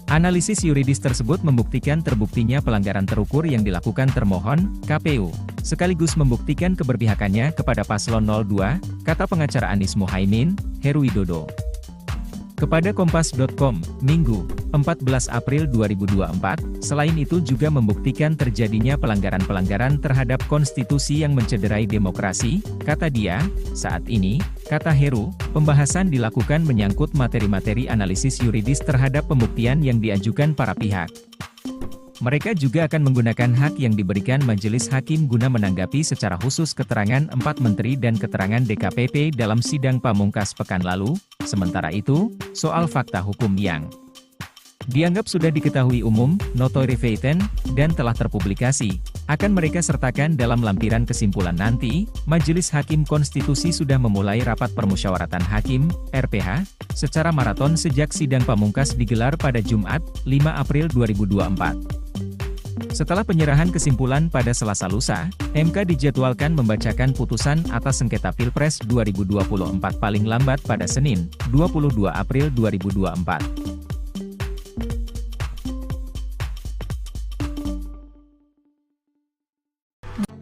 Analisis yuridis tersebut membuktikan terbuktinya pelanggaran terukur yang dilakukan termohon, KPU, sekaligus membuktikan keberpihakannya kepada paslon 02, kata pengacara Anies Mohaimin, Heru Widodo. Kepada Kompas.com, Minggu, 14 April 2024, selain itu juga membuktikan terjadinya pelanggaran-pelanggaran terhadap konstitusi yang mencederai demokrasi, kata dia. Saat ini, kata Heru, pembahasan dilakukan menyangkut materi-materi analisis yuridis terhadap pembuktian yang diajukan para pihak. Mereka juga akan menggunakan hak yang diberikan majelis hakim guna menanggapi secara khusus keterangan 4 menteri dan keterangan DKPP dalam sidang pamungkas pekan lalu. Sementara itu, soal fakta hukum yang dianggap sudah diketahui umum, notoire feiten, dan telah terpublikasi, akan mereka sertakan dalam lampiran kesimpulan nanti. Majelis Hakim Konstitusi sudah memulai rapat permusyawaratan hakim, RPH, secara maraton sejak sidang pamungkas digelar pada Jumat, 5 April 2024. Setelah penyerahan kesimpulan pada Selasa lusa, MK dijadwalkan membacakan putusan atas sengketa Pilpres 2024 paling lambat pada Senin, 22 April 2024.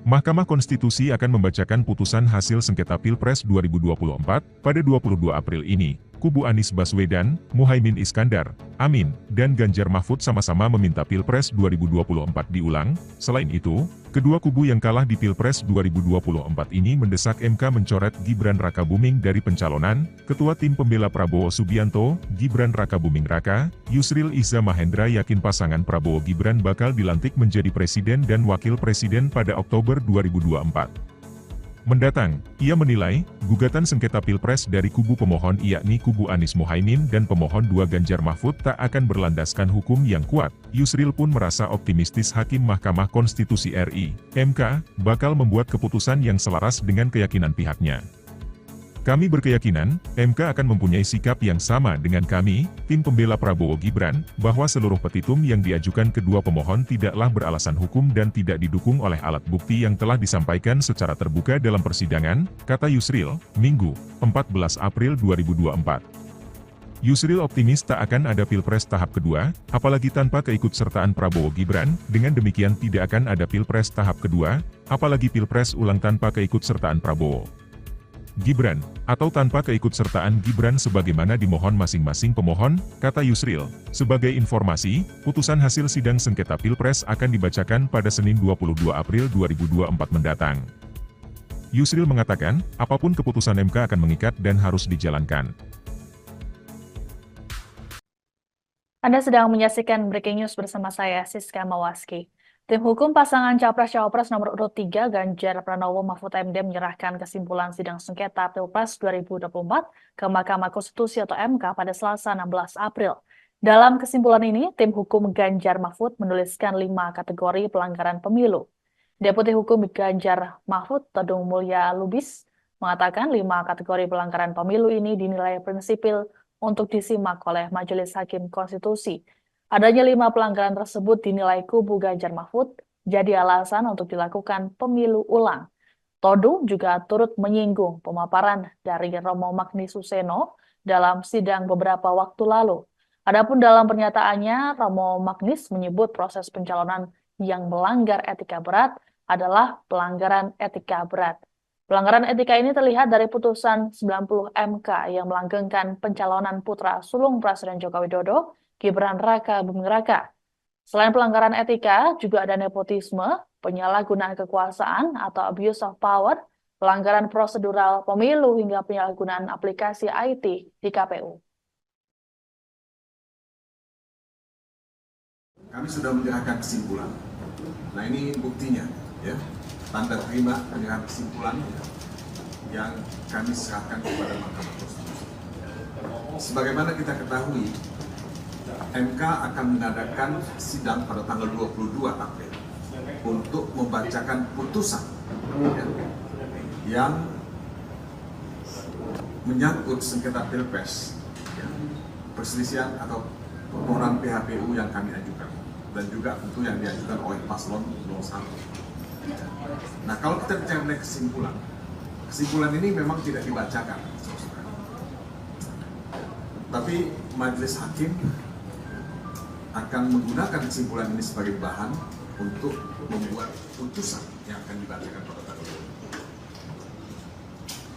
Mahkamah Konstitusi akan membacakan putusan hasil sengketa Pilpres 2024 pada 22 April ini. Kubu Anies Baswedan, Muhaimin Iskandar, Amin, dan Ganjar Mahfud sama-sama meminta Pilpres 2024 diulang. Selain itu, kedua kubu yang kalah di Pilpres 2024 ini mendesak MK mencoret Gibran Rakabuming dari pencalonan. Ketua Tim Pembela Prabowo Subianto, Gibran Rakabuming Raka, Yusril Iza Mahendra yakin pasangan Prabowo Gibran bakal dilantik menjadi presiden dan wakil presiden pada Oktober 2024 mendatang. Ia menilai, gugatan sengketa Pilpres dari kubu pemohon yakni kubu Anies Mohaimin dan pemohon 2 Ganjar Mahfud tak akan berlandaskan hukum yang kuat. Yusril pun merasa optimistis Hakim Mahkamah Konstitusi RI, MK, bakal membuat keputusan yang selaras dengan keyakinan pihaknya. Kami berkeyakinan, MK akan mempunyai sikap yang sama dengan kami, tim pembela Prabowo Gibran, bahwa seluruh petitum yang diajukan kedua pemohon tidaklah beralasan hukum dan tidak didukung oleh alat bukti yang telah disampaikan secara terbuka dalam persidangan, kata Yusril, Minggu, 14 April 2024. Yusril optimis tak akan ada Pilpres tahap kedua, apalagi tanpa keikutsertaan Prabowo Gibran. Dengan demikian tidak akan ada Pilpres tahap kedua, apalagi Pilpres ulang tanpa keikutsertaan Prabowo Gibran, atau tanpa keikutsertaan Gibran sebagaimana dimohon masing-masing pemohon, kata Yusril. Sebagai informasi, putusan hasil sidang sengketa Pilpres akan dibacakan pada Senin 22 April 2024 mendatang. Yusril mengatakan, apapun keputusan MK akan mengikat dan harus dijalankan. Anda sedang menyaksikan Breaking News bersama saya, Siska Mawaski. Tim hukum pasangan Capres-Cawapres nomor urut 3 Ganjar Pranowo Mahfud MD menyerahkan kesimpulan sidang sengketa Pilpres 2024 ke Mahkamah Konstitusi atau MK pada Selasa 16 April. Dalam kesimpulan ini, tim hukum Ganjar Mahfud menuliskan 5 kategori pelanggaran pemilu. Deputi Hukum Ganjar Mahfud, Todung Mulya Lubis, mengatakan 5 kategori pelanggaran pemilu ini dinilai prinsipil untuk disimak oleh Majelis Hakim Konstitusi. Adanya 5 pelanggaran tersebut dinilai kubu Ganjar Mahfud jadi alasan untuk dilakukan pemilu ulang. Todung juga turut menyinggung pemaparan dari Romo Magni Suseno dalam sidang beberapa waktu lalu. Adapun dalam pernyataannya, Romo Magnis menyebut proses pencalonan yang melanggar etika berat adalah pelanggaran etika berat. Pelanggaran etika ini terlihat dari putusan 90 MK yang melanggengkan pencalonan putra sulung Presiden Joko Widodo, Gibran Rakabuming Raka. Selain pelanggaran etika, juga ada nepotisme, penyalahgunaan kekuasaan atau abuse of power, pelanggaran prosedural pemilu hingga penyalahgunaan aplikasi IT di KPU. Kami sudah menyerahkan kesimpulan. Nah ini buktinya, ya, tanda terima penyerahan kesimpulan yang kami serahkan kepada Mahkamah Konstitusi. Sebagaimana kita ketahui, MK akan mengadakan sidang pada tanggal 22 April untuk membacakan putusan yang menyangkut sengketa Pilpres, perselisihan atau permohonan PHPU yang kami ajukan, dan juga tentu yang diajukan oleh paslon 01. Nah, kalau kita bicara mengenai kesimpulan ini memang tidak dibacakan, tapi majelis hakim akan menggunakan kesimpulan ini sebagai bahan untuk membuat putusan yang akan dibacakan pada tanggal 20.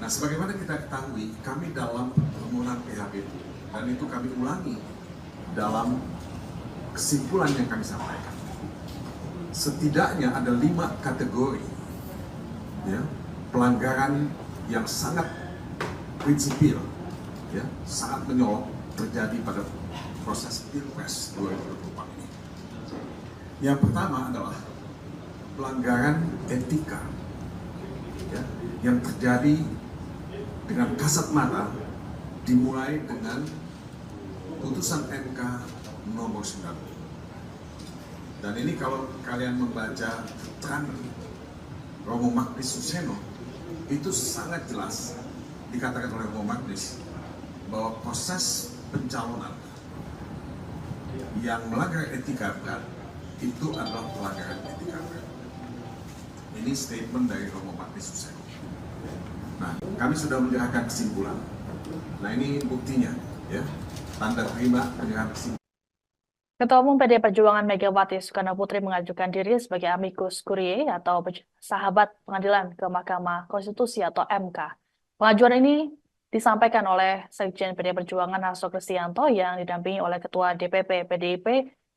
Nah, sebagaimana kita ketahui, kami dalam permohonan PHBP, dan itu kami ulangi dalam kesimpulan yang kami sampaikan. Setidaknya ada 5 kategori ya, pelanggaran yang sangat prinsipil, ya, sangat menyorot terjadi pada proses Pilpres 2024 ini. Yang pertama adalah pelanggaran etika, ya, yang terjadi dengan kasat mata, dimulai dengan putusan MK nomor 9. Dan ini kalau kalian membaca keterangan Romo Magnis Suseno, itu sangat jelas dikatakan oleh Romo Magnis bahwa proses pencalonan yang melanggar etika berat itu adalah pelanggaran etika berat. Ini statement dari Romo Magnis Suseno. Nah, kami sudah menyerahkan kesimpulan. Nah, ini buktinya, ya, tanda terima penyerahan kesimpulan. Ketua Umum PDI Perjuangan Megawati Soekarno Putri mengajukan diri sebagai amicus curiae atau sahabat pengadilan ke Mahkamah Konstitusi atau MK. Pengajuan ini disampaikan oleh Sekjen PDI Perjuangan Hasto Kristianto yang didampingi oleh Ketua DPP PDIP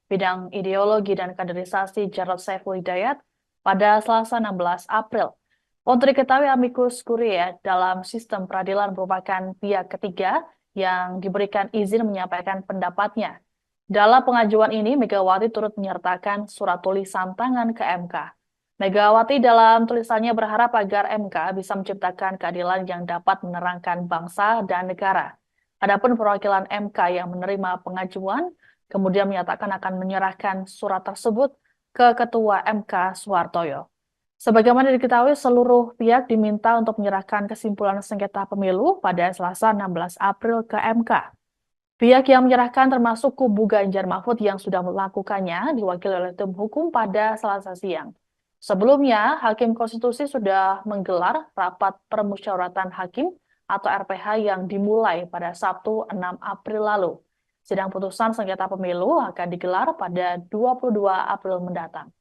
Bidang Ideologi dan Kaderisasi Jarod Saiful Hidayat pada Selasa 16 April. Untuk diketahui, amicus curiae dalam sistem peradilan merupakan pihak ketiga yang diberikan izin menyampaikan pendapatnya. Dalam pengajuan ini, Megawati turut menyertakan surat tulisan tangan ke MK. Megawati dalam tulisannya berharap agar MK bisa menciptakan keadilan yang dapat menerangkan bangsa dan negara. Adapun perwakilan MK yang menerima pengajuan, kemudian menyatakan akan menyerahkan surat tersebut ke Ketua MK Suhartoyo. Sebagaimana diketahui, seluruh pihak diminta untuk menyerahkan kesimpulan sengketa pemilu pada Selasa 16 April ke MK. Pihak yang menyerahkan termasuk kubu Ganjar Mahfud yang sudah melakukannya diwakili oleh tim hukum pada Selasa siang. Sebelumnya, Hakim Konstitusi sudah menggelar rapat permusyawaratan hakim atau RPH yang dimulai pada Sabtu 6 April lalu. Sidang putusan sengketa pemilu akan digelar pada 22 April mendatang.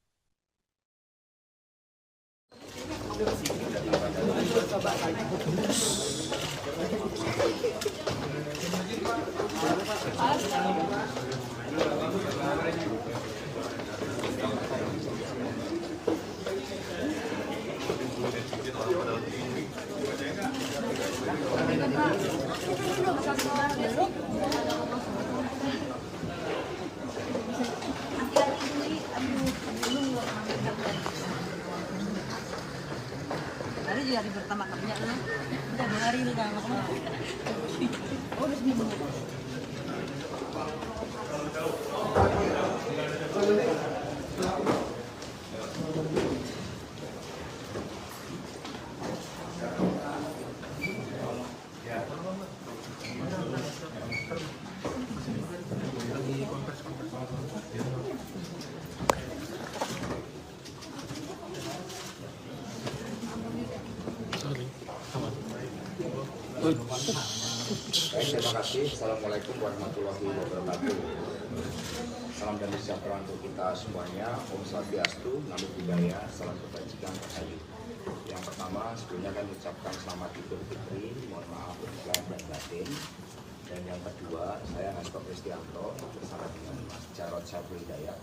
Hari juga hari pertama kerja lah. Udah 2 hari udah makan. Oh, udah seminggu. Terima kasih. Assalamualaikum warahmatullahi wabarakatuh. Salam damai sejahtera untuk kita semuanya. Om Swastiastu, Namo Buddhaya, salam kebajikan terhayu. Yang pertama, sebelumnya kami ucapkan selamat Idul Fitri, mohon maaf lahir dan batin. Dan yang kedua, saya Hasto Kristianto bersama dengan Mas Jarod Saiful Hidayat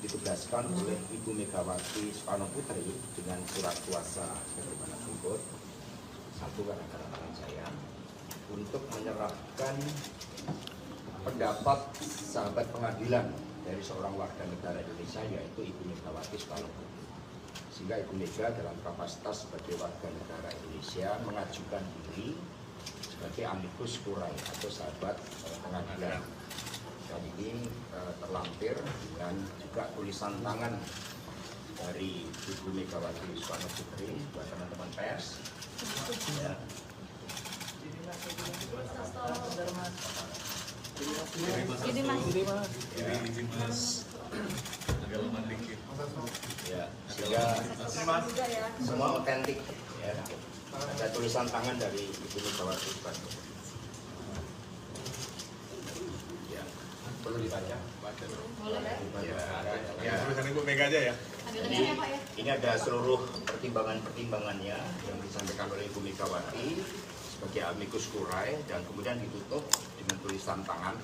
ditugaskan oleh Ibu Megawati Soekarno Putri dengan surat kuasa sebagaimana berikut. Satu, karena tangan saya untuk menyerahkan pendapat sahabat pengadilan dari seorang warga negara Indonesia, yaitu Ibu Megawati Soekarno Putri. Sehingga Ibu Mega dalam kapasitas sebagai warga negara Indonesia mengajukan diri sebagai amicus curiae atau sahabat pengadilan. Dan ini terlampir dengan juga tulisan tangan dari Ibu Megawati Soekarno Putri buat teman-teman pers. Ya. Ya, sehingga semua otentik, ya. Ada tulisan tangan dari Ibu Megawati Soekarno Putri. Ya. Perlu dibaca? Ya, tulisan Ibu Mega aja ya. Jadi, ini ada seluruh pertimbangan-pertimbangannya yang disampaikan oleh Ibu Megawati sebagai amicus curiae dan kemudian ditutup dengan tulisan tangan.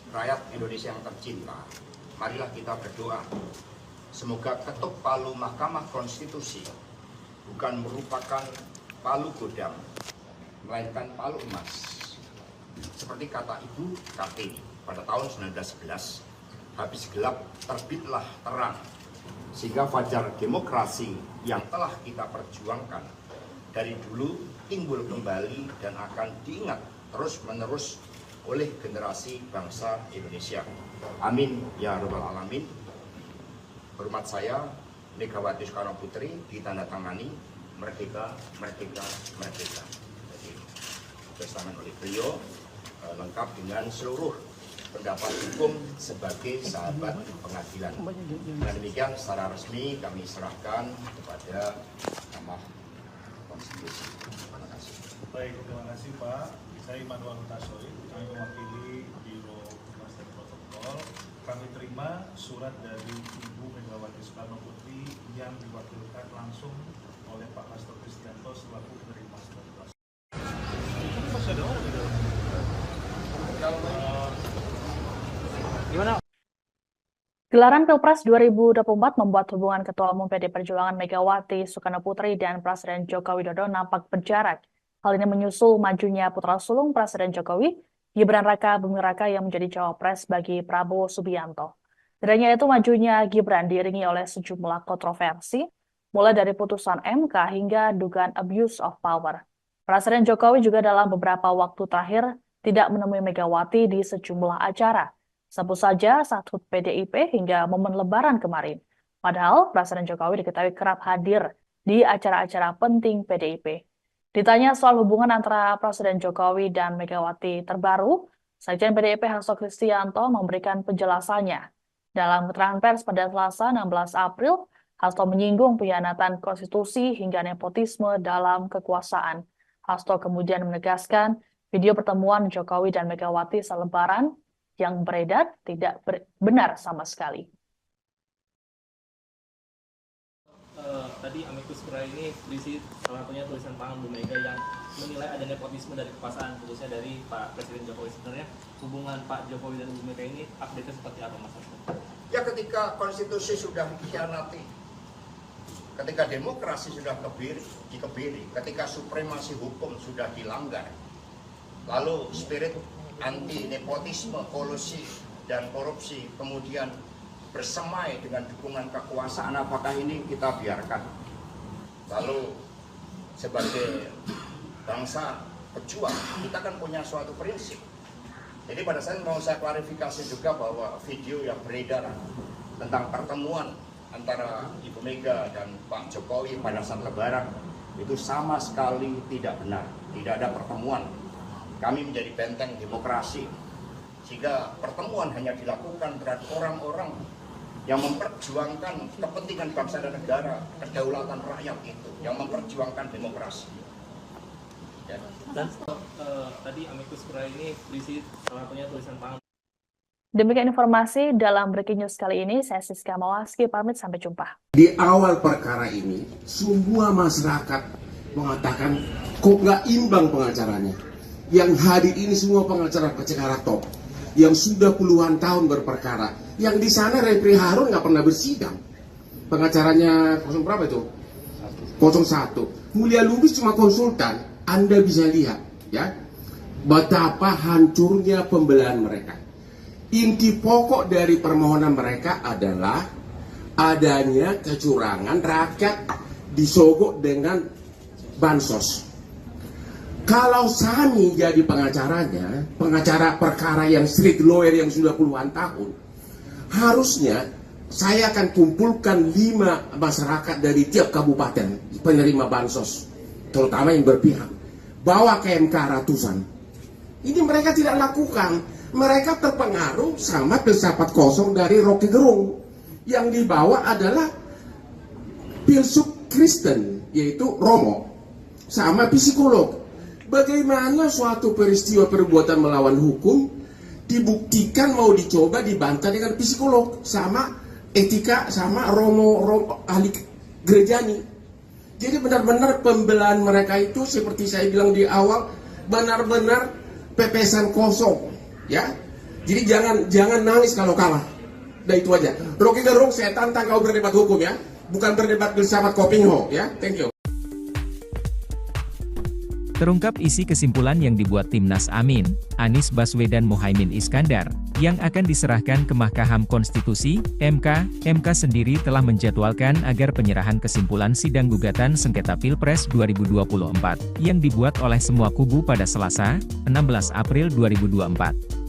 Rakyat Indonesia yang tercinta, marilah kita berdoa. Semoga ketuk palu Mahkamah Konstitusi bukan merupakan palu godam, melainkan palu emas. Seperti kata Ibu Kartini pada tahun 1911, habis gelap terbitlah terang, sehingga fajar demokrasi yang telah kita perjuangkan dari dulu timbul kembali dan akan diingat terus-menerus oleh generasi bangsa Indonesia. Amin ya rabbal alamin. Hormat saya, Megawati Soekarno Putri, ditandatangani merdeka, merdeka, merdeka. Jadi ditandatangani oleh beliau lengkap dengan seluruh pendapat hukum sebagai sahabat pengadilan. Dan demikian secara resmi kami serahkan kepada Mahkamah Konstitusi. Terima kasih. Baik, terima kasih Pak. Saya Immanuel Hutasoy, kami mewakili Biro Humas dan Protokol. Kami terima surat dari Ibu Megawati Soekarno Putri yang diwakilkan langsung oleh Pak Hasto Kristianto selaku penerima surat kuasa. Gelaran Pilpres 2024 membuat hubungan Ketua Umum PD Perjuangan Megawati Soekarno Putri dan Presiden Joko Widodo nampak berjarak. Hal ini menyusul majunya putra sulung Presiden Jokowi, Gibran Raka Buming Raka yang menjadi cawapres bagi Prabowo Subianto. Tidak hanya itu, majunya Gibran diiringi oleh sejumlah kontroversi, mulai dari putusan MK hingga dugaan abuse of power. Presiden Jokowi juga dalam beberapa waktu terakhir tidak menemui Megawati di sejumlah acara. Sebut saja saat HUT PDIP hingga momen Lebaran kemarin. Padahal Presiden Jokowi diketahui kerap hadir di acara-acara penting PDIP. Ditanya soal hubungan antara Presiden Jokowi dan Megawati terbaru, Sekjen PDIP Hasto Kristianto memberikan penjelasannya. Dalam keterangan pers pada Selasa 16 April, Hasto menyinggung pengkhianatan konstitusi hingga nepotisme dalam kekuasaan. Hasto kemudian menegaskan video pertemuan Jokowi dan Megawati saat Lebaran yang beredar tidak benar sama sekali. Tadi amicus curiae ini berisi salah satunya tulisan tangan Bu Mega yang menilai ada nepotisme dari kekuasaan, khususnya dari Pak Presiden Jokowi. Sebenarnya hubungan Pak Jokowi dan Bu Mega ini update-nya seperti apa, Mas Hasto? Ya, ketika konstitusi sudah dikhianati, ketika demokrasi sudah dikebiri, ketika supremasi hukum sudah dilanggar, lalu spirit anti nepotisme, kolusi dan korupsi kemudian bersemai dengan dukungan kekuasaan, apakah ini kita biarkan? Lalu sebagai bangsa pejuang, kita kan punya suatu prinsip. Jadi pada saat mau saya klarifikasi juga bahwa video yang beredar tentang pertemuan antara Ibu Mega dan Pak Jokowi pada saat Lebaran itu sama sekali tidak benar. Tidak ada pertemuan. Kami menjadi benteng demokrasi, sehingga pertemuan hanya dilakukan terhadap orang-orang yang memperjuangkan kepentingan bangsa dan negara, kedaulatan rakyat itu, yang memperjuangkan demokrasi. Ya. Dan tadi amicus curiae ini berisi salah satunya tulisan tangan. Demikian informasi dalam Breaking News kali ini. Saya Siska Mawaski, pamit, sampai jumpa. Di awal perkara ini, semua masyarakat mengatakan kok nggak imbang pengacaranya. Yang hadir ini semua pengacara top, yang sudah puluhan tahun berperkara. Yang di sana Refri Harun nggak pernah bersidang. Pengacaranya berapa itu? 01. Mulia Lubis cuma konsultan. Anda bisa lihat, ya, betapa hancurnya pembelahan mereka. Inti pokok dari permohonan mereka adalah adanya kecurangan, rakyat disogok dengan bansos. Kalau Sani jadi pengacaranya, pengacara perkara yang street lawyer yang sudah puluhan tahun, harusnya saya akan kumpulkan 5 masyarakat dari tiap kabupaten penerima bansos, terutama yang berpihak, bawa ke MK ratusan. Ini mereka tidak lakukan. Mereka terpengaruh sama filsafat kosong dari Rocky Gerung. Yang dibawa adalah filsuf Kristen, yaitu Romo, sama psikolog. Bagaimana suatu peristiwa perbuatan melawan hukum dibuktikan mau dicoba dibantah dengan psikolog sama etika sama romo ahli gerejani. Jadi benar-benar pembelaan mereka itu seperti saya bilang di awal benar-benar pepesan kosong, ya. Jadi jangan nangis kalau kalah. Udah itu aja. Rocky Gerung, saya tantang kau berdebat hukum ya, bukan berdebat bersama Kopingho ya. Thank you. Terungkap isi kesimpulan yang dibuat Timnas Amin, Anies Baswedan Muhaimin Iskandar, yang akan diserahkan ke Mahkamah Konstitusi, MK. MK sendiri telah menjadwalkan agar penyerahan kesimpulan sidang gugatan sengketa Pilpres 2024, yang dibuat oleh semua kubu pada Selasa, 16 April 2024.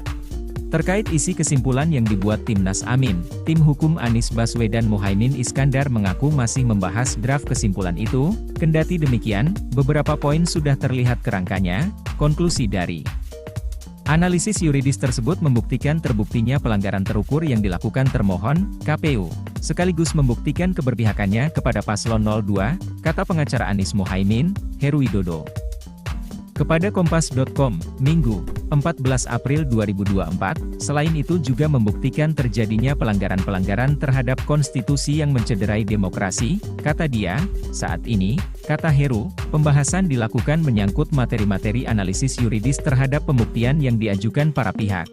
Terkait isi kesimpulan yang dibuat Timnas Amin, tim hukum Anies Baswedan Muhaimin Iskandar mengaku masih membahas draft kesimpulan itu, kendati demikian, beberapa poin sudah terlihat kerangkanya. Konklusi dari analisis yuridis tersebut membuktikan terbuktinya pelanggaran terukur yang dilakukan termohon, KPU, sekaligus membuktikan keberpihakannya kepada paslon 02, kata pengacara Anies Muhaimin, Heru Widodo. Kepada Kompas.com, Minggu, 14 April 2024, selain itu juga membuktikan terjadinya pelanggaran-pelanggaran terhadap konstitusi yang mencederai demokrasi, kata dia. Saat ini, kata Heru, pembahasan dilakukan menyangkut materi-materi analisis yuridis terhadap pembuktian yang diajukan para pihak.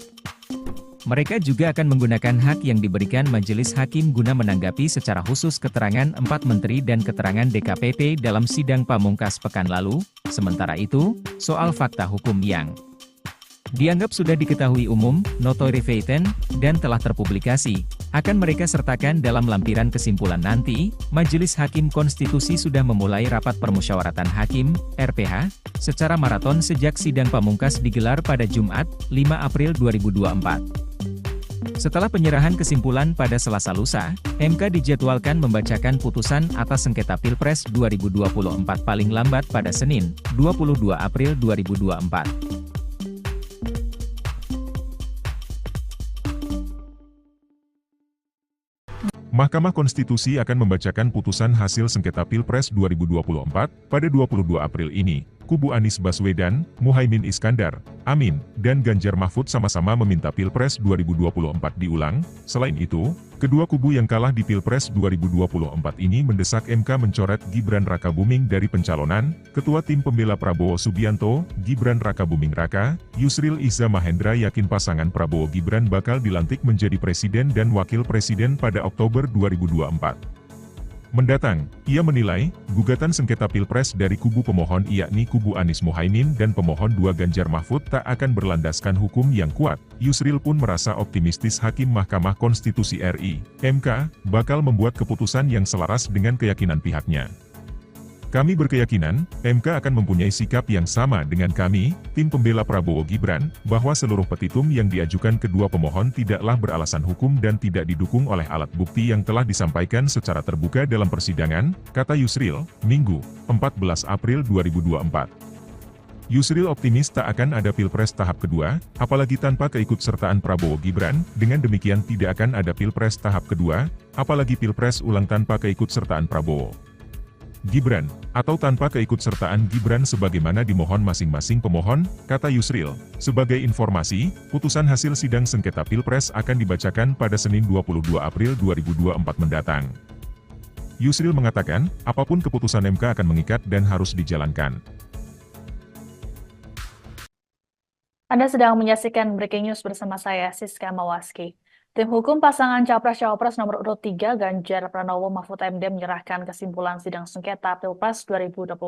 Mereka juga akan menggunakan hak yang diberikan Majelis Hakim guna menanggapi secara khusus keterangan 4 menteri dan keterangan DKPP dalam sidang pamungkas pekan lalu. Sementara itu, soal fakta hukum yang dianggap sudah diketahui umum, notoire feitan, dan telah terpublikasi, akan mereka sertakan dalam lampiran kesimpulan nanti. Majelis Hakim Konstitusi sudah memulai rapat permusyawaratan hakim, RPH, secara maraton sejak sidang pamungkas digelar pada Jumat, 5 April 2024. Setelah penyerahan kesimpulan pada Selasa lusa, MK dijadwalkan membacakan putusan atas sengketa Pilpres 2024 paling lambat pada Senin, 22 April 2024. Mahkamah Konstitusi akan membacakan putusan hasil sengketa Pilpres 2024 pada 22 April ini. Kubu Anies Baswedan, Muhaimin Iskandar, Amin, dan Ganjar Mahfud sama-sama meminta Pilpres 2024 diulang. Selain itu, kedua kubu yang kalah di Pilpres 2024 ini mendesak MK mencoret Gibran Rakabuming dari pencalonan. Ketua Tim Pembela Prabowo Subianto, Gibran Rakabuming Raka, Yusril Iza Mahendra yakin pasangan Prabowo Gibran bakal dilantik menjadi presiden dan wakil presiden pada Oktober 2024 mendatang. Ia menilai, gugatan sengketa Pilpres dari kubu pemohon yakni kubu Anies Muhaimin dan pemohon 2 Ganjar Mahfud tak akan berlandaskan hukum yang kuat. Yusril pun merasa optimistis Hakim Mahkamah Konstitusi RI, MK, bakal membuat keputusan yang selaras dengan keyakinan pihaknya. Kami berkeyakinan, MK akan mempunyai sikap yang sama dengan kami, tim pembela Prabowo Gibran, bahwa seluruh petitum yang diajukan kedua pemohon tidaklah beralasan hukum dan tidak didukung oleh alat bukti yang telah disampaikan secara terbuka dalam persidangan, kata Yusril, Minggu, 14 April 2024. Yusril optimis tak akan ada Pilpres tahap kedua, apalagi tanpa keikutsertaan Prabowo Gibran. Dengan demikian tidak akan ada Pilpres tahap kedua, apalagi Pilpres ulang tanpa keikutsertaan Prabowo Gibran, atau tanpa keikutsertaan Gibran sebagaimana dimohon masing-masing pemohon, kata Yusril. Sebagai informasi, putusan hasil sidang sengketa Pilpres akan dibacakan pada Senin 22 April 2024 mendatang. Yusril mengatakan, apapun keputusan MK akan mengikat dan harus dijalankan. Anda sedang menyaksikan Breaking News bersama saya, Siska Mawaski. Tim hukum pasangan Capres-Cawapres nomor urut 3 Ganjar Pranowo Mahfud MD menyerahkan kesimpulan sidang sengketa Pilpres 2024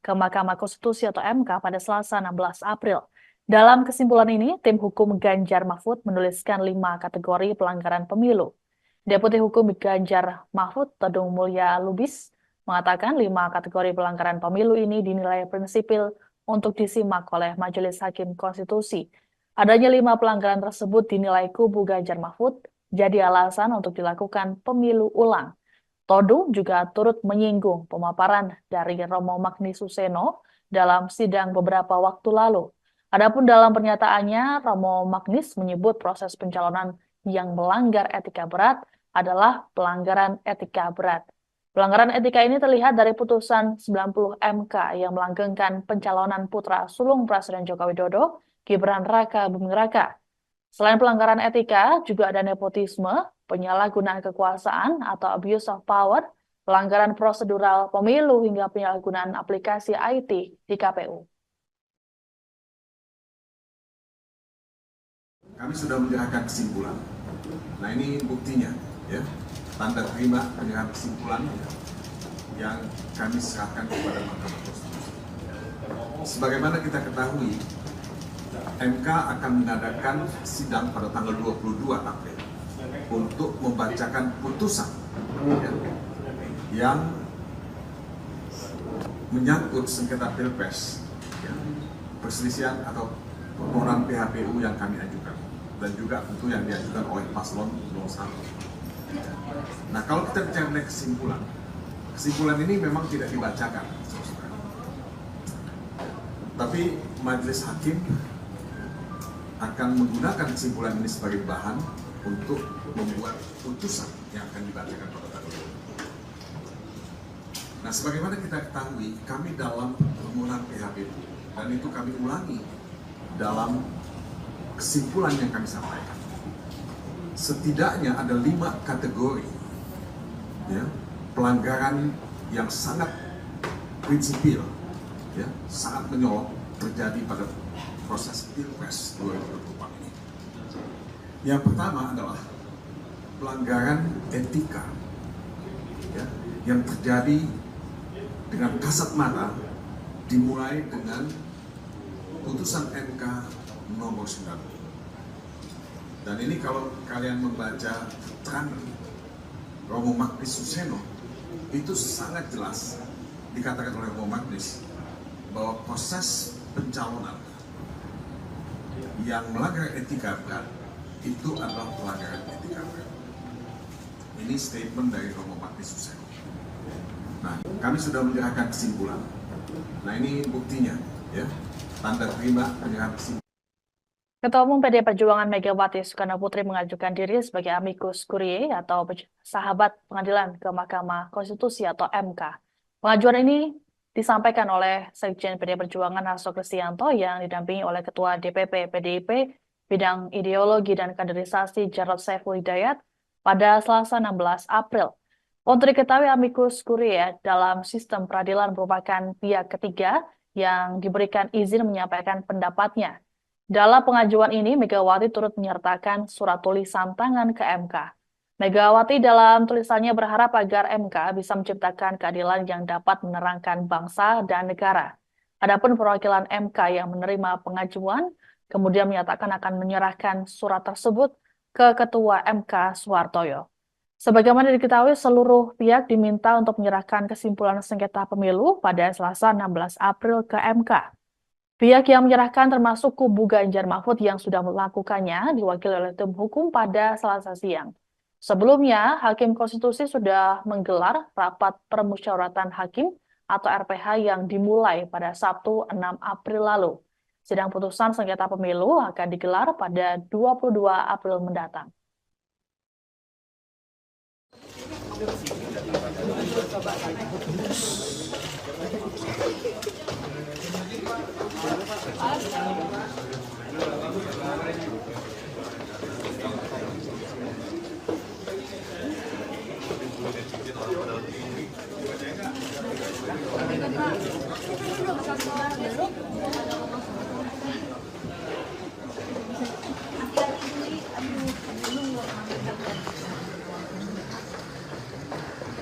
ke Mahkamah Konstitusi atau MK pada Selasa 16 April. Dalam kesimpulan ini, tim hukum Ganjar Mahfud menuliskan 5 kategori pelanggaran pemilu. Deputi Hukum Ganjar Mahfud, Todung Mulya Lubis, mengatakan 5 kategori pelanggaran pemilu ini dinilai prinsipil untuk disimak oleh Majelis Hakim Konstitusi. Adanya 5 pelanggaran tersebut dinilai kubu Ganjar Mahfud jadi alasan untuk dilakukan pemilu ulang. Todung juga turut menyinggung pemaparan dari Romo Magnis Suseno dalam sidang beberapa waktu lalu. Adapun dalam pernyataannya, Romo Magnis menyebut proses pencalonan yang melanggar etika berat adalah pelanggaran etika berat. Pelanggaran etika ini terlihat dari putusan 90 MK yang melanggengkan pencalonan putra sulung Presiden Joko Widodo, Gibran Rakabuming Raka. Selain pelanggaran etika, juga ada nepotisme, penyalahgunaan kekuasaan atau abuse of power, pelanggaran prosedural pemilu hingga penyalahgunaan aplikasi IT di KPU. Kami sudah menyerahkan kesimpulan. Nah ini buktinya, ya, tanda terima penyerahan kesimpulan yang kami serahkan kepada Mahkamah Konstitusi. Sebagaimana kita ketahui, MK akan mengadakan sidang pada tanggal 22 April untuk membacakan putusan ya, yang menyangkut sengketa Pilpres, ya, perselisihan atau permohonan PHPU yang kami ajukan, dan juga tentu yang diajukan oleh paslon 01. Nah, kalau kita bicara mengenai kesimpulan ini memang tidak dibacakan, tapi majelis hakim akan menggunakan kesimpulan ini sebagai bahan untuk membuat putusan yang akan dibacakan pada tanggal 20. Nah, sebagaimana kita ketahui, kami dalam permohonan PHPU, dan itu kami ulangi dalam kesimpulan yang kami sampaikan, setidaknya ada 5 kategori ya, pelanggaran yang sangat prinsipil, ya, sangat menyolok terjadi pada proses Pilpres 2024 ini. Yang pertama adalah pelanggaran etika, ya, yang terjadi dengan kasat mata, dimulai dengan putusan MK nomor 9. Dan ini kalau kalian membaca keterangan Romo Magnis Suseno, itu sangat jelas dikatakan oleh Romo Magnis bahwa proses pencalonan yang melanggar etika berat itu adalah pelanggaran etika berat. Ini statement dari Romo Magnis Suseno. Nah, kami sudah menyerahkan kesimpulan. Nah, ini buktinya, ya, tanda terima penyerahan kesimpulan. Ketua Umum PDI Perjuangan Megawati Soekarnoputri mengajukan diri sebagai amicus curiae atau sahabat pengadilan ke Mahkamah Konstitusi atau MK. Pengajuan ini disampaikan oleh Sekjen PDI Perjuangan Hasto Kristianto yang didampingi oleh Ketua DPP PDIP Bidang Ideologi dan Kaderisasi Jarod Saiful Hidayat pada Selasa 16 April. Untuk diketahui, amicus curiae dalam sistem peradilan merupakan pihak ketiga yang diberikan izin menyampaikan pendapatnya. Dalam pengajuan ini, Megawati turut menyertakan surat tulisan tangan ke MK. Megawati dalam tulisannya berharap agar MK bisa menciptakan keadilan yang dapat menerangkan bangsa dan negara. Adapun perwakilan MK yang menerima pengajuan, kemudian menyatakan akan menyerahkan surat tersebut ke Ketua MK Suhartoyo. Sebagaimana diketahui, seluruh pihak diminta untuk menyerahkan kesimpulan sengketa pemilu pada Selasa 16 April ke MK. Pihak yang menyerahkan termasuk kubu Ganjar Mahfud yang sudah melakukannya diwakili oleh tim hukum pada Selasa siang. Sebelumnya, Hakim Konstitusi sudah menggelar rapat permusyawaratan hakim atau RPH yang dimulai pada Sabtu 6 April lalu. Sidang putusan sengketa pemilu akan digelar pada 22 April mendatang.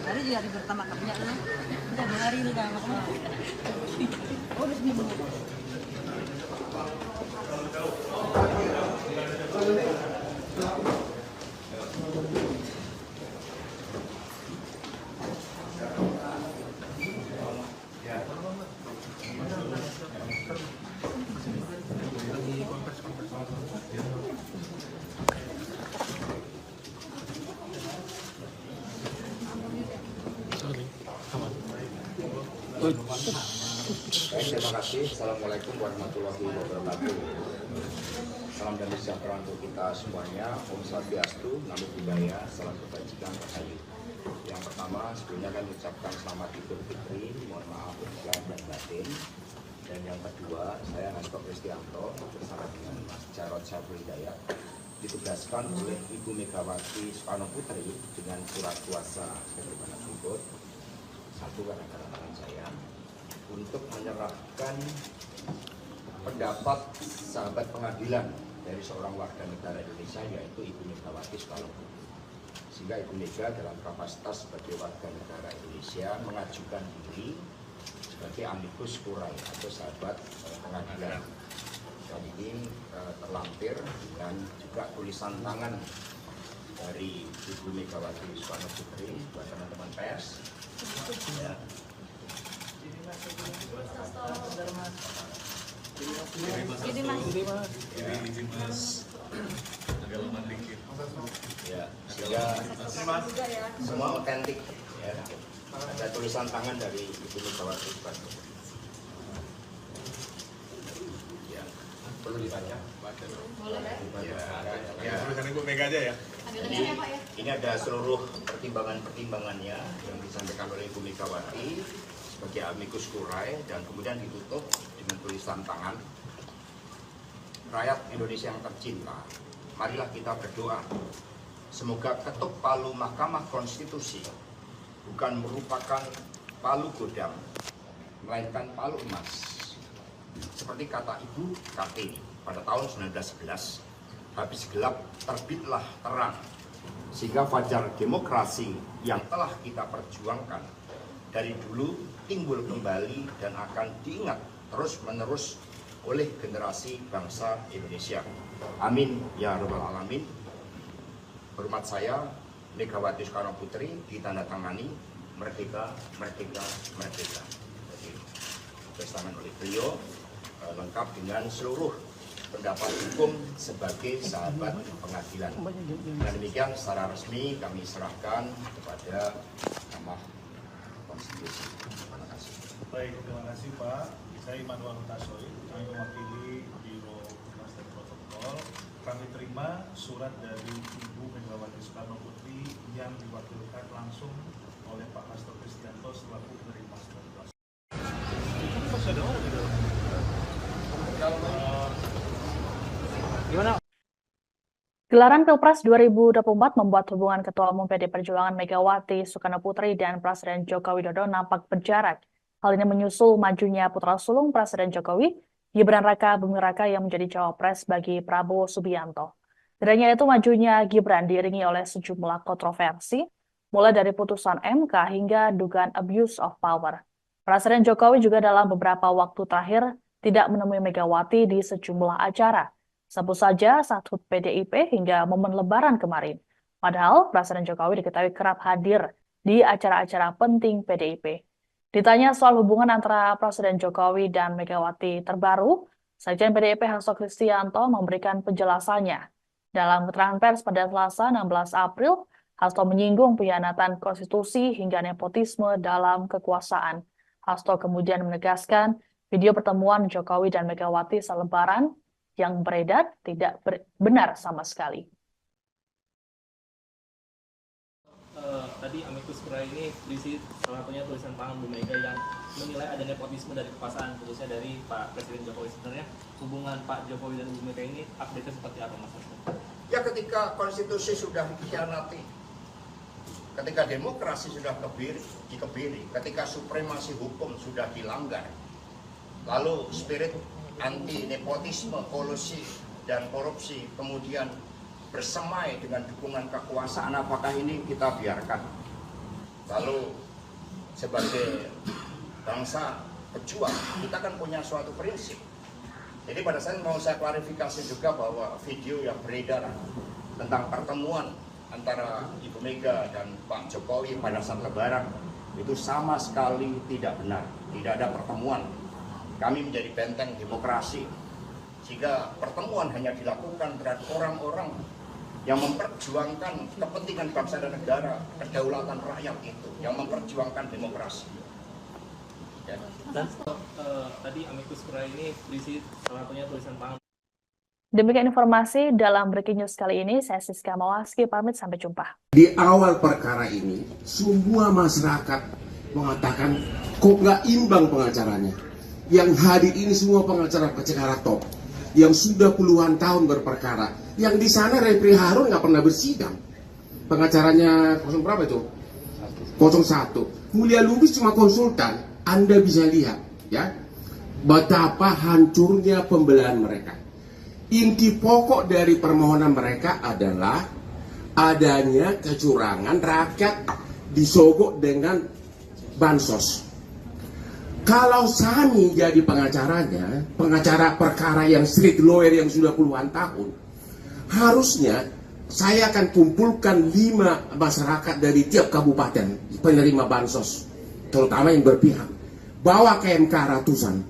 Hari juga hari pertama kerja lah. Udah 2 hari nih kan. Oh, udah seminggu. Terima kasih. Assalamualaikum warahmatullahi wabarakatuh. Salam dan sejahtera untuk kita semuanya. Om Swastiastu, Namo Buddhaya, salam kebajikan rahayu. Yang pertama, sebelumnya kami ucapkan selamat Idul Fitri. Mohon maaf lahir dan batin. Dan yang kedua, saya Hasto Kristianto bersama dengan Mas Jarod Saiful Hidayat ditugaskan oleh Ibu Megawati Soekarno Putri dengan surat kuasa sebagaimana berikut. Satu, karena tangan saya untuk menyerahkan pendapat sahabat pengadilan dari seorang warga negara Indonesia, yaitu Ibu Megawati Soekarno Putri. Sehingga Ibu Mega dalam kapasitas sebagai warga negara Indonesia mengajukan diri sebagai amicus curiae atau sahabat pengadilan. Dan ini terlampir dengan juga tulisan tangan dari Ibu Megawati Soekarno Putri buat teman-teman pers. Ya. Ya, sehingga semua otentik. Ya. Ada tulisan tangan dari Ibu Megawati Soekarno Putri. Ya, perlu dibaca. Ya, tulisan Ibu Mega aja ya. Ini ada seluruh pertimbangan-pertimbangannya yang disampaikan oleh Ibu Megawati sebagai amicus curiae, dan kemudian ditutup dengan tulisan tangan. Rakyat Indonesia yang tercinta, marilah kita berdoa semoga ketuk palu Mahkamah Konstitusi bukan merupakan palu godam, melainkan palu emas. Seperti kata Ibu Kartini pada tahun 1911, habis gelap terbitlah terang, sehingga fajar demokrasi yang telah kita perjuangkan dari dulu timbul kembali dan akan diingat terus-menerus oleh generasi bangsa Indonesia. Amin ya rabbal alamin. Hormat saya Megawati Soekarno Putri, ditandatangani merdeka, merdeka, merdeka. Jadi testament oleh beliau lengkap dengan seluruh pendapat hukum sebagai sahabat pengadilan. Dan demikian secara resmi kami serahkan kepada Mahkamah Konstitusi. Terima kasih. Baik, terima kasih Pak. Saya Immanuel Hutasoy, kami mewakili Biro Humas dan Protokol. Kami terima surat dari Ibu Megawati Soekarno Putri yang diwakilkan langsung oleh Pak Hasto Kristianto selaku penerima surat kuasa. Gelaran Pilpres 2024 membuat hubungan Ketua Umum PD Perjuangan Megawati Soekarno Putri dan Presiden Joko Widodo nampak berjarak. Hal ini menyusul majunya putra sulung Presiden Jokowi, Gibran Raka Buming Raka yang menjadi cawapres bagi Prabowo Subianto. Tidaknya itu, majunya Gibran diiringi oleh sejumlah kontroversi, mulai dari putusan MK hingga dugaan abuse of power. Presiden Jokowi juga dalam beberapa waktu terakhir tidak menemui Megawati di sejumlah acara, sebut saja saat HUT PDIP hingga momen Lebaran kemarin. Padahal Presiden Jokowi diketahui kerap hadir di acara-acara penting PDIP. Ditanya soal hubungan antara Presiden Jokowi dan Megawati terbaru, Sekjen PDIP Hasto Kristianto memberikan penjelasannya. Dalam keterangan pers pada Selasa 16 April, Hasto menyinggung pengkhianatan konstitusi hingga nepotisme dalam kekuasaan. Hasto kemudian menegaskan video pertemuan Jokowi dan Megawati selebaran yang beredar tidak benar sama sekali. Tadi amicus curiae ini berisi salah satunya tulisan tangan Bu Mega yang menilai ada nepotisme dari kekuasaan, khususnya dari Pak Presiden Jokowi. Sebenarnya hubungan Pak Jokowi dan Bu Mega ini update-nya seperti apa, Mas? Ya, ketika konstitusi sudah dikhianati, ketika demokrasi sudah dikebiri, ketika supremasi hukum sudah dilanggar, lalu spirit anti nepotisme, kolusi, dan korupsi kemudian bersemai dengan dukungan kekuasaan, apakah ini kita biarkan? Lalu sebagai bangsa pejuang, kita kan punya suatu prinsip. Jadi pada saat mau saya klarifikasi juga bahwa video yang beredar tentang pertemuan antara Ibu Mega dan Pak Jokowi pada saat Lebaran itu sama sekali tidak benar. Tidak ada pertemuan. Kami menjadi benteng demokrasi, sehingga pertemuan hanya dilakukan terhadap orang-orang yang memperjuangkan kepentingan bangsa dan negara, kedaulatan rakyat itu, yang memperjuangkan demokrasi. Ya. Dan tadi amicus curiae ini berisi salah satunya tulisan tangan. Demikian informasi dalam Breaking News kali ini. Saya Siska Mawaski, pamit, sampai jumpa. Di awal perkara ini, semua masyarakat mengatakan kok nggak imbang pengacaranya. Yang hadir ini semua pengacara-pengacara top, yang sudah puluhan tahun berperkara. Yang di sana Refri Harun nggak pernah bersidang. Pengacaranya 0 berapa itu? 01. Mulia Lubis cuma konsultan. Anda bisa lihat, ya, betapa hancurnya pembelahan mereka. Inti pokok dari permohonan mereka adalah adanya kecurangan, rakyat disogok dengan bansos. Kalau Sani jadi pengacaranya, pengacara perkara yang street lawyer yang sudah puluhan tahun, harusnya saya akan kumpulkan 5 masyarakat dari tiap kabupaten penerima bansos, terutama yang berpihak, bawa ke MK ratusan.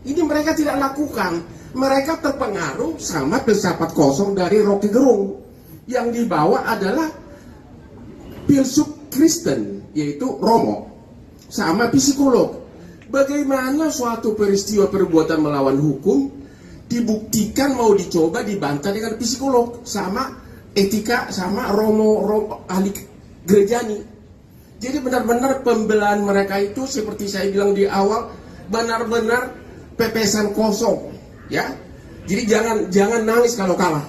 Ini mereka tidak lakukan. Mereka terpengaruh sama filsafat kosong dari Rocky Gerung. Yang dibawa adalah filsuf Kristen, yaitu Romo, sama psikolog. Bagaimana suatu peristiwa perbuatan melawan hukum dibuktikan mau dicoba dibantah dengan psikolog sama etika sama Romo ahli gerejani. Jadi benar-benar pembelahan mereka itu seperti saya bilang di awal, benar-benar pepesan kosong, ya. Jadi jangan nangis kalau kalah.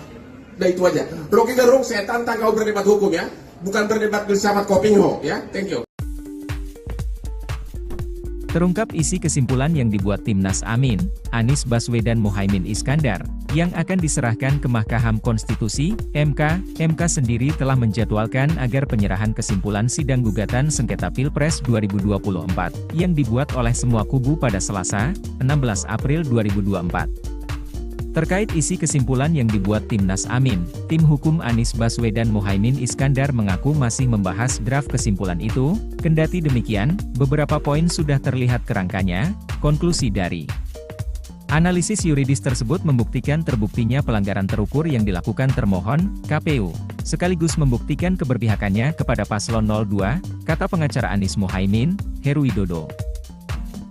Udah itu aja. Rocky Gerung, saya tantang kau berdebat hukum, ya, bukan berdebat filsafat Kopingho, ya. Thank you. Terungkap isi kesimpulan yang dibuat Timnas Amin, Anies Baswedan Muhaimin Iskandar, yang akan diserahkan ke Mahkamah Konstitusi, MK. MK sendiri telah menjadwalkan agar penyerahan kesimpulan sidang gugatan sengketa Pilpres 2024, yang dibuat oleh semua kubu pada Selasa, 16 April 2024. Terkait isi kesimpulan yang dibuat Timnas Amin, tim hukum Anies Baswedan Muhaimin Iskandar mengaku masih membahas draft kesimpulan itu. Kendati demikian, beberapa poin sudah terlihat kerangkanya. Konklusi dari analisis yuridis tersebut membuktikan terbuktinya pelanggaran terukur yang dilakukan termohon, KPU, sekaligus membuktikan keberpihakannya kepada paslon 02, kata pengacara Anies Muhaimin, Heru Widodo.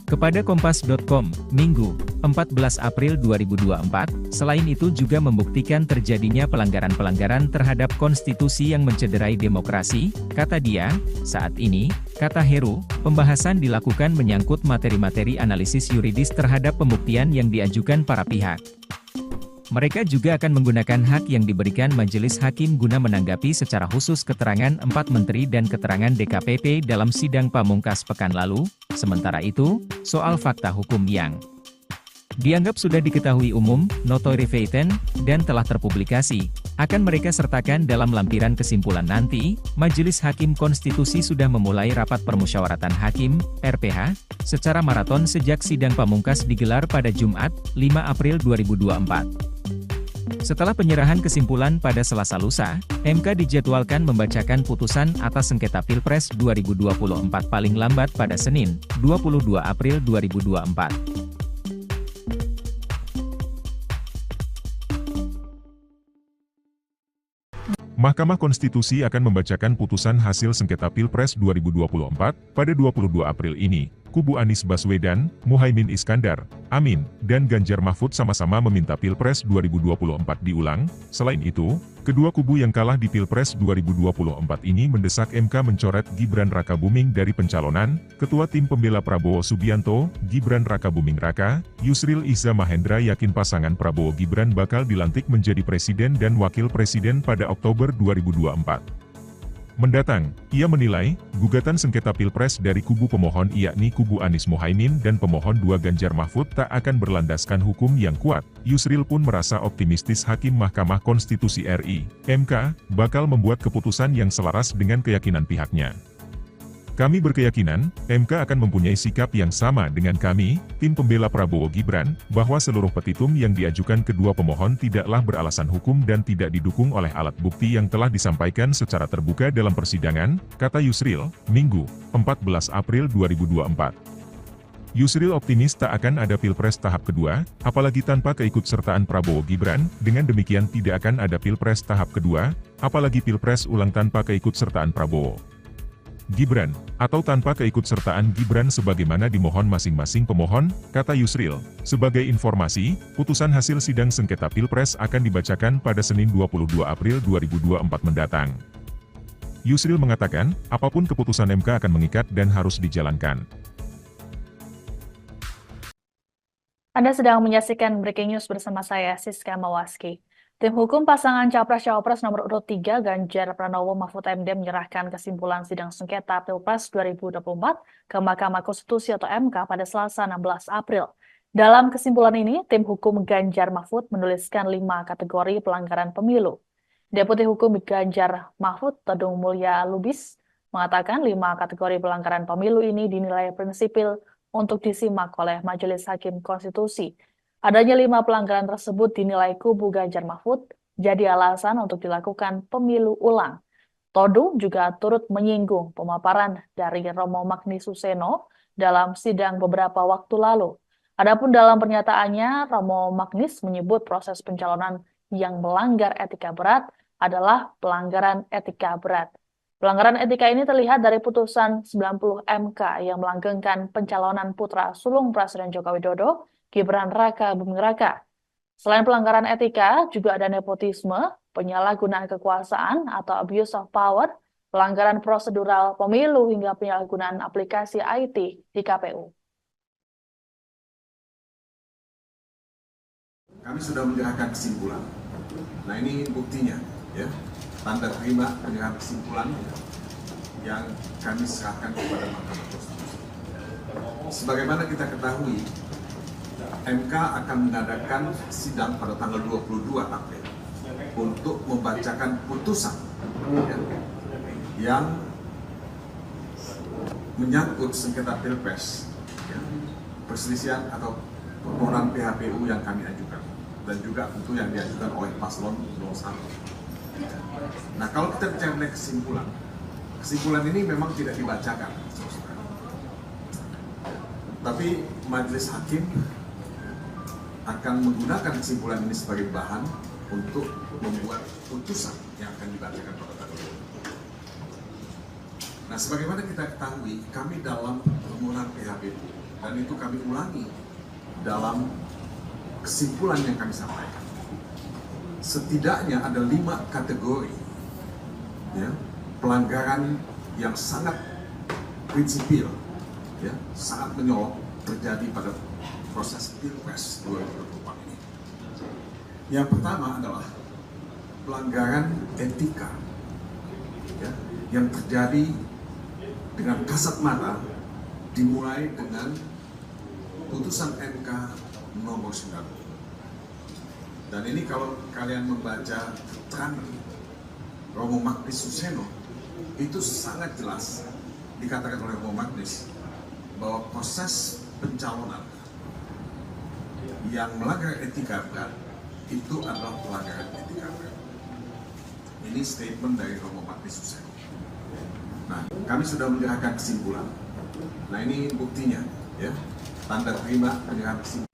Kepada Kompas.com, Minggu, 14 April 2024, selain itu juga membuktikan terjadinya pelanggaran-pelanggaran terhadap konstitusi yang mencederai demokrasi, kata dia. Saat ini, kata Heru, pembahasan dilakukan menyangkut materi-materi analisis yuridis terhadap pembuktian yang diajukan para pihak. Mereka juga akan menggunakan hak yang diberikan majelis hakim guna menanggapi secara khusus keterangan 4 menteri dan keterangan DKPP dalam sidang pamungkas pekan lalu. Sementara itu, soal fakta hukum yang dianggap sudah diketahui umum, notoire feiten, dan telah terpublikasi, akan mereka sertakan dalam lampiran kesimpulan nanti. Majelis Hakim Konstitusi sudah memulai rapat permusyawaratan hakim, RPH, secara maraton sejak sidang pamungkas digelar pada Jumat, 5 April 2024. Setelah penyerahan kesimpulan pada Selasa lusa, MK dijadwalkan membacakan putusan atas sengketa Pilpres 2024 paling lambat pada Senin, 22 April 2024. Mahkamah Konstitusi akan membacakan putusan hasil sengketa Pilpres 2024 pada 22 April ini. Kubu Anies Baswedan, Muhaimin Iskandar, Amin, dan Ganjar Mahfud sama-sama meminta Pilpres 2024 diulang. Selain itu, kedua kubu yang kalah di Pilpres 2024 ini mendesak MK mencoret Gibran Rakabuming dari pencalonan. Ketua Tim Pembela Prabowo Subianto, Gibran Rakabuming Raka, Yusril Iza Mahendra yakin pasangan Prabowo Gibran bakal dilantik menjadi presiden dan wakil presiden pada Oktober 2024 mendatang. Ia menilai, gugatan sengketa Pilpres dari kubu pemohon yakni kubu Anies Muhaimin dan pemohon 2 Ganjar Mahfud tak akan berlandaskan hukum yang kuat. Yusril pun merasa optimistis Hakim Mahkamah Konstitusi RI, MK, bakal membuat keputusan yang selaras dengan keyakinan pihaknya. Kami berkeyakinan, MK akan mempunyai sikap yang sama dengan kami, tim pembela Prabowo Gibran, bahwa seluruh petitum yang diajukan kedua pemohon tidaklah beralasan hukum dan tidak didukung oleh alat bukti yang telah disampaikan secara terbuka dalam persidangan, kata Yusril, Minggu, 14 April 2024. Yusril optimis tak akan ada Pilpres tahap kedua, apalagi tanpa keikutsertaan Prabowo Gibran. Dengan demikian tidak akan ada Pilpres tahap kedua, apalagi Pilpres ulang tanpa keikutsertaan Prabowo Gibran, atau tanpa keikutsertaan Gibran sebagaimana dimohon masing-masing pemohon, kata Yusril. Sebagai informasi, putusan hasil sidang sengketa Pilpres akan dibacakan pada Senin 22 April 2024 mendatang. Yusril mengatakan, apapun keputusan MK akan mengikat dan harus dijalankan. Anda sedang menyaksikan Breaking News bersama saya, Siska Mawaski. Tim hukum pasangan Capres-Cawapres nomor urut 3 Ganjar Pranowo Mahfud MD menyerahkan kesimpulan sidang sengketa Pilpres 2024 ke Mahkamah Konstitusi atau MK pada Selasa 16 April. Dalam kesimpulan ini, tim hukum Ganjar Mahfud menuliskan 5 kategori pelanggaran pemilu. Deputi Hukum Ganjar Mahfud, Todung Mulya Lubis, mengatakan 5 kategori pelanggaran pemilu ini dinilai prinsipil untuk disimak oleh Majelis Hakim Konstitusi. Adanya 5 pelanggaran tersebut dinilai kubu Ganjar Mahfud jadi alasan untuk dilakukan pemilu ulang. Todung juga turut menyinggung pemaparan dari Romo Magni Suseno dalam sidang beberapa waktu lalu. Adapun dalam pernyataannya, Romo Magnis menyebut proses pencalonan yang melanggar etika berat adalah pelanggaran etika berat. Pelanggaran etika ini terlihat dari putusan 90 MK yang melanggengkan pencalonan putra sulung Presiden Joko Widodo, Gibran Raka Buming Raka. Selain pelanggaran etika, juga ada nepotisme, penyalahgunaan kekuasaan atau abuse of power, pelanggaran prosedural pemilu hingga penyalahgunaan aplikasi IT di KPU. Kami sudah menyerahkan kesimpulan. Nah, ini buktinya, ya. Tanda terima penyerahan kesimpulan yang kami serahkan kepada Mahkamah Konstitusi. Sebagaimana kita ketahui, MK akan mengadakan sidang pada tanggal 22 April untuk membacakan putusan yang menyangkut sengketa Pilpres, perselisihan atau permohonan PHPU yang kami ajukan, dan juga tentu yang diajukan oleh paslon 01. Nah, kalau kita bicara mengenai kesimpulan ini memang tidak dibacakan, tapi majelis hakim akan menggunakan kesimpulan ini sebagai bahan untuk membuat putusan yang akan dibacakan pada tanggal 20. Nah, sebagaimana kita ketahui, kami dalam permohonan PHPU, dan itu kami ulangi dalam kesimpulan yang kami sampaikan. Setidaknya ada 5 kategori ya, pelanggaran yang sangat prinsipil, ya, sangat menyolok terjadi pada proses Pilpres 2024 ini. Yang pertama adalah pelanggaran etika, ya, yang terjadi dengan kasat mata, dimulai dengan putusan MK nomor 9. Dan ini kalau kalian membaca keterangan Romo Magnis Suseno, itu sangat jelas dikatakan oleh Romo Magnis bahwa proses pencalonan yang melanggar etika berat itu adalah pelanggaran etika berat. Ini statement dari Romo Magnis Suseno. Nah, kami sudah menyerahkan kesimpulan. Nah, ini buktinya, ya, tanda terima penyerahan kesimpulan.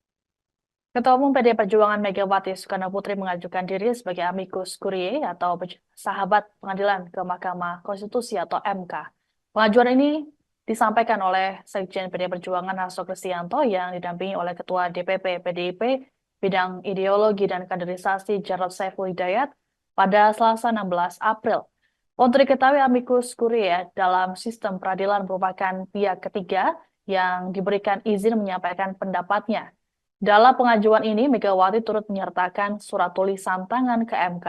Ketua Umum PD Perjuangan Megawati Soekarno Putri mengajukan diri sebagai amicus curiae atau sahabat pengadilan ke Mahkamah Konstitusi atau MK. Pengajuan ini disampaikan oleh Sekjen PD Perjuangan Hasto Kristianto yang didampingi oleh Ketua DPP PDIP bidang ideologi dan kaderisasi Jarod Saiful Hidayat pada Selasa 16 April. Untuk diketahui, amicus curiae dalam sistem peradilan merupakan pihak ketiga yang diberikan izin menyampaikan pendapatnya. Dalam pengajuan ini, Megawati turut menyertakan surat tulisan tangan ke MK.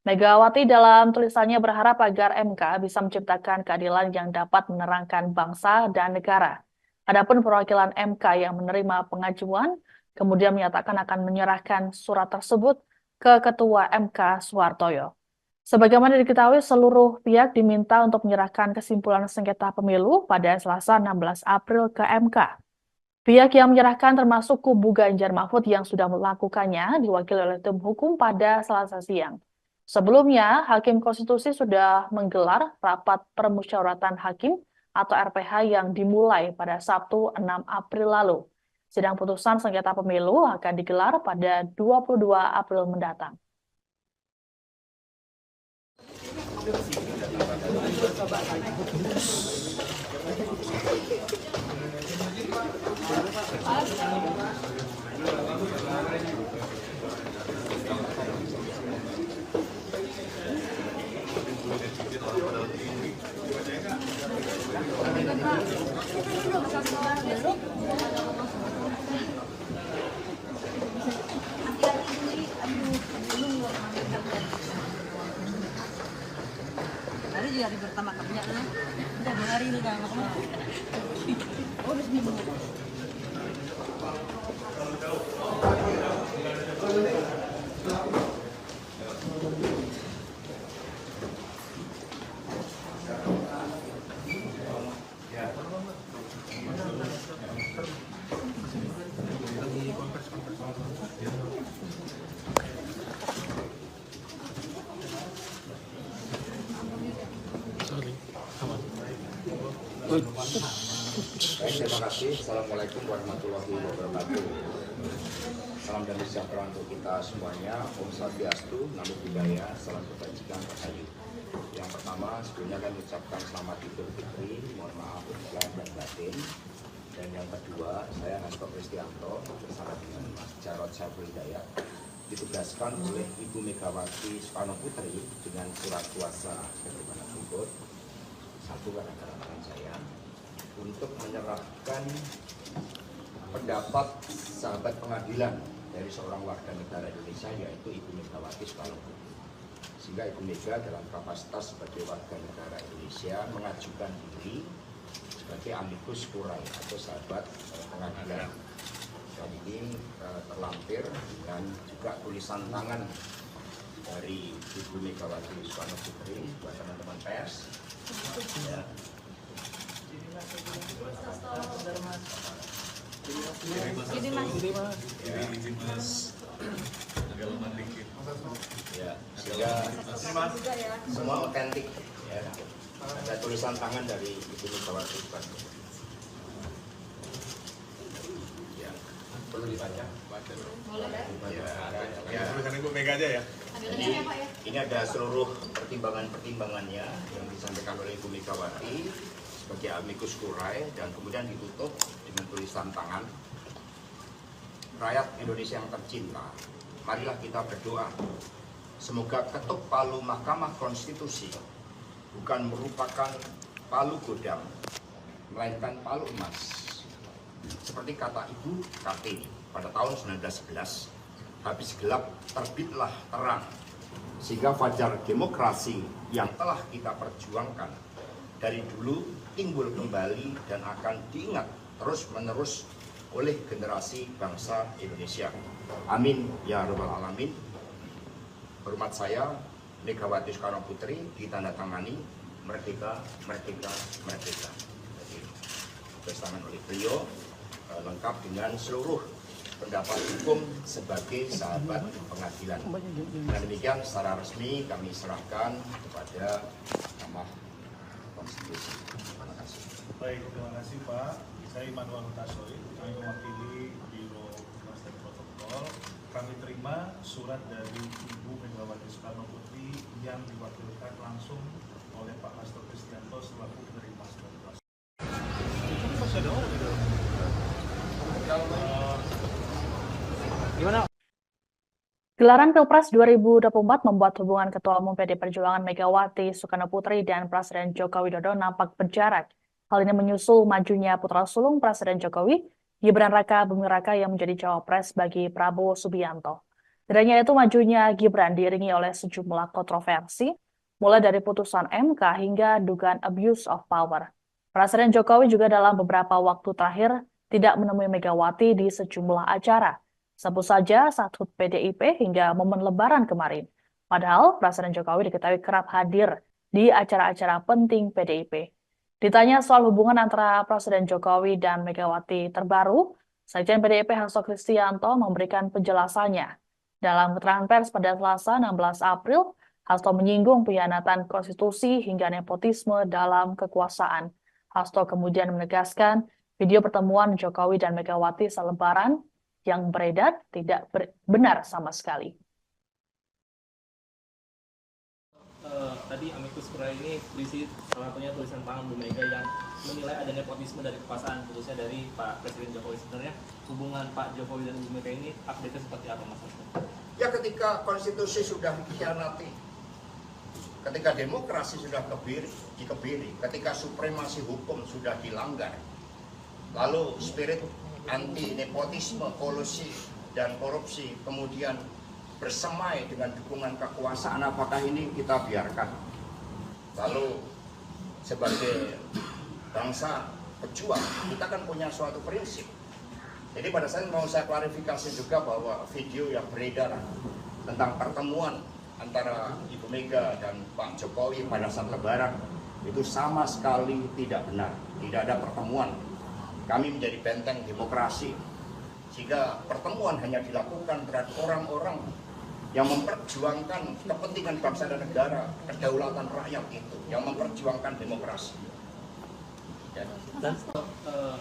Megawati dalam tulisannya berharap agar MK bisa menciptakan keadilan yang dapat menerangkan bangsa dan negara. Adapun perwakilan MK yang menerima pengajuan, kemudian menyatakan akan menyerahkan surat tersebut ke Ketua MK Suhartoyo. Sebagaimana diketahui, seluruh pihak diminta untuk menyerahkan kesimpulan sengketa pemilu pada Selasa 16 April ke MK. Pihak yang menyerahkan termasuk kubu Ganjar Mahfud yang sudah melakukannya diwakili oleh tim hukum pada Selasa siang. Sebelumnya, Hakim Konstitusi sudah menggelar rapat permusyawaratan hakim atau RPH yang dimulai pada Sabtu 6 April lalu. Sidang putusan sengketa pemilu akan digelar pada 22 April mendatang. ini hari pertama kerja lah. Udah 2 hari ini dah makan. Oh, udah seminggu. Terima kasih. Assalamualaikum warahmatullahi wabarakatuh. Salam damai sejahtera untuk kita semuanya. Om Swastiastu, Namo Buddhaya, salam kebajikan, rahayu. Yang pertama, sebelumnya kami ucapkan selamat Idul Fitri, mohon maaf lahir dan batin. Dan yang kedua, saya Hasto Kristianto bersama dengan Mas Jarod Saiful Hidayat ditugaskan oleh Ibu Megawati Soekarno Putri dengan surat kuasa sebagaimana berikut. Satu gara-gara tangan saya untuk menyerahkan pendapat sahabat pengadilan dari seorang warga negara Indonesia yaitu Ibu Megawati Soekarno Putri. Sehingga Ibu Mega dalam kapasitas sebagai warga negara Indonesia mengajukan diri sebagai amicus curiae atau sahabat pengadilan. Dan ini terlampir dengan juga tulisan tangan dari Ibu Megawati Soekarno Putri buat teman-teman pers. Ya. Ini mas agak lemah dikit. Ya, sehingga semua otentik. Ya. Ada tulisan tangan dari Ibu Megawati Soekarno Putri. Ya, perlu dibaca. Ya, tulisan Ibu Mega aja ya. Jadi, ini ada seluruh pertimbangan-pertimbangannya yang disampaikan oleh Ibu Megawati sebagai amicus curiae dan kemudian ditutup dengan tulisan tangan. Rakyat Indonesia yang tercinta, marilah kita berdoa. Semoga ketuk palu Mahkamah Konstitusi bukan merupakan palu godam, melainkan palu emas. Seperti kata Ibu Kartini pada tahun 1911, habis gelap terbitlah terang, sehingga fajar demokrasi yang telah kita perjuangkan dari dulu timbul kembali dan akan diingat terus-menerus oleh generasi bangsa Indonesia. Amin ya rabbal alamin. Hormat saya, Megawati Soekarno Putri, ditandatangani merdeka, merdeka, merdeka. Jadi, bersamaan oleh beliau lengkap dengan seluruh pendapat hukum sebagai sahabat pengadilan. Dan demikian secara resmi kami serahkan kepada Mahkamah Konstitusi. Terima kasih. Baik, terima kasih Pak. Saya Immanuel Hutasoy, kami mewakili Biro Humas dan Protokol. Kami terima surat dari Ibu Megawati Soekarno Putri yang diwakilkan langsung oleh Pak Hasto Kristianto selaku penerima surat kuasa. Gelaran Pilpres 2024 membuat hubungan Ketua Umum PD Perjuangan Megawati Soekarno Putri dan Presiden Joko Widodo nampak berjarak. Hal ini menyusul majunya putra sulung Presiden Jokowi, Gibran Raka Buming Raka yang menjadi cawapres bagi Prabowo Subianto. Tidak hanya itu, majunya Gibran diiringi oleh sejumlah kontroversi, mulai dari putusan MK hingga dugaan abuse of power. Presiden Jokowi juga dalam beberapa waktu terakhir tidak menemui Megawati di sejumlah acara. Sebut saja saat HUT PDIP hingga momen Lebaran kemarin. Padahal Presiden Jokowi diketahui kerap hadir di acara-acara penting PDIP. Ditanya soal hubungan antara Presiden Jokowi dan Megawati terbaru, Sekjen PDIP Hasto Kristianto memberikan penjelasannya. Dalam keterangan pers pada Selasa 16 April, Hasto menyinggung pengkhianatan konstitusi hingga nepotisme dalam kekuasaan. Hasto kemudian menegaskan video pertemuan Jokowi dan Megawati saat Lebaran yang beredar tidak benar sama sekali. Tadi amicus curiae ini berisi salah satunya tulisan tangan Bu Mega yang menilai ada nepotisme dari kekuasaan, khususnya dari Pak Presiden Jokowi. Sebenarnya hubungan Pak Jokowi dan Bu Mega ini update-nya seperti apa, Mas? Ya, ketika konstitusi sudah dikhianati, ketika demokrasi sudah dikebiri, ketika supremasi hukum sudah dilanggar, lalu spirit anti nepotisme, kolusi dan korupsi kemudian bersemai dengan dukungan kekuasaan, apakah ini kita biarkan? Lalu sebagai bangsa pejuang, kita kan punya suatu prinsip. Jadi pada saat mau saya klarifikasi juga bahwa video yang beredar tentang pertemuan antara Ibu Mega dan Pak Jokowi pada saat Lebaran itu sama sekali tidak benar. Tidak ada pertemuan. Kami menjadi benteng demokrasi, sehingga pertemuan hanya dilakukan terhadap orang-orang yang memperjuangkan kepentingan bangsa dan negara, kedaulatan rakyat itu, yang memperjuangkan demokrasi. Ya. Dan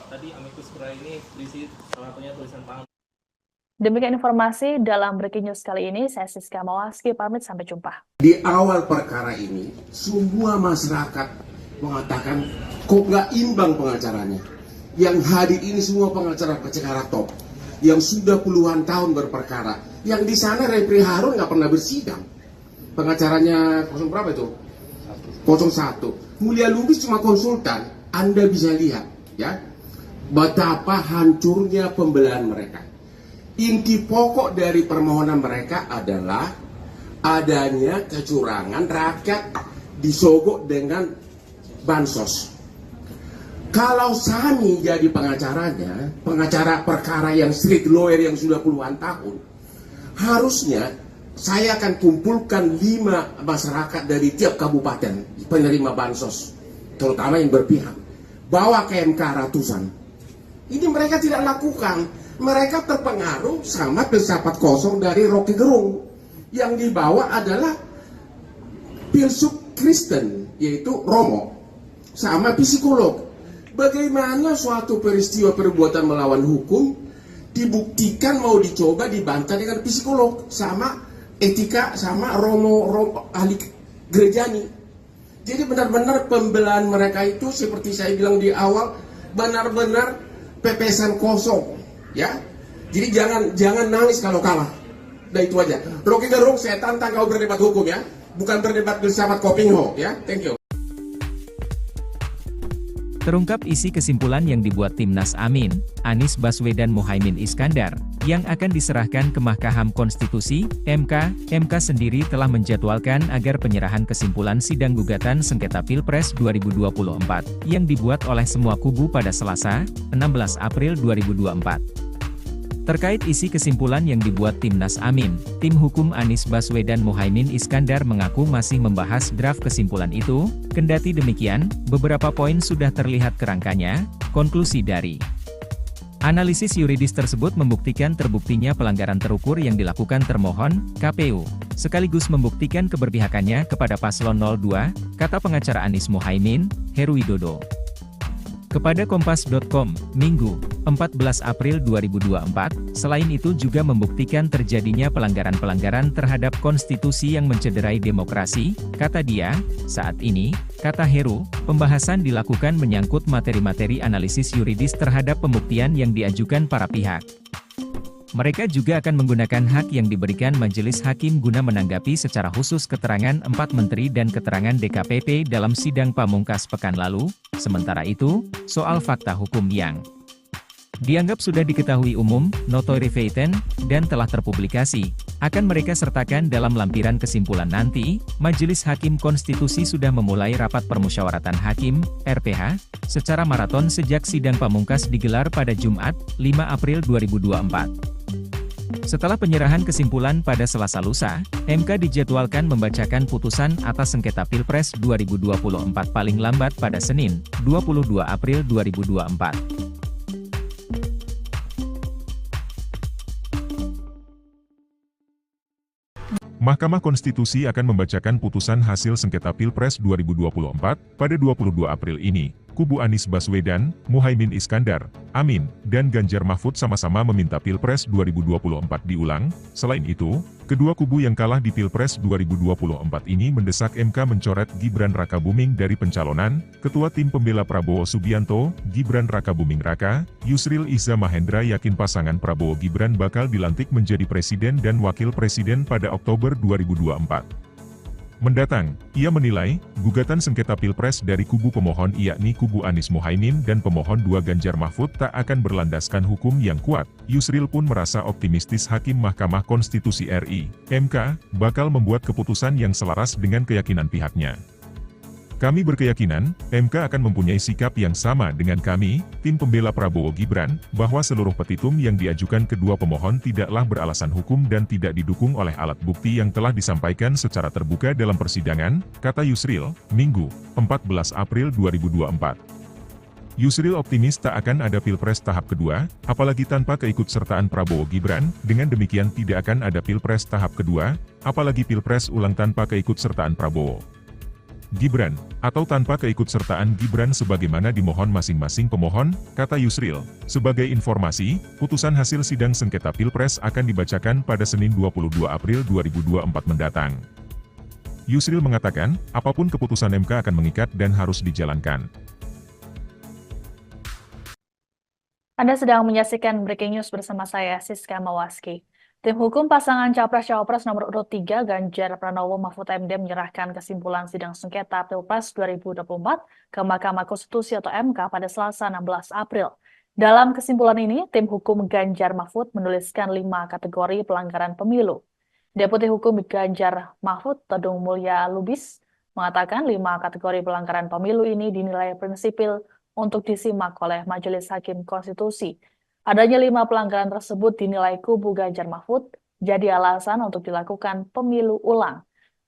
tadi amicus curiae ini berisi salah satunya tulisan tangan. Demikian informasi dalam Breaking News kali ini. Saya Siska Mawaski, pamit sampai jumpa. Di awal perkara ini, semua masyarakat mengatakan kok nggak imbang pengacaranya. Yang hadir ini semua pengacara top, yang sudah puluhan tahun berperkara. Yang di sana Repri Harun nggak pernah bersidang. Pengacaranya 0 berapa itu? 01. Mulia Lubis cuma konsultan. Anda bisa lihat, ya, betapa hancurnya pembelahan mereka. Inti pokok dari permohonan mereka adalah adanya kecurangan, rakyat disogok dengan bansos. Kalau Sami jadi pengacaranya, pengacara perkara yang street lawyer yang sudah puluhan tahun, harusnya saya akan kumpulkan 5 masyarakat dari tiap kabupaten penerima bansos, terutama yang berpihak, bawa ke MK ratusan. Ini mereka tidak lakukan. Mereka terpengaruh sama filsafat kosong dari Rocky Gerung. Yang dibawa adalah filsuf Kristen, yaitu Romo, sama psikolog. Bagaimana suatu peristiwa perbuatan melawan hukum dibuktikan mau dicoba dibantah dengan psikolog sama etika sama Romo ahli gerejani. Jadi benar-benar pembelahan mereka itu seperti saya bilang di awal benar-benar pepesan kosong, ya. Jadi jangan nangis kalau kalah. Nah itu aja. Rocky Gerung, saya tantang kau berdebat hukum, ya, bukan berdebat filsafat Kopingho, ya. Thank you. Terungkap isi kesimpulan yang dibuat Timnas Amin, Anies Baswedan Muhaimin Iskandar, yang akan diserahkan ke Mahkamah Konstitusi, MK. MK sendiri telah menjadwalkan agar penyerahan kesimpulan sidang gugatan sengketa Pilpres 2024, yang dibuat oleh semua kubu pada Selasa, 16 April 2024. Terkait isi kesimpulan yang dibuat Timnas Amin, tim hukum Anies Baswedan Muhaimin Iskandar mengaku masih membahas draft kesimpulan itu. Kendati demikian, beberapa poin sudah terlihat kerangkanya. Konklusi dari analisis yuridis tersebut membuktikan terbuktinya pelanggaran terukur yang dilakukan termohon, KPU, sekaligus membuktikan keberpihakannya kepada paslon 02, kata pengacara Anies Muhaimin, Heru Widodo. Kepada Kompas.com, Minggu, 14 April 2024, selain itu juga membuktikan terjadinya pelanggaran-pelanggaran terhadap konstitusi yang mencederai demokrasi, kata dia. Saat ini, kata Heru, pembahasan dilakukan menyangkut materi-materi analisis yuridis terhadap pembuktian yang diajukan para pihak. Mereka juga akan menggunakan hak yang diberikan Majelis Hakim guna menanggapi secara khusus keterangan 4 menteri dan keterangan DKPP dalam sidang pamungkas pekan lalu. Sementara itu, soal fakta hukum yang dianggap sudah diketahui umum, notoire feitan, dan telah terpublikasi, akan mereka sertakan dalam lampiran kesimpulan nanti. Majelis Hakim Konstitusi sudah memulai rapat permusyawaratan hakim, RPH, secara maraton sejak sidang pamungkas digelar pada Jumat, 5 April 2024. Setelah penyerahan kesimpulan pada Selasa lusa, MK dijadwalkan membacakan putusan atas sengketa Pilpres 2024 paling lambat pada Senin, 22 April 2024. Mahkamah Konstitusi akan membacakan putusan hasil sengketa Pilpres 2024 pada 22 April ini. Kubu Anies Baswedan, Muhaimin Iskandar, Amin, dan Ganjar Mahfud sama-sama meminta Pilpres 2024 diulang. Selain itu, kedua kubu yang kalah di Pilpres 2024 ini mendesak MK mencoret Gibran Rakabuming dari pencalonan. Ketua Tim Pembela Prabowo Subianto, Gibran Rakabuming Raka, Yusril Iza Mahendra yakin pasangan Prabowo Gibran bakal dilantik menjadi presiden dan wakil presiden pada Oktober 2024 mendatang. Ia menilai, gugatan sengketa Pilpres dari kubu pemohon yakni kubu Anies Muhaimin dan pemohon 2 Ganjar Mahfud tak akan berlandaskan hukum yang kuat. Yusril pun merasa optimistis Hakim Mahkamah Konstitusi RI, MK, bakal membuat keputusan yang selaras dengan keyakinan pihaknya. Kami berkeyakinan, MK akan mempunyai sikap yang sama dengan kami, tim pembela Prabowo Gibran, bahwa seluruh petitum yang diajukan kedua pemohon tidaklah beralasan hukum dan tidak didukung oleh alat bukti yang telah disampaikan secara terbuka dalam persidangan, kata Yusril, Minggu, 14 April 2024. Yusril optimis tak akan ada Pilpres tahap kedua, apalagi tanpa keikutsertaan Prabowo Gibran, dengan demikian tidak akan ada Pilpres tahap kedua, apalagi Pilpres ulang tanpa keikutsertaan Prabowo Gibran, atau tanpa keikutsertaan Gibran sebagaimana dimohon masing-masing pemohon, kata Yusril. Sebagai informasi, putusan hasil sidang sengketa Pilpres akan dibacakan pada Senin 22 April 2024 mendatang. Yusril mengatakan, apapun keputusan MK akan mengikat dan harus dijalankan. Anda sedang menyaksikan Breaking News bersama saya, Siska Mawaski. Tim hukum pasangan Capres-Cawapres nomor urut 3 Ganjar Pranowo Mahfud MD menyerahkan kesimpulan sidang sengketa Pilpres 2024 ke Mahkamah Konstitusi atau MK pada Selasa 16 April. Dalam kesimpulan ini, tim hukum Ganjar Mahfud menuliskan 5 kategori pelanggaran pemilu. Deputi Hukum Ganjar Mahfud, Todung Mulya Lubis, mengatakan 5 kategori pelanggaran pemilu ini dinilai prinsipil untuk disimak oleh Majelis Hakim Konstitusi. Adanya 5 pelanggaran tersebut dinilai kubu Ganjar Mahfud jadi alasan untuk dilakukan pemilu ulang.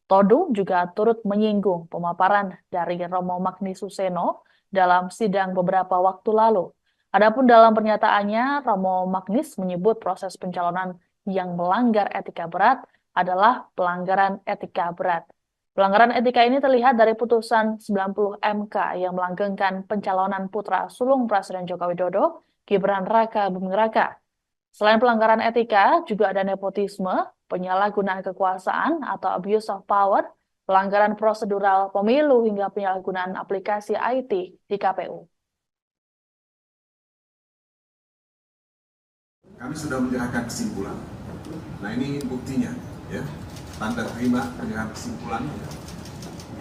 Todung juga turut menyinggung pemaparan dari Romo Magnis Suseno dalam sidang beberapa waktu lalu. Adapun dalam pernyataannya, Romo Magnis menyebut proses pencalonan yang melanggar etika berat adalah pelanggaran etika berat. Pelanggaran etika ini terlihat dari putusan 90 MK yang melanggengkan pencalonan putra sulung Presiden Joko Widodo, Gibran Raka Buming Raka. Selain pelanggaran etika, juga ada nepotisme, penyalahgunaan kekuasaan atau abuse of power, pelanggaran prosedural pemilu hingga penyalahgunaan aplikasi IT di KPU. Kami sudah menyerahkan kesimpulan. Nah ini buktinya, ya, tanda terima penyerahan kesimpulan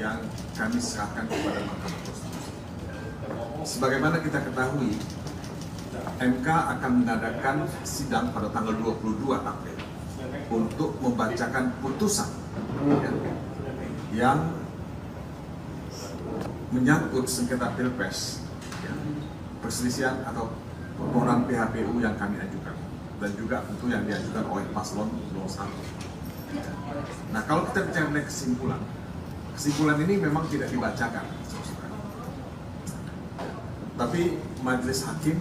yang kami serahkan kepada Mahkamah Konstitusi. Sebagaimana kita ketahui, MK akan mengadakan sidang pada tanggal 22 April untuk membacakan putusan yang menyangkut sengketa Pilpres, perselisihan atau permohonan PHPU yang kami ajukan, dan juga tentu yang diajukan oleh paslon 01. Nah, kalau kita bicara mengenai kesimpulan ini memang tidak dibacakan, tapi majelis hakim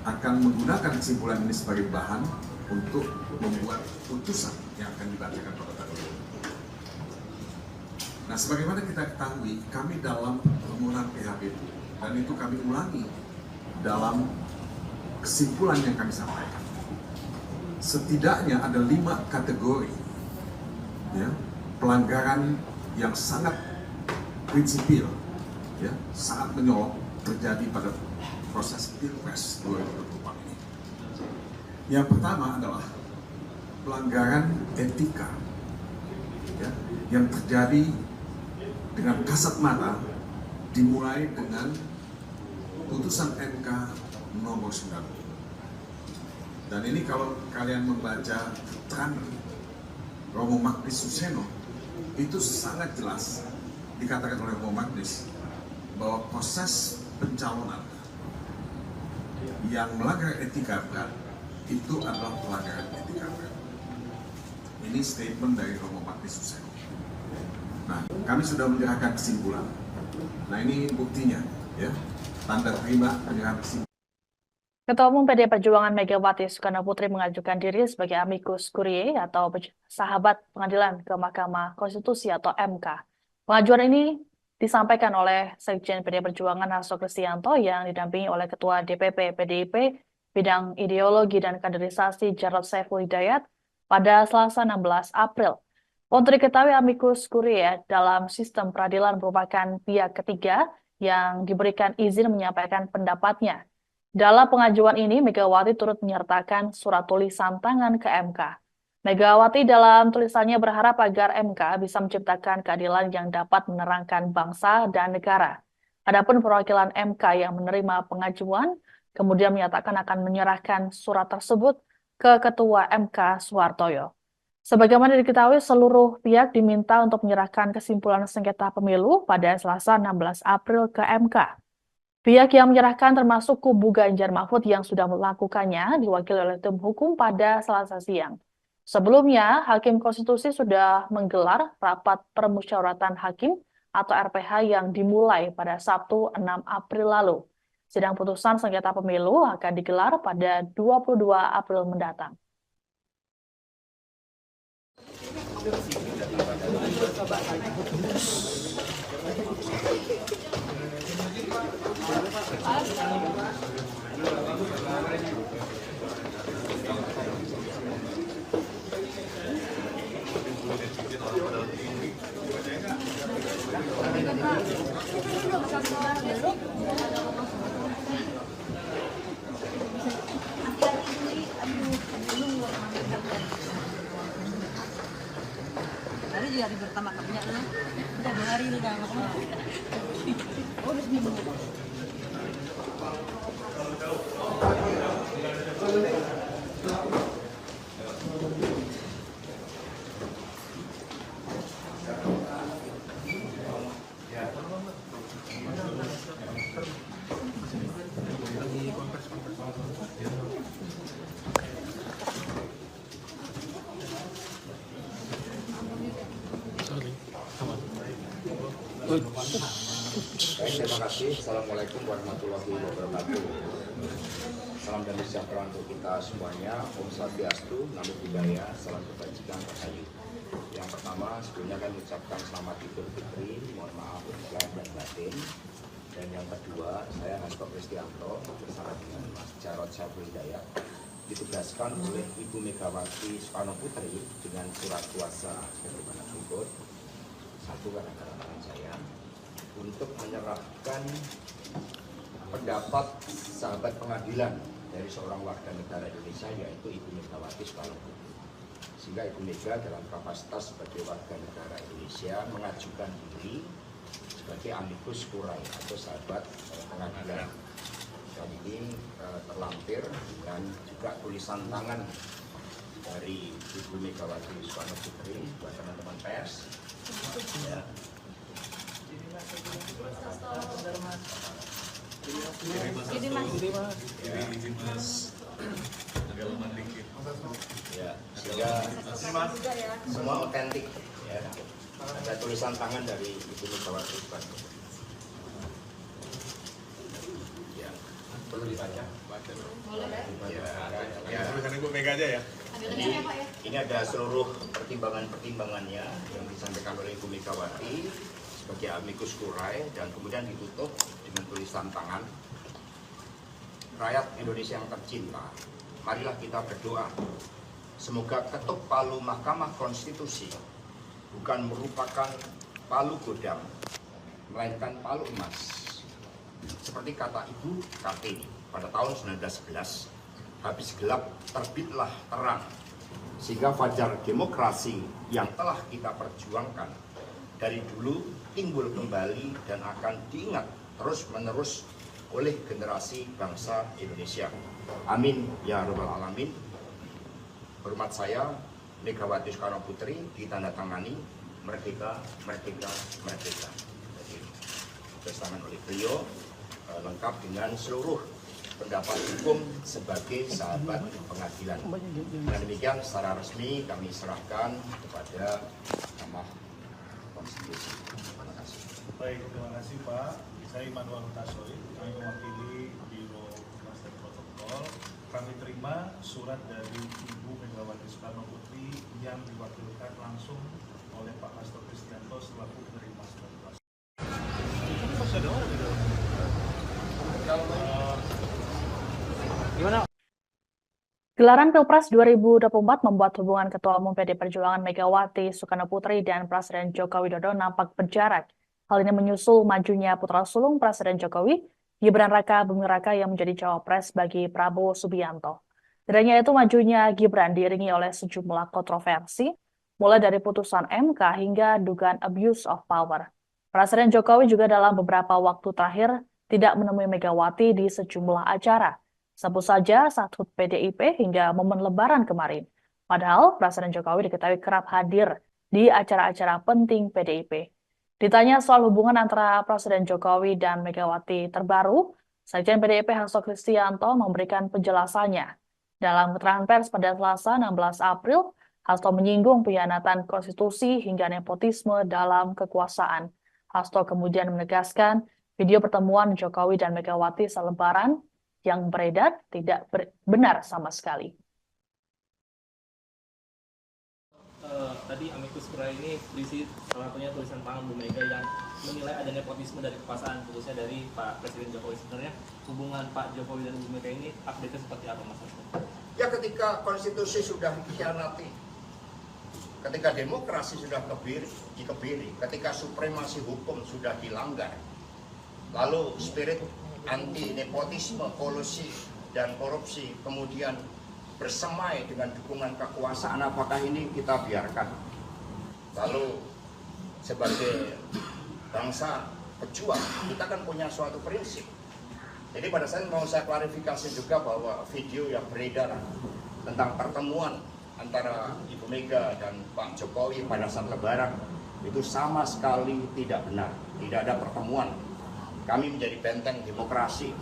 akan menggunakan kesimpulan ini sebagai bahan untuk membuat putusan yang akan dibacakan pada tanggal 20. Nah, sebagaimana kita ketahui, kami dalam permohonan PHPU, dan itu kami ulangi dalam kesimpulan yang kami sampaikan. Setidaknya ada 5 kategori, ya, pelanggaran yang sangat prinsipil, ya, sangat menyolok terjadi pada proses Pilpres 2024 ini. Yang pertama adalah pelanggaran etika, ya, yang terjadi dengan kasat mata, dimulai dengan putusan MK nomor 9. Dan ini kalau kalian membaca keterangan Romo Magnis Suseno, itu sangat jelas dikatakan oleh Romo Magnis bahwa proses pencalonan yang melanggar etika berat itu adalah pelanggaran etika berat. Ini statement dari Romo Magnis Suseno. Nah, kami sudah menyerahkan kesimpulan. Nah, ini buktinya, ya, tanda terima penyerahan kesimpulan. Ketua Umum PDI Perjuangan Megawati Soekarnoputri mengajukan diri sebagai amicus curiae atau sahabat pengadilan ke Mahkamah Konstitusi atau MK. Pengajuan ini disampaikan oleh Sekjen PDI Perjuangan Hasto Kristianto yang didampingi oleh Ketua DPP PDIP Bidang Ideologi dan Kaderisasi Jarod Saiful Hidayat pada Selasa 16 April. Untuk diketahui amicus curiae dalam sistem peradilan merupakan pihak ketiga yang diberikan izin menyampaikan pendapatnya. Dalam pengajuan ini, Megawati turut menyertakan surat tulisan tangan ke MK. Megawati dalam tulisannya berharap agar MK bisa menciptakan keadilan yang dapat menerangkan bangsa dan negara. Adapun perwakilan MK yang menerima pengajuan, kemudian menyatakan akan menyerahkan surat tersebut ke Ketua MK Suhartoyo. Sebagaimana diketahui, seluruh pihak diminta untuk menyerahkan kesimpulan sengketa pemilu pada Selasa 16 April ke MK. Pihak yang menyerahkan termasuk kubu Ganjar Mahfud yang sudah melakukannya diwakili oleh tim hukum pada Selasa siang. Sebelumnya, Hakim Konstitusi sudah menggelar rapat permusyawaratan hakim atau RPH yang dimulai pada Sabtu 6 April lalu. Sidang putusan sengketa pemilu akan digelar pada 22 April mendatang. Hari juga hari pertama kerja lah. Udah 2 hari udah nggak kemana. Oh, udah seminggu. Baik, terima kasih. Assalamualaikum warahmatullahi wabarakatuh. Salam dan sejahtera untuk kita semuanya. Om Swastiastu, Namo Buddhaya, salam kebajikan rahayu. Yang pertama, sebelumnya kami ucapkan selamat Idul Fitri, mohon maaf lahir dan batin. Dan yang kedua, saya Hasto Kristianto bersama dengan Mas Jarod Saiful Hidayat ditugaskan oleh Ibu Megawati Soekarno Putri dengan surat kuasa sebagaimana berikut. Satu, karena tangan saya untuk menyerahkan pendapat sahabat pengadilan dari seorang warga negara Indonesia yaitu Ibu Megawati Soekarno Putri, sehingga Ibu Mega dalam kapasitas sebagai warga negara Indonesia mengajukan diri sebagai amicus curiae atau sahabat pengadilan. Dan ini terlampir dengan juga tulisan tangan dari Ibu Megawati Soekarno Putri buat teman-teman pers. Ya. Ya, sehingga semua otentik ya. Ada tulisan tangan dari Ibu Megawati Soekarno Putri. Ya, perlu dibaca. Ya, tulisan Ibu Mega aja ya. Ini ada seluruh pertimbangan-pertimbangannya yang disampaikan oleh Ibu Megawati sebagai amicus curiae dan kemudian ditutup dengan tulisan tangan. Rakyat Indonesia yang tercinta, marilah kita berdoa. Semoga ketuk palu Mahkamah Konstitusi bukan merupakan palu godam, melainkan palu emas. Seperti kata Ibu Kartini pada tahun 1911, habis gelap terbitlah terang, sehingga fajar demokrasi yang telah kita perjuangkan dari dulu timbul kembali dan akan diingat terus-menerus oleh generasi bangsa Indonesia. Amin ya rabbal alamin. Hormat saya, Megawati Soekarno Putri, ditandatangani merdeka, merdeka, merdeka. Jadi, ditandatangani oleh beliau lengkap dengan seluruh pendapat hukum sebagai sahabat pengadilan. Dan demikian secara resmi kami serahkan kepada Mahkamah Konstitusi. Terima kasih. Baik, terima kasih Pak. Saya Immanuel Hutasoid, kami mewakili Biro Humas dan Protokol. Kami terima surat dari Ibu Megawati Soekarno Putri yang diwakilkan langsung oleh Pak Hasto Kristianto selaku penerima surat kuasa. Gelaran Pilpres 2024 membuat hubungan Ketua Umum PD Perjuangan Megawati Soekarno Putri dan Presiden Joko Widodo nampak berjarak. Hal ini menyusul majunya putra sulung Presiden Jokowi, Gibran Raka Buming Raka yang menjadi cawapres bagi Prabowo Subianto. Tidak hanya itu, majunya Gibran diiringi oleh sejumlah kontroversi, mulai dari putusan MK hingga dugaan abuse of power. Presiden Jokowi juga dalam beberapa waktu terakhir tidak menemui Megawati di sejumlah acara. Sebut saja saat HUT PDIP hingga momen Lebaran kemarin. Padahal Presiden Jokowi diketahui kerap hadir di acara-acara penting PDIP. Ditanya soal hubungan antara Presiden Jokowi dan Megawati terbaru, Sekjen PDIP Hasto Kristianto memberikan penjelasannya. Dalam keterangan pers pada Selasa 16 April, Hasto menyinggung pengkhianatan konstitusi hingga nepotisme dalam kekuasaan. Hasto kemudian menegaskan video pertemuan Jokowi dan Megawati selebaran yang beredar tidak benar sama sekali. Tadi amicus curiae ini berisi salah satunya tulisan tangan Bu Mega yang menilai ada nepotisme dari kekuasaan, khususnya dari Pak Presiden Jokowi. Sebenarnya hubungan Pak Jokowi dan Bu Mega ini update-nya seperti apa, Mas? Ya, ketika konstitusi sudah dikhianati, ketika demokrasi sudah dikebiri, ketika supremasi hukum sudah dilanggar, lalu spirit anti nepotisme, kolusi, dan korupsi kemudian bersemai dengan dukungan kekuasaan, apakah ini kita biarkan? Lalu sebagai bangsa pejuang, kita kan punya suatu prinsip. Jadi pada saat mau saya klarifikasi juga bahwa video yang beredar tentang pertemuan antara Ibu Mega dan Pak Jokowi pada saat Lebaran itu sama sekali tidak benar. Tidak ada pertemuan. Kami menjadi benteng demokrasi,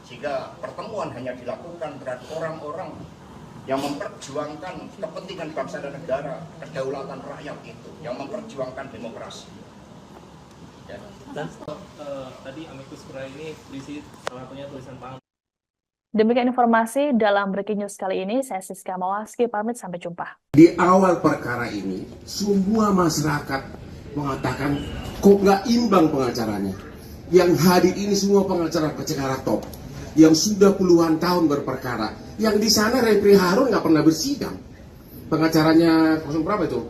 sehingga pertemuan hanya dilakukan terhadap orang-orang yang memperjuangkan kepentingan bangsa dan negara, kedaulatan rakyat itu, yang memperjuangkan demokrasi. Ya. Dan tadi amicus curiae ini berisi salah satunya tulisan tangan. Demikian informasi dalam Breaking News kali ini. Saya Siska Mawaski, pamit, sampai jumpa. Di awal perkara ini, semua masyarakat mengatakan kok nggak imbang pengacaranya. Yang hadir ini semua pengacara top, yang sudah puluhan tahun berperkara. Yang di sana Refri Harun nggak pernah bersidang. Pengacaranya 0 berapa itu?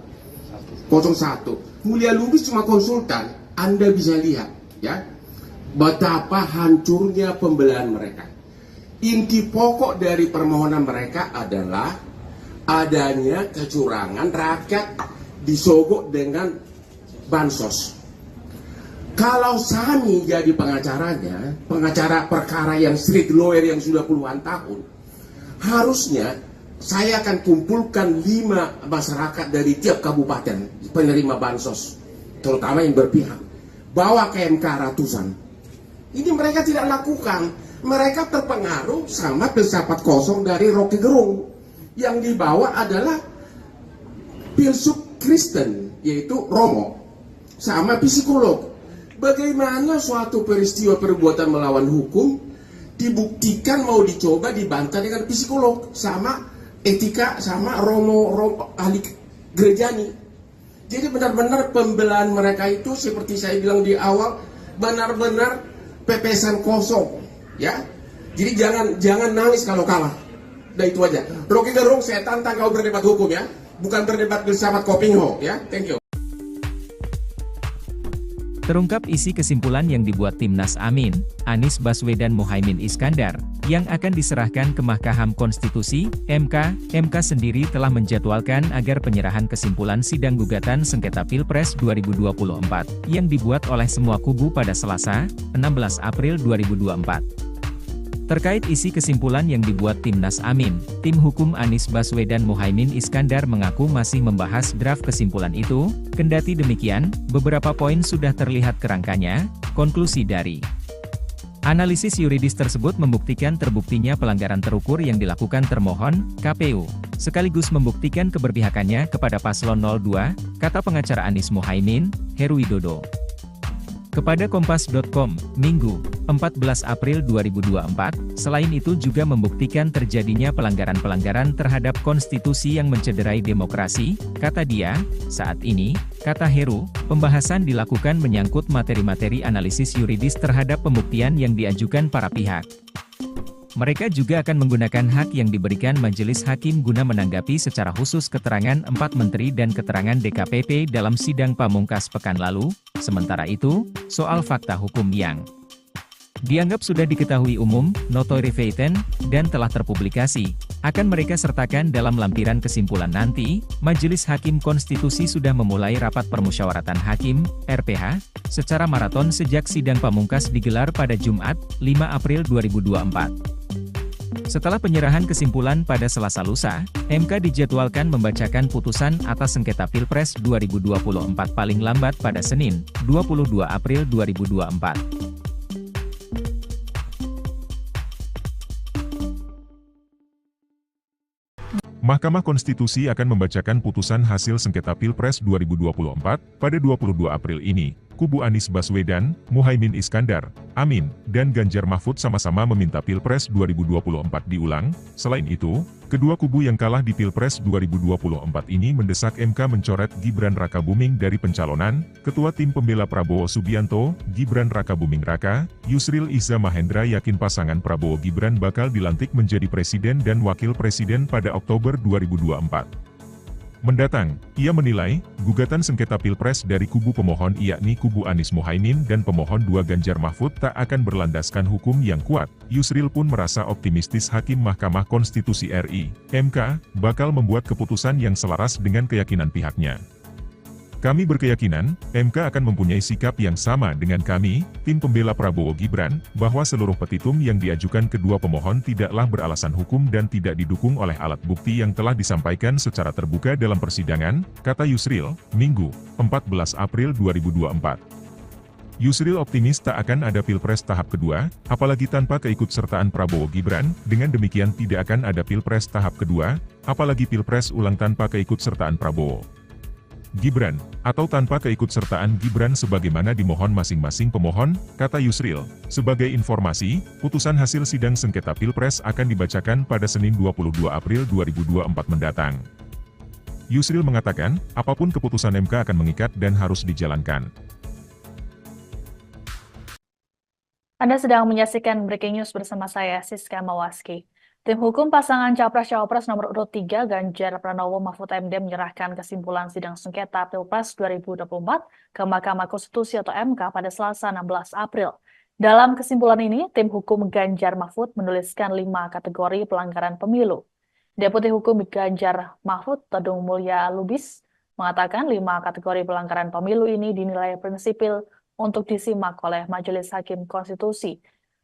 01. Mulia Lubis cuma konsultan. Anda bisa lihat, ya, betapa hancurnya pembelahan mereka. Inti pokok dari permohonan mereka adalah adanya kecurangan, rakyat disogok dengan bansos. Kalau Sani jadi pengacaranya, pengacara perkara yang street lawyer yang sudah puluhan tahun, harusnya saya akan kumpulkan 5 masyarakat dari tiap kabupaten penerima bansos, terutama yang berpihak, bawa ke MK ratusan. Ini mereka tidak lakukan. Mereka terpengaruh sama filsafat kosong dari Rocky Gerung. Yang dibawa adalah filsuf Kristen, yaitu Romo, sama psikolog. Bagaimana suatu peristiwa perbuatan melawan hukum dibuktikan mau dicoba dibantah dengan psikolog, sama etika, sama Romo ahli gerejani. Jadi benar-benar pembelahan mereka itu seperti saya bilang di awal, benar-benar pepesan kosong, ya. Jadi jangan nangis kalau kalah. Udah itu aja. Rocky Gerung, saya tantang kau berdebat hukum, ya, bukan berdebat filsafat Kopingho, ya. Thank you. Terungkap isi kesimpulan yang dibuat Timnas Amin, Anies Baswedan Muhaimin Iskandar, yang akan diserahkan ke Mahkamah Konstitusi, MK. MK sendiri telah menjadwalkan agar penyerahan kesimpulan sidang gugatan sengketa Pilpres 2024, yang dibuat oleh semua kubu pada Selasa, 16 April 2024. Terkait isi kesimpulan yang dibuat Timnas Amin, tim hukum Anies Baswedan Muhaimin Iskandar mengaku masih membahas draft kesimpulan itu. Kendati demikian, beberapa poin sudah terlihat kerangkanya. Konklusi dari analisis yuridis tersebut membuktikan terbuktinya pelanggaran terukur yang dilakukan termohon, KPU, sekaligus membuktikan keberpihakannya kepada paslon 02, kata pengacara Anies Muhaimin, Heru Widodo. Kepada Kompas.com, Minggu, 14 April 2024, selain itu juga membuktikan terjadinya pelanggaran-pelanggaran terhadap konstitusi yang mencederai demokrasi, kata dia. Saat ini, kata Heru, pembahasan dilakukan menyangkut materi-materi analisis yuridis terhadap pembuktian yang diajukan para pihak. Mereka juga akan menggunakan hak yang diberikan Majelis Hakim guna menanggapi secara khusus keterangan 4 menteri dan keterangan DKPP dalam sidang pamungkas pekan lalu. Sementara itu, soal fakta hukum yang dianggap sudah diketahui umum, notoire feuilleton, dan telah terpublikasi, akan mereka sertakan dalam lampiran kesimpulan nanti. Majelis Hakim Konstitusi sudah memulai rapat permusyawaratan hakim, RPH, secara maraton sejak sidang pamungkas digelar pada Jumat, 5 April 2024. Setelah penyerahan kesimpulan pada Selasa lusa, MK dijadwalkan membacakan putusan atas sengketa Pilpres 2024 paling lambat pada Senin, 22 April 2024. Mahkamah Konstitusi akan membacakan putusan hasil sengketa Pilpres 2024 pada 22 April ini. Kubu Anies Baswedan, Muhaimin Iskandar, Amin, dan Ganjar Mahfud sama-sama meminta Pilpres 2024 diulang. Selain itu, kedua kubu yang kalah di Pilpres 2024 ini mendesak MK mencoret Gibran Rakabuming dari pencalonan. Ketua Tim Pembela Prabowo Subianto, Gibran Rakabuming Raka, Yusril Iza Mahendra yakin pasangan Prabowo Gibran bakal dilantik menjadi presiden dan wakil presiden pada Oktober 2024. Mendatang, ia menilai, gugatan sengketa Pilpres dari kubu pemohon yakni kubu Anies Muhaimin dan pemohon 2 Ganjar Mahfud tak akan berlandaskan hukum yang kuat. Yusril pun merasa optimistis Hakim Mahkamah Konstitusi RI, MK, bakal membuat keputusan yang selaras dengan keyakinan pihaknya. Kami berkeyakinan, MK akan mempunyai sikap yang sama dengan kami, tim pembela Prabowo Gibran, bahwa seluruh petitum yang diajukan kedua pemohon tidaklah beralasan hukum dan tidak didukung oleh alat bukti yang telah disampaikan secara terbuka dalam persidangan, kata Yusril, Minggu, 14 April 2024. Yusril optimis tak akan ada Pilpres tahap kedua, apalagi tanpa keikutsertaan Prabowo Gibran, dengan demikian tidak akan ada Pilpres tahap kedua, apalagi Pilpres ulang tanpa keikutsertaan Prabowo Gibran, atau tanpa keikutsertaan Gibran sebagaimana dimohon masing-masing pemohon, kata Yusril. Sebagai informasi, putusan hasil sidang sengketa Pilpres akan dibacakan pada Senin 22 April 2024 mendatang. Yusril mengatakan, apapun keputusan MK akan mengikat dan harus dijalankan. Anda sedang menyaksikan Breaking News bersama saya, Siska Mawaski. Tim hukum pasangan Capres-Cawapres nomor urut 3 Ganjar Pranowo Mahfud MD menyerahkan kesimpulan sidang sengketa Pilpres 2024 ke Mahkamah Konstitusi atau MK pada Selasa 16 April. Dalam kesimpulan ini, tim hukum Ganjar Mahfud menuliskan 5 kategori pelanggaran pemilu. Deputi Hukum Ganjar Mahfud, Todung Mulya Lubis, mengatakan 5 kategori pelanggaran pemilu ini dinilai prinsipil untuk disimak oleh Majelis Hakim Konstitusi.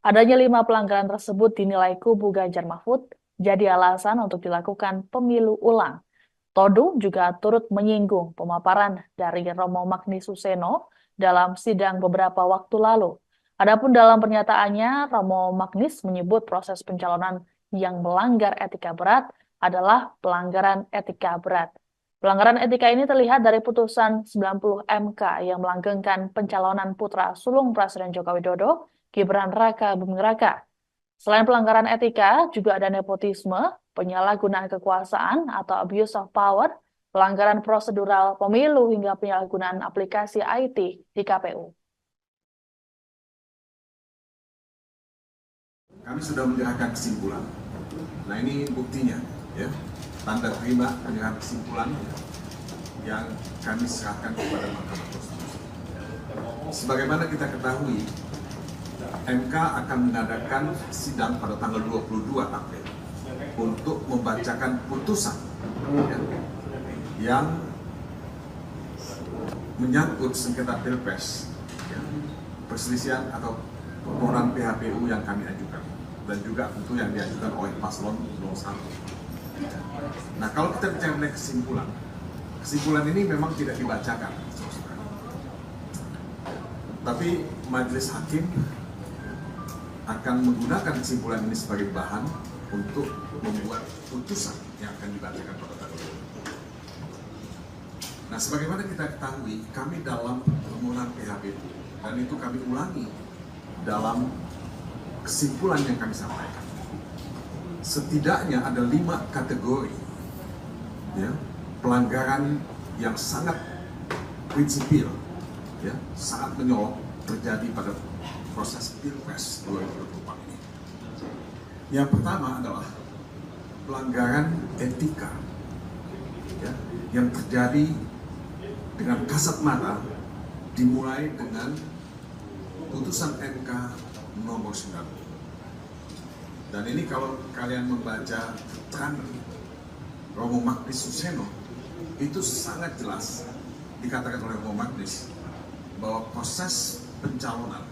Adanya 5 pelanggaran tersebut dinilai kubu Ganjar Mahfud jadi alasan untuk dilakukan pemilu ulang. Todung juga turut menyinggung pemaparan dari Romo Magnis Suseno dalam sidang beberapa waktu lalu. Adapun dalam pernyataannya, Romo Magnis menyebut proses pencalonan yang melanggar etika berat adalah pelanggaran etika berat. Pelanggaran etika ini terlihat dari putusan 90 MK yang melanggengkan pencalonan putra sulung Presiden Joko Widodo, Gibran Rakabuming Raka. Selain pelanggaran etika, juga ada nepotisme, penyalahgunaan kekuasaan atau abuse of power, pelanggaran prosedural pemilu hingga penyalahgunaan aplikasi IT di KPU. Kami sudah menyerahkan kesimpulan. Nah ini buktinya, ya, tanda terima penyerahan kesimpulan yang kami serahkan kepada Mahkamah Konstitusi. Sebagaimana kita ketahui, MK akan mengadakan sidang pada tanggal 22 April untuk membacakan putusan yang menyangkut sengketa Pilpres, perselisihan atau permohonan PHPU yang kami ajukan, dan juga tentu yang diajukan oleh paslon 01. Nah, kalau kita bicara mengenai kesimpulan ini memang tidak dibacakan, tapi majelis hakim akan menggunakan kesimpulan ini sebagai bahan untuk membuat putusan yang akan dibacakan pada tanggal 22. Nah, sebagaimana kita ketahui, kami dalam permohonan PHPU, dan itu kami ulangi dalam kesimpulan yang kami sampaikan. Setidaknya ada 5 kategori, ya, pelanggaran yang sangat prinsipil, ya, sangat menyolok terjadi pada proses Pilpres 2024 ini. Yang pertama adalah pelanggaran etika, ya, yang terjadi dengan kasat mata, dimulai dengan putusan MK nomor 9. Dan ini kalau kalian membaca keterangan Romo Magnis Suseno, itu sangat jelas dikatakan oleh Romo Magnis bahwa proses pencalonan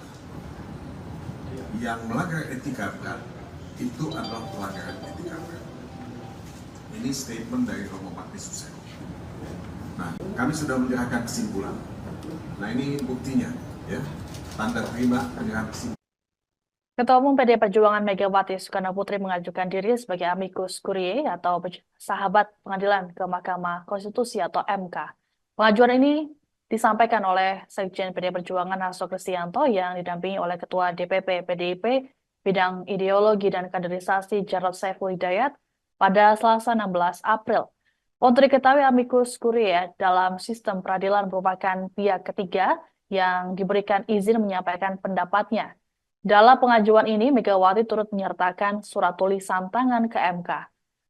yang melanggar etika berat itu adalah pelanggaran etika. Ini statement dari Romo Magnis Hussein. Nah, kami sudah menyerahkan kesimpulan. Nah, ini buktinya, ya, tanda terima penyerahan kesimpulan. Ketua Umum PDI Perjuangan Megawati Soekarno Putri mengajukan diri sebagai amicus curiae atau sahabat pengadilan ke Mahkamah Konstitusi atau MK. Pengajuan ini disampaikan oleh Sekjen PDI Perjuangan Hasto Kristianto yang didampingi oleh Ketua DPP PDIP Bidang Ideologi dan Kaderisasi Jarod Saiful Hidayat pada Selasa 16 April. Untuk diketahui amicus curiae dalam sistem peradilan merupakan pihak ketiga yang diberikan izin menyampaikan pendapatnya. Dalam pengajuan ini, Megawati turut menyertakan surat tulisan tangan ke MK.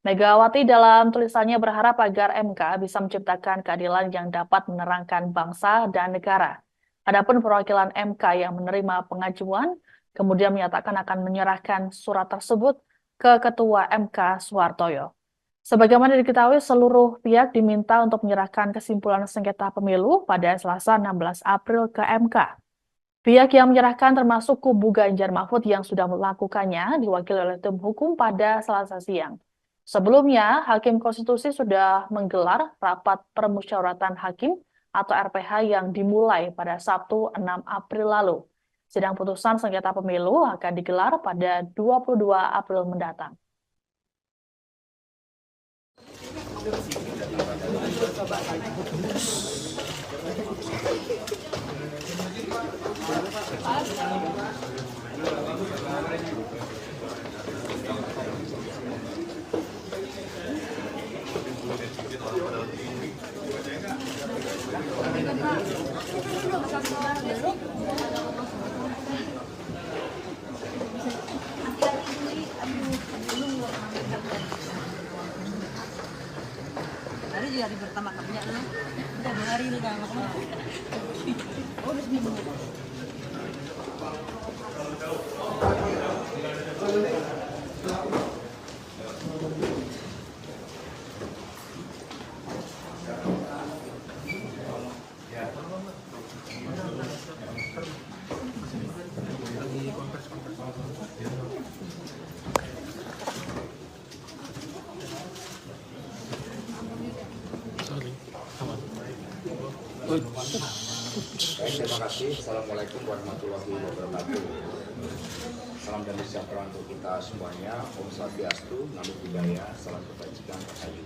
Megawati dalam tulisannya berharap agar MK bisa menciptakan keadilan yang dapat menerangkan bangsa dan negara. Adapun perwakilan MK yang menerima pengajuan, kemudian menyatakan akan menyerahkan surat tersebut ke Ketua MK Suhartoyo. Sebagaimana diketahui, seluruh pihak diminta untuk menyerahkan kesimpulan sengketa pemilu pada Selasa 16 April ke MK. Pihak yang menyerahkan termasuk kubu Ganjar Mahfud yang sudah melakukannya diwakili oleh tim hukum pada Selasa siang. Sebelumnya, Hakim Konstitusi sudah menggelar rapat permusyawaratan hakim atau RPH yang dimulai pada Sabtu 6 April lalu. Sidang putusan sengketa pemilu akan digelar pada 22 April mendatang. Hari juga hari pertama kerja lah. Udah 2 hari udah nggak kemana. Oh, udah seminggu. Terima kasih. Assalamualaikum warahmatullahi wabarakatuh. Salam damai sejahtera untuk kita semuanya. Om Swastiastu, Namo Buddhaya, salam kebajikan rahayu.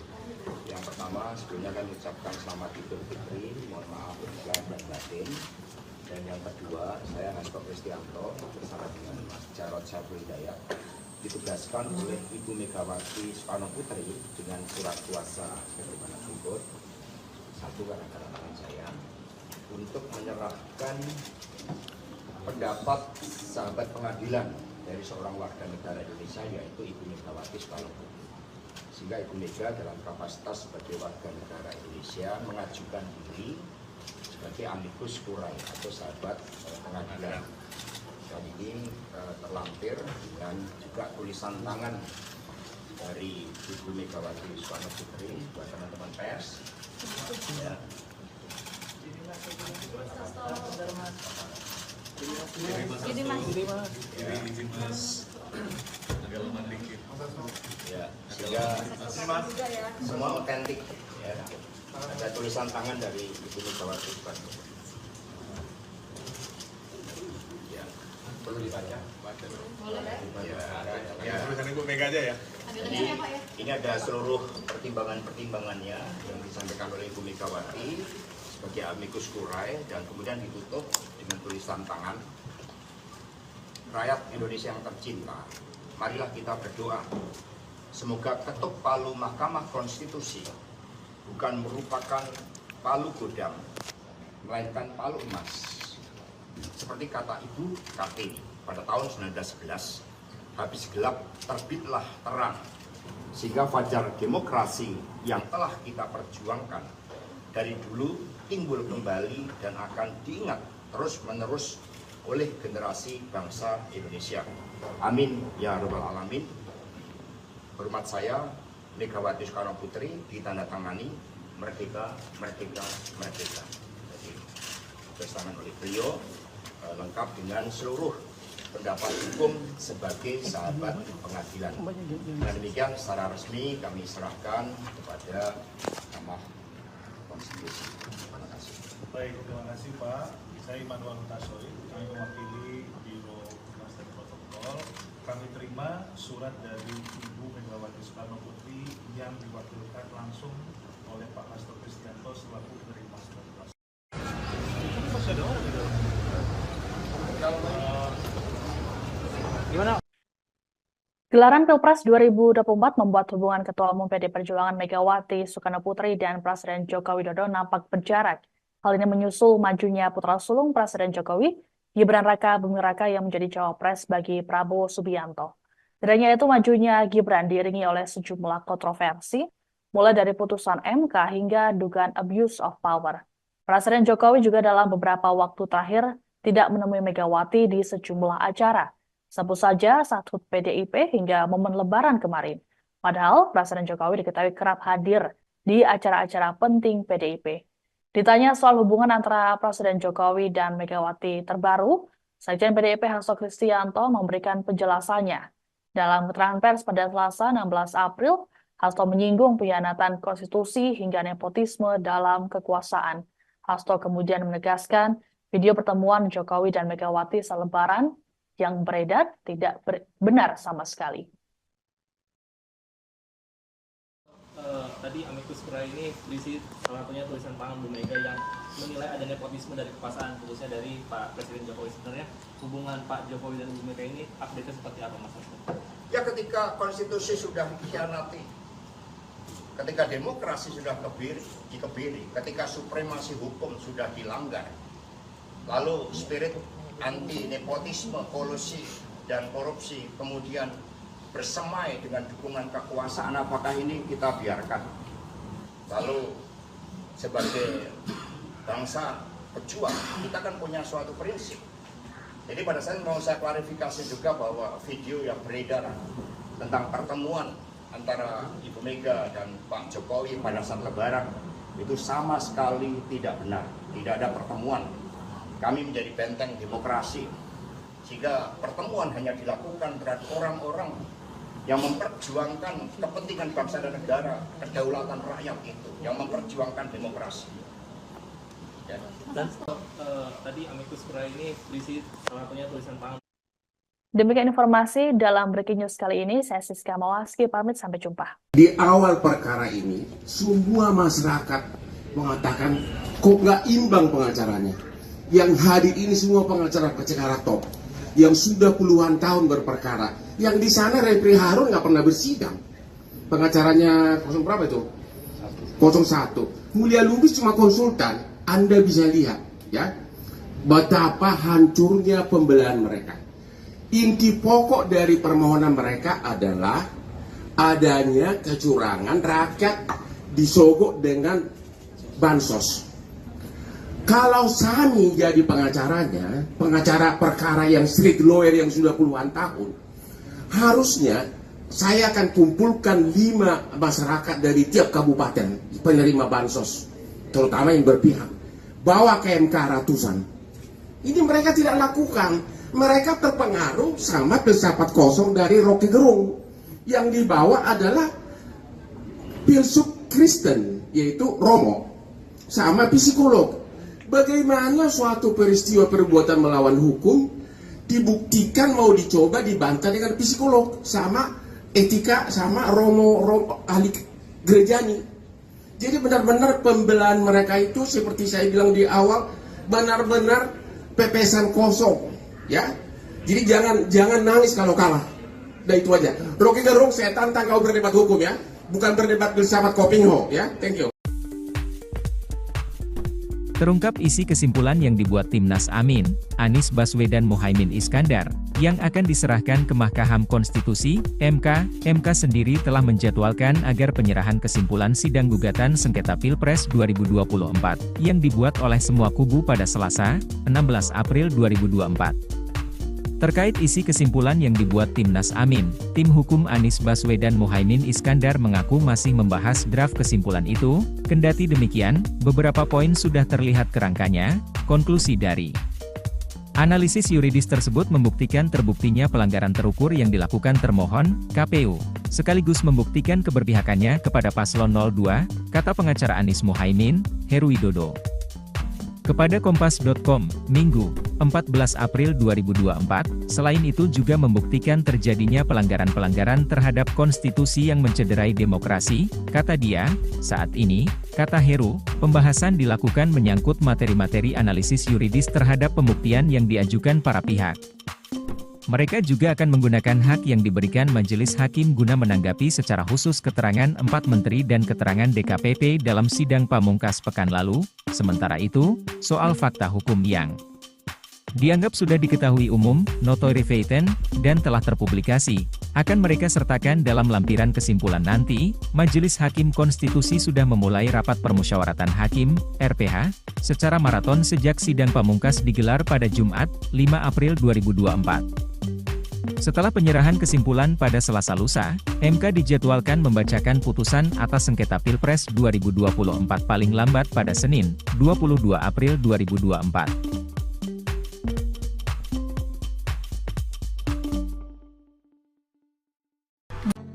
Yang pertama, sebelumnya kami ucapkan selamat Idul Fitri, mohon maaf lahir dan batin. Dan yang kedua, saya Hasto Kristianto bersama dengan Mas Jarod Saiful Hidayat ditugaskan oleh Ibu Megawati Soekarno Putri dengan surat kuasa sebagaimana berikut. Satu, karena tangan saya untuk menyerahkan pendapat sahabat pengadilan dari seorang warga negara Indonesia, yaitu Ibu Megawati Soekarno Putri. Sehingga Ibu Mega dalam kapasitas sebagai warga negara Indonesia mengajukan diri sebagai amicus curiae atau sahabat pengadilan. Dan ini terlampir dengan juga tulisan tangan dari Ibu Megawati Soekarno Putri buat teman-teman pers. Ya. Ya, sehingga semua otentik ya. Ada tulisan tangan dari Ibu Megawati Soekarno. Ya, perlu dibaca. Ya, tulisan Ibu Mega aja ya. Jadi ini ada seluruh pertimbangan-pertimbangannya yang disampaikan oleh Ibu Megawati sebagai amicus curiae dan kemudian ditutup dengan tulisan tangan. Rakyat Indonesia yang tercinta, marilah kita berdoa semoga ketuk palu Mahkamah Konstitusi bukan merupakan palu godam, melainkan palu emas. Seperti kata Ibu Kartini pada tahun 1911, habis gelap terbitlah terang, sehingga fajar demokrasi yang telah kita perjuangkan dari dulu timbul kembali dan akan diingat terus-menerus oleh generasi bangsa Indonesia. Amin ya rabbal alamin. Hormat saya, Megawati Soekarno Putri, ditandatangani merdeka, merdeka, merdeka. Jadi, ditandatangani oleh beliau lengkap dengan seluruh pendapat hukum sebagai sahabat pengadilan. Dan demikian secara resmi kami serahkan kepada Mahkamah Konstitusi. Terima kasih. Baik, terima kasih Pak. Saya Immanuel Hutasoy, kami mewakili Biro Humas dan Protokol. Kami terima surat dari Ibu Megawati Soekarno Putri yang diwakilkan langsung oleh Pak Hasto Kristianto selaku penerima surat kuasa. Masih ada orang gitu? Gimana? Gelaran Pilpres 2024 membuat hubungan Ketua Umum PD Perjuangan Megawati Soekarno Putri dan Presiden Joko Widodo nampak berjarak. Hal ini menyusul majunya putra sulung Presiden Jokowi, Gibran Raka Buming Raka yang menjadi cawapres bagi Prabowo Subianto. Tidak hanya itu, majunya Gibran diiringi oleh sejumlah kontroversi, mulai dari putusan MK hingga dugaan abuse of power. Presiden Jokowi juga dalam beberapa waktu terakhir tidak menemui Megawati di sejumlah acara. Sebut saja saat HUT PDIP hingga momen Lebaran kemarin. Padahal Presiden Jokowi diketahui kerap hadir di acara-acara penting PDIP. Ditanya soal hubungan antara Presiden Jokowi dan Megawati terbaru, Sekjen PDIP Hasto Kristianto memberikan penjelasannya. Dalam keterangan pers pada Selasa 16 April, Hasto menyinggung pengkhianatan konstitusi hingga nepotisme dalam kekuasaan. Hasto kemudian menegaskan video pertemuan Jokowi dan Megawati selebaran yang beredar tidak benar sama sekali. Tadi amicus curiae ini berisi salah satunya tulisan tangan Bu Mega yang menilai ada nepotisme dari kekuasaan, khususnya dari Pak Presiden Jokowi. Sebenarnya hubungan Pak Jokowi dan Bu Mega ini update-nya seperti apa, Mas? Ya, ketika konstitusi sudah dikhianati, ketika demokrasi sudah dikebiri, ketika supremasi hukum sudah dilanggar, lalu spirit anti nepotisme, kolusi, dan korupsi kemudian bersemai dengan dukungan kekuasaan, apakah ini kita biarkan? Lalu sebagai bangsa pejuang, kita kan punya suatu prinsip. Jadi pada saat mau saya klarifikasi juga bahwa video yang beredar tentang pertemuan antara Ibu Mega dan Pak Jokowi pada saat Lebaran itu sama sekali tidak benar. Tidak ada pertemuan. Kami menjadi benteng demokrasi, sehingga pertemuan hanya dilakukan terhadap orang-orang yang memperjuangkan kepentingan bangsa dan negara, kedaulatan rakyat itu, yang memperjuangkan demokrasi. Ya. Dan tadi amicus curiae ini berisi salah satunya tulisan tangan. Demikian informasi dalam Breaking News kali ini. Saya Siska Mawaski, pamit, sampai jumpa. Di awal perkara ini, semua masyarakat mengatakan kok nggak imbang pengacaranya. Yang hadir ini semua pengacara-pengacara top, yang sudah puluhan tahun berperkara. Yang di sana Refri Harun nggak pernah bersidang. Pengacaranya 0 berapa itu? 01. Mulia Lubis cuma konsultan. Anda bisa lihat, ya, betapa hancurnya pembelahan mereka. Inti pokok dari permohonan mereka adalah adanya kecurangan, rakyat disogok dengan bansos. Kalau Sani jadi pengacaranya, pengacara perkara yang street lawyer yang sudah puluhan tahun, harusnya saya akan kumpulkan 5 masyarakat dari tiap kabupaten penerima bansos, terutama yang berpihak, bawa ke MK ratusan. Ini mereka tidak lakukan. Mereka terpengaruh sama filsafat kosong dari Rocky Gerung. Yang dibawa adalah filsuf Kristen, yaitu Romo, sama psikolog. Bagaimana suatu peristiwa perbuatan melawan hukum dibuktikan mau dicoba dibantah dengan psikolog sama etika sama Romo ahli gerejani. Jadi benar-benar pembelahan mereka itu seperti saya bilang di awal, benar-benar pepesan kosong, ya. Jadi jangan nangis kalau kalah. Nah itu aja. Rocky Gerung, saya tantang kau berdebat hukum, ya, bukan berdebat filsafat Kopingho, ya. Thank you. Terungkap isi kesimpulan yang dibuat Timnas Amin, Anies Baswedan Muhaimin Iskandar, yang akan diserahkan ke Mahkamah Konstitusi, MK. MK sendiri telah menjadwalkan agar penyerahan kesimpulan sidang gugatan sengketa Pilpres 2024, yang dibuat oleh semua kubu pada Selasa, 16 April 2024. Terkait isi kesimpulan yang dibuat Timnas Amin, tim hukum Anies Baswedan Muhaimin Iskandar mengaku masih membahas draft kesimpulan itu. Kendati demikian, beberapa poin sudah terlihat kerangkanya. Konklusi dari Analisis yuridis tersebut membuktikan terbuktinya pelanggaran terukur yang dilakukan termohon, KPU, sekaligus membuktikan keberpihakannya kepada paslon 02, kata pengacara Anies Mohaimin, Heru Widodo. Kepada Kompas.com, Minggu, 14 April 2024, selain itu juga membuktikan terjadinya pelanggaran-pelanggaran terhadap konstitusi yang mencederai demokrasi, kata dia. Saat ini, kata Heru, pembahasan dilakukan menyangkut materi-materi analisis yuridis terhadap pembuktian yang diajukan para pihak. Mereka juga akan menggunakan hak yang diberikan majelis hakim guna menanggapi secara khusus keterangan 4 menteri dan keterangan DKPP dalam sidang pamungkas pekan lalu. Sementara itu, soal fakta hukum yang dianggap sudah diketahui umum, notoire feiten, dan telah terpublikasi, akan mereka sertakan dalam lampiran kesimpulan nanti. Majelis Hakim Konstitusi sudah memulai rapat permusyawaratan hakim, RPH, secara maraton sejak sidang pamungkas digelar pada Jumat, 5 April 2024. Setelah penyerahan kesimpulan pada Selasa lusa, MK dijadwalkan membacakan putusan atas sengketa Pilpres 2024 paling lambat pada Senin, 22 April 2024.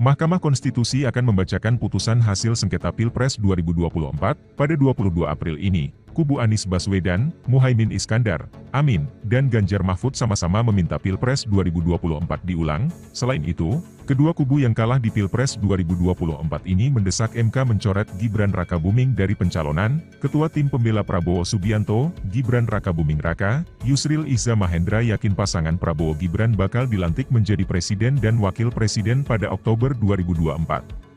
Mahkamah Konstitusi akan membacakan putusan hasil sengketa Pilpres 2024 pada 22 April ini. Kubu Anies Baswedan, Muhaimin Iskandar, Amin, dan Ganjar Mahfud sama-sama meminta Pilpres 2024 diulang. Selain itu, kedua kubu yang kalah di Pilpres 2024 ini mendesak MK mencoret Gibran Rakabuming dari pencalonan. Ketua Tim Pembela Prabowo Subianto, Gibran Rakabuming Raka, Yusril Iza Mahendra yakin pasangan Prabowo Gibran bakal dilantik menjadi presiden dan wakil presiden pada Oktober 2024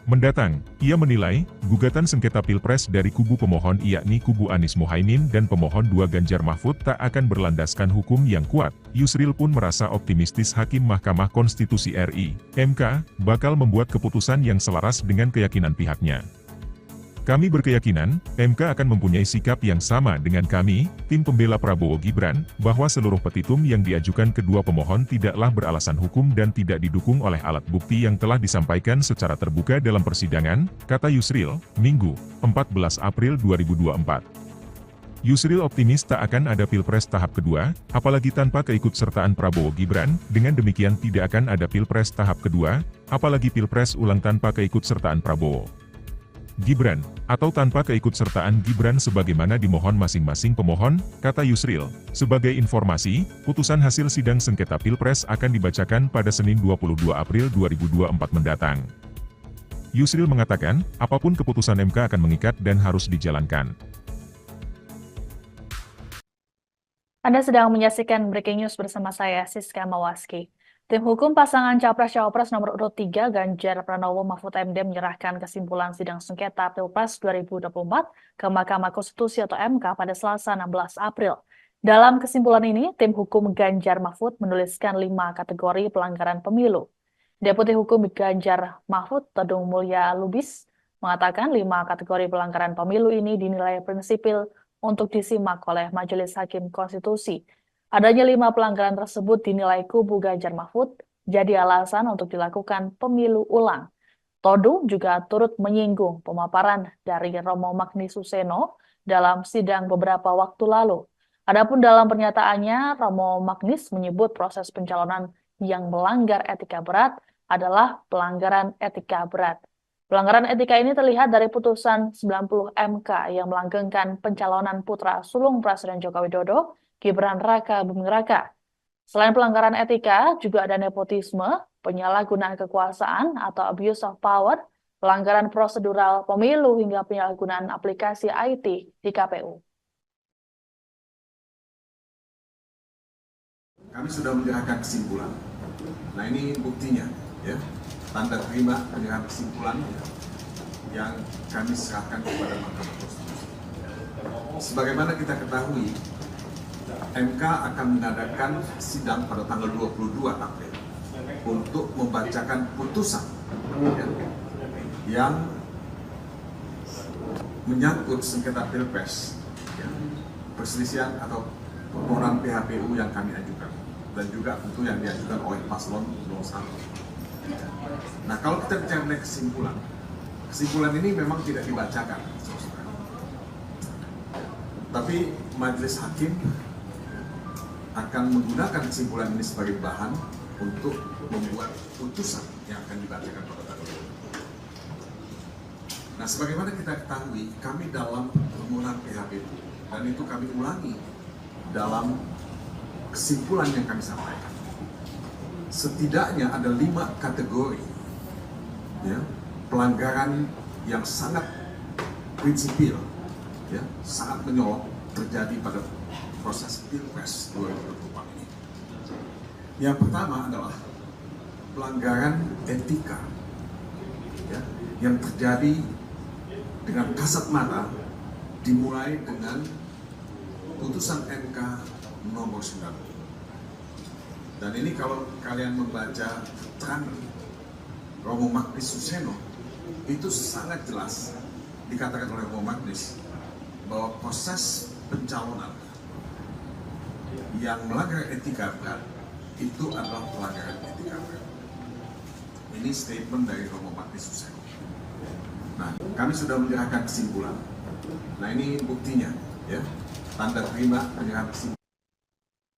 mendatang. Ia menilai, gugatan sengketa Pilpres dari kubu pemohon yakni kubu Anies Mohaimin dan pemohon 2 Ganjar Mahfud tak akan berlandaskan hukum yang kuat. Yusril pun merasa optimistis Hakim Mahkamah Konstitusi RI, MK, bakal membuat keputusan yang selaras dengan keyakinan pihaknya. Kami berkeyakinan, MK akan mempunyai sikap yang sama dengan kami, tim pembela Prabowo Gibran, bahwa seluruh petitum yang diajukan kedua pemohon tidaklah beralasan hukum dan tidak didukung oleh alat bukti yang telah disampaikan secara terbuka dalam persidangan, kata Yusril, Minggu, 14 April 2024. Yusril optimis tak akan ada Pilpres tahap kedua, apalagi tanpa keikutsertaan Prabowo Gibran. Dengan demikian tidak akan ada Pilpres tahap kedua, apalagi Pilpres ulang tanpa keikutsertaan Prabowo Gibran, atau tanpa keikutsertaan Gibran sebagaimana dimohon masing-masing pemohon, kata Yusril. Sebagai informasi, putusan hasil sidang sengketa Pilpres akan dibacakan pada Senin 22 April 2024 mendatang. Yusril mengatakan, apapun keputusan MK akan mengikat dan harus dijalankan. Anda sedang menyaksikan Breaking News bersama saya, Siska Mawaski. Tim hukum pasangan Capres-Cawapres nomor urut 3 Ganjar Pranowo Mahfud MD menyerahkan kesimpulan sidang sengketa Pilpres 2024 ke Mahkamah Konstitusi atau MK pada Selasa 16 April. Dalam kesimpulan ini, tim hukum Ganjar Mahfud menuliskan 5 kategori pelanggaran pemilu. Deputi Hukum Ganjar Mahfud, Todung Mulya Lubis, mengatakan 5 kategori pelanggaran pemilu ini dinilai prinsipil untuk disimak oleh Majelis Hakim Konstitusi. Adanya 5 pelanggaran tersebut dinilai kubu Ganjar Mahfud jadi alasan untuk dilakukan pemilu ulang. Todung juga turut menyinggung pemaparan dari Romo Magni Suseno dalam sidang beberapa waktu lalu. Adapun dalam pernyataannya, Romo Magnis menyebut proses pencalonan yang melanggar etika berat adalah pelanggaran etika berat. Pelanggaran etika ini terlihat dari putusan 90 MK yang melanggengkan pencalonan putra sulung Presiden Joko Widodo, Gibran Rakabuming Raka. Selain pelanggaran etika, juga ada nepotisme, penyalahgunaan kekuasaan atau abuse of power, pelanggaran prosedural pemilu hingga penyalahgunaan aplikasi IT di KPU. Kami sudah menyerahkan kesimpulan. Nah ini buktinya, ya, tanda terima penyerahan kesimpulan yang kami serahkan kepada Mahkamah Konstitusi. Sebagaimana kita ketahui, MK akan mengadakan sidang pada tanggal 22 April untuk membacakan putusan yang menyangkut sengketa Pilpres, perselisihan atau permohonan PHPU yang kami ajukan, dan juga tentu yang diajukan oleh paslon 01. Nah, kalau kita bicara mengenai kesimpulan ini memang tidak dibacakan, tapi majelis hakim akan menggunakan kesimpulan ini sebagai bahan untuk membuat putusan yang akan dibacakan pada tanggal 20. Nah, sebagaimana kita ketahui, kami dalam permohonan PHBU, dan itu kami ulangi dalam kesimpulan yang kami sampaikan. Setidaknya ada 5 kategori ya, pelanggaran yang sangat prinsipil, ya, sangat menyorot terjadi pada proses Pilpres 2024 ini. Yang pertama adalah pelanggaran etika, ya, yang terjadi dengan kasat mata, dimulai dengan putusan MK nomor 9. Dan ini kalau kalian membaca keterangan Romo Magnis Suseno, itu sangat jelas dikatakan oleh Romo Magnis bahwa proses pencalonan yang melanggar etika berat itu adalah pelanggaran etika berat. Ini statement dari Romo Magnis Suseno. Nah, kami sudah menyerahkan kesimpulan. Nah, ini buktinya, ya, tanda terima penyerahan kesimpulan.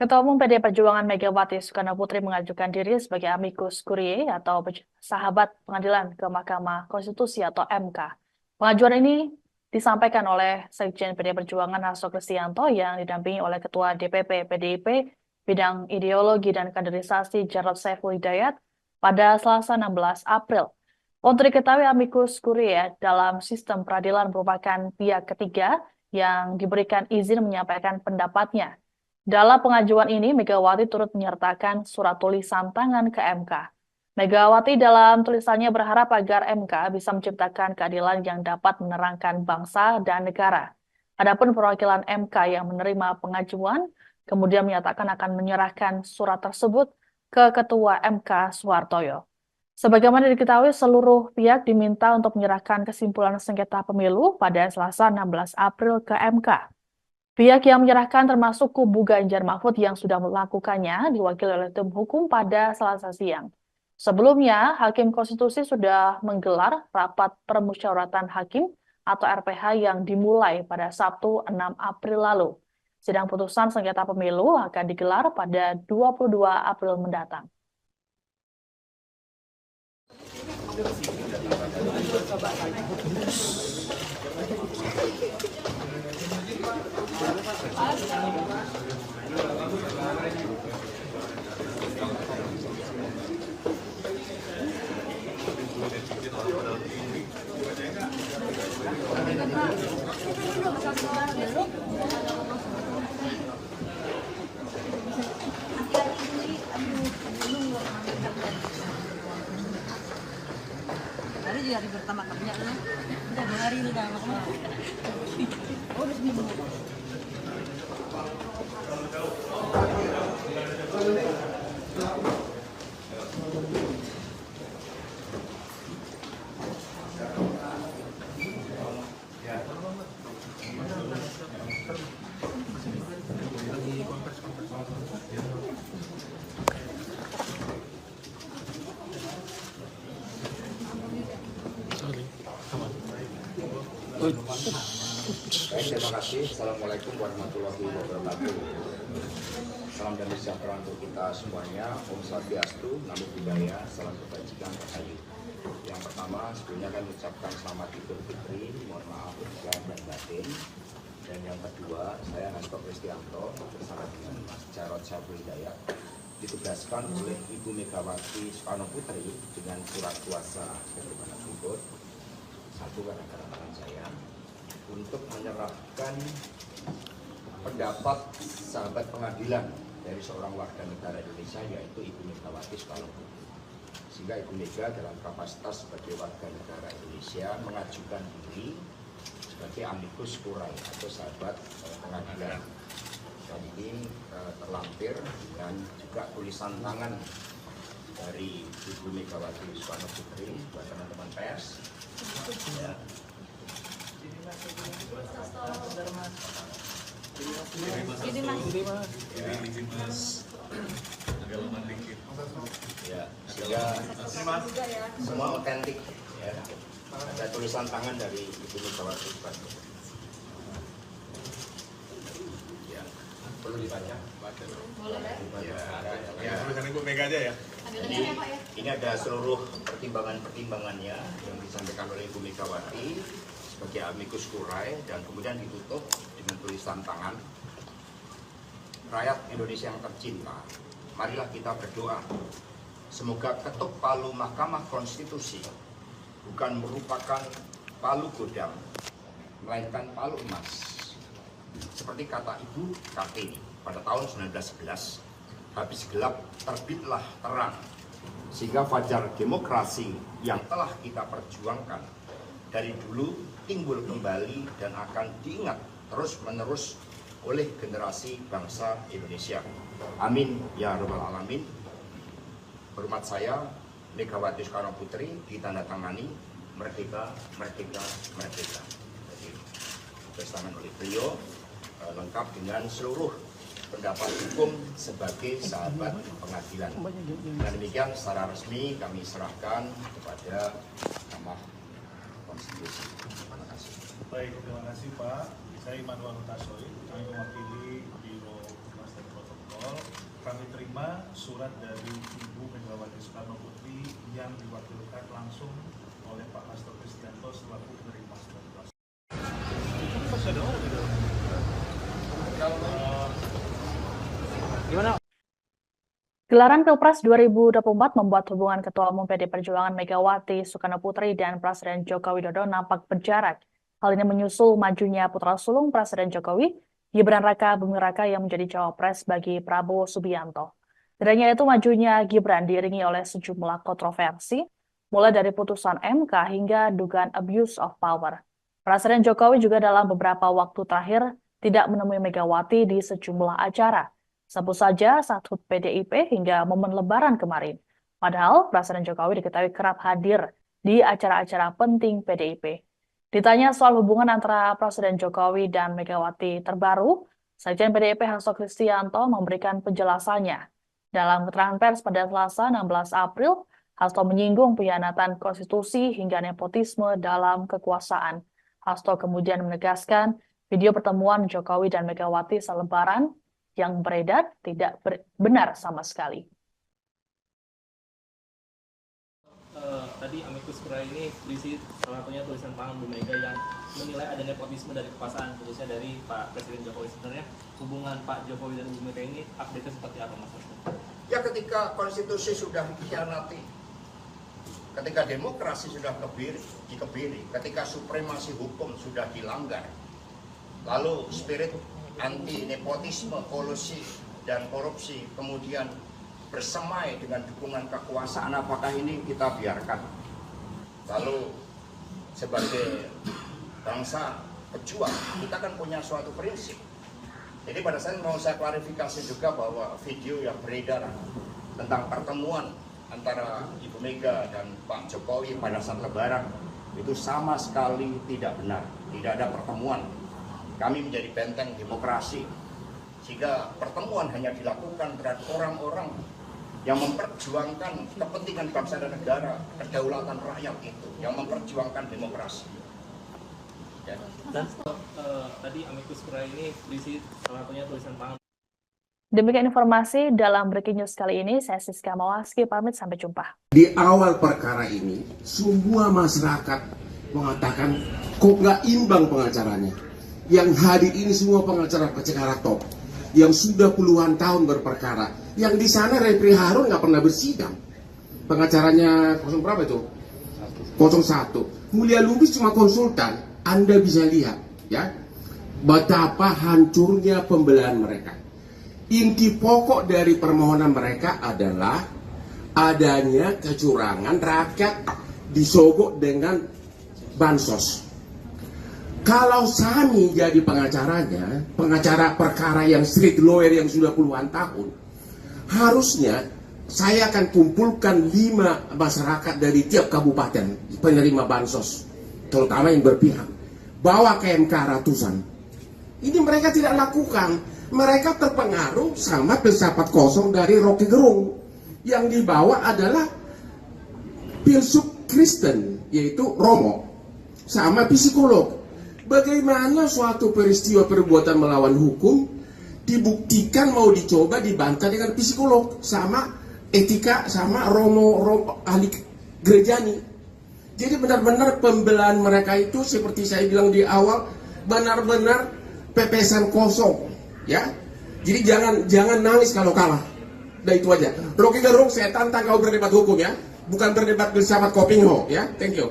Ketua Umum PDI Perjuangan Megawati Soekarno Putri mengajukan diri sebagai amicus curiae atau sahabat pengadilan ke Mahkamah Konstitusi atau MK. Pengajuan ini disampaikan oleh Sekjen PDI Perjuangan Hasto Kristianto yang didampingi oleh Ketua DPP PDIP Bidang Ideologi dan Kaderisasi Jarod Saiful Hidayat pada Selasa 16 April. Untuk diketahui, amicus curiae dalam sistem peradilan merupakan pihak ketiga yang diberikan izin menyampaikan pendapatnya. Dalam pengajuan ini, Megawati turut menyertakan surat tulisan tangan ke MK. Megawati dalam tulisannya berharap agar MK bisa menciptakan keadilan yang dapat menerangkan bangsa dan negara. Adapun perwakilan MK yang menerima pengajuan, kemudian menyatakan akan menyerahkan surat tersebut ke Ketua MK Suhartoyo. Sebagaimana diketahui, seluruh pihak diminta untuk menyerahkan kesimpulan sengketa pemilu pada Selasa 16 April ke MK. Pihak yang menyerahkan termasuk kubu Ganjar Mahfud yang sudah melakukannya diwakili oleh tim hukum pada Selasa siang. Sebelumnya, Hakim Konstitusi sudah menggelar rapat permusyawaratan hakim atau RPH yang dimulai pada Sabtu 6 April lalu. Sidang putusan sengketa pemilu akan digelar pada 22 April mendatang. Hari juga hari pertama kerja lah. Udah 2 hari udah makan. Oh, udah seminggu. Baik, terima kasih. Assalamualaikum warahmatullahi wabarakatuh. Salam damai sejahtera untuk kita semuanya. Om Swastiastu, Namo Buddhaya, salam kebajikan terhayu. Yang pertama, sebelumnya kami ucapkan selamat Idul Fitri, mohon maaf lahir dan batin. Dan yang kedua, saya Hasto Kristianto bersama dengan Mas Jarod Saiful Hidayat ditugaskan oleh Ibu Megawati Soekarno Putri dengan surat kuasa sebagaimana berikut. Satu gara-gara tangan saya untuk menyerahkan pendapat sahabat pengadilan dari seorang warga negara Indonesia yaitu Ibu Megawati Soekarno Putri. Sehingga Ibu Mega dalam kapasitas sebagai warga negara Indonesia mengajukan diri sebagai amicus curiae atau sahabat pengadilan. Dan ini terlampir dan juga tulisan tangan dari Ibu Megawati Soekarno Putri buat teman-teman pers. Ya. Ini mas agak lemah dikit. Ya, sehingga semua otentik. Ya. Ada tulisan tangan dari Ibu Megawati Soekarno Putri. Ya, perlu dibaca. Ya. Tulisan Ibu Mega aja ya. Ini ada seluruh pertimbangan-pertimbangannya yang disampaikan oleh Ibu Megawati sebagai amicus curiae dan kemudian ditutup dengan tulisan tangan. Rakyat Indonesia yang tercinta, marilah kita berdoa. Semoga ketuk palu Mahkamah Konstitusi bukan merupakan palu godam, melainkan palu emas. Seperti kata Ibu Kartini pada tahun 1911, habis gelap terbitlah terang, sehingga fajar demokrasi yang telah kita perjuangkan dari dulu timbul kembali dan akan diingat terus-menerus oleh generasi bangsa Indonesia. Amin ya rabbal alamin. Hormat saya, Megawati Soekarno Putri, ditandatangani merdeka, merdeka, merdeka. Jadi, bersamaan oleh beliau lengkap dengan seluruh pendapat hukum sebagai sahabat pengadilan. Dan demikian secara resmi kami serahkan kepada Mahkamah Konstitusi. Terima kasih. Baik, terima kasih Pak. Saya Immanuel Hutasoy, kami mewakili Biro Humas dan Protokol. Kami terima surat dari Ibu Megawati Soekarno Putri yang diwakilkan langsung oleh Pak Hasto Kristianto selaku penerima surat kuasa. Gelaran Pilpres 2024 membuat hubungan Ketua Umum PD Perjuangan Megawati Soekarno Putri dan Presiden Joko Widodo nampak berjarak. Hal ini menyusul majunya putra sulung Presiden Jokowi, Gibran Raka Buming Raka yang menjadi cawapres bagi Prabowo Subianto. Tidak hanya itu, majunya Gibran diiringi oleh sejumlah kontroversi, mulai dari putusan MK hingga dugaan abuse of power. Presiden Jokowi juga dalam beberapa waktu terakhir tidak menemui Megawati di sejumlah acara. Sebut saja saat HUT PDIP hingga momen Lebaran kemarin. Padahal Presiden Jokowi diketahui kerap hadir di acara-acara penting PDIP. Ditanya soal hubungan antara Presiden Jokowi dan Megawati terbaru, Sekjen PDIP Hasto Kristianto memberikan penjelasannya. Dalam keterangan pers pada Selasa 16 April, Hasto menyinggung pengkhianatan konstitusi hingga nepotisme dalam kekuasaan. Hasto kemudian menegaskan video pertemuan Jokowi dan Megawati saat Lebaran yang beredar tidak benar sama sekali. Tadi amicus curiae ini berisi salah satunya tulisan tangan Bu Mega yang menilai ada nepotisme dari kekuasaan, khususnya dari Pak Presiden Jokowi. Sebenarnya hubungan Pak Jokowi dan Bu Mega ini update-nya seperti apa, Mas? Ya, ketika konstitusi sudah dikhianati, ketika demokrasi sudah dikebiri, ketika supremasi hukum sudah dilanggar, lalu spirit anti nepotisme, kolusi dan korupsi kemudian bersemai dengan dukungan kekuasaan, apakah ini kita biarkan? Lalu sebagai bangsa pejuang, kita kan punya suatu prinsip. Jadi pada saat mau saya klarifikasi juga bahwa video yang beredar tentang pertemuan antara Ibu Mega dan Pak Jokowi pada saat Lebaran itu sama sekali tidak benar. Tidak ada pertemuan. Kami menjadi benteng demokrasi, sehingga pertemuan hanya dilakukan terhadap orang-orang yang memperjuangkan kepentingan bangsa dan negara, kedaulatan rakyat itu, yang memperjuangkan demokrasi. Ya. Dan tadi amicus curiae ini berisi salah satunya tulisan tangan. Demikian informasi dalam Breaking News kali ini. Saya Siska Mawaski, pamit, sampai jumpa. Di awal perkara ini, semua masyarakat mengatakan kok nggak imbang pengacaranya. Yang hadir ini semua pengacara top, yang sudah puluhan tahun berperkara. Yang di sana Repri Harun nggak pernah bersidang. Pengacaranya 0 berapa itu? 01. Mulia Lubis cuma konsultan. Anda bisa lihat, ya, betapa hancurnya pembelahan mereka. Inti pokok dari permohonan mereka adalah adanya kecurangan, rakyat disogok dengan bansos. Kalau Sami jadi pengacaranya, pengacara perkara yang street lawyer yang sudah puluhan tahun, harusnya saya akan kumpulkan 5 masyarakat dari tiap kabupaten penerima bansos, terutama yang berpihak, bawa ke MK ratusan. Ini mereka tidak lakukan. Mereka terpengaruh sama filsafat kosong dari Rocky Gerung. Yang dibawa adalah filsuf Kristen, yaitu Romo, sama psikolog. Bagaimana suatu peristiwa perbuatan melawan hukum dibuktikan mau dicoba dibantah dengan psikolog sama etika sama romo ahli gerejani. Jadi benar-benar pembelaan mereka itu seperti saya bilang di awal benar-benar pepesan kosong, ya. Jadi jangan nangis kalau kalah. Udah itu aja. Rocky Gerung, saya tantang kau berdebat hukum ya, bukan berdebat bersama Kopingho ya. Thank you.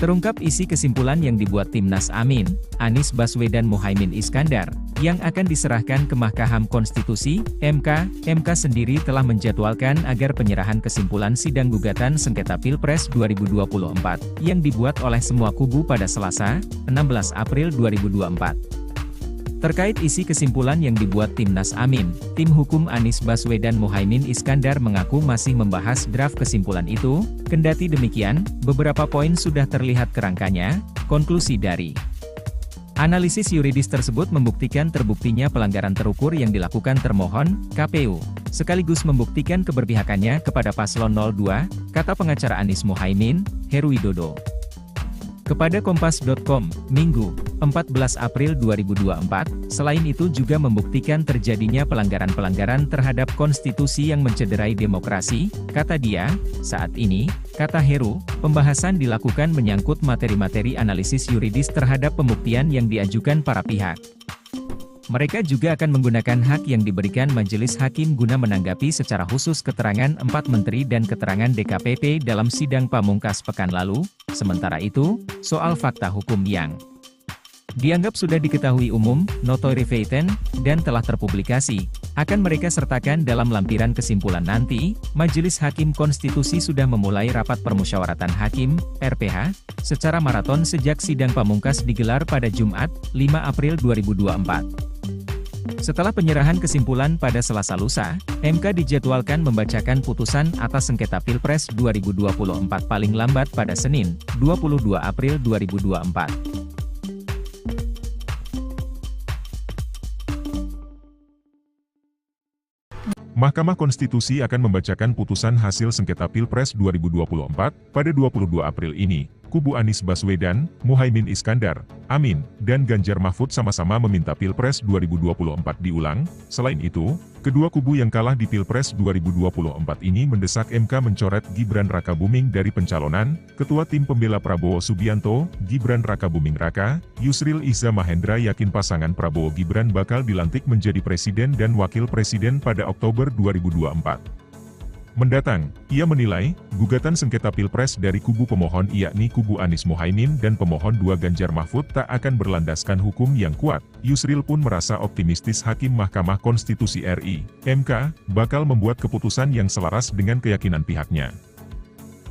Terungkap isi kesimpulan yang dibuat Timnas Amin, Anies Baswedan Muhaimin Iskandar, yang akan diserahkan ke Mahkamah Konstitusi, MK. MK sendiri telah menjadwalkan agar penyerahan kesimpulan sidang gugatan sengketa Pilpres 2024, yang dibuat oleh semua kubu pada Selasa, 16 April 2024. Terkait isi kesimpulan yang dibuat Timnas Amin, tim hukum Anies Baswedan Muhaimin Iskandar mengaku masih membahas draft kesimpulan itu, kendati demikian, beberapa poin sudah terlihat kerangkanya. Konklusi dari analisis yuridis tersebut membuktikan terbuktinya pelanggaran terukur yang dilakukan termohon, KPU, sekaligus membuktikan keberpihakannya kepada paslon 02, kata pengacara Anies Muhaimin, Heru Widodo. Kepada Kompas.com, Minggu, 14 April 2024, selain itu juga membuktikan terjadinya pelanggaran-pelanggaran terhadap konstitusi yang mencederai demokrasi, kata dia. Saat ini, kata Heru, pembahasan dilakukan menyangkut materi-materi analisis yuridis terhadap pembuktian yang diajukan para pihak. Mereka juga akan menggunakan hak yang diberikan Majelis Hakim guna menanggapi secara khusus keterangan 4 menteri dan keterangan DKPP dalam sidang pamungkas pekan lalu. Sementara itu, soal fakta hukum yang dianggap sudah diketahui umum, notoire feitan, dan telah terpublikasi, akan mereka sertakan dalam lampiran kesimpulan nanti. Majelis Hakim Konstitusi sudah memulai rapat permusyawaratan hakim, RPH, secara maraton sejak sidang pamungkas digelar pada Jumat, 5 April 2024. Setelah penyerahan kesimpulan pada Selasa lusa, MK dijadwalkan membacakan putusan atas sengketa Pilpres 2024 paling lambat pada Senin, 22 April 2024. Mahkamah Konstitusi akan membacakan putusan hasil sengketa Pilpres 2024 pada 22 April ini. Kubu Anies Baswedan, Muhaimin Iskandar, Amin, dan Ganjar Mahfud sama-sama meminta Pilpres 2024 diulang. Selain itu, kedua kubu yang kalah di Pilpres 2024 ini mendesak MK mencoret Gibran Rakabuming dari pencalonan. Ketua Tim Pembela Prabowo Subianto, Gibran Rakabuming Raka, Yusril Iza Mahendra yakin pasangan Prabowo Gibran bakal dilantik menjadi presiden dan wakil presiden pada Oktober 2024 mendatang. Ia menilai, gugatan sengketa Pilpres dari kubu pemohon yakni kubu Anies Muhaimin dan pemohon 2 Ganjar Mahfud tak akan berlandaskan hukum yang kuat. Yusril pun merasa optimistis Hakim Mahkamah Konstitusi RI, MK, bakal membuat keputusan yang selaras dengan keyakinan pihaknya.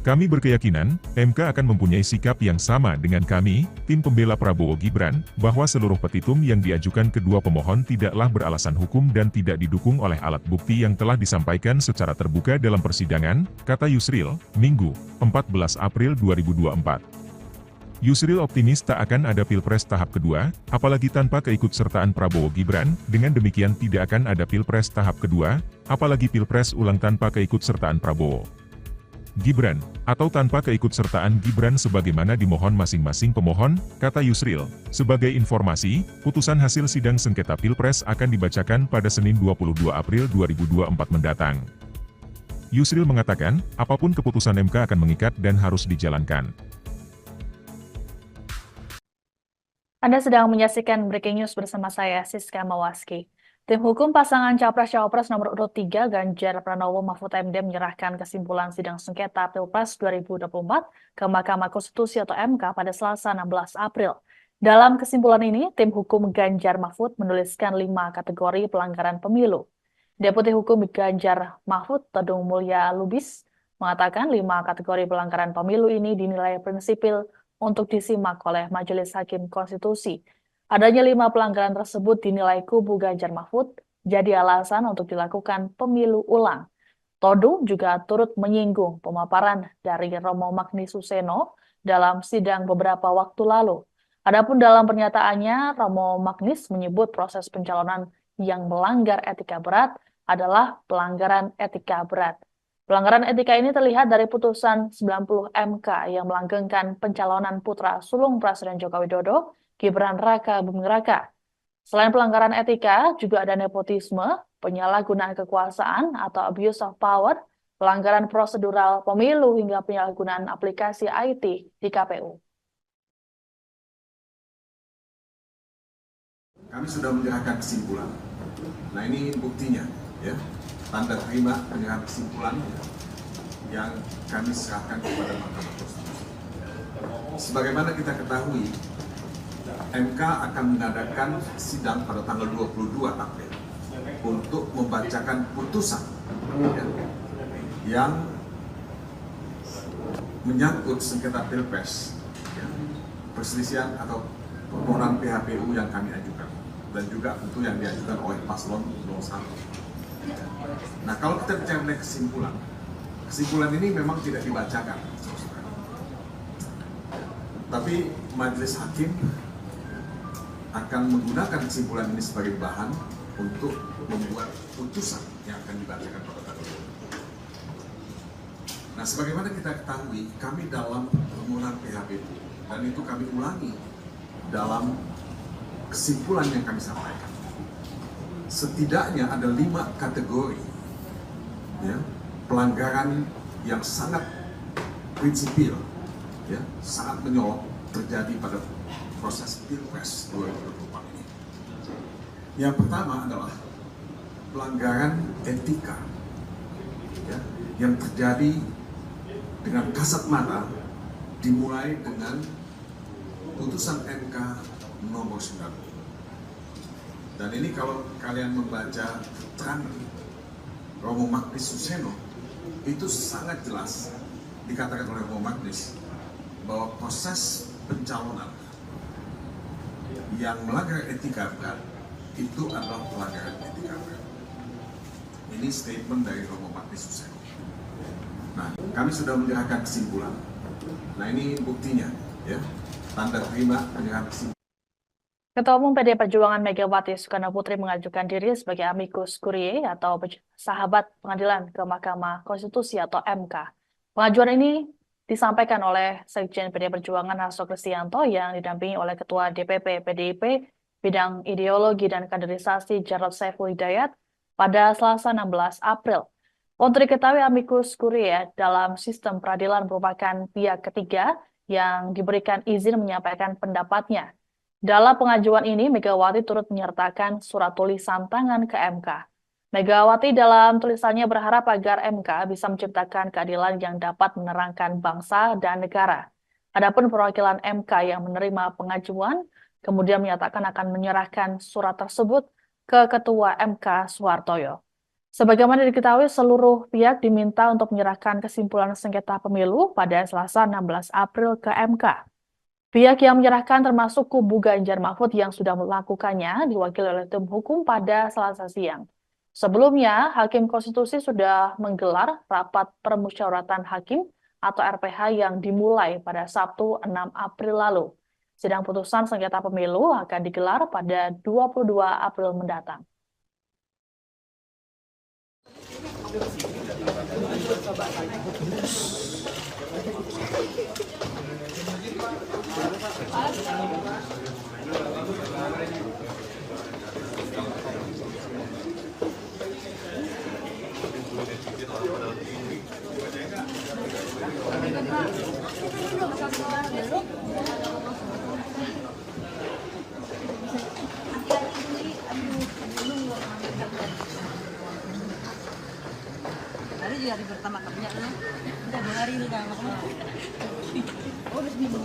Kami berkeyakinan, MK akan mempunyai sikap yang sama dengan kami, tim pembela Prabowo Gibran, bahwa seluruh petitum yang diajukan kedua pemohon tidaklah beralasan hukum dan tidak didukung oleh alat bukti yang telah disampaikan secara terbuka dalam persidangan, kata Yusril, Minggu, 14 April 2024. Yusril optimis tak akan ada Pilpres tahap kedua, apalagi tanpa keikutsertaan Prabowo Gibran. Dengan demikian tidak akan ada Pilpres tahap kedua, apalagi Pilpres ulang tanpa keikutsertaan Prabowo Gibran, atau tanpa keikutsertaan Gibran sebagaimana dimohon masing-masing pemohon, kata Yusril. Sebagai informasi, putusan hasil sidang sengketa Pilpres akan dibacakan pada Senin 22 April 2024 mendatang. Yusril mengatakan, apapun keputusan MK akan mengikat dan harus dijalankan. Anda sedang menyaksikan Breaking News bersama saya, Siska Mawaski. Tim hukum pasangan Capres-Cawapres nomor urut 3 Ganjar Pranowo Mahfud MD menyerahkan kesimpulan sidang sengketa Pilpres 2024 ke Mahkamah Konstitusi atau MK pada Selasa 16 April. Dalam kesimpulan ini, tim hukum Ganjar Mahfud menuliskan 5 kategori pelanggaran pemilu. Deputi Hukum Ganjar Mahfud, Tedung Mulya Lubis, mengatakan 5 kategori pelanggaran pemilu ini dinilai prinsipil untuk disimak oleh Majelis Hakim Konstitusi. Adanya 5 pelanggaran tersebut dinilai kubu Ganjar Mahfud jadi alasan untuk dilakukan pemilu ulang. Todung juga turut menyinggung pemaparan dari Romo Magnis Suseno dalam sidang beberapa waktu lalu. Adapun dalam pernyataannya, Romo Magnis menyebut proses pencalonan yang melanggar etika berat adalah pelanggaran etika berat. Pelanggaran etika ini terlihat dari putusan 90 MK yang melanggengkan pencalonan putra sulung Presiden Joko Widodo, Gibran Rakabuming Raka. Selain pelanggaran etika, juga ada nepotisme, penyalahgunaan kekuasaan atau abuse of power, pelanggaran prosedural pemilu hingga penyalahgunaan aplikasi IT di KPU. Kami sudah menyerahkan kesimpulan. Nah ini buktinya, ya, tanda terima penyerahan kesimpulan yang kami serahkan kepada Mahkamah Konstitusi. Sebagaimana kita ketahui, MK akan mengadakan sidang pada tanggal 22 April untuk membacakan putusan ya, yang menyangkut sengketa Pilpres, ya, perselisihan atau permohonan PHPU yang kami ajukan, dan juga tentu yang diajukan oleh paslon 01. Nah, kalau kita bicara mengenai kesimpulan ini memang tidak dibacakan, tapi majelis hakim akan menggunakan kesimpulan ini sebagai bahan untuk membuat putusan yang akan dibacakan pada tanggal 22. Nah, sebagaimana kita ketahui, kami dalam permohonan PHPU, dan itu kami ulangi dalam kesimpulan yang kami sampaikan, setidaknya ada 5 kategori ya, pelanggaran yang sangat prinsipil, ya, sangat menyolok terjadi pada proses Pilpres 2024 ini. Yang pertama adalah pelanggaran etika, ya, yang terjadi dengan kasat mata, dimulai dengan putusan MK nomor 9. Dan ini kalau kalian membaca keterangan Romo Magnis Suseno, itu sangat jelas dikatakan oleh Romo Magnis bahwa proses pencalonan yang melanggar etika berat itu adalah pelanggaran etika berat. Ini statement dari Romo Magnis Suseno. Nah, kami sudah menyerahkan kesimpulan. Nah, ini buktinya, ya, tanda terima penyerahan kesimpulan. Ketua Umum PDI Perjuangan Megawati Soekarno Putri mengajukan diri sebagai amicus curiae atau sahabat pengadilan ke Mahkamah Konstitusi atau MK. Pengajuan ini disampaikan oleh Sekjen PDI Perjuangan Hasto Kristianto yang didampingi oleh Ketua DPP PDIP Bidang Ideologi dan Kaderisasi Jarod Saiful Hidayat pada Selasa 16 April. Untuk diketahui, amicus curiae dalam sistem peradilan merupakan pihak ketiga yang diberikan izin menyampaikan pendapatnya. Dalam pengajuan ini, Megawati turut menyertakan surat tulisan tangan ke MK. Megawati dalam tulisannya berharap agar MK bisa menciptakan keadilan yang dapat menerangkan bangsa dan negara. Adapun perwakilan MK yang menerima pengajuan, kemudian menyatakan akan menyerahkan surat tersebut ke Ketua MK Suhartoyo. Sebagaimana diketahui, seluruh pihak diminta untuk menyerahkan kesimpulan sengketa pemilu pada Selasa 16 April ke MK. Pihak yang menyerahkan termasuk kubu Ganjar Mahfud yang sudah melakukannya diwakili oleh tim hukum pada Selasa siang. Sebelumnya, Hakim Konstitusi sudah menggelar rapat permusyawaratan hakim atau RPH yang dimulai pada Sabtu 6 April lalu. Sidang putusan sengketa pemilu akan digelar pada 22 April mendatang. Hari juga hari pertama kerja kan, udah 2 hari ini kan, oh udah seminggu.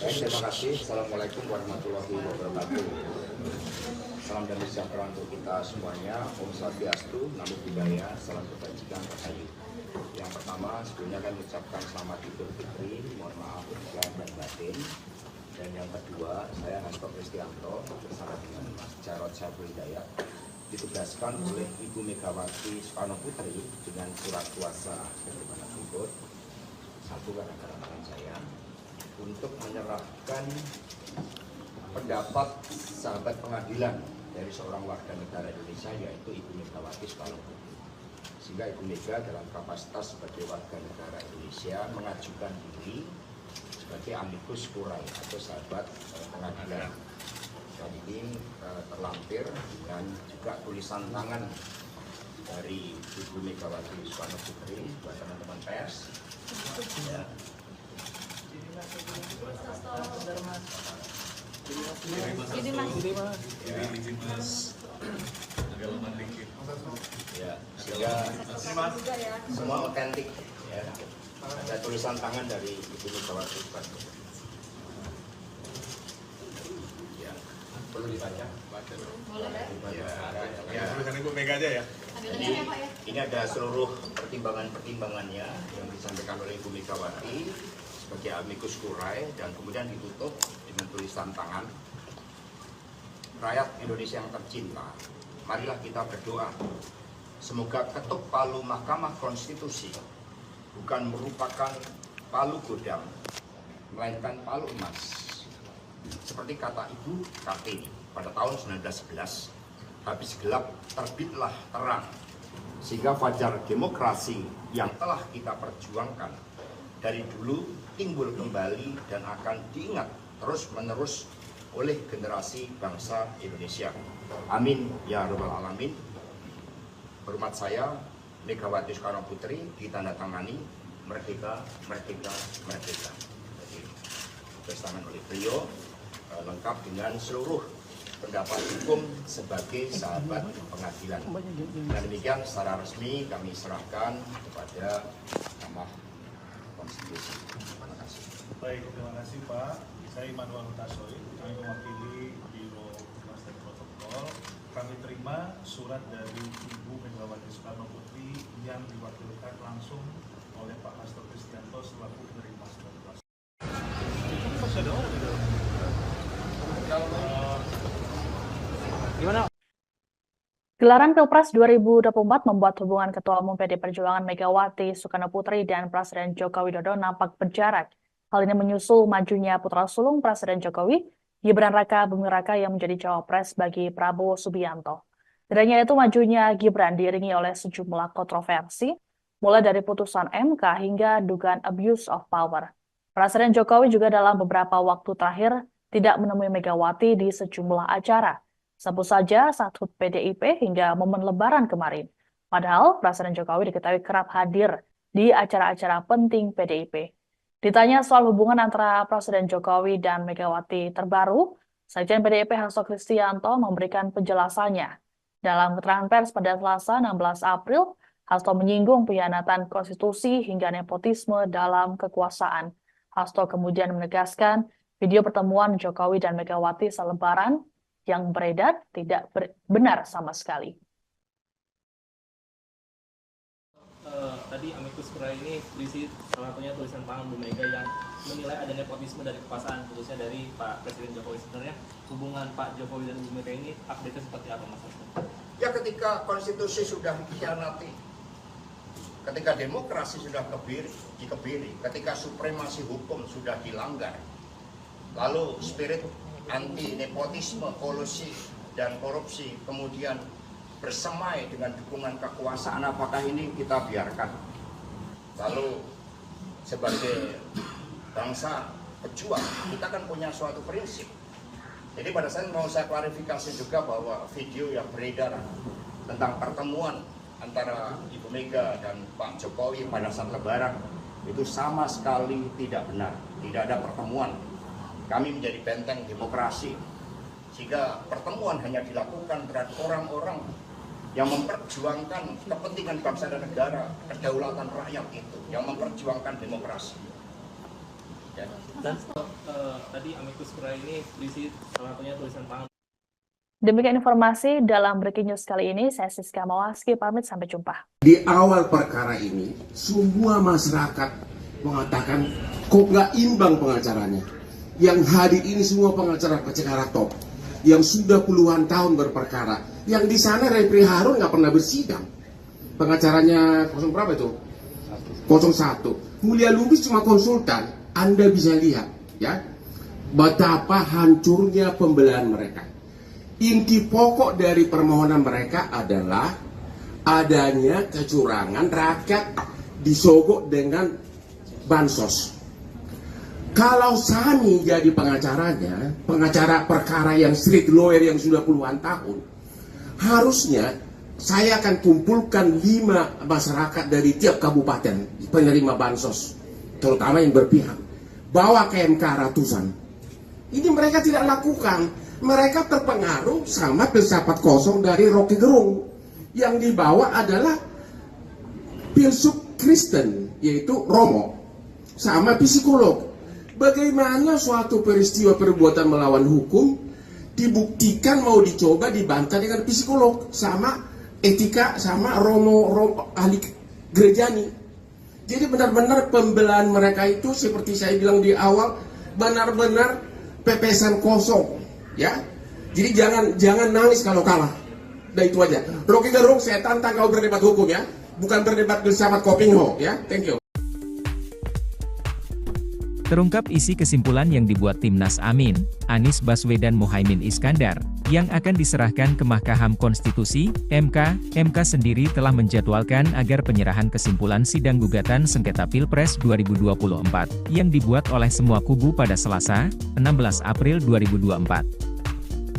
Terima kasih. Assalamualaikum warahmatullahi wabarakatuh. Salam damai sejahtera untuk kita semuanya. Om Swastiastu, Namo Buddhaya, salam kebajikan rahayu. Yang pertama, sebelumnya kami ucapkan selamat Idul Fitri, mohon maaf lahir dan batin. Dan yang kedua, saya Hasto Kristianto bersama dengan Mas Jarod Saiful Hidayat ditugaskan oleh Ibu Megawati Soekarno Putri dengan surat kuasa sebagaimana berikut. Satu, karena tangan saya untuk menyerahkan pendapat sahabat pengadilan dari seorang warga negara Indonesia, yaitu Ibu Megawati Soekarno Putri. Sehingga Ibu Mega dalam kapasitas sebagai warga negara Indonesia mengajukan diri sebagai amicus curiae atau sahabat pengadilan. Dan ini terlampir dan juga tulisan tangan dari Ibu Megawati Soekarno Putri buat teman-teman pers. Ya. Ya, sehingga semua otentik ya. Ada tulisan tangan dari Ibu Megawati Soekarno Putri. Ya, perlu dibaca? Ya, tulisan Ibu Mega aja ya. Jadi, ini ada seluruh pertimbangan-pertimbangannya yang disampaikan oleh Ibu Megawati sebagai amicus curiae dan kemudian ditutup dengan tulisan tangan. Rakyat Indonesia yang tercinta, marilah kita berdoa. Semoga ketuk palu Mahkamah Konstitusi bukan merupakan palu godam, melainkan palu emas. Seperti kata Ibu Kartini pada tahun 1911, habis gelap terbitlah terang, sehingga fajar demokrasi yang telah kita perjuangkan dari dulu timbul kembali dan akan diingat terus-menerus oleh generasi bangsa Indonesia. Amin ya rabbal alamin. Hormat saya, Megawati Soekarno Putri, ditandatangani merdeka, merdeka, merdeka. Jadi, tulisan oleh beliau lengkap dengan seluruh pendapat hukum sebagai sahabat pengadilan. Dan demikian secara resmi kami serahkan kepada Mahkamah Konstitusi. Terima kasih. Baik, terima kasih Pak. Saya Immanuel Hutasoy, kami mewakili Biro Humas dan Protokol. Kami terima surat dari Ibu Megawati Soekarno Putri yang diwakilkan langsung oleh Pak Hasto Kristianto selaku penerima surat kuasa. Gelaran Pilpres 2024 membuat hubungan Ketua Umum PD Perjuangan Megawati Soekarno Putri dan Presiden Joko Widodo nampak berjarak. Hal ini menyusul majunya putra sulung Presiden Jokowi, Gibran Raka Buming Raka yang menjadi cawapres bagi Prabowo Subianto. Tidak hanya itu, majunya Gibran diiringi oleh sejumlah kontroversi, mulai dari putusan MK hingga dugaan abuse of power. Presiden Jokowi juga dalam beberapa waktu terakhir tidak menemui Megawati di sejumlah acara. Sebut saja saat HUT PDIP hingga momen Lebaran kemarin. Padahal Presiden Jokowi diketahui kerap hadir di acara-acara penting PDIP. Ditanya soal hubungan antara Presiden Jokowi dan Megawati terbaru, Sekjen PDIP Hasto Kristianto memberikan penjelasannya. Dalam keterangan pers pada Selasa 16 April, Hasto menyinggung pengkhianatan konstitusi hingga nepotisme dalam kekuasaan. Hasto kemudian menegaskan video pertemuan Jokowi dan Megawati selebaran yang beredar tidak benar sama sekali. Tadi amicus curiae ini berisi salah satunya tulisan tangan Bu Mega yang menilai ada nepotisme dari kekuasaan, khususnya dari Pak Presiden Jokowi. Sebenarnya hubungan Pak Jokowi dan Bu Mega ini update seperti apa, Mas? Ya, ketika konstitusi sudah dikhianati, ketika demokrasi sudah dikebiri, ketika supremasi hukum sudah dilanggar, lalu spirit anti nepotisme, kolusi dan korupsi kemudian bersemai dengan dukungan kekuasaan, apakah ini kita biarkan? Lalu sebagai bangsa pejuang, kita kan punya suatu prinsip. Jadi pada saat mau saya klarifikasi juga bahwa video yang beredar tentang pertemuan antara Ibu Mega dan Pak Jokowi pada saat Lebaran itu sama sekali tidak benar. Tidak ada pertemuan. Kami menjadi benteng demokrasi, sehingga pertemuan hanya dilakukan terhadap orang-orang yang memperjuangkan kepentingan bangsa dan negara, kedaulatan rakyat itu, yang memperjuangkan demokrasi. Ya. Dan tadi amicus curiae ini berisi salah satunya tulisan tangan. Demikian informasi dalam Breaking News kali ini. Saya Siska Mawaski, pamit, sampai jumpa. Di awal perkara ini, semua masyarakat mengatakan kok nggak imbang pengacaranya. Yang hadir ini semua pengacara top, yang sudah puluhan tahun berperkara. Yang di sana Refri Harun nggak pernah bersidang. Pengacaranya 0 berapa itu? 01. Mulia Lubis cuma konsultan. Anda bisa lihat ya betapa hancurnya pembelahan mereka. Inti pokok dari permohonan mereka adalah adanya kecurangan, rakyat disogok dengan bansos. Kalau Sani jadi pengacaranya, pengacara perkara yang street lawyer yang sudah puluhan tahun, harusnya saya akan kumpulkan 5 masyarakat dari tiap kabupaten penerima bansos, terutama yang berpihak, bawa ke MK ratusan. Ini mereka tidak lakukan. Mereka terpengaruh sama filsafat kosong dari Rocky Gerung. Yang dibawa adalah filsuf Kristen, yaitu Romo, sama psikolog. Bagaimana suatu peristiwa perbuatan melawan hukum dibuktikan mau dicoba dibantah dengan psikolog sama etika sama Romo ahli gerejani. Jadi benar-benar pembelahan mereka itu seperti saya bilang di awal benar-benar pepesan kosong, ya. Jadi jangan nangis kalau kalah. Nah itu aja. Rocky Gerung saya tantang kau berdebat hukum ya, bukan berdebat filsafat Kopingho ya. Thank you. Terungkap isi kesimpulan yang dibuat Timnas Amin, Anies Baswedan Muhaimin Iskandar, yang akan diserahkan ke Mahkamah Konstitusi, MK. MK sendiri telah menjadwalkan agar penyerahan kesimpulan sidang gugatan sengketa Pilpres 2024, yang dibuat oleh semua kubu pada Selasa, 16 April 2024.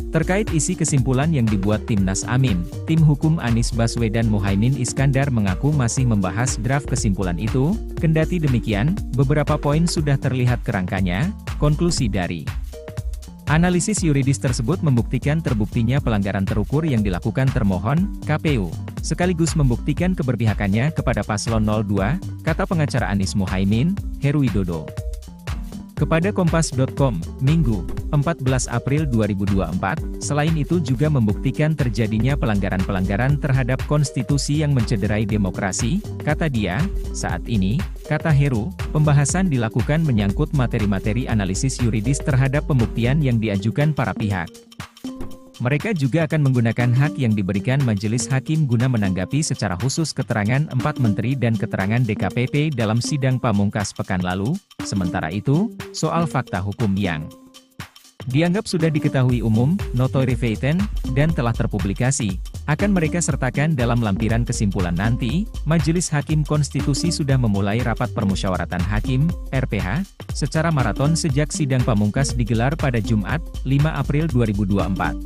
Terkait isi kesimpulan yang dibuat Timnas Amin, tim hukum Anies Baswedan Muhaimin Iskandar mengaku masih membahas draft kesimpulan itu. Kendati demikian, beberapa poin sudah terlihat kerangkanya. Konklusi dari analisis yuridis tersebut membuktikan terbuktinya pelanggaran terukur yang dilakukan termohon, KPU, sekaligus membuktikan keberpihakannya kepada paslon 02, kata pengacara Anies Muhaimin, Heru Widodo. Kepada Kompas.com, Minggu, 14 April 2024, selain itu juga membuktikan terjadinya pelanggaran-pelanggaran terhadap konstitusi yang mencederai demokrasi, kata dia. Saat ini, kata Heru, pembahasan dilakukan menyangkut materi-materi analisis yuridis terhadap pembuktian yang diajukan para pihak. Mereka juga akan menggunakan hak yang diberikan majelis hakim guna menanggapi secara khusus keterangan 4 menteri dan keterangan DKPP dalam sidang pamungkas pekan lalu. Sementara itu, soal fakta hukum yang dianggap sudah diketahui umum, notoire feitan, dan telah terpublikasi, akan mereka sertakan dalam lampiran kesimpulan nanti. Majelis Hakim Konstitusi sudah memulai rapat permusyawaratan hakim, RPH, secara maraton sejak sidang pamungkas digelar pada Jumat, 5 April 2024.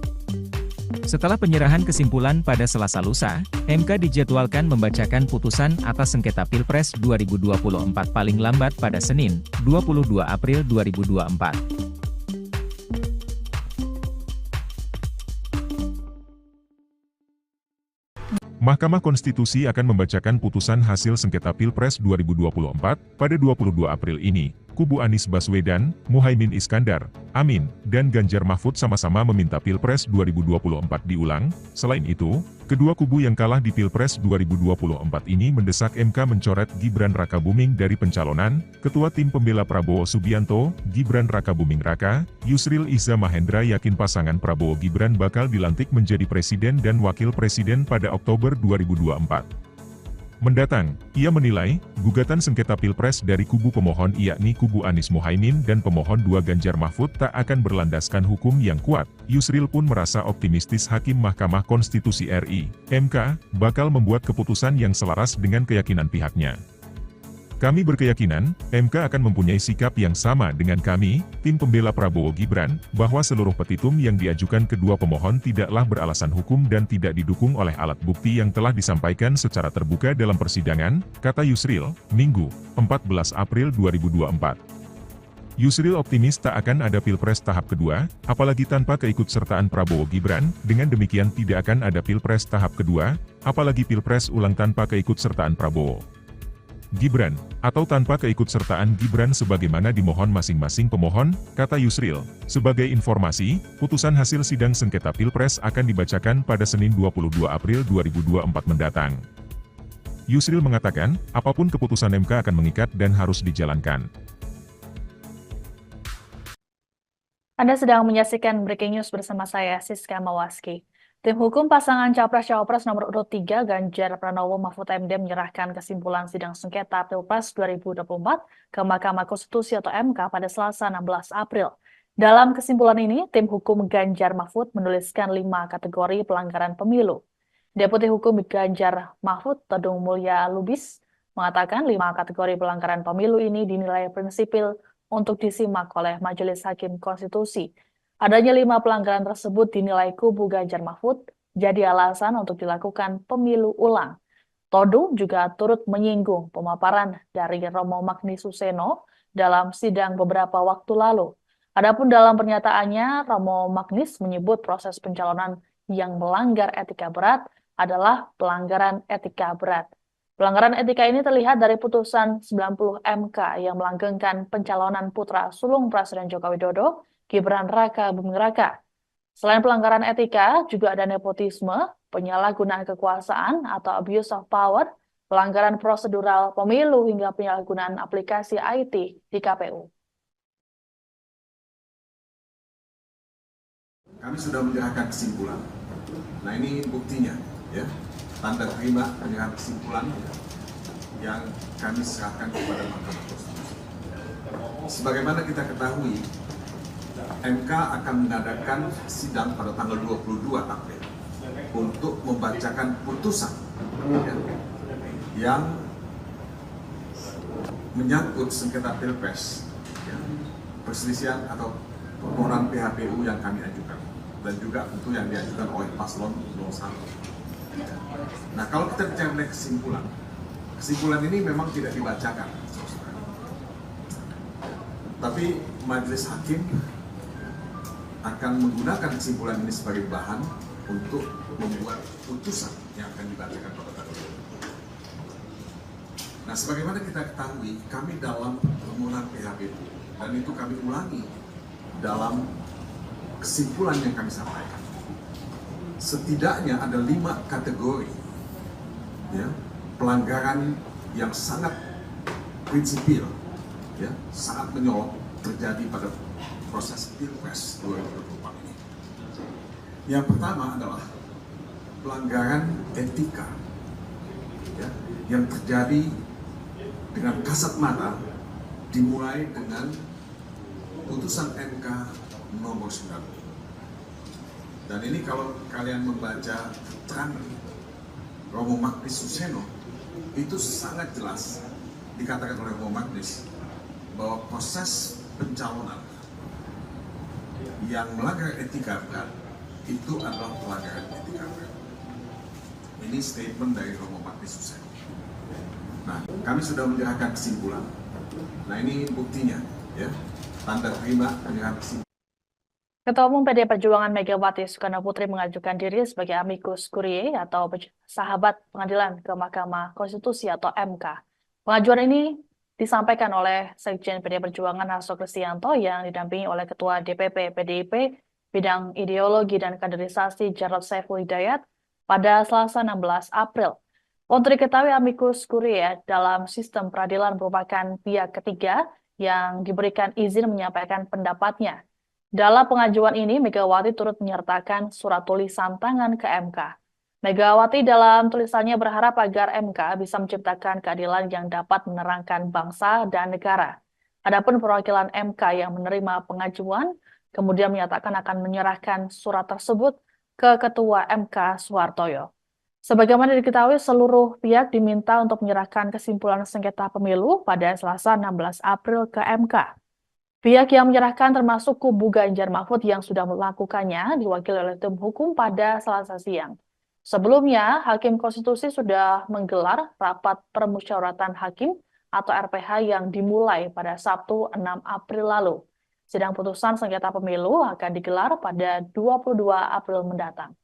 Setelah penyerahan kesimpulan pada Selasa lusa, MK dijadwalkan membacakan putusan atas sengketa Pilpres 2024 paling lambat pada Senin, 22 April 2024. Mahkamah Konstitusi akan membacakan putusan hasil sengketa Pilpres 2024 pada 22 April ini. Kubu Anies Baswedan, Muhaimin Iskandar, Amin, dan Ganjar Mahfud sama-sama meminta Pilpres 2024 diulang. Selain itu, kedua kubu yang kalah di Pilpres 2024 ini mendesak MK mencoret Gibran Rakabuming dari pencalonan. Ketua Tim Pembela Prabowo Subianto, Gibran Rakabuming Raka, Yusril Iza Mahendra yakin pasangan Prabowo Gibran bakal dilantik menjadi presiden dan wakil presiden pada Oktober 2024 mendatang. Ia menilai, gugatan sengketa Pilpres dari kubu pemohon yakni kubu Anies Muhaimin dan pemohon 2 Ganjar Mahfud tak akan berlandaskan hukum yang kuat. Yusril pun merasa optimistis Hakim Mahkamah Konstitusi RI, MK, bakal membuat keputusan yang selaras dengan keyakinan pihaknya. Kami berkeyakinan, MK akan mempunyai sikap yang sama dengan kami, tim pembela Prabowo Gibran, bahwa seluruh petitum yang diajukan kedua pemohon tidaklah beralasan hukum dan tidak didukung oleh alat bukti yang telah disampaikan secara terbuka dalam persidangan, kata Yusril, Minggu, 14 April 2024. Yusril optimis tak akan ada Pilpres tahap kedua, apalagi tanpa keikutsertaan Prabowo Gibran. Dengan demikian tidak akan ada Pilpres tahap kedua, apalagi Pilpres ulang tanpa keikutsertaan Prabowo Gibran, atau tanpa keikutsertaan Gibran sebagaimana dimohon masing-masing pemohon, kata Yusril. Sebagai informasi, putusan hasil sidang sengketa Pilpres akan dibacakan pada Senin 22 April 2024 mendatang. Yusril mengatakan, apapun keputusan MK akan mengikat dan harus dijalankan. Anda sedang menyaksikan Breaking News bersama saya, Siska Mawaski. Tim hukum pasangan Capres-Cawapres nomor urut 3 Ganjar Pranowo Mahfud MD menyerahkan kesimpulan sidang sengketa Pilpres 2024 ke Mahkamah Konstitusi atau MK pada Selasa 16 April. Dalam kesimpulan ini, tim hukum Ganjar Mahfud menuliskan 5 kategori pelanggaran pemilu. Deputi Hukum Ganjar Mahfud, Todung Mulya Lubis, mengatakan 5 kategori pelanggaran pemilu ini dinilai prinsipil untuk disimak oleh Majelis Hakim Konstitusi. Adanya 5 pelanggaran tersebut dinilai kubu Ganjar Mahfud jadi alasan untuk dilakukan pemilu ulang. Todung juga turut menyinggung pemaparan dari Romo Magnis Suseno dalam sidang beberapa waktu lalu. Adapun dalam pernyataannya, Romo Magnis menyebut proses pencalonan yang melanggar etika berat adalah pelanggaran etika berat. Pelanggaran etika ini terlihat dari putusan 90 MK yang melanggengkan pencalonan putra sulung Presiden Joko Widodo, Gibran Raka Buming Raka. Selain pelanggaran etika, juga ada nepotisme, penyalahgunaan kekuasaan atau abuse of power, pelanggaran prosedural pemilu hingga penyalahgunaan aplikasi IT di KPU. Kami sudah menyerahkan kesimpulan. Nah ini buktinya, ya, tanda terima penyerahan kesimpulan yang kami serahkan kepada Mahkamah Konstitusi. Sebagaimana kita ketahui, MK akan mengadakan sidang pada tanggal 22 April untuk membacakan putusan yang menyangkut sengketa Pilpres, perselisihan atau permohonan PHPU yang kami ajukan, dan juga tentu yang diajukan oleh paslon 01. Nah, kalau kita bicara mengenai kesimpulan ini memang tidak dibacakan, tapi majelis hakim akan menggunakan kesimpulan ini sebagai bahan untuk membuat putusan yang akan dibacakan pada tanggal itu. Nah, sebagaimana kita ketahui, kami dalam permohonan PHPU, dan itu kami ulangi dalam kesimpulan yang kami sampaikan. Setidaknya ada 5 kategori, ya, pelanggaran yang sangat prinsipil, ya, sangat menyolok terjadi pada proses Pilpres 2024 ini. Yang pertama adalah pelanggaran etika, ya, yang terjadi dengan kasat mata, dimulai dengan putusan MK nomor 9. Dan ini kalau kalian membaca keterangan Romo Magnis Suseno, itu sangat jelas dikatakan oleh Romo Magnis bahwa proses pencalonan yang melanggar etika berat itu adalah pelanggaran etika berat. Ini statement dari Romo Magnis Suseno. Nah, kami sudah menyerahkan kesimpulan. Nah, ini buktinya, ya, tanda terima penyerahan kesimpulan. Ketua Umum PDI Perjuangan Megawati Soekarno Putri mengajukan diri sebagai amicus curiae atau sahabat pengadilan ke Mahkamah Konstitusi atau MK. Pengajuan ini disampaikan oleh Sekjen PDI Perjuangan Hasto Kristianto yang didampingi oleh Ketua DPP PDIP Bidang Ideologi dan Kaderisasi Jarod Saiful Hidayat pada Selasa 16 April. Untuk diketahui, amicus curiae dalam sistem peradilan merupakan pihak ketiga yang diberikan izin menyampaikan pendapatnya. Dalam pengajuan ini, Megawati turut menyertakan surat tulisan tangan ke MK. Megawati dalam tulisannya berharap agar MK bisa menciptakan keadilan yang dapat menerangkan bangsa dan negara. Adapun perwakilan MK yang menerima pengajuan, kemudian menyatakan akan menyerahkan surat tersebut ke Ketua MK Suhartoyo. Sebagaimana diketahui, seluruh pihak diminta untuk menyerahkan kesimpulan sengketa pemilu pada Selasa 16 April ke MK. Pihak yang menyerahkan termasuk kubu Ganjar Mahfud yang sudah melakukannya diwakili oleh tim hukum pada Selasa siang. Sebelumnya, Hakim Konstitusi sudah menggelar rapat permusyawaratan hakim atau RPH yang dimulai pada Sabtu 6 April lalu. Sidang putusan sengketa pemilu akan digelar pada 22 April mendatang.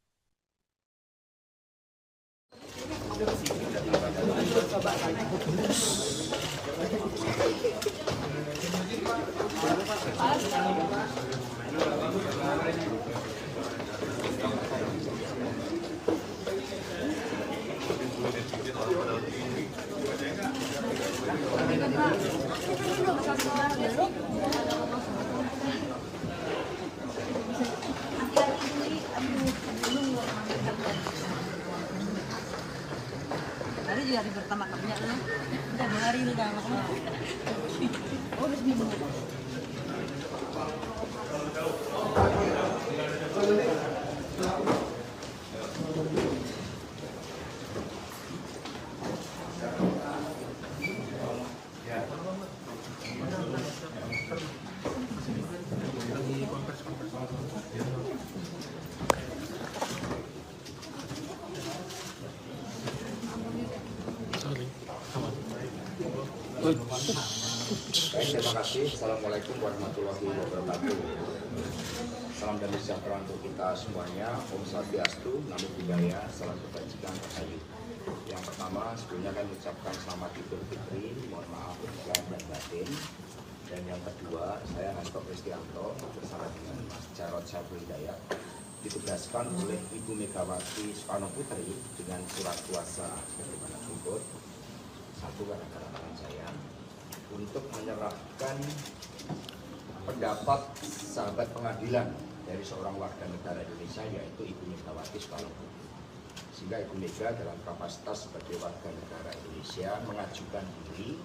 hari ini kan, oh udah seminggu. Terima kasih. Assalamualaikum warahmatullahi wabarakatuh. Salam damai sejahtera untuk kita semuanya. Om Swastiastu, Namo Buddhaya, salam kebajikan rahayu. Yang pertama, sebelumnya kami ucapkan selamat Idul Fitri, mohon maaf lahir dan batin. Dan yang kedua, saya Hasto Kristianto bersama dengan Mas Jarod Saiful Hidayat ditugaskan oleh Ibu Megawati Soekarno Putri dengan surat kuasa sebagaimana berikut. Satu, gara-gara tangan saya untuk menyerahkan pendapat sahabat pengadilan dari seorang warga negara Indonesia yaitu Ibu Megawati Soekarno Putri. Sehingga Ibu Mega dalam kapasitas sebagai warga negara Indonesia mengajukan diri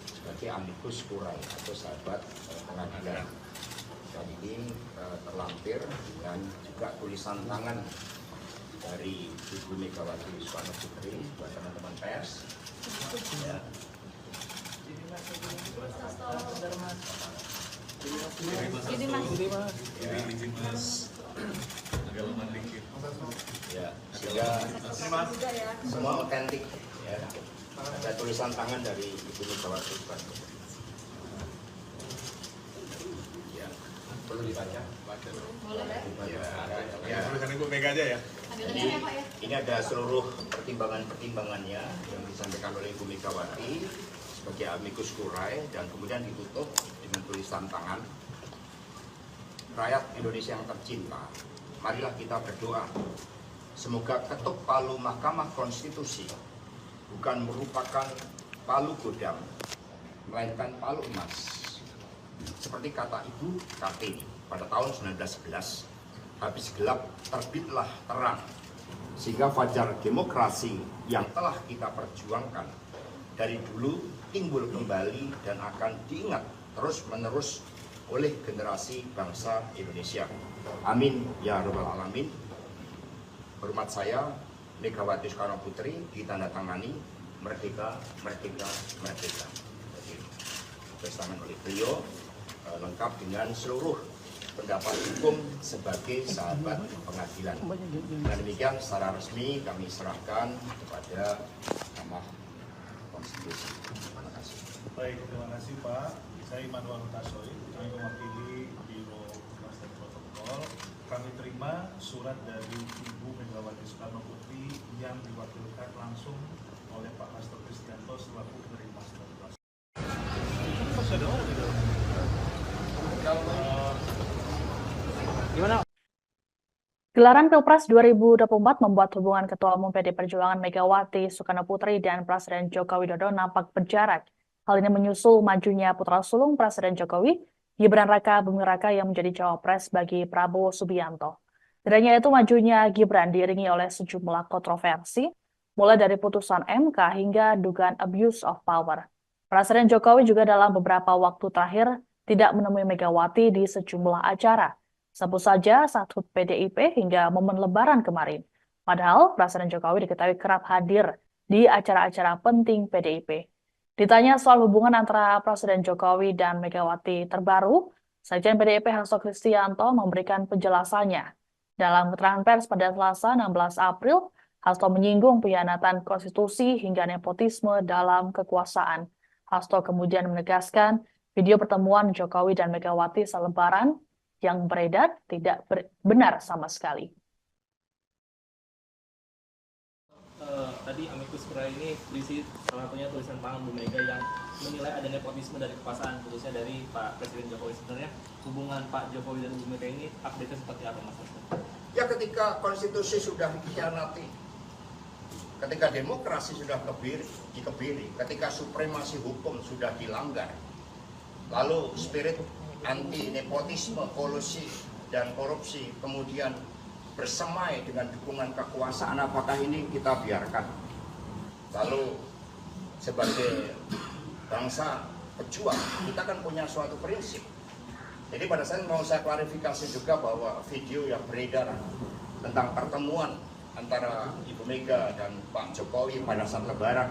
sebagai amicus curiae atau sahabat pengadilan. Dan ini terlampir dengan juga tulisan tangan dari Ibu Megawati Soekarno Putri buat teman-teman pers. Ya. Ya, sehingga semua otentik ya. Ada tulisan tangan dari Ibu Megawati Soekarno. Ya, perlu dibaca? Ya, tulisan Ibu Mega aja ya. Jadi ini ada seluruh pertimbangan-pertimbangannya yang disampaikan oleh Ibu Megawati sebagai amicus curiae dan kemudian ditutup dengan tulisan tangan. Rakyat Indonesia yang tercinta, marilah kita berdoa. Semoga ketuk palu Mahkamah Konstitusi bukan merupakan palu godam, melainkan palu emas. Seperti kata Ibu Kartini pada tahun 1911, habis gelap terbitlah terang, sehingga fajar demokrasi yang telah kita perjuangkan dari dulu timbul kembali dan akan diingat terus-menerus oleh generasi bangsa Indonesia. Amin ya rabbal alamin. Hormat saya, Megawati Soekarno Putri, ditandatangani merdeka, merdeka, merdeka. Jadi, bersamaan oleh beliau lengkap dengan seluruh pendapat hukum sebagai sahabat pengadilan. Dan demikian secara resmi kami serahkan kepada Mahkamah Konstitusi. Terima kasih. Baik, terima kasih Pak. Saya Immanuel Hutasoy, kami mewakili Biro Humas dan Protokol. Kami terima surat dari Ibu Megawati Soekarno Putri yang diwakilkan langsung oleh Pak Hasto Kristianto selaku penerima surat kuasa. Gelaran Pilpres 2024 membuat hubungan Ketua Umum PD Perjuangan Megawati Soekarno Putri dan Presiden Joko Widodo nampak berjarak. Hal ini menyusul majunya putra sulung Presiden Jokowi, Gibran Raka Buming Raka yang menjadi cawapres bagi Prabowo Subianto. Tidak hanya itu, majunya Gibran diiringi oleh sejumlah kontroversi, mulai dari putusan MK hingga dugaan abuse of power. Presiden Jokowi juga dalam beberapa waktu terakhir tidak menemui Megawati di sejumlah acara. Sebut saja saat HUT PDIP hingga momen Lebaran kemarin. Padahal Presiden Jokowi diketahui kerap hadir di acara-acara penting PDIP. Ditanya soal hubungan antara Presiden Jokowi dan Megawati terbaru, Sekjen PDIP Hasto Kristianto memberikan penjelasannya. Dalam keterangan pers pada Selasa 16 April, Hasto menyinggung pengkhianatan konstitusi hingga nepotisme dalam kekuasaan. Hasto kemudian menegaskan video pertemuan Jokowi dan Megawati selebaran yang beredar tidak benar sama sekali. Tadi amicus curiae ini berisi salah satunya tulisan tangan Bu Mega yang menilai ada nepotisme dari kekuasaan, khususnya dari Pak Presiden Jokowi. Sebenarnya hubungan Pak Jokowi dan Bu Mega ini update-nya seperti apa, Mas? Ya, ketika konstitusi sudah dikhianati, ketika demokrasi sudah dikebiri, ketika supremasi hukum sudah dilanggar, lalu spirit anti nepotisme, kolusi dan korupsi kemudian bersemai dengan dukungan kekuasaan, apakah ini kita biarkan? Lalu sebagai bangsa pejuang, kita kan punya suatu prinsip. Jadi pada saat mau saya klarifikasi juga bahwa video yang beredar tentang pertemuan antara Ibu Mega dan Pak Jokowi pada saat Lebaran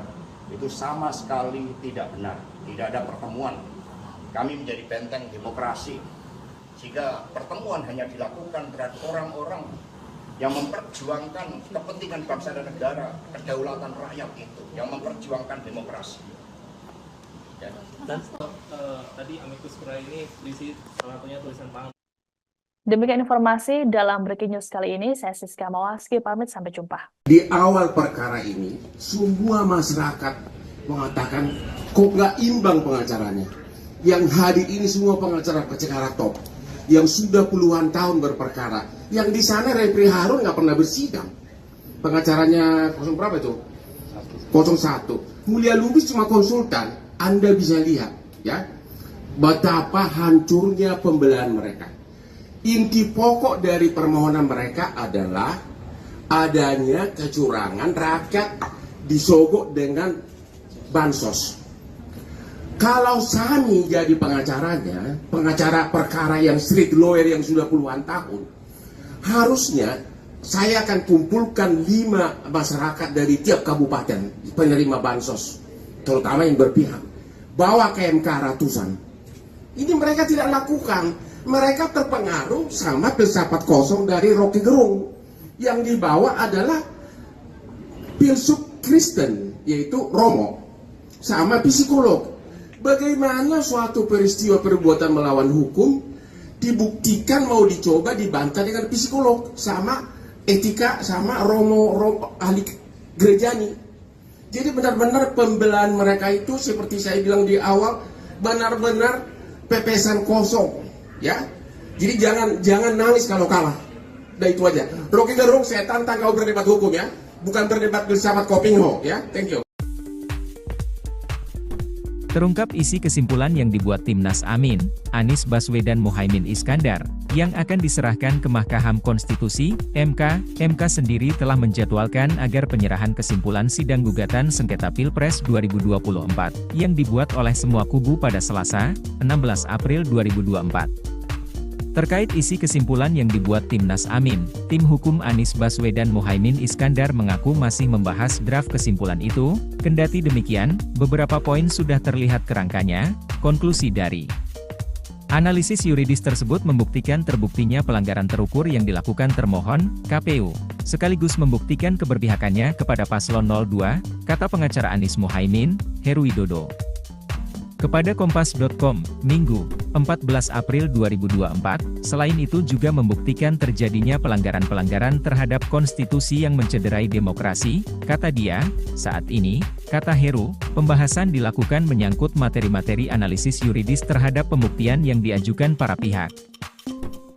itu sama sekali tidak benar. Tidak ada pertemuan. Kami menjadi benteng demokrasi, jika pertemuan hanya dilakukan terhadap orang-orang yang memperjuangkan kepentingan bangsa dan negara, kedaulatan rakyat itu, yang memperjuangkan demokrasi. Ya. Dan tadi amicus curiae ini berisi salah satunya tulisan Pak. Demikian informasi dalam Breaking News kali ini. Saya Siska Mawaski, pamit sampai jumpa. Di awal perkara ini, semua masyarakat mengatakan kok nggak imbang pengacaranya. Yang hadir ini semua pengacara top, yang sudah puluhan tahun berperkara. Yang di sana Refri Harun nggak pernah bersidang. Pengacaranya 0 berapa itu? 01. Mulia Lubis cuma konsultan. Anda bisa lihat, ya, betapa hancurnya pembelahan mereka. Inti pokok dari permohonan mereka adalah adanya kecurangan, rakyat disogok dengan bansos. Kalau Sani jadi pengacaranya, pengacara perkara yang street lawyer yang sudah puluhan tahun, harusnya saya akan kumpulkan 5 masyarakat dari tiap kabupaten penerima bansos, terutama yang berpihak, bawa ke MK ratusan. Ini mereka tidak lakukan. Mereka terpengaruh sama filsafat kosong dari Rocky Gerung. Yang dibawa adalah filsuf Kristen, yaitu Romo, sama psikolog. Bagaimana suatu peristiwa perbuatan melawan hukum dibuktikan mau dicoba dibantah dengan psikolog sama etika sama Romo ahli gerejani. Jadi benar-benar pembelahan mereka itu seperti saya bilang di awal benar-benar pepesan kosong, ya. Jadi jangan nangis kalau kalah. Udah itu aja. Rocky Gerung saya tantang kau berdebat hukum, ya, bukan berdebat filsafat Kopingho, ya. Thank you. Terungkap isi kesimpulan yang dibuat Timnas Amin, Anies Baswedan Muhaimin Iskandar, yang akan diserahkan ke Mahkamah Konstitusi, MK. MK sendiri telah menjadwalkan agar penyerahan kesimpulan sidang gugatan sengketa Pilpres 2024, yang dibuat oleh semua kubu pada Selasa, 16 April 2024. Terkait isi kesimpulan yang dibuat Timnas Amin, tim hukum Anies Baswedan Muhaimin Iskandar mengaku masih membahas draft kesimpulan itu. Kendati demikian, beberapa poin sudah terlihat kerangkanya. Konklusi dari analisis yuridis tersebut membuktikan terbuktinya pelanggaran terukur yang dilakukan termohon, KPU, sekaligus membuktikan keberpihakannya kepada paslon 02, kata pengacara Anies Muhaimin, Heru Widodo. Kepada Kompas.com, Minggu, 14 April 2024, selain itu juga membuktikan terjadinya pelanggaran-pelanggaran terhadap konstitusi yang mencederai demokrasi, kata dia. Saat ini, kata Heru, pembahasan dilakukan menyangkut materi-materi analisis yuridis terhadap pembuktian yang diajukan para pihak.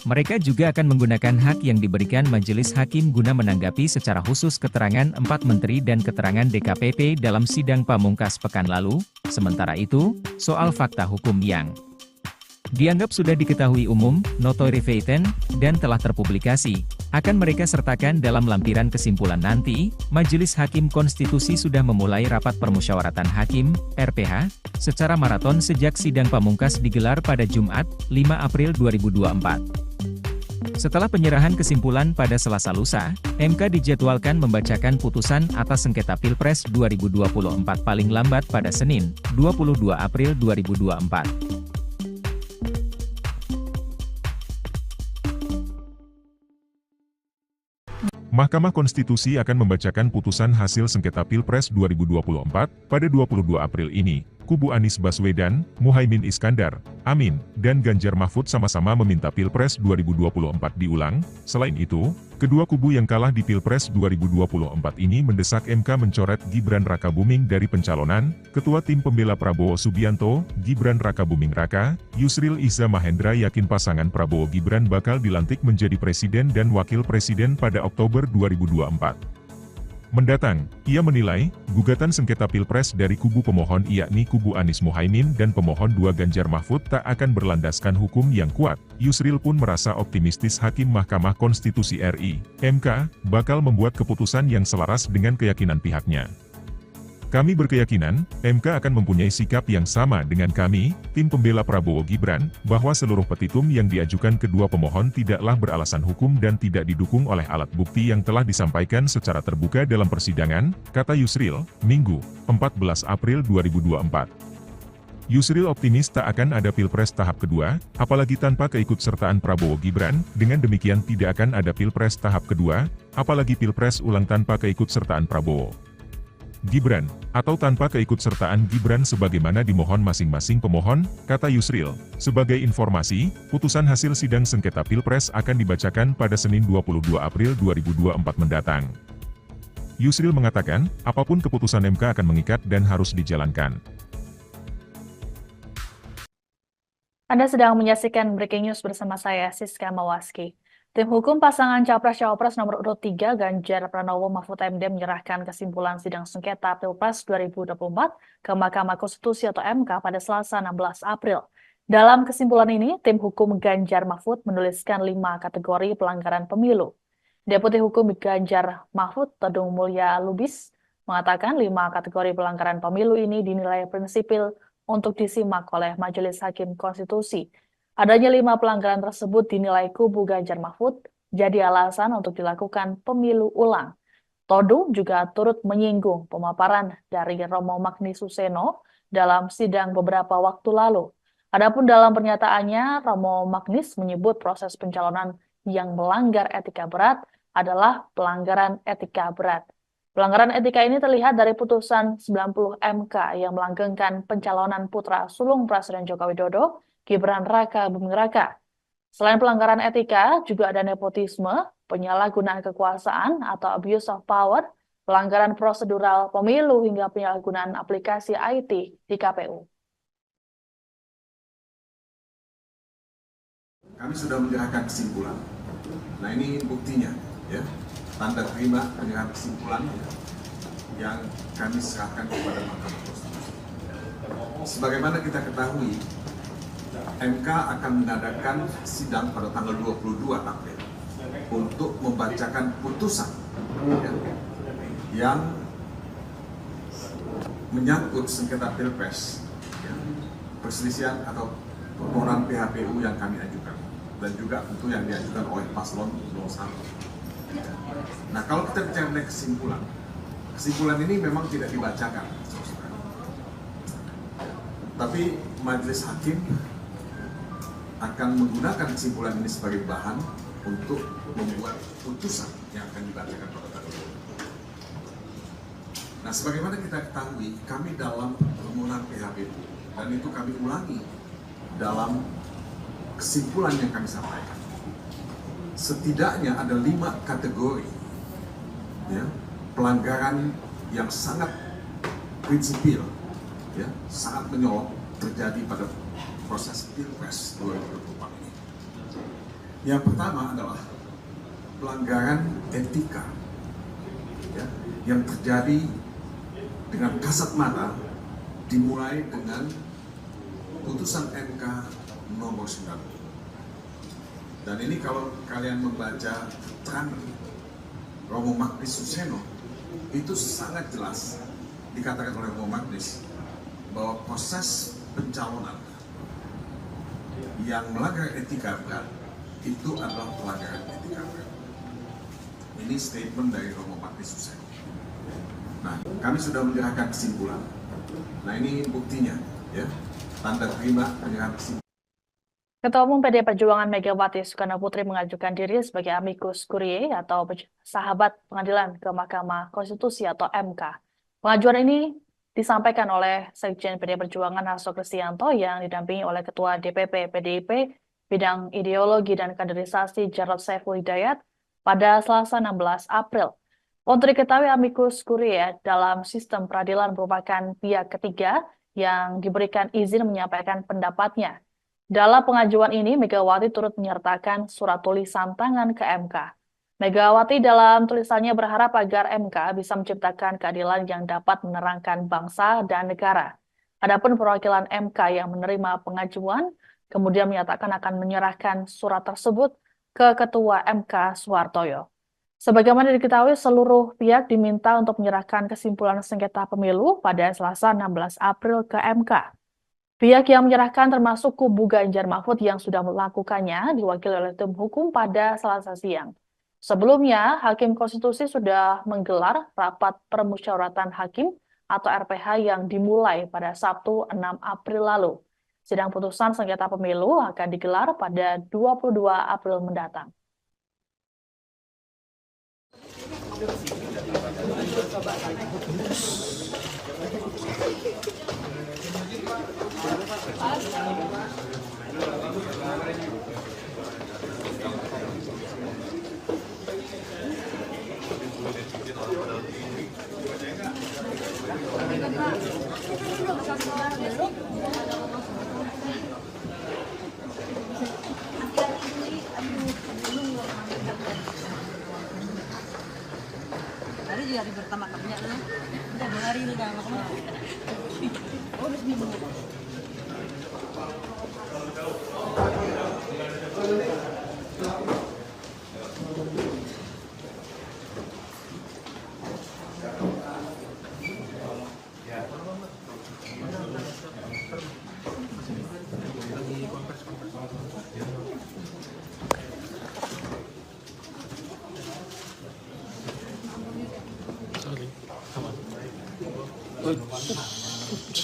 Mereka juga akan menggunakan hak yang diberikan majelis hakim guna menanggapi secara khusus keterangan 4 menteri dan keterangan DKPP dalam sidang pamungkas pekan lalu. Sementara itu, soal fakta hukum yang dianggap sudah diketahui umum, notoire feitan, dan telah terpublikasi, akan mereka sertakan dalam lampiran kesimpulan nanti. Majelis Hakim Konstitusi sudah memulai rapat permusyawaratan hakim, RPH, secara maraton sejak sidang pamungkas digelar pada Jumat, 5 April 2024. Setelah penyerahan kesimpulan pada Selasa lusa, MK dijadwalkan membacakan putusan atas sengketa Pilpres 2024 paling lambat pada Senin, 22 April 2024. Mahkamah Konstitusi akan membacakan putusan hasil sengketa Pilpres 2024 pada 22 April ini. Kubu Anies Baswedan, Muhaimin Iskandar, Amin, dan Ganjar Mahfud sama-sama meminta Pilpres 2024 diulang. Selain itu, kedua kubu yang kalah di Pilpres 2024 ini mendesak MK mencoret Gibran Rakabuming dari pencalonan. Ketua Tim Pembela Prabowo Subianto, Gibran Rakabuming Raka, Yusril Iza Mahendra yakin pasangan Prabowo Gibran bakal dilantik menjadi presiden dan wakil presiden pada Oktober 2024 mendatang. Ia menilai, gugatan sengketa Pilpres dari kubu pemohon yakni kubu Anies Muhaimin dan pemohon 2 Ganjar Mahfud tak akan berlandaskan hukum yang kuat. Yusril pun merasa optimistis Hakim Mahkamah Konstitusi RI, MK, bakal membuat keputusan yang selaras dengan keyakinan pihaknya. Kami berkeyakinan, MK akan mempunyai sikap yang sama dengan kami, tim pembela Prabowo Gibran, bahwa seluruh petitum yang diajukan kedua pemohon tidaklah beralasan hukum dan tidak didukung oleh alat bukti yang telah disampaikan secara terbuka dalam persidangan, kata Yusril, Minggu, 14 April 2024. Yusril optimis tak akan ada Pilpres tahap kedua, apalagi tanpa keikutsertaan Prabowo Gibran, dengan demikian tidak akan ada Pilpres tahap kedua, apalagi Pilpres ulang tanpa keikutsertaan Prabowo Gibran, atau tanpa keikutsertaan Gibran sebagaimana dimohon masing-masing pemohon, kata Yusril. Sebagai informasi, putusan hasil sidang sengketa Pilpres akan dibacakan pada Senin 22 April 2024 mendatang. Yusril mengatakan, apapun keputusan MK akan mengikat dan harus dijalankan. Anda sedang menyaksikan Breaking News bersama saya, Siska Mawaski. Tim hukum pasangan Capres-Cawapres nomor urut 3 Ganjar Pranowo Mahfud MD menyerahkan kesimpulan sidang sengketa Pilpres 2024 ke Mahkamah Konstitusi atau MK pada Selasa 16 April. Dalam kesimpulan ini, tim hukum Ganjar Mahfud menuliskan 5 kategori pelanggaran pemilu. Deputi Hukum Ganjar Mahfud, Todung Mulya Lubis, mengatakan 5 kategori pelanggaran pemilu ini dinilai prinsipil untuk disimak oleh Majelis Hakim Konstitusi. Adanya 5 pelanggaran tersebut dinilai kubu Ganjar Mahfud jadi alasan untuk dilakukan pemilu ulang. Todung juga turut menyinggung pemaparan dari Romo Magnis Suseno dalam sidang beberapa waktu lalu. Adapun dalam pernyataannya, Romo Magnis menyebut proses pencalonan yang melanggar etika berat adalah pelanggaran etika berat. Pelanggaran etika ini terlihat dari putusan 90 MK yang melanggengkan pencalonan putra sulung Presiden Joko Widodo, Gibran Raka Buming Raka. Selain pelanggaran etika, juga ada nepotisme, penyalahgunaan kekuasaan atau abuse of power, pelanggaran prosedural pemilu hingga penyalahgunaan aplikasi IT di KPU. Kami sudah menyerahkan kesimpulan. Nah ini buktinya, ya, tanda terima penyerahan kesimpulan yang kami serahkan kepada Mahkamah Konstitusi. Sebagaimana kita ketahui, MK akan mengadakan sidang pada tanggal 22 April untuk membacakan putusan yang menyangkut sengketa Pilpres, perselisihan atau permohonan PHPU yang kami ajukan, dan juga tentu yang diajukan oleh paslon 01. Nah, kalau kita bicara mengenai kesimpulan ini memang tidak dibacakan, tapi majelis hakim akan menggunakan kesimpulan ini sebagai bahan untuk membuat putusan yang akan dibacakan pada tanggal 20. Nah, sebagaimana kita ketahui, kami dalam permohonan PHPU, dan itu kami ulangi dalam kesimpulan yang kami sampaikan. Setidaknya ada 5 kategori, ya, pelanggaran yang sangat prinsipil, ya, sangat menyolok terjadi pada proses Pilpres 2024 ini. Yang pertama adalah pelanggaran etika, ya, yang terjadi dengan kasat mata, dimulai dengan putusan MK nomor 9. Dan ini kalau kalian membaca keterangan Romo Magnis Suseno, itu sangat jelas dikatakan oleh Romo Magnis bahwa proses pencalonan yang melanggar etika berat itu adalah pelanggaran etika berat. Ini statement dari Romo Magnis Suseno. Nah, kami sudah menyerahkan kesimpulan. Nah, ini buktinya, ya, tanda terima penyerahan kesimpulan. Ketua Umum PDI Perjuangan Megawati Soekarnoputri mengajukan diri sebagai amicus curiae atau sahabat pengadilan ke Mahkamah Konstitusi atau MK. Pengajuan ini disampaikan oleh Sekjen PDI Perjuangan Hasto Kristianto yang didampingi oleh Ketua DPP PDIP Bidang Ideologi dan Kaderisasi Jarod Saiful Hidayat pada Selasa 16 April. Untuk diketahui, amicus curiae dalam sistem peradilan merupakan pihak ketiga yang diberikan izin menyampaikan pendapatnya. Dalam pengajuan ini, Megawati turut menyertakan surat tulisan tangan ke MK. Megawati dalam tulisannya berharap agar MK bisa menciptakan keadilan yang dapat menerangkan bangsa dan negara. Adapun perwakilan MK yang menerima pengajuan kemudian menyatakan akan menyerahkan surat tersebut ke Ketua MK Suhartoyo. Sebagaimana diketahui, seluruh pihak diminta untuk menyerahkan kesimpulan sengketa pemilu pada Selasa 16 April ke MK. Pihak yang menyerahkan termasuk kubu Ganjar Mahfud yang sudah melakukannya diwakili oleh tim hukum pada Selasa siang. Sebelumnya, Hakim Konstitusi sudah menggelar rapat permusyawaratan hakim atau RPH yang dimulai pada Sabtu 6 April lalu. Sidang putusan sengketa pemilu akan digelar pada 22 April mendatang. Hari juga hari pertama kerja lu. Udah 2 hari lu dah makan. Oh, udah seminggu.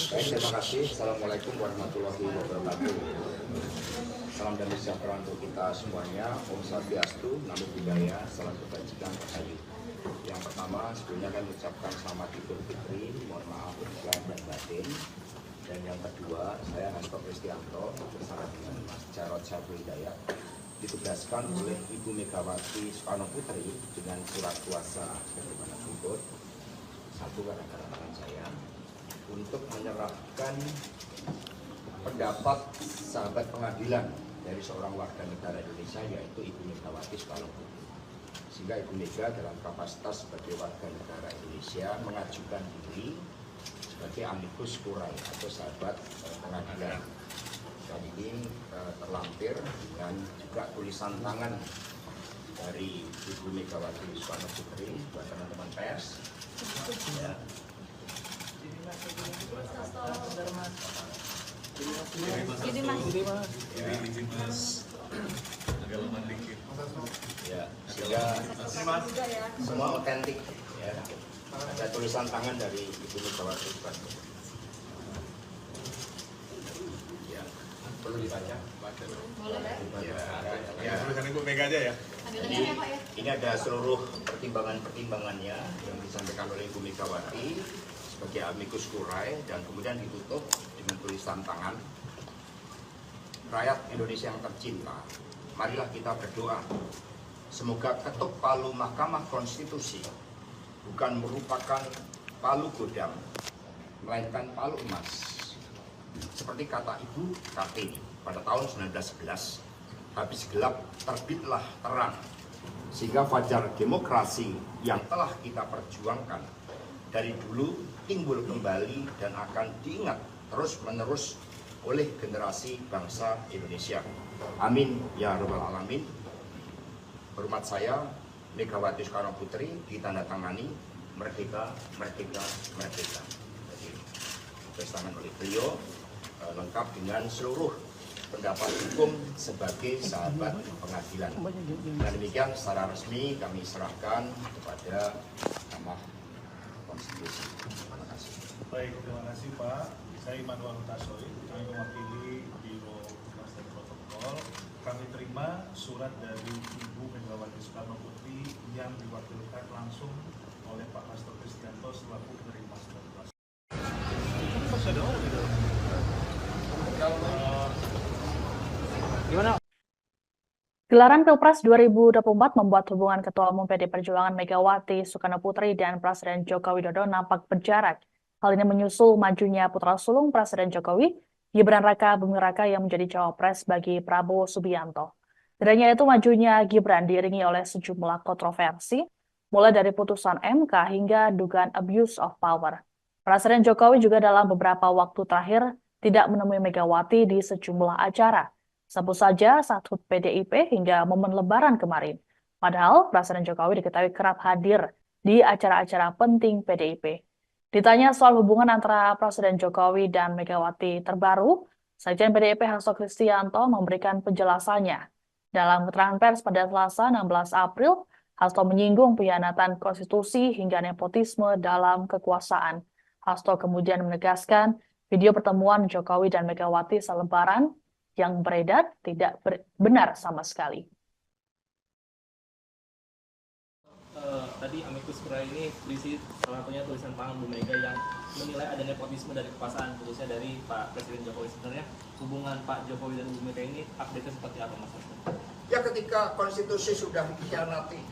Terima kasih. Assalamualaikum warahmatullahi wabarakatuh. Salam damai sejahtera untuk kita semuanya. Om Swastiastu, Namo Buddhaya, salam kebajikan rahayu. Yang pertama, sebelumnya kami ucapkan selamat Idul Fitri, mohon maaf lahir dan batin. Dan yang kedua, saya Hasto Kristianto bersama dengan Mas Jarod Saiful Hidayat ditugaskan oleh Ibu Megawati Soekarno Putri dengan surat kuasa sebagaimana berikut. Satu gara-gara tangan saya untuk menyerahkan pendapat sahabat pengadilan dari seorang warga negara Indonesia yaitu Ibu Megawati Soekarno Putri. Sehingga Ibu Mega dalam kapasitas sebagai warga negara Indonesia mengajukan diri sebagai amicus curiae atau sahabat pengadilan. Dan ini terlampir dengan juga tulisan tangan dari Ibu Megawati Soekarno Putri buat teman-teman pers. Ya. Ya, sehingga semua otentik ya. Ada tulisan tangan dari Ibu Megawati Soekarno Putri. Ya, perlu dibaca? Ya, tulisan Ibu Mega aja ya. Jadi, ini ada seluruh pertimbangan-pertimbangannya yang disampaikan oleh Ibu Megawati sebagai amicus curiae dan kemudian ditutup dengan tulisan tangan. Rakyat Indonesia yang tercinta, marilah kita berdoa. Semoga ketuk palu Mahkamah Konstitusi bukan merupakan palu godam, melainkan palu emas. Seperti kata Ibu Kartini pada tahun 1911, habis gelap terbitlah terang, sehingga fajar demokrasi yang telah kita perjuangkan dari dulu timbul kembali dan akan diingat terus-menerus oleh generasi bangsa Indonesia. Amin ya rabbal alamin. Hormat saya, Megawati Soekarno Putri, ditandatangani merdeka, merdeka, merdeka. Jadi, ditandatangani oleh beliau lengkap dengan seluruh pendapat hukum sebagai sahabat pengadilan. Dan demikian secara resmi kami serahkan kepada Mahkamah Konstitusi. Terima kasih. Baik, terima kasih Pak. Saya Immanuel Hutasoy, kami mewakili Biro Humas dan Protokol. Kami terima surat dari Ibu Megawati Soekarno Putri yang diwakilkan langsung oleh Pak Hasto Kristianto selaku penerima surat kuasa. Gelaran Pilpres 2024 membuat hubungan Ketua Umum PD Perjuangan Megawati Soekarno Putri dan Presiden Joko Widodo nampak berjarak. Hal ini menyusul majunya putra sulung Presiden Jokowi, Gibran Raka Buming Raka yang menjadi cawapres bagi Prabowo Subianto. Tidak hanya itu, majunya Gibran diiringi oleh sejumlah kontroversi, mulai dari putusan MK hingga dugaan abuse of power. Presiden Jokowi juga dalam beberapa waktu terakhir tidak menemui Megawati di sejumlah acara. Sebut saja saat HUT PDIP hingga momen Lebaran kemarin. Padahal Presiden Jokowi diketahui kerap hadir di acara-acara penting PDIP. Ditanya soal hubungan antara Presiden Jokowi dan Megawati terbaru, Sekjen PDIP Hasto Kristianto memberikan penjelasannya. Dalam keterangan pers pada Selasa 16 April, Hasto menyinggung pengkhianatan konstitusi hingga nepotisme dalam kekuasaan. Hasto kemudian menegaskan video pertemuan Jokowi dan Megawati selebaran yang beredar tidak benar sama sekali. Tadi amicus curiae ini berisi salah satunya tulisan tangan Bu Mega yang menilai ada nepotisme dari kekuasaan, khususnya dari Pak Presiden Jokowi. Sebenarnya hubungan Pak Jokowi dan Bu Mega ini update-nya seperti apa, Mas Hasto? Ya, ketika konstitusi sudah dikhianati,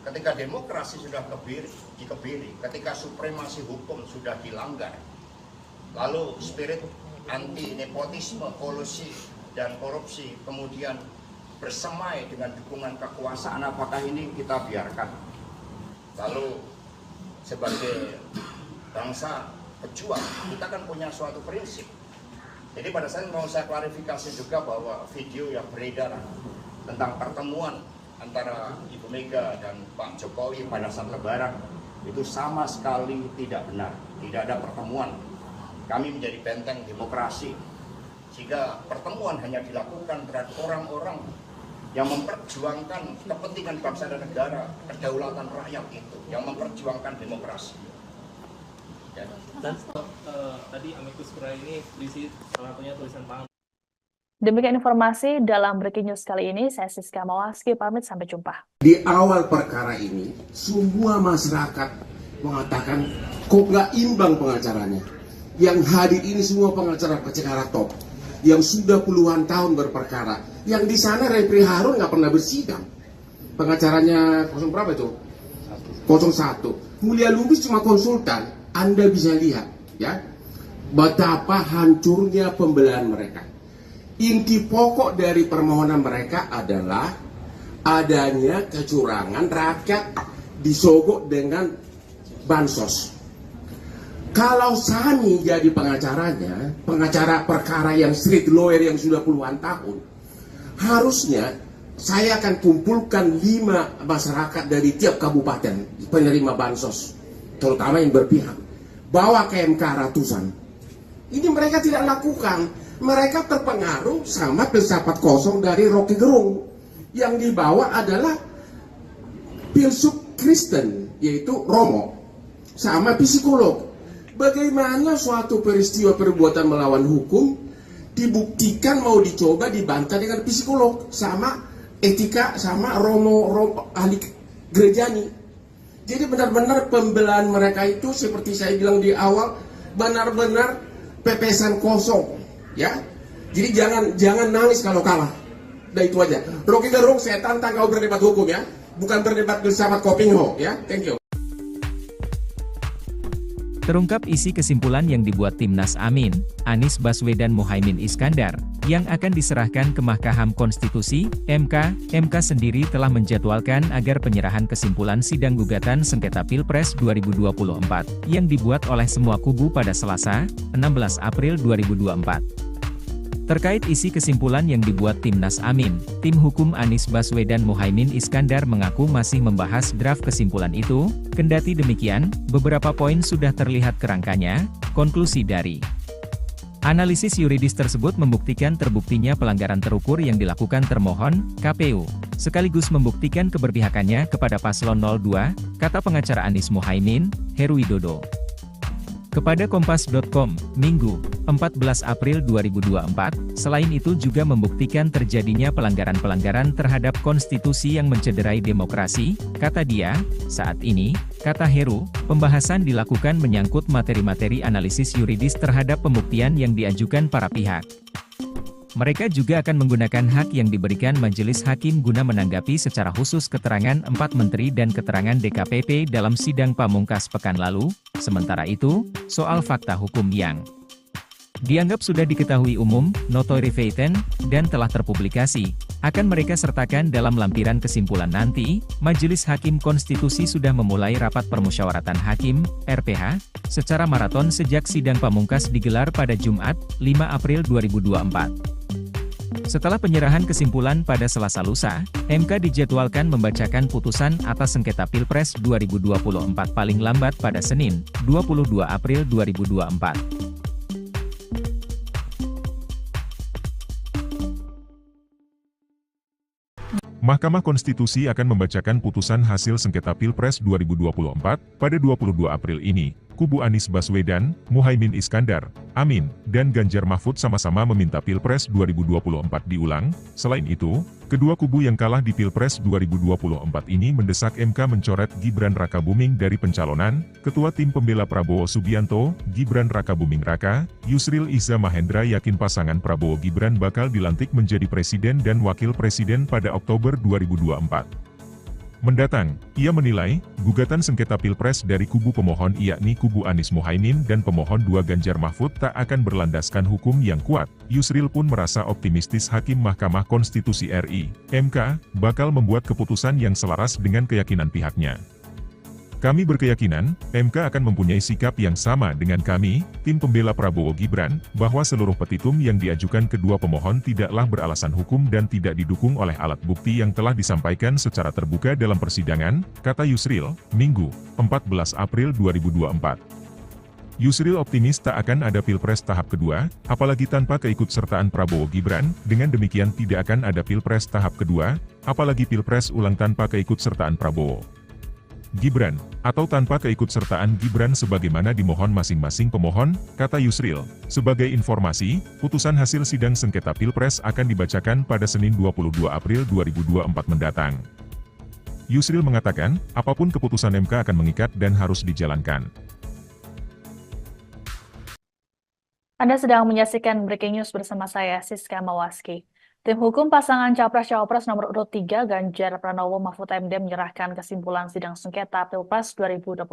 ketika demokrasi sudah dikebiri, ketika supremasi hukum sudah dilanggar, lalu spirit anti nepotisme, kolusi dan korupsi kemudian bersemai dengan dukungan kekuasaan, apakah ini kita biarkan? Lalu sebagai bangsa pejuang, kita kan punya suatu prinsip. Jadi pada saat mau saya klarifikasi juga bahwa video yang beredar tentang pertemuan antara Ibu Mega dan Pak Jokowi pada saat Lebaran itu sama sekali tidak benar. Tidak ada pertemuan. Kami menjadi benteng demokrasi, sehingga pertemuan hanya dilakukan terhadap orang-orang yang memperjuangkan kepentingan bangsa dan negara, kedaulatan rakyat itu, yang memperjuangkan demokrasi. Ya. Dan tadi amicus curiae ini berisi salah satunya tulisan tangan. Demikian informasi dalam Breaking News kali ini. Saya Siska Mawaski, pamit, sampai jumpa. Di awal perkara ini, semua masyarakat mengatakan kok nggak imbang pengacaranya. Yang hadir ini semua pengacara top, yang sudah puluhan tahun berperkara. Yang di sana Refri Harun nggak pernah bersidang. Pengacaranya 0 berapa itu? 01. Mulia Lubis cuma konsultan. Anda bisa lihat, ya, betapa hancurnya pembelahan mereka. Inti pokok dari permohonan mereka adalah adanya kecurangan, rakyat disogok dengan bansos. Kalau Sani jadi pengacaranya, pengacara perkara yang street lawyer yang sudah puluhan tahun, harusnya saya akan kumpulkan 5 masyarakat dari tiap kabupaten penerima bansos, terutama yang berpihak, bawa ke MK ratusan. Ini mereka tidak lakukan. Mereka terpengaruh sama filsafat kosong dari Rocky Gerung. Yang dibawa adalah filsuf Kristen, yaitu Romo, sama psikolog. Bagaimana suatu peristiwa perbuatan melawan hukum dibuktikan mau dicoba dibantah dengan psikolog, sama etika, sama Romo ahli gerejani. Jadi benar-benar pembelahan mereka itu seperti saya bilang di awal, benar-benar pepesan kosong, ya. Jadi jangan nangis kalau kalah. Udah itu aja. Rocky Gerung, saya tantang kau berdebat hukum, ya, bukan berdebat filsafat Kopingho, ya. Thank you. Terungkap isi kesimpulan yang dibuat Timnas Amin, Anies Baswedan Muhaimin Iskandar, yang akan diserahkan ke Mahkamah Konstitusi, MK. MK sendiri telah menjadwalkan agar penyerahan kesimpulan sidang gugatan sengketa Pilpres 2024, yang dibuat oleh semua kubu pada Selasa, 16 April 2024. Terkait isi kesimpulan yang dibuat Timnas Amin, tim hukum Anies Baswedan Muhaimin Iskandar mengaku masih membahas draft kesimpulan itu. Kendati demikian, beberapa poin sudah terlihat kerangkanya. Konklusi dari analisis yuridis tersebut membuktikan terbuktinya pelanggaran terukur yang dilakukan termohon, KPU, sekaligus membuktikan keberpihakannya kepada paslon 02, kata pengacara Anies Muhaimin, Heru Widodo. Kepada Kompas.com, Minggu, 14 April 2024, selain itu juga membuktikan terjadinya pelanggaran-pelanggaran terhadap konstitusi yang mencederai demokrasi, kata dia. Saat ini, kata Heru, pembahasan dilakukan menyangkut materi-materi analisis yuridis terhadap pembuktian yang diajukan para pihak. Mereka juga akan menggunakan hak yang diberikan Majelis Hakim guna menanggapi secara khusus keterangan 4 menteri dan keterangan DKPP dalam sidang pamungkas pekan lalu. Sementara itu, soal fakta hukum yang dianggap sudah diketahui umum, notoire feuilleton, dan telah terpublikasi, akan mereka sertakan dalam lampiran kesimpulan nanti. Majelis Hakim Konstitusi sudah memulai rapat permusyawaratan hakim, RPH, secara maraton sejak sidang pamungkas digelar pada Jumat, 5 April 2024. Setelah penyerahan kesimpulan pada Selasa lusa, MK dijadwalkan membacakan putusan atas sengketa Pilpres 2024 paling lambat pada Senin, 22 April 2024. Mahkamah Konstitusi akan membacakan putusan hasil sengketa Pilpres 2024 pada 22 April ini. Kubu Anies Baswedan, Muhaimin Iskandar, Amin, dan Ganjar Mahfud sama-sama meminta Pilpres 2024 diulang. Selain itu, kedua kubu yang kalah di Pilpres 2024 ini mendesak MK mencoret Gibran Rakabuming dari pencalonan. Ketua Tim Pembela Prabowo Subianto, Gibran Rakabuming Raka, Yusril Iza Mahendra yakin pasangan Prabowo Gibran bakal dilantik menjadi presiden dan wakil presiden pada Oktober 2024 mendatang. Ia menilai, gugatan sengketa Pilpres dari kubu pemohon yakni kubu Anies Muhaimin dan pemohon 2 Ganjar Mahfud tak akan berlandaskan hukum yang kuat. Yusril pun merasa optimistis Hakim Mahkamah Konstitusi RI, MK, bakal membuat keputusan yang selaras dengan keyakinan pihaknya. Kami berkeyakinan, MK akan mempunyai sikap yang sama dengan kami, tim pembela Prabowo Gibran, bahwa seluruh petitum yang diajukan kedua pemohon tidaklah beralasan hukum dan tidak didukung oleh alat bukti yang telah disampaikan secara terbuka dalam persidangan, kata Yusril, Minggu, 14 April 2024. Yusril optimis tak akan ada Pilpres tahap kedua, apalagi tanpa keikutsertaan Prabowo Gibran, dengan demikian tidak akan ada Pilpres tahap kedua, apalagi Pilpres ulang tanpa keikutsertaan Prabowo Gibran, atau tanpa keikutsertaan Gibran sebagaimana dimohon masing-masing pemohon, kata Yusril. Sebagai informasi, putusan hasil sidang sengketa Pilpres akan dibacakan pada Senin 22 April 2024 mendatang. Yusril mengatakan, apapun keputusan MK akan mengikat dan harus dijalankan. Anda sedang menyaksikan Breaking News bersama saya, Siska Mawaski. Tim hukum pasangan Capres-Cawapres nomor urut 3 Ganjar Pranowo Mahfud MD menyerahkan kesimpulan sidang sengketa Pilpres 2024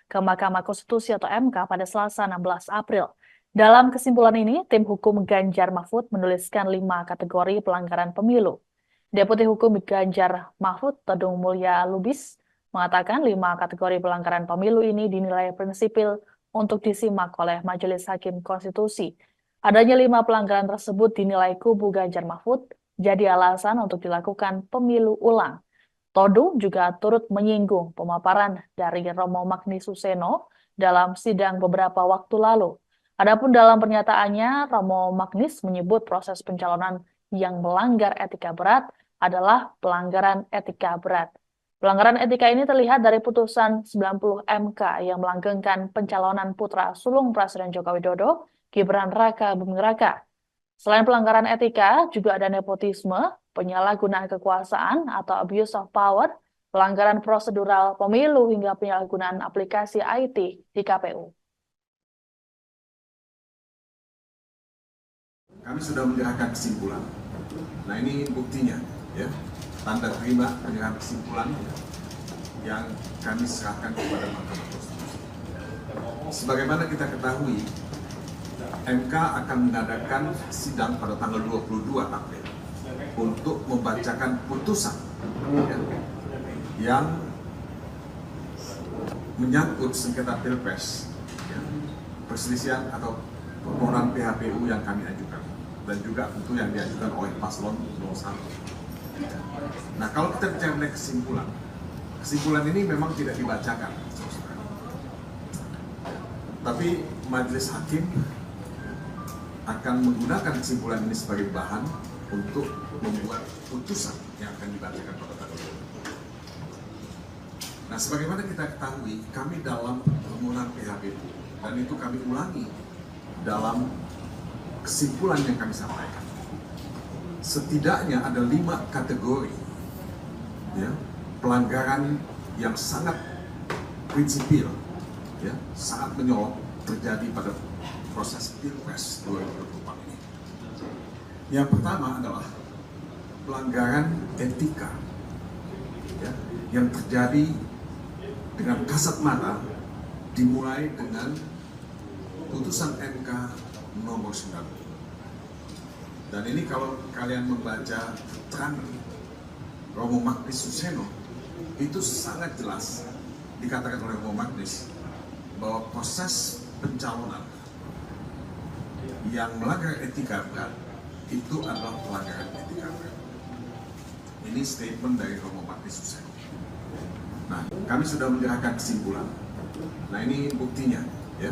ke Mahkamah Konstitusi atau MK pada Selasa 16 April. Dalam kesimpulan ini, tim hukum Ganjar Mahfud menuliskan 5 kategori pelanggaran pemilu. Deputi Hukum Ganjar Mahfud, Todung Mulya Lubis, mengatakan 5 kategori pelanggaran pemilu ini dinilai prinsipil untuk disimak oleh Majelis Hakim Konstitusi. Adanya 5 pelanggaran tersebut dinilai kubu Ganjar Mahfud jadi alasan untuk dilakukan pemilu ulang. Todung juga turut menyinggung pemaparan dari Romo Magnis Suseno dalam sidang beberapa waktu lalu. Adapun dalam pernyataannya, Romo Magnis menyebut proses pencalonan yang melanggar etika berat adalah pelanggaran etika berat. Pelanggaran etika ini terlihat dari putusan 90 MK yang melanggengkan pencalonan putra sulung Presiden Joko Widodo, Gibran Rakabuming Raka. Selain pelanggaran etika, juga ada nepotisme, penyalahgunaan kekuasaan atau abuse of power, pelanggaran prosedural pemilu hingga penyalahgunaan aplikasi IT di KPU. Kami sudah menyerahkan kesimpulan. Nah ini buktinya, ya, tanda terima penyerahan kesimpulan yang kami serahkan kepada Mahkamah Konstitusi. Sebagaimana kita ketahui, MK akan mengadakan sidang pada tanggal 22 April untuk membacakan putusan yang menyangkut sengketa Pilpres, perselisihan atau permohonan PHPU yang kami ajukan, dan juga tentu yang diajukan oleh paslon 01. Nah, kalau kita bicara mengenai kesimpulan ini memang tidak dibacakan, tapi majelis hakim akan menggunakan kesimpulan ini sebagai bahan untuk membuat putusan yang akan dibacakan pada tanggal 22. Nah, sebagaimana kita ketahui, kami dalam permohonan PHPU, dan itu kami ulangi dalam kesimpulan yang kami sampaikan. Setidaknya ada 5 kategori, ya, pelanggaran yang sangat prinsipil, ya, sangat menyolok terjadi pada proses Pilpres 2024 ini. Yang pertama adalah pelanggaran etika, ya, yang terjadi dengan kasat mata, dimulai dengan putusan MK nomor 9. Dan ini kalau kalian membaca keterangan Romo Magnis Suseno, itu sangat jelas dikatakan oleh Romo Magnis bahwa proses pencalonan yang melanggar etika berat itu adalah pelanggaran etika. Ini statement dari Romo Bakti Suseno. Nah, kami sudah menyerahkan kesimpulan. Nah, ini buktinya, ya.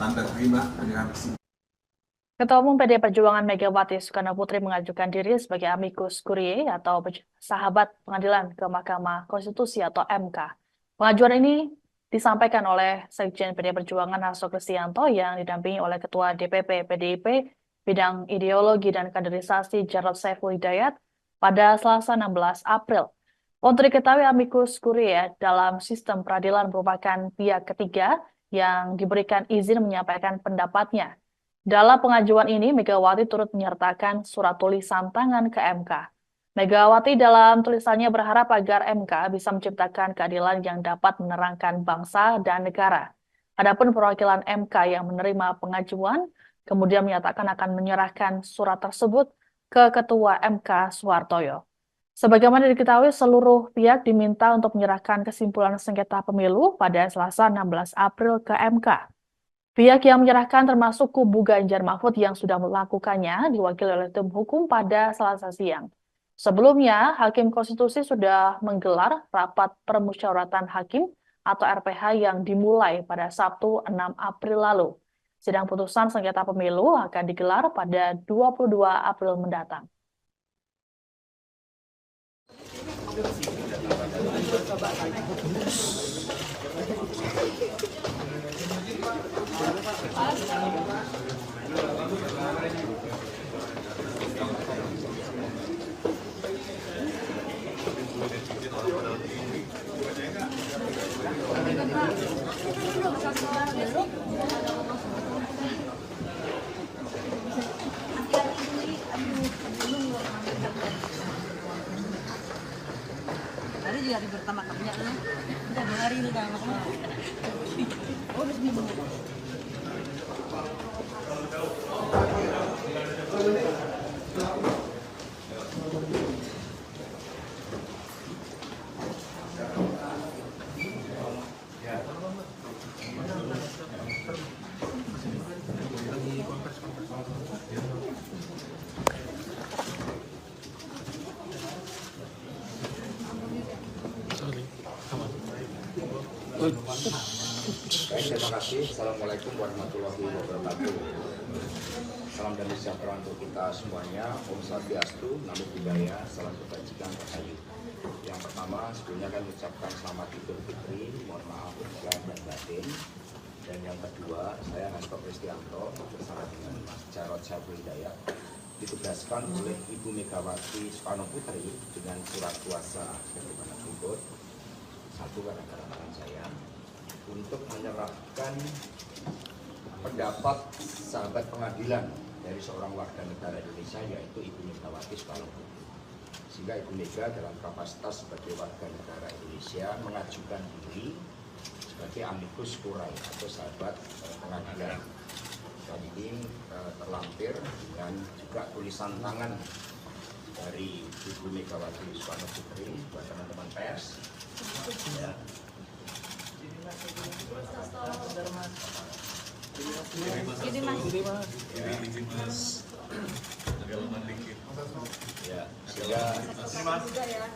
Tanda terima penyerahan kesimpulan. Ketua Umum PDI Perjuangan Megawati Soekarnoputri mengajukan diri sebagai amicus curiae atau sahabat pengadilan ke Mahkamah Konstitusi atau MK. Pengajuan ini disampaikan oleh Sekjen PDI Perjuangan Hasto Kristianto yang didampingi oleh Ketua DPP PDIP Bidang Ideologi dan Kaderisasi Jarod Saiful Hidayat pada Selasa 16 April. Untuk diketahui, amicus curiae dalam sistem peradilan merupakan pihak ketiga yang diberikan izin menyampaikan pendapatnya. Dalam pengajuan ini, Megawati turut menyertakan surat tulisan tangan ke MK. Megawati dalam tulisannya berharap agar MK bisa menciptakan keadilan yang dapat menerangkan bangsa dan negara. Adapun perwakilan MK yang menerima pengajuan, kemudian menyatakan akan menyerahkan surat tersebut ke Ketua MK Soehartoyo. Sebagaimana diketahui, seluruh pihak diminta untuk menyerahkan kesimpulan sengketa pemilu pada Selasa 16 April ke MK. Pihak yang menyerahkan termasuk kubu Ganjar Mahfud yang sudah melakukannya diwakili oleh tim hukum pada Selasa siang. Sebelumnya, Hakim Konstitusi sudah menggelar rapat permusyawaratan hakim atau RPH yang dimulai pada Sabtu 6 April lalu. Sidang putusan sengketa pemilu akan digelar pada 22 April mendatang. Tadi juga hari pertama kamunya udah 2 hari ini kan udah seminggu. Baik, terima kasih. Assalamualaikum warahmatullahi wabarakatuh. Salam damai sejahtera untuk kita semuanya. Om Swastiastu, Namo Buddhaya, salam kebajikan rahayu. Yang pertama, sebelumnya kami ucapkan selamat Idul Fitri, mohon maaf lahir dan batin. Dan yang kedua, saya Hasto Kristianto bersama dengan Mas Jarod Saiful Hidayat ditugaskan oleh Ibu Megawati Soekarnoputri dengan surat kuasa sebagaimana berikut. Satu, gara-gara tangan saya untuk menyerahkan pendapat sahabat pengadilan dari seorang warga negara Indonesia, yaitu Ibu Megawati Soekarnoputri. Sehingga Ibu Mega dalam kapasitas sebagai warga negara Indonesia mengajukan diri sebagai amicus curiae atau sahabat pengadilan. Dan ini terlampir dengan juga tulisan tangan dari Ibu Megawati Soekarnoputri buat teman-teman pers. Ya. Ya, sehingga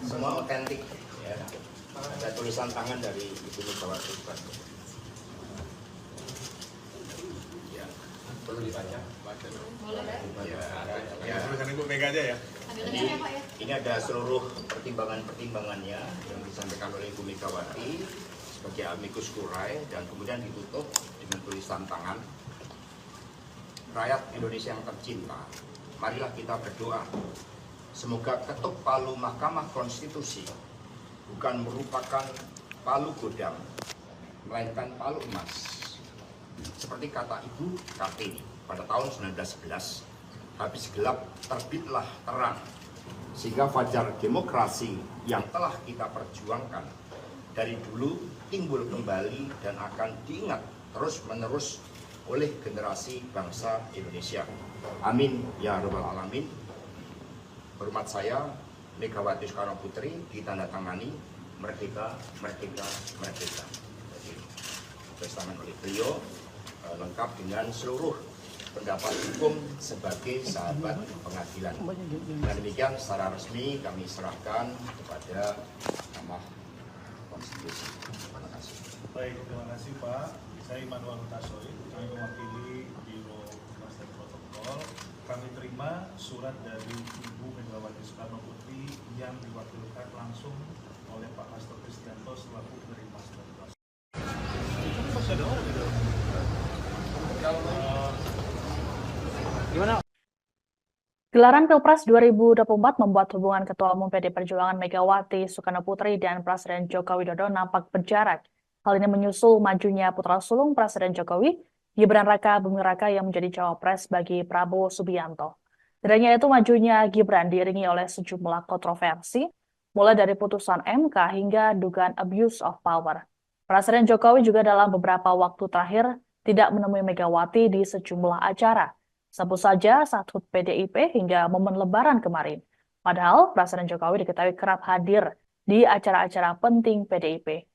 semua otentik ya. Ada tulisan tangan dari Ibu Megawati Soekarnoputri. Ya, perlu dibaca. Ya, tulisan Ibu Mega aja ya. Jadi ini ada seluruh pertimbangan-pertimbangannya yang disampaikan oleh Ibu Megawati sebagai amicus curiae dan kemudian ditutup dengan tulisan tangan. Rakyat Indonesia yang tercinta, marilah kita berdoa semoga ketuk palu Mahkamah Konstitusi bukan merupakan palu godam, melainkan palu emas. Seperti kata Ibu Kartini pada tahun 1911, habis gelap terbitlah terang, sehingga fajar demokrasi yang telah kita perjuangkan dari dulu timbul kembali dan akan diingat terus-menerus oleh generasi bangsa Indonesia. Amin ya rabbal alamin. Hormat saya Megawati Soekarnoputri ditandatangani merdeka, merdeka, merdeka. Jadi tulisan oleh beliau lengkap dengan seluruh pendapat hukum sebagai sahabat pengadilan. Dan demikian secara resmi kami serahkan kepada Mahkamah Konstitusi. Terima kasih. Baik, terima kasih Pak. Saya Immanuel Hutasoy, kami mewakili Biro Humas dan Protokol. Kami terima surat dari Ibu Megawati Soekarno Putri yang diwakilkan langsung oleh Pak Hasto Kristianto selaku penerima surat kuasa. Gelaran Pilpres 2024 membuat hubungan Ketua Umum PD Perjuangan Megawati Soekarno Putri dan Presiden Joko Widodo nampak berjarak. Hal ini menyusul majunya putra sulung Presiden Jokowi, Gibran Raka Buming Raka yang menjadi cawapres bagi Prabowo Subianto. Tidak hanya itu, majunya Gibran diiringi oleh sejumlah kontroversi, mulai dari putusan MK hingga dugaan abuse of power. Presiden Jokowi juga dalam beberapa waktu terakhir tidak menemui Megawati di sejumlah acara. Sebut saja saat HUT PDIP hingga momen Lebaran kemarin. Padahal Presiden Jokowi diketahui kerap hadir di acara-acara penting PDIP.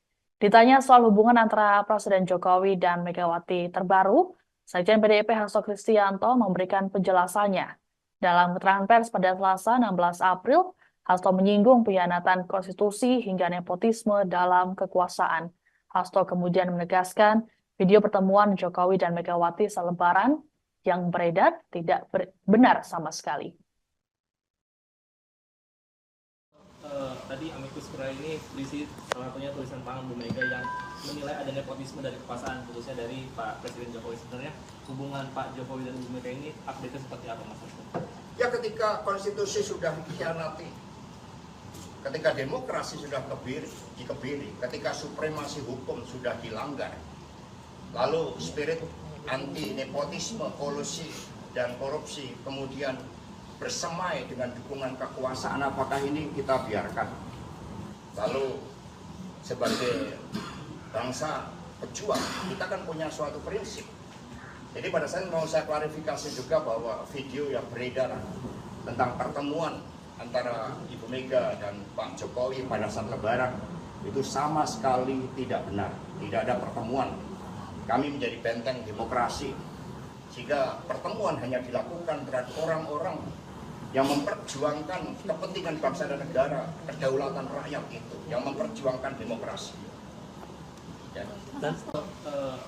Ditanya soal hubungan antara Presiden Jokowi dan Megawati terbaru, Sekjen PDIP Hasto Kristianto memberikan penjelasannya. Dalam keterangan pers pada Selasa 16 April, Hasto menyinggung pengkhianatan konstitusi hingga nepotisme dalam kekuasaan. Hasto kemudian menegaskan video pertemuan Jokowi dan Megawati selebaran yang beredar tidak benar sama sekali. Tadi amicus curiae ini berisi salah satunya tulisan tangan Bu Mega yang menilai ada nepotisme dari kekuasaan, khususnya dari Pak Presiden Jokowi. Sebenarnya hubungan Pak Jokowi dan Bu Mega ini update seperti apa, Mas? Ya, ketika konstitusi sudah dikhianati, ketika demokrasi sudah dikebiri, ketika supremasi hukum sudah dilanggar, lalu spirit anti nepotisme, kolusi, dan korupsi kemudian bersemai dengan dukungan kekuasaan, apakah ini kita biarkan? Lalu sebagai bangsa pejuang, kita kan punya suatu prinsip. Jadi pada saat mau saya klarifikasi juga bahwa video yang beredar tentang pertemuan antara Ibu Mega dan Pak Jokowi pada saat Lebaran itu sama sekali tidak benar. Tidak ada pertemuan. Kami menjadi benteng demokrasi, sehingga pertemuan hanya dilakukan terhadap orang-orang yang memperjuangkan kepentingan bangsa dan negara, kedaulatan rakyat itu, yang memperjuangkan demokrasi. Ya. Dan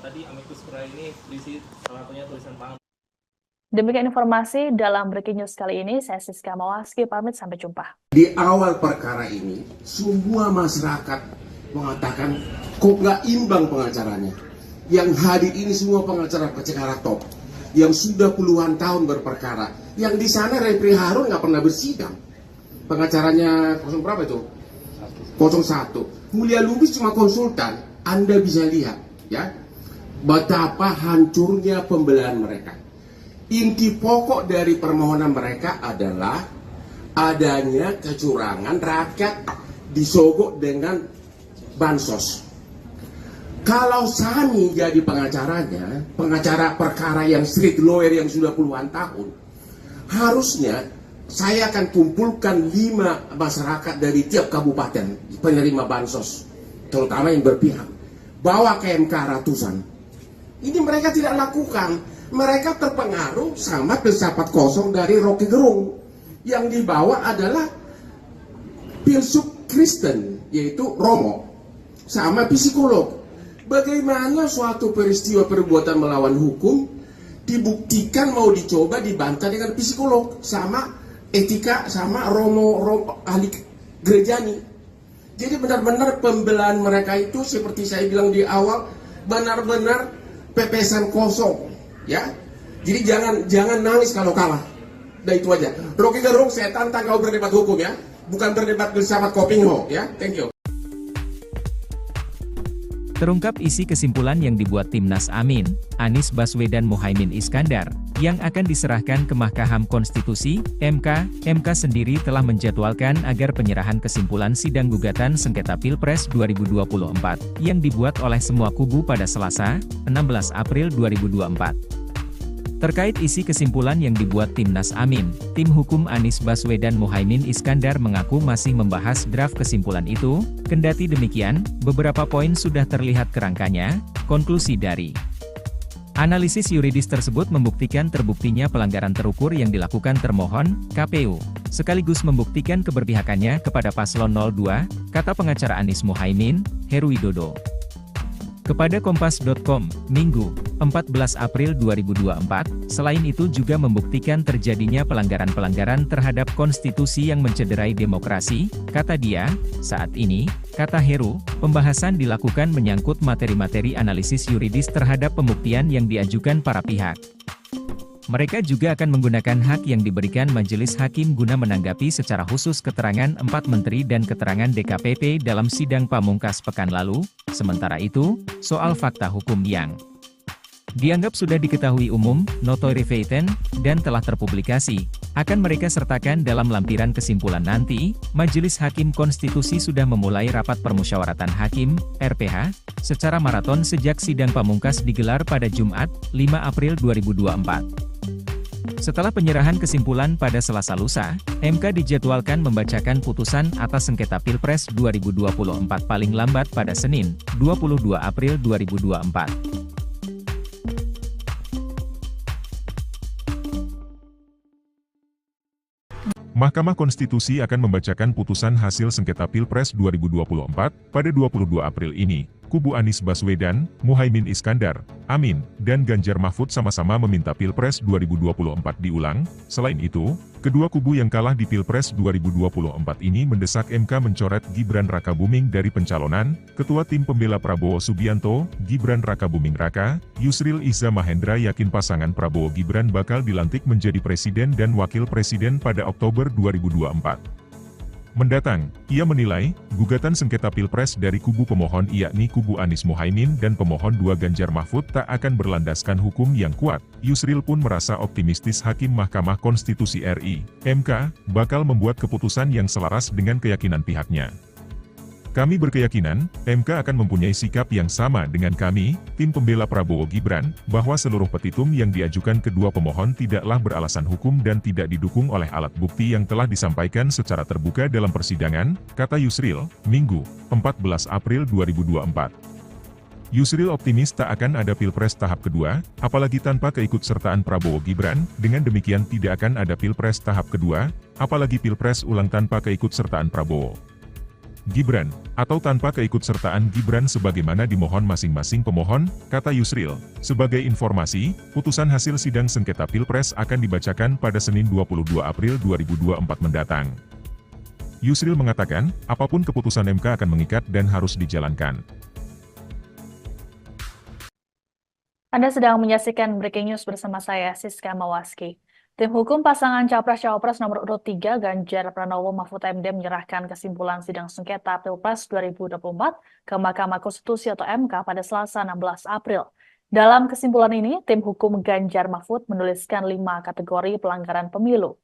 tadi amicus curiae ini berisi salah satunya tulisan tangan. Demikian informasi dalam Breaking News kali ini. Saya Siska Mawaski, pamit, sampai jumpa. Di awal perkara ini, semua masyarakat mengatakan kok nggak imbang pengacaranya. Yang hadir ini semua pengacara top, yang sudah puluhan tahun berperkara. Yang di sana Refri Harun nggak pernah bersidang. Pengacaranya 0 berapa itu? 01. Mulia Lubis cuma konsultan. Anda bisa lihat, ya, betapa hancurnya pembelahan mereka. Inti pokok dari permohonan mereka adalah adanya kecurangan, rakyat disogok dengan bansos. Kalau Sani jadi pengacaranya, pengacara perkara yang street lawyer yang sudah puluhan tahun, harusnya saya akan kumpulkan 5 masyarakat dari tiap kabupaten penerima bansos, terutama yang berpihak, bawa ke MK ratusan. Ini mereka tidak lakukan. Mereka terpengaruh sama filsafat kosong dari Rocky Gerung. Yang dibawa adalah filsuf Kristen, yaitu Romo, sama psikolog. Bagaimana suatu peristiwa perbuatan melawan hukum dibuktikan mau dicoba dibantah dengan psikolog sama etika sama Romo ahli gerejani. Jadi benar-benar pembelahan mereka itu seperti saya bilang di awal, benar-benar pepesan kosong, ya. Jadi jangan nangis kalau kalah. Nah itu aja. Rocky Gerung, saya tantang kau berdebat hukum, ya, bukan berdebat bersama Kopingho, ya. Thank you. Terungkap isi kesimpulan yang dibuat Timnas Amin, Anies Baswedan Muhaimin Iskandar, yang akan diserahkan ke Mahkamah Konstitusi, MK. MK sendiri telah menjadwalkan agar penyerahan kesimpulan sidang gugatan sengketa Pilpres 2024, yang dibuat oleh semua kubu pada Selasa, 16 April 2024. Terkait isi kesimpulan yang dibuat Timnas Amin, tim hukum Anies Baswedan Muhaimin Iskandar mengaku masih membahas draft kesimpulan itu. Kendati demikian, beberapa poin sudah terlihat kerangkanya. Konklusi dari Analisis yuridis tersebut membuktikan terbuktinya pelanggaran terukur yang dilakukan termohon, KPU, sekaligus membuktikan keberpihakannya kepada paslon 02, kata pengacara Anies Mohaimin, Heru Widodo. Kepada Kompas.com, Minggu, 14 April 2024, selain itu juga membuktikan terjadinya pelanggaran-pelanggaran terhadap konstitusi yang mencederai demokrasi, kata dia. Saat ini, kata Heru, pembahasan dilakukan menyangkut materi-materi analisis yuridis terhadap pembuktian yang diajukan para pihak. Mereka juga akan menggunakan hak yang diberikan majelis hakim guna menanggapi secara khusus keterangan 4 menteri dan keterangan DKPP dalam sidang pamungkas pekan lalu. Sementara itu, soal fakta hukum yang dianggap sudah diketahui umum, notoire feitan, dan telah terpublikasi, akan mereka sertakan dalam lampiran kesimpulan nanti. Majelis Hakim Konstitusi sudah memulai rapat permusyawaratan hakim, RPH, secara maraton sejak sidang pamungkas digelar pada Jumat, 5 April 2024. Setelah penyerahan kesimpulan pada Selasa lusa, MK dijadwalkan membacakan putusan atas sengketa Pilpres 2024 paling lambat pada Senin, 22 April 2024. Mahkamah Konstitusi akan membacakan putusan hasil sengketa Pilpres 2024 pada 22 April ini. Kubu Anies Baswedan, Muhaimin Iskandar, Amin, dan Ganjar Mahfud sama-sama meminta Pilpres 2024 diulang. Selain itu, kedua kubu yang kalah di Pilpres 2024 ini mendesak MK mencoret Gibran Rakabuming dari pencalonan. Ketua Tim Pembela Prabowo Subianto, Gibran Rakabuming Raka, Yusril Iza Mahendra yakin pasangan Prabowo Gibran bakal dilantik menjadi presiden dan wakil presiden pada Oktober 2024 mendatang. Ia menilai, gugatan sengketa Pilpres dari kubu pemohon yakni kubu Anies Mohaimin dan pemohon 2 Ganjar Mahfud tak akan berlandaskan hukum yang kuat. Yusril pun merasa optimistis Hakim Mahkamah Konstitusi RI, MK, bakal membuat keputusan yang selaras dengan keyakinan pihaknya. Kami berkeyakinan, MK akan mempunyai sikap yang sama dengan kami, tim pembela Prabowo Gibran, bahwa seluruh petitum yang diajukan kedua pemohon tidaklah beralasan hukum dan tidak didukung oleh alat bukti yang telah disampaikan secara terbuka dalam persidangan, kata Yusril, Minggu, 14 April 2024. Yusril optimis tak akan ada Pilpres tahap kedua, apalagi tanpa keikutsertaan Prabowo Gibran. Dengan demikian tidak akan ada Pilpres tahap kedua, apalagi Pilpres ulang tanpa keikutsertaan Prabowo Gibran, atau tanpa keikutsertaan Gibran sebagaimana dimohon masing-masing pemohon, kata Yusril. Sebagai informasi, putusan hasil sidang sengketa Pilpres akan dibacakan pada Senin 22 April 2024 mendatang. Yusril mengatakan, apapun keputusan MK akan mengikat dan harus dijalankan. Anda sedang menyaksikan Breaking News bersama saya, Siska Mawaski. Tim hukum pasangan Capres-Cawapres nomor urut 3 Ganjar Pranowo Mahfud MD menyerahkan kesimpulan sidang sengketa Pilpres 2024 ke Mahkamah Konstitusi atau MK pada Selasa 16 April. Dalam kesimpulan ini, tim hukum Ganjar Mahfud menuliskan 5 kategori pelanggaran pemilu.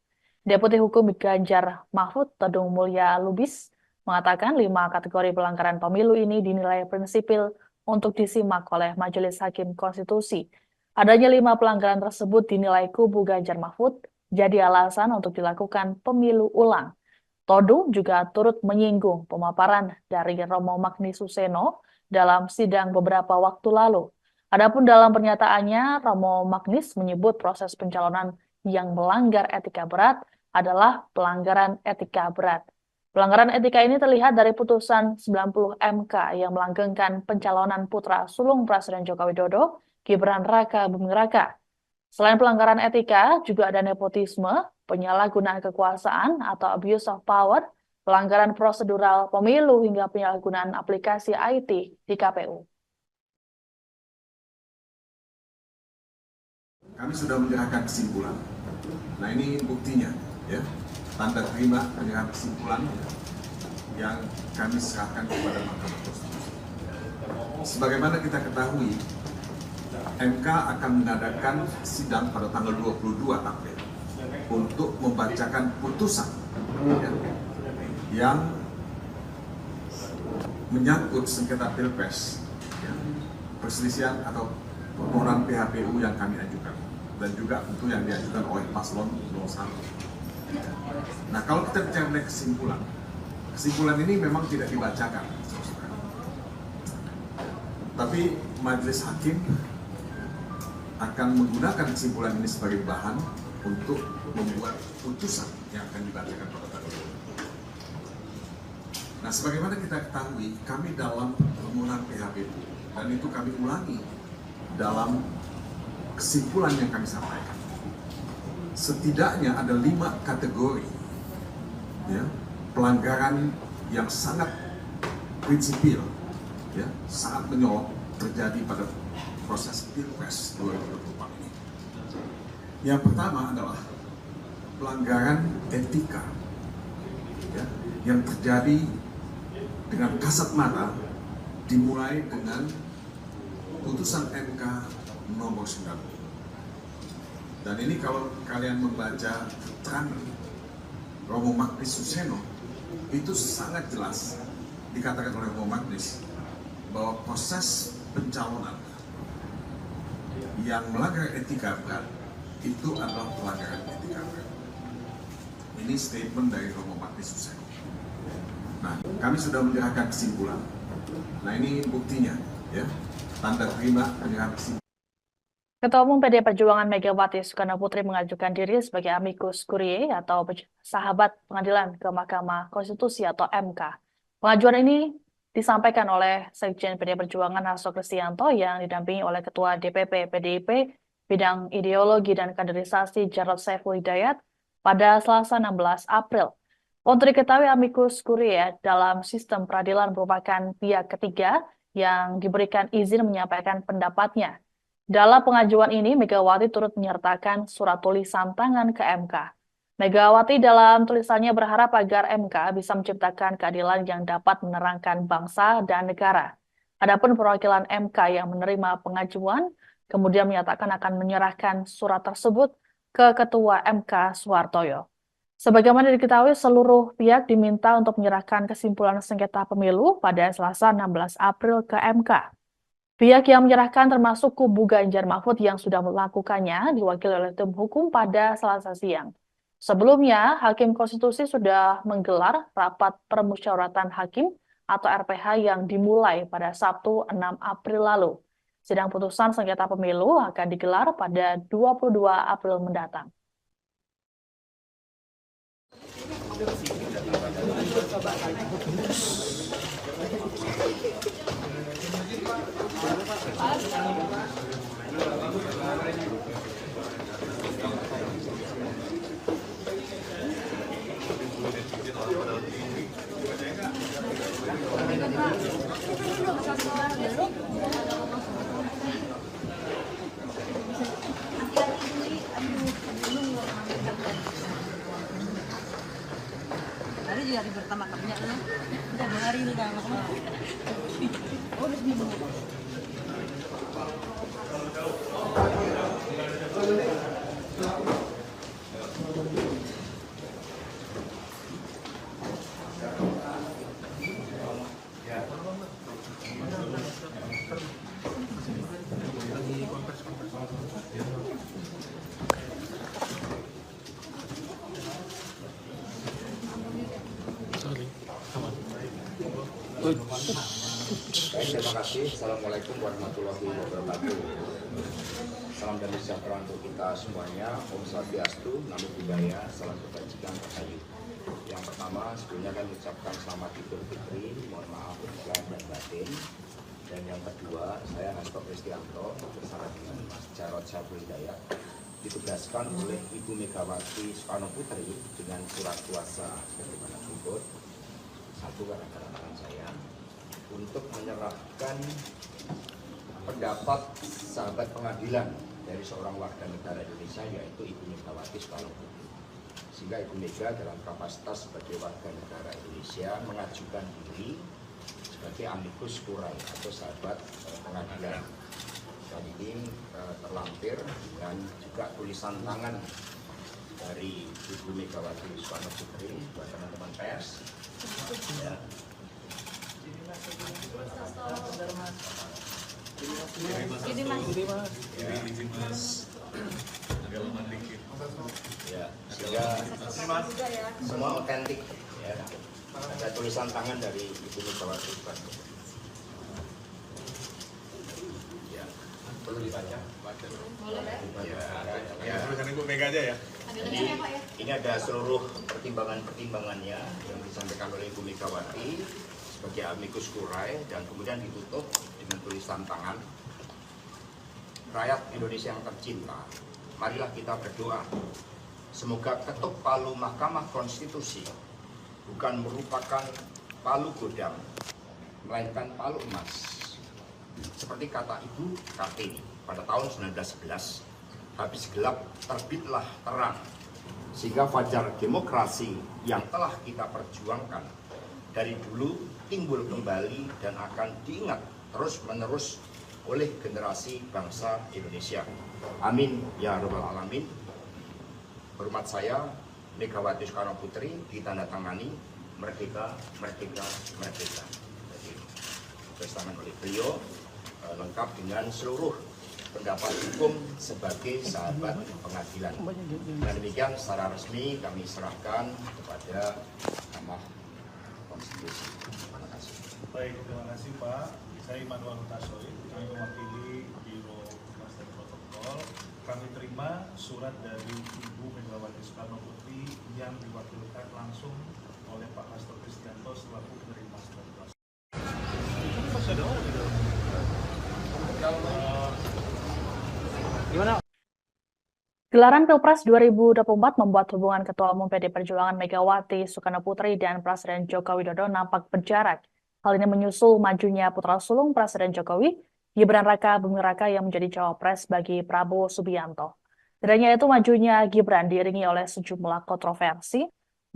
Deputi Hukum Ganjar Mahfud, Todung Mulya Lubis, mengatakan 5 kategori pelanggaran pemilu ini dinilai prinsipil untuk disimak oleh Majelis Hakim Konstitusi. Adanya 5 pelanggaran tersebut dinilai kubu Ganjar Mahfud jadi alasan untuk dilakukan pemilu ulang. Todung juga turut menyinggung pemaparan dari Romo Magnis Suseno dalam sidang beberapa waktu lalu. Adapun dalam pernyataannya, Romo Magnis menyebut proses pencalonan yang melanggar etika berat adalah pelanggaran etika berat. Pelanggaran etika ini terlihat dari putusan 90 MK yang melanggengkan pencalonan putra sulung Presiden Joko Widodo, Gibran Rakabuming Raka. Selain pelanggaran etika, juga ada nepotisme, penyalahgunaan kekuasaan atau abuse of power, pelanggaran prosedural pemilu hingga penyalahgunaan aplikasi IT di KPU. Kami sudah menyerahkan kesimpulan. Nah, ini buktinya, ya. Tanda terima penyerahan kesimpulan yang kami serahkan kepada Mahkamah Konstitusi. Sebagaimana kita ketahui, MK akan mengadakan sidang pada tanggal 22 April untuk membacakan putusan yang menyangkut sengketa Pilpres, perselisihan atau permohonan PHPU yang kami ajukan, dan juga tentu yang diajukan oleh paslon 01. Nah, kalau kita bicara mengenai kesimpulan ini memang tidak dibacakan, tapi majelis hakim akan menggunakan kesimpulan ini sebagai bahan untuk membuat putusan yang akan dibacakan pada tanggal 20. Nah, sebagaimana kita ketahui, kami dalam permohonan PHBU, dan itu kami ulangi dalam kesimpulan yang kami sampaikan. Setidaknya ada 5 kategori ya, pelanggaran yang sangat prinsipil, ya, sangat menyolok terjadi pada proses Pilpres 2024 ini. Yang pertama adalah pelanggaran etika, ya, yang terjadi dengan kasat mata, dimulai dengan putusan MK nomor 9. Dan ini kalau kalian membaca keterangan Romo Magnis Suseno, itu sangat jelas dikatakan oleh Romo Magnis bahwa proses pencalonan yang melanggar etika berat itu adalah pelanggaran etika berat. Ini statement dari Romo Magnis Suseno. Nah, kami sudah menyerahkan kesimpulan. Nah, ini buktinya, ya, tanda terima penyerahan kesimpulan. Ketua Umum PDI Perjuangan Megawati Soekarno Putri mengajukan diri sebagai amicus curiae atau sahabat pengadilan ke Mahkamah Konstitusi atau MK. Pengajuan ini disampaikan oleh Sekjen PDI Perjuangan Hasto Kristianto yang didampingi oleh Ketua DPP PDIP Bidang Ideologi dan Kaderisasi Jarod Saiful Hidayat pada Selasa 16 April. Untuk diketahui, amicus curiae dalam sistem peradilan merupakan pihak ketiga yang diberikan izin menyampaikan pendapatnya. Dalam pengajuan ini, Megawati turut menyertakan surat tulisan tangan ke MK. Megawati dalam tulisannya berharap agar MK bisa menciptakan keadilan yang dapat menerangkan bangsa dan negara. Adapun perwakilan MK yang menerima pengajuan, kemudian menyatakan akan menyerahkan surat tersebut ke Ketua MK Suhartoyo. Sebagaimana diketahui, seluruh pihak diminta untuk menyerahkan kesimpulan sengketa pemilu pada Selasa 16 April ke MK. Pihak yang menyerahkan termasuk kubu Ganjar Mahfud yang sudah melakukannya diwakili oleh tim hukum pada Selasa siang. Sebelumnya, Hakim Konstitusi sudah menggelar rapat permusyawaratan hakim atau RPH yang dimulai pada Sabtu 6 April lalu. Sidang putusan sengketa pemilu akan digelar pada 22 April mendatang. Hari juga hari pertama kamunya udah 2 hari ini dah kamu. Oh, udah seminggu. Terima kasih. Assalamualaikum warahmatullahi wabarakatuh. Salam damai sejahtera untuk kita semuanya. Om Swastiastu, Namo Buddhaya, salam kebajikan rahayu. Yang pertama, sebelumnya kan mengucapkan selamat Idul Fitri, mohon maaf lahir dan batin. Dan yang kedua, saya Hasto Kristianto bersama dengan Mas Jarod Saiful Hidayat ditugaskan oleh Ibu Megawati Soekarno Putri dengan surat kuasa sebagaimana berikut. Satu, tangan saya untuk menyerahkan pendapat sahabat pengadilan dari seorang warga negara Indonesia, yaitu Ibu Megawati Soekarno Putri. Sehingga Ibu Mega dalam kapasitas sebagai warga negara Indonesia mengajukan diri sebagai amicus curiae atau sahabat pengadilan. Dan ini terlampir dan juga tulisan tangan dari Ibu Megawati Soekarno Putri buat teman-teman pers. Ya. Ya, sehingga semua otentik ya. Ada tulisan tangan dari Ibu Megawati Soekarno Putri. Ya. Perlu dibaca? Ya, tulisan Ibu Mega aja ya. Jadi, ini ada seluruh pertimbangan-pertimbangannya yang disampaikan oleh Ibu Megawati sebagai amicus curiae dan kemudian ditutup dengan tulisan tangan. Rakyat Indonesia yang tercinta, marilah kita berdoa. Semoga ketuk palu Mahkamah Konstitusi bukan merupakan palu godam, melainkan palu emas. Seperti kata Ibu Kartini pada tahun 1911, habis gelap terbitlah terang, sehingga fajar demokrasi yang telah kita perjuangkan dari dulu timbul kembali dan akan diingat terus-menerus oleh generasi bangsa Indonesia. Amin ya rabbal alamin. Hormat saya, Megawati Soekarno Putri, ditandatangani merdeka, merdeka, merdeka. Jadi, tulisan oleh beliau lengkap dengan seluruh pendapat hukum sebagai sahabat pengadilan. Dan demikian secara resmi kami serahkan kepada Mahkamah Konstitusi. Terima kasih. Baik, terima kasih Pak. Saya Immanuel Hutasoid, kami mewakili Biro Humas dan Protokol. Kami terima surat dari Ibu Megawati Soekarno Putri yang diwakilkan langsung oleh Pak Hasto Kristianto selaku penerima surat kuasa. Gelaran Pilpres 2024 membuat hubungan Ketua Umum PD Perjuangan Megawati Soekarno Putri dan Presiden Joko Widodo nampak berjarak. Hal ini menyusul majunya putra sulung Presiden Jokowi, Gibran Raka Buming Raka yang menjadi cawapres bagi Prabowo Subianto. Tidak hanya itu, majunya Gibran diiringi oleh sejumlah kontroversi,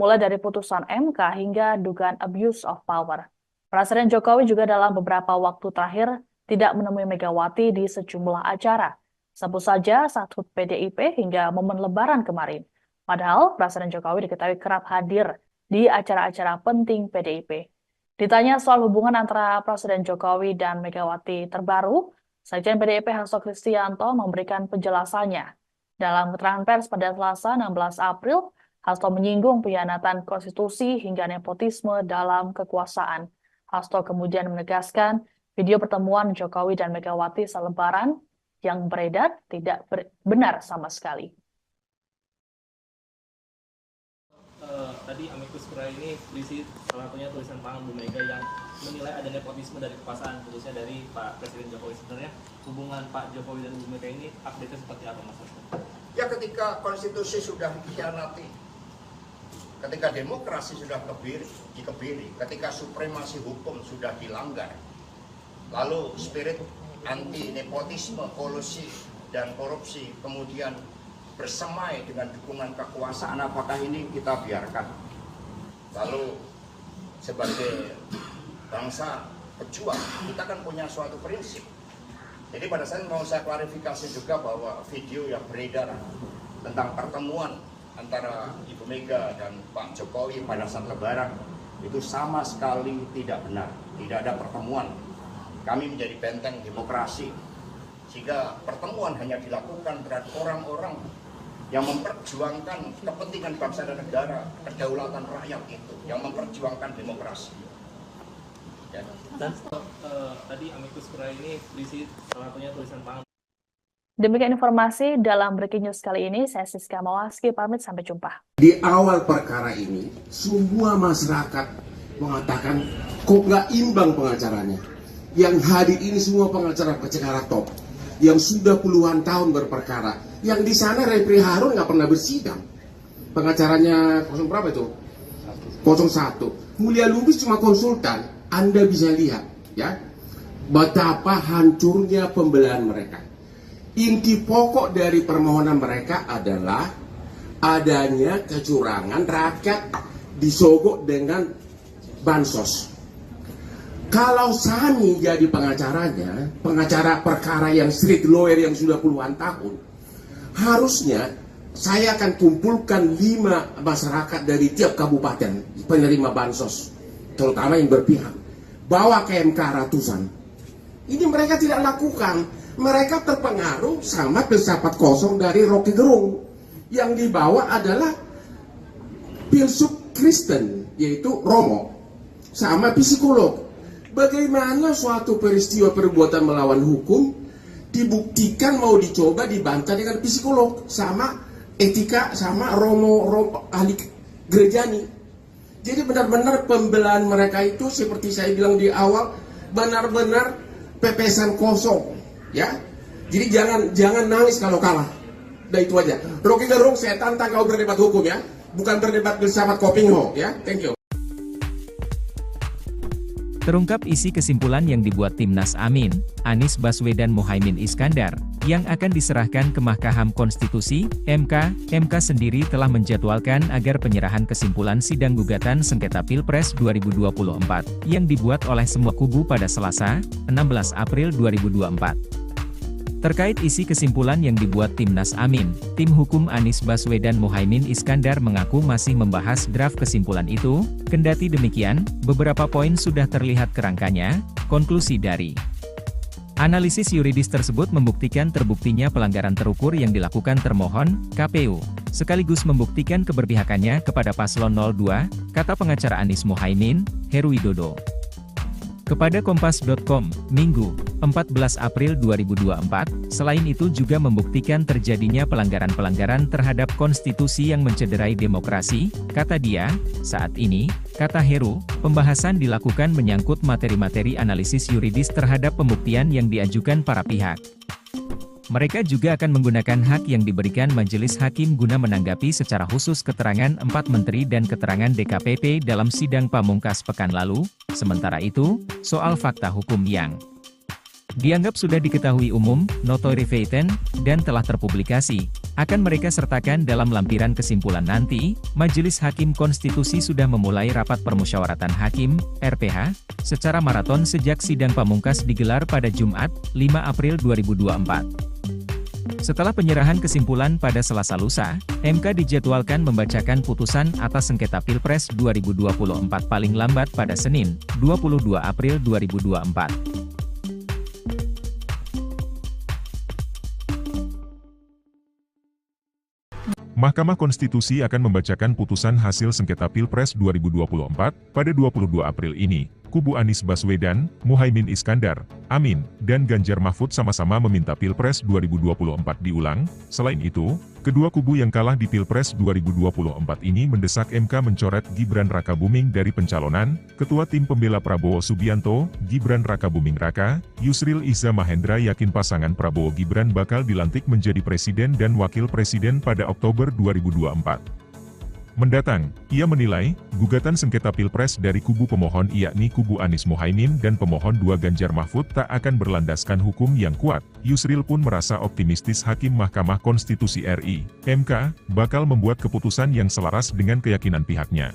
mulai dari putusan MK hingga dugaan abuse of power. Presiden Jokowi juga dalam beberapa waktu terakhir tidak menemui Megawati di sejumlah acara. Sebut saja saat HUT PDIP hingga momen Lebaran kemarin. Padahal Presiden Jokowi diketahui kerap hadir di acara-acara penting PDIP. Ditanya soal hubungan antara Presiden Jokowi dan Megawati terbaru, Sekjen PDIP Hasto Kristianto memberikan penjelasannya. Dalam keterangan pers pada Selasa 16 April, Hasto menyinggung pengkhianatan konstitusi hingga nepotisme dalam kekuasaan. Hasto kemudian menegaskan video pertemuan Jokowi dan Megawati selebaran yang beredar tidak benar sama sekali. Tadi amicus curiae ini berisi salah satunya tulisan tangan Bu Mega yang menilai ada nepotisme dari kekuasaan, khususnya dari Pak Presiden Jokowi. Sebenarnya hubungan Pak Jokowi dan Bu Mega ini update-nya seperti apa, Mas Hasto? Ya, ketika konstitusi sudah dikhianati, ketika demokrasi sudah dikebiri, ketika supremasi hukum sudah dilanggar, lalu spirit anti nepotisme, kolusi, dan korupsi kemudian bersemai dengan dukungan kekuasaan, apakah ini kita biarkan? Lalu sebagai bangsa pejuang, kita kan punya suatu prinsip. Jadi pada saat mau saya klarifikasi juga bahwa video yang beredar tentang pertemuan antara Ibu Mega dan Pak Jokowi pada saat Lebaran itu sama sekali tidak benar. Tidak ada pertemuan. Kami menjadi benteng demokrasi, sehingga pertemuan hanya dilakukan terhadap orang-orang yang memperjuangkan kepentingan bangsa dan negara, kedaulatan rakyat itu, yang memperjuangkan demokrasi. Ya. Dan tadi amicus curiae ini berisi salah satunya tulisan tangan. Demikian informasi dalam Breaking News kali ini. Saya Siska Mawaski, pamit, sampai jumpa. Di awal perkara ini, semua masyarakat mengatakan kok nggak imbang pengacaranya. Yang hadir ini semua pengacara top, yang sudah puluhan tahun berperkara. Yang di sana Refri Harun nggak pernah bersidang. Pengacaranya 0 berapa itu? 01. Mulia Lubis cuma konsultan. Anda bisa lihat, ya, betapa hancurnya pembelahan mereka. Inti pokok dari permohonan mereka adalah adanya kecurangan, rakyat disogok dengan bansos. Kalau Sani jadi pengacaranya, pengacara perkara yang street lawyer yang sudah puluhan tahun, harusnya saya akan kumpulkan 5 masyarakat dari tiap kabupaten penerima bansos, terutama yang berpihak, bawa ke MK ratusan. Ini mereka tidak lakukan. Mereka terpengaruh sama filsafat kosong dari Rocky Gerung. Yang dibawa adalah filsuf Kristen, yaitu Romo, sama psikolog. Bagaimana suatu peristiwa perbuatan melawan hukum dibuktikan mau dicoba dibantah dengan psikolog sama etika sama romo ahli gerejani. Jadi benar-benar pembelaan mereka itu seperti saya bilang di awal benar-benar pepesan kosong, ya. Jadi jangan nangis kalau kalah. Udah itu aja. Rocky Gerung, saya tantang kau berdebat hukum ya, bukan berdebat bersama Kopingho ya. Thank you. Terungkap isi kesimpulan yang dibuat Timnas Amin, Anies Baswedan Muhaimin Iskandar, yang akan diserahkan ke Mahkamah Konstitusi, MK. MK sendiri telah menjadwalkan agar penyerahan kesimpulan sidang gugatan sengketa Pilpres 2024, yang dibuat oleh semua kubu pada Selasa, 16 April 2024. Terkait isi kesimpulan yang dibuat Timnas Amin, tim hukum Anies Baswedan Muhaimin Iskandar mengaku masih membahas draft kesimpulan itu, kendati demikian, beberapa poin sudah terlihat kerangkanya. Konklusi dari analisis yuridis tersebut membuktikan terbuktinya pelanggaran terukur yang dilakukan termohon, KPU, sekaligus membuktikan keberpihakannya kepada paslon 02, kata pengacara Anies Muhaimin, Heru Widodo. Kepada Kompas.com, Minggu, 14 April 2024, selain itu juga membuktikan terjadinya pelanggaran-pelanggaran terhadap konstitusi yang mencederai demokrasi, kata dia. Saat ini, kata Heru, pembahasan dilakukan menyangkut materi-materi analisis yuridis terhadap pembuktian yang diajukan para pihak. Mereka juga akan menggunakan hak yang diberikan Majelis Hakim guna menanggapi secara khusus keterangan 4 menteri dan keterangan DKPP dalam sidang pamungkas pekan lalu. Sementara itu, soal fakta hukum yang dianggap sudah diketahui umum, notoire feitan, dan telah terpublikasi, akan mereka sertakan dalam lampiran kesimpulan nanti. Majelis Hakim Konstitusi sudah memulai rapat permusyawaratan hakim, RPH, secara maraton sejak sidang pamungkas digelar pada Jumat, 5 April 2024. Setelah penyerahan kesimpulan pada Selasa lusa, MK dijadwalkan membacakan putusan atas sengketa Pilpres 2024 paling lambat pada Senin, 22 April 2024. Mahkamah Konstitusi akan membacakan putusan hasil sengketa Pilpres 2024 pada 22 April ini. Kubu Anies Baswedan, Muhaimin Iskandar, Amin, dan Ganjar Mahfud sama-sama meminta Pilpres 2024 diulang. Selain itu, kedua kubu yang kalah di Pilpres 2024 ini mendesak MK mencoret Gibran Rakabuming dari pencalonan. Ketua Tim Pembela Prabowo Subianto, Gibran Rakabuming Raka, Yusril Iza Mahendra yakin pasangan Prabowo Gibran bakal dilantik menjadi presiden dan wakil presiden pada Oktober 2024 mendatang. Ia menilai, gugatan sengketa Pilpres dari kubu pemohon yakni kubu Anies Muhaimin dan pemohon 2 Ganjar Mahfud tak akan berlandaskan hukum yang kuat. Yusril pun merasa optimistis Hakim Mahkamah Konstitusi RI, MK, bakal membuat keputusan yang selaras dengan keyakinan pihaknya.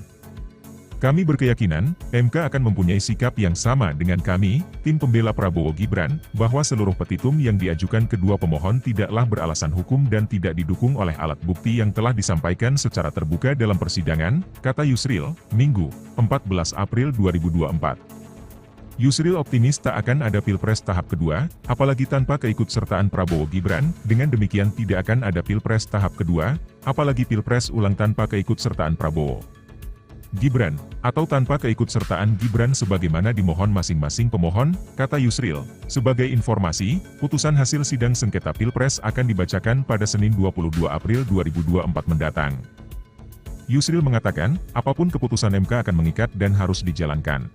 Kami berkeyakinan, MK akan mempunyai sikap yang sama dengan kami, tim pembela Prabowo Gibran, bahwa seluruh petitum yang diajukan kedua pemohon tidaklah beralasan hukum dan tidak didukung oleh alat bukti yang telah disampaikan secara terbuka dalam persidangan, kata Yusril, Minggu, 14 April 2024. Yusril optimis tak akan ada Pilpres tahap kedua, apalagi tanpa keikutsertaan Prabowo Gibran. Dengan demikian tidak akan ada Pilpres tahap kedua, apalagi Pilpres ulang tanpa keikutsertaan Prabowo Gibran, atau tanpa keikutsertaan Gibran sebagaimana dimohon masing-masing pemohon, kata Yusril. Sebagai informasi, putusan hasil sidang sengketa Pilpres akan dibacakan pada Senin 22 April 2024 mendatang. Yusril mengatakan, apapun keputusan MK akan mengikat dan harus dijalankan.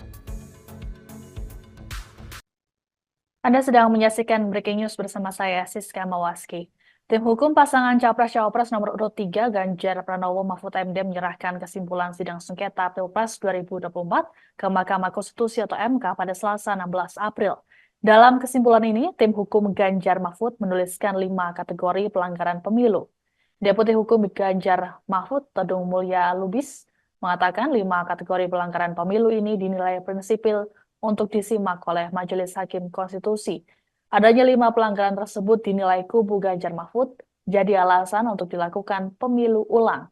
Anda sedang menyaksikan Breaking News bersama saya, Siska Mawaski. Tim hukum pasangan Capres-Cawapres nomor urut 3 Ganjar Pranowo Mahfud MD menyerahkan kesimpulan sidang sengketa Pilpres 2024 ke Mahkamah Konstitusi atau MK pada Selasa 16 April. Dalam kesimpulan ini, tim hukum Ganjar Mahfud menuliskan 5 kategori pelanggaran pemilu. Deputi Hukum Ganjar Mahfud, Todung Mulya Lubis, mengatakan 5 kategori pelanggaran pemilu ini dinilai prinsipil untuk disimak oleh Majelis Hakim Konstitusi. Adanya 5 pelanggaran tersebut dinilai kubu Ganjar Mahfud jadi alasan untuk dilakukan pemilu ulang.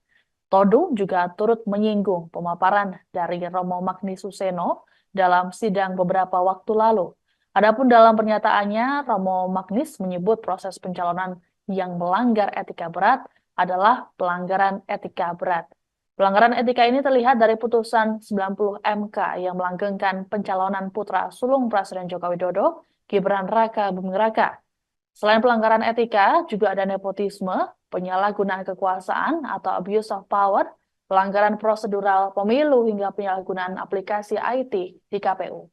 Todung juga turut menyinggung pemaparan dari Romo Magnis Suseno dalam sidang beberapa waktu lalu. Adapun dalam pernyataannya, Romo Magnis menyebut proses pencalonan yang melanggar etika berat adalah pelanggaran etika berat. Pelanggaran etika ini terlihat dari putusan 90 MK yang melanggengkan pencalonan putra sulung Presiden Joko Widodo, Gibran Rakabuming Raka. Selain pelanggaran etika, juga ada nepotisme, penyalahgunaan kekuasaan atau abuse of power, pelanggaran prosedural pemilu hingga penyalahgunaan aplikasi IT di KPU.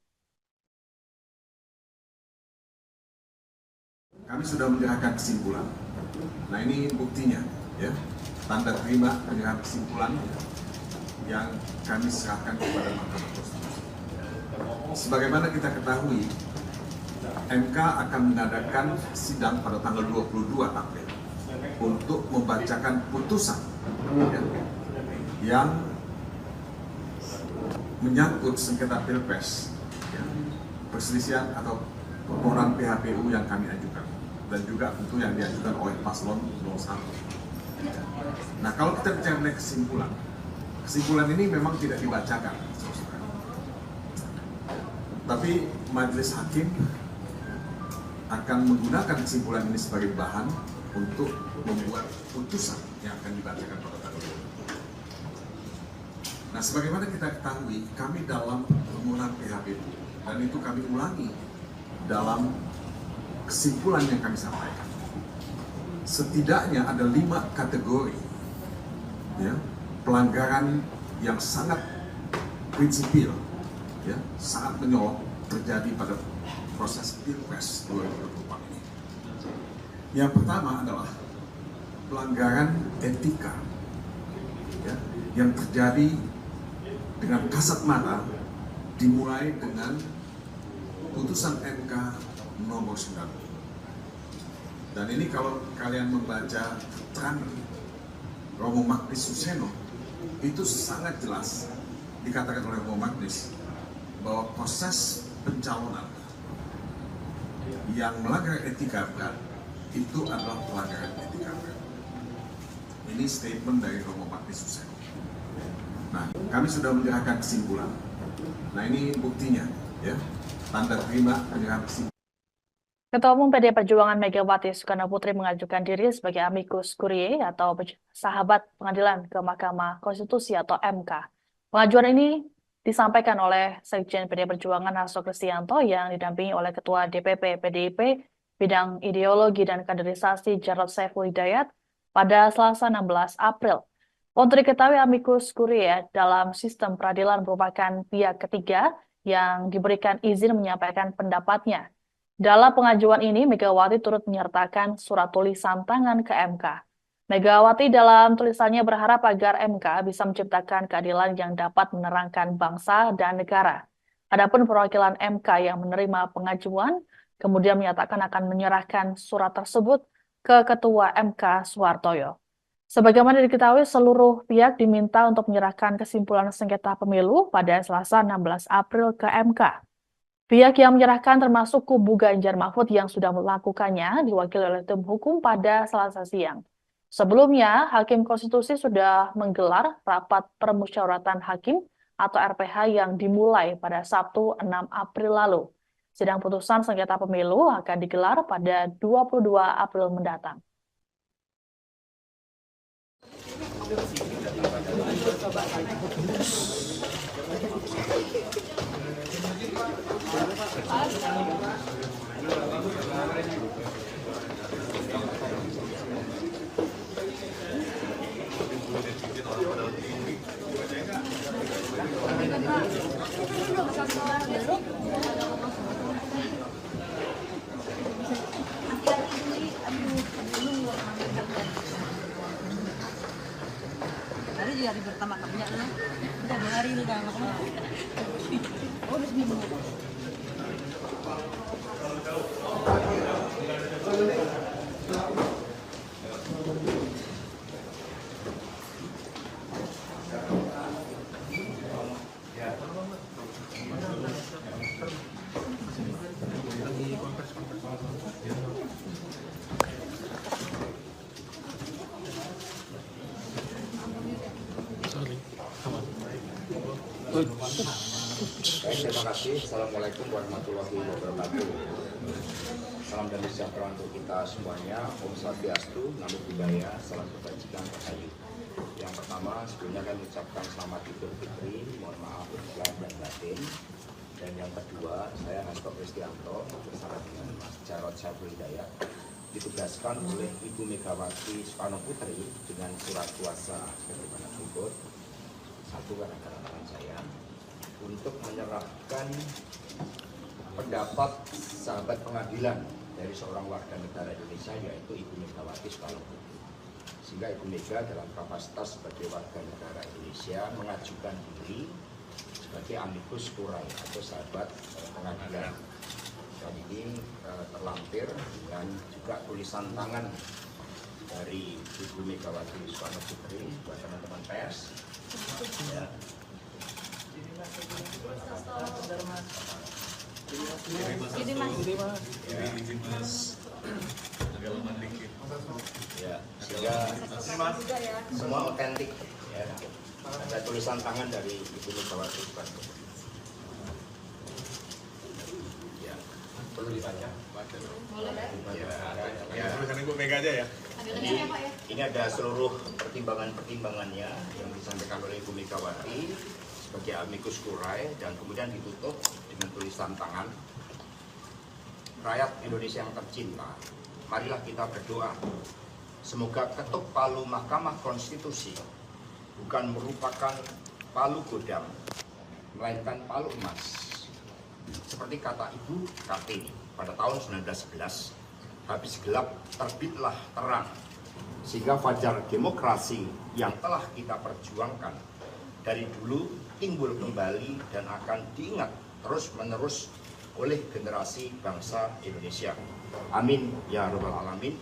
Kami sudah menyerahkan kesimpulan. Nah ini buktinya, ya, tanda terima penyerahan kesimpulan yang kami serahkan kepada Mahkamah Konstitusi. Sebagaimana kita ketahui, MK akan mengadakan sidang pada tanggal 22 April untuk membacakan putusan yang menyangkut sengketa Pilpres, perselisihan atau permohonan PHPU yang kami ajukan, dan juga tentu yang diajukan oleh paslon 01. Nah, kalau kita bicara mengenai kesimpulan ini memang tidak dibacakan, tapi majelis hakim akan menggunakan kesimpulan ini sebagai bahan untuk membuat putusan yang akan dibacakan pada tanggal 22. Nah, sebagaimana kita ketahui, kami dalam permohonan PHPU, dan itu kami ulangi dalam kesimpulan yang kami sampaikan, setidaknya ada 5 kategori, ya, pelanggaran yang sangat prinsipil, ya, sangat menyolok terjadi pada proses Pilpres 2024 ini. Yang pertama adalah pelanggaran etika, ya, yang terjadi dengan kasat mata, dimulai dengan putusan MK nomor 9. Dan ini kalau kalian membaca keterangan Romo Magnis Suseno, itu sangat jelas dikatakan oleh Romo Magnis bahwa proses pencalonan yang melanggar etika berat itu adalah pelanggaran etika berat. Ini statement dari Romo Magnis Suseno. Nah, kami sudah menyerahkan kesimpulan. Nah, ini buktinya, ya, tanda terima penyerahan kesimpulan. Ketua Umum PDI Perjuangan Megawati Soekarnoputri mengajukan diri sebagai amicus curiae atau sahabat pengadilan ke Mahkamah Konstitusi atau MK. Pengajuan ini disampaikan oleh Sekjen PDI Perjuangan Hasto Kristianto yang didampingi oleh Ketua DPP PDIP bidang ideologi dan kaderisasi Jarod Saiful Hidayat pada Selasa 16 April. Untuk diketahui, amicus curiae dalam sistem peradilan merupakan pihak ketiga yang diberikan izin menyampaikan pendapatnya. Dalam pengajuan ini, Megawati turut menyertakan surat tulisan tangan ke MK. Megawati dalam tulisannya berharap agar MK bisa menciptakan keadilan yang dapat menerangkan bangsa dan negara. Adapun perwakilan MK yang menerima pengajuan, kemudian menyatakan akan menyerahkan surat tersebut ke Ketua MK Suhartoyo. Sebagaimana diketahui, seluruh pihak diminta untuk menyerahkan kesimpulan sengketa pemilu pada Selasa 16 April ke MK. Pihak yang menyerahkan termasuk kubu Ganjar Mahfud yang sudah melakukannya diwakili oleh tim hukum pada Selasa siang. Sebelumnya, Hakim Konstitusi sudah menggelar rapat permusyawaratan hakim atau RPH yang dimulai pada Sabtu 6 April lalu. Sidang putusan sengketa pemilu akan digelar pada 22 April mendatang. Hari juga hari pertama kerja lah. Udah 2 hari ini kan aku. Oh, udah seminggu. Terima kasih. Assalamualaikum warahmatullahi wabarakatuh. Salam dan sejahtera untuk kita semuanya. Om Swastiastu, Namo Buddhaya, salam kebajikan rahayu. Yang pertama, sebelumnya kami ucapkan selamat Idul Fitri, mohon maaf lahir dan batin. Dan yang kedua, saya Hasto Kristianto bersama dengan Mas Jarod Saiful Hidayat ditugaskan oleh Ibu Megawati Soekarno Putri dengan surat kuasa sebagaimana berikut. Satu, karena tangan saya untuk menyerahkan pendapat sahabat pengadilan dari seorang warga negara Indonesia, yaitu Ibu Megawati Soekarno Putri. Sehingga Ibu Mega dalam kapasitas sebagai warga negara Indonesia mengajukan diri sebagai amicus curiae atau sahabat pengadilan. Dan ini terlampir dengan juga tulisan tangan dari Ibu Megawati Soekarno Putri buat teman-teman pers. Ya. Ya, sehingga semua otentik. Ya. Ada tulisan tangan dari Ibu Megawati Soekarno Putri. Ya, perlu dibaca. Ya, tulisan Ibu Mega aja ya. Ini ada seluruh pertimbangan-pertimbangannya yang disampaikan oleh Ibu Megawati sebagai amicus curiae, dan kemudian ditutup dengan tulisan tangan. Rakyat Indonesia yang tercinta, marilah kita berdoa semoga ketuk palu Mahkamah Konstitusi bukan merupakan palu godam, melainkan palu emas. Seperti kata Ibu Kartini pada tahun 1911, habis gelap terbitlah terang, sehingga fajar demokrasi yang telah kita perjuangkan dari dulu timbul kembali dan akan diingat terus-menerus oleh generasi bangsa Indonesia. Amin ya rabbal alamin.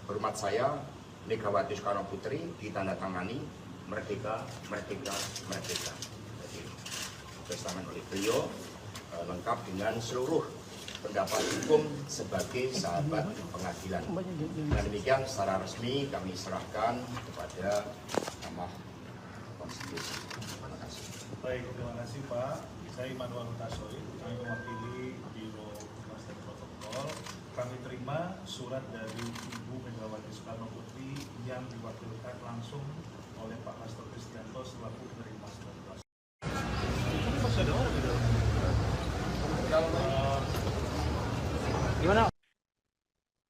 Hormat saya, Megawati Soekarno Putri, ditandatangani merdeka, merdeka, merdeka. Jadi, tulisan oleh beliau lengkap dengan seluruh pendapat hukum sebagai sahabat pengadilan. Dan demikian secara resmi kami serahkan kepada Mahkamah Konstitusi. Terima kasih. Baik, terima kasih Pak. Saya Immanuel Hutasoid, kami mewakili Biro Humas dan Protokol. Kami terima surat dari Ibu Megawati Soekarno Putri yang diwakilkan langsung oleh Pak Hasto Kristianto selaku penerima surat kuasa.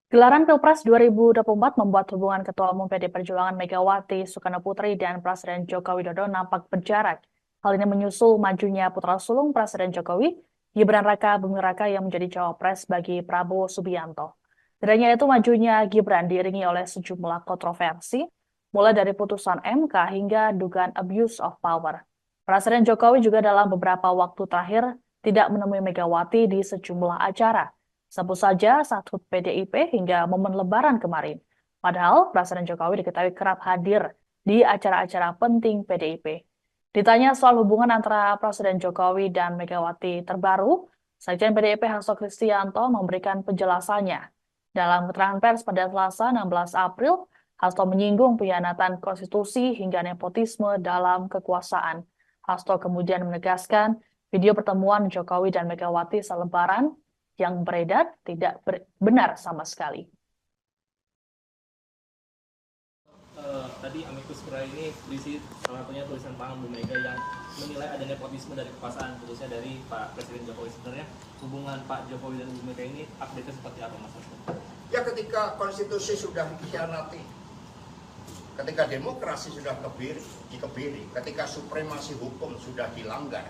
Gelaran Pilpres 2024 membuat hubungan Ketua Umum PD Perjuangan Megawati Soekarno Putri dan Presiden Joko Widodo nampak berjarak. Hal ini menyusul majunya putra sulung Presiden Jokowi, Gibran Raka Buming Raka yang menjadi cawapres bagi Prabowo Subianto. Tidak hanya itu, majunya Gibran diiringi oleh sejumlah kontroversi, mulai dari putusan MK hingga dugaan abuse of power. Presiden Jokowi juga dalam beberapa waktu terakhir tidak menemui Megawati di sejumlah acara. Sebut saja saat HUT PDIP hingga momen Lebaran kemarin. Padahal Presiden Jokowi diketahui kerap hadir di acara-acara penting PDIP. Ditanya soal hubungan antara Presiden Jokowi dan Megawati terbaru, Sekjen PDIP Hasto Kristianto memberikan penjelasannya. Dalam keterangan pers pada Selasa 16 April, Hasto menyinggung pengkhianatan konstitusi hingga nepotisme dalam kekuasaan. Hasto kemudian menegaskan video pertemuan Jokowi dan Megawati selebaran yang beredar tidak benar sama sekali. Tadi amicus curiae ini berisi salah satunya tulisan tangan Bu Mega yang menilai ada nepotisme dari kekuasaan, khususnya dari Pak Presiden Jokowi. Sebenarnya hubungan Pak Jokowi dan Bu Mega ini update-nya seperti apa, Mas Hasto? Ya, ketika konstitusi sudah dikhianati, ketika demokrasi sudah dikebiri, ketika supremasi hukum sudah dilanggar,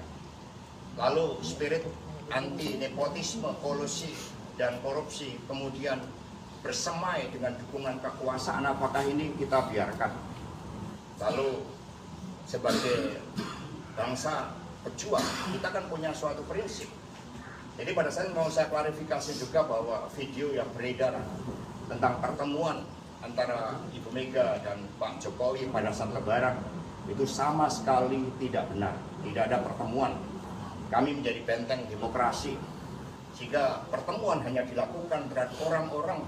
lalu spirit anti nepotisme, kolusi, dan korupsi kemudian bersemai dengan dukungan kekuasaan, apakah ini kita biarkan? Lalu sebagai bangsa pejuang, kita kan punya suatu prinsip. Jadi pada saat mau saya klarifikasi juga bahwa video yang beredar tentang pertemuan antara Ibu Mega dan Pak Jokowi pada saat Lebaran itu sama sekali tidak benar. Tidak ada pertemuan. Kami menjadi benteng demokrasi, sehingga pertemuan hanya dilakukan terhadap orang-orang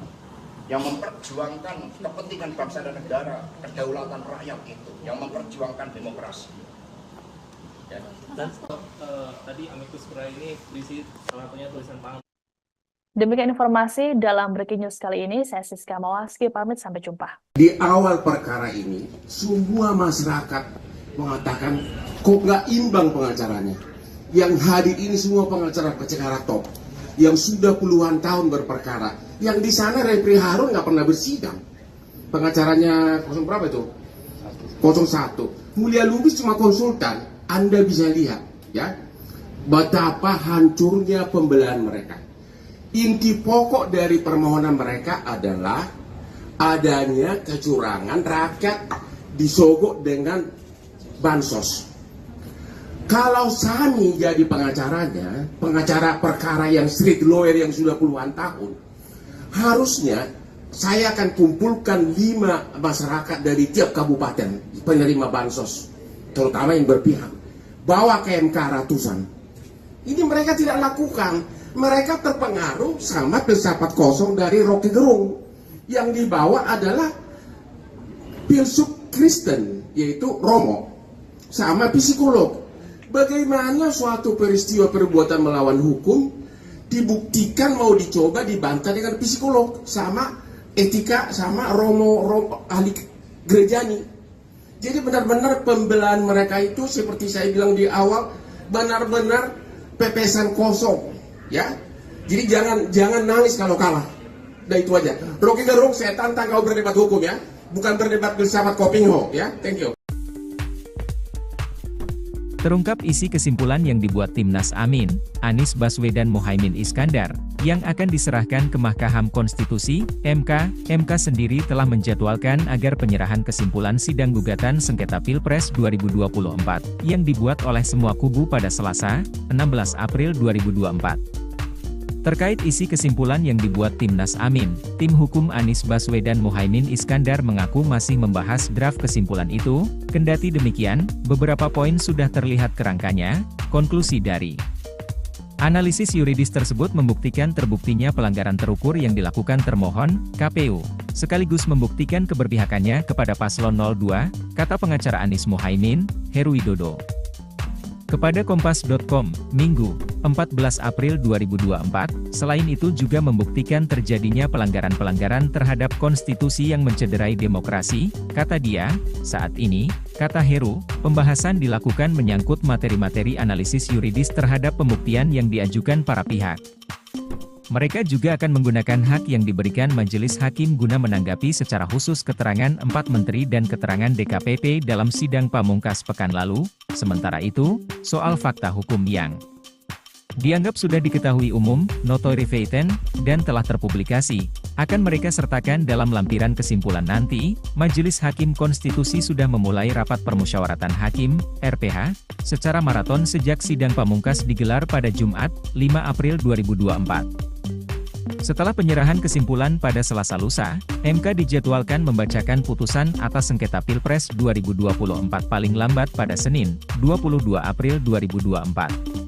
yang memperjuangkan kepentingan bangsa dan negara, kedaulatan rakyat itu, yang memperjuangkan demokrasi. Ya. Dan tadi amicus curiae ini berisi salah satunya tulisan tangan. Demikian informasi dalam Breaking News kali ini. Saya Siska Mawaski, pamit, sampai jumpa. Di awal perkara ini, semua masyarakat mengatakan kok nggak imbang pengacaranya. Yang hadir ini semua pengacara top yang sudah puluhan tahun berperkara. Yang di sana Refri Harun nggak pernah bersidang. Pengacaranya 0 berapa itu? 01. Mulia Lubis cuma konsultan. Anda bisa lihat, ya, betapa hancurnya pembelahan mereka. Inti pokok dari permohonan mereka adalah adanya kecurangan, rakyat disogok dengan bansos. Kalau Sani jadi pengacaranya, pengacara perkara yang street lawyer yang sudah puluhan tahun, harusnya saya akan kumpulkan 5 masyarakat dari tiap kabupaten penerima bansos, terutama yang berpihak, bawa ke MK ratusan. Ini mereka tidak lakukan. Mereka terpengaruh sama filsafat kosong dari Rocky Gerung. Yang dibawa adalah filsuf Kristen, yaitu Romo, sama psikolog. Bagaimana suatu peristiwa perbuatan melawan hukum dibuktikan mau dicoba dibantah dengan psikolog sama etika sama Romo ahli gerejani. Jadi benar-benar pembelahan mereka itu seperti saya bilang di awal, benar-benar pepesan kosong, ya. Jadi jangan nangis kalau kalah. Udah itu aja. Rocky Gerung, saya tantang kau berdebat hukum, ya, bukan berdebat filsafat Kopingho, ya. Thank you. Terungkap isi kesimpulan yang dibuat Timnas Amin, Anies Baswedan Muhaimin Iskandar, yang akan diserahkan ke Mahkamah Konstitusi, MK. MK sendiri telah menjadwalkan agar penyerahan kesimpulan sidang gugatan sengketa Pilpres 2024, yang dibuat oleh semua kubu pada Selasa, 16 April 2024. Terkait isi kesimpulan yang dibuat Timnas Amin, tim hukum Anies Baswedan Muhaimin Iskandar mengaku masih membahas draft kesimpulan itu. Kendati demikian, beberapa poin sudah terlihat kerangkanya. Konklusi dari analisis yuridis tersebut membuktikan terbuktinya pelanggaran terukur yang dilakukan termohon, KPU, sekaligus membuktikan keberpihakannya kepada paslon 02, kata pengacara Anies Muhaimin, Heru Widodo. Kepada Kompas.com, Minggu, 14 April 2024, selain itu juga membuktikan terjadinya pelanggaran-pelanggaran terhadap konstitusi yang mencederai demokrasi, kata dia. Saat ini, kata Heru, pembahasan dilakukan menyangkut materi-materi analisis yuridis terhadap pembuktian yang diajukan para pihak. Mereka juga akan menggunakan hak yang diberikan Majelis Hakim guna menanggapi secara khusus keterangan 4 menteri dan keterangan DKPP dalam sidang pamungkas pekan lalu. Sementara itu, soal fakta hukum yang dianggap sudah diketahui umum, notoire feiten, dan telah terpublikasi, akan mereka sertakan dalam lampiran kesimpulan nanti. Majelis Hakim Konstitusi sudah memulai rapat permusyawaratan hakim, RPH, secara maraton sejak sidang pamungkas digelar pada Jumat, 5 April 2024. Setelah penyerahan kesimpulan pada Selasa lusa, MK dijadwalkan membacakan putusan atas sengketa Pilpres 2024 paling lambat pada Senin, 22 April 2024.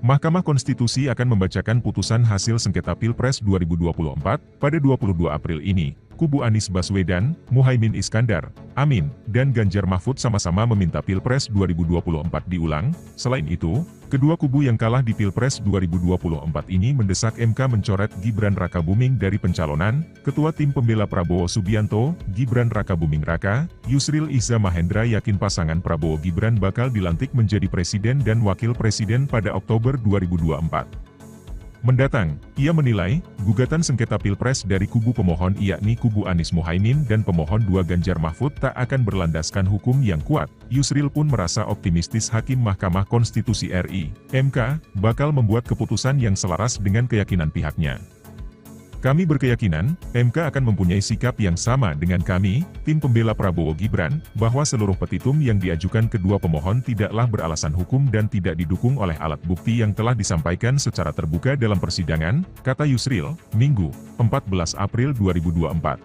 Mahkamah Konstitusi akan membacakan putusan hasil sengketa Pilpres 2024 pada 22 April ini. Kubu Anies Baswedan, Muhaimin Iskandar, Amin, dan Ganjar Mahfud sama-sama meminta Pilpres 2024 diulang. Selain itu, kedua kubu yang kalah di Pilpres 2024 ini mendesak MK mencoret Gibran Rakabuming dari pencalonan. Ketua Tim Pembela Prabowo Subianto, Gibran Rakabuming Raka, Yusril Iza Mahendra yakin pasangan Prabowo Gibran bakal dilantik menjadi presiden dan wakil presiden pada Oktober 2024 mendatang. Ia menilai, gugatan sengketa Pilpres dari kubu pemohon yakni kubu Anies Muhaimin dan pemohon 2 Ganjar Mahfud tak akan berlandaskan hukum yang kuat. Yusril pun merasa optimistis Hakim Mahkamah Konstitusi RI, MK, bakal membuat keputusan yang selaras dengan keyakinan pihaknya. Kami berkeyakinan, MK akan mempunyai sikap yang sama dengan kami, tim pembela Prabowo Gibran, bahwa seluruh petitum yang diajukan kedua pemohon tidaklah beralasan hukum dan tidak didukung oleh alat bukti yang telah disampaikan secara terbuka dalam persidangan, kata Yusril, Minggu, 14 April 2024.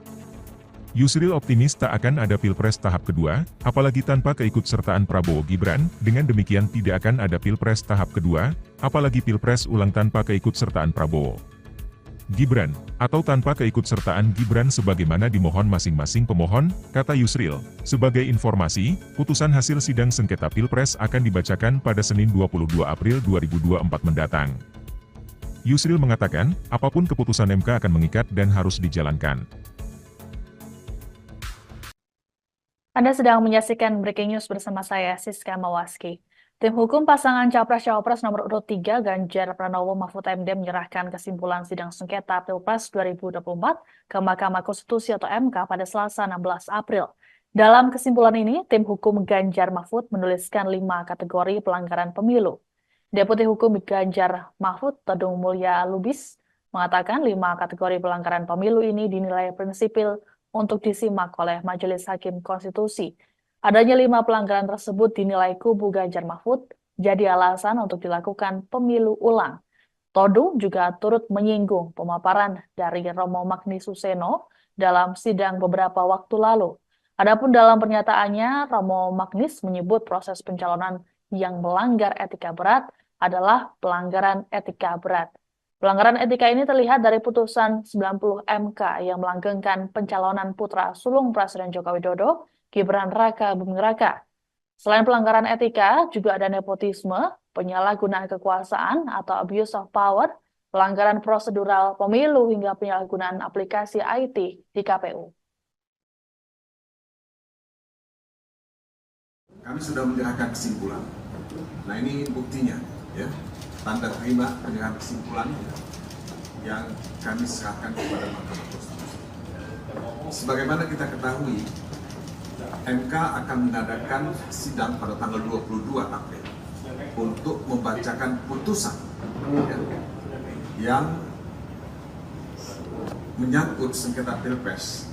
Yusril optimis tak akan ada Pilpres tahap kedua, apalagi tanpa keikutsertaan Prabowo Gibran. Dengan demikian tidak akan ada Pilpres tahap kedua, apalagi Pilpres ulang tanpa keikutsertaan Prabowo Gibran, atau tanpa keikutsertaan Gibran sebagaimana dimohon masing-masing pemohon, kata Yusril. Sebagai informasi, putusan hasil sidang sengketa Pilpres akan dibacakan pada Senin 22 April 2024 mendatang. Yusril mengatakan, apapun keputusan MK akan mengikat dan harus dijalankan. Anda sedang menyaksikan Breaking News bersama saya, Siska Mawaski. Tim hukum pasangan Capres-Cawapres nomor urut 3 Ganjar Pranowo Mahfud MD menyerahkan kesimpulan sidang sengketa Pilpres 2024 ke Mahkamah Konstitusi atau MK pada Selasa 16 April. Dalam kesimpulan ini, tim hukum Ganjar Mahfud menuliskan 5 kategori pelanggaran pemilu. Deputi Hukum Ganjar Mahfud, Todung Mulya Lubis, mengatakan 5 kategori pelanggaran pemilu ini dinilai prinsipil untuk disimak oleh Majelis Hakim Konstitusi. Adanya 5 pelanggaran tersebut dinilai kubu Ganjar Mahfud jadi alasan untuk dilakukan pemilu ulang. Todung juga turut menyinggung pemaparan dari Romo Magnis Suseno dalam sidang beberapa waktu lalu. Adapun dalam pernyataannya, Romo Magnis menyebut proses pencalonan yang melanggar etika berat adalah pelanggaran etika berat. Pelanggaran etika ini terlihat dari putusan 90 MK yang melanggengkan pencalonan putra sulung Presiden Joko Widodo, Gibran Raka Buming Raka. Selain pelanggaran etika, juga ada nepotisme, penyalahgunaan kekuasaan atau abuse of power, pelanggaran prosedural pemilu hingga penyalahgunaan aplikasi IT di KPU. Kami sudah menyerahkan kesimpulan. Nah ini buktinya, ya, tanda terima penyerahan kesimpulan yang kami serahkan kepada Mahkamah Konstitusi. Sebagaimana kita ketahui, MK akan mengadakan sidang pada tanggal 22 April untuk membacakan putusan yang menyangkut sengketa Pilpres,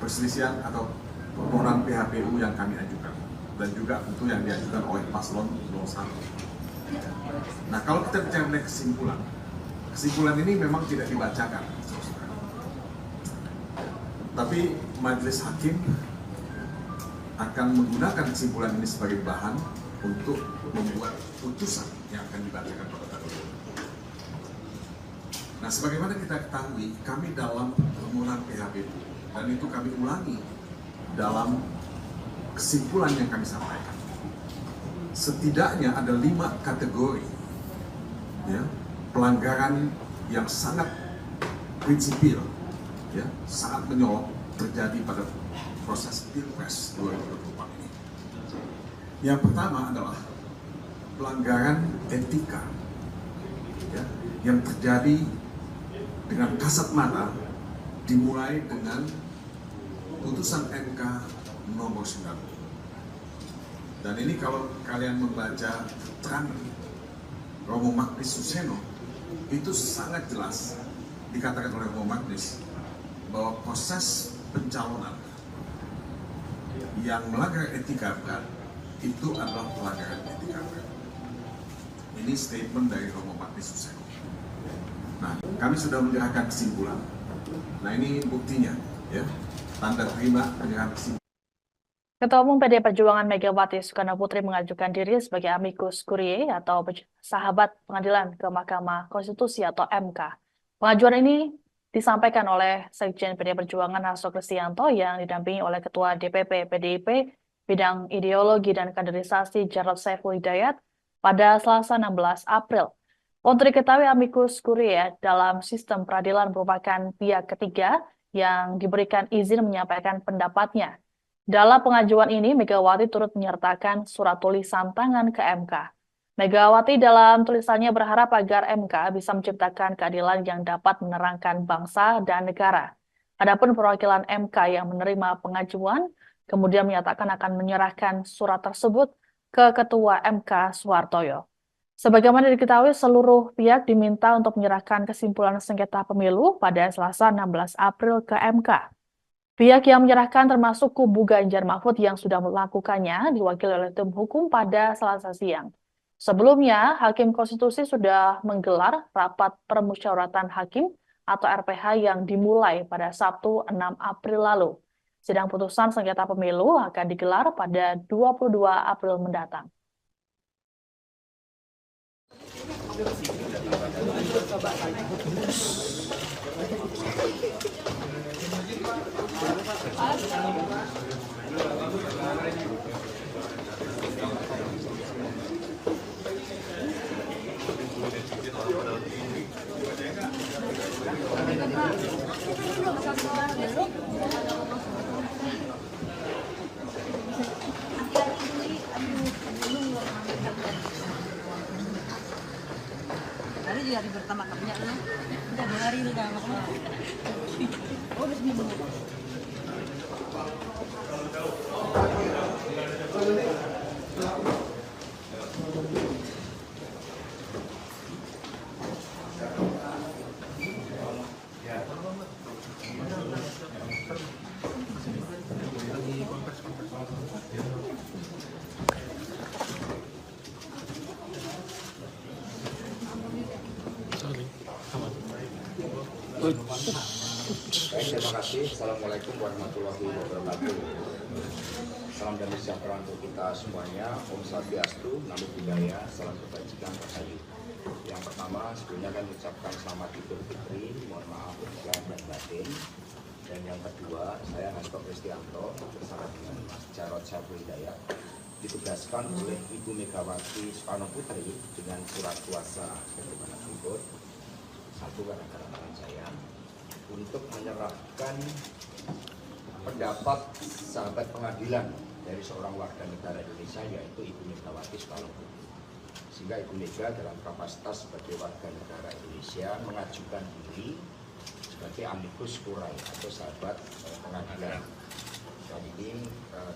perselisihan atau permohonan PHPU yang kami ajukan, dan juga tentu yang diajukan oleh paslon 01. Nah, kalau kita bicara mengenai kesimpulan ini memang tidak dibacakan, tapi majelis hakim akan menggunakan kesimpulan ini sebagai bahan untuk membuat putusan yang akan dibacakan pada tanggal 22. Nah, sebagaimana kita ketahui, kami dalam permohonan PHPU, dan itu kami ulangi dalam kesimpulan yang kami sampaikan. Setidaknya ada 5 kategori, ya, pelanggaran yang sangat prinsipil, ya, sangat menyolok terjadi pada proses Pilpres 2024 ini. Yang pertama adalah pelanggaran etika, ya, yang terjadi dengan kasat mata, dimulai dengan putusan MK nomor 90. Dan ini kalau kalian membaca keterangan Romo Magnis Suseno, itu sangat jelas dikatakan oleh Romo Magnis bahwa proses pencalonan yang melanggar etika berat itu adalah pelanggaran etika berat. Ini statement dari Romo Magnis Suseno. Nah, kami sudah menyerahkan kesimpulan. Nah, ini buktinya, ya, tanda terima penyerahan kesimpulan. Ketua Umum PDI Perjuangan Megawati Soekarno Putri mengajukan diri sebagai amicus curiae atau sahabat pengadilan ke Mahkamah Konstitusi atau MK. Pengajuan ini disampaikan oleh Sekjen PDI Perjuangan Hasto Kristianto yang didampingi oleh Ketua DPP PDIP Bidang Ideologi dan Kaderisasi Jarod Saiful Hidayat pada Selasa 16 April. Untuk diketahui, amicus curiae dalam sistem peradilan merupakan pihak ketiga yang diberikan izin menyampaikan pendapatnya. Dalam pengajuan ini, Megawati turut menyertakan surat tulisan tangan ke MK. Megawati dalam tulisannya berharap agar MK bisa menciptakan keadilan yang dapat menerangkan bangsa dan negara. Adapun perwakilan MK yang menerima pengajuan kemudian menyatakan akan menyerahkan surat tersebut ke Ketua MK Soehartoyo. Sebagaimana diketahui, seluruh pihak diminta untuk menyerahkan kesimpulan sengketa pemilu pada Selasa 16 April ke MK. Pihak yang menyerahkan termasuk kubu Ganjar Mahfud yang sudah melakukannya diwakili oleh tim hukum pada Selasa siang. Sebelumnya, Hakim Konstitusi sudah menggelar rapat permusyawaratan hakim atau RPH yang dimulai pada Sabtu 6 April lalu. Sidang putusan sengketa pemilu akan digelar pada 22 April mendatang. Oh, udah seminggu. Baik, terima kasih. Assalamualaikum warahmatullahi wabarakatuh. Salam damai sejahtera untuk kita semuanya. Om Swastiastu, Namo Buddhaya, salam kebajikan rahayu. Yang pertama, sebelumnya kami ucapkan selamat Idul Fitri, mohon maaf lahir dan batin. Dan yang kedua, saya Hasto Kristianto bersama dengan Mas Jarod Saiful Hidayat ditugaskan oleh Ibu Megawati Soekarno Putri dengan surat kuasa sebagaimana berikut. Satu, karena tangan saya untuk menyerahkan pendapat sahabat pengadilan dari seorang warga negara Indonesia, yaitu Ibu Megawati Soekarno Putri. Sehingga Ibu Mega dalam kapasitas sebagai warga negara Indonesia mengajukan diri sebagai amicus curiae atau sahabat pengadilan. Dan ini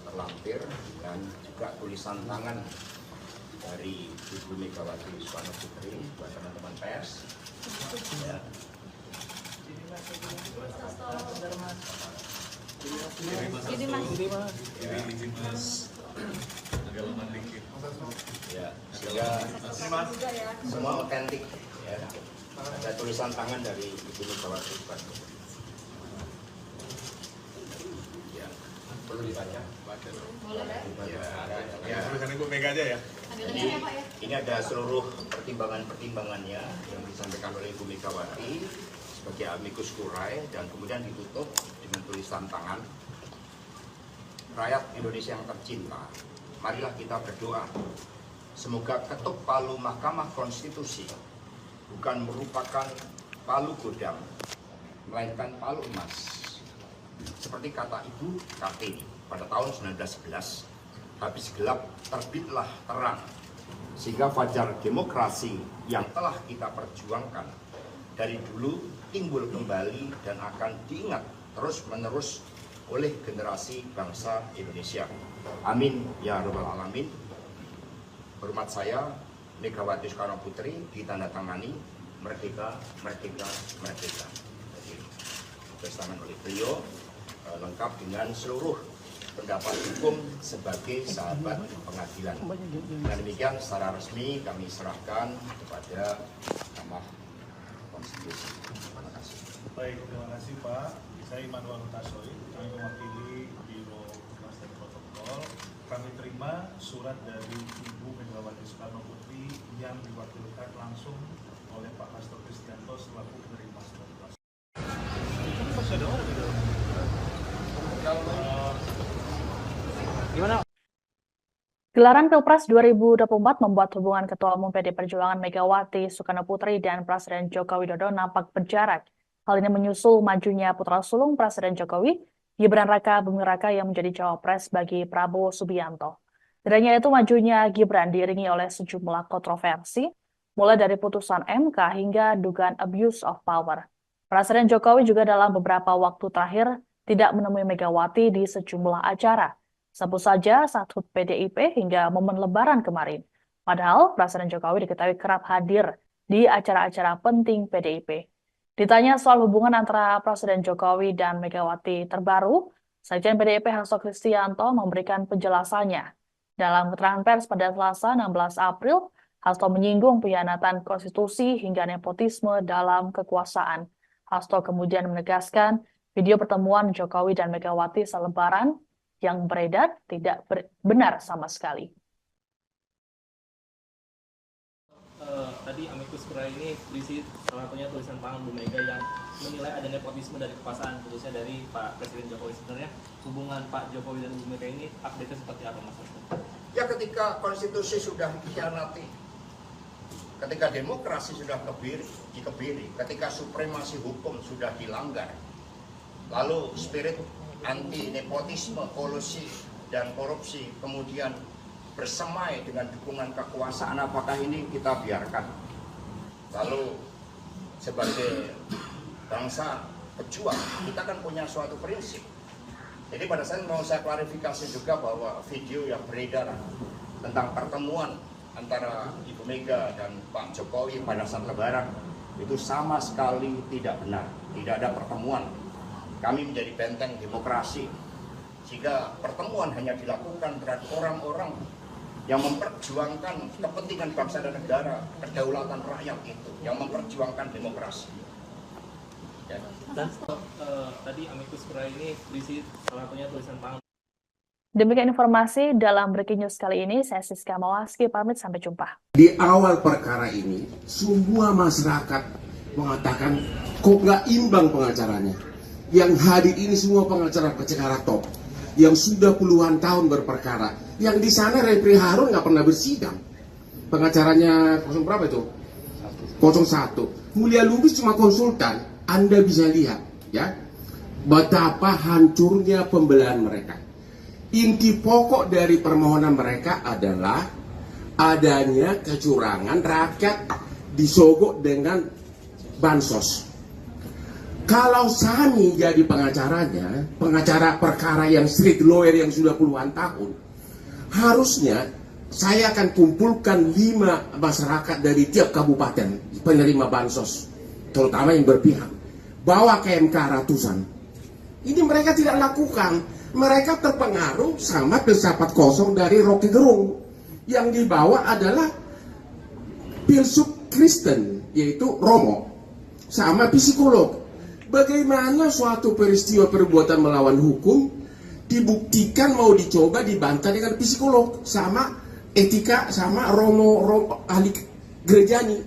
terlampir dan juga tulisan tangan dari Ibu Megawati Soekarno Putri buat teman-teman pers. Ya. Ya, sehingga semua otentik ya. Ada tulisan tangan dari Ibu Megawati Soekarno. Ya, perlu dibaca. Ya, tulisan Ibu Mega aja ya. Ini ada seluruh pertimbangannya yang disampaikan oleh Ibu Megawati sebagai amicus curiae dan kemudian ditutup dengan tulisan tangan. Rakyat Indonesia yang tercinta, marilah kita berdoa semoga ketuk palu Mahkamah Konstitusi bukan merupakan palu godam, melainkan palu emas. Seperti kata Ibu Kartini pada tahun 1911, habis gelap terbitlah terang, sehingga fajar demokrasi yang telah kita perjuangkan dari dulu timbul kembali dan akan diingat terus-menerus oleh generasi bangsa Indonesia. Amin ya rabbal alamin. Hormat saya Megawati Soekarno Putri ditandatangani merdeka, merdeka, merdeka. Jadi bersamaan oleh beliau lengkap dengan seluruh pendapat hukum sebagai sahabat pengadilan. Dan demikian secara resmi kami serahkan kepada Mahkamah Konstitusi. Terima kasih. Baik, terima kasih Pak. Saya Immanuel Hutasoy, kami mewakili Biro Humas dan Protokol. Kami terima surat dari Ibu Megawati Soekarno Putri yang diwakilkan langsung oleh Pak Hasto Kristianto selaku penerima surat kuasa. Masih ada orang gitu? Gelaran Pilpres 2024 membuat hubungan Ketua Umum PD Perjuangan Megawati Soekarno Putri dan Presiden Joko Widodo nampak berjarak. Hal ini menyusul majunya putra sulung Presiden Jokowi, Gibran Raka Buming Raka yang menjadi cawapres bagi Prabowo Subianto. Tidak hanya itu, majunya Gibran diiringi oleh sejumlah kontroversi, mulai dari putusan MK hingga dugaan abuse of power. Presiden Jokowi juga dalam beberapa waktu terakhir tidak menemui Megawati di sejumlah acara. Sebut saja saat HUT PDIP hingga momen Lebaran kemarin. Padahal Presiden Jokowi diketahui kerap hadir di acara-acara penting PDIP. Ditanya soal hubungan antara Presiden Jokowi dan Megawati terbaru, Sekjen PDIP Hasto Kristianto memberikan penjelasannya. Dalam keterangan pers pada Selasa 16 April, Hasto menyinggung pengkhianatan konstitusi hingga nepotisme dalam kekuasaan. Hasto kemudian menegaskan video pertemuan Jokowi dan Megawati selebaran yang beredar tidak benar sama sekali. Tadi amicus curiae ini berisi salah satunya tulisan tangan Bu Mega yang menilai ada nepotisme dari kekuasaan, khususnya dari Pak Presiden Jokowi. Sebenarnya hubungan Pak Jokowi dan Bu Mega ini update-nya seperti apa, Mas? Ya, ketika konstitusi sudah dikhianati, ketika demokrasi sudah dikebiri, ketika supremasi hukum sudah dilanggar, lalu spirit anti nepotisme, kolusi dan korupsi kemudian bersemai dengan dukungan kekuasaan, apakah ini kita biarkan? Lalu sebagai bangsa pejuang, kita kan punya suatu prinsip. Jadi pada saat mau saya klarifikasi juga bahwa video yang beredar tentang pertemuan antara Ibu Mega dan Pak Jokowi pada saat Lebaran itu sama sekali tidak benar. Tidak ada pertemuan. Kami menjadi benteng demokrasi. Jika pertemuan hanya dilakukan terhadap orang-orang yang memperjuangkan kepentingan bangsa dan negara, kedaulatan rakyat itu, yang memperjuangkan demokrasi. Ya. Dan tadi amicus curiae ini berisi salah satunya tulisan tangan. Demikian informasi dalam Breaking News kali ini. Saya Siska Mawaski, pamit sampai jumpa. Di awal perkara ini, semua masyarakat mengatakan kok nggak imbang pengacaranya. Yang hadir ini semua pengacara top, yang sudah puluhan tahun berperkara. Yang di sana Refri Harun nggak pernah bersidang. Pengacaranya 0 berapa itu? 01. Mulia Lubis cuma konsultan. Anda bisa lihat, ya, betapa hancurnya pembelahan mereka. Inti pokok dari permohonan mereka adalah adanya kecurangan, rakyat disogok dengan bansos. Kalau Sani jadi pengacaranya, pengacara perkara yang street lawyer yang sudah puluhan tahun, harusnya saya akan kumpulkan 5 masyarakat dari tiap kabupaten penerima bansos, terutama yang berpihak, bawa ke MK ratusan. Ini mereka tidak lakukan. Mereka terpengaruh sama filsafat kosong dari Rocky Gerung. Yang dibawa adalah filsuf Kristen, yaitu Romo, sama psikolog. Bagaimana suatu peristiwa perbuatan melawan hukum dibuktikan mau dicoba dibantah dengan psikolog, sama etika, sama Romo ahli gerejani.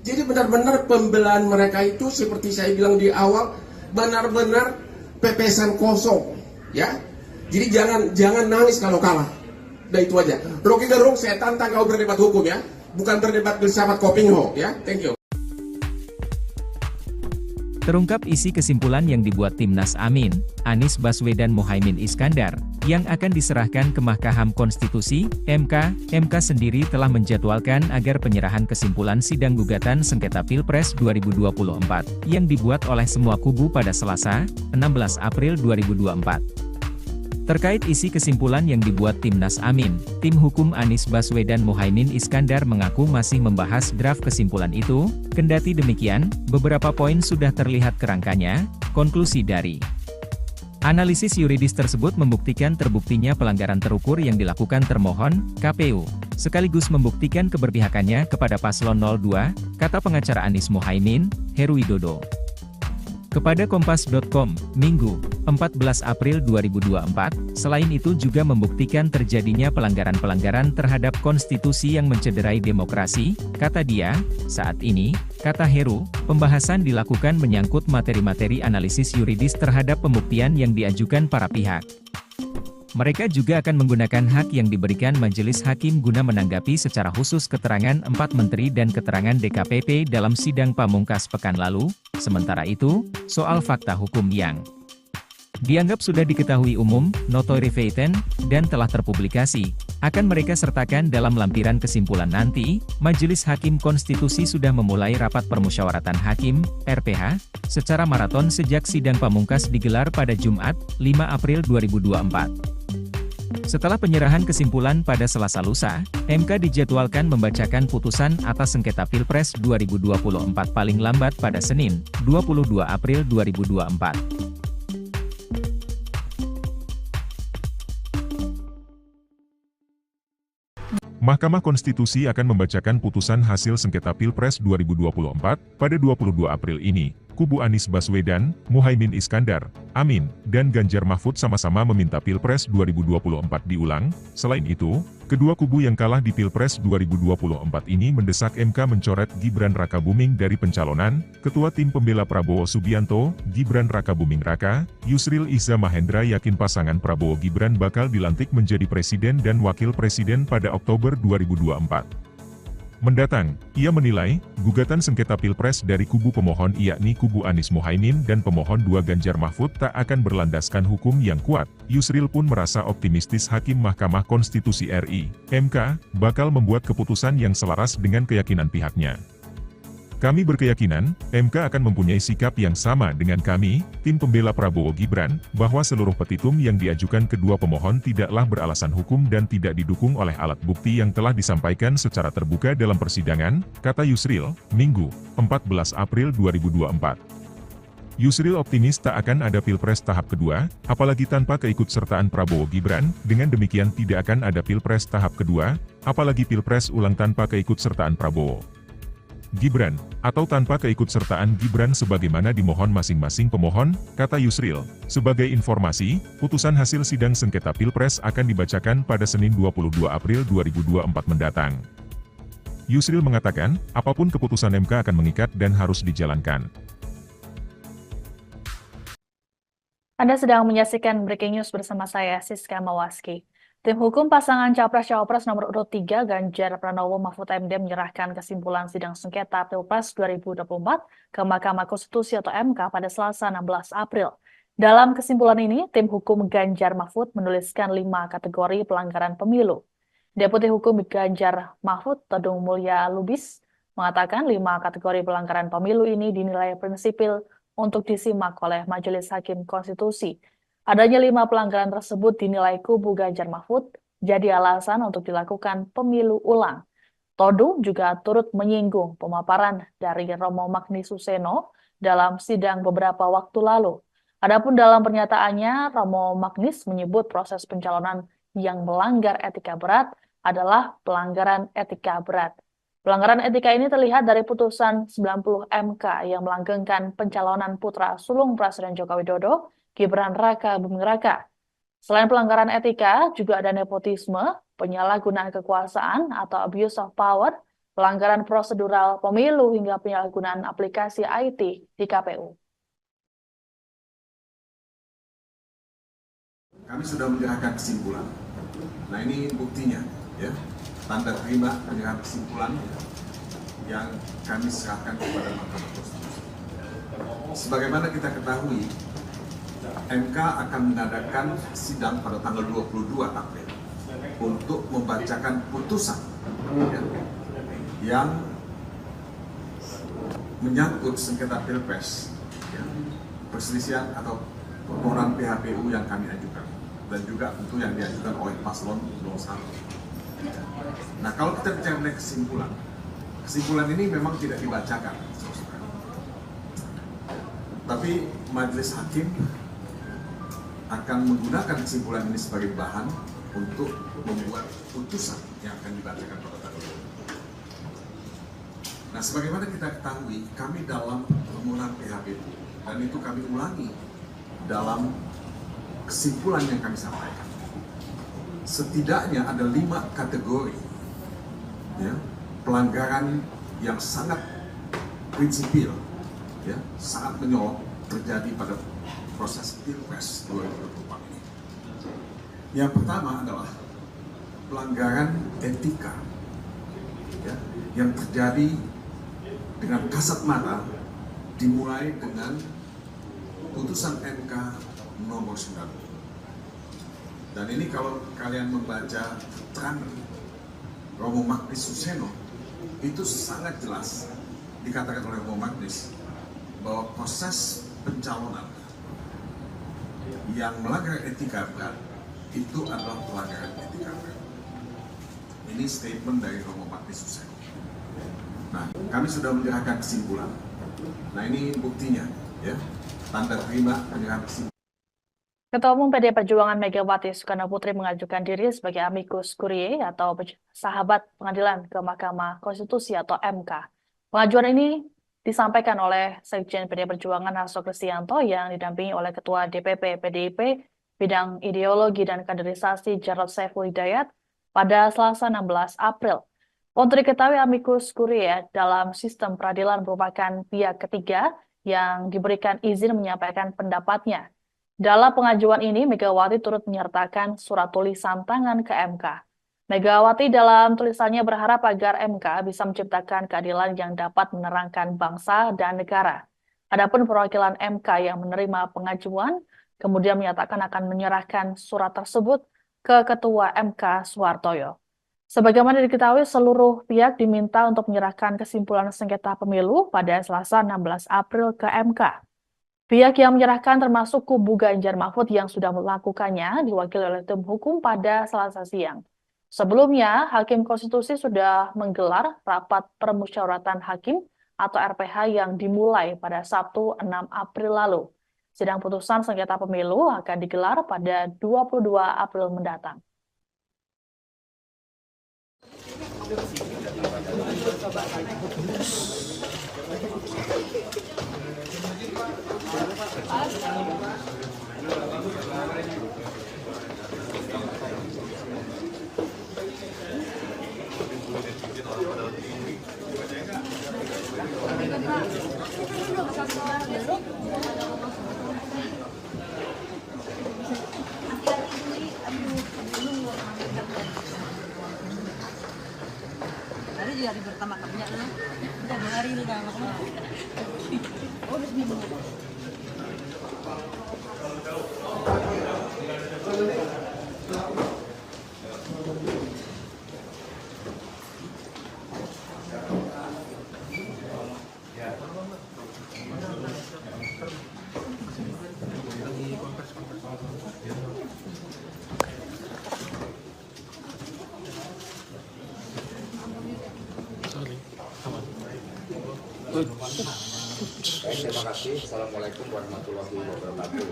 Jadi benar-benar pembelahan mereka itu seperti saya bilang di awal, benar-benar pepesan kosong, ya. Jadi jangan nangis kalau kalah. Udah itu aja. Rocky Gerung, saya tantang kau berdebat hukum, ya, bukan berdebat filsafat Kopingho, ya. Thank you. Terungkap isi kesimpulan yang dibuat Timnas Amin, Anies Baswedan Muhaimin Iskandar, yang akan diserahkan ke Mahkamah Konstitusi, MK. MK sendiri telah menjadwalkan agar penyerahan kesimpulan sidang gugatan sengketa Pilpres 2024, yang dibuat oleh semua kubu pada Selasa, 16 April 2024. Terkait isi kesimpulan yang dibuat Timnas Amin, tim hukum Anies Baswedan Muhaimin Iskandar mengaku masih membahas draft kesimpulan itu. Kendati demikian, beberapa poin sudah terlihat kerangkanya. Konklusi dari analisis yuridis tersebut membuktikan terbuktinya pelanggaran terukur yang dilakukan termohon, KPU, sekaligus membuktikan keberpihakannya kepada paslon 02, kata pengacara Anies Muhaimin, Heru Widodo. Kepada Kompas.com, Minggu, 14 April 2024, selain itu juga membuktikan terjadinya pelanggaran-pelanggaran terhadap konstitusi yang mencederai demokrasi, kata dia. Saat ini, kata Heru, pembahasan dilakukan menyangkut materi-materi analisis yuridis terhadap pembuktian yang diajukan para pihak. Mereka juga akan menggunakan hak yang diberikan majelis hakim guna menanggapi secara khusus keterangan 4 menteri dan keterangan DKPP dalam sidang pamungkas pekan lalu. Sementara itu, soal fakta hukum yang dianggap sudah diketahui umum, notoire feitan, dan telah terpublikasi, akan mereka sertakan dalam lampiran kesimpulan nanti. Majelis Hakim Konstitusi sudah memulai rapat permusyawaratan hakim, RPH, secara maraton sejak sidang pamungkas digelar pada Jumat, 5 April 2024. Setelah penyerahan kesimpulan pada Selasa lusa, MK dijadwalkan membacakan putusan atas sengketa Pilpres 2024 paling lambat pada Senin, 22 April 2024. Mahkamah Konstitusi akan membacakan putusan hasil sengketa Pilpres 2024 pada 22 April ini. Kubu Anies Baswedan, Muhaimin Iskandar, Amin, dan Ganjar Mahfud sama-sama meminta Pilpres 2024 diulang. Selain itu, kedua kubu yang kalah di Pilpres 2024 ini mendesak MK mencoret Gibran Rakabuming dari pencalonan. Ketua Tim Pembela Prabowo Subianto, Gibran Rakabuming Raka, Yusril Iza Mahendra yakin pasangan Prabowo Gibran bakal dilantik menjadi presiden dan wakil presiden pada Oktober 2024 mendatang. Ia menilai, gugatan sengketa Pilpres dari kubu pemohon yakni kubu Anies Muhaimin dan pemohon 2 Ganjar Mahfud tak akan berlandaskan hukum yang kuat. Yusril pun merasa optimistis Hakim Mahkamah Konstitusi RI, MK, bakal membuat keputusan yang selaras dengan keyakinan pihaknya. Kami berkeyakinan, MK akan mempunyai sikap yang sama dengan kami, tim pembela Prabowo Gibran, bahwa seluruh petitum yang diajukan kedua pemohon tidaklah beralasan hukum dan tidak didukung oleh alat bukti yang telah disampaikan secara terbuka dalam persidangan, kata Yusril, Minggu, 14 April 2024. Yusril optimis tak akan ada Pilpres tahap kedua, apalagi tanpa keikutsertaan Prabowo Gibran, dengan demikian tidak akan ada Pilpres tahap kedua, apalagi Pilpres ulang tanpa keikutsertaan Prabowo Gibran, atau tanpa keikutsertaan Gibran sebagaimana dimohon masing-masing pemohon, kata Yusril. Sebagai informasi, putusan hasil sidang sengketa Pilpres akan dibacakan pada Senin 22 April 2024 mendatang. Yusril mengatakan, apapun keputusan MK akan mengikat dan harus dijalankan. Anda sedang menyaksikan Breaking News bersama saya, Siska Mawaski. Tim hukum pasangan Capres-Cawapres nomor urut 3 Ganjar Pranowo Mahfud MD menyerahkan kesimpulan sidang sengketa Pilpres 2024 ke Mahkamah Konstitusi atau MK pada Selasa 16 April. Dalam kesimpulan ini, tim hukum Ganjar Mahfud menuliskan 5 kategori pelanggaran pemilu. Deputi Hukum Ganjar Mahfud, Todung Mulya Lubis, mengatakan 5 kategori pelanggaran pemilu ini dinilai prinsipil untuk disimak oleh Majelis Hakim Konstitusi. Adanya 5 pelanggaran tersebut dinilai kubu Ganjar Mahfud jadi alasan untuk dilakukan pemilu ulang. Todung juga turut menyinggung pemaparan dari Romo Magni Suseno dalam sidang beberapa waktu lalu. Adapun dalam pernyataannya, Romo Magnis menyebut proses pencalonan yang melanggar etika berat adalah pelanggaran etika berat. Pelanggaran etika ini terlihat dari putusan 90 MK yang melanggengkan pencalonan putra sulung Presiden Joko Widodo, Gibran Raka Buming Raka. Selain pelanggaran etika, juga ada nepotisme, penyalahgunaan kekuasaan atau abuse of power, pelanggaran prosedural pemilu hingga penyalahgunaan aplikasi IT di KPU. Kami sudah menyerahkan kesimpulan. Nah ini buktinya, ya. Tanda terima penyerahan kesimpulan yang kami serahkan kepada Mahkamah Konstitusi. Sebagaimana kita ketahui, MK akan mengadakan sidang pada tanggal 22 April untuk membacakan putusan yang menyangkut sengketa Pilpres, perselisihan atau permohonan PHPU yang kami ajukan, dan juga tentu yang diajukan oleh paslon 01. Nah, kalau kita bicara mengenai kesimpulan ini memang tidak dibacakan, tapi majelis hakim akan menggunakan kesimpulan ini sebagai bahan untuk membuat putusan yang akan dibacakan pada tanggal 20. Nah, sebagaimana kita ketahui, kami dalam permohonan PHPU, dan itu kami ulangi dalam kesimpulan yang kami sampaikan. Setidaknya ada 5 kategori ya, pelanggaran yang sangat prinsipil, ya, sangat menyolok terjadi pada proses Pilpres 2024 ini. Yang pertama adalah pelanggaran etika, ya, yang terjadi dengan kasat mata, dimulai dengan putusan MK nomor 9. Dan ini kalau kalian membaca keterangan Romo Magnis Suseno, itu sangat jelas dikatakan oleh Romo Magnis bahwa proses pencalonan yang melanggar etika berat itu adalah pelanggaran etika berat. Ini statement dari Romo Magnis Suseno. Nah, kami sudah menyerahkan kesimpulan. Nah, ini buktinya, ya, tanda terima penyerahan kesimpulan. Ketua Umum PDI Perjuangan Megawati Soekarnoputri mengajukan diri sebagai amicus curiae atau sahabat pengadilan ke Mahkamah Konstitusi atau MK. Pengajuan ini disampaikan oleh Sekjen PDI Perjuangan Hasto Kristianto yang didampingi oleh Ketua DPP PDIP Bidang Ideologi dan Kaderisasi Jarod Saiful Hidayat pada Selasa 16 April. Untuk diketahui, amicus curiae dalam sistem peradilan merupakan pihak ketiga yang diberikan izin menyampaikan pendapatnya. Dalam pengajuan ini, Megawati turut menyertakan surat tulisan tangan ke MK. Megawati dalam tulisannya berharap agar MK bisa menciptakan keadilan yang dapat menerangkan bangsa dan negara. Adapun perwakilan MK yang menerima pengajuan, kemudian menyatakan akan menyerahkan surat tersebut ke Ketua MK Suhartoyo. Sebagaimana diketahui, seluruh pihak diminta untuk menyerahkan kesimpulan sengketa pemilu pada Selasa 16 April ke MK. Pihak yang menyerahkan termasuk kubu Ganjar Mahfud yang sudah melakukannya diwakili oleh tim hukum pada Selasa siang. Sebelumnya, Hakim Konstitusi sudah menggelar rapat permusyawaratan hakim atau RPH yang dimulai pada Sabtu 6 April lalu. Sidang putusan sengketa pemilu akan digelar pada 22 April mendatang. Hari juga hari pertama kerja lah. Udah 2 hari udah lama. Oh, udah seminggu. Terima kasih. Assalamualaikum warahmatullahi wabarakatuh.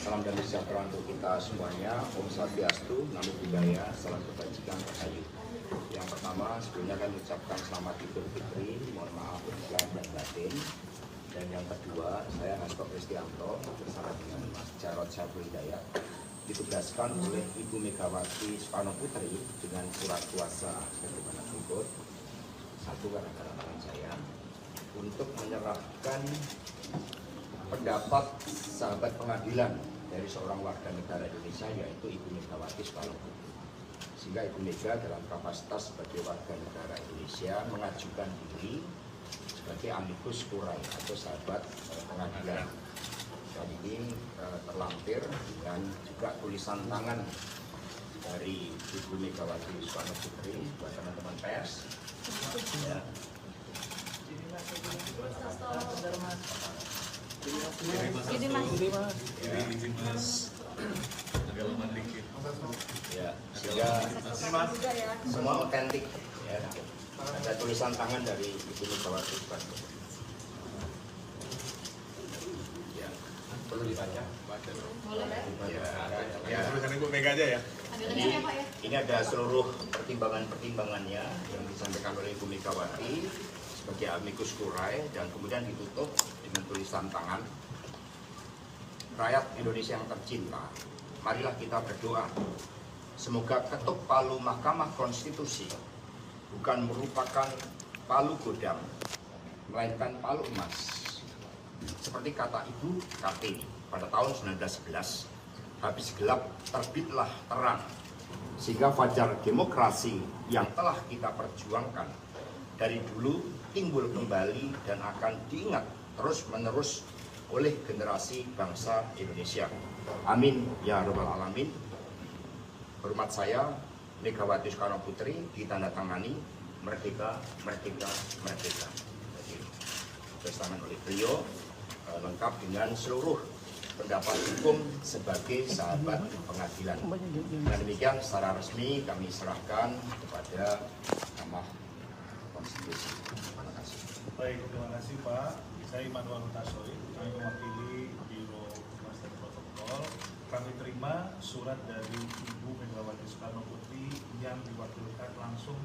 Salam dan sejahtera untuk kita semuanya. Om Swastiastu, Namo Buddhaya, salam kebajikan rahayu. Yang pertama, sebelumnya kami ucapkan selamat Idul Fitri, mohon maaf lahir dan batin. Dan yang kedua, saya Hasto Kristianto bersama dengan Mas Jarod Saiful Hidayat ditugaskan oleh Ibu Megawati Soekarno Putri dengan surat kuasa sebagaimana berikut. Satu, gara-gara tangan saya untuk menyerahkan pendapat sahabat pengadilan dari seorang warga negara Indonesia yaitu Ibu Megawati Soekarno Putri. Sehingga Ibu Mega dalam kapasitas sebagai warga negara Indonesia mengajukan diri sebagai amicus curiae atau sahabat pengadilan. Dan ini terlampir dengan juga tulisan tangan dari Ibu Megawati Soekarno Putri buat teman-teman pers. Ya. Ya, sehingga semua otentik ya. Ada tulisan tangan dari Ibu Megawati Soekarno Putri. Ya, perlu dibaca? Ya, tulisan Ibu Mega aja ya. Ini ada seluruh pertimbangan-pertimbangannya yang disampaikan oleh Ibu Megawati sebagai amicus curiae dan kemudian ditutup dengan tulisan tangan. Rakyat Indonesia yang tercinta, marilah kita berdoa. Semoga ketuk palu Mahkamah Konstitusi bukan merupakan palu godam, melainkan palu emas. Seperti kata Ibu Kartini pada tahun 1911, habis gelap terbitlah terang, sehingga fajar demokrasi yang telah kita perjuangkan dari dulu timbul kembali dan akan diingat terus-menerus oleh generasi bangsa Indonesia. Amin ya rabbal alamin. Hormat saya, Megawati Soekarno Putri, ditandatangani merdeka, merdeka, merdeka. Jadi, ditandatangani oleh beliau lengkap dengan seluruh pendapat hukum sebagai sahabat pengadilan. Dan demikian secara resmi kami serahkan kepada Mahkamah Konstitusi. Terima kasih. Baik, terima kasih Pak. Saya Immanuel Hutasoid, kami mewakili Biro Humas dan Protokol. Kami terima surat dari Ibu Megawati Soekarno Putri yang diwakilkan langsung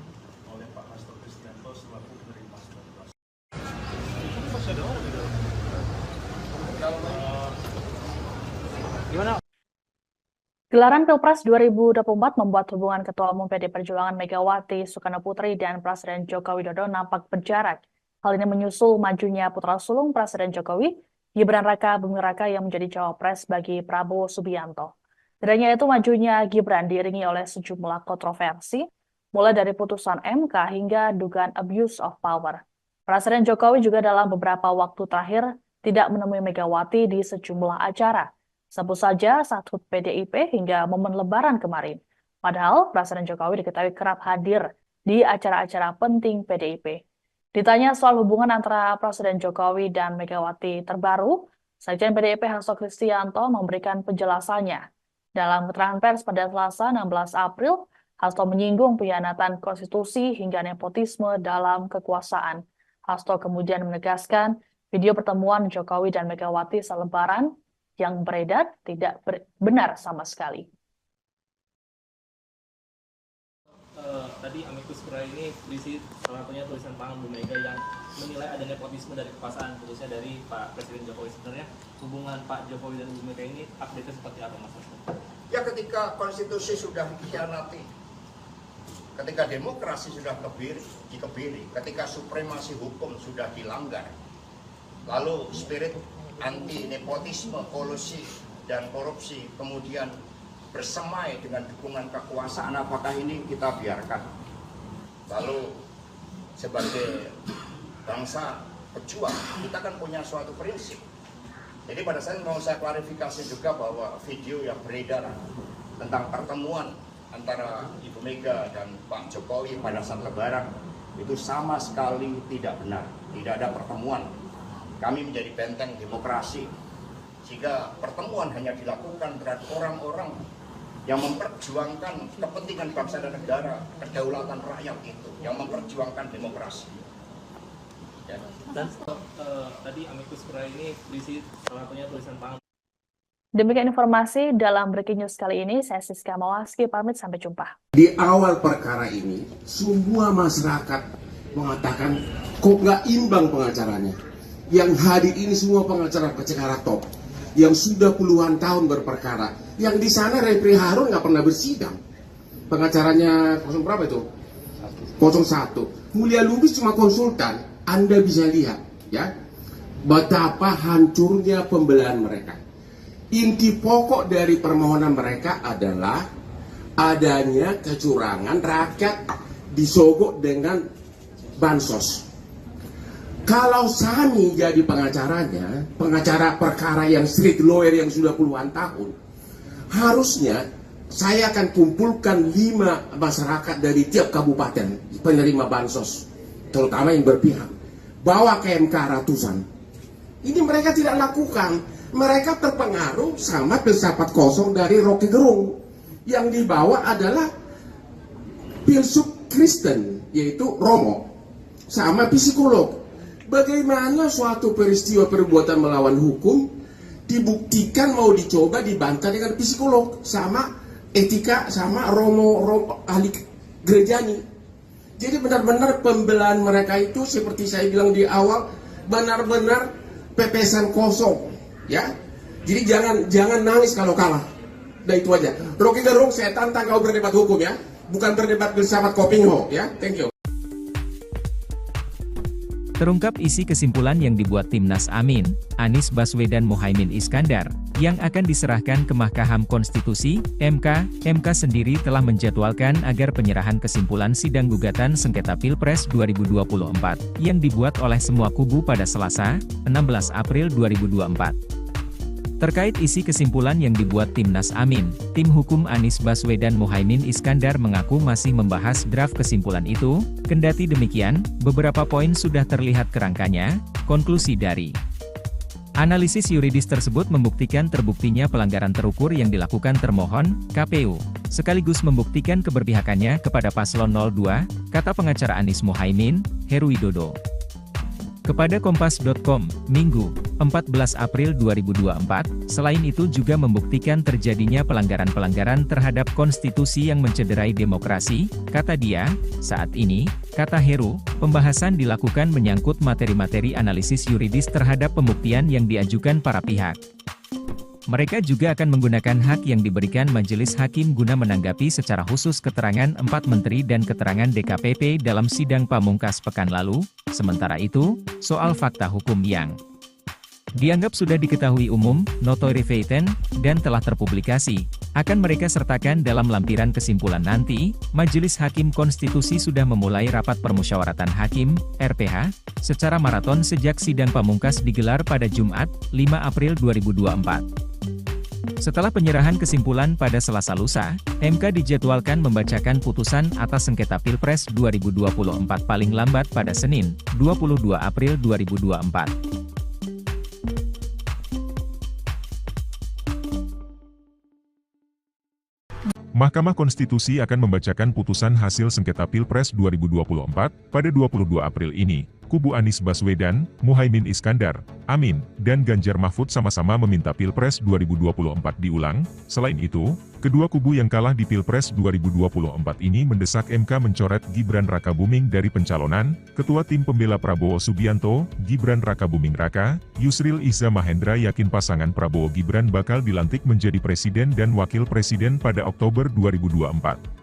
oleh Pak Hasto Kristianto selaku penerima surat kuasa. Masih ada orang gitu? Gelaran Pilpres 2024 membuat hubungan Ketua Umum PD Perjuangan Megawati Soekarno Putri dan Presiden Joko Widodo nampak berjarak. Hal ini menyusul majunya putra sulung Presiden Jokowi, Gibran Raka Buming Raka yang menjadi cawapres bagi Prabowo Subianto. Tidak hanya itu, majunya Gibran diiringi oleh sejumlah kontroversi, mulai dari putusan MK hingga dugaan abuse of power. Presiden Jokowi juga dalam beberapa waktu terakhir tidak menemui Megawati di sejumlah acara. Sebut saja saat HUT PDIP hingga momen Lebaran kemarin. Padahal Presiden Jokowi diketahui kerap hadir di acara-acara penting PDIP. Ditanya soal hubungan antara Presiden Jokowi dan Megawati terbaru, Sekjen PDIP Hasto Kristianto memberikan penjelasannya. Dalam keterangan pers pada Selasa 16 April, Hasto menyinggung pengkhianatan konstitusi hingga nepotisme dalam kekuasaan. Hasto kemudian menegaskan video pertemuan Jokowi dan Megawati selebaran yang beredar tidak benar sama sekali. Tadi amicus curiae ini berisi salah satunya tulisan tangan Bu Mega yang menilai ada nepotisme dari kekuasaan, khususnya dari Pak Presiden Jokowi. Sebenarnya hubungan Pak Jokowi dan Bu Mega ini update-nya seperti apa, Mas Hasto? Ya, ketika konstitusi sudah dikhianati, ketika demokrasi sudah dikebiri, ketika supremasi hukum sudah dilanggar, lalu spirit anti nepotisme, kolusi, dan korupsi kemudian bersemai dengan dukungan kekuasaan, apakah ini kita biarkan? Lalu sebagai bangsa pejuang, kita kan punya suatu prinsip. Jadi pada saat mau saya klarifikasi juga bahwa video yang beredar tentang pertemuan antara Ibu Mega dan Pak Jokowi pada saat Lebaran itu sama sekali tidak benar. Tidak ada pertemuan. Kami menjadi benteng demokrasi, sehingga pertemuan hanya dilakukan terhadap orang-orang yang memperjuangkan kepentingan bangsa dan negara, kedaulatan rakyat itu, yang memperjuangkan demokrasi. Ya. Dan tadi amicus curiae ini berisi salah satunya tulisan tangan. Demikian informasi dalam Breaking News kali ini. Saya Siska Mawaski, pamit, sampai jumpa. Di awal perkara ini, semua masyarakat mengatakan kok nggak imbang pengacaranya. Yang hadir ini semua pengacara top, yang sudah puluhan tahun berperkara. Yang di sana Refri Harun nggak pernah bersidang. Pengacaranya 0 berapa itu? 01. Mulia Lubis cuma konsultan. Anda bisa lihat, ya, betapa hancurnya pembelahan mereka. Inti pokok dari permohonan mereka adalah adanya kecurangan, rakyat disogok dengan bansos. Kalau Sani jadi pengacaranya, pengacara perkara yang street lawyer yang sudah puluhan tahun, harusnya saya akan kumpulkan 5 masyarakat dari tiap kabupaten penerima bansos, terutama yang berpihak, bawa ke MK ratusan. Ini mereka tidak lakukan. Mereka terpengaruh sama filsafat kosong dari Rocky Gerung. Yang dibawa adalah filsuf Kristen, yaitu Romo, sama psikolog. Bagaimana suatu peristiwa perbuatan melawan hukum dibuktikan mau dicoba dibantah dengan psikolog sama etika sama Romo ahli gerejani. Jadi benar-benar pembelahan mereka itu seperti saya bilang di awal, benar-benar pepesan kosong, ya. Jadi jangan nangis kalau kalah. Udah itu aja. Rocky Gerung, saya tantang kau berdebat hukum, ya, bukan berdebat filsafat Kopingho, ya. Thank you. Terungkap isi kesimpulan yang dibuat Timnas Amin, Anies Baswedan Muhaimin Iskandar, yang akan diserahkan ke Mahkamah Konstitusi, MK. MK sendiri telah menjadwalkan agar penyerahan kesimpulan sidang gugatan sengketa Pilpres 2024, yang dibuat oleh semua kubu pada Selasa, 16 April 2024. Terkait isi kesimpulan yang dibuat Timnas Amin, tim hukum Anies Baswedan Muhaimin Iskandar mengaku masih membahas draft kesimpulan itu. Kendati demikian, beberapa poin sudah terlihat kerangkanya. Konklusi dari analisis yuridis tersebut membuktikan terbuktinya pelanggaran terukur yang dilakukan termohon, KPU, sekaligus membuktikan keberpihakannya kepada paslon 02, kata pengacara Anies Muhaimin, Heru Widodo. Kepada Kompas.com, Minggu, 14 April 2024, selain itu juga membuktikan terjadinya pelanggaran-pelanggaran terhadap konstitusi yang mencederai demokrasi, kata dia. Saat ini, kata Heru, pembahasan dilakukan menyangkut materi-materi analisis yuridis terhadap pembuktian yang diajukan para pihak. Mereka juga akan menggunakan hak yang diberikan Majelis Hakim guna menanggapi secara khusus keterangan 4 menteri dan keterangan DKPP dalam sidang pamungkas pekan lalu. Sementara itu, soal fakta hukum yang dianggap sudah diketahui umum, notoire feuilleton, dan telah terpublikasi, akan mereka sertakan dalam lampiran kesimpulan nanti. Majelis Hakim Konstitusi sudah memulai rapat permusyawaratan hakim, RPH, secara maraton sejak sidang pamungkas digelar pada Jumat, 5 April 2024. Setelah penyerahan kesimpulan pada Selasa lusa, MK dijadwalkan membacakan putusan atas sengketa Pilpres 2024 paling lambat pada Senin, 22 April 2024. Mahkamah Konstitusi akan membacakan putusan hasil sengketa Pilpres 2024 pada 22 April ini. Kubu Anies Baswedan, Muhaimin Iskandar, Amin, dan Ganjar Mahfud sama-sama meminta Pilpres 2024 diulang. Selain itu, kedua kubu yang kalah di Pilpres 2024 ini mendesak MK mencoret Gibran Rakabuming dari pencalonan. Ketua Tim Pembela Prabowo Subianto, Gibran Rakabuming Raka, Yusril Iza Mahendra yakin pasangan Prabowo Gibran bakal dilantik menjadi presiden dan wakil presiden pada Oktober 2024.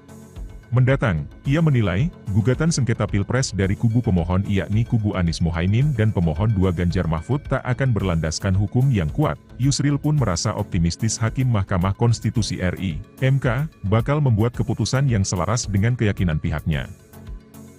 Mendatang, ia menilai, gugatan sengketa Pilpres dari kubu pemohon yakni kubu Anies Muhaimin dan pemohon 2 Ganjar Mahfud tak akan berlandaskan hukum yang kuat. Yusril pun merasa optimistis Hakim Mahkamah Konstitusi RI, MK, bakal membuat keputusan yang selaras dengan keyakinan pihaknya.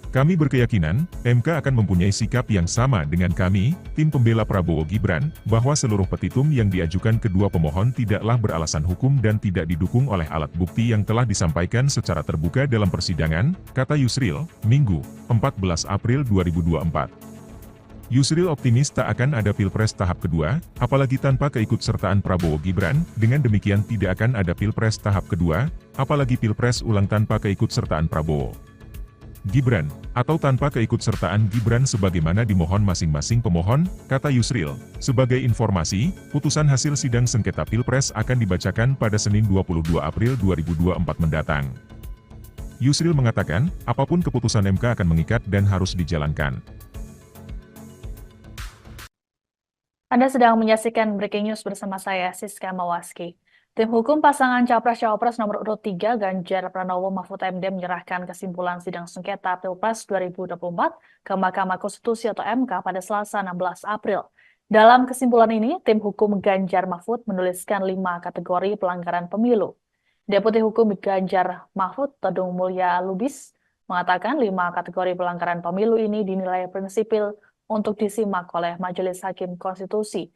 Kami berkeyakinan, MK akan mempunyai sikap yang sama dengan kami, tim pembela Prabowo Gibran, bahwa seluruh petitum yang diajukan kedua pemohon tidaklah beralasan hukum dan tidak didukung oleh alat bukti yang telah disampaikan secara terbuka dalam persidangan, kata Yusril, Minggu, 14 April 2024. Yusril optimis tak akan ada Pilpres tahap kedua, apalagi tanpa keikutsertaan Prabowo Gibran, dengan demikian tidak akan ada Pilpres tahap kedua, apalagi Pilpres ulang tanpa keikutsertaan Prabowo Gibran, atau tanpa keikutsertaan Gibran sebagaimana dimohon masing-masing pemohon, kata Yusril. Sebagai informasi, putusan hasil sidang sengketa Pilpres akan dibacakan pada Senin 22 April 2024 mendatang. Yusril mengatakan, apapun keputusan MK akan mengikat dan harus dijalankan. Anda sedang menyaksikan Breaking News bersama saya, Siska Mawaski. Tim hukum pasangan Capres-Cawapres nomor urut 3 Ganjar Pranowo Mahfud MD menyerahkan kesimpulan sidang sengketa Pilpres 2024 ke Mahkamah Konstitusi atau MK pada Selasa 16 April. Dalam kesimpulan ini, tim hukum Ganjar Mahfud menuliskan 5 kategori pelanggaran pemilu. Deputi Hukum Ganjar Mahfud, Todung Mulya Lubis, mengatakan 5 kategori pelanggaran pemilu ini dinilai prinsipil untuk disimak oleh Majelis Hakim Konstitusi.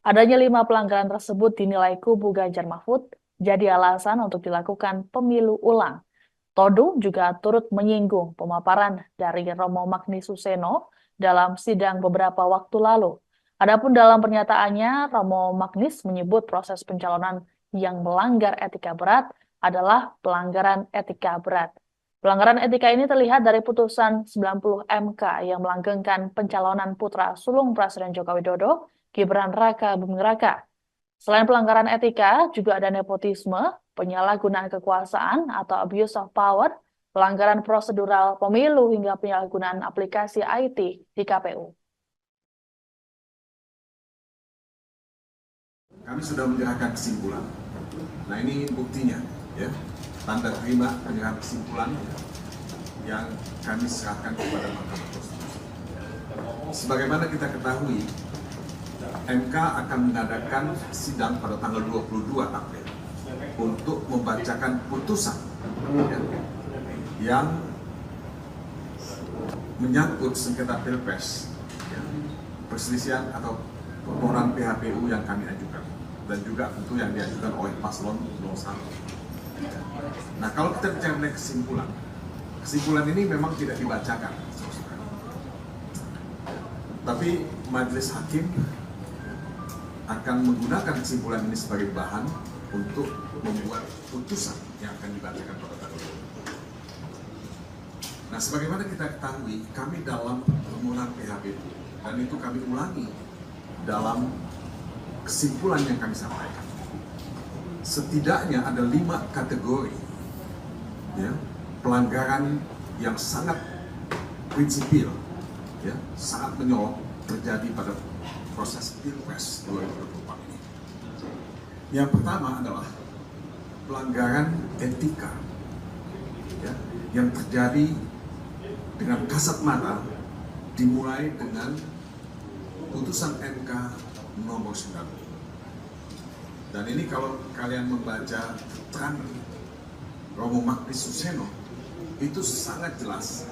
Adanya 5 pelanggaran tersebut dinilai kubu Ganjar Mahfud jadi alasan untuk dilakukan pemilu ulang. Todung juga turut menyinggung pemaparan dari Romo Magnis Suseno dalam sidang beberapa waktu lalu. Adapun dalam pernyataannya, Romo Magnis menyebut proses pencalonan yang melanggar etika berat adalah pelanggaran etika berat. Pelanggaran etika ini terlihat dari putusan 90 MK yang melanggengkan pencalonan putra sulung Presiden Joko Widodo, Gibran Rakabuming Raka. Selain pelanggaran etika, juga ada nepotisme, penyalahgunaan kekuasaan atau abuse of power, pelanggaran prosedural pemilu hingga penyalahgunaan aplikasi IT di KPU. Kami sudah menyerahkan kesimpulan. Nah ini buktinya, ya, tanda terima penyerahan kesimpulan yang kami serahkan kepada Mahkamah Konstitusi. Sebagaimana kita ketahui, MK akan mengadakan sidang pada tanggal 22 April untuk membacakan putusan yang menyangkut sengketa Pilpres, perselisihan atau permohonan PHPU yang kami ajukan, dan juga tentu yang diajukan oleh paslon 01. Nah, kalau kita bicara mengenai kesimpulan ini memang tidak dibacakan, tapi majelis hakim akan menggunakan kesimpulan ini sebagai bahan untuk membuat putusan yang akan dibacakan pada tanggal 22. Nah, sebagaimana kita ketahui, kami dalam permohonan PHPU, dan itu kami ulangi dalam kesimpulan yang kami sampaikan. Setidaknya ada 5 kategori, ya, pelanggaran yang sangat prinsipil, ya, sangat menyolok terjadi pada proses Pilpres 2024 ini. Yang pertama adalah pelanggaran etika, ya, yang terjadi dengan kasat mata, dimulai dengan putusan MK nomor 9. Dan ini kalau kalian membaca keterangan Romo Magnis Suseno, itu sangat jelas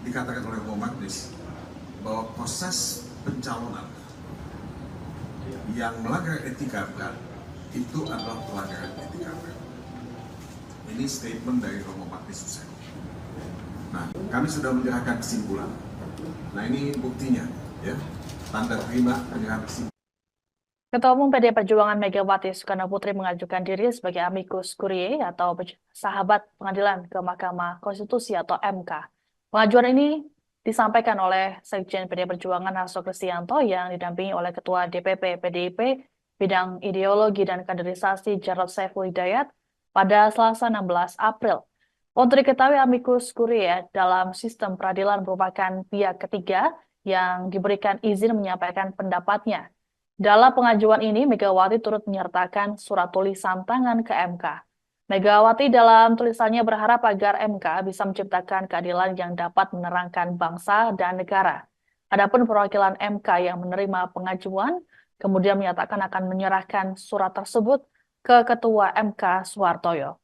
dikatakan oleh Romo Magnis bahwa proses pencalonan yang melanggar etika berat itu adalah pelanggaran etika. Ini statement dari Romo Magnis Hussein. Nah, kami sudah menyerahkan kesimpulan. Nah, ini buktinya, ya. Tanda terima penyerahan kesimpulan. Ketua Umum PDI Perjuangan Megawati Soekarno Putri mengajukan diri sebagai amicus curiae atau sahabat pengadilan ke Mahkamah Konstitusi atau MK. Pengajuan ini disampaikan oleh Sekjen PDI Perjuangan Hasto Kristianto yang didampingi oleh Ketua DPP PDIP Bidang Ideologi dan Kaderisasi Jarod Saiful Hidayat pada Selasa 16 April. Untuk diketahui amicus curiae dalam sistem peradilan merupakan pihak ketiga yang diberikan izin menyampaikan pendapatnya. Dalam pengajuan ini, Megawati turut menyertakan surat tulisan tangan ke MK. Megawati dalam tulisannya berharap agar MK bisa menciptakan keadilan yang dapat menerangkan bangsa dan negara. Adapun perwakilan MK yang menerima pengajuan, kemudian menyatakan akan menyerahkan surat tersebut ke Ketua MK Suhartoyo.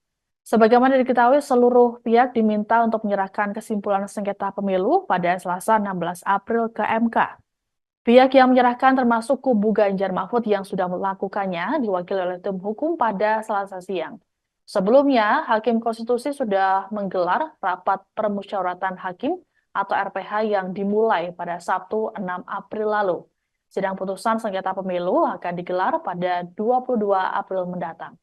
Sebagaimana diketahui, seluruh pihak diminta untuk menyerahkan kesimpulan sengketa pemilu pada Selasa 16 April ke MK. Pihak yang menyerahkan termasuk kubu Ganjar Mahfud yang sudah melakukannya diwakili oleh tim hukum pada Selasa siang. Sebelumnya, Hakim Konstitusi sudah menggelar rapat permusyawaratan hakim atau RPH yang dimulai pada Sabtu 6 April lalu. Sidang putusan sengketa pemilu akan digelar pada 22 April mendatang.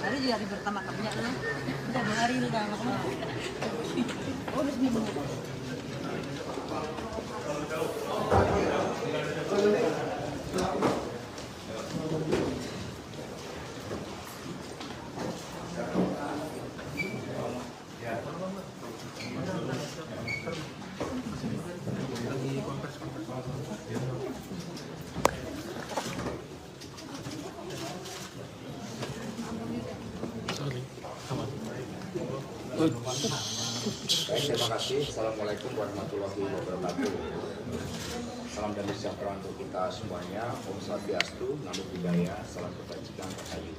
Hari juga hari pertama kerja lah. Udah hari ini udah lama. Oh, udah seminggu. Terima kasih. Assalamualaikum warahmatullahi wabarakatuh. Salam damai sejahtera untuk kita semuanya. Om Swastiastu, Namo Buddhaya, salam kebajikan rahayu.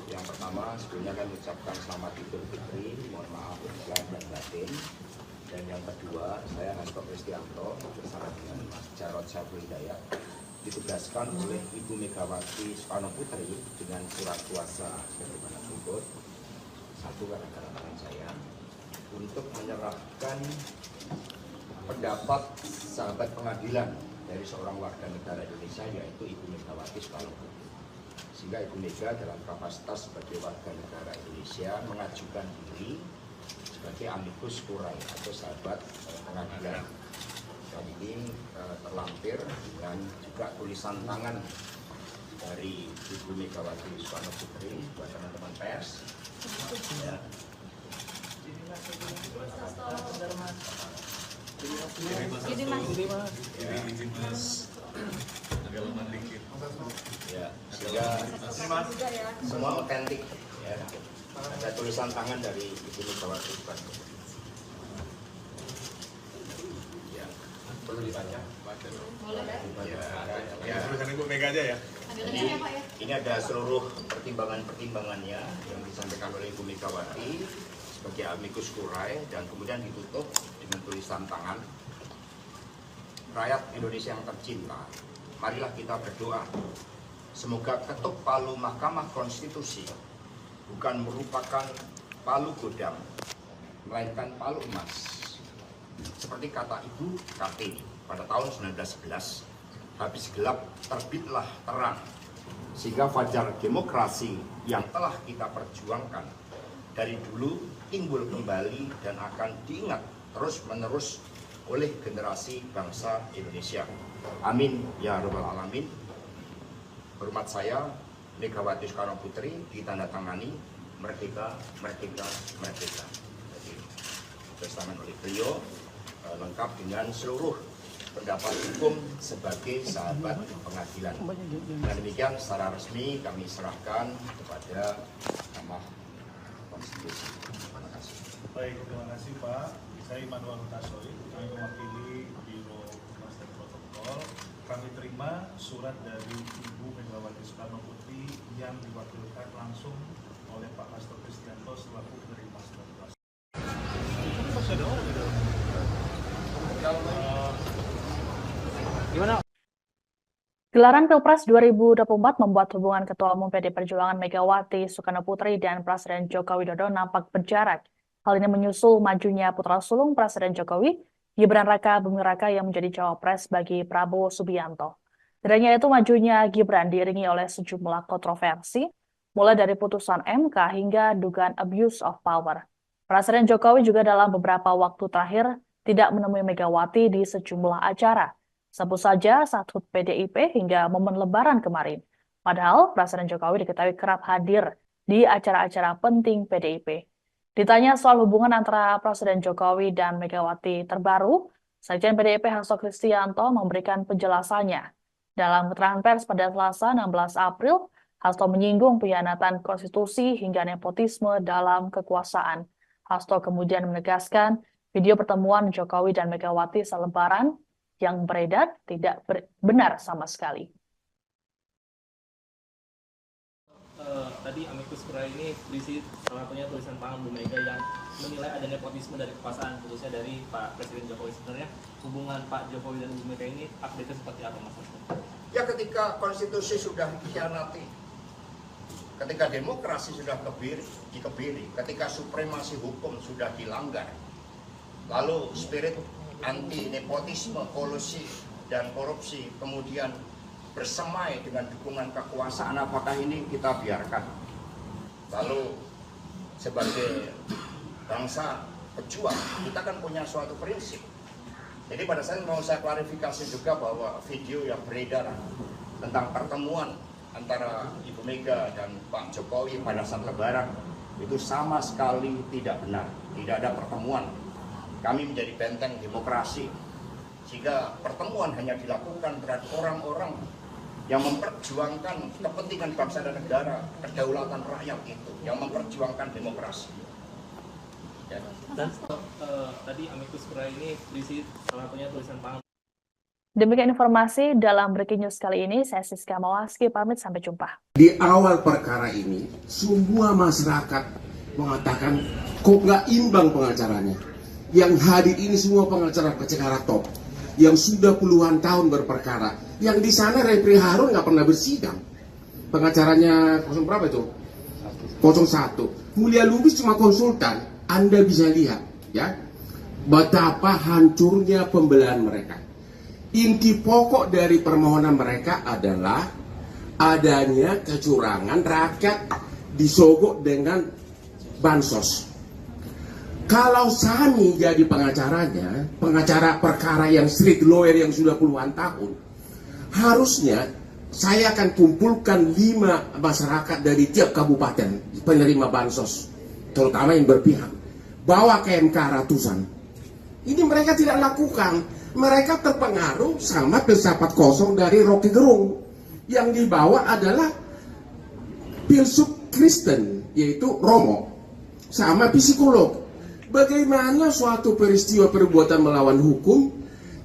Yang pertama, sebelumnya kami ucapkan selamat Idul Fitri, mohon maaf lahir dan batin. Dan yang kedua, saya Hasto Kristianto bersama dengan Mas Jarod Saiful Hidayat ditugaskan oleh Ibu Megawati Soekarno Putri dengan surat kuasa sebagaimana berikut. Satu, karena tangan saya untuk menyerahkan pendapat sahabat pengadilan dari seorang warga negara Indonesia yaitu Ibu Megawati Soekarno Putri. Sehingga Ibu Mega dalam kapasitas sebagai warga negara Indonesia mengajukan diri sebagai amicus curiae atau sahabat pengadilan. Dan ini terlampir dengan juga tulisan tangan dari Ibu Megawati Soekarno Putri buat teman-teman pers. Ya. Ya, sehingga semua otentik ya. Ada tulisan tangan dari Ibu Megawati Soekarno Putri. Ya, perlu dibaca. Ya, tulisan Ibu Mega aja ya. Jadi, ini ada seluruh pertimbangan-pertimbangannya yang disampaikan oleh Ibu Megawati sebagai amicus curiae dan kemudian ditutup dengan tulisan tangan. Rakyat Indonesia yang tercinta, marilah kita berdoa. Semoga ketuk palu Mahkamah Konstitusi bukan merupakan palu godam, melainkan palu emas. Seperti kata Ibu Kartini pada tahun 1911, habis gelap terbitlah terang, sehingga fajar demokrasi yang telah kita perjuangkan dari dulu timbul kembali dan akan diingat terus-menerus oleh generasi bangsa Indonesia. Amin ya rabbal alamin. Hormat saya, Megawati Soekarno Putri, ditandatangani merdeka, merdeka, merdeka. Jadi, testament oleh beliau lengkap dengan seluruh pendapat hukum sebagai sahabat pengadilan. Dan demikian secara resmi kami serahkan kepada Mahkamah Konstitusi. Terima kasih. Baik, terima kasih Pak. Saya Immanuel Hutasoy, kami mewakili Biro Humas dan Protokol. Kami terima surat dari Ibu Megawati Soekarno Putri yang diwakilkan langsung oleh Pak Hasto Kristianto selaku penerima surat. Gelaran Pilpres 2024 membuat hubungan Ketua Umum PD Perjuangan Megawati Soekarno Putri dan Presiden Joko Widodo nampak berjarak. Hal ini menyusul majunya putra sulung Presiden Jokowi, Gibran Raka Buming Raka yang menjadi cawapres bagi Prabowo Subianto. Tidak hanya itu, majunya Gibran diiringi oleh sejumlah kontroversi, mulai dari putusan MK hingga dugaan abuse of power. Presiden Jokowi juga dalam beberapa waktu terakhir tidak menemui Megawati di sejumlah acara. Sebut saja saat HUT PDIP hingga momen Lebaran kemarin. Padahal Presiden Jokowi diketahui kerap hadir di acara-acara penting PDIP. Ditanya soal hubungan antara Presiden Jokowi dan Megawati terbaru, Sekjen PDIP Hasto Kristianto memberikan penjelasannya. Dalam keterangan pers pada Selasa 16 April, Hasto menyinggung pengkhianatan konstitusi hingga nepotisme dalam kekuasaan. Hasto kemudian menegaskan video pertemuan Jokowi dan Megawati saat Lebaran yang beredar tidak benar sama sekali. Tadi amicus curiae ini berisi salah satunya tulisan tangan Bu Mega yang menilai ada nepotisme dari kekuasaan, khususnya dari Pak Presiden Jokowi. Sebenarnya hubungan Pak Jokowi dan Bu Mega ini update seperti apa, Mas? Ya, ketika konstitusi sudah dikhianati, ketika demokrasi sudah dikebiri, ketika supremasi hukum sudah dilanggar, lalu spirit anti nepotisme, kolusi, dan korupsi kemudian bersemai dengan dukungan kekuasaan, apakah ini kita biarkan? Lalu sebagai bangsa pejuang, kita kan punya suatu prinsip. Jadi pada saat mau saya klarifikasi juga bahwa video yang beredar tentang pertemuan antara Ibu Mega dan Pak Jokowi pada saat Lebaran itu sama sekali tidak benar. Tidak ada pertemuan. Kami menjadi benteng demokrasi, sehingga pertemuan hanya dilakukan terhadap orang-orang yang memperjuangkan kepentingan bangsa dan negara, kedaulatan rakyat itu, yang memperjuangkan demokrasi. Ya. Dan tadi amicus curiae ini berisi salah satunya tulisan tangan. Demikian informasi dalam Breaking News kali ini. Saya Siska Mawaski, pamit, sampai jumpa. Di awal perkara ini, semua masyarakat mengatakan kok nggak imbang pengacaranya. Yang hadir ini semua pengacara-pengacara top, yang sudah puluhan tahun berperkara. Yang di sana Refri Harun nggak pernah bersidang. Pengacaranya 0 berapa itu? 01. Mulia Lubis cuma konsultan. Anda bisa lihat, ya, betapa hancurnya pembelahan mereka. Inti pokok dari permohonan mereka adalah adanya kecurangan, rakyat disogok dengan bansos. Kalau Sani jadi pengacaranya, pengacara perkara yang street lawyer yang sudah puluhan tahun, harusnya saya akan kumpulkan 5 masyarakat dari tiap kabupaten penerima bansos, terutama yang berpihak, bawa ke MK ratusan. Ini mereka tidak lakukan. Mereka terpengaruh sama filsafat kosong dari Rocky Gerung. Yang dibawa adalah filsuf Kristen, yaitu Romo, sama psikolog. Bagaimana suatu peristiwa perbuatan melawan hukum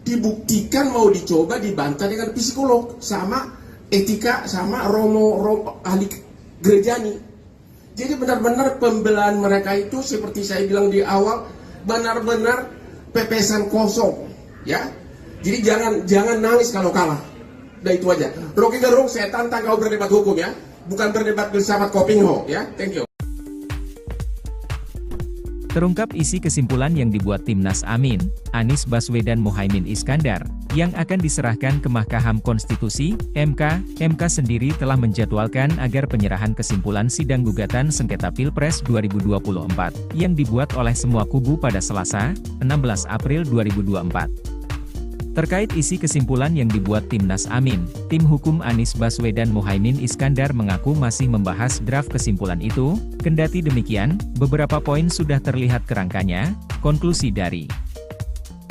dibuktikan mau dicoba dibantah dengan psikolog sama etika sama Romo ahli gerejani. Jadi benar-benar pembelahan mereka itu seperti saya bilang di awal, benar-benar pepesan kosong, ya. Jadi jangan nangis kalau kalah. Udah itu aja. Rocky Gerung, saya tantang kau berdebat hukum, ya, bukan berdebat filsafat Kopingho, ya. Thank you. Terungkap isi kesimpulan yang dibuat Timnas Amin, Anies Baswedan Muhaimin Iskandar, yang akan diserahkan ke Mahkamah Konstitusi, MK. MK sendiri telah menjadwalkan agar penyerahan kesimpulan sidang gugatan sengketa Pilpres 2024, yang dibuat oleh semua kubu pada Selasa, 16 April 2024. Terkait isi kesimpulan yang dibuat Timnas Amin, tim hukum Anies Baswedan Muhaimin Iskandar mengaku masih membahas draft kesimpulan itu. Kendati demikian, beberapa poin sudah terlihat kerangkanya. Konklusi dari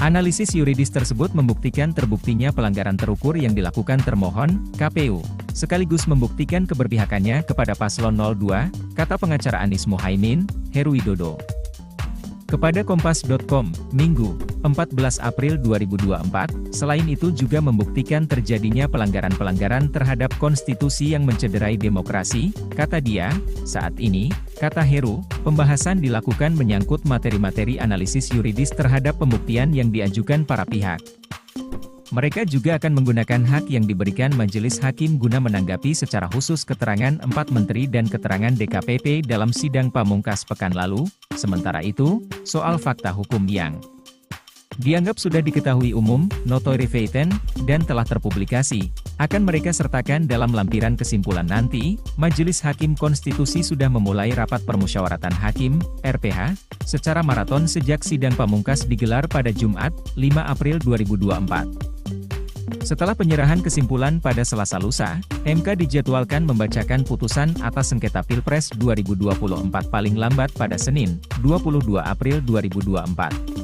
Analisis yuridis tersebut membuktikan terbuktinya pelanggaran terukur yang dilakukan termohon, KPU, sekaligus membuktikan keberpihakannya kepada paslon 02, kata pengacara Anies Mohaimin, Heru Widodo. Kepada Kompas.com, Minggu, 14 April 2024, selain itu juga membuktikan terjadinya pelanggaran-pelanggaran terhadap konstitusi yang mencederai demokrasi, kata dia. Saat ini, kata Heru, pembahasan dilakukan menyangkut materi-materi analisis yuridis terhadap pembuktian yang diajukan para pihak. Mereka juga akan menggunakan hak yang diberikan Majelis Hakim guna menanggapi secara khusus keterangan 4 menteri dan keterangan DKPP dalam sidang pamungkas pekan lalu. Sementara itu, soal fakta hukum yang dianggap sudah diketahui umum, notoire feitan, dan telah terpublikasi, akan mereka sertakan dalam lampiran kesimpulan nanti. Majelis Hakim Konstitusi sudah memulai rapat permusyawaratan hakim, RPH, secara maraton sejak sidang pamungkas digelar pada Jumat, 5 April 2024. Setelah penyerahan kesimpulan pada Selasa lusa, MK dijadwalkan membacakan putusan atas sengketa Pilpres 2024 paling lambat pada Senin, 22 April 2024.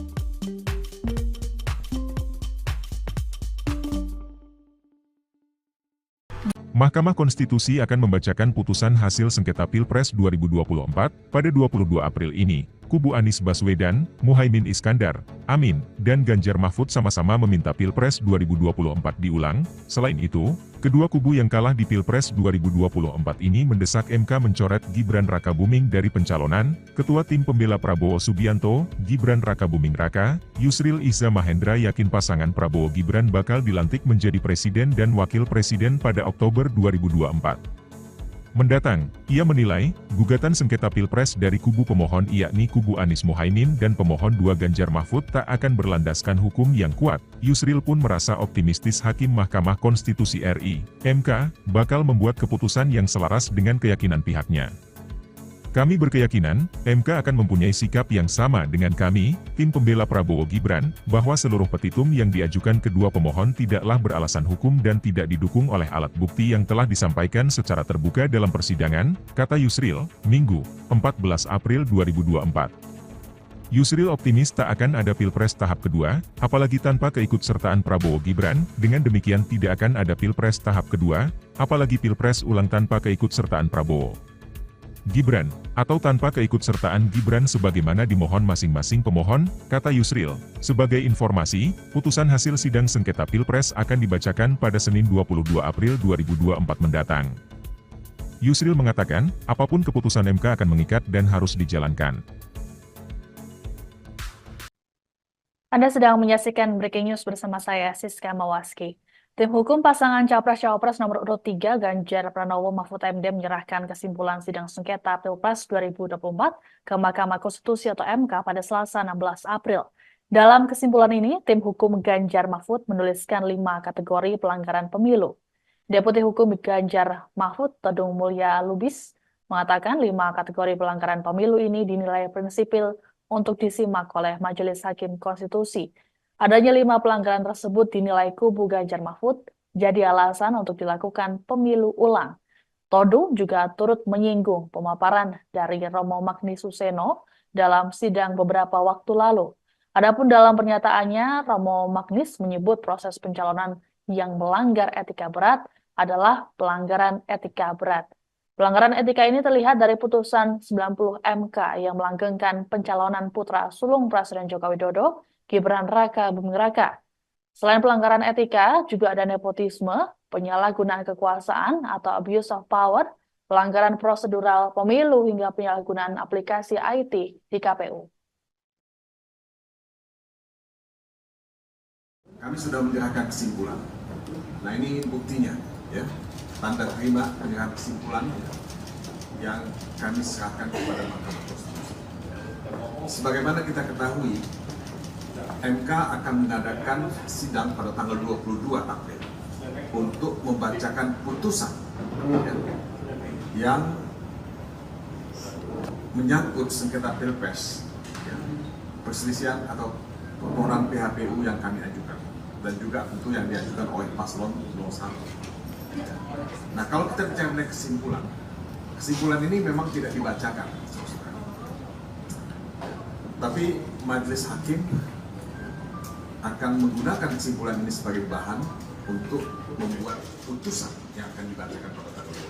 Mahkamah Konstitusi akan membacakan putusan hasil sengketa Pilpres 2024 pada 22 April ini. Kubu Anies Baswedan, Muhaimin Iskandar, Amin, dan Ganjar Mahfud sama-sama meminta Pilpres 2024 diulang. Selain itu, kedua kubu yang kalah di Pilpres 2024 ini mendesak MK mencoret Gibran Rakabuming dari pencalonan. Ketua Tim Pembela Prabowo Subianto, Gibran Rakabuming Raka, Yusril Iza Mahendra yakin pasangan Prabowo Gibran bakal dilantik menjadi presiden dan wakil presiden pada Oktober 2024 mendatang. Ia menilai, gugatan sengketa Pilpres dari kubu pemohon yakni kubu Anies Mohaimin dan pemohon 2 Ganjar Mahfud tak akan berlandaskan hukum yang kuat. Yusril pun merasa optimistis Hakim Mahkamah Konstitusi RI, MK, bakal membuat keputusan yang selaras dengan keyakinan pihaknya. Kami berkeyakinan, MK akan mempunyai sikap yang sama dengan kami, tim pembela Prabowo Gibran, bahwa seluruh petitum yang diajukan kedua pemohon tidaklah beralasan hukum dan tidak didukung oleh alat bukti yang telah disampaikan secara terbuka dalam persidangan, kata Yusril, Minggu, 14 April 2024. Yusril optimis tak akan ada Pilpres tahap kedua, apalagi tanpa keikutsertaan Prabowo Gibran. Dengan demikian tidak akan ada Pilpres tahap kedua, apalagi Pilpres ulang tanpa keikutsertaan Prabowo Gibran, atau tanpa keikutsertaan Gibran sebagaimana dimohon masing-masing pemohon, kata Yusril. Sebagai informasi, putusan hasil sidang sengketa Pilpres akan dibacakan pada Senin 22 April 2024 mendatang. Yusril mengatakan, apapun keputusan MK akan mengikat dan harus dijalankan. Anda sedang menyaksikan Breaking News bersama saya, Siska Mawaski. Tim hukum pasangan Capres-Cawapres nomor urut 3 Ganjar Pranowo Mahfud MD menyerahkan kesimpulan sidang sengketa Pilpres 2024 ke Mahkamah Konstitusi atau MK pada Selasa 16 April. Dalam kesimpulan ini, tim hukum Ganjar Mahfud menuliskan 5 kategori pelanggaran pemilu. Deputi Hukum Ganjar Mahfud, Todung Mulya Lubis, mengatakan 5 kategori pelanggaran pemilu ini dinilai prinsipil untuk disimak oleh Majelis Hakim Konstitusi. Adanya 5 pelanggaran tersebut dinilai kubu Ganjar Mahfud jadi alasan untuk dilakukan pemilu ulang. Todung juga turut menyinggung pemaparan dari Romo Magnis Suseno dalam sidang beberapa waktu lalu. Adapun dalam pernyataannya, Romo Magnis menyebut proses pencalonan yang melanggar etika berat adalah pelanggaran etika berat. Pelanggaran etika ini terlihat dari putusan 90 MK yang melanggengkan pencalonan putra sulung Presiden Joko Widodo, Gibran Rakabuming Raka. Selain pelanggaran etika, juga ada nepotisme, penyalahgunaan kekuasaan atau abuse of power, pelanggaran prosedural pemilu hingga penyalahgunaan aplikasi IT di KPU. Kami sudah menyerahkan kesimpulan. Nah ini buktinya, ya, tanda terima penyerahan kesimpulan yang kami serahkan kepada Mahkamah Konstitusi. Sebagaimana kita ketahui, MK akan mengadakan sidang pada tanggal 22 April untuk membacakan putusan yang menyangkut sengketa Pilpres, perselisihan atau permohonan PHPU yang kami ajukan, dan juga tentu yang diajukan oleh paslon 01. Nah, kalau kita bicara mengenai kesimpulan ini memang tidak dibacakan, tapi Majelis Hakim akan menggunakan kesimpulan ini sebagai bahan untuk membuat putusan yang akan dibacakan pada tanggal 20.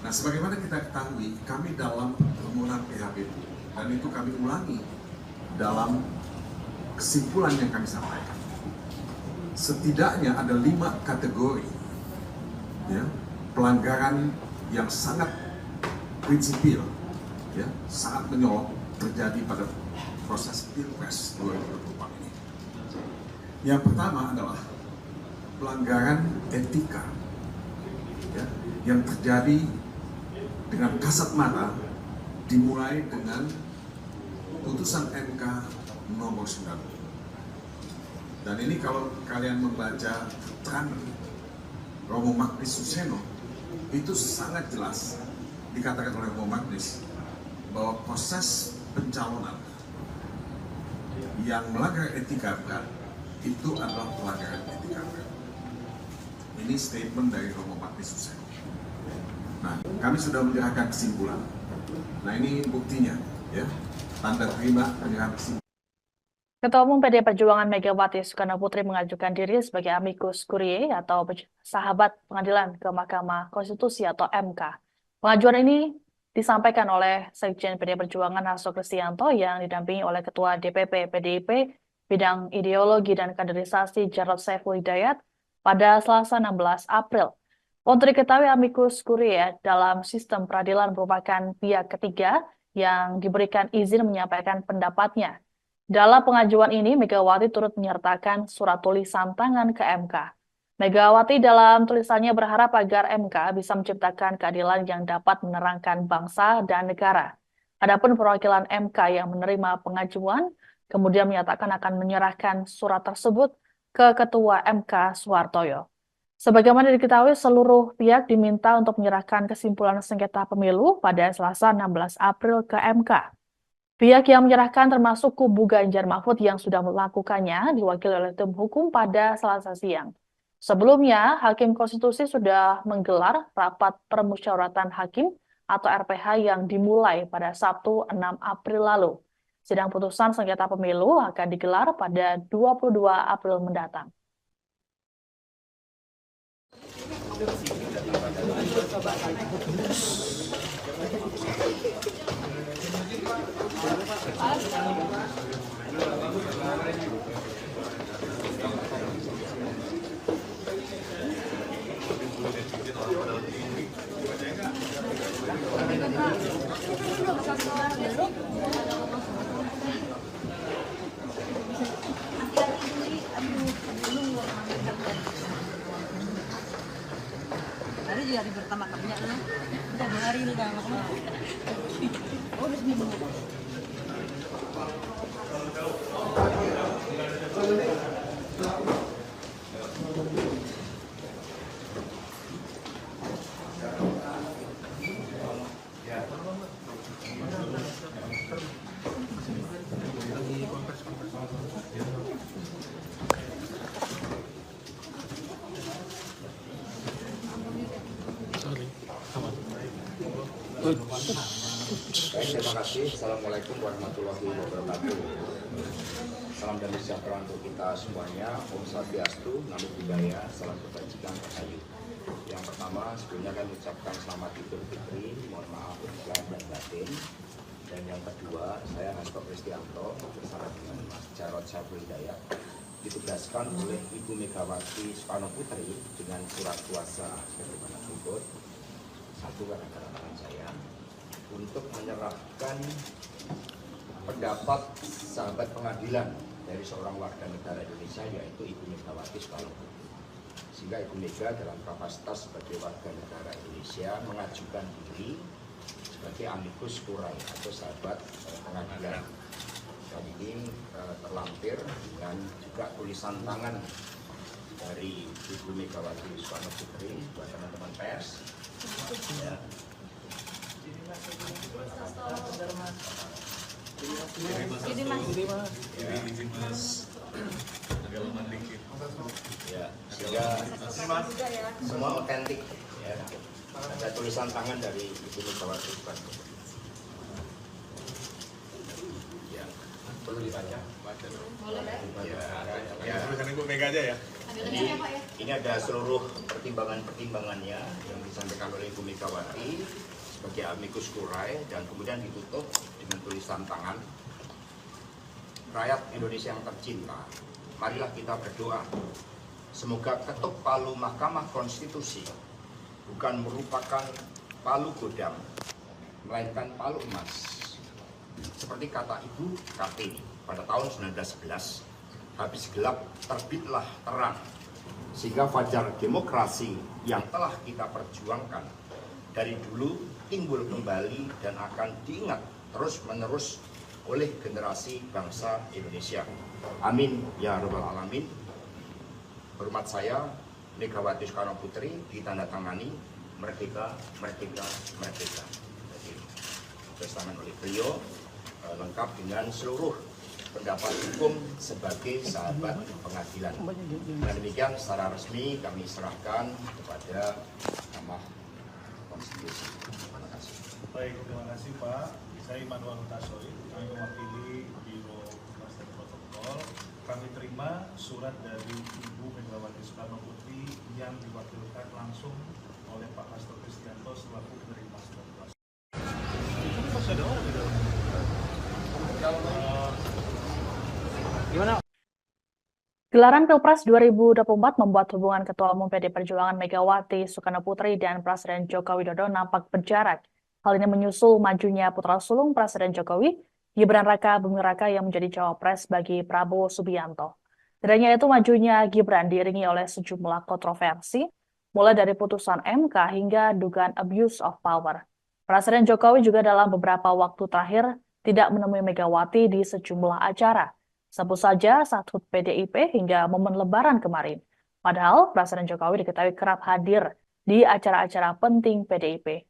Nah, sebagaimana kita ketahui, kami dalam permohonan PHP dan itu kami ulangi dalam kesimpulan yang kami sampaikan. Setidaknya ada 5 kategori ya, pelanggaran yang sangat prinsipil, ya, sangat menyolok terjadi pada proses Pilpres 2024 ini. Yang pertama adalah pelanggaran etika, ya, yang terjadi dengan kasat mata, dimulai dengan putusan MK nomor 9. Dan ini kalau kalian membaca keterangan Romo Magnis Suseno, itu sangat jelas dikatakan oleh Romo Magnis bahwa proses pencalonan yang melanggar etika berat itu adalah pelanggaran etika berat. Ini statement dari Romo Magnis Suseno. Nah, kami sudah menyerahkan kesimpulan. Nah, ini buktinya, ya, tanda terima penyerahan kesimpulan. Ketua Umum PD Perjuangan Megawati Soekarno Putri mengajukan diri sebagai amicus curiae atau sahabat pengadilan ke Mahkamah Konstitusi atau MK. Pengajuan ini disampaikan oleh Sekjen PD Perjuangan Hasto Kristianto yang didampingi oleh Ketua DPP PDIP Bidang Ideologi dan Kaderisasi Jarod Saiful Hidayat pada Selasa 16 April. Untuk diketahui, amicus curiae dalam sistem peradilan merupakan pihak ketiga yang diberikan izin menyampaikan pendapatnya. Dalam pengajuan ini, Megawati turut menyertakan surat tulisan tangan ke MK. Megawati dalam tulisannya berharap agar MK bisa menciptakan keadilan yang dapat menerangkan bangsa dan negara. Adapun perwakilan MK yang menerima pengajuan, kemudian menyatakan akan menyerahkan surat tersebut ke Ketua MK Soehartoyo. Sebagaimana diketahui, seluruh pihak diminta untuk menyerahkan kesimpulan sengketa pemilu pada Selasa 16 April ke MK. Pihak yang menyerahkan termasuk kubu Ganjar Mahfud yang sudah melakukannya diwakili oleh tim hukum pada Selasa siang. Sebelumnya, Hakim Konstitusi sudah menggelar rapat permusyawaratan hakim atau RPH yang dimulai pada Sabtu 6 April lalu. Sidang putusan sengketa pemilu akan digelar pada 22 April mendatang. Hari juga hari pertama kerja lah. Udah 2 hari udah makan. Oh, udah seminggu. Baik, terima kasih. Assalamualaikum warahmatullahi wabarakatuh. Salam damai sejahtera untuk kita semuanya. Om Swastiastu, Namo Buddhaya, salam kebajikan rahayu. Yang pertama, sebelumnya kami ucapkan selamat Idul Fitri, mohon maaf lahir dan batin. Dan yang kedua, saya Hasto Kristianto bersama dengan Mas Jarod Saiful Hidayat ditugaskan oleh Ibu Megawati Soekarno Putri dengan surat kuasa sebagaimana berikut. Satu gara-gara tangan saya untuk menyerahkan pendapat sahabat pengadilan dari seorang warga negara Indonesia yaitu Ibu Megawati Soekarno Putri. Sehingga Ibu Mega dalam kapasitas sebagai warga negara Indonesia mengajukan diri sebagai amicus curiae atau sahabat pengadilan. Dan ini terlampir dengan juga tulisan tangan dari Ibu Megawati Soekarno Putri buat teman-teman pers. Ya. Ya, sehingga semua otentik ya. Ada tulisan tangan dari Ibu Megawati Soekarno Putri. Ya. Perlu dibaca? Ya, tulisan Ibu Mega aja ya. Jadi ini ada seluruh pertimbangan-pertimbangannya yang disampaikan oleh Ibu Megawati sebagai amicus curiae dan kemudian ditutup dengan tulisan tangan. Rakyat Indonesia yang tercinta, marilah kita berdoa. Semoga ketuk palu Mahkamah Konstitusi bukan merupakan palu godam, melainkan palu emas. Seperti kata Ibu Kartini pada tahun 1911, habis gelap terbitlah terang, sehingga fajar demokrasi yang telah kita perjuangkan dari dulu timbul kembali dan akan diingat terus-menerus oleh generasi bangsa Indonesia. Amin ya rabbal alamin. Hormat saya, Megawati Soekarno Putri, ditandatangani merdeka, merdeka, merdeka. Jadi, testament oleh beliau lengkap dengan seluruh pendapat hukum sebagai sahabat pengadilan. Dan demikian secara resmi kami serahkan kepada Mahkamah Konstitusi. Terima kasih. Baik, terima kasih Pak. Saya Immanuel Hutasoy, kami mewakili Biro Humas dan Protokol. Kami terima surat dari Ibu Megawati Soekarno Putri yang diwakilkan langsung oleh Pak Hasto Kristianto selaku penerima surat kuasa. Itu masih ada orang gitu. Gelaran Pilpres 2024 membuat hubungan Ketua Umum PD Perjuangan Megawati Soekarno Putri dan Presiden Joko Widodo nampak berjarak. Hal ini menyusul majunya putra sulung Presiden Jokowi, Gibran Raka Buming Raka yang menjadi cawapres bagi Prabowo Subianto. Tidak hanya itu, majunya Gibran diiringi oleh sejumlah kontroversi, mulai dari putusan MK hingga dugaan abuse of power. Presiden Jokowi juga dalam beberapa waktu terakhir tidak menemui Megawati di sejumlah acara. Sebut saja saat HUT PDIP hingga momen Lebaran kemarin. Padahal Presiden Jokowi diketahui kerap hadir di acara-acara penting PDIP.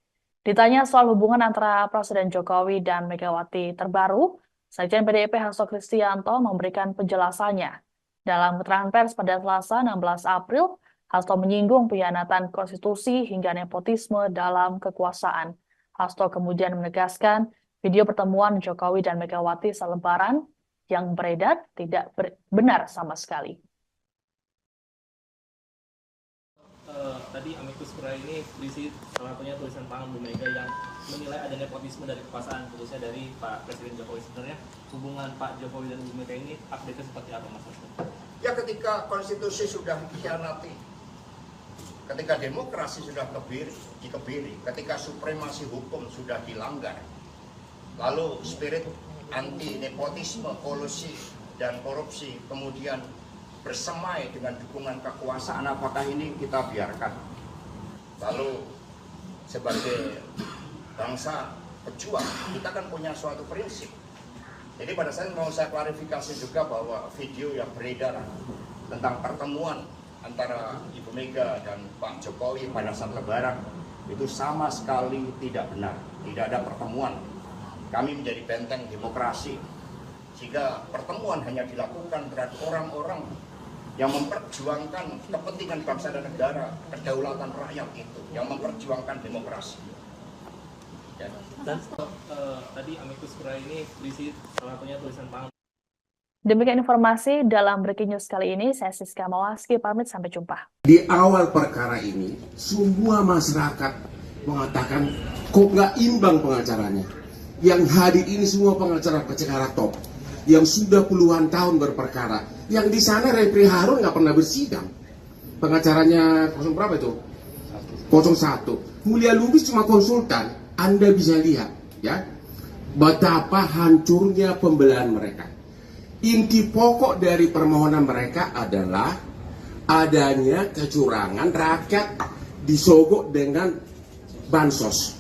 Ditanya soal hubungan antara Presiden Jokowi dan Megawati terbaru, Sekjen PDIP Hasto Kristianto memberikan penjelasannya. Dalam keterangan pers pada Selasa 16 April, Hasto menyinggung pengkhianatan konstitusi hingga nepotisme dalam kekuasaan. Hasto kemudian menegaskan video pertemuan Jokowi dan Megawati saat Lebaran yang beredar tidak benar sama sekali. Tadi amicus curiae ini berisi salah satunya tulisan tangan Bu Mega yang menilai ada nepotisme dari kekuasaan, khususnya dari Pak Presiden Jokowi. Sebenarnya hubungan Pak Jokowi dan Bu Mega ini update seperti apa, Mas Hasto? Ya, ketika konstitusi sudah dikhianati, ketika demokrasi sudah dikebiri, ketika supremasi hukum sudah dilanggar, lalu spirit anti nepotisme, kolusi, dan korupsi kemudian bersemai dengan dukungan kekuasaan, apakah ini kita biarkan? Lalu sebagai bangsa pejuang, kita kan punya suatu prinsip. Jadi pada saat mau saya klarifikasi juga bahwa video yang beredar tentang pertemuan antara Ibu Mega dan Pak Jokowi pada saat Lebaran itu sama sekali tidak benar. Tidak ada pertemuan. Kami menjadi benteng demokrasi, sehingga pertemuan hanya dilakukan terhadap orang-orang yang memperjuangkan kepentingan bangsa dan negara, kedaulatan rakyat itu, yang memperjuangkan demokrasi. Ya. Dan tadi amicus curiae ini berisi salah satunya tulisan tangan. Demikian informasi dalam Breaking News kali ini. Saya Siska Mawaski, pamit, sampai jumpa. Di awal perkara ini, semua masyarakat mengatakan kok nggak imbang pengacaranya. Yang hadir ini semua pengacara-pengacara top, yang sudah puluhan tahun berperkara. Yang di sana Refri Harun nggak pernah bersidang. Pengacaranya 0 berapa itu? 01. Mulia Lubis cuma konsultan. Anda bisa lihat, ya, betapa hancurnya pembelahan mereka. Inti pokok dari permohonan mereka adalah adanya kecurangan, rakyat disogok dengan bansos.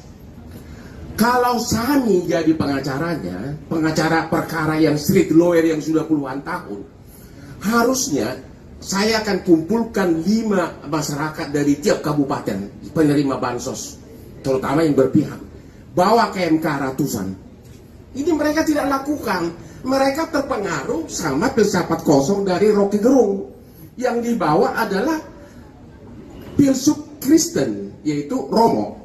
Kalau Sani jadi pengacaranya, pengacara perkara yang street lawyer yang sudah puluhan tahun, harusnya saya akan kumpulkan 5 masyarakat dari tiap kabupaten penerima bansos, terutama yang berpihak, bawa ke MK ratusan. Ini mereka tidak lakukan. Mereka terpengaruh sama filsafat kosong dari Rocky Gerung. Yang dibawa adalah filsuf Kristen, yaitu Romo,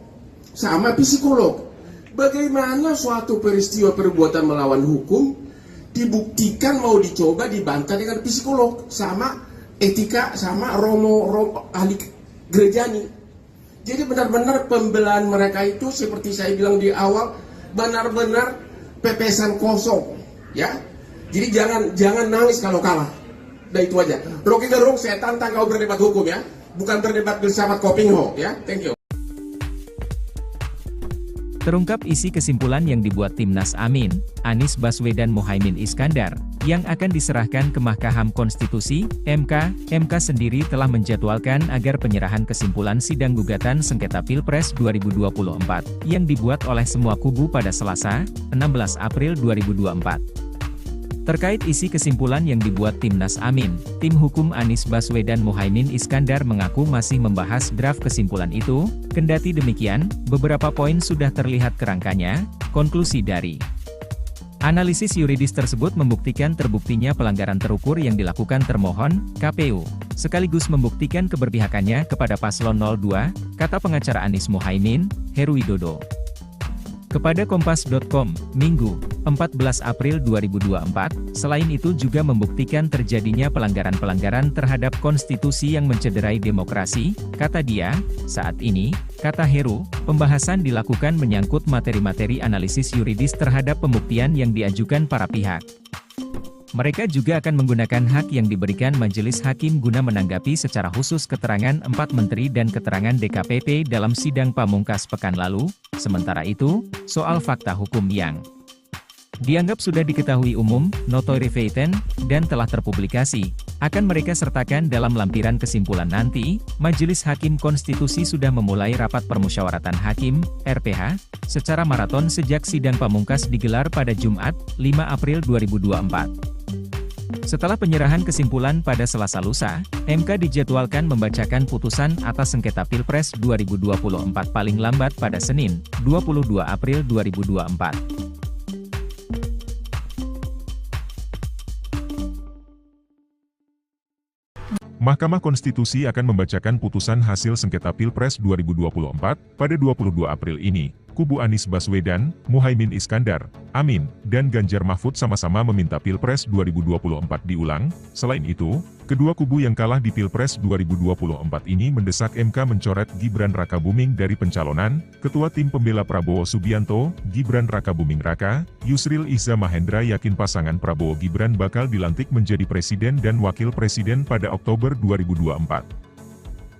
sama psikolog. Bagaimana suatu peristiwa perbuatan melawan hukum dibuktikan mau dicoba dibantah dengan psikolog sama etika sama romo ahli gerejani. Jadi benar-benar pembelaan mereka itu seperti saya bilang di awal benar-benar pepesan kosong, ya. Jadi jangan nangis kalau kalah. Udah itu aja. Rocky Gerung, saya tantang kau berdebat hukum ya, bukan berdebat bersama Kopingho ya. Thank you. Terungkap isi kesimpulan yang dibuat Timnas Amin, Anies Baswedan Muhaimin Iskandar, yang akan diserahkan ke Mahkamah Konstitusi, MK. MK sendiri telah menjadwalkan agar penyerahan kesimpulan sidang gugatan sengketa Pilpres 2024, yang dibuat oleh semua kubu pada Selasa, 16 April 2024. Terkait isi kesimpulan yang dibuat Timnas Amin, tim hukum Anies Baswedan Muhaimin Iskandar mengaku masih membahas draft kesimpulan itu, kendati demikian, beberapa poin sudah terlihat kerangkanya. Konklusi dari analisis yuridis tersebut membuktikan terbuktinya pelanggaran terukur yang dilakukan termohon, KPU, sekaligus membuktikan keberpihakannya kepada paslon 02, kata pengacara Anies Muhaimin, Heru Widodo. Kepada Kompas.com, Minggu, 14 April 2024, selain itu juga membuktikan terjadinya pelanggaran-pelanggaran terhadap konstitusi yang mencederai demokrasi, kata dia. Saat ini, kata Heru, pembahasan dilakukan menyangkut materi-materi analisis yuridis terhadap pembuktian yang diajukan para pihak. Mereka juga akan menggunakan hak yang diberikan majelis hakim guna menanggapi secara khusus keterangan 4 menteri dan keterangan DKPP dalam sidang pamungkas pekan lalu. Sementara itu, soal fakta hukum yang dianggap sudah diketahui umum, notoire feitan, dan telah terpublikasi, akan mereka sertakan dalam lampiran kesimpulan nanti. Majelis Hakim Konstitusi sudah memulai rapat permusyawaratan hakim, RPH, secara maraton sejak sidang pamungkas digelar pada Jumat, 5 April 2024. Setelah penyerahan kesimpulan pada Selasa lusa, MK dijadwalkan membacakan putusan atas sengketa Pilpres 2024 paling lambat pada Senin, 22 April 2024. Mahkamah Konstitusi akan membacakan putusan hasil sengketa Pilpres 2024 pada 22 April ini. Kubu Anies Baswedan, Muhaimin Iskandar, Amin, dan Ganjar Mahfud sama-sama meminta Pilpres 2024 diulang. Selain itu, kedua kubu yang kalah di Pilpres 2024 ini mendesak MK mencoret Gibran Rakabuming dari pencalonan. Ketua Tim Pembela Prabowo Subianto, Gibran Rakabuming Raka, Yusril Iza Mahendra yakin pasangan Prabowo Gibran bakal dilantik menjadi presiden dan wakil presiden pada Oktober 2024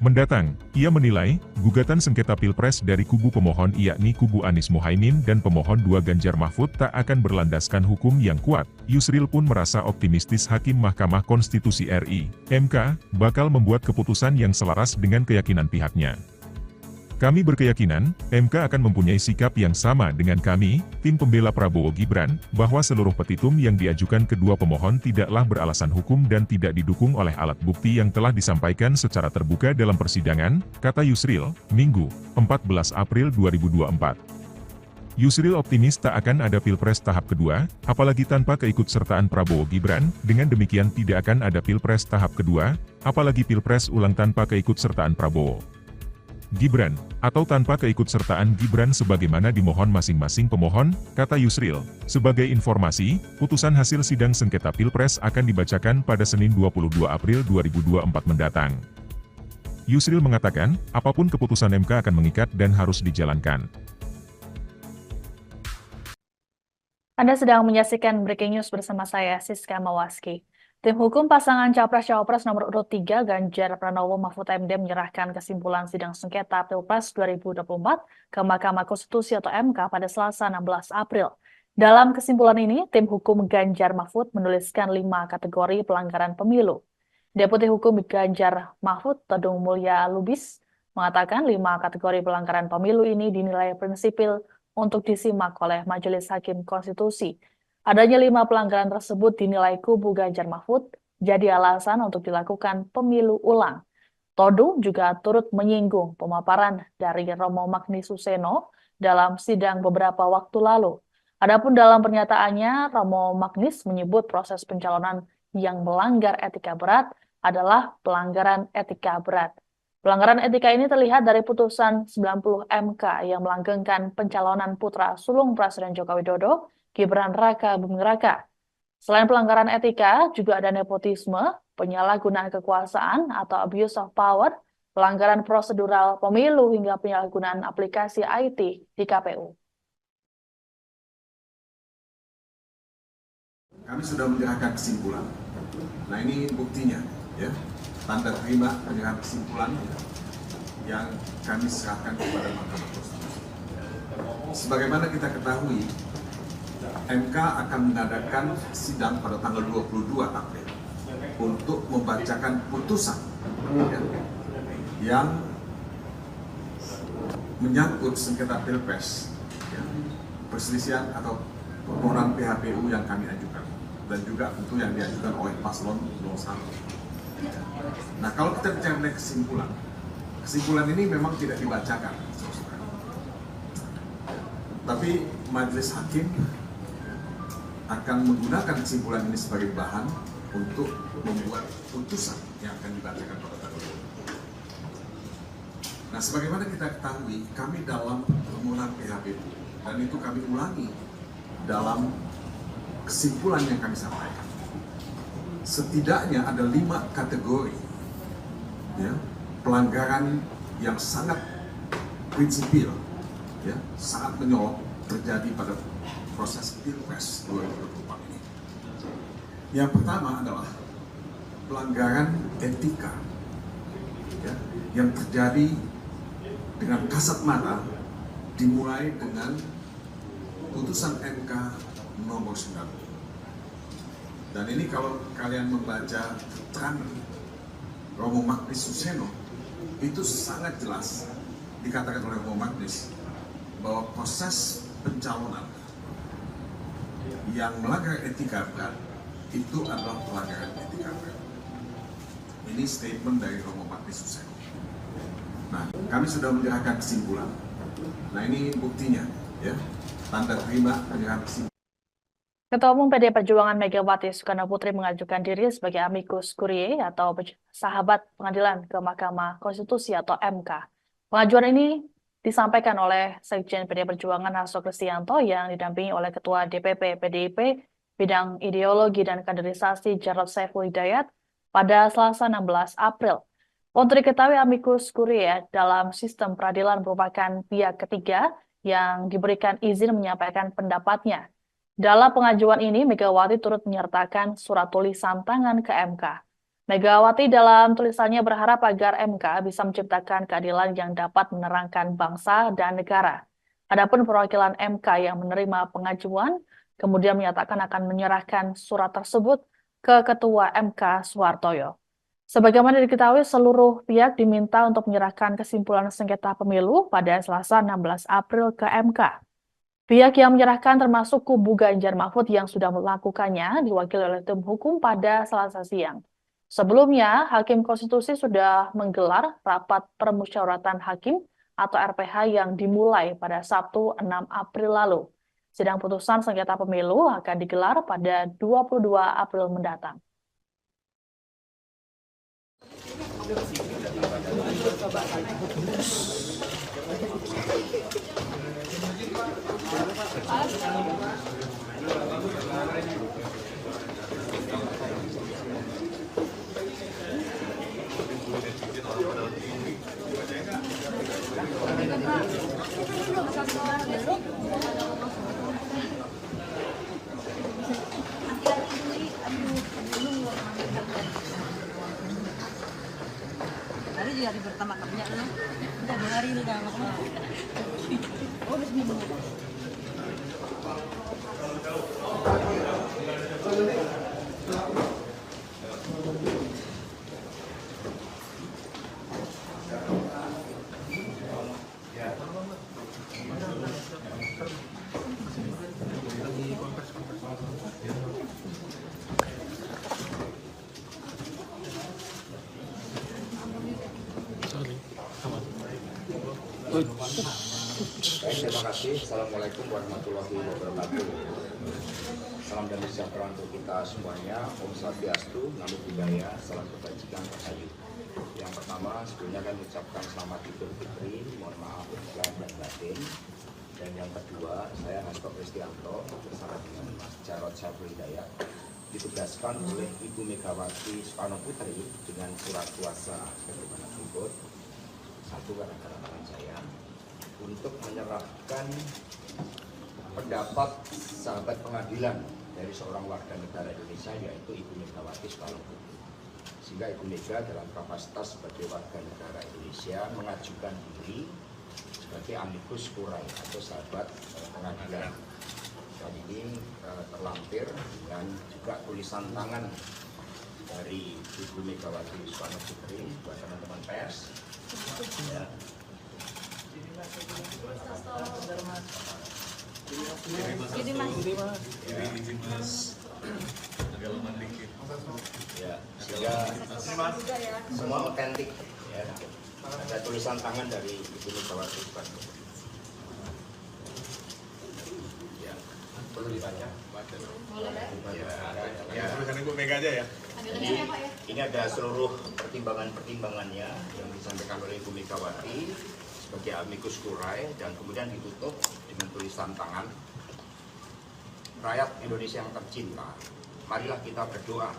mendatang. Ia menilai, gugatan sengketa Pilpres dari kubu pemohon yakni kubu Anies Muhaimin dan pemohon 2 Ganjar Mahfud tak akan berlandaskan hukum yang kuat. Yusril pun merasa optimistis Hakim Mahkamah Konstitusi RI, MK, bakal membuat keputusan yang selaras dengan keyakinan pihaknya. Kami berkeyakinan, MK akan mempunyai sikap yang sama dengan kami, tim pembela Prabowo Gibran, bahwa seluruh petitum yang diajukan kedua pemohon tidaklah beralasan hukum dan tidak didukung oleh alat bukti yang telah disampaikan secara terbuka dalam persidangan, kata Yusril, Minggu, 14 April 2024. Yusril optimis tak akan ada Pilpres tahap kedua, apalagi tanpa keikutsertaan Prabowo Gibran. Dengan demikian tidak akan ada Pilpres tahap kedua, apalagi Pilpres ulang tanpa keikutsertaan Prabowo Gibran, atau tanpa keikutsertaan Gibran sebagaimana dimohon masing-masing pemohon, kata Yusril. Sebagai informasi, putusan hasil sidang sengketa Pilpres akan dibacakan pada Senin 22 April 2024 mendatang. Yusril mengatakan, apapun keputusan MK akan mengikat dan harus dijalankan. Anda sedang menyaksikan Breaking News bersama saya, Siska Mawaski. Tim hukum pasangan Capres-Cawapres nomor urut 3 Ganjar Pranowo Mahfud MD menyerahkan kesimpulan sidang sengketa Pilpres 2024 ke Mahkamah Konstitusi atau MK pada Selasa 16 April. Dalam kesimpulan ini, tim hukum Ganjar Mahfud menuliskan 5 kategori pelanggaran pemilu. Deputi Hukum Ganjar Mahfud, Todung Mulya Lubis, mengatakan 5 kategori pelanggaran pemilu ini dinilai prinsipil untuk disimak oleh Majelis Hakim Konstitusi. Adanya 5 pelanggaran tersebut dinilai kubu Ganjar Mahfud jadi alasan untuk dilakukan pemilu ulang. Todung juga turut menyinggung pemaparan dari Romo Magnis Suseno dalam sidang beberapa waktu lalu. Adapun dalam pernyataannya, Romo Magnis menyebut proses pencalonan yang melanggar etika berat adalah pelanggaran etika berat. Pelanggaran etika ini terlihat dari putusan 90 MK yang melanggengkan pencalonan putra sulung Presiden Joko Widodo, Gibran Rakabuming Raka. Selain pelanggaran etika, juga ada nepotisme, penyalahgunaan kekuasaan atau abuse of power, pelanggaran prosedural pemilu hingga penyalahgunaan aplikasi IT di KPU. Kami sudah menyerahkan kesimpulan. Nah ini buktinya, ya, tanda terima penyerahan kesimpulan yang kami serahkan kepada Mahkamah Konstitusi. Sebagaimana kita ketahui, MK akan mengadakan sidang pada tanggal 22 April untuk membacakan putusan yang menyangkut sengketa Pilpres, ya, perselisihan atau permohonan PHPU yang kami ajukan, dan juga tentu yang diajukan oleh paslon 01. Nah, kalau kita bicara mengenai kesimpulan ini memang tidak dibacakan, tapi majelis hakim akan menggunakan kesimpulan ini sebagai bahan untuk membuat putusan yang akan dibacakan pada tanggal 20. Nah, sebagaimana kita ketahui, kami dalam permohonan PHPU, dan itu kami ulangi dalam kesimpulan yang kami sampaikan, setidaknya ada 5 kategori, ya, pelanggaran yang sangat prinsipil, ya, sangat menyolok terjadi pada proses Pilpres 2024 ini. Yang pertama adalah pelanggaran etika, ya, yang terjadi dengan kasat mata, dimulai dengan putusan MK nomor 9. Dan ini kalau kalian membaca keterangan Romo Magnis Suseno, itu sangat jelas dikatakan oleh Romo Magnis bahwa proses pencalonan yang melanggar etika berat itu adalah pelanggaran etika berat. Ini statement dari Romo Magnis Suseno. Nah, kami sudah menyerahkan kesimpulan. Nah, ini buktinya, ya, tanda terima penyerahan kesimpulan. Ketua Umum PDI Perjuangan Megawati Soekarnoputri mengajukan diri sebagai amicus curiae atau sahabat pengadilan ke Mahkamah Konstitusi atau MK. Pengajuan ini disampaikan oleh Sekjen PDI Perjuangan Hasto Kristianto yang didampingi oleh Ketua DPP PDIP Bidang Ideologi dan Kaderisasi Jarod Saiful Hidayat pada Selasa 16 April. Untuk diketahui, amicus curiae dalam sistem peradilan merupakan pihak ketiga yang diberikan izin menyampaikan pendapatnya. Dalam pengajuan ini, Megawati turut menyertakan surat tulisan tangan ke MK. Megawati dalam tulisannya berharap agar MK bisa menciptakan keadilan yang dapat menerangkan bangsa dan negara. Adapun perwakilan MK yang menerima pengajuan, kemudian menyatakan akan menyerahkan surat tersebut ke Ketua MK Suhartoyo. Sebagaimana diketahui, seluruh pihak diminta untuk menyerahkan kesimpulan sengketa pemilu pada Selasa 16 April ke MK. Pihak yang menyerahkan termasuk kubu Ganjar Mahfud yang sudah melakukannya diwakili oleh tim hukum pada Selasa siang. Sebelumnya, Hakim Konstitusi sudah menggelar rapat permusyawaratan hakim atau RPH yang dimulai pada Sabtu 6 April lalu. Sidang putusan sengketa pemilu akan digelar pada 22 April mendatang. Hari juga hari pertama kerja lah. Udah 2 hari udah makan. Oh, udah seminggu. Terima kasih. Assalamualaikum warahmatullahi wabarakatuh. Salam damai sejahtera untuk kita semuanya. Om Swastiastu, Namo Buddhaya, salam kebajikan rahayu. Yang pertama, sebelumnya kan mengucapkan selamat Idul Fitri, mohon maaf lahir dan batin. Dan yang kedua, saya Hasto Kristianto bersama dengan Mas Jarod Saiful Hidayat ditugaskan oleh Ibu Megawati Soekarno Putri dengan surat kuasa sebagaimana berikut. Satu, pada tangan saya untuk menyerahkan pendapat sahabat pengadilan dari seorang warga negara Indonesia, yaitu Ibu Megawati Soekarno Putri. Sehingga Ibu Mega dalam kapasitas sebagai warga negara Indonesia mengajukan diri sebagai amicus curiae atau sahabat pengadilan. Dan ini terlampir dengan juga tulisan tangan dari Ibu Megawati Soekarno Putri buat teman-teman pers. Ya. Ya, sehingga semua otentik. Ya. Ada tulisan tangan dari Ibu Megawati Soekarno Putri. Perlu dibaca? Ya. Tulisan Ibu Mega aja ya. Ini ada seluruh pertimbangan-pertimbangannya yang disampaikan oleh Ibu Megawati sebagai amicus curiae dan kemudian ditutup dengan tulisan tangan. Rakyat Indonesia yang tercinta, marilah kita berdoa.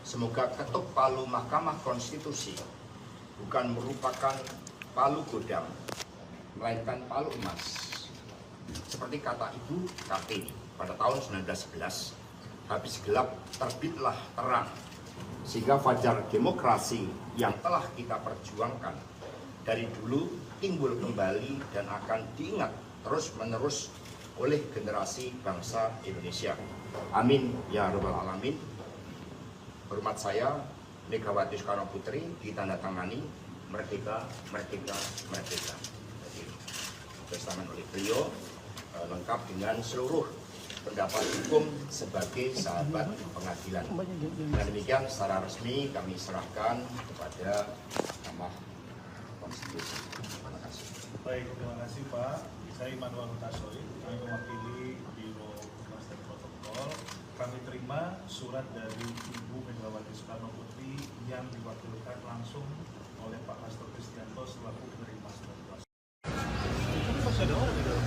Semoga ketuk palu Mahkamah Konstitusi bukan merupakan palu godam, melainkan palu emas. Seperti kata Ibu Kartini pada tahun 1911, habis gelap terbitlah terang, sehingga fajar demokrasi yang telah kita perjuangkan dari dulu timbul kembali dan akan diingat terus-menerus oleh generasi bangsa Indonesia. Amin ya rabbal alamin. Hormat saya, Megawati Soekarno Putri, ditandatangani merdeka, merdeka, merdeka. Jadi, bersamaan oleh beliau lengkap dengan seluruh pendapat hukum sebagai sahabat pengadilan. Dan demikian secara resmi kami serahkan kepada Mahkamah Konstitusi. Terima kasih. Baik, terima kasih Pak. Saya Immanuel Hutasoid, kami mewakili Biro Humas dan Protokol. Kami terima surat dari Ibu Megawati Soekarno Putri yang diwakilkan langsung oleh Pak Hasto Kristianto selaku penerima surat kuasa. Masih ada orang tidak?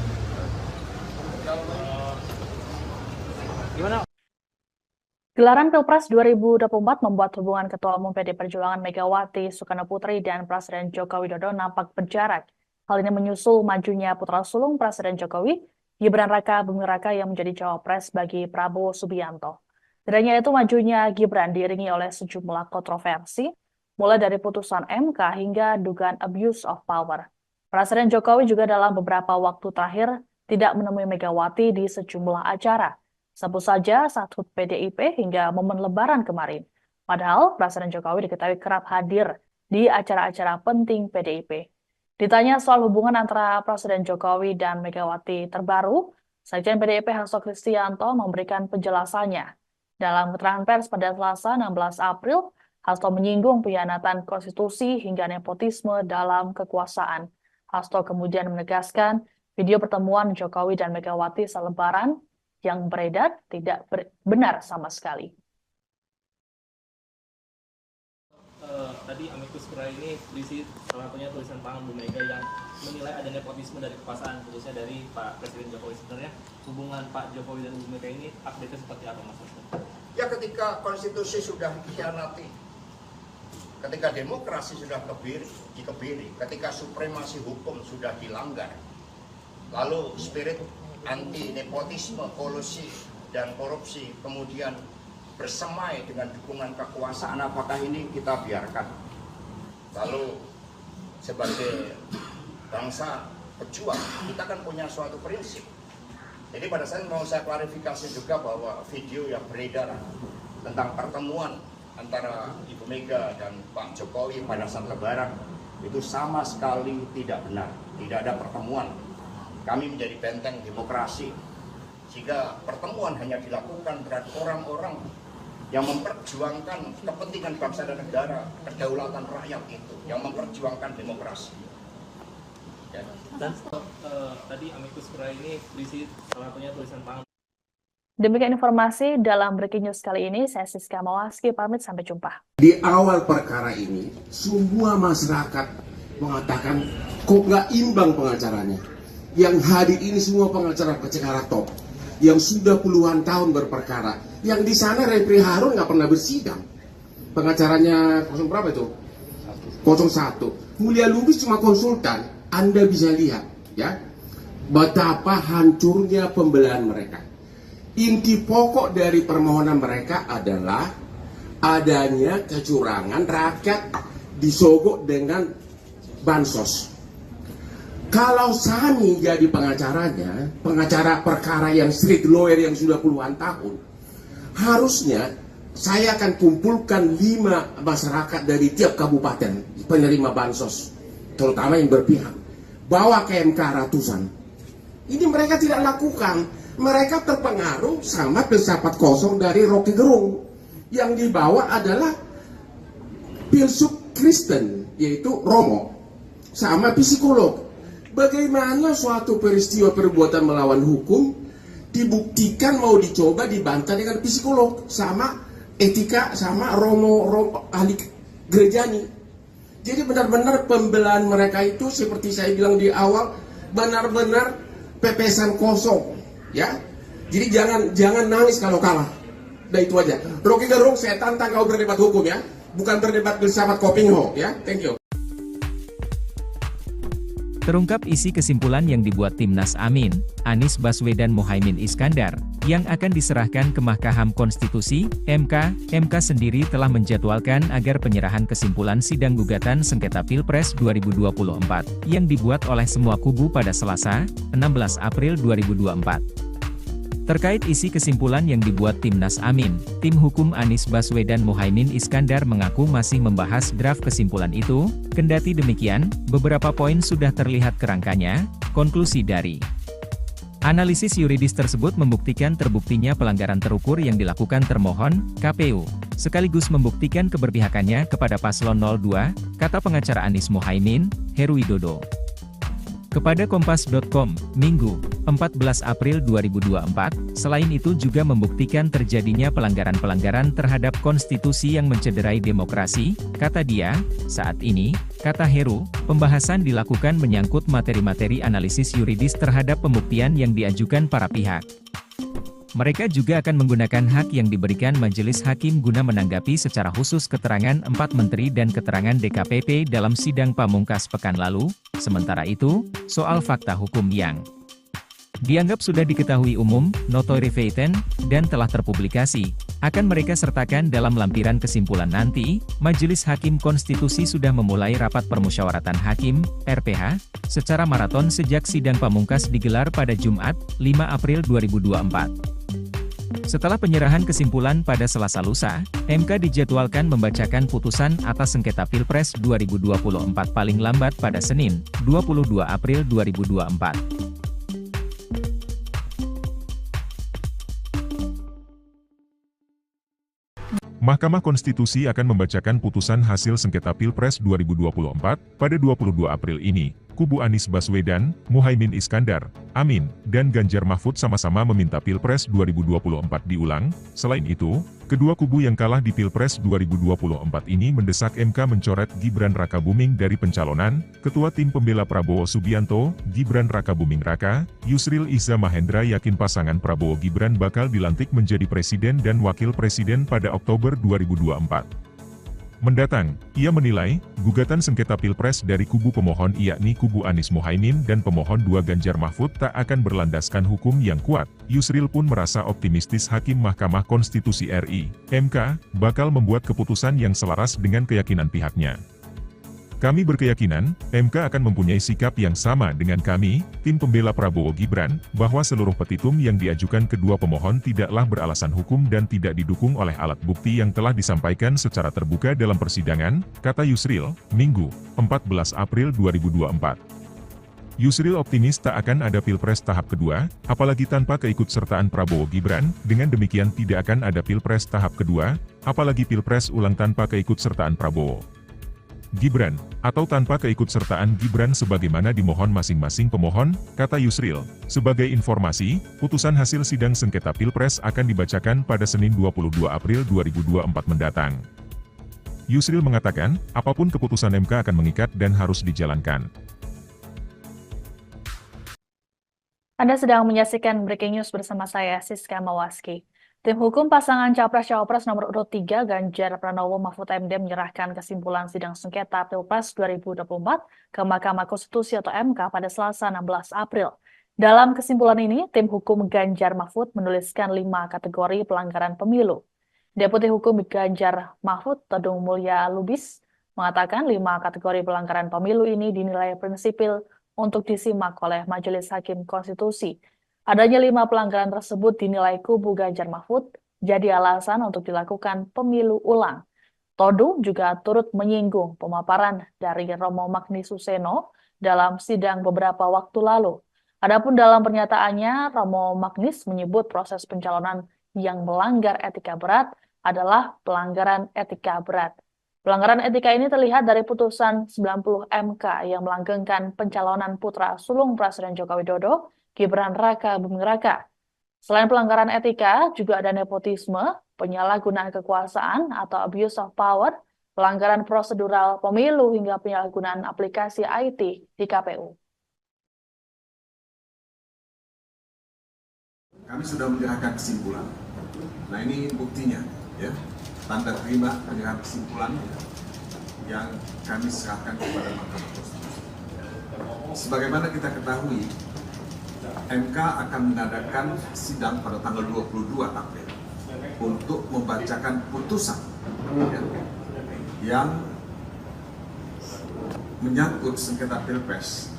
Gelaran Pilpres 2024 membuat hubungan Ketua Umum PD Perjuangan Megawati Soekarno Putri dan Presiden Joko Widodo nampak berjarak. Hal ini menyusul majunya putra sulung Presiden Jokowi, Gibran Raka Buming Raka yang menjadi cawapres bagi Prabowo Subianto. Tidak hanya itu, majunya Gibran diiringi oleh sejumlah kontroversi, mulai dari putusan MK hingga dugaan abuse of power. Presiden Jokowi juga dalam beberapa waktu terakhir tidak menemui Megawati di sejumlah acara. Sebut saja saat HUT PDIP hingga momen Lebaran kemarin. Padahal Presiden Jokowi diketahui kerap hadir di acara-acara penting PDIP. Ditanya soal hubungan antara Presiden Jokowi dan Megawati terbaru, Sekjen PDIP Hasto Kristianto memberikan penjelasannya. Dalam keterangan pers pada Selasa 16 April, Hasto menyinggung pengkhianatan konstitusi hingga nepotisme dalam kekuasaan. Hasto kemudian menegaskan video pertemuan Jokowi dan Megawati selebaran yang beredar tidak benar sama sekali. Tadi amicus curiae ini berisi salah satunya tulisan tangan Bu Mega yang menilai ada nepotisme dari kekuasaan, khususnya dari Pak Presiden Jokowi. Sebenarnya hubungan Pak Jokowi dan Bu Mega ini update-nya seperti apa, Mas? Ya, ketika konstitusi sudah dikhianati, ketika demokrasi sudah dikebiri, ketika supremasi hukum sudah dilanggar, lalu spirit anti nepotisme, kolusi, dan korupsi kemudian bersemai dengan dukungan kekuasaan, apakah ini kita biarkan? Lalu sebagai bangsa pejuang, kita kan punya suatu prinsip. Jadi pada saat mau saya klarifikasi juga bahwa video yang beredar tentang pertemuan antara Ibu Mega dan Pak Jokowi pada saat Lebaran itu sama sekali tidak benar. Tidak ada pertemuan. Kami menjadi benteng demokrasi, sehingga pertemuan hanya dilakukan terhadap orang-orang yang memperjuangkan kepentingan bangsa dan negara, kedaulatan rakyat itu, yang memperjuangkan demokrasi. Ya. Dan tadi amicus curiae ini berisi salah satunya tulisan tangan. Demikian informasi dalam Breaking News kali ini. Saya Siska Mawaski, pamit, sampai jumpa. Di awal perkara ini, semua masyarakat mengatakan kok nggak imbang pengacaranya. Yang hadir ini semua pengacara top. yang sudah puluhan tahun berperkara. Yang di sana Refri Harun nggak pernah bersidang. Pengacaranya 0 berapa itu? 01. Mulia Lubis cuma konsultan. Anda bisa lihat ya betapa hancurnya pembelahan mereka. Inti pokok dari permohonan mereka adalah adanya kecurangan, rakyat disogok dengan bansos. Kalau Sani jadi pengacaranya, pengacara perkara yang street lawyer yang sudah puluhan tahun, harusnya saya akan kumpulkan 5 masyarakat dari tiap kabupaten penerima bansos, terutama yang berpihak, bawa ke MK ratusan. Ini mereka tidak lakukan. Mereka terpengaruh sama filsafat kosong dari Rocky Gerung. Yang dibawa adalah filsuf Kristen, yaitu Romo, sama psikolog. Bagaimana suatu peristiwa perbuatan melawan hukum dibuktikan mau dicoba dibantah dengan psikolog, sama etika, sama Romo ahli gerejani. Jadi benar-benar pembelahan mereka itu seperti saya bilang di awal, benar-benar pepesan kosong. Ya, jadi jangan nangis kalau kalah. Udah itu aja. Rocky Gerung, saya tantang kau berdebat hukum ya, bukan berdebat filsafat Kopingho ya. Thank you. Terungkap isi kesimpulan yang dibuat Timnas Amin, Anies Baswedan Muhaimin Iskandar, yang akan diserahkan ke Mahkamah Konstitusi, MK. MK sendiri telah menjadwalkan agar penyerahan kesimpulan sidang gugatan sengketa Pilpres 2024, yang dibuat oleh semua kubu pada Selasa, 16 April 2024. Terkait isi kesimpulan yang dibuat Timnas Amin, tim hukum Anies Baswedan Muhaimin Iskandar mengaku masih membahas draft kesimpulan itu. Kendati demikian, beberapa poin sudah terlihat kerangkanya. Konklusi dari analisis yuridis tersebut membuktikan terbuktinya pelanggaran terukur yang dilakukan termohon, KPU, sekaligus membuktikan keberpihakannya kepada paslon 02, kata pengacara Anies Muhaimin, Heru Widodo. Kepada Kompas.com, Minggu, 14 April 2024, selain itu juga membuktikan terjadinya pelanggaran-pelanggaran terhadap konstitusi yang mencederai demokrasi, kata dia. Saat ini, kata Heru, pembahasan dilakukan menyangkut materi-materi analisis yuridis terhadap pembuktian yang diajukan para pihak. Mereka juga akan menggunakan hak yang diberikan Majelis Hakim guna menanggapi secara khusus keterangan 4 menteri dan keterangan DKPP dalam sidang pamungkas pekan lalu. Sementara itu, soal fakta hukum yang dianggap sudah diketahui umum, notoire feitan, dan telah terpublikasi, akan mereka sertakan dalam lampiran kesimpulan nanti. Majelis Hakim Konstitusi sudah memulai rapat permusyawaratan hakim, RPH, secara maraton sejak sidang pamungkas digelar pada Jumat, 5 April 2024. Setelah penyerahan kesimpulan pada Selasa lusa, MK dijadwalkan membacakan putusan atas sengketa Pilpres 2024 paling lambat pada Senin, 22 April 2024. Mahkamah Konstitusi akan membacakan putusan hasil sengketa Pilpres 2024 pada 22 April ini. Kubu Anies Baswedan, Muhaimin Iskandar, Amin, dan Ganjar Mahfud sama-sama meminta Pilpres 2024 diulang. Selain itu, kedua kubu yang kalah di Pilpres 2024 ini mendesak MK mencoret Gibran Rakabuming dari pencalonan. Ketua Tim Pembela Prabowo Subianto, Gibran Rakabuming Raka, Yusril Iza Mahendra yakin pasangan Prabowo Gibran bakal dilantik menjadi presiden dan wakil presiden pada Oktober 2024 mendatang. Ia menilai, gugatan sengketa Pilpres dari kubu pemohon yakni kubu Anies Muhaimin dan pemohon 2 Ganjar Mahfud tak akan berlandaskan hukum yang kuat. Yusril pun merasa optimistis Hakim Mahkamah Konstitusi RI, MK, bakal membuat keputusan yang selaras dengan keyakinan pihaknya. Kami berkeyakinan, MK akan mempunyai sikap yang sama dengan kami, tim pembela Prabowo Gibran, bahwa seluruh petitum yang diajukan kedua pemohon tidaklah beralasan hukum dan tidak didukung oleh alat bukti yang telah disampaikan secara terbuka dalam persidangan, kata Yusril, Minggu, 14 April 2024. Yusril optimis tak akan ada Pilpres tahap kedua, apalagi tanpa keikutsertaan Prabowo Gibran. Dengan demikian tidak akan ada Pilpres tahap kedua, apalagi Pilpres ulang tanpa keikutsertaan Prabowo Gibran, atau tanpa keikutsertaan Gibran sebagaimana dimohon masing-masing pemohon, kata Yusril. Sebagai informasi, putusan hasil sidang sengketa Pilpres akan dibacakan pada Senin 22 April 2024 mendatang. Yusril mengatakan, apapun keputusan MK akan mengikat dan harus dijalankan. Anda sedang menyaksikan Breaking News bersama saya, Siska Mawaski. Tim hukum pasangan Capres-Cawapres nomor urut 3 Ganjar Pranowo Mahfud MD menyerahkan kesimpulan sidang sengketa Pilpres 2024 ke Mahkamah Konstitusi atau MK pada Selasa 16 April. Dalam kesimpulan ini, tim hukum Ganjar Mahfud menuliskan 5 kategori pelanggaran pemilu. Deputi Hukum Ganjar Mahfud, Todung Mulya Lubis, mengatakan 5 kategori pelanggaran pemilu ini dinilai prinsipil untuk disimak oleh Majelis Hakim Konstitusi. Adanya 5 pelanggaran tersebut dinilai kubu Ganjar Mahfud jadi alasan untuk dilakukan pemilu ulang. Todung juga turut menyinggung pemaparan dari Romo Magnis Suseno dalam sidang beberapa waktu lalu. Adapun dalam pernyataannya, Romo Magnis menyebut proses pencalonan yang melanggar etika berat adalah pelanggaran etika berat. Pelanggaran etika ini terlihat dari putusan 90 MK yang melanggengkan pencalonan putra sulung Presiden Joko Widodo, Gibran Raka Buming Raka. Selain pelanggaran etika, juga ada nepotisme, penyalahgunaan kekuasaan atau abuse of power, pelanggaran prosedural pemilu hingga penyalahgunaan aplikasi IT di KPU. Kami sudah menyerahkan kesimpulan. Nah, ini buktinya, ya. Tanda terima penyerahan kesimpulan yang kami serahkan kepada Mahkamah Konstitusi. Sebagaimana kita ketahui, MK akan mengadakan sidang pada tanggal 22 April untuk membacakan putusan yang menyangkut sengketa Pilpres,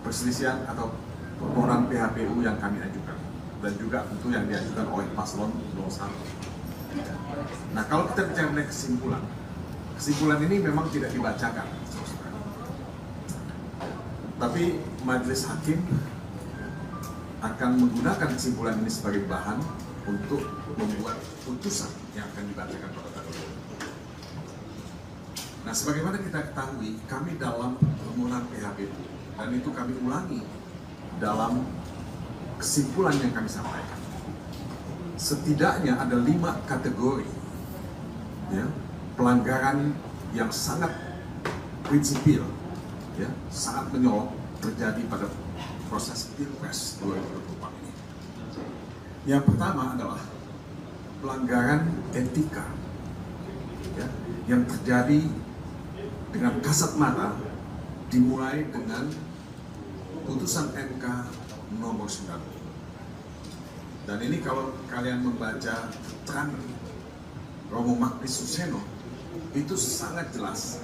perselisihan atau permohonan PHPU yang kami ajukan, dan juga tentu yang diajukan oleh paslon 01. Nah, kalau kita bicara mengenai kesimpulan ini memang tidak dibacakan, tapi majelis hakim akan menggunakan kesimpulan ini sebagai bahan untuk membuat putusan yang akan dibacakan pada tanggal 20. Nah, sebagaimana kita ketahui, kami dalam permohonan PHPU, dan itu kami ulangi dalam kesimpulan yang kami sampaikan. Setidaknya ada 5 kategori pelanggaran yang sangat prinsipil, sangat menyolok terjadi pada proses Pilpres 2024 ini. Yang pertama adalah pelanggaran etika yang terjadi dengan kasat mata, dimulai dengan putusan MK nomor 9. Dan ini kalau kalian membaca keterangan Romo Magnis Suseno, itu sangat jelas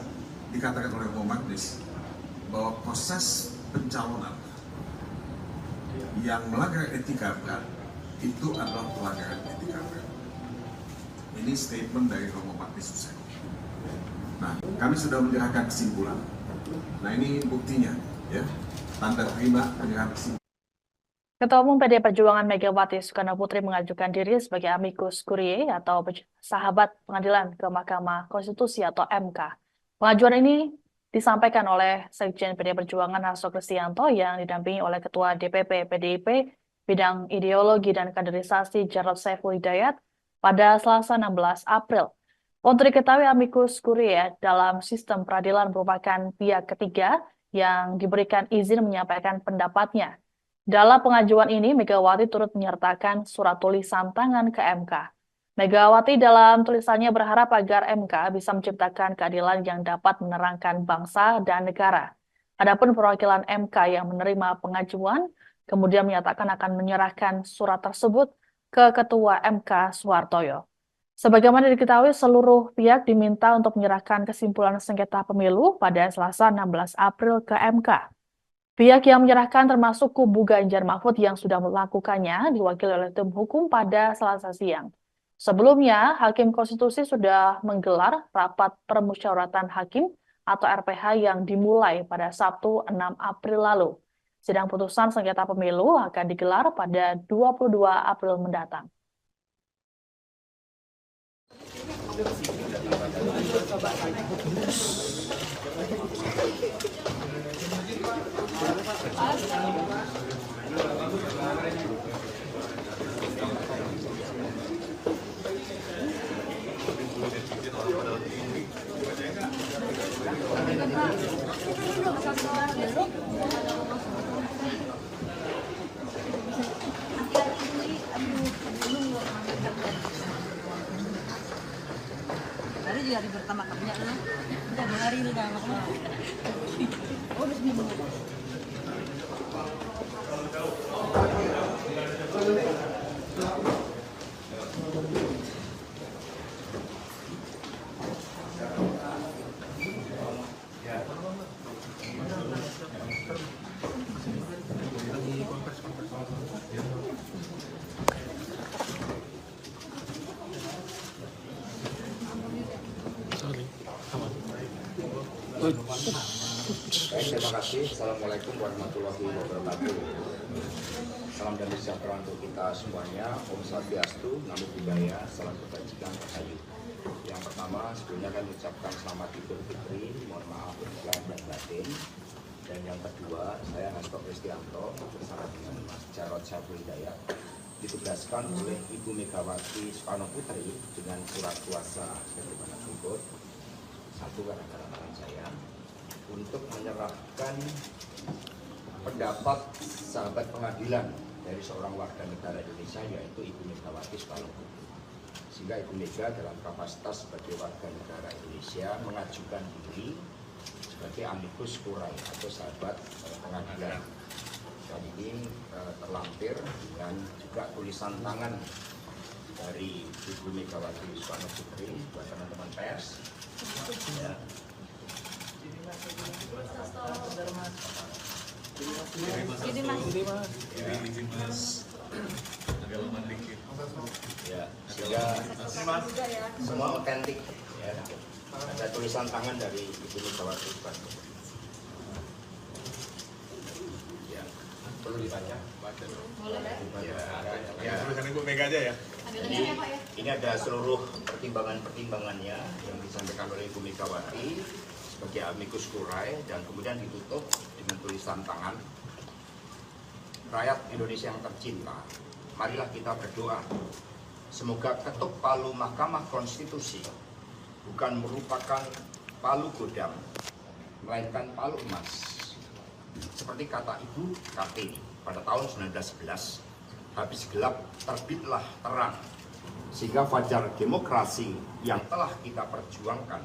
dikatakan oleh Romo Magnis bahwa proses pencalonan yang melanggar etika berat itu adalah pelanggaran etika berat. Ini statement dari Romo Magnis Suseno. Nah, kami sudah menyerahkan kesimpulan. Nah, ini buktinya, ya, tanda terima penyerahan kesimpulan. Ketua Umum PD Perjuangan Megawati Soekarno Putri mengajukan diri sebagai amicus curiae atau sahabat pengadilan ke Mahkamah Konstitusi atau MK. Pengajuan ini disampaikan oleh Sekjen PD Perjuangan Hasto Kristianto yang didampingi oleh Ketua DPP PDIP bidang ideologi dan kaderisasi Jarod Saiful Hidayat pada Selasa 16 April. Untuk diketahui, amicus curiae dalam sistem peradilan merupakan pihak ketiga yang diberikan izin menyampaikan pendapatnya. Dalam pengajuan ini, Megawati turut menyertakan surat tulisan tangan ke MK. Megawati dalam tulisannya berharap agar MK bisa menciptakan keadilan yang dapat menerangkan bangsa dan negara. Adapun perwakilan MK yang menerima pengajuan, kemudian menyatakan akan menyerahkan surat tersebut ke Ketua MK Suhartoyo. Sebagaimana diketahui, seluruh pihak diminta untuk menyerahkan kesimpulan sengketa pemilu pada Selasa 16 April ke MK. Pihak yang menyerahkan termasuk kubu Ganjar Mahfud yang sudah melakukannya diwakili oleh tim hukum pada Selasa siang. Sebelumnya, Hakim Konstitusi sudah menggelar rapat permusyawaratan hakim atau RPH yang dimulai pada Sabtu 6 April lalu. Sidang putusan sengketa pemilu akan digelar pada 22 April mendatang. makamnya lah. Udah 2 hari udah makam. Oh, udah seminggu. Baik, terima kasih. Assalamualaikum warahmatullahi wabarakatuh. Salam damai sejahtera untuk kita semuanya. Om Swastiastu, Namo Buddhaya, salam kebajikan, rahayu. Yang pertama, sebelumnya kami ucapkan selamat Idul Fitri, mohon maaf lahir dan batin. Dan yang kedua, saya Hasto Kristianto bersama dengan Mas Jarod Syaful Hidayat ditugaskan oleh Ibu Megawati Soekarno Putri dengan surat kuasa sebagaimana berikut. Satu, gara-gara tangan saya untuk menyerahkan pendapat sahabat pengadilan dari seorang warga negara Indonesia yaitu Ibu Megawati Soekarno Putri. Sehingga Ibu Mega dalam kapasitas sebagai warga negara Indonesia mengajukan diri sebagai amicus curiae atau sahabat pengadilan. Dan ini terlampir dengan juga tulisan tangan dari Ibu Megawati Soekarno Putri buat teman-teman pers. Ya. Ya, sehingga semua otentik ya. Ada tulisan tangan dari Ibu Megawati Soekarno. Ya, perlu dibaca. Ya, tulisan Ibu Mega aja ya. Jadi, ini ada seluruh pertimbangan-pertimbangannya yang disampaikan oleh Ibu Megawati sebagai amicus curiae dan kemudian ditutup dengan tulisan tangan. Rakyat Indonesia yang tercinta, marilah kita berdoa. Semoga ketuk palu Mahkamah Konstitusi bukan merupakan palu godam, melainkan palu emas. Seperti kata Ibu Kartini pada tahun 1911, habis gelap terbitlah terang, sehingga fajar demokrasi yang telah kita perjuangkan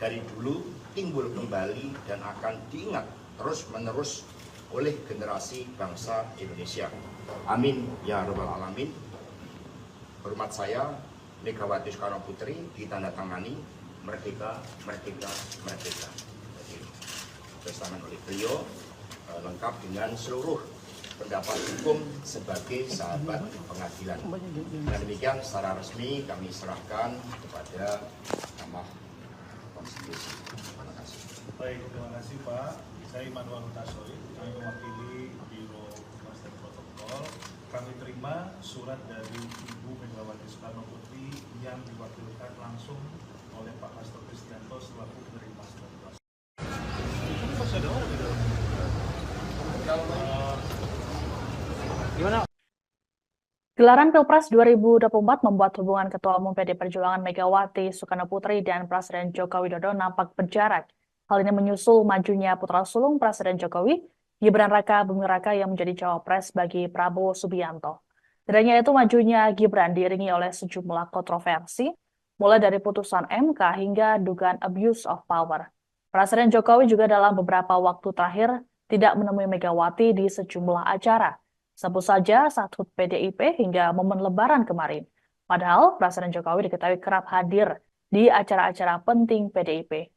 dari dulu timbul kembali dan akan diingat terus-menerus oleh generasi bangsa Indonesia. Amin ya rabbal alamin. Hormat saya Megawati Soekarno Putri ditandatangani merdeka, merdeka, merdeka. Jadi testament oleh beliau lengkap dengan seluruh pendapat hukum sebagai sahabat pengadilan. Dan demikian secara resmi kami serahkan kepada Mahkamah Konstitusi. Terima kasih. Baik, terima kasih Pak. Saya Immanuel Hutasoid, kami mewakili Biro Humas dan Protokol. Kami terima surat dari Ibu Megawati Soekarno Putri yang diwakilkan langsung oleh Pak Hasto Kristianto selaku penerima surat kuasa. Gelaran Pilpres 2024 membuat hubungan Ketua Umum PD Perjuangan Megawati Soekarno Putri dan Presiden Joko Widodo nampak berjarak. Hal ini menyusul majunya putra sulung Presiden Jokowi, Gibran Raka Buming Raka yang menjadi cawapres bagi Prabowo Subianto. Tidak hanya itu, majunya Gibran diiringi oleh sejumlah kontroversi, mulai dari putusan MK hingga dugaan abuse of power. Presiden Jokowi juga dalam beberapa waktu terakhir tidak menemui Megawati di sejumlah acara. Sebut saja saat HUT PDIP hingga momen Lebaran kemarin. Padahal Presiden Jokowi diketahui kerap hadir di acara-acara penting PDIP.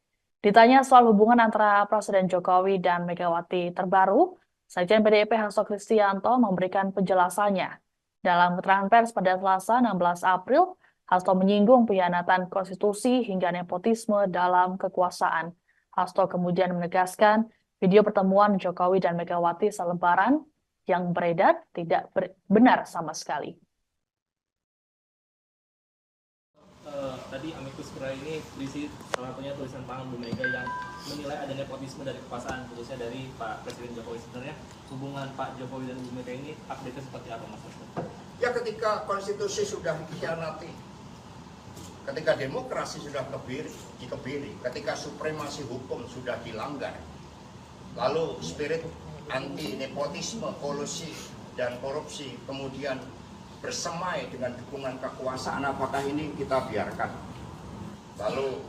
Ditanya soal hubungan antara Presiden Jokowi dan Megawati terbaru, Sekjen PDIP Hasto Kristianto memberikan penjelasannya. Dalam keterangan pers pada Selasa 16 April, Hasto menyinggung pengkhianatan konstitusi hingga nepotisme dalam kekuasaan. Hasto kemudian menegaskan video pertemuan Jokowi dan Megawati selebaran yang beredar tidak benar sama sekali. Tadi amicus curiae ini berisi salah satunya tulisan tangan Bu Mega yang menilai ada nepotisme dari kekuasaan, khususnya dari Pak Presiden Jokowi. Sebenarnya hubungan Pak Jokowi dan Bu Mega ini update seperti apa, Mas? Ya, ketika konstitusi sudah dikhianati, ketika demokrasi sudah dikebiri, ketika supremasi hukum sudah dilanggar, lalu spirit anti nepotisme, kolusi dan korupsi kemudian bersemai dengan dukungan kekuasaan, apakah ini kita biarkan? Lalu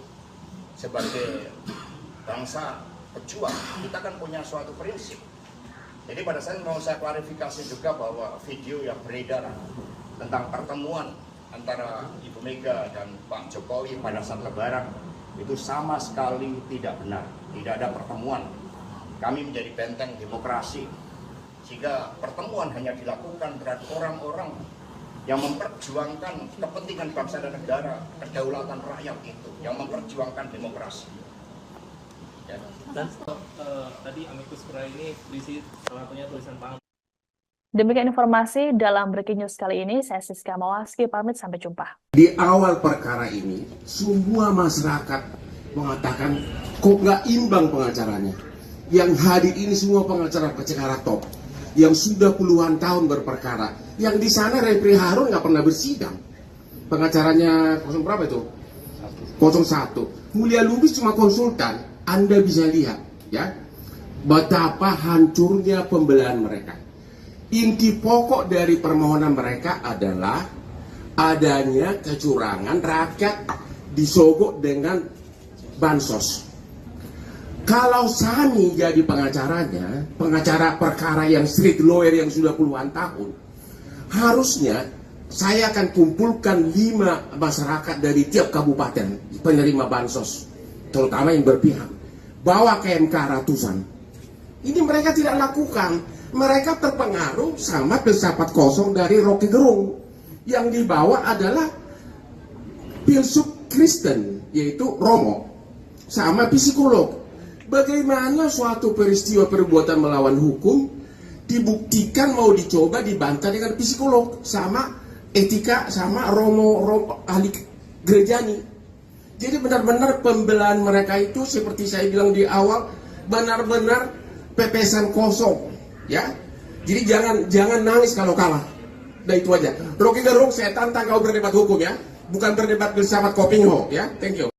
sebagai bangsa pejuang, kita kan punya suatu prinsip. Jadi pada saat mau saya klarifikasi juga bahwa video yang beredar tentang pertemuan antara Ibu Mega dan Pak Jokowi pada saat Lebaran itu sama sekali tidak benar. Tidak ada pertemuan. Kami menjadi benteng demokrasi, sehingga pertemuan hanya dilakukan terhadap orang-orang yang memperjuangkan kepentingan bangsa dan negara, kedaulatan rakyat itu, yang memperjuangkan demokrasi. Ya. Dan tadi amicus curiae ini berisi salah satunya tulisan Pak. Demikian informasi dalam Breaking News kali ini. Saya Siska Mawaski, pamit sampai jumpa. Di awal perkara ini, semua masyarakat mengatakan kok nggak imbang pengacaranya. Yang hadir ini semua pengacara-pengacara top, yang sudah puluhan tahun berperkara. Yang di sana Refri Harun nggak pernah bersidang. Pengacaranya 0 berapa itu? 01. Mulia Lubis cuma konsultan. Anda bisa lihat, ya, betapa hancurnya pembelahan mereka. Inti pokok dari permohonan mereka adalah adanya kecurangan, rakyat disogok dengan bansos. Kalau Sani jadi pengacaranya, pengacara perkara yang street lawyer yang sudah puluhan tahun, harusnya saya akan kumpulkan 5 masyarakat dari tiap kabupaten penerima bansos, terutama yang berpihak, bawa ke MK ratusan. Ini mereka tidak lakukan. Mereka terpengaruh sama filsafat kosong dari Rocky Gerung. Yang dibawa adalah filsuf Kristen, yaitu Romo, sama psikolog. Bagaimana suatu peristiwa perbuatan melawan hukum dibuktikan mau dicoba dibantah dengan psikolog, sama etika, sama Romo ahli gerejani. Jadi benar-benar pembelahan mereka itu seperti saya bilang di awal, benar-benar pepesan kosong. Ya, jadi jangan nangis kalau kalah. Nah itu aja. Rocky Gerung, saya tantang kau berdebat hukum ya, bukan berdebat bersama Kopingho ya. Thank you.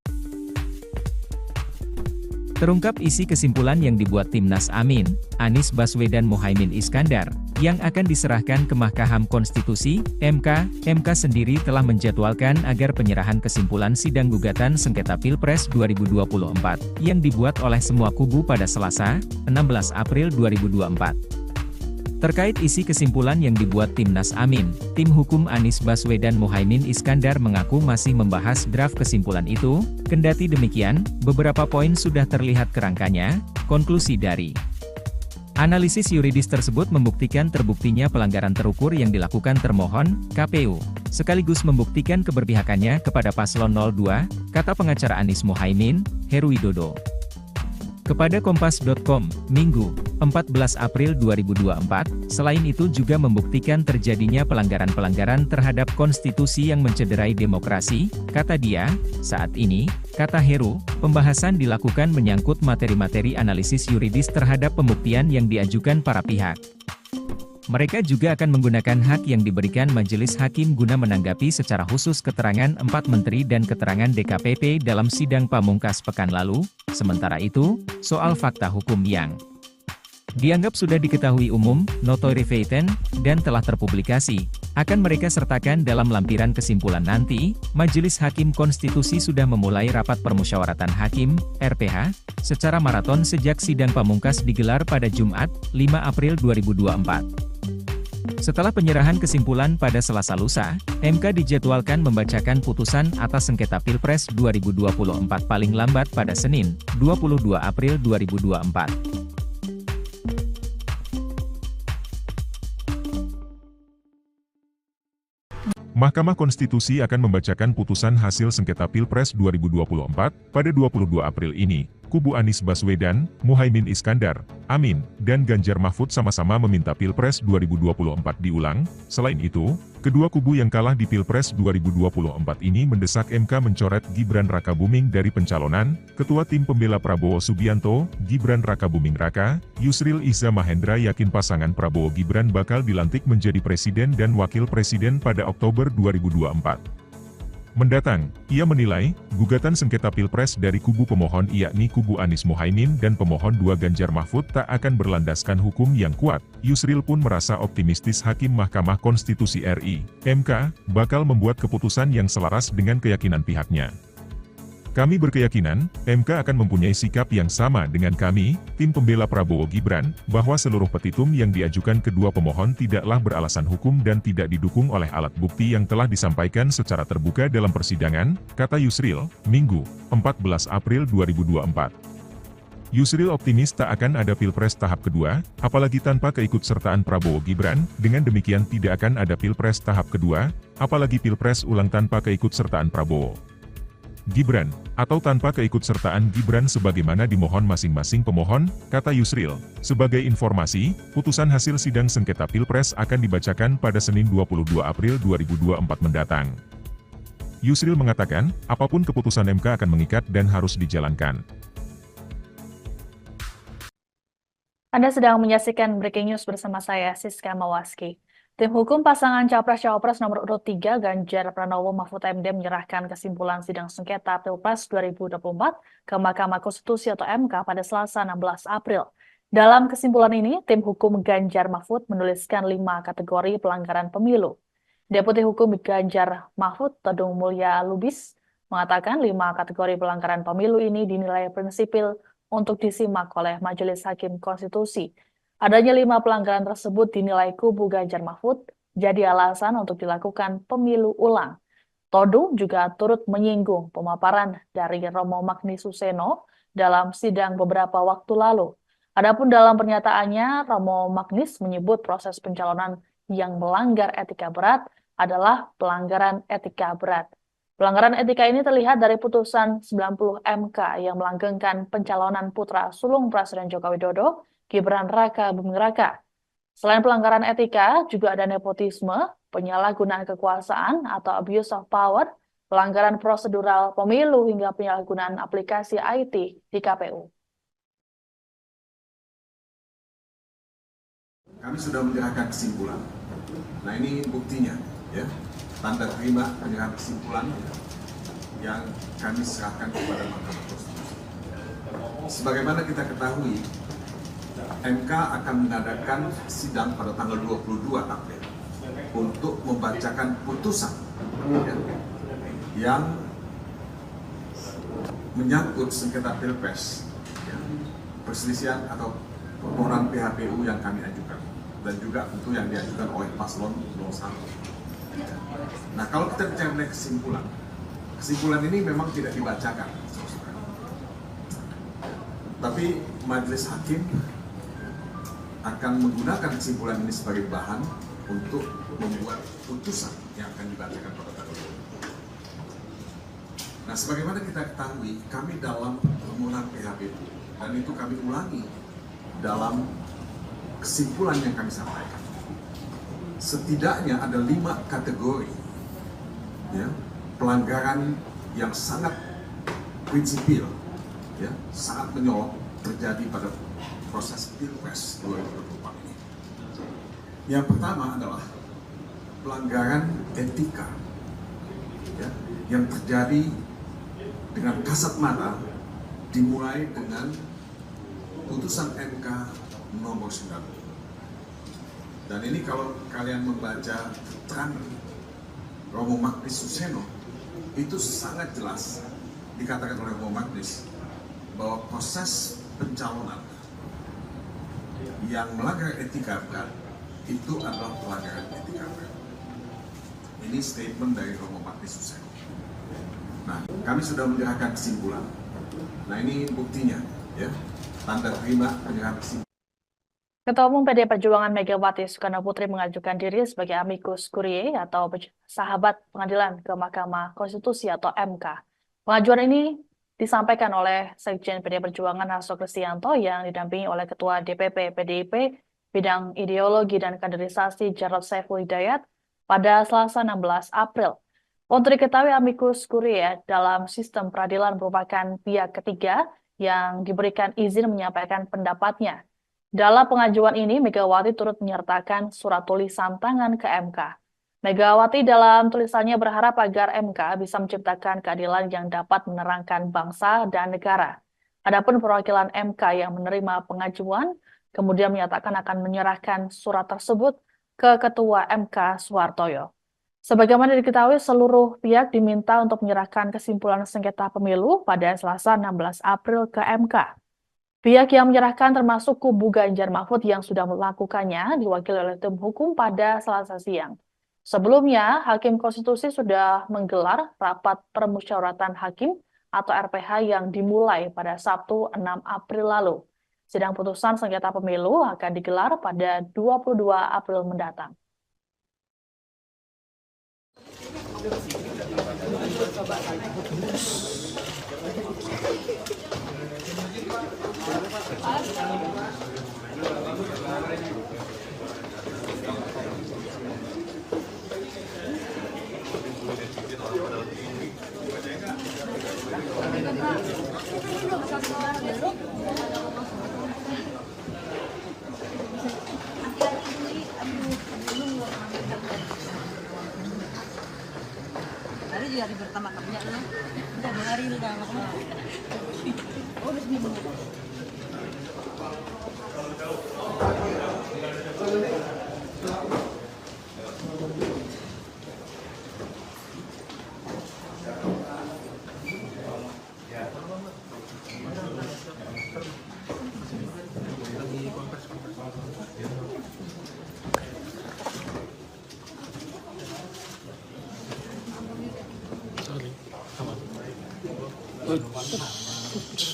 Terungkap isi kesimpulan yang dibuat Timnas Amin, Anies Baswedan Muhaimin Iskandar, yang akan diserahkan ke Mahkamah Konstitusi, MK. MK sendiri telah menjadwalkan agar penyerahan kesimpulan sidang gugatan sengketa Pilpres 2024, yang dibuat oleh semua kubu pada Selasa, 16 April 2024. Terkait isi kesimpulan yang dibuat Timnas Amin, tim hukum Anies Baswedan Muhaimin Iskandar mengaku masih membahas draft kesimpulan itu. Kendati demikian, beberapa poin sudah terlihat kerangkanya. Konklusi dari analisis yuridis tersebut membuktikan terbuktinya pelanggaran terukur yang dilakukan termohon, KPU, sekaligus membuktikan keberpihakannya kepada paslon 02, kata pengacara Anies Muhaimin, Heru Widodo. Kepada Kompas.com, Minggu, 14 April 2024, selain itu juga membuktikan terjadinya pelanggaran-pelanggaran terhadap konstitusi yang mencederai demokrasi, kata dia. Saat ini, kata Heru, pembahasan dilakukan menyangkut materi-materi analisis yuridis terhadap pembuktian yang diajukan para pihak. Mereka juga akan menggunakan hak yang diberikan majelis hakim guna menanggapi secara khusus keterangan 4 menteri dan keterangan DKPP dalam sidang pamungkas pekan lalu. Sementara itu, soal fakta hukum yang dianggap sudah diketahui umum, notoire feitan, dan telah terpublikasi, akan mereka sertakan dalam lampiran kesimpulan nanti. Majelis Hakim Konstitusi sudah memulai rapat permusyawaratan hakim, RPH, secara maraton sejak sidang pamungkas digelar pada Jumat, 5 April 2024. Setelah penyerahan kesimpulan pada Selasa lusa, MK dijadwalkan membacakan putusan atas sengketa Pilpres 2024 paling lambat pada Senin, 22 April 2024. Mahkamah Konstitusi akan membacakan putusan hasil sengketa Pilpres 2024 pada 22 April ini. Kubu Anies Baswedan, Muhaimin Iskandar, Amin, dan Ganjar Mahfud sama-sama meminta Pilpres 2024 diulang. Selain itu, kedua kubu yang kalah di Pilpres 2024 ini mendesak MK mencoret Gibran Rakabuming dari pencalonan. Ketua Tim Pembela Prabowo Subianto, Gibran Rakabuming Raka, Yusril Iza Mahendra yakin pasangan Prabowo Gibran bakal dilantik menjadi presiden dan wakil presiden pada Oktober 2024 mendatang. Ia menilai, gugatan sengketa Pilpres dari kubu pemohon yakni kubu Anies Muhaimin dan pemohon 2 Ganjar Mahfud tak akan berlandaskan hukum yang kuat. Yusril pun merasa optimistis Hakim Mahkamah Konstitusi RI, MK, bakal membuat keputusan yang selaras dengan keyakinan pihaknya. Kami berkeyakinan, MK akan mempunyai sikap yang sama dengan kami, tim pembela Prabowo Gibran, bahwa seluruh petitum yang diajukan kedua pemohon tidaklah beralasan hukum dan tidak didukung oleh alat bukti yang telah disampaikan secara terbuka dalam persidangan, kata Yusril, Minggu, 14 April 2024. Yusril optimis tak akan ada Pilpres tahap kedua, apalagi tanpa keikutsertaan Prabowo Gibran, dengan demikian tidak akan ada Pilpres tahap kedua, apalagi Pilpres ulang tanpa keikutsertaan Prabowo Gibran, atau tanpa keikutsertaan Gibran sebagaimana dimohon masing-masing pemohon, kata Yusril. Sebagai informasi, putusan hasil sidang sengketa Pilpres akan dibacakan pada Senin 22 April 2024 mendatang. Yusril mengatakan, apapun keputusan MK akan mengikat dan harus dijalankan. Anda sedang menyaksikan Breaking News bersama saya, Siska Mawaski. Tim hukum pasangan Capres-Cawapres nomor urut 3 Ganjar Pranowo Mahfud MD menyerahkan kesimpulan sidang sengketa Pilpres 2024 ke Mahkamah Konstitusi atau MK pada Selasa 16 April. Dalam kesimpulan ini, tim hukum Ganjar Mahfud menuliskan 5 kategori pelanggaran pemilu. Deputi Hukum Ganjar Mahfud, Todung Mulya Lubis, mengatakan 5 kategori pelanggaran pemilu ini dinilai prinsipil untuk disimak oleh Majelis Hakim Konstitusi. Adanya 5 pelanggaran tersebut dinilai kubu Ganjar Mahfud jadi alasan untuk dilakukan pemilu ulang. Todung juga turut menyinggung pemaparan dari Romo Magni Suseno dalam sidang beberapa waktu lalu. Adapun dalam pernyataannya, Romo Magnis menyebut proses pencalonan yang melanggar etika berat adalah pelanggaran etika berat. Pelanggaran etika ini terlihat dari putusan 90 MK yang melanggengkan pencalonan putra sulung Presiden Joko Widodo, Gibran Raka Buming Raka. Selain pelanggaran etika, juga ada nepotisme, penyalahgunaan kekuasaan atau abuse of power, pelanggaran prosedural pemilu hingga penyalahgunaan aplikasi IT di KPU. Kami sudah menyerahkan kesimpulan. Nah ini buktinya, ya. Tanda terima penyerahan kesimpulan yang kami serahkan kepada Mahkamah Konstitusi. Sebagaimana kita ketahui, MK akan mengadakan sidang pada tanggal 22 April untuk membacakan putusan yang menyangkut sengketa Pilpres, perselisihan atau permohonan PHPU yang kami ajukan, dan juga tentu yang diajukan oleh paslon 01. Nah, kalau kita bicara mengenai kesimpulan ini memang tidak dibacakan, tapi majelis hakim akan menggunakan kesimpulan ini sebagai bahan untuk membuat putusan yang akan dibacakan pada tanggal 20. Nah, sebagaimana kita ketahui, kami dalam permohonan PHPU, dan itu kami ulangi dalam kesimpulan yang kami sampaikan. Setidaknya ada 5 kategori ya, pelanggaran yang sangat prinsipil, ya, sangat menyolok terjadi pada proses Pilpres 2024 ini. Yang pertama adalah pelanggaran etika, ya, yang terjadi dengan kasat mata, dimulai dengan putusan MK nomor 9. Dan ini kalau kalian membaca keterangan Romo Magnis Suseno, itu sangat jelas dikatakan oleh Romo Magnis bahwa proses pencalonan yang melanggar etika berat itu adalah pelanggaran etika berat. Ini statement dari Romo Magnis Suseno. Nah, kami sudah menyerahkan kesimpulan. Nah, ini buktinya, ya, tanda terima penyerahan kesimpulan. Ketua Umum PDI Perjuangan Megawati Soekarnoputri mengajukan diri sebagai amicus curiae atau sahabat pengadilan ke Mahkamah Konstitusi atau MK. Pengajuan ini disampaikan oleh Sekjen PDI Perjuangan Hasto Kristianto yang didampingi oleh Ketua DPP PDIP Bidang Ideologi dan Kaderisasi Jarod Saiful Hidayat pada Selasa 16 April. Untuk diketahui, amicus curiae dalam sistem peradilan merupakan pihak ketiga yang diberikan izin menyampaikan pendapatnya. Dalam pengajuan ini, Megawati turut menyertakan surat tulisan tangan ke MK. Megawati dalam tulisannya berharap agar MK bisa menciptakan keadilan yang dapat menerangkan bangsa dan negara. Adapun perwakilan MK yang menerima pengajuan, kemudian menyatakan akan menyerahkan surat tersebut ke Ketua MK Suhartoyo. Sebagaimana diketahui, seluruh pihak diminta untuk menyerahkan kesimpulan sengketa pemilu pada Selasa 16 April ke MK. Pihak yang menyerahkan termasuk kubu Ganjar Mahfud yang sudah melakukannya diwakili oleh tim hukum pada Selasa siang. Sebelumnya, Hakim Konstitusi sudah menggelar rapat permusyawaratan hakim atau RPH yang dimulai pada Sabtu 6 April lalu. Sidang putusan sengketa pemilu akan digelar pada 22 April mendatang. Hari juga hari pertama kerja lah. Udah 2 hari udah lama. Oh, udah seminggu.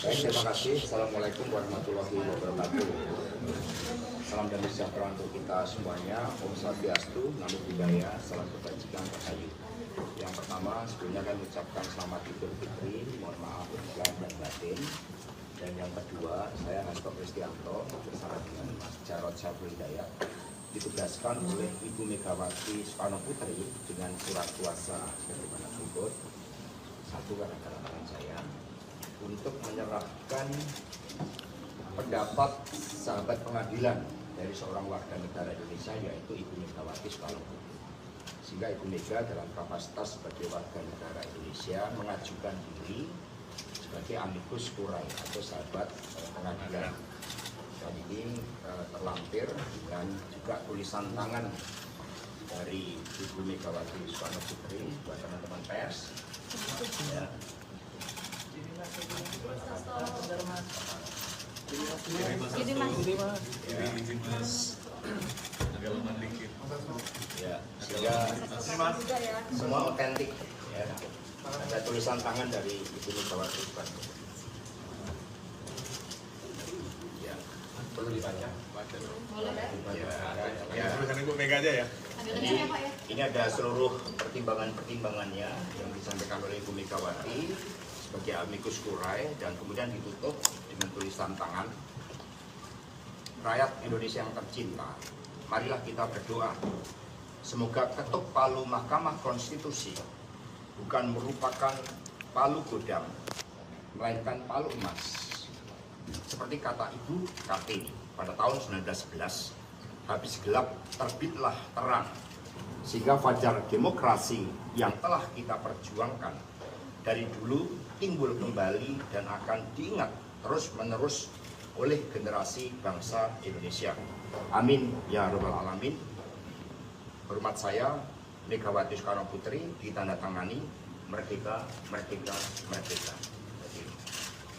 Terima kasih. Assalamualaikum warahmatullahi wabarakatuh. Salam damai sejahtera untuk kita semuanya. Om Swastiastu, Namo Buddhaya, salam kebajikan rahayu. Yang pertama, sebelumnya kami ucapkan selamat Idul Fitri, mohon maaf lahir dan batin. Dan yang kedua, saya Hasto Kristianto bersama dengan Mas Jarod Saiful Hidayat ditugaskan oleh Ibu Megawati Soekarno Putri dengan surat kuasa sebagaimana berikut. Satu gara-gara tangan saya untuk menyerahkan pendapat sahabat pengadilan dari seorang warga negara Indonesia yaitu Ibu Megawati Soekarno Putri. Sehingga Ibu Mega dalam kapasitas sebagai warga negara Indonesia mengajukan diri sebagai amicus curiae atau sahabat pengadilan. Dan ini terlampir dengan juga tulisan tangan dari Ibu Megawati Soekarno Putri buat teman-teman pers. Ya. Ya, sehingga semua otentik. Ya. Ada tulisan tangan dari Ibu Megawati Soekarno Putri. Ya, perlu dibaca. Ya, tulisan Ibu Mega aja ya. Ini ada seluruh pertimbangan-pertimbangannya yang disampaikan oleh Ibu Megawati sebagai amicus curiae dan kemudian ditutup dengan tulisan tangan. Rakyat Indonesia yang tercinta, marilah kita berdoa. Semoga ketuk palu Mahkamah Konstitusi bukan merupakan palu godam, melainkan palu emas. Seperti kata Ibu Kartini pada tahun 1911, habis gelap terbitlah terang, sehingga fajar demokrasi yang telah kita perjuangkan dari dulu timbul kembali dan akan diingat terus-menerus oleh generasi bangsa Indonesia. Amin ya rabbal alamin. Hormat saya, Megawati Soekarno Putri, ditandatangani merdeka, merdeka, merdeka. Jadi,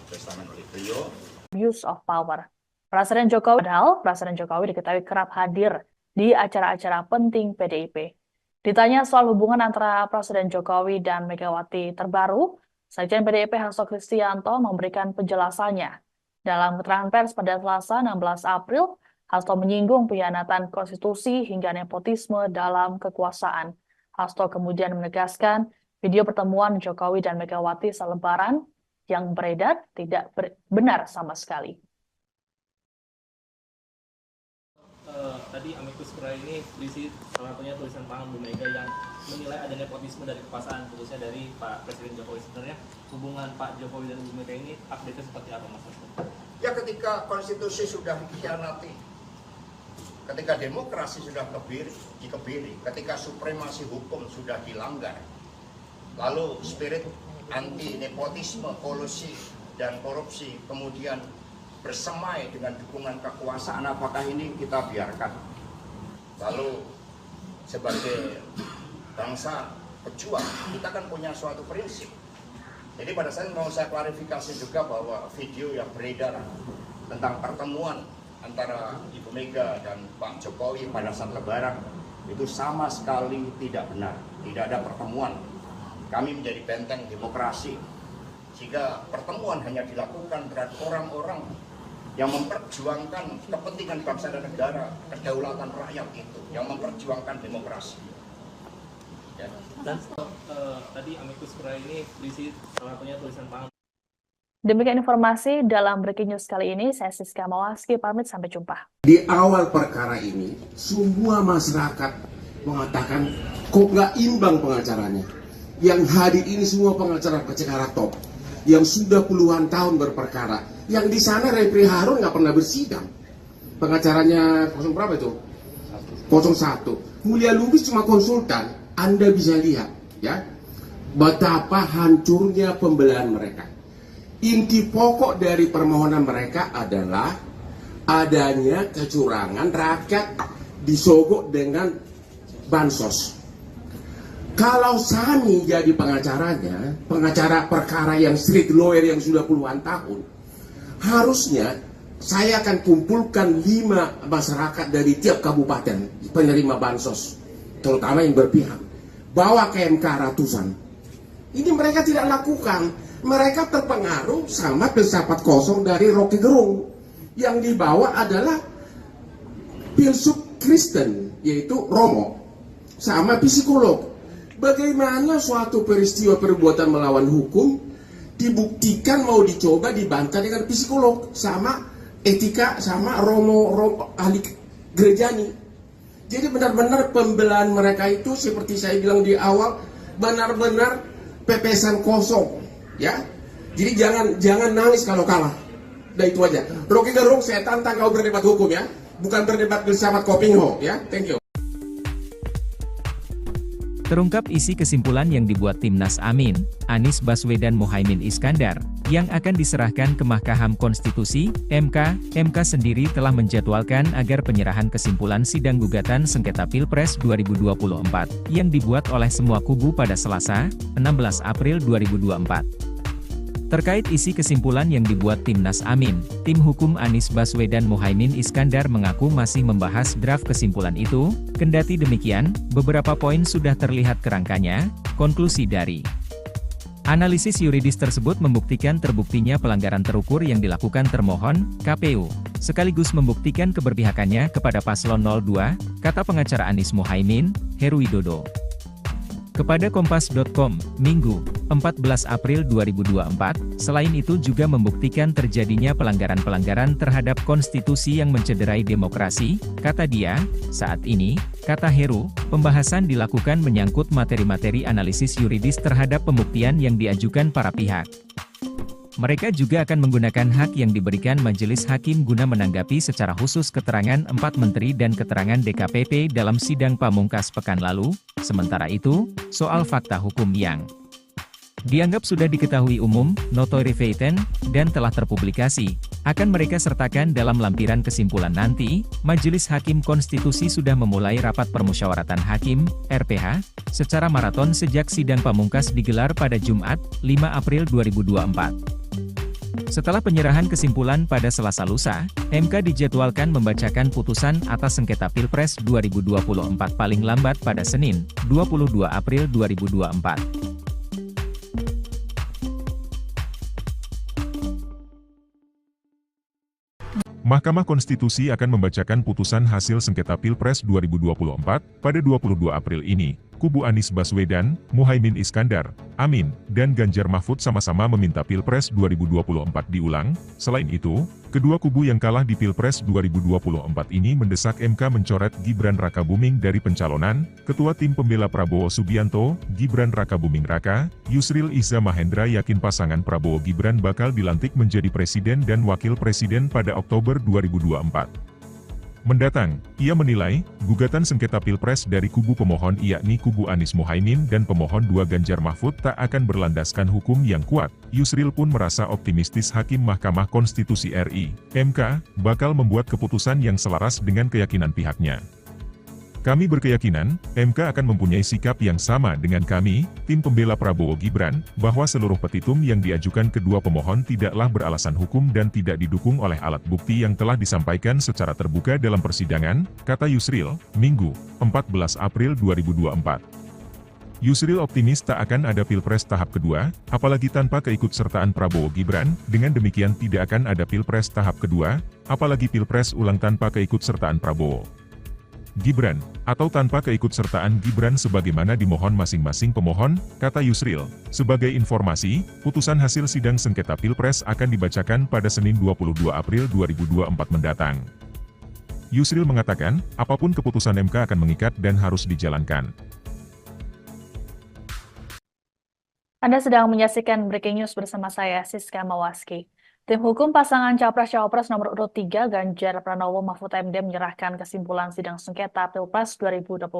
bersamaan oleh beliau. Abuse of power. Presiden Jokowi diketahui kerap hadir di acara-acara penting PDIP. Ditanya soal hubungan antara Presiden Jokowi dan Megawati terbaru, Sekjen PDIP Hasto Kristianto memberikan penjelasannya. Dalam keterangan pers pada Selasa 16 April, Hasto menyinggung pengkhianatan konstitusi hingga nepotisme dalam kekuasaan. Hasto kemudian menegaskan video pertemuan Jokowi dan Megawati saat Lebaran yang beredar tidak benar sama sekali. Tadi amicus curiae ini berisi salah satunya tulisan tangan Bu Mega yang menilai ada nepotisme dari kekuasaan, khususnya dari Pak Presiden Jokowi. Sebenarnya hubungan Pak Jokowi dan Bu Mega ini update-nya seperti apa, Mas? Ya, ketika konstitusi sudah dikhianati, ketika demokrasi sudah dikebiri, ketika supremasi hukum sudah dilanggar, lalu spirit anti nepotisme, kolusi dan korupsi kemudian bersemai dengan dukungan kekuasaan, apakah ini kita biarkan? Lalu sebagai bangsa pejuang, kita kan punya suatu prinsip. Jadi pada saat mau saya klarifikasi juga bahwa video yang beredar tentang pertemuan antara Ibu Mega dan Pak Jokowi pada saat Lebaran itu sama sekali tidak benar. Tidak ada pertemuan. Kami menjadi benteng demokrasi, sehingga pertemuan hanya dilakukan terhadap orang-orang yang memperjuangkan kepentingan bangsa dan negara, kedaulatan rakyat itu, yang memperjuangkan demokrasi. Ya. Dan tadi amicus curiae ini berisi salah satunya tulisan Pak. Demikian informasi dalam Breaking News kali ini. Saya Siska Mawaski, pamit sampai jumpa. Di awal perkara ini, semua masyarakat mengatakan kok nggak imbang pengacaranya. Yang hadir ini semua pengacara top, yang sudah puluhan tahun berperkara. Yang di sana Repri Harun nggak pernah bersidang. Pengacaranya 0 berapa itu? 01. Mulia Lubis cuma konsultan. Anda bisa lihat, ya, betapa hancurnya pembelahan mereka. Inti pokok dari permohonan mereka adalah adanya kecurangan, rakyat disogok dengan bansos. Kalau Sani jadi pengacaranya, pengacara perkara yang street lawyer yang sudah puluhan tahun, harusnya saya akan kumpulkan 5 masyarakat dari tiap kabupaten penerima bansos, terutama yang berpihak, bawa ke MK ratusan. Ini mereka tidak lakukan. Mereka terpengaruh sama filsafat kosong dari Rocky Gerung. Yang dibawa adalah filsuf Kristen, yaitu Romo, sama psikolog. Bagaimana suatu peristiwa perbuatan melawan hukum dibuktikan mau dicoba dibantah dengan psikolog, sama etika, sama Romo ahli gerejani. Jadi benar-benar pembelahan mereka itu seperti saya bilang di awal, benar-benar pepesan kosong. Ya, jadi jangan nangis kalau kalah. Udah itu aja. Rocky Gerung, saya tantang kau berdebat hukum ya, bukan berdebat filsafat Kopingho ya. Thank you. Terungkap isi kesimpulan yang dibuat Timnas Amin, Anies Baswedan Muhaimin Iskandar, yang akan diserahkan ke Mahkamah Konstitusi, MK. MK sendiri telah menjadwalkan agar penyerahan kesimpulan sidang gugatan sengketa Pilpres 2024, yang dibuat oleh semua kubu pada Selasa, 16 April 2024. Terkait isi kesimpulan yang dibuat Timnas Amin, tim hukum Anies Baswedan Muhaimin Iskandar mengaku masih membahas draft kesimpulan itu. Kendati demikian, beberapa poin sudah terlihat kerangkanya. Konklusi dari analisis yuridis tersebut membuktikan terbuktinya pelanggaran terukur yang dilakukan termohon, KPU, sekaligus membuktikan keberpihakannya kepada paslon 02, kata pengacara Anies Muhaimin, Heru Widodo. Kepada Kompas.com, Minggu, 14 April 2024, selain itu juga membuktikan terjadinya pelanggaran-pelanggaran terhadap konstitusi yang mencederai demokrasi, kata dia. Saat ini, kata Heru, pembahasan dilakukan menyangkut materi-materi analisis yuridis terhadap pembuktian yang diajukan para pihak. Mereka juga akan menggunakan hak yang diberikan Majelis Hakim guna menanggapi secara khusus keterangan 4 menteri dan keterangan DKPP dalam sidang pamungkas pekan lalu. Sementara itu, soal fakta hukum yang dianggap sudah diketahui umum, notoire feitan, dan telah terpublikasi, akan mereka sertakan dalam lampiran kesimpulan nanti. Majelis Hakim Konstitusi sudah memulai rapat permusyawaratan hakim, RPH, secara maraton sejak sidang pamungkas digelar pada Jumat, 5 April 2024. Setelah penyerahan kesimpulan pada Selasa lusa, MK dijadwalkan membacakan putusan atas sengketa Pilpres 2024 paling lambat pada Senin, 22 April 2024. Mahkamah Konstitusi akan membacakan putusan hasil sengketa Pilpres 2024 pada 22 April ini. Kubu Anies Baswedan, Muhaimin Iskandar, Amin, dan Ganjar Mahfud sama-sama meminta Pilpres 2024 diulang. Selain itu, kedua kubu yang kalah di Pilpres 2024 ini mendesak MK mencoret Gibran Rakabuming dari pencalonan. Ketua Tim Pembela Prabowo Subianto, Gibran Rakabuming Raka, Yusril Iza Mahendra yakin pasangan Prabowo Gibran bakal dilantik menjadi presiden dan wakil presiden pada Oktober 2024 mendatang. Ia menilai, gugatan sengketa Pilpres dari kubu pemohon yakni kubu Anies Muhaimin dan pemohon 2 Ganjar Mahfud tak akan berlandaskan hukum yang kuat. Yusril pun merasa optimistis Hakim Mahkamah Konstitusi RI, MK, bakal membuat keputusan yang selaras dengan keyakinan pihaknya. Kami berkeyakinan, MK akan mempunyai sikap yang sama dengan kami, tim pembela Prabowo Gibran, bahwa seluruh petitum yang diajukan kedua pemohon tidaklah beralasan hukum dan tidak didukung oleh alat bukti yang telah disampaikan secara terbuka dalam persidangan, kata Yusril, Minggu, 14 April 2024. Yusril optimis tak akan ada Pilpres tahap kedua, apalagi tanpa keikutsertaan Prabowo Gibran, dengan demikian tidak akan ada Pilpres tahap kedua, apalagi Pilpres ulang tanpa keikutsertaan Prabowo Gibran, atau tanpa keikutsertaan Gibran sebagaimana dimohon masing-masing pemohon, kata Yusril. Sebagai informasi, putusan hasil sidang sengketa Pilpres akan dibacakan pada Senin 22 April 2024 mendatang. Yusril mengatakan, apapun keputusan MK akan mengikat dan harus dijalankan. Anda sedang menyaksikan Breaking News bersama saya, Siska Mawaski. Tim hukum pasangan Capres-Cawapres nomor urut 3 Ganjar Pranowo Mahfud MD menyerahkan kesimpulan sidang sengketa Pilpres 2024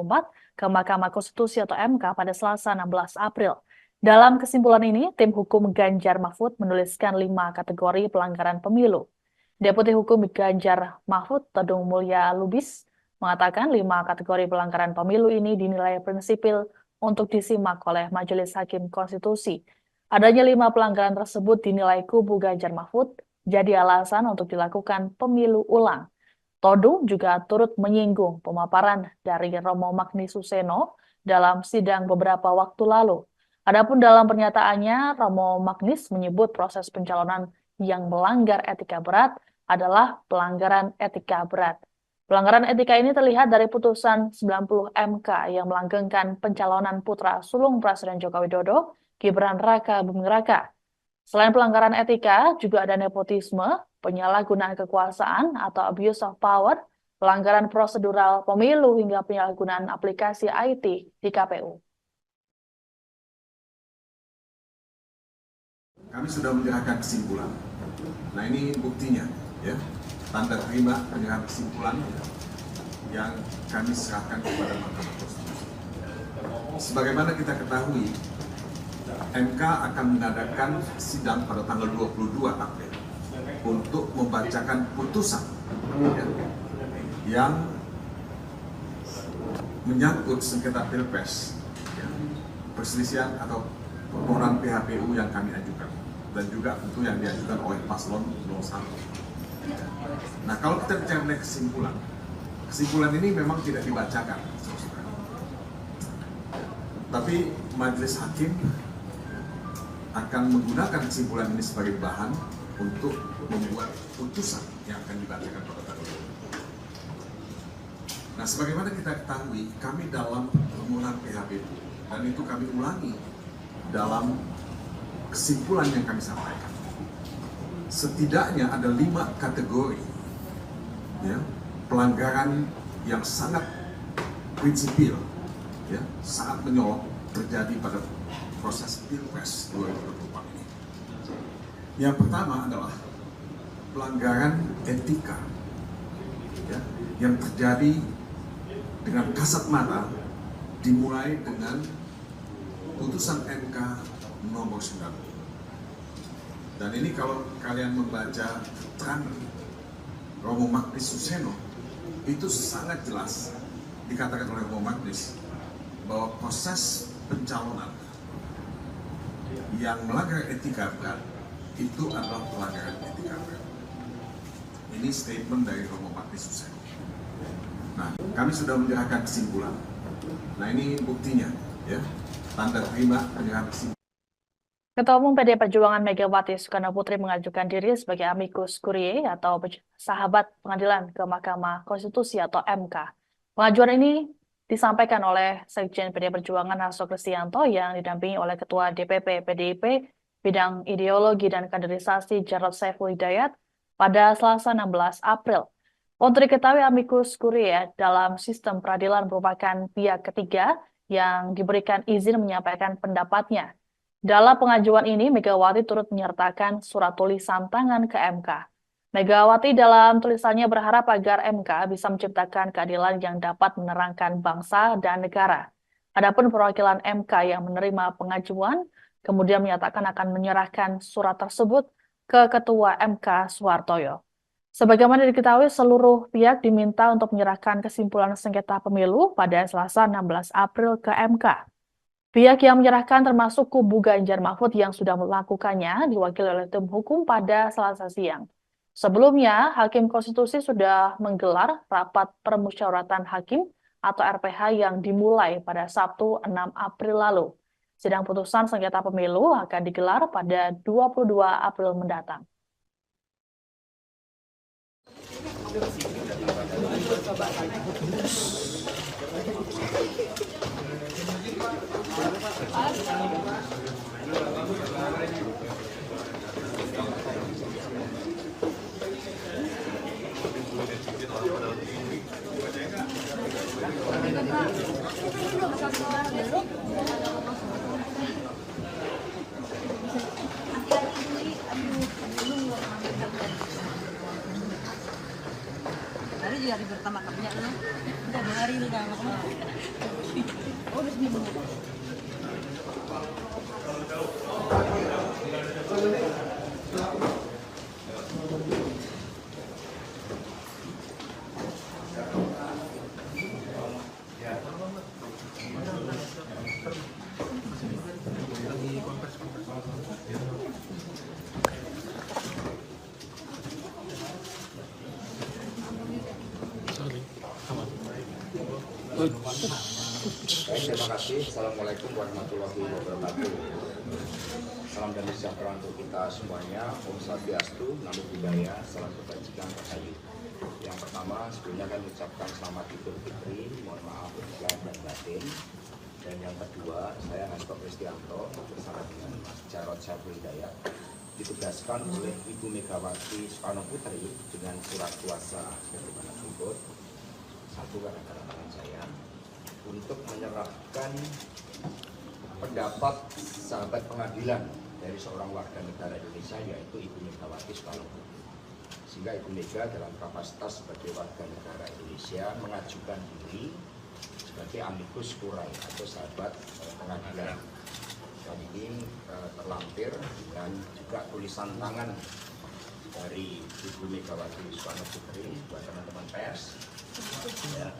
ke Mahkamah Konstitusi atau MK pada Selasa 16 April. Dalam kesimpulan ini, tim hukum Ganjar Mahfud menuliskan 5 kategori pelanggaran pemilu. Deputi Hukum Ganjar Mahfud, Todung Mulya Lubis, mengatakan 5 kategori pelanggaran pemilu ini dinilai prinsipil untuk disimak oleh Majelis Hakim Konstitusi. Adanya 5 pelanggaran tersebut dinilai kubu Ganjar Mahfud jadi alasan untuk dilakukan pemilu ulang. Todung juga turut menyinggung pemaparan dari Romo Magnis Suseno dalam sidang beberapa waktu lalu. Adapun dalam pernyataannya, Romo Magnis menyebut proses pencalonan yang melanggar etika berat adalah pelanggaran etika berat. Pelanggaran etika ini terlihat dari putusan 90 MK yang melanggengkan pencalonan putra sulung Presiden Joko Widodo, Gibran Raka Buming Raka. Selain pelanggaran etika, juga ada nepotisme, penyalahgunaan kekuasaan atau abuse of power, pelanggaran prosedural pemilu hingga penyalahgunaan aplikasi IT di KPU. Kami sudah menyerahkan kesimpulan. Nah ini buktinya, ya. Tanda terima penyerahan kesimpulan yang kami serahkan kepada Mahkamah Konstitusi. Sebagaimana kita ketahui, MK akan mengadakan sidang pada tanggal 22 April untuk membacakan putusan yang menyangkut sengketa Pilpres, perselisihan atau permohonan PHPU yang kami ajukan, dan juga tentu yang diajukan oleh paslon 01. Nah, kalau kita bicara mengenai kesimpulan ini memang tidak dibacakan, tapi majelis hakim akan menggunakan kesimpulan ini sebagai bahan untuk membuat putusan yang akan dibacakan pada tanggal 22. Nah, sebagaimana kita ketahui, kami dalam permohonan PHPU, dan itu kami ulangi dalam kesimpulan yang kami sampaikan. Setidaknya ada 5 kategori ya, pelanggaran yang sangat prinsipil, ya, sangat menyolok terjadi pada proses Pilpres 2024 ini. Yang pertama adalah pelanggaran etika, ya, yang terjadi dengan kasat mata, dimulai dengan putusan MK nomor 9. Dan ini kalau kalian membaca keterangan Romo Magnis Suseno, itu sangat jelas dikatakan oleh Romo Magnis bahwa proses pencalonan yang melanggar etika berat itu adalah pelanggaran etika berat. Ini statement dari Romo Magnis Suseno. Nah, kami sudah menyerahkan kesimpulan. Nah, ini buktinya, ya, tanda terima penyerahan kesimpulan. Ketua Umum PDI Perjuangan Megawati Soekarnoputri mengajukan diri sebagai amicus curiae atau sahabat pengadilan ke Mahkamah Konstitusi atau MK. Pengajuan ini disampaikan oleh Sekjen PDI Perjuangan Hasto Kristianto yang didampingi oleh Ketua DPP PDIP Bidang Ideologi dan Kaderisasi Jarod Saiful Hidayat pada Selasa 16 April. Untuk diketahui amicus curiae dalam sistem peradilan merupakan pihak ketiga yang diberikan izin menyampaikan pendapatnya. Dalam pengajuan ini, Megawati turut menyertakan surat tulisan tangan ke MK. Megawati dalam tulisannya berharap agar MK bisa menciptakan keadilan yang dapat menerangkan bangsa dan negara. Adapun perwakilan MK yang menerima pengajuan, kemudian menyatakan akan menyerahkan surat tersebut ke Ketua MK Suhartoyo. Sebagaimana diketahui, seluruh pihak diminta untuk menyerahkan kesimpulan sengketa pemilu pada Selasa 16 April ke MK. Pihak yang menyerahkan termasuk kubu Ganjar Mahfud yang sudah melakukannya diwakili oleh tim hukum pada Selasa siang. Sebelumnya, Hakim Konstitusi sudah menggelar rapat permusyawaratan hakim atau RPH yang dimulai pada Sabtu 6 April lalu. Sidang putusan sengketa pemilu akan digelar pada 22 April mendatang. Hari juga hari pertama kerja lah. Udah 2 hari nih kan. Oh, udah seminggu. Baik, terima kasih. Assalamualaikum warahmatullahi wabarakatuh. Salam dan sejahtera untuk kita semuanya. Om Swastiastu, Namo Buddhaya, salam kebajikan rahayu. Yang pertama, sebelumnya kami ucapkan selamat Idul Fitri, mohon maaf lahir dan batin. Dan yang kedua, saya Hasto Kristianto bersama dengan Mas Jarod Saiful Hidayat ditugaskan oleh Ibu Megawati Soekarno Putri dengan surat kuasa sebagaimana berikut. Satu, karena tangan saya untuk menyerahkan pendapat sahabat pengadilan dari seorang warga negara Indonesia, yaitu Ibu Megawati Soekarno Putri. Sehingga Ibu Mega dalam kapasitas sebagai warga negara Indonesia mengajukan diri sebagai amicus curiae atau sahabat pengadilan. Dan ini terlampir dengan juga tulisan tangan dari Ibu Megawati Soekarno Putri buat teman-teman pers. Ya.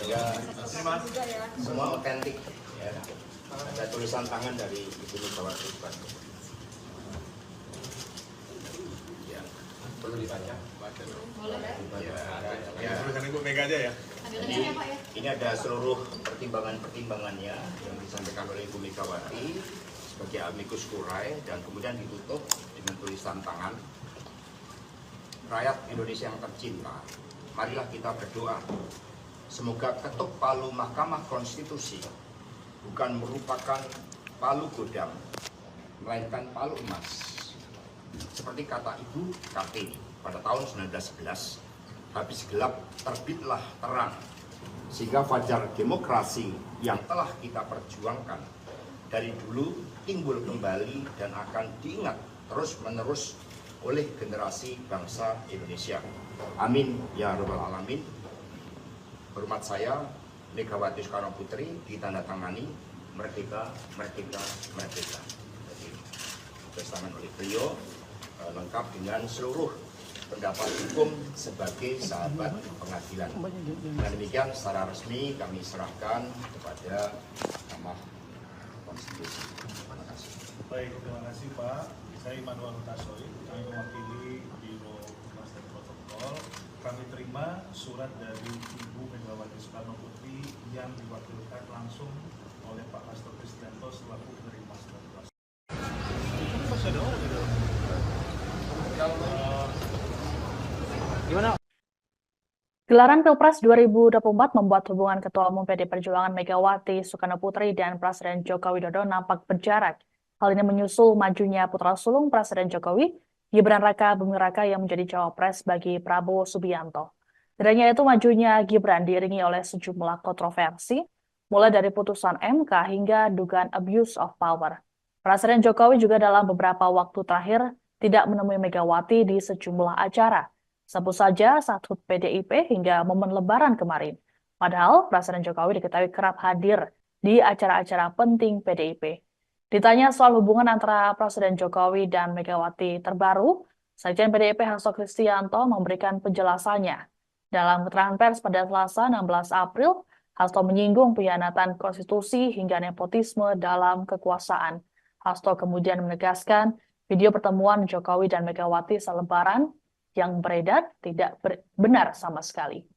Ya, sehingga semua otentik. Ya. Ada tulisan tangan dari Ibu Megawati Soekarno Putri. Ya, perlu dibaca. Ya, tulisan Ibu Mega aja ya. Ini ada seluruh pertimbangan-pertimbangannya yang disampaikan oleh Ibu Megawati sebagai amicus curiae dan kemudian ditutup dengan tulisan tangan. Rakyat Indonesia yang tercinta, marilah kita berdoa. Semoga ketuk palu Mahkamah Konstitusi bukan merupakan palu godam, melainkan palu emas. Seperti kata Ibu Kartini pada tahun 1911, habis gelap terbitlah terang, sehingga fajar demokrasi yang telah kita perjuangkan dari dulu timbul kembali dan akan diingat terus-menerus oleh generasi bangsa Indonesia. Amin ya rabbal alamin. Hormat saya, Megawati Soekarno Putri, ditandatangani merdeka, merdeka, merdeka. Jadi, ditandatangani oleh beliau lengkap dengan seluruh pendapat hukum sebagai sahabat pengadilan. Dan demikian secara resmi kami serahkan kepada Mahkamah Konstitusi. Terima kasih. Baik, terima kasih Pak. Saya Immanuel Hutasoid, kami mewakili Biro Humas dan Protokol. Kami terima surat dari Ibu Megawati Soekarno Putri yang diwakilkan langsung oleh Pak Hasto Kristianto selaku penerima surat kuasa. Gelaran Pilpres 2024 membuat hubungan Ketua Umum PD Perjuangan Megawati Soekarno Putri dan Presiden Joko Widodo nampak berjarak. Hal ini menyusul majunya putra sulung Presiden Jokowi, Gibran Raka Buming Raka yang menjadi cawapres bagi Prabowo Subianto. Tidak hanya itu, majunya Gibran diiringi oleh sejumlah kontroversi, mulai dari putusan MK hingga dugaan abuse of power. Presiden Jokowi juga dalam beberapa waktu terakhir tidak menemui Megawati di sejumlah acara. Sebut saja saat HUT PDIP hingga momen Lebaran kemarin. Padahal Presiden Jokowi diketahui kerap hadir di acara-acara penting PDIP. Ditanya soal hubungan antara Presiden Jokowi dan Megawati terbaru, Sekjen PDIP Hasto Kristianto memberikan penjelasannya. Dalam keterangan pers pada Selasa 16 April, Hasto menyinggung pengkhianatan konstitusi hingga nepotisme dalam kekuasaan. Hasto kemudian menegaskan video pertemuan Jokowi dan Megawati selebaran yang beredar tidak benar sama sekali.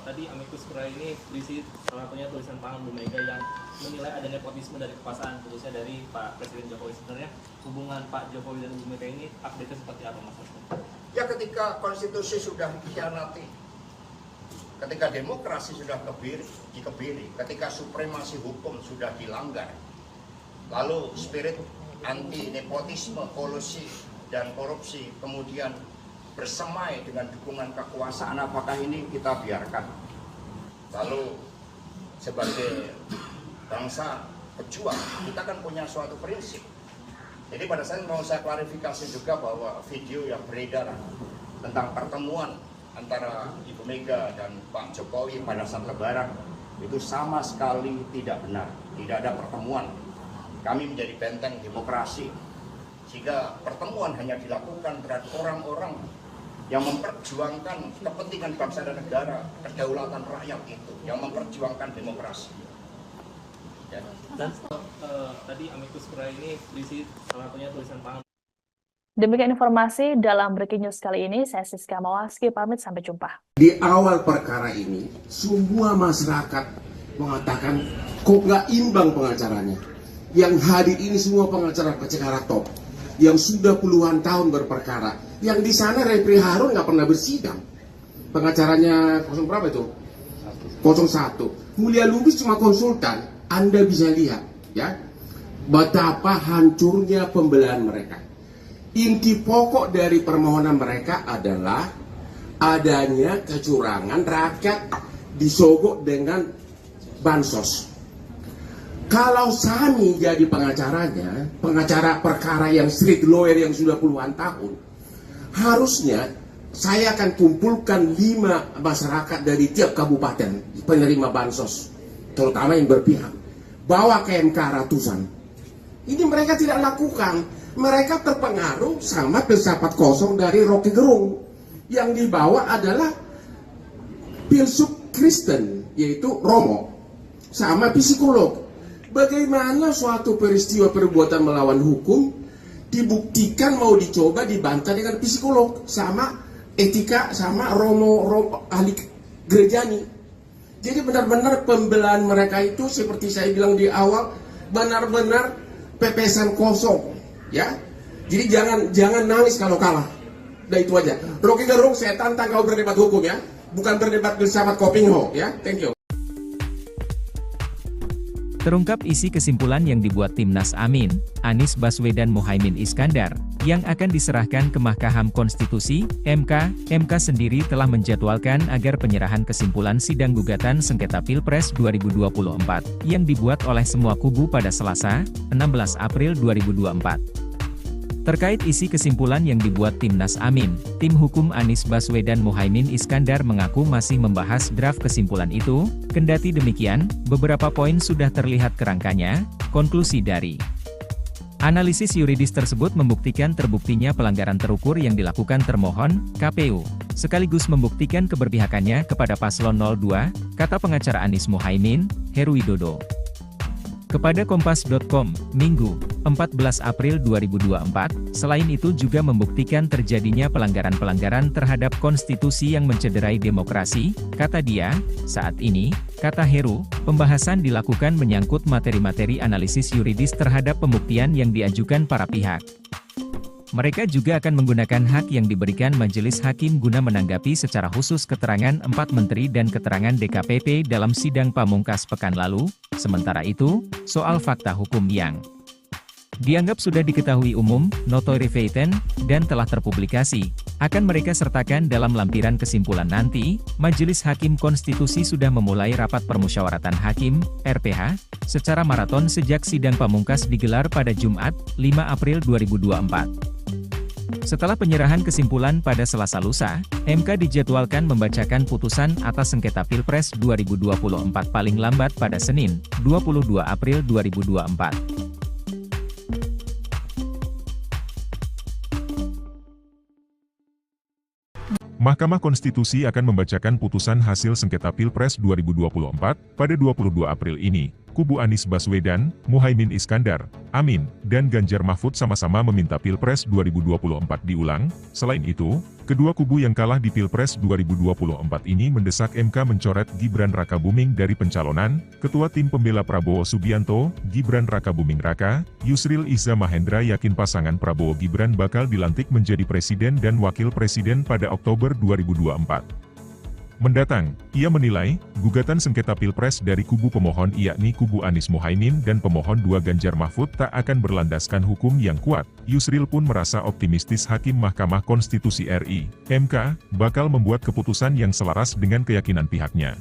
Tadi amicus curiae ini berisi salah satunya tulisan tangan Bu Mega yang menilai ada nepotisme dari kekuasaan, khususnya dari Pak Presiden Jokowi. Sebenarnya hubungan Pak Jokowi dan Bu Mega ini update-nya seperti apa, Mas? Ya, ketika konstitusi sudah dikhianati, ketika demokrasi sudah dikebiri, ketika supremasi hukum sudah dilanggar, lalu spirit anti nepotisme, kolusi, dan korupsi kemudian bersemai dengan dukungan kekuasaan, apakah ini kita biarkan? Lalu sebagai bangsa pejuang, kita kan punya suatu prinsip. Jadi pada saat mau saya klarifikasi juga bahwa video yang beredar tentang pertemuan antara Ibu Mega dan Pak Jokowi pada saat Lebaran itu sama sekali tidak benar. Tidak ada pertemuan. Kami menjadi benteng demokrasi, sehingga pertemuan hanya dilakukan terhadap orang-orang yang memperjuangkan kepentingan bangsa dan negara, kedaulatan rakyat itu, yang memperjuangkan demokrasi. Ya. Dan tadi amicus curiae ini berisi salah satunya tulisan tangan. Demikian informasi dalam Breaking News kali ini. Saya Siska Mawaski, pamit, sampai jumpa. Di awal perkara ini, semua masyarakat mengatakan kok nggak imbang pengacaranya. Yang hadir ini semua pengacara top, yang sudah puluhan tahun berperkara. Yang di sana Refri Harun nggak pernah bersidang. Pengacaranya 0 berapa itu? 01. Mulia Lubis cuma konsultan. Anda bisa lihat, ya, betapa hancurnya pembelahan mereka. Inti pokok dari permohonan mereka adalah adanya kecurangan, rakyat disogok dengan bansos. Kalau Sani jadi pengacaranya, pengacara perkara yang street lawyer yang sudah puluhan tahun, harusnya saya akan kumpulkan 5 masyarakat dari tiap kabupaten penerima bansos, terutama yang berpihak, bawa ke MK ratusan. Ini mereka tidak lakukan. Mereka terpengaruh sama filsafat kosong dari Rocky Gerung. Yang dibawa adalah filsuf Kristen, yaitu Romo, sama psikolog. Bagaimana suatu peristiwa perbuatan melawan hukum dibuktikan mau dicoba dibantah dengan psikolog, sama etika, sama Romo ahli gerejani. Jadi benar-benar pembelahan mereka itu seperti saya bilang di awal, benar-benar pepesan kosong, ya. Jadi jangan nangis kalau kalah. Udah itu aja. Rocky Gerung, saya tantang kau berdebat hukum, ya, bukan berdebat filsafat Kopingho, ya. Thank you. Terungkap isi kesimpulan yang dibuat Timnas Amin, Anies Baswedan Muhaimin Iskandar, yang akan diserahkan ke Mahkamah Konstitusi, MK. MK sendiri telah menjadwalkan agar penyerahan kesimpulan sidang gugatan sengketa Pilpres 2024, yang dibuat oleh semua kubu pada Selasa, 16 April 2024. Terkait isi kesimpulan yang dibuat Timnas Amin, tim hukum Anies Baswedan Muhaimin Iskandar mengaku masih membahas draft kesimpulan itu. Kendati demikian, beberapa poin sudah terlihat kerangkanya. Konklusi dari analisis yuridis tersebut membuktikan terbuktinya pelanggaran terukur yang dilakukan termohon, KPU, sekaligus membuktikan keberpihakannya kepada paslon 02, kata pengacara Anies Muhaimin, Heru Widodo. Kepada Kompas.com, Minggu, 14 April 2024, selain itu juga membuktikan terjadinya pelanggaran-pelanggaran terhadap konstitusi yang mencederai demokrasi, kata dia. Saat ini, kata Heru, pembahasan dilakukan menyangkut materi-materi analisis yuridis terhadap pembuktian yang diajukan para pihak. Mereka juga akan menggunakan hak yang diberikan majelis hakim guna menanggapi secara khusus keterangan 4 menteri dan keterangan DKPP dalam sidang pamungkas pekan lalu. Sementara itu, soal fakta hukum yang dianggap sudah diketahui umum, notoire feitan, dan telah terpublikasi, akan mereka sertakan dalam lampiran kesimpulan nanti. Majelis Hakim Konstitusi sudah memulai rapat permusyawaratan hakim, RPH, secara maraton sejak sidang pamungkas digelar pada Jumat, 5 April 2024. Setelah penyerahan kesimpulan pada Selasa lusa, MK dijadwalkan membacakan putusan atas sengketa Pilpres 2024 paling lambat pada Senin, 22 April 2024. Mahkamah Konstitusi akan membacakan putusan hasil sengketa Pilpres 2024 pada 22 April ini. Kubu Anies Baswedan, Muhaimin Iskandar, Amin, dan Ganjar Mahfud sama-sama meminta Pilpres 2024 diulang. Selain itu, kedua kubu yang kalah di Pilpres 2024 ini mendesak MK mencoret Gibran Rakabuming dari pencalonan. Ketua Tim Pembela Prabowo Subianto, Gibran Rakabuming Raka, Yusril Iza Mahendra yakin pasangan Prabowo Gibran bakal dilantik menjadi presiden dan wakil presiden pada Oktober 2024. Mendatang, ia menilai, gugatan sengketa Pilpres dari kubu pemohon yakni kubu Anies Muhaimin dan pemohon 2 Ganjar Mahfud tak akan berlandaskan hukum yang kuat. Yusril pun merasa optimistis Hakim Mahkamah Konstitusi RI, MK, bakal membuat keputusan yang selaras dengan keyakinan pihaknya.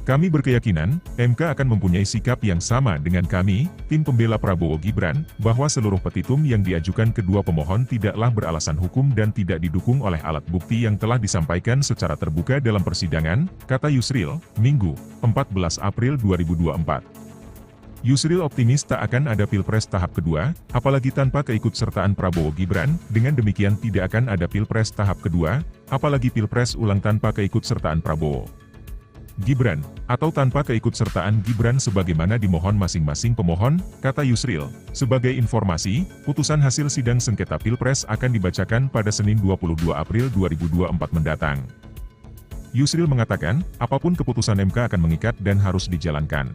Kami berkeyakinan, MK akan mempunyai sikap yang sama dengan kami, tim pembela Prabowo Gibran, bahwa seluruh petitum yang diajukan kedua pemohon tidaklah beralasan hukum dan tidak didukung oleh alat bukti yang telah disampaikan secara terbuka dalam persidangan, kata Yusril, Minggu, 14 April 2024. Yusril optimis tak akan ada Pilpres tahap kedua, apalagi tanpa keikutsertaan Prabowo Gibran, dengan demikian tidak akan ada Pilpres tahap kedua, apalagi Pilpres ulang tanpa keikutsertaan Prabowo Gibran, atau tanpa keikutsertaan Gibran sebagaimana dimohon masing-masing pemohon, kata Yusril. Sebagai informasi, putusan hasil sidang sengketa Pilpres akan dibacakan pada Senin 22 April 2024 mendatang. Yusril mengatakan, apapun keputusan MK akan mengikat dan harus dijalankan.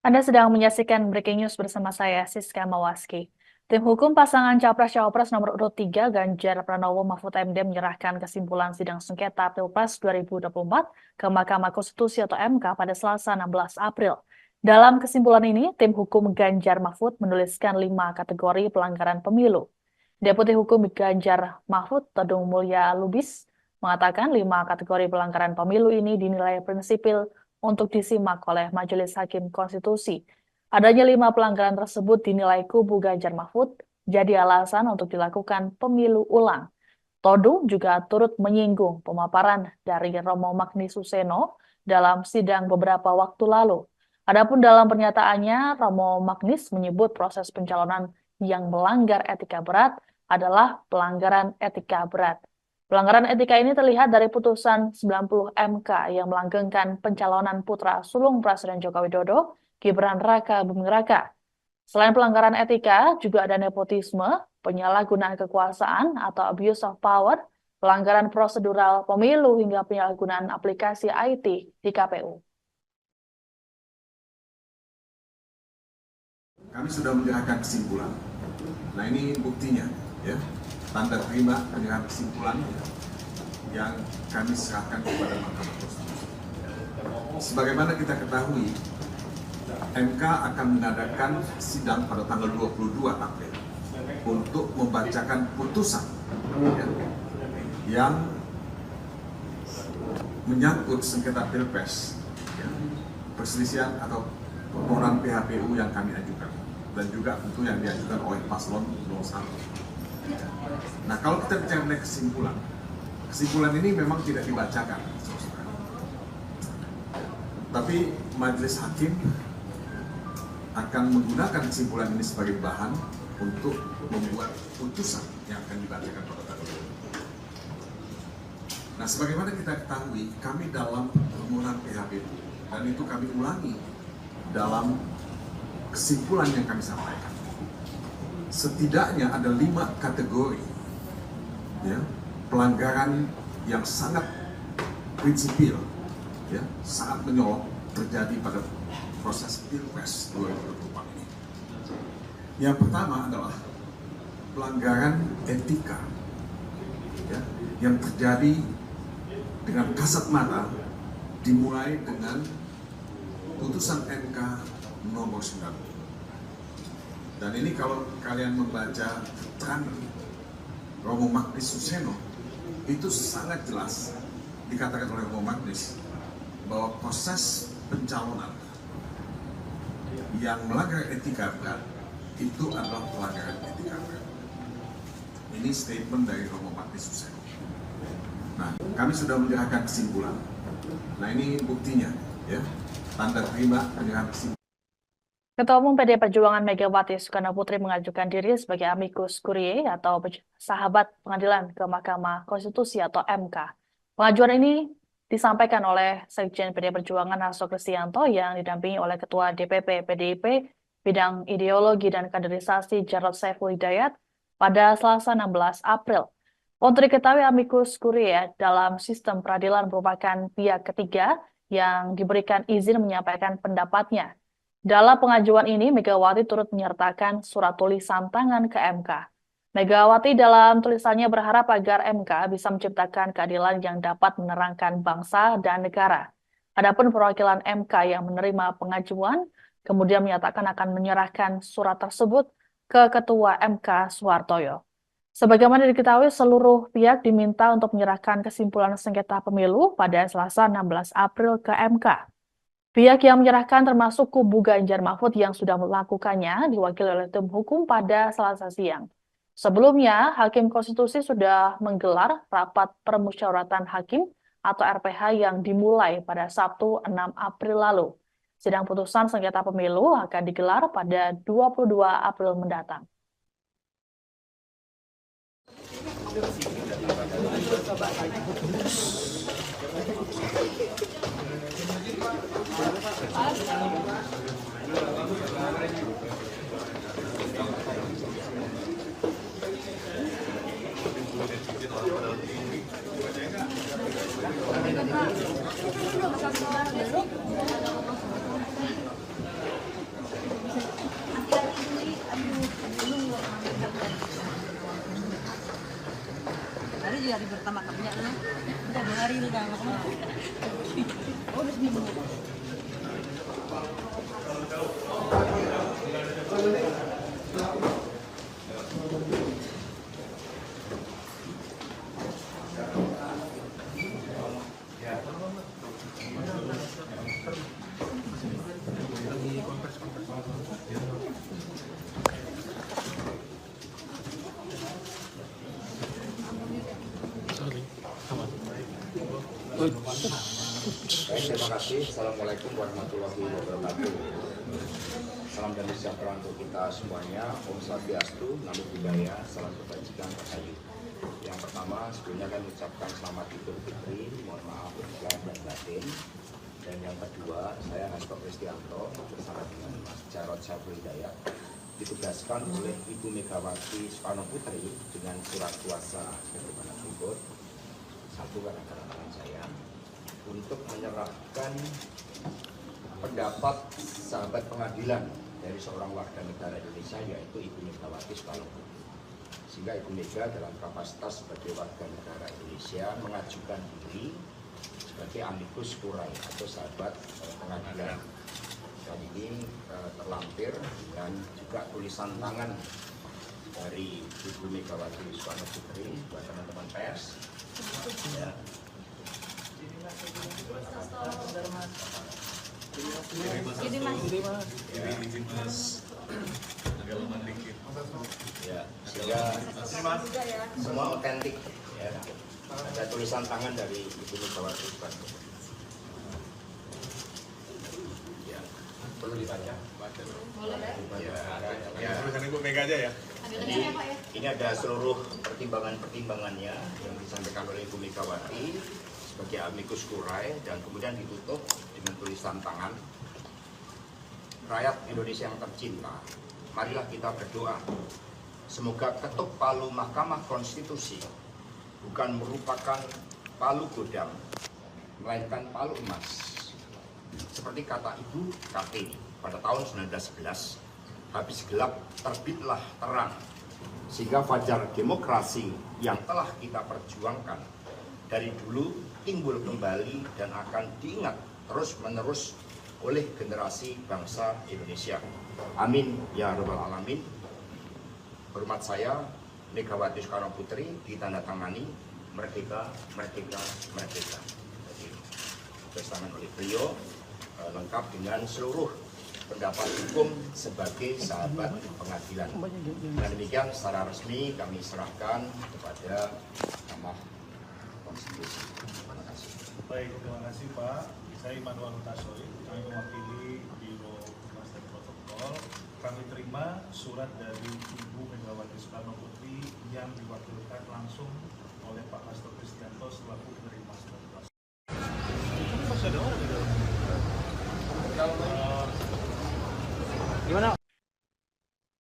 Anda sedang menyaksikan Breaking News bersama saya, Siska Mawaski. Tim hukum pasangan Capres-Cawapres nomor urut 3 Ganjar Pranowo Mahfud MD menyerahkan kesimpulan sidang sengketa Pilpres 2024 ke Mahkamah Konstitusi atau MK pada Selasa 16 April. Dalam kesimpulan ini, tim hukum Ganjar Mahfud menuliskan 5 kategori pelanggaran pemilu. Deputi Hukum Ganjar Mahfud, Todung Mulya Lubis, mengatakan 5 kategori pelanggaran pemilu ini dinilai prinsipil untuk disimak oleh Majelis Hakim Konstitusi. Adanya 5 pelanggaran tersebut dinilai kubu Ganjar Mahfud jadi alasan untuk dilakukan pemilu ulang. Todung juga turut menyinggung pemaparan dari Romo Magni Suseno dalam sidang beberapa waktu lalu. Adapun dalam pernyataannya, Romo Magnis menyebut proses pencalonan yang melanggar etika berat adalah pelanggaran etika berat. Pelanggaran etika ini terlihat dari putusan 90 MK yang melanggengkan pencalonan putra sulung Presiden Joko Widodo, Gibran Rakabuming Raka. Selain pelanggaran etika, juga ada nepotisme, penyalahgunaan kekuasaan atau abuse of power, pelanggaran prosedural pemilu hingga penyalahgunaan aplikasi IT di KPU. Kami sudah menyerahkan kesimpulan. Nah ini buktinya, ya, tanda terima penyerahan kesimpulan yang kami serahkan kepada Mahkamah Konstitusi. Sebagaimana kita ketahui, MK akan mengadakan sidang pada tanggal 22 April untuk membacakan putusan yang menyangkut sengketa Pilpres, perselisihan atau permohonan PHPU yang kami ajukan, dan juga tentu yang diajukan oleh paslon 01. Nah, kalau kita bicara mengenai kesimpulan ini memang tidak dibacakan, tapi majelis hakim akan menggunakan kesimpulan ini sebagai bahan untuk membuat putusan yang akan dibacakan pada tanggal 22. Nah, sebagaimana kita ketahui, kami dalam permohonan PHPU, dan itu kami ulangi dalam kesimpulan yang kami sampaikan. Setidaknya ada 5 kategori, ya, pelanggaran yang sangat prinsipil, ya, sangat menyorot terjadi pada proses Pilpres 2024 ini. Yang pertama adalah pelanggaran etika, ya, yang terjadi dengan kasat mata, dimulai dengan putusan MK nomor 9. Dan ini kalau kalian membaca keterangan Romo Magnis Suseno, itu sangat jelas dikatakan oleh Romo Magnis bahwa proses pencalonan yang melanggar etika berat itu adalah pelanggaran etika. Ini statement dari Romo Bakti Suseno. Nah, kami sudah menyerahkan kesimpulan. Nah, ini buktinya, ya. Tanda terima penyerahan kesimpulan. Ketua Umum PDI Perjuangan Megawati Soekarno Putri mengajukan diri sebagai amicus curiae atau sahabat pengadilan ke Mahkamah Konstitusi atau MK. Pengajuan ini disampaikan oleh Sekjen PDI Perjuangan Hasto Kristianto yang didampingi oleh Ketua DPP PDIP Bidang Ideologi dan Kaderisasi Jarod Saiful Hidayat pada Selasa 16 April. Untuk diketahui, amicus curiae dalam sistem peradilan merupakan pihak ketiga yang diberikan izin menyampaikan pendapatnya. Dalam pengajuan ini, Megawati turut menyertakan surat tulisan tangan ke MK. Megawati dalam tulisannya berharap agar MK bisa menciptakan keadilan yang dapat menerangkan bangsa dan negara. Adapun perwakilan MK yang menerima pengajuan, kemudian menyatakan akan menyerahkan surat tersebut ke Ketua MK Suhartoyo. Sebagaimana diketahui, seluruh pihak diminta untuk menyerahkan kesimpulan sengketa pemilu pada Selasa 16 April ke MK. Pihak yang menyerahkan termasuk kubu Ganjar Mahfud yang sudah melakukannya diwakili oleh tim hukum pada Selasa siang. Sebelumnya, Hakim Konstitusi sudah menggelar rapat permusyawaratan hakim atau RPH yang dimulai pada Sabtu 6 April lalu. Sidang putusan sengketa pemilu akan digelar pada 22 April mendatang. Hari juga hari pertama kerja lah. Udah 2 hari udah nggak kemana. Oh, udah seminggu. Terima kasih. Assalamualaikum warahmatullahi wabarakatuh. Salam damai sejahtera untuk kita semuanya. Om Swastiastu, Namo Buddhaya, salam kebajikan terkait. Yang pertama, sebelumnya kami ucapkan selamat Idul Fitri, mohon maaf lahir dan batin. Dan yang kedua, saya Hasto Kristianto bersama dengan Mas Jarod Saiful Hidayat ditugaskan oleh Ibu Megawati Soekarno Putri dengan surat kuasa sebagaimana berikut. Satu karena tangan saya untuk menyerahkan pendapat sahabat pengadilan dari seorang warga negara Indonesia yaitu Ibu Megawati Soekarno Putri. Sehingga Ibu Mega dalam kapasitas sebagai warga negara Indonesia mengajukan diri sebagai amicus curiae atau sahabat pengadilan. Dan ini terlampir dengan juga tulisan tangan dari Ibu Megawati Soekarno Putri buat teman-teman pers. Ya. Izin mas, agak lemah dikit. Ya, sehingga semua otentik. Ya. Ada tulisan tangan dari Ibu Megawati Soekarno Putri. Ya, perlu dibaca. Ya, tulisan Ibu Mega aja ya. Jadi, ini ada seluruh pertimbangan-pertimbangannya yang disampaikan oleh Ibu Megawati sebagai amicus curiae dan kemudian ditutup dengan tulisan tangan. Rakyat Indonesia yang tercinta, marilah kita berdoa. Semoga ketuk palu Mahkamah Konstitusi bukan merupakan palu godam, melainkan palu emas. Seperti kata Ibu Kartini pada tahun 1911, habis gelap terbitlah terang, sehingga fajar demokrasi yang telah kita perjuangkan dari dulu timbul kembali dan akan diingat terus-menerus oleh generasi bangsa Indonesia. Amin ya rabbal alamin. Hormat saya, Megawati Soekarno Putri, ditandatangani merdeka, merdeka, merdeka. Jadi, bersamaan oleh beliau lengkap dengan seluruh pendapat hukum sebagai sahabat pengadilan. Dengan demikian secara resmi kami serahkan kepada Mahkamah Konstitusi. Terima kasih. Baik, terima kasih Pak. Saya Immanuel Hutasoid, kami mewakili Biro Humas dan Protokol. Kami terima surat dari Ibu Megawati Soekarno Putri yang diwakilkan langsung oleh Pak Hasto Kristianto selaku penerima surat kuasa. Masih ada orang di dalam? Gimana?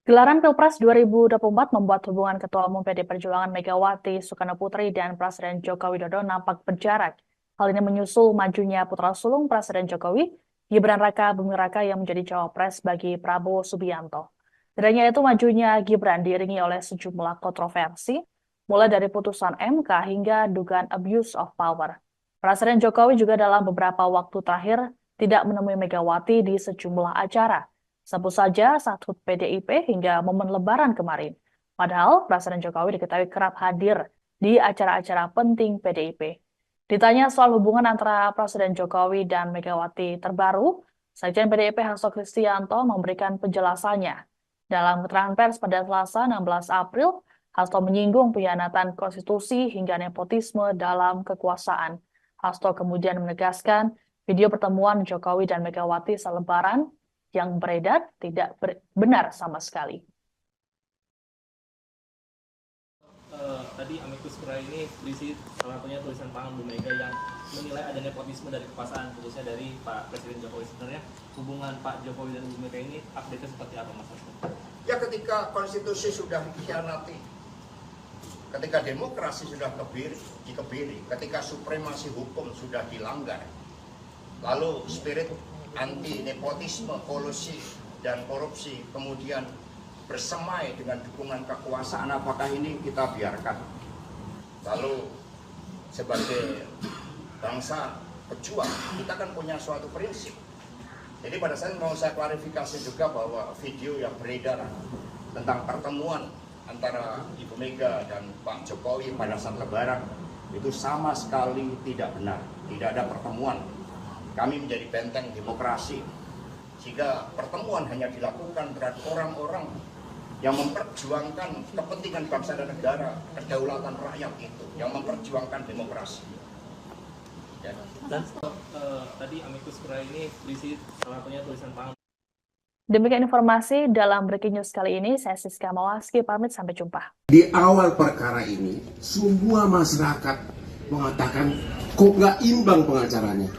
Gelaran Pilpres 2024 membuat hubungan Ketua Umum PD Perjuangan Megawati Soekarno Putri dan Presiden Joko Widodo nampak berjarak. Hal ini menyusul majunya putra sulung Presiden Jokowi, Gibran Raka Buming Raka yang menjadi cawapres bagi Prabowo Subianto. Tidak hanya itu, majunya Gibran diiringi oleh sejumlah kontroversi, mulai dari putusan MK hingga dugaan abuse of power. Presiden Jokowi juga dalam beberapa waktu terakhir tidak menemui Megawati di sejumlah acara. Sebut saja saat HUT PDIP hingga momen Lebaran kemarin. Padahal Presiden Jokowi diketahui kerap hadir di acara-acara penting PDIP. Ditanya soal hubungan antara Presiden Jokowi dan Megawati terbaru, Sekjen PDIP Hasto Kristianto memberikan penjelasannya. Dalam keterangan pers pada Selasa 16 April, Hasto menyinggung pengkhianatan konstitusi hingga nepotisme dalam kekuasaan. Hasto kemudian menegaskan video pertemuan Jokowi dan Megawati saat Lebaran yang beredar tidak benar sama sekali. Tadi amicus curiae ini berisi salah satunya tulisan tangan Bu Mega yang menilai ada nepotisme dari kekuasaan, khususnya dari Pak Presiden Jokowi. Sebenarnya hubungan Pak Jokowi dan Bu Mega ini update-nya seperti apa, Mas Hasto? Ya, ketika konstitusi sudah dikhianati, ketika demokrasi sudah dikebiri, ketika supremasi hukum sudah dilanggar, lalu spirit anti nepotisme, kolusi, dan korupsi kemudian bersemai dengan dukungan kekuasaan, apakah ini kita biarkan? Lalu sebagai bangsa pejuang, kita kan punya suatu prinsip. Jadi pada saat mau saya klarifikasi juga bahwa video yang beredar tentang pertemuan antara Ibu Mega dan Pak Jokowi pada saat Lebaran itu sama sekali tidak benar. Tidak ada pertemuan. Kami menjadi benteng demokrasi, sehingga pertemuan hanya dilakukan terhadap orang-orang yang memperjuangkan kepentingan bangsa dan negara, kedaulatan rakyat itu, yang memperjuangkan demokrasi. Ya. Dan tadi amicus curiae ini berisi salah satunya tulisan tangan. Demikian informasi dalam Breaking News kali ini. Saya Siska Mawaski, pamit, sampai jumpa. Di awal perkara ini, semua masyarakat mengatakan kok nggak imbang pengacaranya.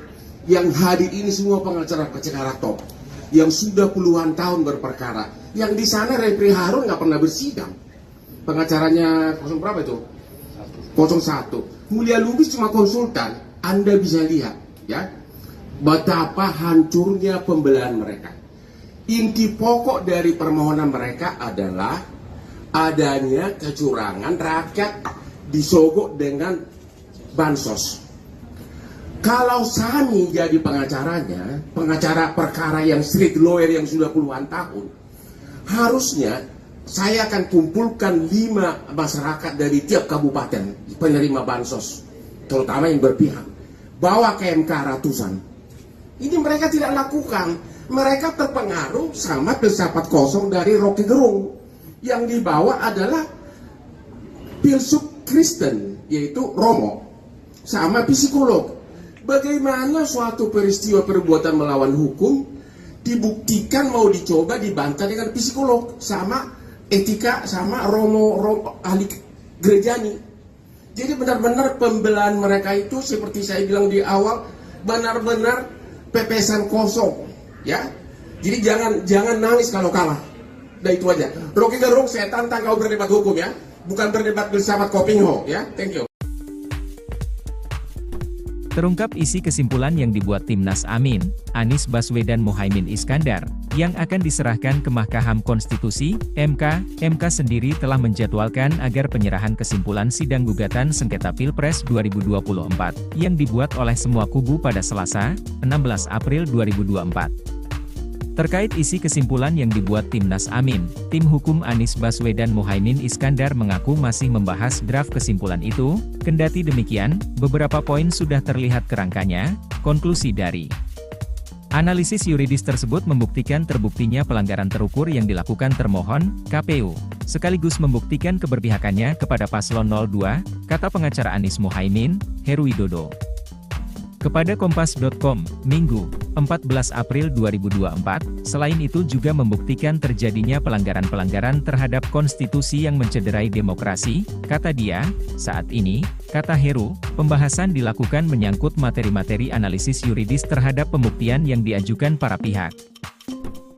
Yang hadir ini semua pengacara-pengacara top, yang sudah puluhan tahun berperkara. Yang di sana Refri Harun nggak pernah bersidang. Pengacaranya 0 berapa itu? 01. Mulia Lubis cuma konsultan. Anda bisa lihat, ya, betapa hancurnya pembelahan mereka. Inti pokok dari permohonan mereka adalah adanya kecurangan, rakyat disogok dengan bansos. Kalau Sani jadi pengacaranya, pengacara perkara yang street lawyer yang sudah puluhan tahun, harusnya saya akan kumpulkan 5 masyarakat dari tiap kabupaten penerima bansos, terutama yang berpihak, bawa ke MK ratusan. Ini mereka tidak lakukan. Mereka terpengaruh sama filsafat kosong dari Rocky Gerung. Yang dibawa adalah filsuf Kristen, yaitu Romo, sama psikolog. Bagaimana suatu peristiwa perbuatan melawan hukum dibuktikan mau dicoba dibantah dengan psikolog, sama etika, sama Romo ahli gerejani. Jadi benar-benar pembelahan mereka itu seperti saya bilang di awal, benar-benar pepesan kosong, ya. Jadi jangan nangis kalau kalah. Udah itu aja. Rocky Gerung, saya tantang kau berdebat hukum, ya, bukan berdebat filsafat Kopingho, ya. Thank you. Terungkap isi kesimpulan yang dibuat Timnas Amin, Anies Baswedan Muhaimin Iskandar, yang akan diserahkan ke Mahkamah Konstitusi, MK. MK sendiri telah menjadwalkan agar penyerahan kesimpulan sidang gugatan sengketa Pilpres 2024, yang dibuat oleh semua kubu pada Selasa, 16 April 2024. Terkait isi kesimpulan yang dibuat Timnas Amin, tim hukum Anies Baswedan Muhaimin Iskandar mengaku masih membahas draft kesimpulan itu. Kendati demikian, beberapa poin sudah terlihat kerangkanya. Konklusi dari Analisis yuridis tersebut membuktikan terbuktinya pelanggaran terukur yang dilakukan termohon, KPU, sekaligus membuktikan keberpihakannya kepada paslon 02, kata pengacara Anies Mohaimin, Heru Widodo. Kepada Kompas.com, Minggu, 14 April 2024, selain itu juga membuktikan terjadinya pelanggaran-pelanggaran terhadap konstitusi yang mencederai demokrasi, kata dia. Saat ini, kata Heru, pembahasan dilakukan menyangkut materi-materi analisis yuridis terhadap pembuktian yang diajukan para pihak.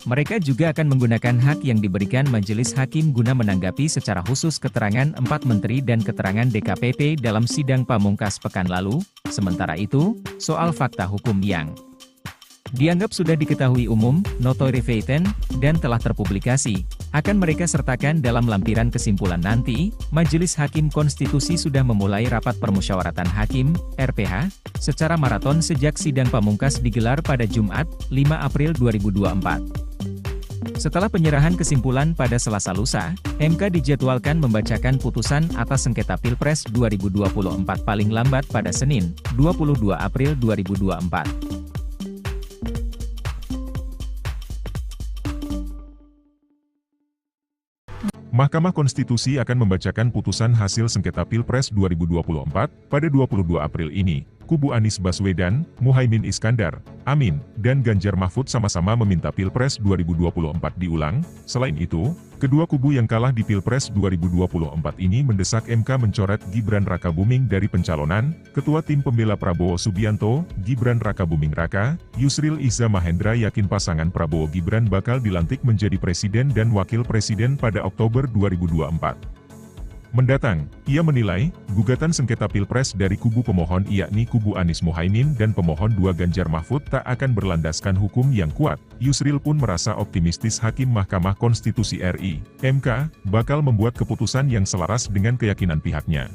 Mereka juga akan menggunakan hak yang diberikan Majelis Hakim guna menanggapi secara khusus keterangan 4 menteri dan keterangan DKPP dalam sidang pamungkas pekan lalu. Sementara itu, soal fakta hukum yang dianggap sudah diketahui umum, notoire feitan, dan telah terpublikasi, akan mereka sertakan dalam lampiran kesimpulan nanti. Majelis Hakim Konstitusi sudah memulai rapat permusyawaratan hakim, RPH, secara maraton sejak sidang pamungkas digelar pada Jumat, 5 April 2024. Setelah penyerahan kesimpulan pada Selasa lusa, MK dijadwalkan membacakan putusan atas sengketa Pilpres 2024 paling lambat pada Senin, 22 April 2024. Mahkamah Konstitusi akan membacakan putusan hasil sengketa Pilpres 2024 pada 22 April ini. Kubu Anies Baswedan, Muhaimin Iskandar, Amin, dan Ganjar Mahfud sama-sama meminta Pilpres 2024 diulang. Selain itu, kedua kubu yang kalah di Pilpres 2024 ini mendesak MK mencoret Gibran Rakabuming dari pencalonan. Ketua Tim Pembela Prabowo Subianto, Gibran Rakabuming Raka, Yusril Iza Mahendra yakin pasangan Prabowo Gibran bakal dilantik menjadi presiden dan wakil presiden pada Oktober 2024 mendatang. Ia menilai, gugatan sengketa Pilpres dari kubu pemohon yakni kubu Anies Mohaimin dan pemohon 2 Ganjar Mahfud tak akan berlandaskan hukum yang kuat. Yusril pun merasa optimistis Hakim Mahkamah Konstitusi RI, MK, bakal membuat keputusan yang selaras dengan keyakinan pihaknya.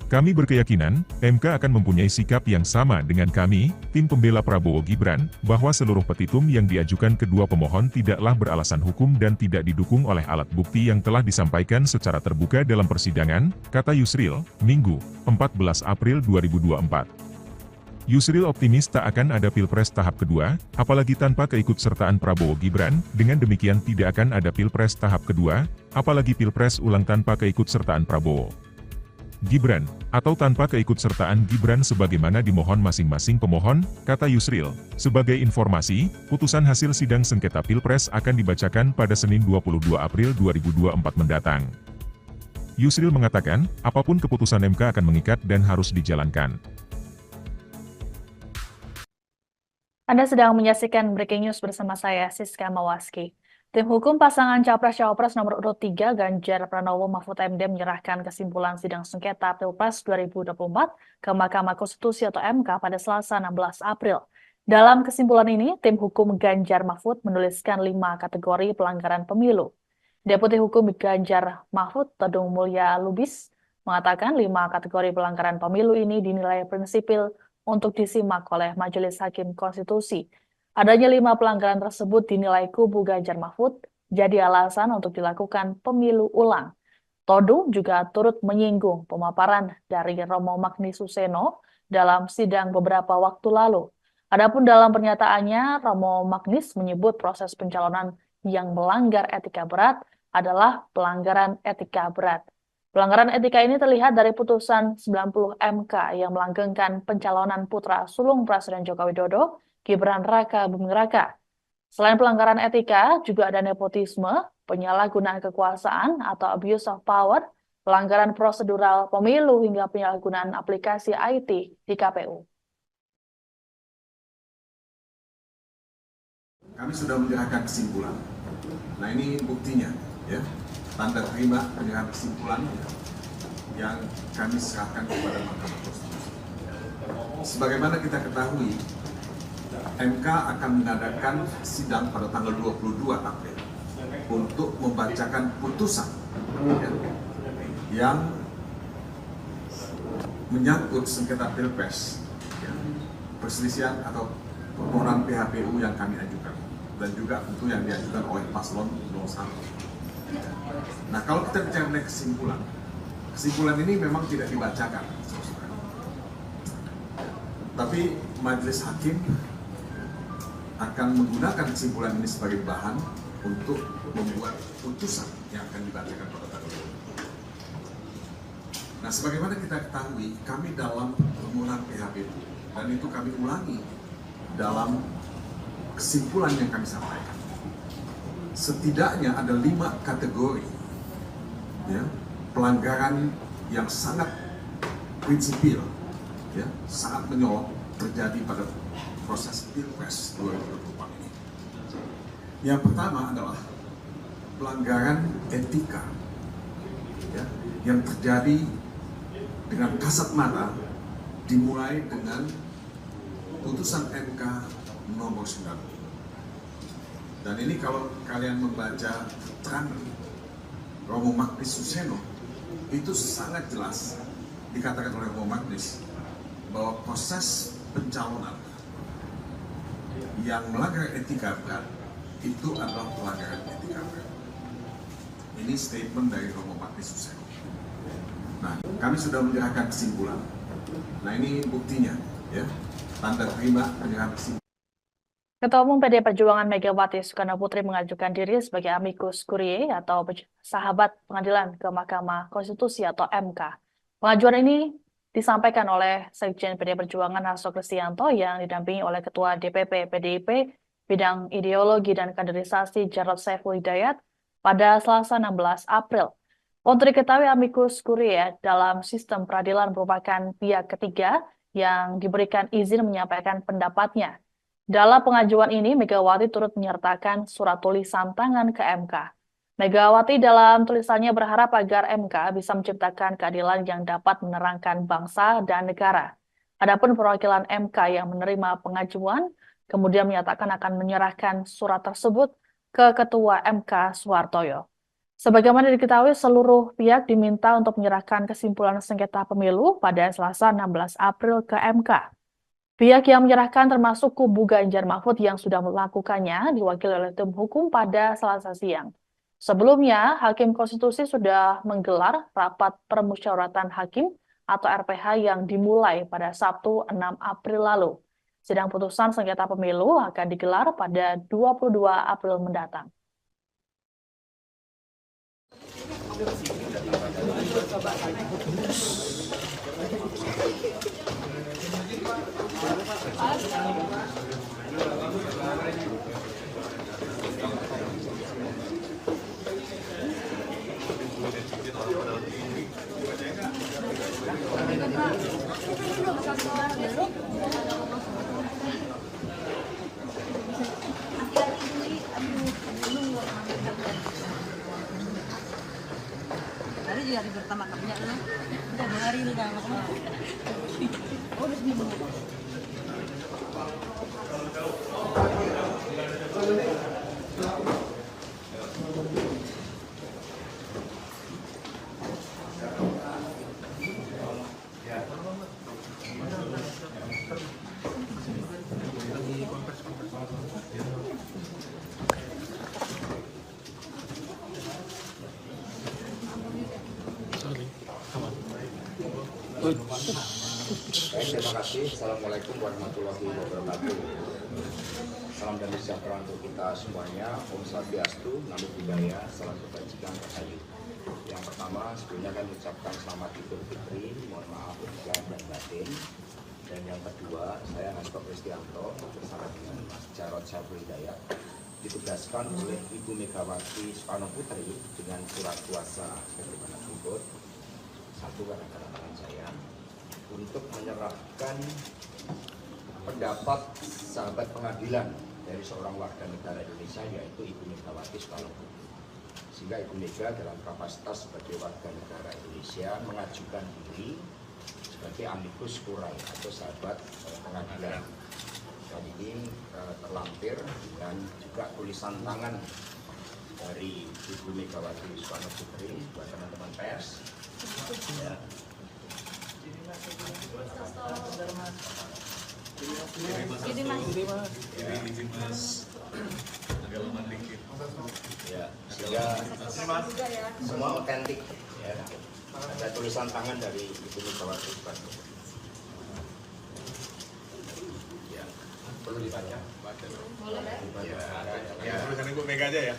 Kami berkeyakinan, MK akan mempunyai sikap yang sama dengan kami, tim pembela Prabowo Gibran, bahwa seluruh petitum yang diajukan kedua pemohon tidaklah beralasan hukum dan tidak didukung oleh alat bukti yang telah disampaikan secara terbuka dalam persidangan, kata Yusril, Minggu, 14 April 2024. Yusril optimis tak akan ada Pilpres tahap kedua, apalagi tanpa keikutsertaan Prabowo Gibran. Dengan demikian tidak akan ada Pilpres tahap kedua, apalagi Pilpres ulang tanpa keikutsertaan Prabowo Gibran, atau tanpa keikutsertaan Gibran sebagaimana dimohon masing-masing pemohon, kata Yusril. Sebagai informasi, putusan hasil sidang sengketa Pilpres akan dibacakan pada Senin 22 April 2024 mendatang. Yusril mengatakan, apapun keputusan MK akan mengikat dan harus dijalankan. Anda sedang menyaksikan Breaking News bersama saya, Siska Mawaski. Tim hukum pasangan Capres-Cawapres nomor urut 3 Ganjar Pranowo Mahfud MD menyerahkan kesimpulan sidang sengketa Pilpres 2024 ke Mahkamah Konstitusi atau MK pada Selasa 16 April. Dalam kesimpulan ini, tim hukum Ganjar Mahfud menuliskan 5 kategori pelanggaran pemilu. Deputi Hukum Ganjar Mahfud, Todung Mulya Lubis, mengatakan 5 kategori pelanggaran pemilu ini dinilai prinsipil untuk disimak oleh Majelis Hakim Konstitusi. Adanya 5 pelanggaran tersebut dinilai kubu Ganjar Mahfud jadi alasan untuk dilakukan pemilu ulang. Todung juga turut menyinggung pemaparan dari Romo Magnis Suseno dalam sidang beberapa waktu lalu. Adapun dalam pernyataannya, Romo Magnis menyebut proses pencalonan yang melanggar etika berat adalah pelanggaran etika berat. Pelanggaran etika ini terlihat dari putusan 90 MK yang melanggengkan pencalonan putra sulung Presiden Joko Widodo, Gibran Rakabuming Raka. Selain pelanggaran etika, juga ada nepotisme, penyalahgunaan kekuasaan atau abuse of power, pelanggaran prosedural pemilu hingga penyalahgunaan aplikasi IT di KPU. Kami sudah menyerahkan kesimpulan. Nah ini buktinya, ya, tanda terima penyerahan kesimpulan yang kami serahkan kepada Mahkamah Konstitusi. Sebagaimana kita ketahui, MK akan mengadakan sidang pada tanggal 22 April untuk membacakan putusan yang menyangkut sengketa Pilpres, perselisihan atau permohonan PHPU yang kami ajukan, dan juga tentu yang diajukan oleh paslon 01. Nah, kalau kita bicara mengenai kesimpulan ini memang tidak dibacakan, tapi Majelis Hakim akan menggunakan kesimpulan ini sebagai bahan untuk membuat putusan yang akan dibacakan pada tanggal 20. Nah, sebagaimana kita ketahui, kami dalam permohonan PHBU, dan itu kami ulangi dalam kesimpulan yang kami sampaikan. Setidaknya ada 5 kategori ya, pelanggaran yang sangat prinsipil, ya, sangat menyolok terjadi pada proses Pilpres 2024 ini. Yang pertama adalah pelanggaran etika, ya, yang terjadi dengan kasat mata, dimulai dengan putusan MK nomor 9. Dan ini kalau kalian membaca keterangan Romo Magnis Suseno, itu sangat jelas dikatakan oleh Romo Magnis bahwa proses pencalonan yang melanggar etika berat itu adalah pelanggaran etika berat. Ini statement dari Romo Magnis Suseno. Nah, kami sudah menyerahkan kesimpulan. Nah, ini buktinya, ya, tanda terima penyerahan kesimpulan. Ketua Umum PDI Perjuangan Megawati Soekarno Putri mengajukan diri sebagai amicus curiae atau sahabat pengadilan ke Mahkamah Konstitusi atau MK. Pengajuan ini disampaikan oleh Sekjen PDI Perjuangan Hasto Kristianto yang didampingi oleh Ketua DPP PDIP Bidang Ideologi dan Kaderisasi Jarod Saiful Hidayat pada Selasa 16 April. Untuk diketahui, amicus curiae dalam sistem peradilan merupakan pihak ketiga yang diberikan izin menyampaikan pendapatnya. Dalam pengajuan ini, Megawati turut menyertakan surat tulisan tangan ke MK. Megawati dalam tulisannya berharap agar MK bisa menciptakan keadilan yang dapat menerangkan bangsa dan negara. Adapun perwakilan MK yang menerima pengajuan, kemudian menyatakan akan menyerahkan surat tersebut ke Ketua MK Suhartoyo. Sebagaimana diketahui, seluruh pihak diminta untuk menyerahkan kesimpulan sengketa pemilu pada Selasa 16 April ke MK. Pihak yang menyerahkan termasuk kubu Ganjar Mahfud yang sudah melakukannya diwakili oleh tim hukum pada Selasa siang. Sebelumnya, Hakim Konstitusi sudah menggelar rapat permusyawaratan hakim atau RPH yang dimulai pada Sabtu 6 April lalu. Sidang putusan sengketa pemilu akan digelar pada 22 April mendatang. Hari juga hari pertama kerja lah. Udah 2 hari nih kan. Oh, udah seminggu. Terima kasih. Assalamualaikum warahmatullahi wabarakatuh. Salam dan sejahtera untuk kita semuanya. Om Swastiastu, Namo Buddhaya, salam kebajikan rahayu. Yang pertama, sebelumnya kami ucapkan selamat Idul Fitri, mohon maaf lahir dan batin. Dan yang kedua, saya Hasto Kristianto bersama dengan Mas Jarod Saiful Hidayat ditugaskan oleh Ibu Megawati Soekarno Putri dengan surat kuasa sebagaimana berikut. Satu, karena tangan saya untuk menyerahkan pendapat sahabat pengadilan dari seorang warga negara Indonesia, yaitu Ibu Megawati Soekarno Putri. Sehingga Ibu Mega dalam kapasitas sebagai warga negara Indonesia mengajukan diri sebagai amicus curiae atau sahabat pengadilan. Dan ini terlampir dengan juga tulisan tangan dari Ibu Megawati Soekarno Putri buat teman-teman pers. Ya. Ya, sehingga semua otentik. Ya. Ada tulisan tangan dari Ibu Megawati Soekarno Putri. Ya. Perlu dibaca? Ya, tulisan Ibu Mega aja ya.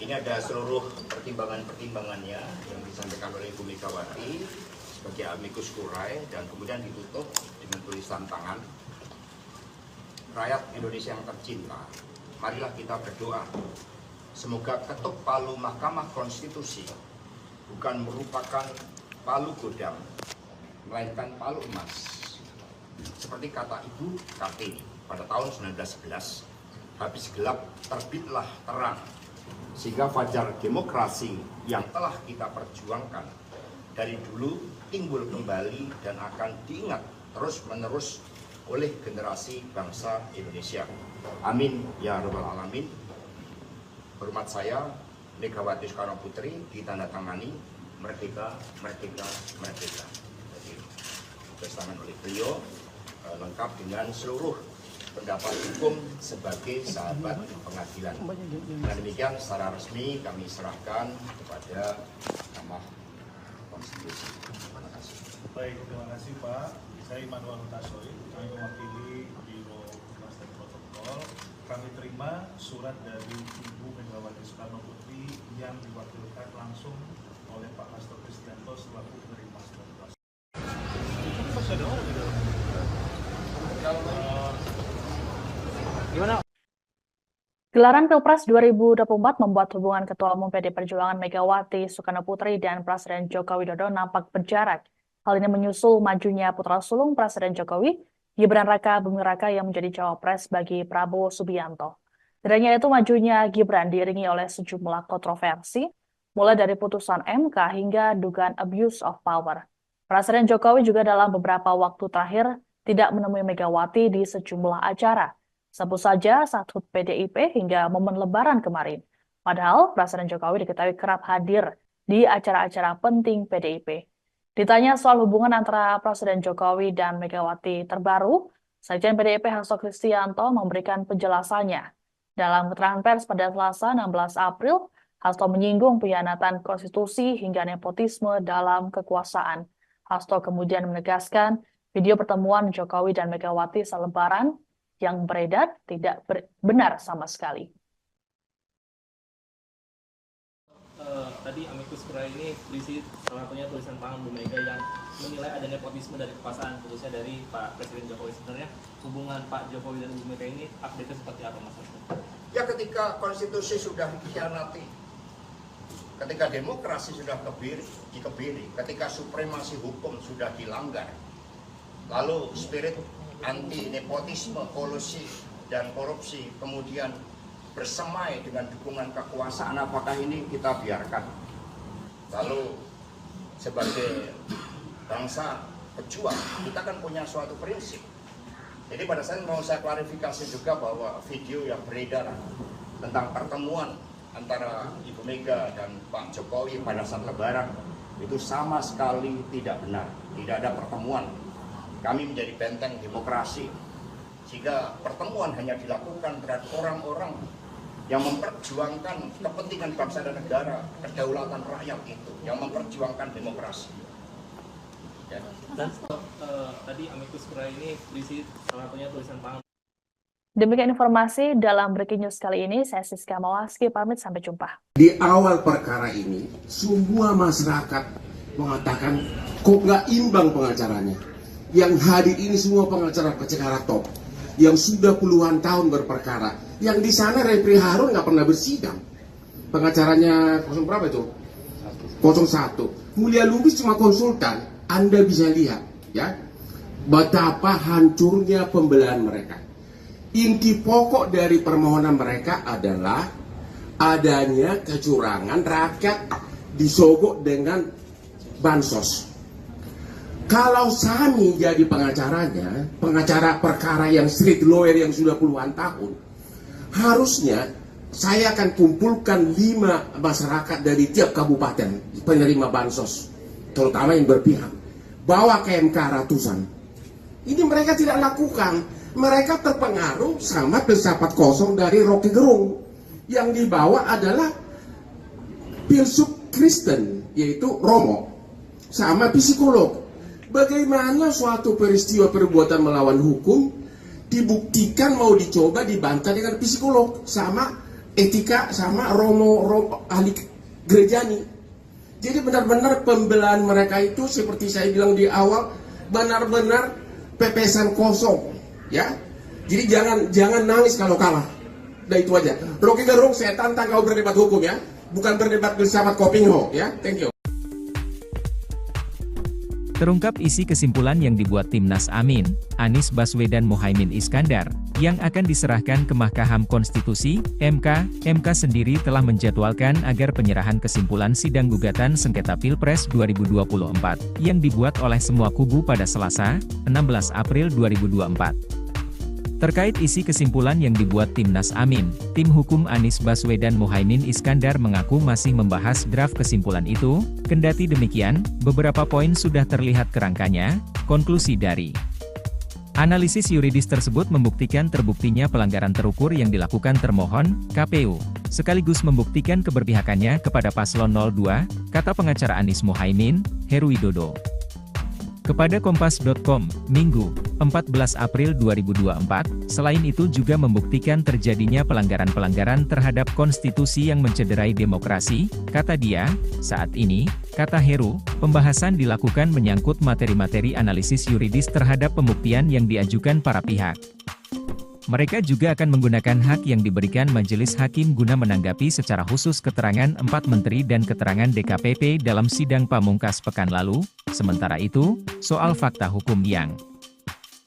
Ini ada seluruh pertimbangan-pertimbangannya yang disampaikan oleh Ibu Megawati sebagai amicus curiae, dan kemudian ditutup dengan tulisan tangan. Rakyat Indonesia yang tercinta, marilah kita berdoa semoga ketuk palu Mahkamah Konstitusi bukan merupakan palu godam, melainkan palu emas. Seperti kata Ibu Kartini pada tahun 1911, habis gelap terbitlah terang, sehingga fajar demokrasi yang telah kita perjuangkan dari dulu timbul kembali dan akan diingat terus-menerus oleh generasi bangsa Indonesia. Amin ya rabbal alamin. Hormat saya, Megawati Soekarno Putri, ditandatangani merdeka, merdeka, merdeka. Jadi, testament oleh beliau lengkap dengan seluruh pendapat hukum sebagai sahabat pengadilan. Dan demikian secara resmi kami serahkan kepada Mahkamah Konstitusi. Terima kasih. Baik, terima kasih Pak. Saya Immanuel Hutasoy, kami mewakili Biro Humas dan Protokol. Kami terima surat dari Ibu Megawati Soekarno Putri yang diwakilkan langsung oleh Pak Hasto Kristianto selaku penerima surat kuasa. Gelaran Pilpres 2024 membuat hubungan Ketua Umum PD Perjuangan Megawati Soekarno Putri dan Presiden Joko Widodo nampak berjarak. Hal ini menyusul majunya putra sulung Presiden Jokowi, Gibran Raka Buming Raka yang menjadi cawapres bagi Prabowo Subianto. Tidak hanya itu, majunya Gibran diiringi oleh sejumlah kontroversi, mulai dari putusan MK hingga dugaan abuse of power. Presiden Jokowi juga dalam beberapa waktu terakhir tidak menemui Megawati di sejumlah acara. Sebut saja saat HUT PDIP hingga momen Lebaran kemarin. Padahal Presiden Jokowi diketahui kerap hadir di acara-acara penting PDIP. Ditanya soal hubungan antara Presiden Jokowi dan Megawati terbaru, Sekjen PDIP Hasto Kristianto memberikan penjelasannya. Dalam keterangan pers pada Selasa 16 April, Hasto menyinggung pengkhianatan konstitusi hingga nepotisme dalam kekuasaan. Hasto kemudian menegaskan video pertemuan Jokowi dan Megawati selebaran yang beredar tidak benar sama sekali. Tadi amicus curiae ini berisi salah satunya tulisan tangan Bu Mega yang menilai ada nepotisme dari kekuasaan, khususnya dari Pak Presiden Jokowi. Sebenarnya hubungan Pak Jokowi dan Bu Mega ini update-nya seperti apa, Mas? Ya, ketika konstitusi sudah dikhianati, ketika demokrasi sudah dikebiri, ketika supremasi hukum sudah dilanggar, lalu spirit anti nepotisme, kolusi, dan korupsi kemudian bersemai dengan dukungan kekuasaan, apakah ini kita biarkan? Lalu sebagai bangsa pejuang, kita kan punya suatu prinsip. Jadi pada saat mau saya klarifikasi juga bahwa video yang beredar tentang pertemuan antara Ibu Mega dan Pak Jokowi pada saat Lebaran itu sama sekali tidak benar. Tidak ada pertemuan. Kami menjadi benteng demokrasi, sehingga pertemuan hanya dilakukan terhadap orang-orang yang memperjuangkan kepentingan bangsa dan negara, kedaulatan rakyat itu, yang memperjuangkan demokrasi. Ya. Dan tadi amicus curiae ini berisi salah satunya tulisan tangan. Demikian informasi dalam Breaking News kali ini. Saya Siska Mawaski, pamit, sampai jumpa. Di awal perkara ini, semua masyarakat mengatakan kok nggak imbang pengacaranya. Yang hadir ini semua pengacara-pengacara top, yang sudah puluhan tahun berperkara. Yang di sana Refri Harun nggak pernah bersidang. Pengacaranya 0 berapa itu? 01. Mulia Lubis cuma konsultan. Anda bisa lihat, ya, betapa hancurnya pembelahan mereka. Inti pokok dari permohonan mereka adalah adanya kecurangan, rakyat disogok dengan bansos. Kalau Sani jadi pengacaranya, pengacara perkara yang street lawyer yang sudah puluhan tahun, harusnya saya akan kumpulkan 5 masyarakat dari tiap kabupaten penerima bansos, terutama yang berpihak, bawa ke MK ratusan. Ini mereka tidak lakukan. Mereka terpengaruh sama filsafat kosong dari Rocky Gerung. Yang dibawa adalah filsuf Kristen, yaitu Romo, sama psikolog. Bagaimana suatu peristiwa perbuatan melawan hukum dibuktikan mau dicoba dibantah dengan psikolog sama etika sama romo ahli gerejani. Jadi benar-benar pembelaan mereka itu seperti saya bilang di awal benar-benar pepesan kosong, ya. Jadi jangan nangis kalau kalah. Udah itu aja. Rocky Gerung, saya tantang kau berdebat hukum ya, bukan berdebat filsafat Kopingho ya. Thank you. Terungkap isi kesimpulan yang dibuat Timnas Amin, Anies Baswedan Muhaimin Iskandar, yang akan diserahkan ke Mahkamah Konstitusi, MK. MK sendiri telah menjadwalkan agar penyerahan kesimpulan sidang gugatan sengketa Pilpres 2024, yang dibuat oleh semua kubu pada Selasa, 16 April 2024. Terkait isi kesimpulan yang dibuat Timnas Amin, tim hukum Anies Baswedan Muhaimin Iskandar mengaku masih membahas draft kesimpulan itu, kendati demikian, beberapa poin sudah terlihat kerangkanya. Konklusi dari analisis yuridis tersebut membuktikan terbuktinya pelanggaran terukur yang dilakukan termohon, KPU, sekaligus membuktikan keberpihakannya kepada paslon 02, kata pengacara Anies Muhaimin, Heru Widodo. Kepada Kompas.com, Minggu, 14 April 2024, selain itu juga membuktikan terjadinya pelanggaran-pelanggaran terhadap konstitusi yang mencederai demokrasi, kata dia. Saat ini, kata Heru, pembahasan dilakukan menyangkut materi-materi analisis yuridis terhadap pembuktian yang diajukan para pihak. Mereka juga akan menggunakan hak yang diberikan Majelis Hakim guna menanggapi secara khusus keterangan 4 menteri dan keterangan DKPP dalam sidang pamungkas pekan lalu. Sementara itu, soal fakta hukum yang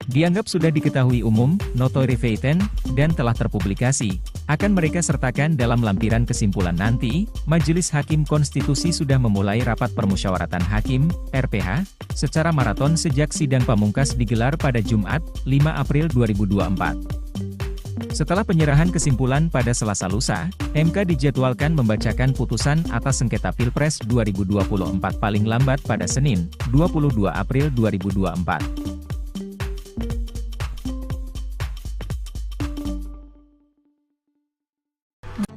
dianggap sudah diketahui umum, notoire feitan, dan telah terpublikasi, akan mereka sertakan dalam lampiran kesimpulan nanti. Majelis Hakim Konstitusi sudah memulai rapat permusyawaratan hakim, RPH, secara maraton sejak sidang pamungkas digelar pada Jumat, 5 April 2024. Setelah penyerahan kesimpulan pada Selasa lusa, MK dijadwalkan membacakan putusan atas sengketa Pilpres 2024 paling lambat pada Senin, 22 April 2024.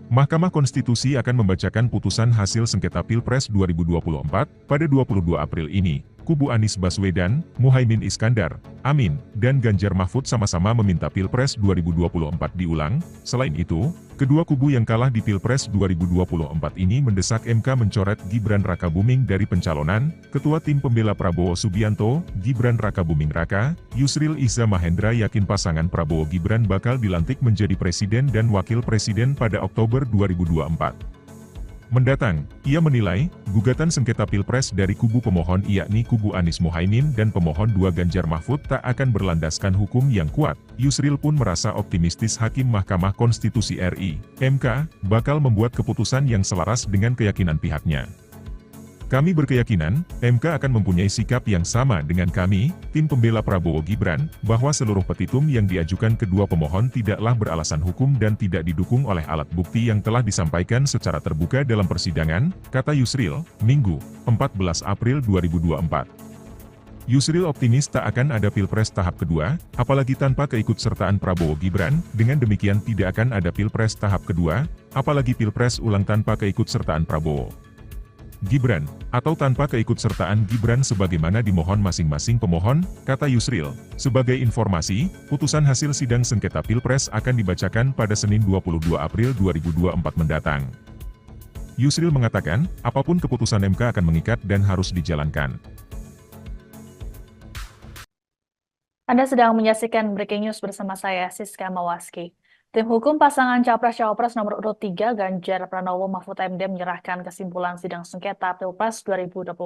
Mahkamah Konstitusi akan membacakan putusan hasil sengketa Pilpres 2024 pada 22 April ini. Kubu Anies Baswedan, Muhaimin Iskandar, Amin, dan Ganjar Mahfud sama-sama meminta Pilpres 2024 diulang. Selain itu, kedua kubu yang kalah di Pilpres 2024 ini mendesak MK mencoret Gibran Rakabuming dari pencalonan. Ketua Tim Pembela Prabowo Subianto, Gibran Rakabuming Raka, Yusril Iza Mahendra yakin pasangan Prabowo Gibran bakal dilantik menjadi presiden dan wakil presiden pada Oktober 2024 mendatang. Ia menilai, gugatan sengketa Pilpres dari kubu pemohon yakni kubu Anies Muhaimin dan pemohon 2 Ganjar Mahfud tak akan berlandaskan hukum yang kuat. Yusril pun merasa optimistis Hakim Mahkamah Konstitusi RI, MK, bakal membuat keputusan yang selaras dengan keyakinan pihaknya. Kami berkeyakinan, MK akan mempunyai sikap yang sama dengan kami, tim pembela Prabowo Gibran, bahwa seluruh petitum yang diajukan kedua pemohon tidaklah beralasan hukum dan tidak didukung oleh alat bukti yang telah disampaikan secara terbuka dalam persidangan, kata Yusril, Minggu, 14 April 2024. Yusril optimis tak akan ada Pilpres tahap kedua, apalagi tanpa keikutsertaan Prabowo Gibran. Dengan demikian tidak akan ada Pilpres tahap kedua, apalagi Pilpres ulang tanpa keikutsertaan Prabowo Gibran, atau tanpa keikutsertaan Gibran sebagaimana dimohon masing-masing pemohon, kata Yusril. Sebagai informasi, putusan hasil sidang sengketa Pilpres akan dibacakan pada Senin 22 April 2024 mendatang. Yusril mengatakan, apapun keputusan MK akan mengikat dan harus dijalankan. Anda sedang menyaksikan Breaking News bersama saya, Siska Mawaski. Tim hukum pasangan Capres-Cawapres nomor urut 3 Ganjar Pranowo Mahfud MD menyerahkan kesimpulan sidang sengketa Pilpres 2024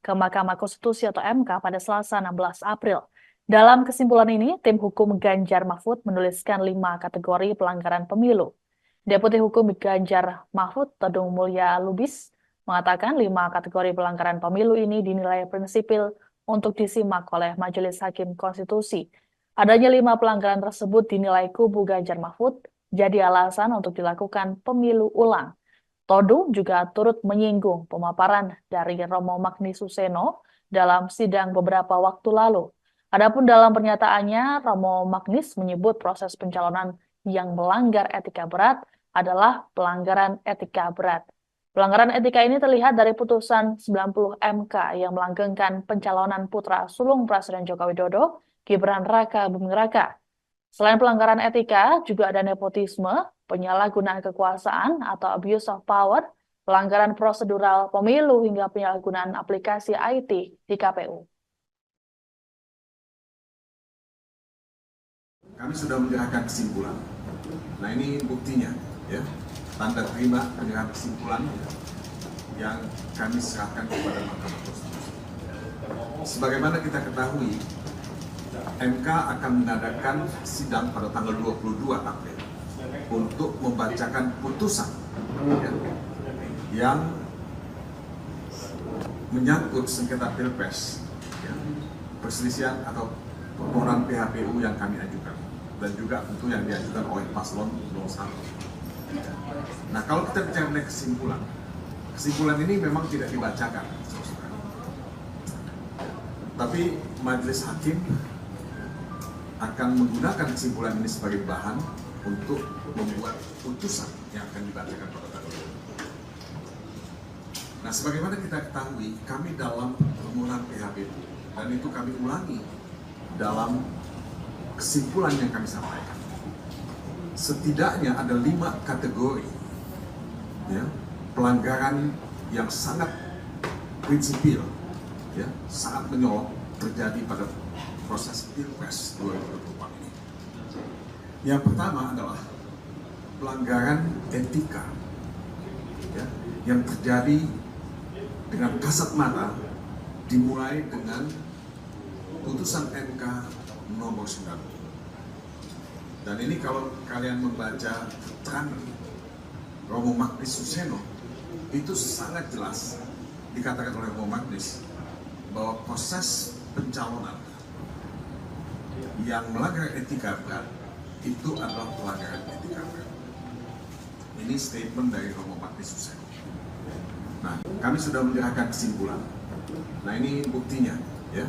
ke Mahkamah Konstitusi atau MK pada Selasa 16 April. Dalam kesimpulan ini, tim hukum Ganjar Mahfud menuliskan 5 kategori pelanggaran pemilu. Deputi Hukum Ganjar Mahfud, Todung Mulya Lubis, mengatakan 5 kategori pelanggaran pemilu ini dinilai prinsipil untuk disimak oleh Majelis Hakim Konstitusi. Adanya 5 pelanggaran tersebut dinilai kubu Ganjar Mahfud jadi alasan untuk dilakukan pemilu ulang. Todung juga turut menyinggung pemaparan dari Romo Magnis Suseno dalam sidang beberapa waktu lalu. Adapun dalam pernyataannya, Romo Magnis menyebut proses pencalonan yang melanggar etika berat adalah pelanggaran etika berat. Pelanggaran etika ini terlihat dari putusan 90 MK yang melanggengkan pencalonan putra sulung Presiden Joko Widodo, Gibran Rakabuming Raka. Selain pelanggaran etika, juga ada nepotisme, penyalahgunaan kekuasaan atau abuse of power, pelanggaran prosedural pemilu hingga penyalahgunaan aplikasi IT di KPU. Kami sudah menyerahkan kesimpulan. Nah ini buktinya, ya, tanda terima penyerahan kesimpulan yang kami serahkan kepada Mahkamah Konstitusi. Sebagaimana kita ketahui, MK akan mengadakan sidang pada tanggal 22 April untuk membacakan putusan, ya, yang menyangkut sengketa Pilpres, ya, perselisihan atau permohonan PHPU yang kami ajukan, dan juga tentu yang diajukan oleh paslon 01. Nah, kalau kita bicara mengenai kesimpulan ini memang tidak dibacakan, tapi majelis hakim akan menggunakan kesimpulan ini sebagai bahan untuk membuat putusan yang akan dibacakan pada tanggal 22. Nah, sebagaimana kita ketahui, kami dalam permohonan PHPU, dan itu kami ulangi dalam kesimpulan yang kami sampaikan, setidaknya ada 5 kategori, ya, pelanggaran yang sangat prinsipil, ya, sangat menyolok terjadi pada proses Pilpres 2024 ini. Yang pertama adalah pelanggaran etika, ya, yang terjadi dengan kasat mata, dimulai dengan putusan MK nomor 9. Dan ini kalau kalian membaca keterangan Romo Magnis Suseno, itu sangat jelas dikatakan oleh Romo Magnis bahwa proses pencalonan yang melanggar etika berat itu adalah pelanggaran etika berat. Ini statement dari Romo Magnis Suseno. Nah, kami sudah menyerahkan kesimpulan. Nah, ini buktinya, ya,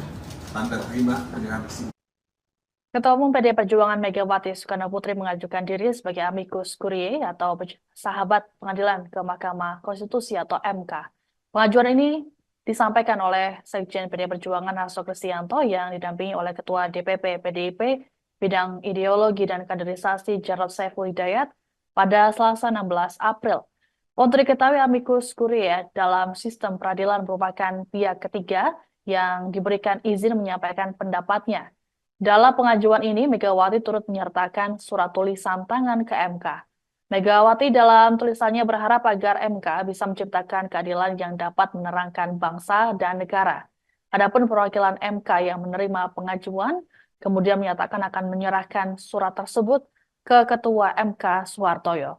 tanda terima penyerahan kesimpulan. Ketua Umum PDI Perjuangan Megawati Soekarno Putri mengajukan diri sebagai amicus curiae atau sahabat pengadilan ke Mahkamah Konstitusi atau MK. Pengajuan ini disampaikan oleh Sekjen PDI Perjuangan Hasto Kristianto yang didampingi oleh Ketua DPP PDIP Bidang Ideologi dan Kaderisasi Jarod Saiful Hidayat pada Selasa 16 April. Untuk diketahui, amicus curiae dalam sistem peradilan merupakan pihak ketiga yang diberikan izin menyampaikan pendapatnya. Dalam pengajuan ini, Megawati turut menyertakan surat tulisan tangan ke MK. Megawati dalam tulisannya berharap agar MK bisa menciptakan keadilan yang dapat menerangkan bangsa dan negara. Adapun perwakilan MK yang menerima pengajuan, kemudian menyatakan akan menyerahkan surat tersebut ke Ketua MK Suhartoyo.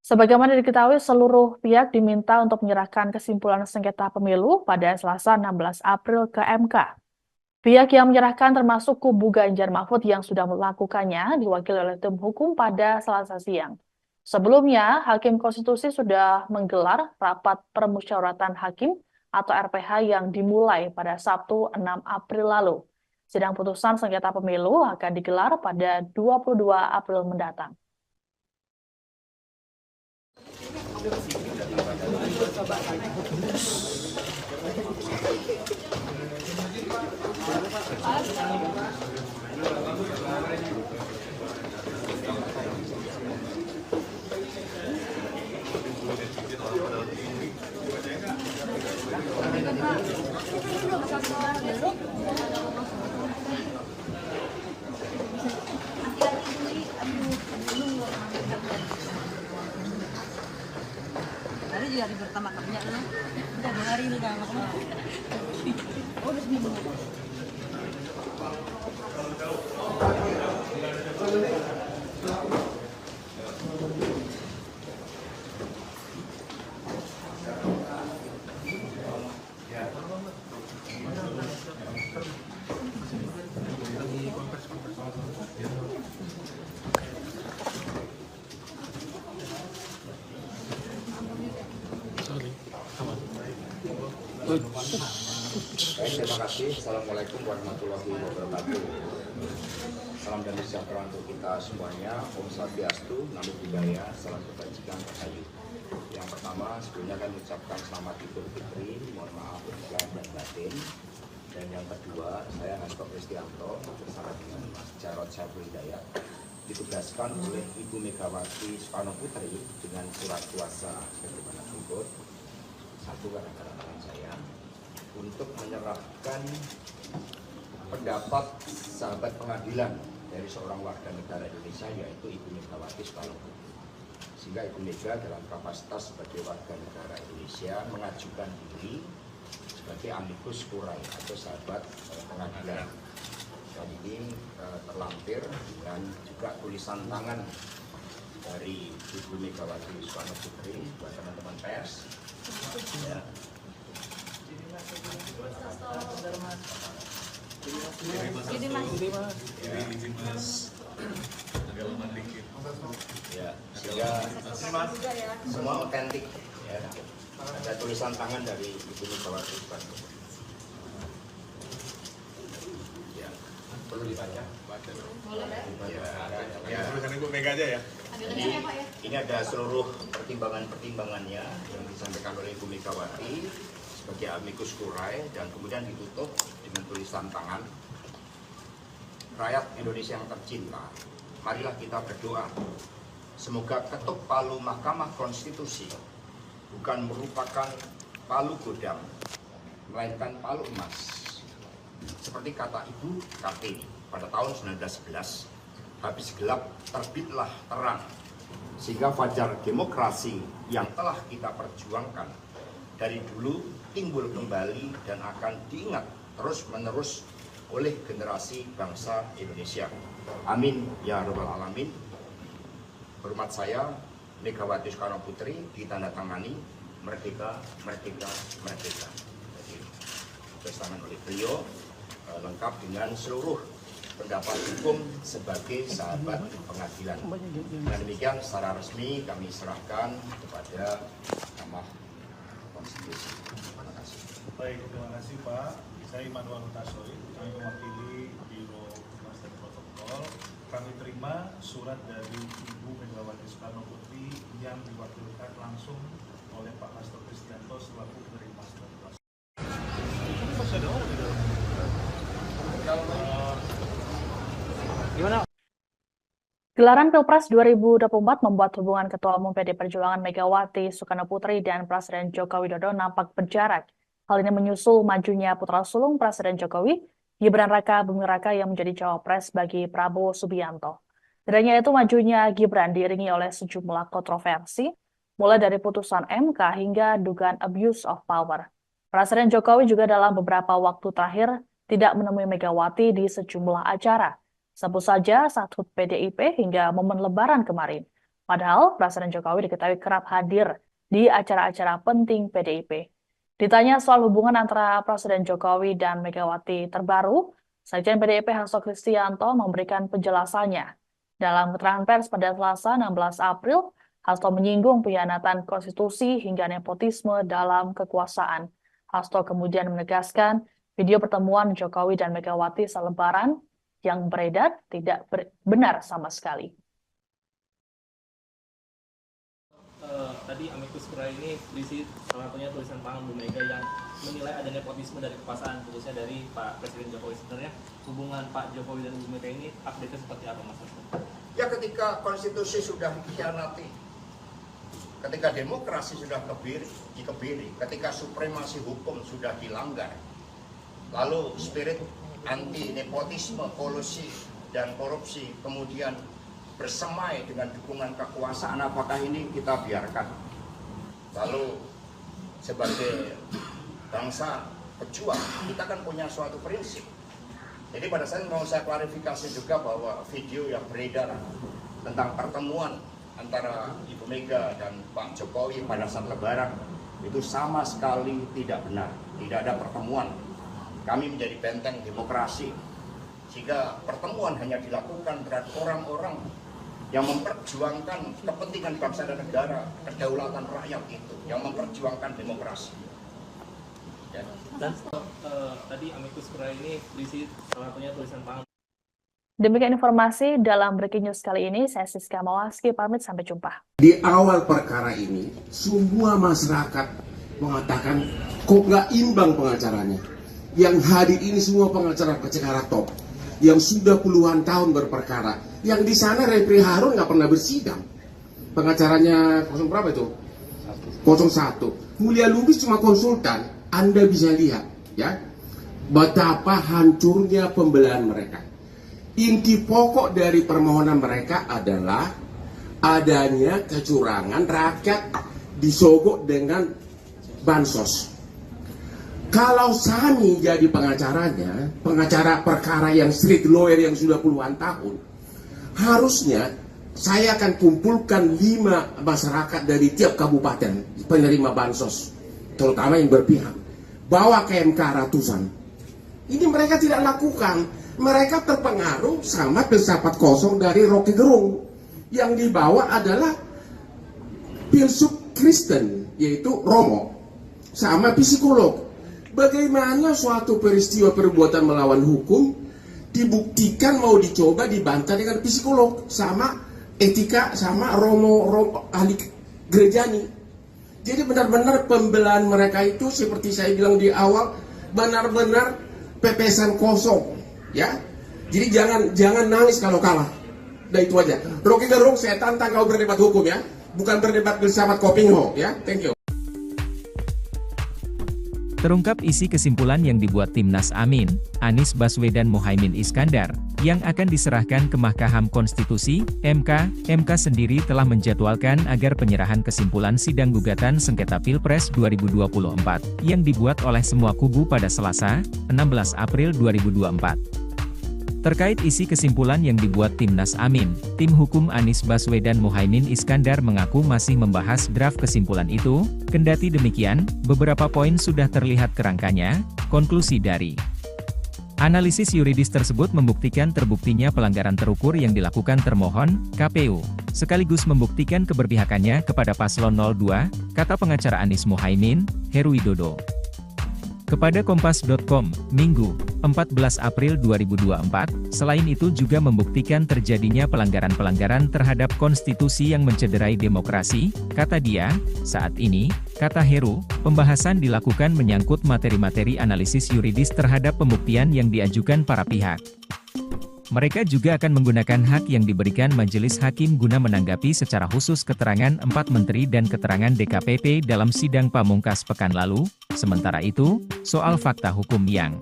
Sebagaimana diketahui, seluruh pihak diminta untuk menyerahkan kesimpulan sengketa pemilu pada Selasa 16 April ke MK. Pihak yang menyerahkan termasuk kubu Ganjar Mahfud yang sudah melakukannya diwakili oleh tim hukum pada Selasa siang. Sebelumnya, Hakim Konstitusi sudah menggelar rapat permusyawaratan hakim atau RPH yang dimulai pada Sabtu 6 April lalu. Sidang putusan sengketa pemilu akan digelar pada 22 April mendatang. Hari juga hari pertama kerja lah. Udah 2 hari ini kan makanya. Oh, udah seminggu. Baik, terima kasih. Assalamualaikum warahmatullahi wabarakatuh. Salam dan sejahtera untuk kita semuanya. Om Swastiastu, Namo Buddhaya, salam kebajikan rahayu. Yang pertama, sebelumnya kami ucapkan selamat Idul Fitri, mohon maaf lahir dan batin. Dan yang kedua, saya Hasto Kristianto bersama dengan Mas Jarod Saiful Hidayat ditugaskan oleh Ibu Megawati Soekarno Putri dengan surat kuasa sebagaimana berikut. Satu, karena tangan saya untuk menyerahkan pendapat sahabat pengadilan dari seorang warga negara Indonesia, yaitu Ibu Megawati Soekarno Putri. Sehingga Ibu Mega dalam kapasitas sebagai warga negara Indonesia mengajukan diri sebagai amicus curiae atau sahabat pengadilan. Dan ini terlampir dengan juga tulisan tangan dari Ibu Megawati Soekarno Putri buat teman-teman pers. Ya. Ya, sehingga semua otentik. Ya. Ada tulisan tangan dari Ibu Megawati Soekarno Putri. Ya, perlu dibaca. Ya, tulisan Ibu Mega aja ya. Ini ada seluruh pertimbangan-pertimbangannya yang disampaikan oleh Ibu Megawati sebagai amicus curiae, dan kemudian ditutup dengan tulisan tangan. Rakyat Indonesia yang tercinta, marilah kita berdoa semoga ketuk palu Mahkamah Konstitusi bukan merupakan palu godam, melainkan palu emas. Seperti kata Ibu Kartini pada tahun 1911, habis gelap terbitlah terang, sehingga fajar demokrasi yang telah kita perjuangkan dari dulu timbul kembali dan akan diingat terus-menerus oleh generasi bangsa Indonesia. Amin ya rabbal alamin. Hormat saya Megawati Soekarno Putri, ditandatangani merdeka, merdeka, merdeka. Jadi ditandatangani oleh beliau lengkap dengan seluruh pendapat hukum sebagai sahabat pengadilan. Dan demikian secara resmi kami serahkan kepada Mahkamah Konstitusi. Terima kasih. Baik, terima kasih Pak. Saya Immanuel Hutasoid, kami mewakili Biro Humas dan Protokol. Kami terima surat dari Ibu Megawati Soekarno Putri yang diwakilkan langsung oleh Pak Hasto Kristianto selaku penerima surat kuasa. Gelaran Pilpres 2024 membuat hubungan Ketua Umum PD Perjuangan Megawati Soekarno Putri dan Presiden Joko Widodo nampak berjarak. Hal ini menyusul majunya putra sulung Presiden Jokowi, Gibran Raka Buming Raka yang menjadi cawapres bagi Prabowo Subianto. Tidak hanya itu, majunya Gibran diiringi oleh sejumlah kontroversi, mulai dari putusan MK hingga dugaan abuse of power. Presiden Jokowi juga dalam beberapa waktu terakhir tidak menemui Megawati di sejumlah acara. Sebut saja saat HUT PDIP hingga momen Lebaran kemarin. Padahal Presiden Jokowi diketahui kerap hadir di acara-acara penting PDIP. Ditanya soal hubungan antara Presiden Jokowi dan Megawati terbaru, Sekjen PDIP Hasto Kristianto memberikan penjelasannya. Dalam keterangan pers pada Selasa 16 April, Hasto menyinggung pengkhianatan konstitusi hingga nepotisme dalam kekuasaan. Hasto kemudian menegaskan video pertemuan Jokowi dan Megawati selebaran yang beredar tidak benar sama sekali. Tadi amicus curiae ini berisi salah satunya tulisan tangan Bu Mega yang menilai ada nepotisme dari kekuasaan, khususnya dari Pak Presiden Jokowi. Sebenarnya hubungan Pak Jokowi dan Bu Mega ini update-nya seperti apa, Mas? Ya, ketika konstitusi sudah dikhianati, ketika demokrasi sudah dikebiri, ketika supremasi hukum sudah dilanggar, lalu spirit anti nepotisme, kolusi, dan korupsi kemudian bersemai dengan dukungan kekuasaan, apakah ini kita biarkan? Lalu sebagai bangsa pejuang, kita kan punya suatu prinsip. Jadi pada saat mau saya klarifikasi juga bahwa video yang beredar tentang pertemuan antara Ibu Mega dan Pak Jokowi pada saat Lebaran itu sama sekali tidak benar. Tidak ada pertemuan. Kami menjadi benteng demokrasi, sehingga pertemuan hanya dilakukan terhadap orang-orang yang memperjuangkan kepentingan bangsa dan negara, kedaulatan rakyat itu, yang memperjuangkan demokrasi. Ya. Dan tadi amicus curiae ini berisi salah satunya tulisan tangan. Demikian informasi dalam Breaking News kali ini. Saya Siska Mawaski, pamit, sampai jumpa. Di awal perkara ini, semua masyarakat mengatakan kok nggak imbang pengacaranya. Yang hadir ini semua pengacara-pengacara top, yang sudah puluhan tahun berperkara. Yang di sana Refri Harun nggak pernah bersidang. Pengacaranya 0 berapa itu? 01. Mulia Lubis cuma konsultan. Anda bisa lihat, ya, betapa hancurnya pembelaan mereka. Inti pokok dari permohonan mereka adalah adanya kecurangan, rakyat disogok dengan bansos. Kalau Sani jadi pengacaranya, pengacara perkara yang street lawyer yang sudah puluhan tahun, harusnya saya akan kumpulkan 5 masyarakat dari tiap kabupaten penerima bansos, terutama yang berpihak, bawa ke MK ratusan. Ini mereka tidak lakukan. Mereka terpengaruh sama filsafat kosong dari Rocky Gerung. Yang dibawa adalah filsuf Kristen, yaitu Romo, sama psikolog. Bagaimana suatu peristiwa perbuatan melawan hukum dibuktikan mau dicoba dibantah dengan psikolog sama etika sama Romo ahli gerejani. Jadi benar-benar pembelaan mereka itu seperti saya bilang di awal, benar-benar pepesan kosong, ya. Jadi jangan nangis kalau kalah. Nah itu aja. Rocky Gerung, saya tantang kau berdebat hukum, ya, bukan berdebat filsafat Kopingho, ya. Thank you. Terungkap isi kesimpulan yang dibuat Timnas Amin, Anies Baswedan Muhaimin Iskandar, yang akan diserahkan ke Mahkamah Konstitusi, MK. MK sendiri telah menjadwalkan agar penyerahan kesimpulan sidang gugatan sengketa Pilpres 2024, yang dibuat oleh semua kubu pada Selasa, 16 April 2024. Terkait isi kesimpulan yang dibuat Timnas Amin, tim hukum Anies Baswedan Muhaimin Iskandar mengaku masih membahas draft kesimpulan itu. Kendati demikian, beberapa poin sudah terlihat kerangkanya. Konklusi dari analisis yuridis tersebut membuktikan terbuktinya pelanggaran terukur yang dilakukan termohon, KPU, sekaligus membuktikan keberpihakannya kepada paslon 02, kata pengacara Anies Muhaimin, Heru Widodo. Kepada Kompas.com, Minggu, 14 April 2024, selain itu juga membuktikan terjadinya pelanggaran-pelanggaran terhadap konstitusi yang mencederai demokrasi, kata dia. Saat ini, kata Heru, pembahasan dilakukan menyangkut materi-materi analisis yuridis terhadap pembuktian yang diajukan para pihak. Mereka juga akan menggunakan hak yang diberikan majelis hakim guna menanggapi secara khusus keterangan 4 menteri dan keterangan DKPP dalam sidang pamungkas pekan lalu. Sementara itu, soal fakta hukum yang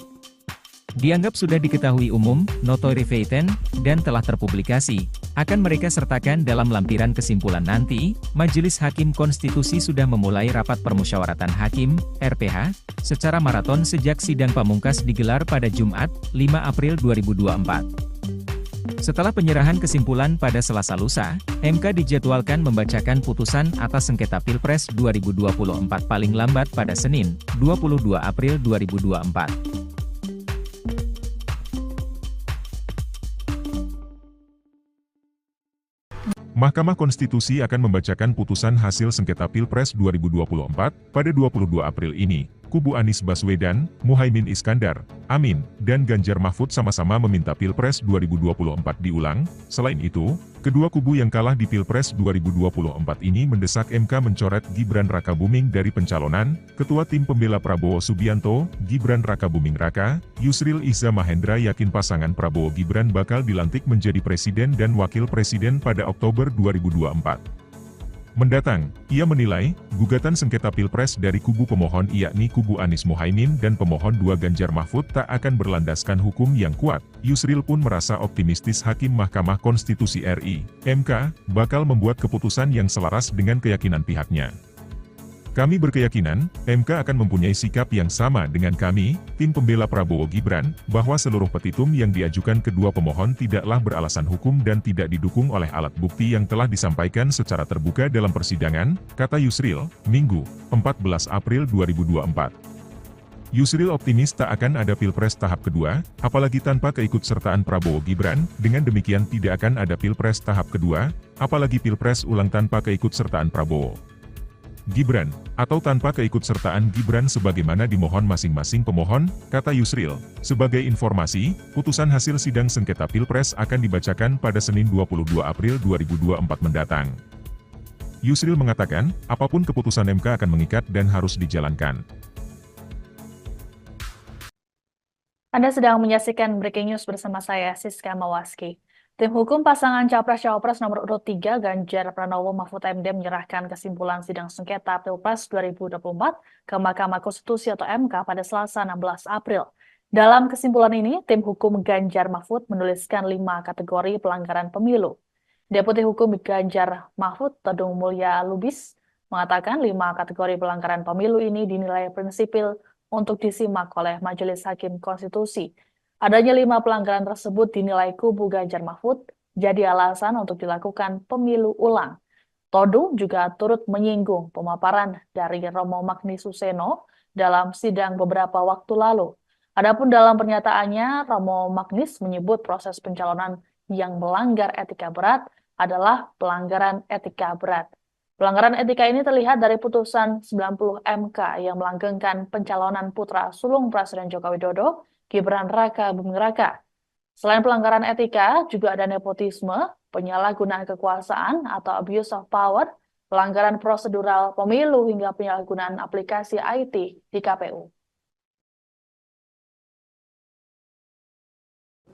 dianggap sudah diketahui umum, notoire feitan, dan telah terpublikasi, akan mereka sertakan dalam lampiran kesimpulan nanti. Majelis Hakim Konstitusi sudah memulai rapat permusyawaratan hakim, RPH, secara maraton sejak sidang pamungkas digelar pada Jumat, 5 April 2024. Setelah penyerahan kesimpulan pada Selasa lusa, MK dijadwalkan membacakan putusan atas sengketa Pilpres 2024 paling lambat pada Senin, 22 April 2024. Mahkamah Konstitusi akan membacakan putusan hasil sengketa Pilpres 2024 pada 22 April ini. Kubu Anies Baswedan, Muhaimin Iskandar, Amin, dan Ganjar Mahfud sama-sama meminta Pilpres 2024 diulang. Selain itu, kedua kubu yang kalah di Pilpres 2024 ini mendesak MK mencoret Gibran Rakabuming dari pencalonan. Ketua Tim Pembela Prabowo Subianto, Gibran Rakabuming Raka, Yusril Iza Mahendra yakin pasangan Prabowo Gibran bakal dilantik menjadi presiden dan wakil presiden pada Oktober 2024 mendatang. Ia menilai, gugatan sengketa Pilpres dari kubu pemohon yakni kubu Anies Muhaimin dan pemohon 2 Ganjar Mahfud tak akan berlandaskan hukum yang kuat. Yusril pun merasa optimistis Hakim Mahkamah Konstitusi RI, MK, bakal membuat keputusan yang selaras dengan keyakinan pihaknya. Kami berkeyakinan, MK akan mempunyai sikap yang sama dengan kami, tim pembela Prabowo Gibran, bahwa seluruh petitum yang diajukan kedua pemohon tidaklah beralasan hukum dan tidak didukung oleh alat bukti yang telah disampaikan secara terbuka dalam persidangan, kata Yusril, Minggu, 14 April 2024. Yusril optimis tak akan ada Pilpres tahap kedua, apalagi tanpa keikutsertaan Prabowo Gibran. Dengan demikian tidak akan ada Pilpres tahap kedua, apalagi Pilpres ulang tanpa keikutsertaan Prabowo Gibran, atau tanpa keikutsertaan Gibran sebagaimana dimohon masing-masing pemohon, kata Yusril. Sebagai informasi, putusan hasil sidang sengketa Pilpres akan dibacakan pada Senin 22 April 2024 mendatang. Yusril mengatakan, apapun keputusan MK akan mengikat dan harus dijalankan. Anda sedang menyaksikan Breaking News bersama saya, Siska Mawaski. Tim hukum pasangan Capres-Cawapres nomor urut 3 Ganjar Pranowo Mahfud MD menyerahkan kesimpulan sidang sengketa Pilpres 2024 ke Mahkamah Konstitusi atau MK pada Selasa 16 April. Dalam kesimpulan ini, tim hukum Ganjar Mahfud menuliskan 5 kategori pelanggaran pemilu. Deputi Hukum Ganjar Mahfud, Todung Mulya Lubis, mengatakan 5 kategori pelanggaran pemilu ini dinilai prinsipil untuk disimak oleh Majelis Hakim Konstitusi. Adanya 5 pelanggaran tersebut dinilai kubu Ganjar Mahfud jadi alasan untuk dilakukan pemilu ulang. Todung juga turut menyinggung pemaparan dari Romo Magnis Suseno dalam sidang beberapa waktu lalu. Adapun dalam pernyataannya, Romo Magnis menyebut proses pencalonan yang melanggar etika berat adalah pelanggaran etika berat. Pelanggaran etika ini terlihat dari putusan 90 MK yang melanggengkan pencalonan putra sulung Presiden Joko Widodo, Gibran Raka Buming Raka. Selain pelanggaran etika, juga ada nepotisme, penyalahgunaan kekuasaan atau abuse of power, pelanggaran prosedural pemilu hingga penyalahgunaan aplikasi IT di KPU.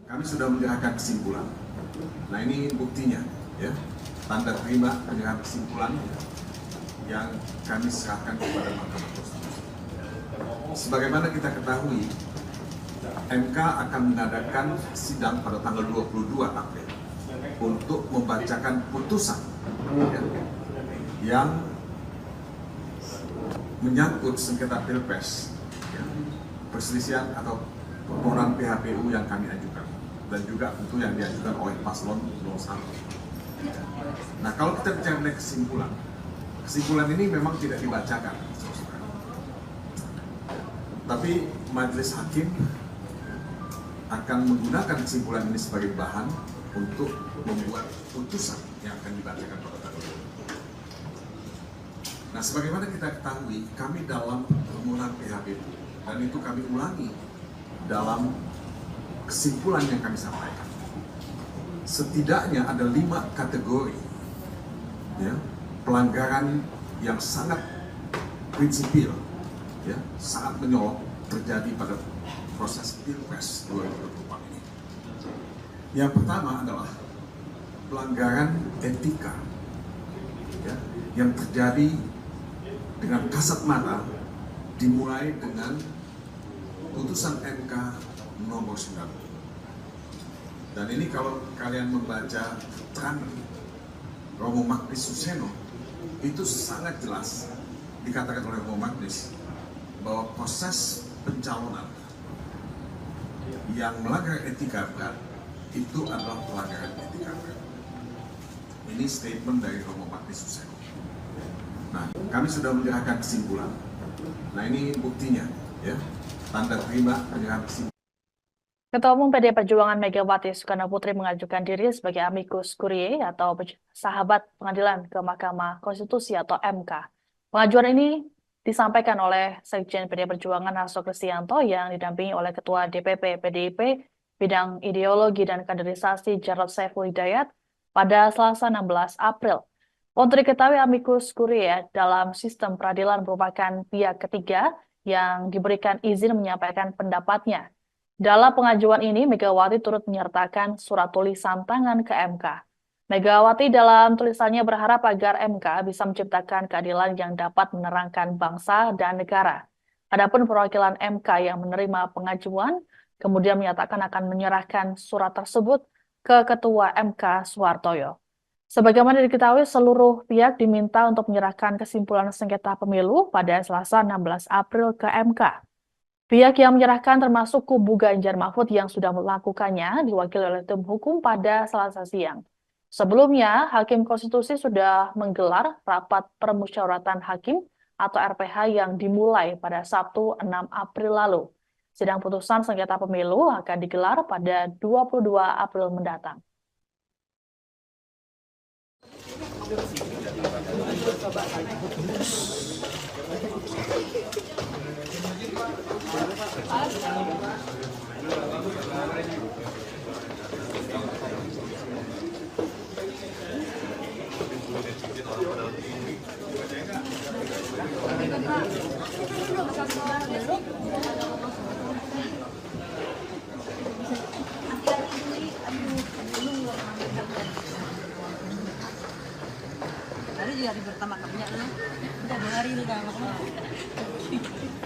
Kami sudah menyerahkan kesimpulan. Nah, ini buktinya, ya. Tanda terima penyerahan kesimpulan yang kami serahkan kepada Mahkamah Konstitusi. Sebagaimana kita ketahui, MK akan mengadakan sidang pada tanggal 22 April untuk membacakan putusan yang menyangkut sengketa Pilpres, perselisihan atau permohonan PHPU yang kami ajukan, dan juga tentu yang diajukan oleh paslon 01. Nah, kalau kita bicara mengenai kesimpulan ini memang tidak dibacakan, tapi majelis hakim akan menggunakan kesimpulan ini sebagai bahan untuk membuat putusan yang akan dibacakan pada tanggal 20. Nah, sebagaimana kita ketahui, kami dalam permohonan PHPU, dan itu kami ulangi dalam kesimpulan yang kami sampaikan. Setidaknya ada 5 kategori, ya, pelanggaran yang sangat prinsipil, ya, sangat menyolok terjadi pada proses Pilpres 2024 ini. Yang pertama adalah pelanggaran etika, ya, yang terjadi dengan kasat mata, dimulai dengan putusan MK nomor 9. Dan ini kalau kalian membaca keterangan Romo Magnis Suseno, itu sangat jelas dikatakan oleh Romo Magnis bahwa proses pencalonan yang melanggar etika berat itu adalah pelanggaran etika berat. Ini statement dari Romo Magnis Suseno. Nah, kami sudah menyerahkan kesimpulan. Nah, ini buktinya, ya, tanda terima penyerahan kesimpulan. Ketua Umum PDI Perjuangan Megawati Soekarno Putri mengajukan diri sebagai amicus curiae atau sahabat pengadilan ke Mahkamah Konstitusi atau MK. Pengajuan ini disampaikan oleh Sekjen PDI Perjuangan Hasto Kristianto yang didampingi oleh Ketua DPP PDIP Bidang Ideologi dan Kaderisasi Jarod Saiful Hidayat pada Selasa 16 April. Untuk diketahui, amicus curiae dalam sistem peradilan merupakan pihak ketiga yang diberikan izin menyampaikan pendapatnya. Dalam pengajuan ini, Megawati turut menyertakan surat tulisan tangan ke MK. Megawati dalam tulisannya berharap agar MK bisa menciptakan keadilan yang dapat menerangkan bangsa dan negara. Adapun perwakilan MK yang menerima pengajuan, kemudian menyatakan akan menyerahkan surat tersebut ke Ketua MK Suhartoyo. Sebagaimana diketahui, seluruh pihak diminta untuk menyerahkan kesimpulan sengketa pemilu pada Selasa 16 April ke MK. Pihak yang menyerahkan termasuk kubu Ganjar Mahfud yang sudah melakukannya diwakili oleh tim hukum pada Selasa siang. Sebelumnya, Hakim Konstitusi sudah menggelar rapat permusyawaratan hakim atau RPH yang dimulai pada Sabtu 6 April lalu. Sidang putusan sengketa pemilu akan digelar pada 22 April mendatang. juga hari pertama kerja kan. Udah 2 hari udah makan.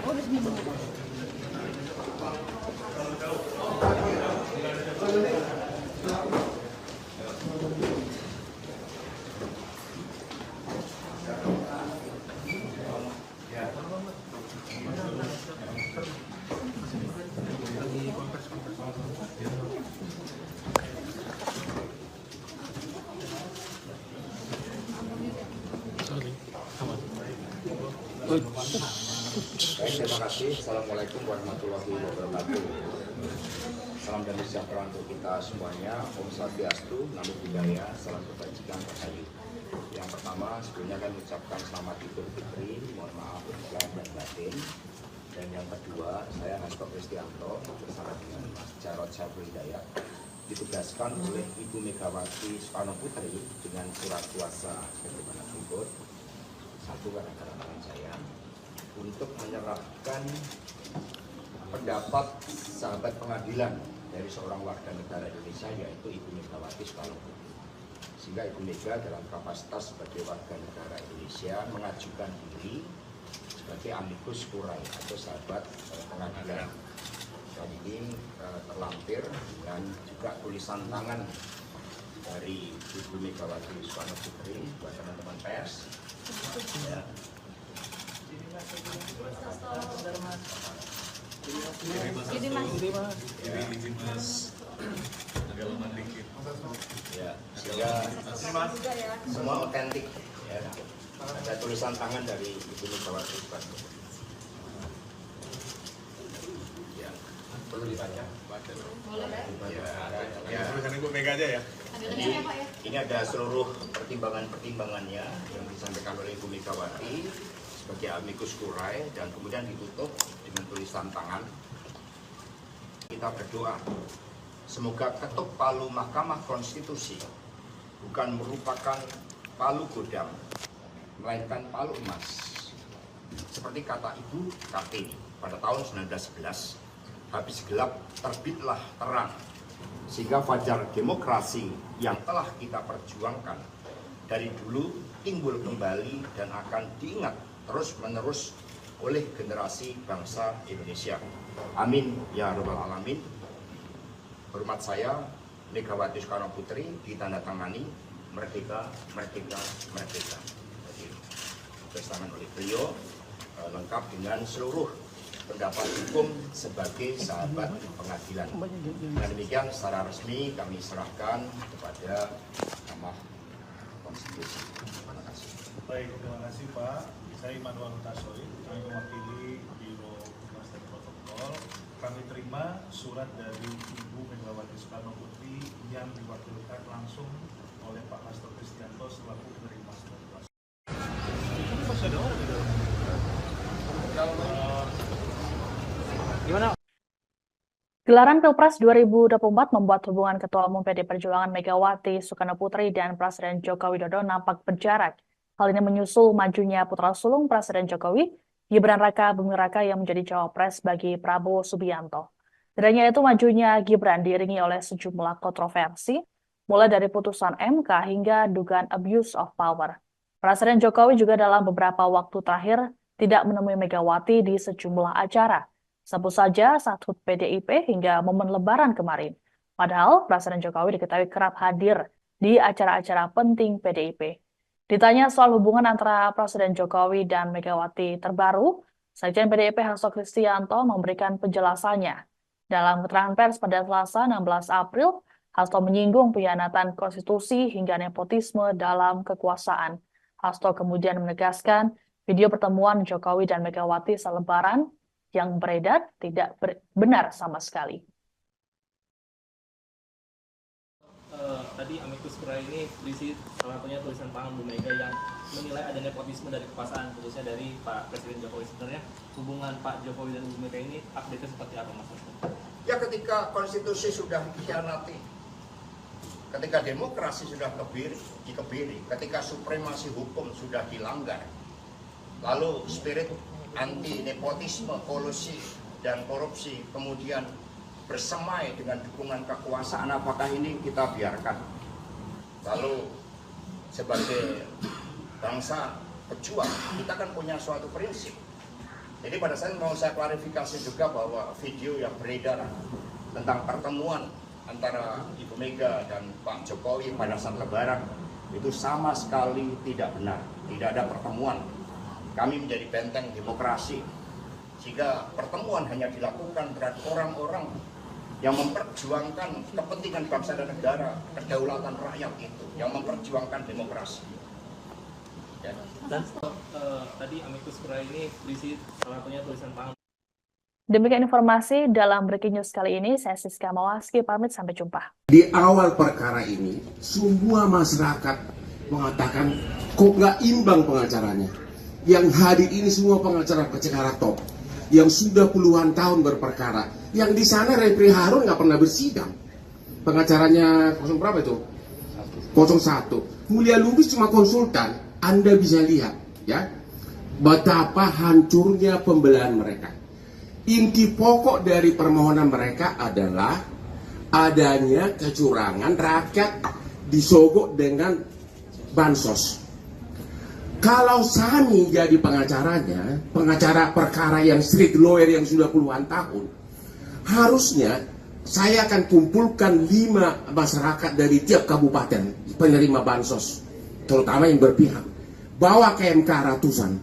Oh, udah seminggu. Baik, terima kasih. Assalamualaikum warahmatullahi wabarakatuh. Salam damai sejahtera untuk kita semuanya. Om Swastiastu, Namo Buddhaya, salam kebajikan terhayu. Yang pertama, sebelumnya kami ucapkan selamat Idul Fitri, mohon maaf lahir dan batin. Dan yang kedua, saya Hasto Kristianto bersama dengan Mas Jarod Saiful Hidayat ditugaskan oleh Ibu Megawati Soekarno Putri dengan surat kuasa sebagaimana berikut. Satu, kadang-kadang tangan saya untuk menyerahkan pendapat sahabat pengadilan dari seorang warga negara Indonesia, yaitu Ibu Megawati Soekarno Putri. Sehingga Ibu Mega dalam kapasitas sebagai warga negara Indonesia mengajukan diri sebagai amicus curiae atau sahabat pengadilan. Dan ini terlampir dengan juga tulisan tangan dari Ibu Megawati Soekarno Putri buat teman-teman pers. Ya. Ya, sehingga semua otentik ya. Ada tulisan tangan dari Ibu Megawati Soekarno. Ya, perlu dibaca. Ya, tulisan Ibu Mega aja ya. Ini ada seluruh pertimbangannya yang disampaikan oleh Ibu Megawati sebagai amicus curiae dan kemudian ditutup dengan tulisan tangan. Kita berdoa semoga ketuk palu Mahkamah Konstitusi bukan merupakan palu godam, melainkan palu emas. Seperti kata Ibu Kartini pada tahun 1911, habis gelap terbitlah terang, sehingga fajar demokrasi yang telah kita perjuangkan dari dulu timbul kembali dan akan diingat terus-menerus oleh generasi bangsa Indonesia. Amin ya rabbal alamin. Hormat saya Megawati Soekarno Putri ditandatangani merdeka, merdeka, merdeka. Jadi ditandatangani oleh beliau lengkap dengan seluruh pendapat hukum sebagai sahabat pengadilan. Dan demikian secara resmi kami serahkan kepada Mahkamah Konstitusi. Terima kasih. Baik, terima kasih Pak. Saya Immanuel Hutasoid, kami mewakili Biro Humas dan Protokol. Kami terima surat dari Ibu Megawati Soekarno Putri yang diwakilkan langsung oleh Pak Hasto Kristianto selaku penerima surat kuasa. Gelaran Pilpres 2024 membuat hubungan Ketua Umum PD Perjuangan Megawati Soekarno Putri dan Presiden Joko Widodo nampak berjarak. Hal ini menyusul majunya putra sulung Presiden Jokowi, Gibran Raka Buming Raka yang menjadi cawapres bagi Prabowo Subianto. Tidak hanya itu, majunya Gibran diiringi oleh sejumlah kontroversi, mulai dari putusan MK hingga dugaan abuse of power. Presiden Jokowi juga dalam beberapa waktu terakhir tidak menemui Megawati di sejumlah acara. Sebut saja saat HUT PDIP hingga momen Lebaran kemarin. Padahal Presiden Jokowi diketahui kerap hadir di acara-acara penting PDIP. Ditanya soal hubungan antara Presiden Jokowi dan Megawati terbaru, Sekjen PDIP Hasto Kristianto memberikan penjelasannya. Dalam keterangan pers pada Selasa 16 April, Hasto menyinggung pengkhianatan konstitusi hingga nepotisme dalam kekuasaan. Hasto kemudian menegaskan video pertemuan Jokowi dan Megawati selebaran yang beredar tidak benar sama sekali. Tadi amicus curiae ini berisi salah satunya tulisan tangan Bu Mega yang menilai ada nepotisme dari kekuasaan, khususnya dari Pak Presiden Jokowi. Sebenarnya hubungan Pak Jokowi dan Bu Mega ini update-nya seperti apa, Mas? Ya, ketika konstitusi sudah dikhianati, ketika demokrasi sudah dikebiri, ketika supremasi hukum sudah dilanggar, lalu spirit anti nepotisme, kolusi dan korupsi kemudian bersemai dengan dukungan kekuasaan, apakah ini kita biarkan? Lalu sebagai bangsa pejuang, kita kan punya suatu prinsip. Jadi pada saat mau saya klarifikasi juga bahwa video yang beredar tentang pertemuan antara Ibu Mega dan Pak Jokowi pada saat Lebaran itu sama sekali tidak benar. Tidak ada pertemuan. Kami menjadi benteng demokrasi. Jika pertemuan hanya dilakukan terhadap orang-orang yang memperjuangkan kepentingan bangsa dan negara, kedaulatan rakyat itu, yang memperjuangkan demokrasi. Ya. Dan tadi amicus curiae ini berisi salah satunya tulisan Pak. Demikian informasi dalam Breaking News kali ini. Saya Siska Mawaski, pamit sampai jumpa. Di awal perkara ini, semua masyarakat mengatakan kok nggak imbang pengacaranya. Yang hadir ini semua pengacara top, yang sudah puluhan tahun berperkara. Yang di sana Refri Harun nggak pernah bersidang. Pengacaranya 0 berapa itu? 01. Mulia Lubis cuma konsultan. Anda bisa lihat, ya, betapa hancurnya pembelahan mereka. Inti pokok dari permohonan mereka adalah adanya kecurangan, rakyat disogok dengan bansos. Kalau Sani jadi pengacaranya, pengacara perkara yang street lawyer yang sudah puluhan tahun, harusnya saya akan kumpulkan 5 masyarakat dari tiap kabupaten penerima bansos, terutama yang berpihak, bawa ke MK ratusan.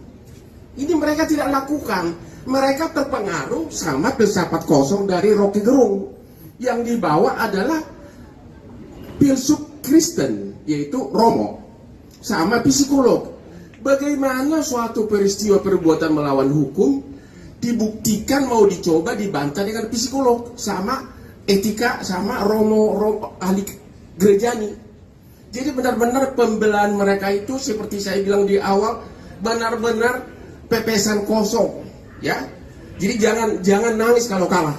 Ini mereka tidak lakukan. Mereka terpengaruh sama filsafat kosong dari Rocky Gerung. Yang dibawa adalah filsuf Kristen, yaitu Romo, sama psikolog. Bagaimana suatu peristiwa perbuatan melawan hukum dibuktikan mau dicoba dibantah dengan psikolog sama etika sama Romo ahli gerejani. Jadi benar-benar pembelahan mereka itu seperti saya bilang di awal benar-benar pepesan kosong, ya. Jadi jangan nangis kalau kalah.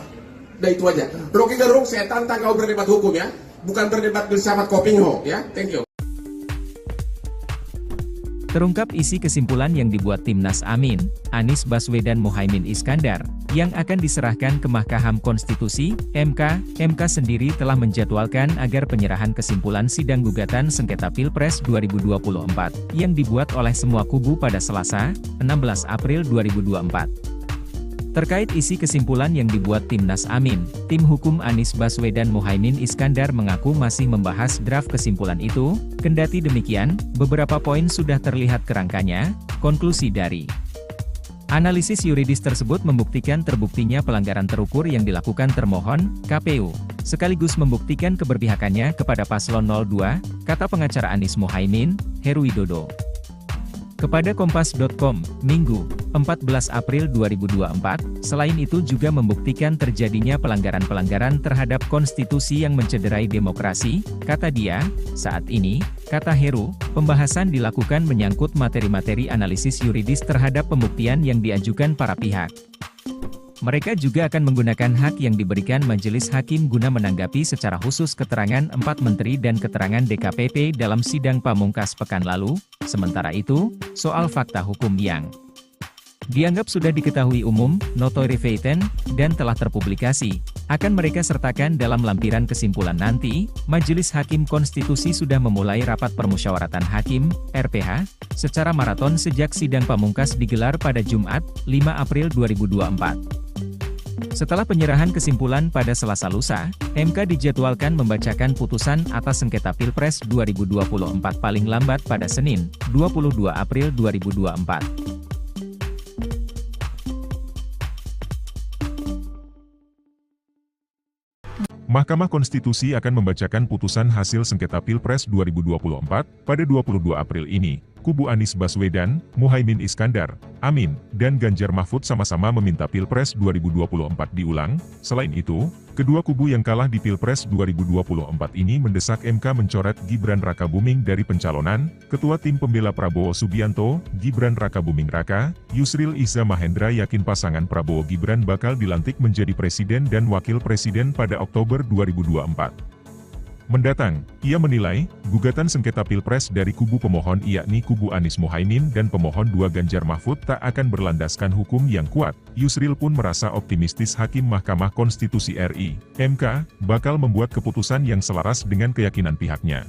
Udah itu aja. Rocky Gerung, saya tantang kau berdebat hukum, ya, bukan berdebat bersama Kopingho, ya. Thank you. Terungkap isi kesimpulan yang dibuat Timnas Amin, Anies Baswedan Muhaimin Iskandar, yang akan diserahkan ke Mahkamah Konstitusi, MK. MK sendiri telah menjadwalkan agar penyerahan kesimpulan sidang gugatan sengketa Pilpres 2024, yang dibuat oleh semua kubu pada Selasa, 16 April 2024. Terkait isi kesimpulan yang dibuat Timnas Amin, tim hukum Anies Baswedan Muhaimin Iskandar mengaku masih membahas draft kesimpulan itu. Kendati demikian, beberapa poin sudah terlihat kerangkanya. Konklusi dari analisis yuridis tersebut membuktikan terbuktinya pelanggaran terukur yang dilakukan termohon, KPU, sekaligus membuktikan keberpihakannya kepada paslon 02, kata pengacara Anies Muhaimin, Heru Widodo. Kepada Kompas.com, Minggu, 14 April 2024, selain itu juga membuktikan terjadinya pelanggaran-pelanggaran terhadap konstitusi yang mencederai demokrasi, kata dia. Saat ini, kata Heru, pembahasan dilakukan menyangkut materi-materi analisis yuridis terhadap pembuktian yang diajukan para pihak. Mereka juga akan menggunakan hak yang diberikan majelis hakim guna menanggapi secara khusus keterangan 4 menteri dan keterangan DKPP dalam sidang pamungkas pekan lalu. Sementara itu, soal fakta hukum yang dianggap sudah diketahui umum, notoire feitan, dan telah terpublikasi, akan mereka sertakan dalam lampiran kesimpulan nanti. Majelis Hakim Konstitusi sudah memulai rapat permusyawaratan hakim, RPH, secara maraton sejak sidang pamungkas digelar pada Jumat, 5 April 2024. Setelah penyerahan kesimpulan pada Selasa lusa, MK dijadwalkan membacakan putusan atas sengketa Pilpres 2024 paling lambat pada Senin, 22 April 2024. Mahkamah Konstitusi akan membacakan putusan hasil sengketa Pilpres 2024 pada 22 April ini. Kubu Anies Baswedan, Muhaimin Iskandar, Amin, dan Ganjar Mahfud sama-sama meminta Pilpres 2024 diulang. Selain itu, kedua kubu yang kalah di Pilpres 2024 ini mendesak MK mencoret Gibran Rakabuming dari pencalonan. Ketua Tim Pembela Prabowo Subianto, Gibran Rakabuming Raka, Yusril Iza Mahendra yakin pasangan Prabowo Gibran bakal dilantik menjadi presiden dan wakil presiden pada Oktober 2024 mendatang. Ia menilai, gugatan sengketa Pilpres dari kubu pemohon yakni kubu Anies Muhaimin dan pemohon 2 Ganjar Mahfud tak akan berlandaskan hukum yang kuat. Yusril pun merasa optimistis Hakim Mahkamah Konstitusi RI, MK, bakal membuat keputusan yang selaras dengan keyakinan pihaknya.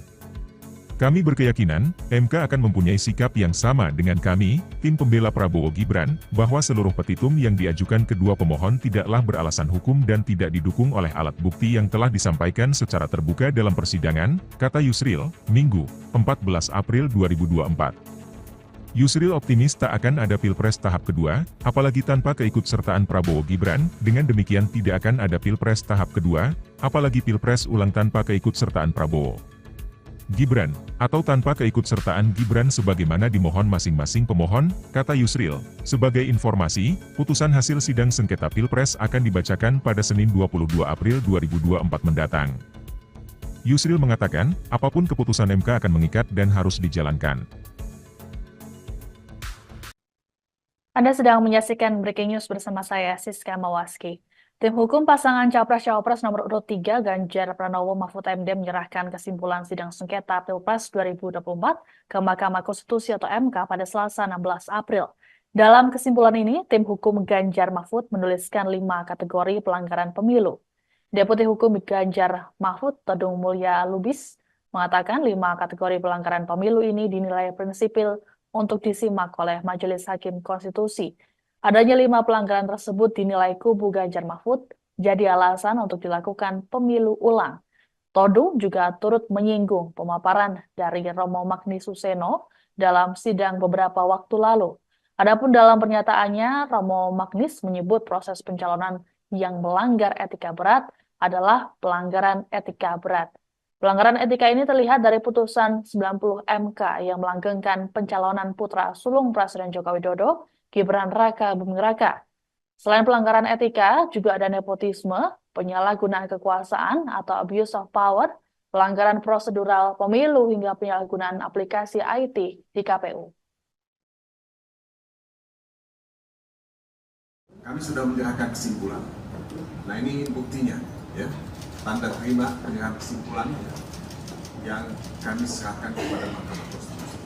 Kami berkeyakinan, MK akan mempunyai sikap yang sama dengan kami, tim pembela Prabowo Gibran, bahwa seluruh petitum yang diajukan kedua pemohon tidaklah beralasan hukum dan tidak didukung oleh alat bukti yang telah disampaikan secara terbuka dalam persidangan, kata Yusril, Minggu, 14 April 2024. Yusril optimis tak akan ada Pilpres tahap kedua, apalagi tanpa keikutsertaan Prabowo Gibran, dengan demikian tidak akan ada Pilpres tahap kedua, apalagi Pilpres ulang tanpa keikutsertaan Prabowo Gibran, atau tanpa keikutsertaan Gibran sebagaimana dimohon masing-masing pemohon, kata Yusril. Sebagai informasi, putusan hasil sidang sengketa Pilpres akan dibacakan pada Senin 22 April 2024 mendatang. Yusril mengatakan, apapun keputusan MK akan mengikat dan harus dijalankan. Anda sedang menyaksikan Breaking News bersama saya, Siska Mawaski. Tim hukum pasangan Capres-Cawapres nomor urut 3 Ganjar Pranowo Mahfud MD menyerahkan kesimpulan sidang sengketa Pilpres 2024 ke Mahkamah Konstitusi atau MK pada Selasa 16 April. Dalam kesimpulan ini, tim hukum Ganjar Mahfud menuliskan 5 kategori pelanggaran pemilu. Deputi Hukum Ganjar Mahfud, Todung Mulya Lubis, mengatakan 5 kategori pelanggaran pemilu ini dinilai prinsipil untuk disimak oleh Majelis Hakim Konstitusi. Adanya 5 pelanggaran tersebut dinilai kubu Ganjar Mahfud jadi alasan untuk dilakukan pemilu ulang. Todung juga turut menyinggung pemaparan dari Romo Magni Suseno dalam sidang beberapa waktu lalu. Adapun dalam pernyataannya, Romo Magnis menyebut proses pencalonan yang melanggar etika berat adalah pelanggaran etika berat. Pelanggaran etika ini terlihat dari putusan 90 MK yang melanggengkan pencalonan putra sulung Presiden Joko Widodo, Gibran Raka Buming Raka. Selain pelanggaran etika, juga ada nepotisme, penyalahgunaan kekuasaan atau abuse of power, pelanggaran prosedural pemilu hingga penyalahgunaan aplikasi IT di KPU. Kami sudah menyerahkan kesimpulan. Nah ini buktinya, ya, tanda terima penyerahan kesimpulan yang kami serahkan kepada Mahkamah Konstitusi.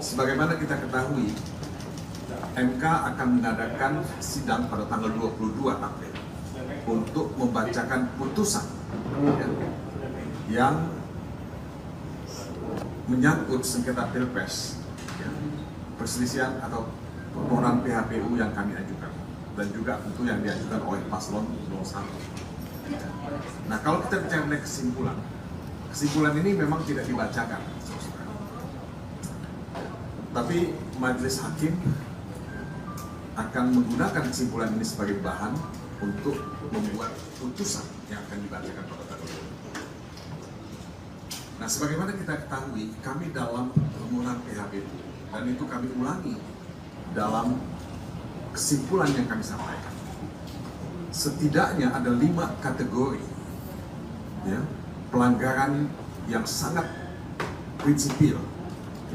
Sebagaimana kita ketahui, MK akan mengadakan sidang pada tanggal 22 April untuk membacakan putusan yang menyangkut sengketa Pilpres, perselisihan atau permohonan PHPU yang kami ajukan, dan juga tentu yang diajukan oleh paslon 01. Nah, kalau kita bicara mengenai kesimpulan ini memang tidak dibacakan, tapi majelis hakim akan menggunakan kesimpulan ini sebagai bahan untuk membuat putusan yang akan dibacakan pada tanggal 22. Nah, sebagaimana kita ketahui, kami dalam permohonan PHPU, dan itu kami ulangi dalam kesimpulan yang kami sampaikan. Setidaknya ada 5 kategori, ya, pelanggaran yang sangat prinsipil,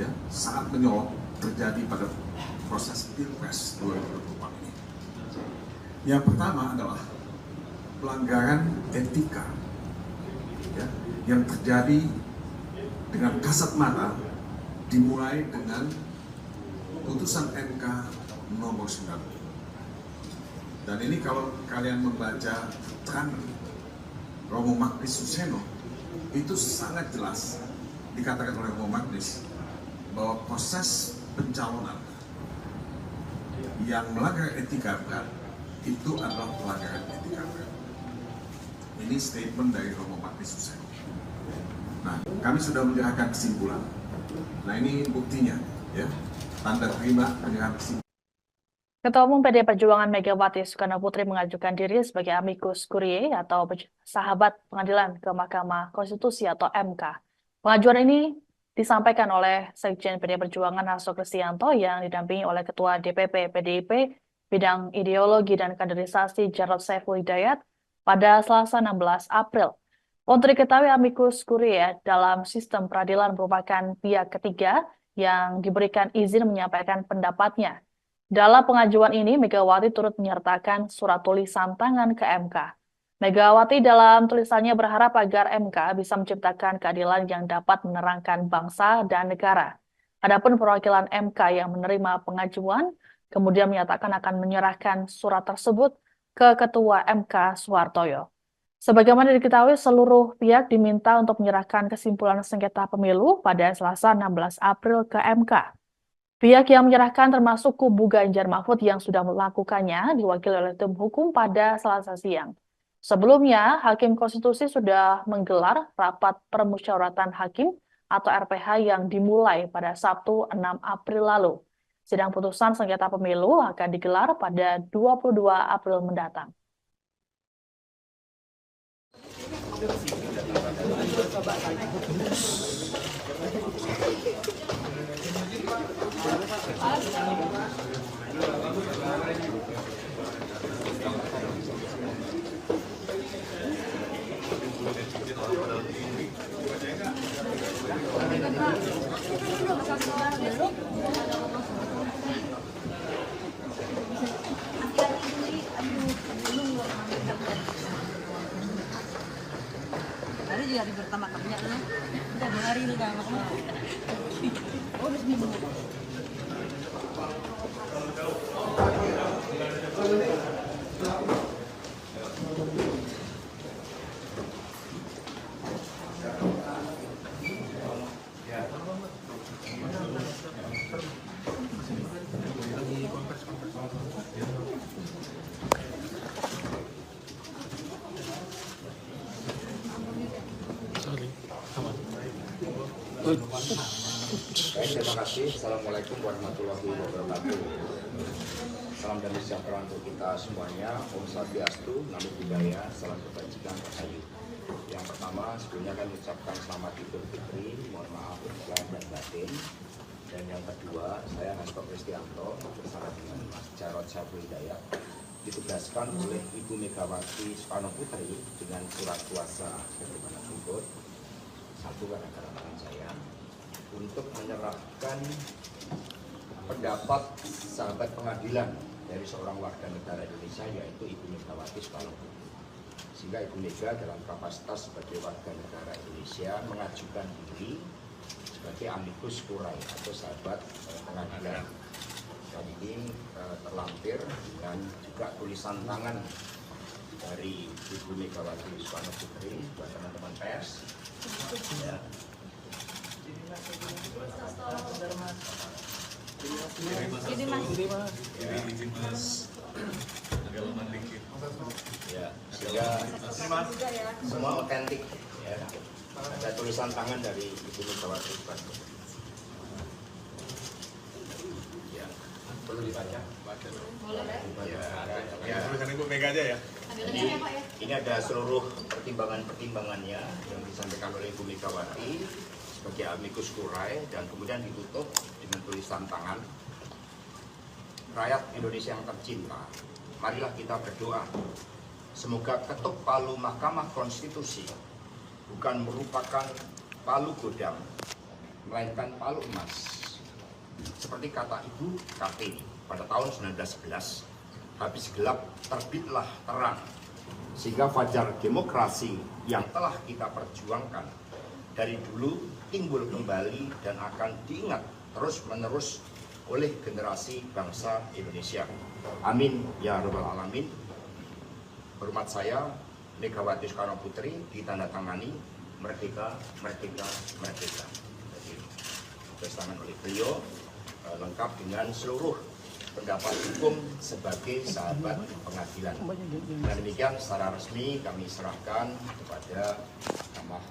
ya, sangat menyorot terjadi pada proses Pilpres 2024 ini. Yang pertama adalah pelanggaran etika, ya, yang terjadi dengan kasat mata, dimulai dengan putusan MK nomor 9. Dan ini kalau kalian membaca keterangan Romo Magnis Suseno, itu sangat jelas dikatakan oleh Romo Magnis bahwa proses pencalonan yang melanggar etika berat itu adalah pelanggaran etika berat. Ini statement dari Romo Magnis Suseno. Nah, kami sudah menyerahkan kesimpulan. Nah, ini buktinya, ya, tanda terima penyerahan kesimpulan. Ketua Umum PD Perjuangan Megawati Soekarno Putri mengajukan diri sebagai amicus curiae atau sahabat pengadilan ke Mahkamah Konstitusi atau MK. Pengajuan ini disampaikan oleh Sekjen PD Perjuangan Hasto Kristianto yang didampingi oleh Ketua DPP PDIP bidang ideologi dan kaderisasi Jarod Saiful Hidayat pada Selasa 16 April. Untuk diketahui, amicus curiae dalam sistem peradilan merupakan pihak ketiga yang diberikan izin menyampaikan pendapatnya. Dalam pengajuan ini, Megawati turut menyertakan surat tulisan tangan ke MK. Megawati dalam tulisannya berharap agar MK bisa menciptakan keadilan yang dapat menerangkan bangsa dan negara. Adapun perwakilan MK yang menerima pengajuan, kemudian menyatakan akan menyerahkan surat tersebut ke Ketua MK Suhartoyo. Sebagaimana diketahui, seluruh pihak diminta untuk menyerahkan kesimpulan sengketa pemilu pada Selasa 16 April ke MK. Pihak yang menyerahkan termasuk kubu Ganjar Mahfud yang sudah melakukannya diwakili oleh tim hukum pada Selasa siang. Sebelumnya, Hakim Konstitusi sudah menggelar rapat permusyawaratan hakim atau RPH yang dimulai pada Sabtu 6 April lalu. Sidang putusan sengketa pemilu akan digelar pada 22 April mendatang. Ada juga hari pertama kerja lu. Udah 2 hari lu kan makanya. Oh, udah seminggu. Baik, terima kasih. Assalamualaikum warahmatullahi wabarakatuh. Salam damai sejahtera untuk kita semuanya. Om Swastiastu, Namo Buddhaya, salam kebajikan, rahayu. Yang pertama, sebelumnya kami ucapkan selamat Idul Fitri, mohon maaf lahir dan batin. Dan yang kedua, saya Hasto Kristianto bersama dengan Mas Jarod Saiful Hidayat ditugaskan oleh Ibu Megawati Soekarno Putri dengan surat kuasa sebagaimana berikut. Satu, gara-gara tangan saya untuk menyerahkan pendapat sahabat pengadilan dari seorang warga negara Indonesia yaitu Ibu Megawati Soekarno Putri. Sehingga Ibu Mega dalam kapasitas sebagai warga negara Indonesia mengajukan diri sebagai amicus curiae atau sahabat pengadilan. Dan ini terlampir dan juga tulisan tangan dari Ibu Megawati Soekarno Putri buat teman-teman pers. Ya. Ya, sehingga semua otentik ya. Ada tulisan tangan dari Ibu Megawati Soekarno. Ya, perlu dibaca. Ya, tulisan Ibu Mega aja ya. Jadi, ini ada seluruh pertimbangan-pertimbangannya yang disampaikan oleh Ibu Megawati sebagai amicus curiae dan kemudian ditutup dengan tulisan tangan. Rakyat Indonesia yang tercinta, marilah kita berdoa. Semoga ketuk palu Mahkamah Konstitusi bukan merupakan palu godam, melainkan palu emas. Seperti kata Ibu Kartini pada tahun 1911, habis gelap terbitlah terang, sehingga fajar demokrasi yang telah kita perjuangkan dari dulu timbul kembali dan akan diingat terus-menerus oleh generasi bangsa Indonesia. Amin ya rabbal alamin. Hormat saya, Megawati Soekarno Putri, ditandatangani merdeka, merdeka, merdeka. Jadi, ditandatangani oleh beliau lengkap dengan seluruh pendapat hukum sebagai sahabat pengadilan. Dan demikian secara resmi kami serahkan kepada Mahkamah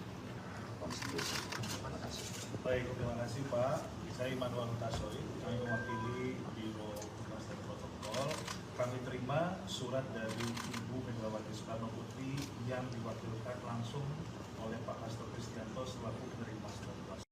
Konstitusi. Terima kasih. Baik, terima kasih Pak. Saya Immanuel Hutasoy, kami mewakili Biro Humas dan Protokol. Kami terima surat dari Ibu Megawati Soekarno Putri yang diwakilkan langsung oleh Pak Hasto Kristianto selaku penerima surat kuasa.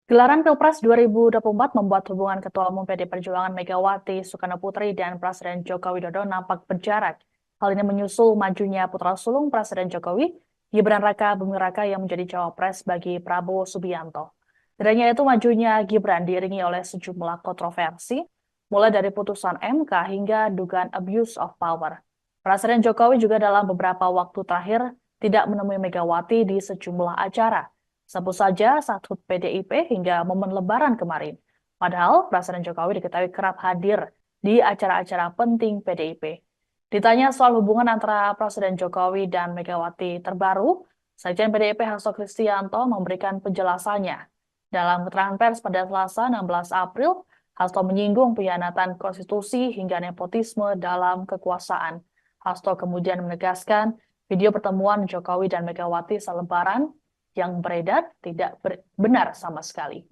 Gelaran Pilpres 2024 membuat hubungan Ketua Umum PD Perjuangan Megawati Soekarno Putri dan Presiden Joko Widodo nampak berjarak. Hal ini menyusul majunya putra sulung Presiden Jokowi, Gibran Raka Buming Raka yang menjadi cawapres bagi Prabowo Subianto. Tidak hanya itu, majunya Gibran diiringi oleh sejumlah kontroversi, mulai dari putusan MK hingga dugaan abuse of power. Presiden Jokowi juga dalam beberapa waktu terakhir tidak menemui Megawati di sejumlah acara. Sebut saja saat HUT PDIP hingga momen Lebaran kemarin. Padahal Presiden Jokowi diketahui kerap hadir di acara-acara penting PDIP. Ditanya soal hubungan antara Presiden Jokowi dan Megawati terbaru, Sekjen PDIP Hasto Kristianto memberikan penjelasannya. Dalam keterangan pers pada Selasa 16 April, Hasto menyinggung pengkhianatan konstitusi hingga nepotisme dalam kekuasaan. Hasto kemudian menegaskan video pertemuan Jokowi dan Megawati selebaran yang beredar tidak benar sama sekali.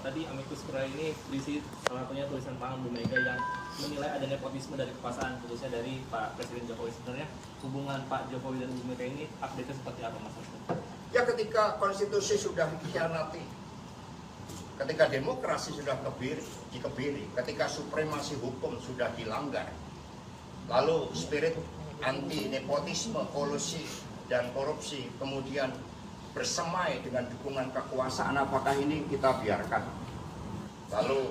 Tadi amicus curiae ini berisi salah satunya tulisan tangan Bu Mega yang menilai ada nepotisme dari kekuasaan, khususnya dari Pak Presiden Jokowi. Sebenarnya hubungan Pak Jokowi dan Bu Mega ini update-nya seperti apa, Mas Hasto? Ya, ketika konstitusi sudah dikhianati, ketika demokrasi sudah dikebiri, ketika supremasi hukum sudah dilanggar, lalu spirit anti nepotisme, kolusi dan korupsi kemudian bersemai dengan dukungan kekuasaan, apakah ini kita biarkan? Lalu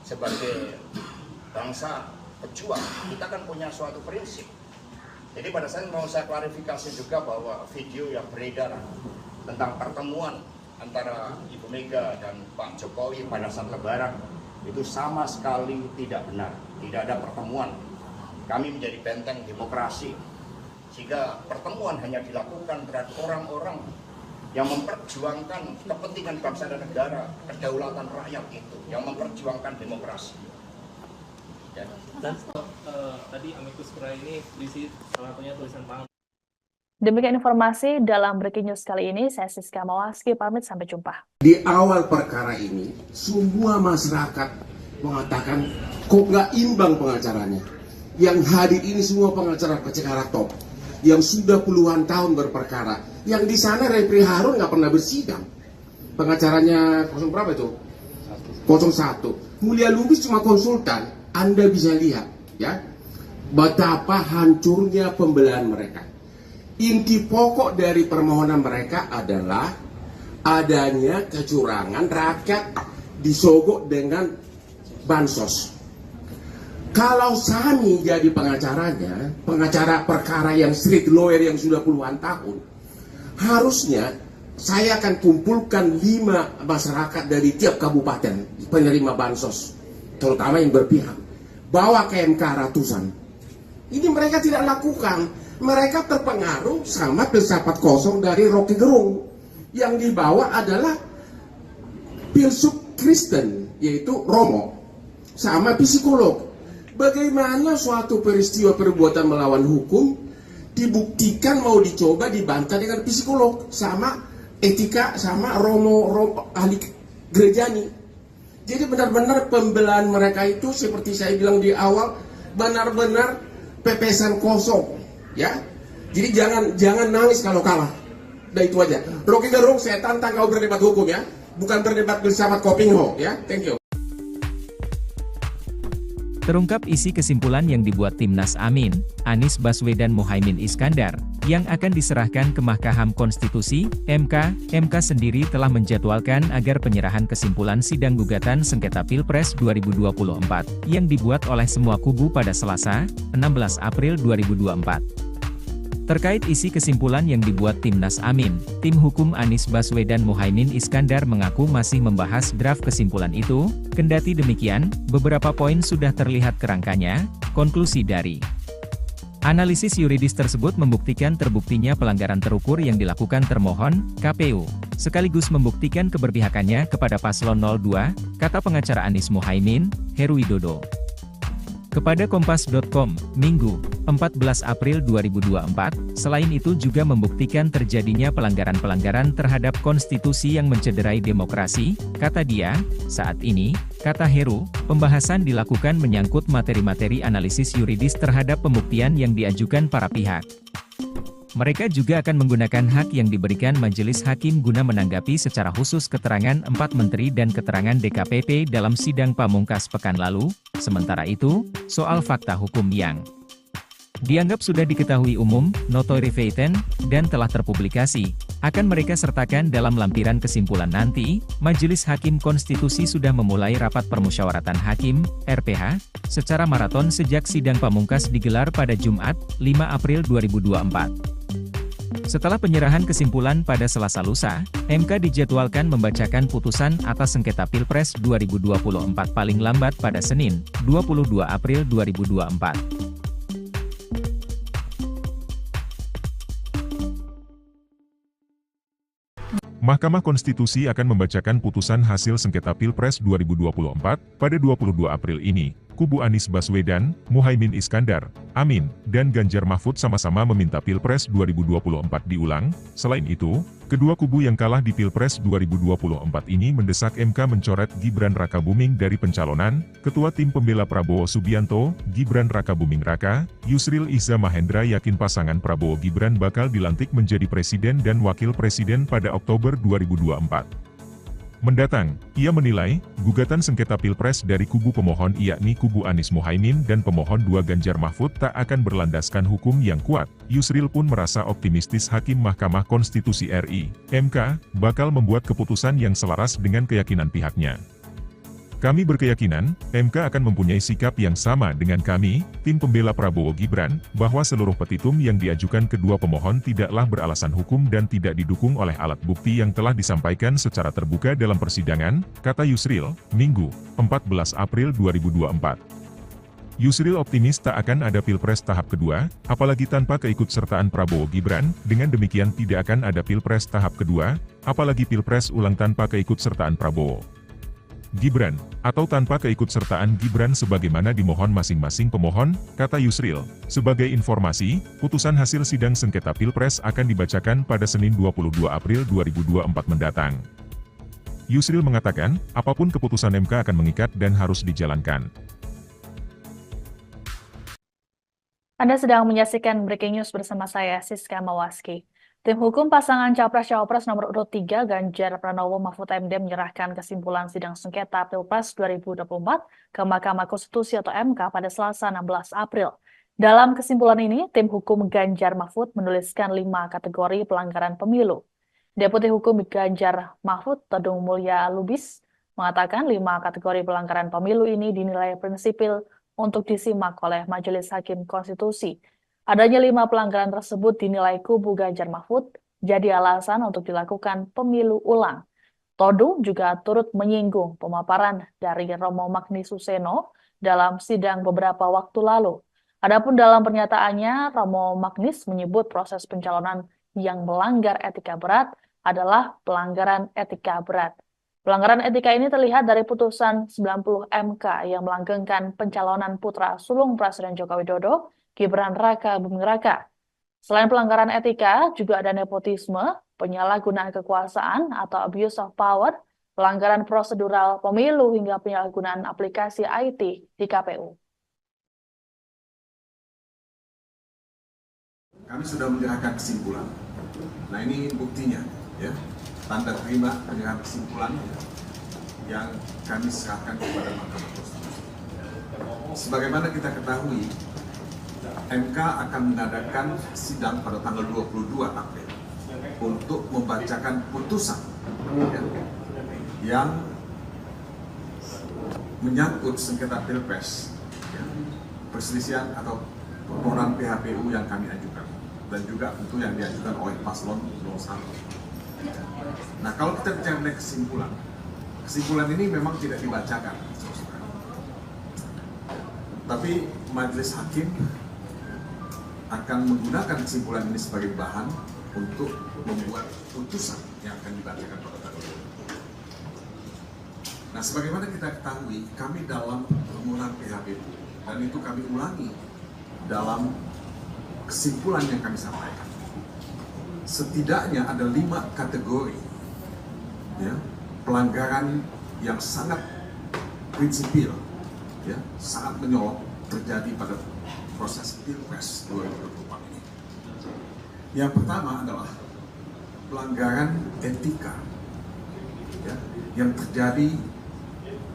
sebagai bangsa pejuang, kita kan punya suatu prinsip. Jadi pada saat mau saya klarifikasi juga bahwa video yang beredar tentang pertemuan antara Ibu Mega dan Pak Jokowi pada saat Lebaran itu sama sekali tidak benar. Tidak ada pertemuan. Kami menjadi benteng demokrasi, sehingga pertemuan hanya dilakukan terhadap orang-orang yang memperjuangkan kepentingan bangsa dan negara, kedaulatan rakyat itu, yang memperjuangkan demokrasi. Ya. Dan tadi amicus curiae ini berisi salah satunya tulisan tangan. Demikian informasi dalam Breaking News kali ini. Saya Siska Mawaski, pamit, sampai jumpa. Di awal perkara ini, semua masyarakat mengatakan kok nggak imbang pengacaranya. Yang hadir ini semua pengacara top, yang sudah puluhan tahun berperkara. Yang di sana Repri Harun nggak pernah bersidang. Pengacaranya 0 berapa itu? 01. Mulia Lubis cuma konsultan. Anda bisa lihat, ya, betapa hancurnya pembelahan mereka. Inti pokok dari permohonan mereka adalah adanya kecurangan, rakyat disogok dengan bansos. Kalau Sani jadi pengacaranya, pengacara perkara yang street lawyer yang sudah puluhan tahun, harusnya saya akan kumpulkan 5 masyarakat dari tiap kabupaten penerima bansos, terutama yang berpihak, bawa ke MK ratusan. Ini mereka tidak lakukan. Mereka terpengaruh sama filsafat kosong dari Rocky Gerung. Yang dibawa adalah filsuf Kristen, yaitu Romo, sama psikolog. Bagaimana suatu peristiwa perbuatan melawan hukum dibuktikan mau dicoba dibantah dengan psikolog sama etika sama Romo ahli gerejani. Jadi benar-benar pembelahan mereka itu seperti saya bilang di awal, benar-benar pepesan kosong, ya. Jadi jangan nangis kalau kalah. Udah itu aja. Rocky Gerung, saya tantang kau berdebat hukum, ya, bukan berdebat bersama Kopingho, ya. Thank you. Terungkap isi kesimpulan yang dibuat Timnas Amin, Anies Baswedan Muhaimin Iskandar, yang akan diserahkan ke Mahkamah Konstitusi, MK. MK sendiri telah menjadwalkan agar penyerahan kesimpulan sidang gugatan sengketa Pilpres 2024, yang dibuat oleh semua kubu pada Selasa, 16 April 2024. Terkait isi kesimpulan yang dibuat Timnas Amin, tim hukum Anies Baswedan Muhaimin Iskandar mengaku masih membahas draft kesimpulan itu. Kendati demikian, beberapa poin sudah terlihat kerangkanya. Konklusi dari analisis yuridis tersebut membuktikan terbuktinya pelanggaran terukur yang dilakukan termohon, KPU, sekaligus membuktikan keberpihakannya kepada paslon 02, kata pengacara Anies Muhaimin, Heru Widodo. Kepada Kompas.com, Minggu, 14 April 2024, selain itu juga membuktikan terjadinya pelanggaran-pelanggaran terhadap konstitusi yang mencederai demokrasi, kata dia. Saat ini, kata Heru, pembahasan dilakukan menyangkut materi-materi analisis yuridis terhadap pembuktian yang diajukan para pihak. Mereka juga akan menggunakan hak yang diberikan Majelis Hakim guna menanggapi secara khusus keterangan 4 menteri dan keterangan DKPP dalam sidang pamungkas pekan lalu. Sementara itu, soal fakta hukum yang dianggap sudah diketahui umum, notoire feitan, dan telah terpublikasi, akan mereka sertakan dalam lampiran kesimpulan nanti. Majelis Hakim Konstitusi sudah memulai rapat permusyawaratan hakim, RPH, secara maraton sejak sidang pamungkas digelar pada Jumat, 5 April 2024. Setelah penyerahan kesimpulan pada Selasa lusa, MK dijadwalkan membacakan putusan atas sengketa Pilpres 2024 paling lambat pada Senin, 22 April 2024. Mahkamah Konstitusi akan membacakan putusan hasil sengketa Pilpres 2024 pada 22 April ini. Kubu Anies Baswedan, Muhaimin Iskandar, Amin, dan Ganjar Mahfud sama-sama meminta Pilpres 2024 diulang. Selain itu, kedua kubu yang kalah di Pilpres 2024 ini mendesak MK mencoret Gibran Rakabuming dari pencalonan. Ketua Tim Pembela Prabowo Subianto, Gibran Rakabuming Raka, Yusril Iza Mahendra yakin pasangan Prabowo Gibran bakal dilantik menjadi presiden dan wakil presiden pada Oktober 2024. Mendatang, ia menilai, gugatan sengketa Pilpres dari kubu pemohon yakni kubu Anies Muhaimin dan pemohon 2 Ganjar Mahfud tak akan berlandaskan hukum yang kuat. Yusril pun merasa optimistis Hakim Mahkamah Konstitusi RI, MK, bakal membuat keputusan yang selaras dengan keyakinan pihaknya. Kami berkeyakinan, MK akan mempunyai sikap yang sama dengan kami, tim pembela Prabowo Gibran, bahwa seluruh petitum yang diajukan kedua pemohon tidaklah beralasan hukum dan tidak didukung oleh alat bukti yang telah disampaikan secara terbuka dalam persidangan, kata Yusril, Minggu, 14 April 2024. Yusril optimis tak akan ada Pilpres tahap kedua, apalagi tanpa keikutsertaan Prabowo Gibran, dengan demikian tidak akan ada Pilpres tahap kedua, apalagi Pilpres ulang tanpa keikutsertaan Prabowo Gibran, atau tanpa keikutsertaan Gibran sebagaimana dimohon masing-masing pemohon, kata Yusril. Sebagai informasi, putusan hasil sidang sengketa Pilpres akan dibacakan pada Senin 22 April 2024 mendatang. Yusril mengatakan, apapun keputusan MK akan mengikat dan harus dijalankan. Anda sedang menyaksikan Breaking News bersama saya, Siska Mawaski. Tim hukum pasangan Capres-Cawapres nomor urut 3 Ganjar Pranowo Mahfud MD menyerahkan kesimpulan sidang sengketa Pilpres 2024 ke Mahkamah Konstitusi atau MK pada Selasa 16 April. Dalam kesimpulan ini, tim hukum Ganjar Mahfud menuliskan 5 kategori pelanggaran pemilu. Deputi Hukum Ganjar Mahfud, Todung Mulya Lubis, mengatakan 5 kategori pelanggaran pemilu ini dinilai prinsipil untuk disimak oleh Majelis Hakim Konstitusi. Adanya 5 pelanggaran tersebut dinilai kubu Ganjar Mahfud jadi alasan untuk dilakukan pemilu ulang. Todung juga turut menyinggung pemaparan dari Romo Magnis Suseno dalam sidang beberapa waktu lalu. Adapun dalam pernyataannya, Romo Magnis menyebut proses pencalonan yang melanggar etika berat adalah pelanggaran etika berat. Pelanggaran etika ini terlihat dari putusan 90 MK yang melanggengkan pencalonan putra sulung Presiden Joko Widodo, Gibran Rakabuming Raka. Selain pelanggaran etika, juga ada nepotisme, penyalahgunaan kekuasaan atau abuse of power, pelanggaran prosedural pemilu hingga penyalahgunaan aplikasi IT di KPU. Kami sudah menyerahkan kesimpulan. Nah ini buktinya, ya, tanda terima penyerahan kesimpulan yang kami serahkan kepada Mahkamah Konstitusi. Sebagaimana kita ketahui, MK akan mengadakan sidang pada tanggal 22 April untuk membacakan putusan yang menyangkut sengketa Pilpres, perselisihan atau permohonan PHPU yang kami ajukan, dan juga tentu yang diajukan oleh paslon 01. Nah, kalau kita bicara mengenai kesimpulan ini memang tidak dibacakan, tapi majelis hakim akan menggunakan kesimpulan ini sebagai bahan untuk membuat putusan yang akan dibacakan pada tanggal 20. Nah, sebagaimana kita ketahui, kami dalam permohonan PHPU, dan itu kami ulangi dalam kesimpulan yang kami sampaikan. Setidaknya ada 5 kategori, ya, pelanggaran yang sangat prinsipil, ya, sangat menyolok terjadi pada proses Pilpres 2024 ini. Yang pertama adalah pelanggaran etika, ya, yang terjadi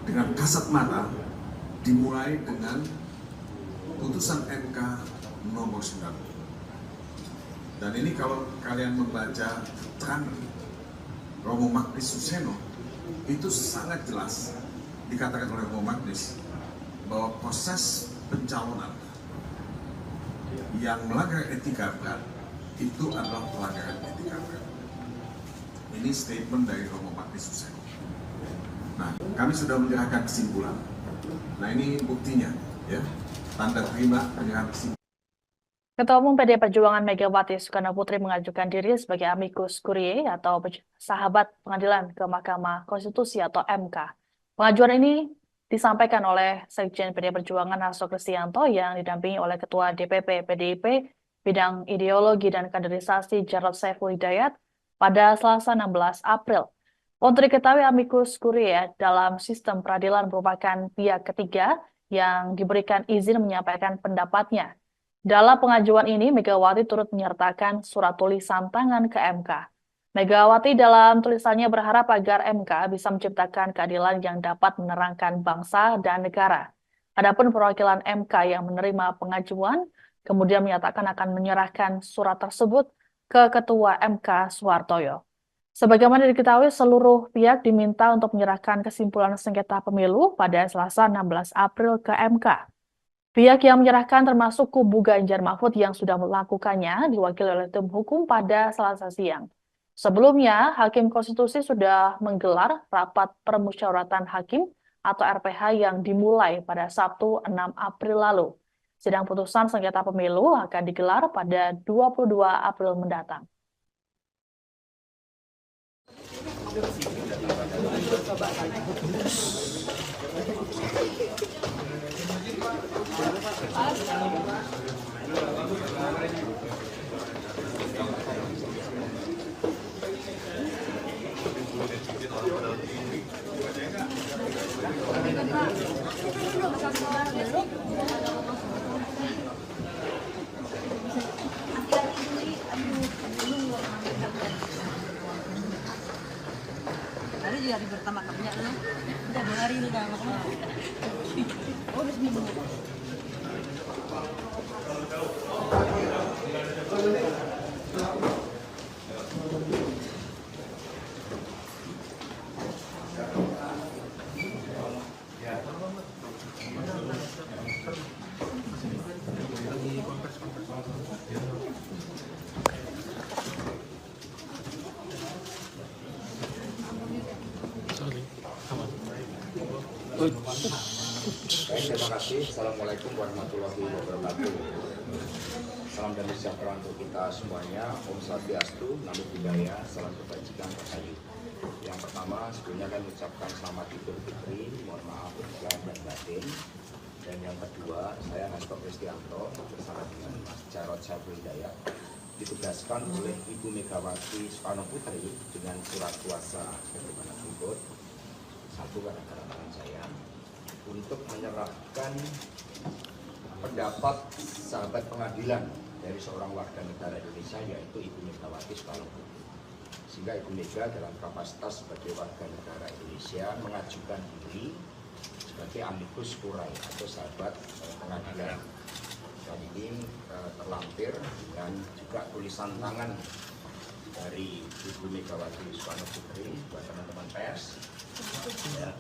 dengan kasat mata, dimulai dengan putusan MK nomor 9. Dan ini kalau kalian membaca keterangan Romo Magnis Suseno, itu sangat jelas dikatakan oleh Romo Magnis bahwa proses pencalonan yang melanggar etika berat itu adalah pelanggaran etika. Ini statement dari Romo Bakti Suseno. Nah, kami sudah menyerahkan kesimpulan. Nah, ini buktinya, ya. Tanda terima penyerahan kesimpulan. Ketua Umum PDI Perjuangan Megawati Soekarnoputri mengajukan diri sebagai amicus curiae atau sahabat pengadilan ke Mahkamah Konstitusi atau MK. Pengajuan ini disampaikan oleh Sekjen PDI Perjuangan Hasto Kristianto yang didampingi oleh Ketua DPP PDIP Bidang Ideologi dan Kaderisasi Jarod Saiful Hidayat pada Selasa 16 April. Untuk diketahui amicus curiae dalam sistem peradilan merupakan pihak ketiga yang diberikan izin menyampaikan pendapatnya. Dalam pengajuan ini, Megawati turut menyertakan surat tulisan tangan ke MK. Megawati dalam tulisannya berharap agar MK bisa menciptakan keadilan yang dapat menerangkan bangsa dan negara. Adapun perwakilan MK yang menerima pengajuan, kemudian menyatakan akan menyerahkan surat tersebut ke Ketua MK Soehartoyo. Sebagaimana diketahui, seluruh pihak diminta untuk menyerahkan kesimpulan sengketa pemilu pada Selasa 16 April ke MK. Pihak yang menyerahkan termasuk kubu Ganjar Mahfud yang sudah melakukannya diwakili oleh tim hukum pada Selasa siang. Sebelumnya, Hakim Konstitusi sudah menggelar rapat permusyawaratan hakim atau RPH yang dimulai pada Sabtu 6 April lalu. Sidang putusan sengketa pemilu akan digelar pada 22 April mendatang. Hari juga hari pertama kerja lu. Udah 2 hari lu dah makan. Oh, udah seminggu. Terima kasih. Assalamualaikum warahmatullahi wabarakatuh. Salam damai sejahtera untuk kita semuanya. Om Swastiastu, Namo Buddhaya, salam kebajikan rahayu. Yang pertama, sebelumnya kami mengucapkan selamat Idul Fitri, mohon maaf lahir dan batin. Dan yang kedua, saya Hasto Kristianto bersama dengan Mas Jarod Saiful Hidayat ditugaskan oleh Ibu Megawati Soekarnoputri dengan surat kuasa sebagaimana berikut. Satu karena tangan saya untuk menyerahkan pendapat sahabat pengadilan dari seorang warga negara Indonesia yaitu Ibu Megawati Soekarnoputri. Sehingga Ibu Mega dalam kapasitas sebagai warga negara Indonesia mengajukan diri sebagai amicus curiae atau sahabat pengadilan. Dan ini terlampir dengan juga tulisan tangan dari Ibu Megawati Soekarnoputri buat teman-teman pers. Ya.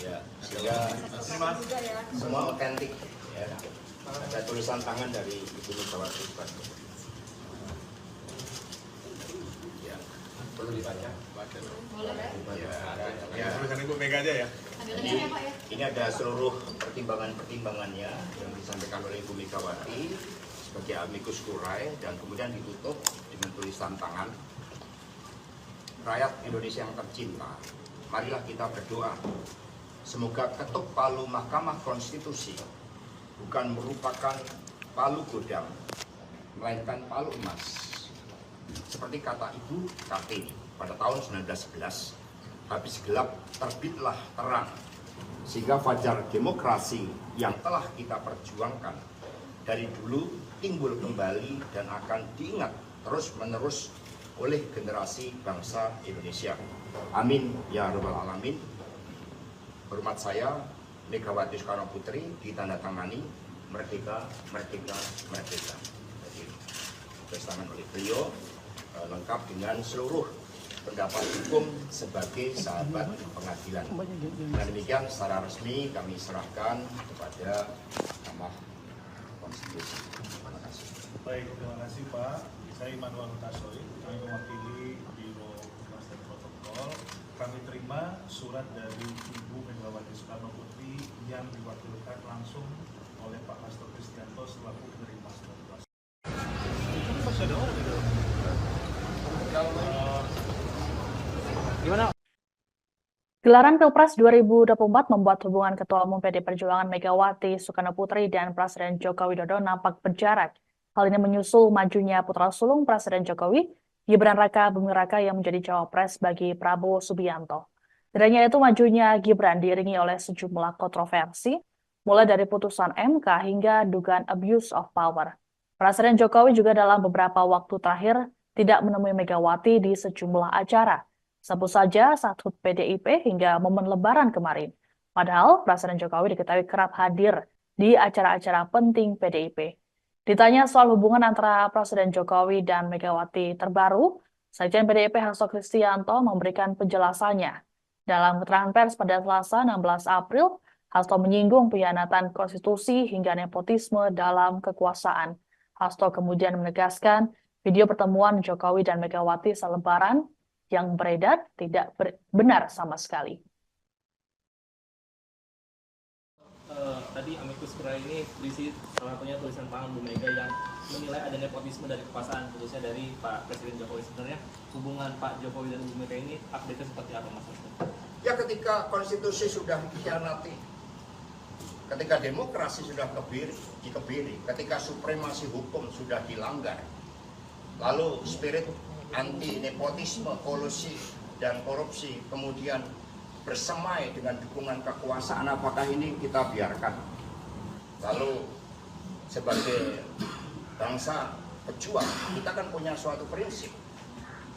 Ya, sehingga semua otentik. Ya. Ada tulisan tangan dari Ibu Megawati Soekarnoputri. Ya, perlu dibaca. Ya, tulisan Ibu Mega aja ya. Ini ada seluruh pertimbangan-pertimbangannya yang disampaikan oleh Ibu Megawati sebagai amicus curiae dan kemudian ditutup dengan tulisan tangan. Rakyat Indonesia yang tercinta, marilah kita berdoa. Semoga ketuk palu Mahkamah Konstitusi bukan merupakan palu godam, melainkan palu emas. Seperti kata Ibu Kartini pada tahun 1911, habis gelap terbitlah terang, sehingga fajar demokrasi yang telah kita perjuangkan dari dulu timbul kembali dan akan diingat terus-menerus oleh generasi bangsa Indonesia. Amin ya rabbal alamin. Hormat saya Megawati Soekarnoputri ditandatangani merdeka, merdeka, merdeka. Jadi, ditandatangani oleh beliau lengkap dengan seluruh pendapat hukum sebagai sahabat pengadilan. Dengan demikian secara resmi kami serahkan kepada Mahkamah Konstitusi. Terima kasih. Baik, terima kasih Pak. Saya Immanuel Hutasoy, kami mewakili Biro Humas dan Protokol. Kami terima surat dari Ibu Megawati Soekarno Putri yang diwakilkan langsung oleh Pak Hasto Kristianto selaku penerima surat kuasa. Ini masih ada orang di dalam. Gimana? Gelaran Pilpres 2024 membuat hubungan Ketua Umum PD Perjuangan Megawati Soekarno Putri dan Presiden Joko Widodo nampak berjarak. Hal ini menyusul majunya putra sulung Presiden Jokowi, Gibran Raka Buming Raka yang menjadi cawapres bagi Prabowo Subianto. Tidak hanya itu, majunya Gibran diiringi oleh sejumlah kontroversi, mulai dari putusan MK hingga dugaan abuse of power. Presiden Jokowi juga dalam beberapa waktu terakhir tidak menemui Megawati di sejumlah acara. Sebut saja saat HUT PDIP hingga momen Lebaran kemarin. Padahal Presiden Jokowi diketahui kerap hadir di acara-acara penting PDIP. Ditanya soal hubungan antara Presiden Jokowi dan Megawati terbaru, Sekjen PDIP Hasto Kristianto memberikan penjelasannya. Dalam keterangan pers pada Selasa 16 April, Hasto menyinggung pengkhianatan konstitusi hingga nepotisme dalam kekuasaan. Hasto kemudian menegaskan video pertemuan Jokowi dan Megawati selebaran yang beredar tidak benar sama sekali. Tadi amicus curiae ini berisi salah satunya tulisan tangan Bu Mega yang menilai ada nepotisme dari kekuasaan, khususnya dari Pak Presiden Jokowi. Sebenarnya hubungan Pak Jokowi dan Bu Mega ini update-nya seperti apa, Mas? Ya, ketika konstitusi sudah dikhianati, ketika demokrasi sudah dikebiri, ketika supremasi hukum sudah dilanggar, lalu spirit anti nepotisme, kolusi, dan korupsi kemudian bersemai dengan dukungan kekuasaan, apakah ini kita biarkan? Lalu sebagai bangsa pejuang, kita kan punya suatu prinsip.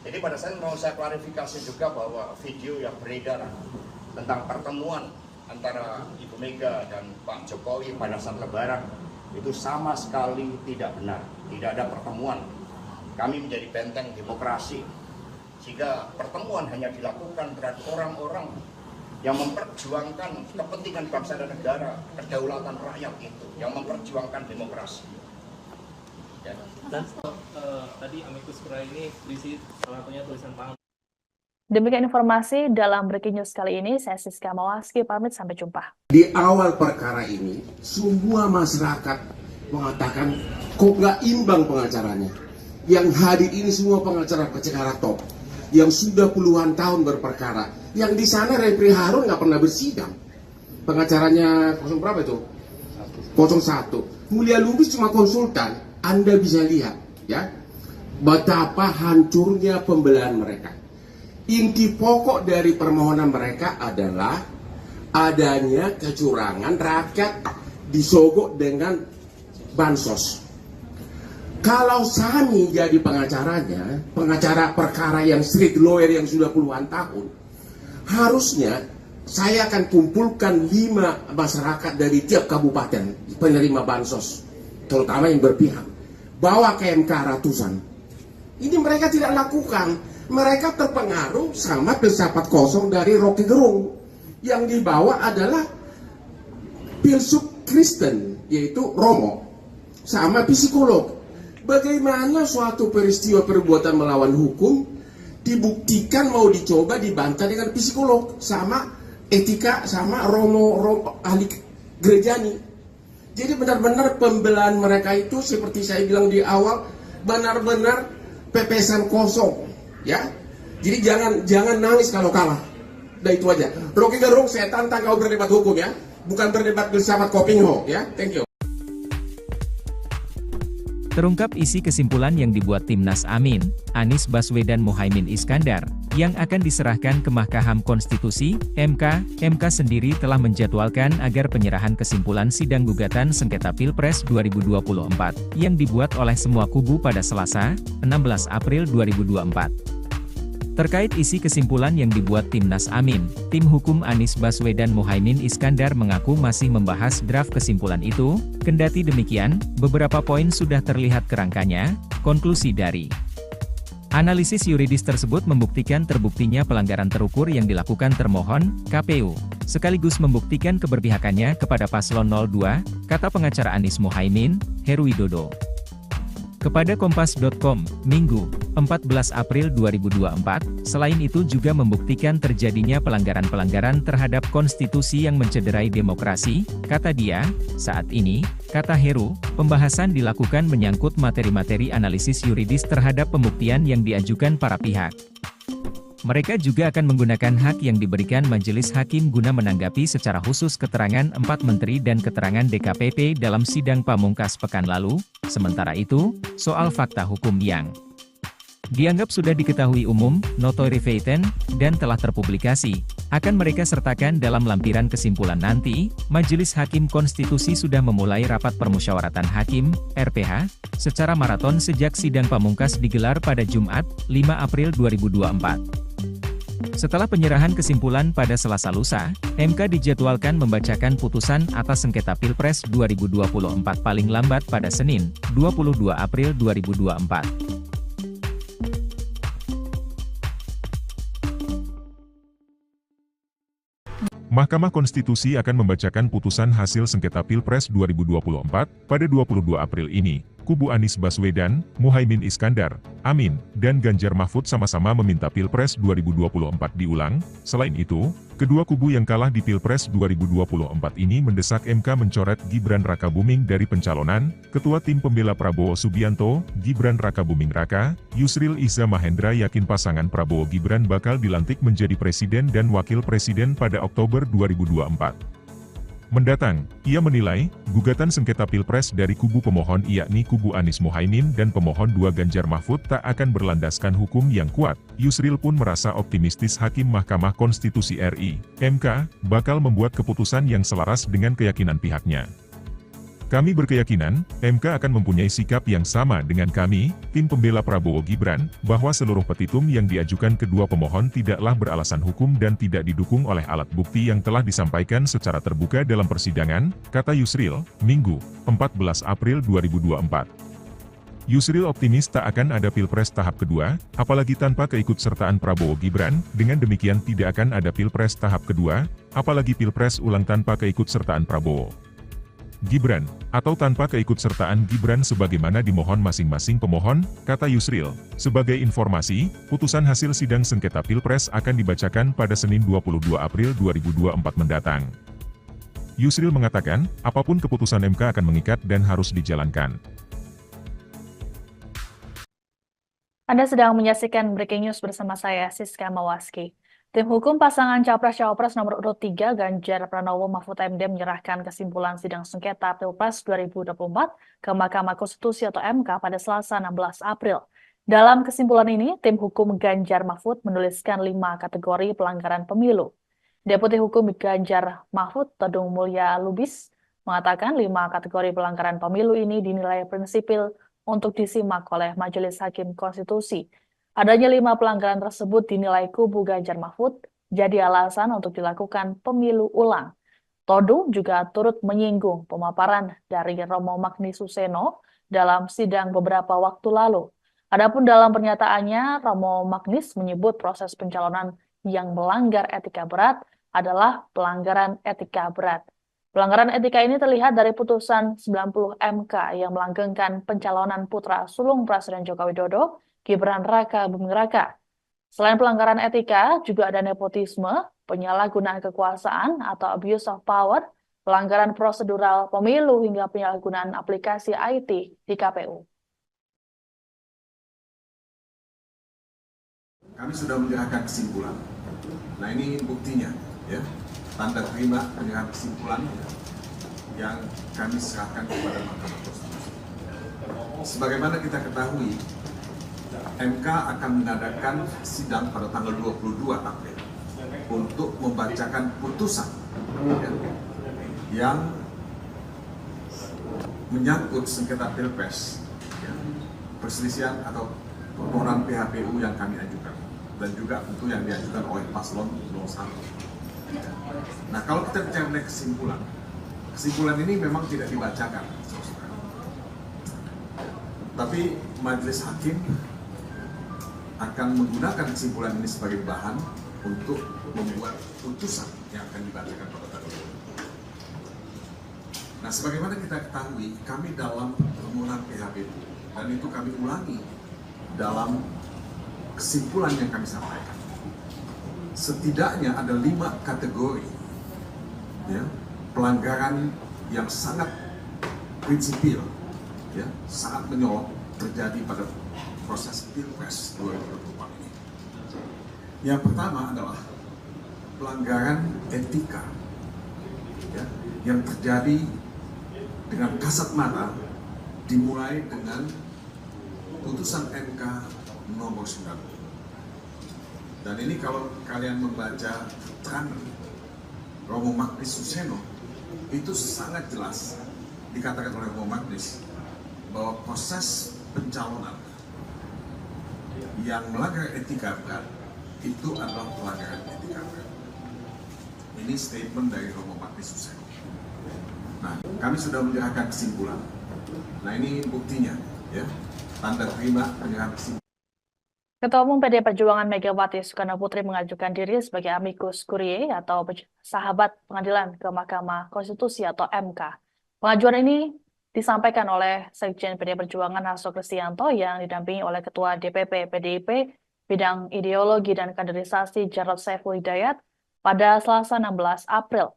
Jadi pada saat mau saya klarifikasi juga bahwa video yang beredar tentang pertemuan antara Ibu Mega dan Pak Jokowi pada saat Lebaran itu sama sekali tidak benar. Tidak ada pertemuan. Kami menjadi benteng demokrasi, sehingga pertemuan hanya dilakukan terhadap orang-orang yang memperjuangkan kepentingan bangsa dan negara, kedaulatan rakyat itu, yang memperjuangkan demokrasi. Ya. Dan tadi amicus curiae ini berisi salah satunya tulisan tangan. Demikian informasi dalam Breaking News kali ini. Saya Siska Mawaski, pamit, sampai jumpa. Di awal perkara ini, semua masyarakat mengatakan kok nggak imbang pengacaranya. Yang hadir ini semua pengacara top, yang sudah puluhan tahun berperkara. Yang di sana Refri Harun nggak pernah bersidang. Pengacaranya 0 berapa itu? 01. Mulia Lubis cuma konsultan. Anda bisa lihat, ya, betapa hancurnya pembelahan mereka. Inti pokok dari permohonan mereka adalah adanya kecurangan, rakyat disogok dengan bansos. Kalau Sani jadi pengacaranya, pengacara perkara yang street lawyer yang sudah puluhan tahun, harusnya saya akan kumpulkan 5 masyarakat dari tiap kabupaten penerima bansos, terutama yang berpihak, bawa ke MK ratusan. Ini mereka tidak lakukan. Mereka terpengaruh sama filsafat kosong dari Rocky Gerung. Yang dibawa adalah filsuf Kristen, yaitu Romo, sama psikolog. Bagaimana suatu peristiwa perbuatan melawan hukum dibuktikan mau dicoba dibantah dengan psikolog sama etika sama Romo ahli gerejani. Jadi benar-benar pembelahan mereka itu seperti saya bilang di awal benar-benar pepesan kosong, ya. Jadi jangan nangis kalau kalah. Udah itu aja. Rocky Gerung, saya tantang kau berdebat hukum, ya, bukan berdebat filsafat Kopingho, ya. Thank you. Terungkap isi kesimpulan yang dibuat Timnas Amin, Anies Baswedan Muhaimin Iskandar, yang akan diserahkan ke Mahkamah Konstitusi, MK. MK sendiri telah menjadwalkan agar penyerahan kesimpulan sidang gugatan sengketa Pilpres 2024, yang dibuat oleh semua kubu pada Selasa, 16 April 2024. Terkait isi kesimpulan yang dibuat Timnas Amin, tim hukum Anies Baswedan Muhaimin Iskandar mengaku masih membahas draft kesimpulan itu. Kendati demikian, beberapa poin sudah terlihat kerangkanya. Konklusi dari Analisis yuridis tersebut membuktikan terbuktinya pelanggaran terukur yang dilakukan termohon, KPU, sekaligus membuktikan keberpihakannya kepada paslon 02, kata pengacara Anies Mohaimin, Heru Widodo. Kepada Kompas.com, Minggu, 14 April 2024, selain itu juga membuktikan terjadinya pelanggaran-pelanggaran terhadap konstitusi yang mencederai demokrasi, kata dia. Saat ini, kata Heru, pembahasan dilakukan menyangkut materi-materi analisis yuridis terhadap pembuktian yang diajukan para pihak. Mereka juga akan menggunakan hak yang diberikan Majelis Hakim guna menanggapi secara khusus keterangan 4 menteri dan keterangan DKPP dalam sidang pamungkas pekan lalu. Sementara itu, soal fakta hukum yang dianggap sudah diketahui umum, notoire feitan, dan telah terpublikasi, akan mereka sertakan dalam lampiran kesimpulan nanti. Majelis Hakim Konstitusi sudah memulai rapat permusyawaratan hakim, RPH, secara maraton sejak sidang pamungkas digelar pada Jumat, 5 April 2024. Setelah penyerahan kesimpulan pada Selasa lusa, MK dijadwalkan membacakan putusan atas sengketa Pilpres 2024 paling lambat pada Senin, 22 April 2024. Mahkamah Konstitusi akan membacakan putusan hasil sengketa Pilpres 2024 pada 22 April ini. Kubu Anies Baswedan, Muhaimin Iskandar, Amin, dan Ganjar Mahfud sama-sama meminta Pilpres 2024 diulang. Selain itu, kedua kubu yang kalah di Pilpres 2024 ini mendesak MK mencoret Gibran Rakabuming dari pencalonan. Ketua Tim Pembela Prabowo Subianto, Gibran Rakabuming Raka, Yusril Iza Mahendra yakin pasangan Prabowo Gibran bakal dilantik menjadi presiden dan wakil presiden pada Oktober 2024 mendatang. Ia menilai, gugatan sengketa Pilpres dari kubu pemohon yakni kubu Anies Mohaimin dan pemohon 2 Ganjar Mahfud tak akan berlandaskan hukum yang kuat. Yusril pun merasa optimistis Hakim Mahkamah Konstitusi RI, MK, bakal membuat keputusan yang selaras dengan keyakinan pihaknya. Kami berkeyakinan, MK akan mempunyai sikap yang sama dengan kami, tim pembela Prabowo Gibran, bahwa seluruh petitum yang diajukan kedua pemohon tidaklah beralasan hukum dan tidak didukung oleh alat bukti yang telah disampaikan secara terbuka dalam persidangan, kata Yusril, Minggu, 14 April 2024. Yusril optimis tak akan ada Pilpres tahap kedua, apalagi tanpa keikutsertaan Prabowo Gibran. Dengan demikian tidak akan ada Pilpres tahap kedua, apalagi Pilpres ulang tanpa keikutsertaan Prabowo Gibran, atau tanpa keikutsertaan Gibran sebagaimana dimohon masing-masing pemohon, kata Yusril. Sebagai informasi, putusan hasil sidang sengketa Pilpres akan dibacakan pada Senin 22 April 2024 mendatang. Yusril mengatakan, apapun keputusan MK akan mengikat dan harus dijalankan. Anda sedang menyaksikan Breaking News bersama saya, Siska Mawaski. Tim hukum pasangan Capres-Cawapres nomor urut 3 Ganjar Pranowo Mahfud MD menyerahkan kesimpulan sidang sengketa Pilpres 2024 ke Mahkamah Konstitusi atau MK pada Selasa 16 April. Dalam kesimpulan ini, tim hukum Ganjar Mahfud menuliskan 5 kategori pelanggaran pemilu. Deputi Hukum Ganjar Mahfud, Todung Mulya Lubis, mengatakan 5 kategori pelanggaran pemilu ini dinilai prinsipil untuk disimak oleh Majelis Hakim Konstitusi. Adanya 5 pelanggaran tersebut dinilai kubu Ganjar Mahfud jadi alasan untuk dilakukan pemilu ulang. Todung juga turut menyinggung pemaparan dari Romo Magnis Suseno dalam sidang beberapa waktu lalu. Adapun dalam pernyataannya, Romo Magnis menyebut proses pencalonan yang melanggar etika berat adalah pelanggaran etika berat. Pelanggaran etika ini terlihat dari putusan 90 MK yang melanggengkan pencalonan putra sulung Presiden Joko Widodo, Gibran Rakabuming Raka. Selain pelanggaran etika, juga ada nepotisme, penyalahgunaan kekuasaan atau abuse of power, pelanggaran prosedural pemilu hingga penyalahgunaan aplikasi IT di KPU. Kami sudah menyerahkan kesimpulan. Nah ini buktinya, ya, tanda terima penyerahan kesimpulan yang kami serahkan kepada Mahkamah Konstitusi. Sebagaimana kita ketahui, MK akan mengadakan sidang pada tanggal 22 April untuk membacakan putusan yang menyangkut sengketa Pilpres, perselisihan atau permohonan PHPU yang kami ajukan, dan juga tentu yang diajukan oleh paslon 01. Nah, kalau kita bicara mengenai kesimpulan ini memang tidak dibacakan, tapi Majelis Hakim akan menggunakan kesimpulan ini sebagai bahan untuk membuat putusan yang akan dibacakan pada tanggal 20. Nah, sebagaimana kita ketahui, kami dalam permohonan PHBU, dan itu kami ulangi dalam kesimpulan yang kami sampaikan. Setidaknya ada 5 kategori ya, pelanggaran yang sangat prinsipil, ya, sangat menyolok terjadi pada proses Pilpres 2024 ini. Yang pertama adalah pelanggaran etika, ya, yang terjadi dengan kasat mata, dimulai dengan putusan MK nomor 9. Dan ini kalau kalian membaca keterangan Romo Magnis Suseno, itu sangat jelas dikatakan oleh Romo Magnis bahwa proses pencalonan yang melanggar etika berat itu adalah pelanggaran etika berat. Ini statement dari Romo Magnis Suseno. Nah, kami sudah menyerahkan kesimpulan. Nah, ini buktinya, ya, tanda terima penyerahan kesimpulan. Ketua Umum PD Perjuangan Megawati Soekarno Putri mengajukan diri sebagai amicus curiae atau sahabat pengadilan ke Mahkamah Konstitusi atau MK. Pengajuan ini disampaikan oleh Sekjen PD Perjuangan Hasto Kristianto yang didampingi oleh Ketua DPP PDIP bidang ideologi dan kaderisasi Jarod Saiful Hidayat pada Selasa 16 April.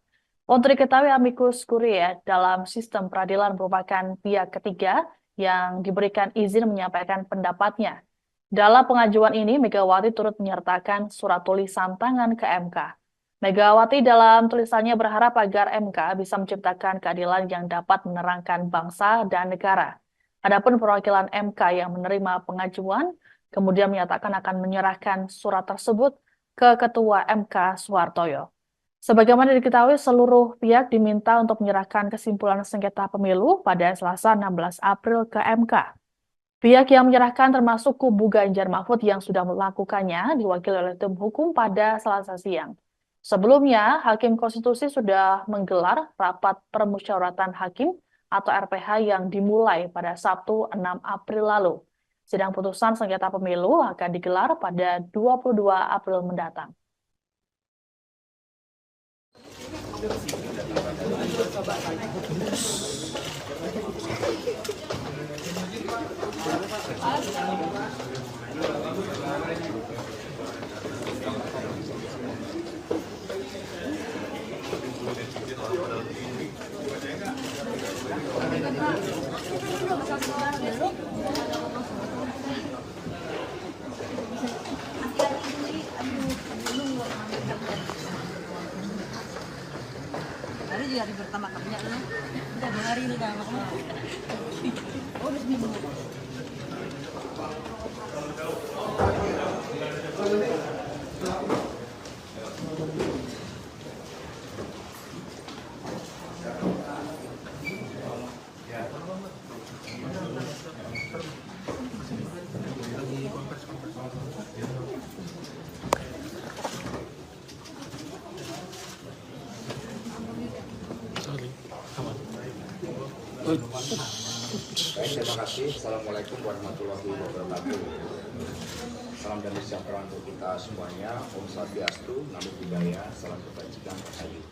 Untuk diketahui, amicus curiae dalam sistem peradilan merupakan pihak ketiga yang diberikan izin menyampaikan pendapatnya. Dalam pengajuan ini, Megawati turut menyertakan surat tulisan tangan ke MK. Megawati dalam tulisannya berharap agar MK bisa menciptakan keadilan yang dapat menerangkan bangsa dan negara. Adapun perwakilan MK yang menerima pengajuan, kemudian menyatakan akan menyerahkan surat tersebut ke Ketua MK Soehartoyo. Sebagaimana diketahui, seluruh pihak diminta untuk menyerahkan kesimpulan sengketa pemilu pada Selasa 16 April ke MK. Pihak yang menyerahkan termasuk kubu Ganjar Mahfud yang sudah melakukannya diwakili oleh tim hukum pada Selasa siang. Sebelumnya, Hakim Konstitusi sudah menggelar rapat permusyawaratan hakim atau RPH yang dimulai pada Sabtu 6 April lalu. Sidang putusan sengketa pemilu akan digelar pada 22 April mendatang. Hari juga hari pertama kabarnya lu. Udah 2 hari ini kan makanya. Oh, udah seminggu. Baik, terima kasih. Assalamualaikum warahmatullahi wabarakatuh. Salam damai sejahtera untuk kita semuanya. Om Swastiastu, Namo Buddhaya, salam kebajikan rahayu.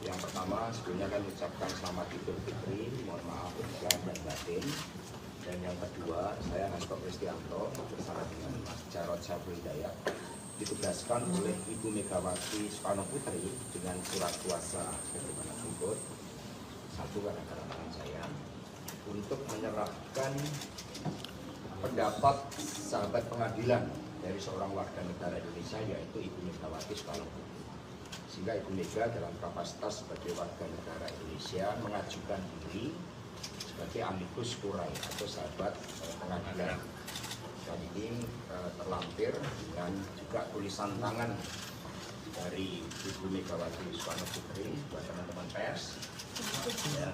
Yang pertama, sebelumnya kami ucapkan selamat Idul Fitri, mohon maaf lahir dan batin. Dan yang kedua, saya Hasto Kristianto bersama dengan Mas Jarod Saiful Hidayat ditugaskan oleh Ibu Megawati Soekarno Putri dengan surat kuasa sebagaimana berikut. Satu, karena tangan saya untuk menyerahkan pendapat sahabat pengadilan dari seorang warga negara Indonesia, yaitu Ibu Megawati Soekarno Putri. Sehingga Ibu Mega dalam kapasitas sebagai warga negara Indonesia mengajukan diri sebagai amicus curiae atau sahabat pengadilan. Dan ini terlampir dengan juga tulisan tangan dari Ibu Megawati Soekarno Putri buat teman-teman pers. Ya.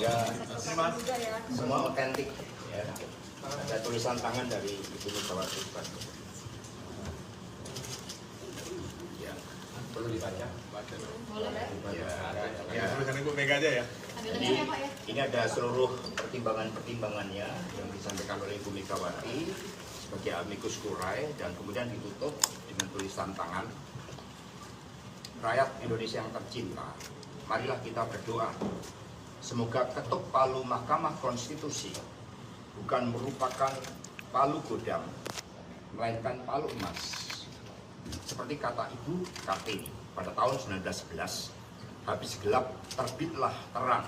Ya, sehingga semua otentik ya. Ada tulisan tangan dari Ibu Megawati Soekarno Putri. Ya. Perlu dibaca? Ya, tulisan Ibu Mega aja ya. Jadi ini ada seluruh pertimbangan-pertimbangannya yang disampaikan oleh Ibu Megawati sebagai amicus curiae dan kemudian ditutup dengan tulisan tangan. Rakyat Indonesia yang tercinta, marilah kita berdoa. Semoga ketuk palu Mahkamah Konstitusi bukan merupakan palu godam, melainkan palu emas. Seperti kata Ibu Kartini pada tahun 1911, habis gelap terbitlah terang,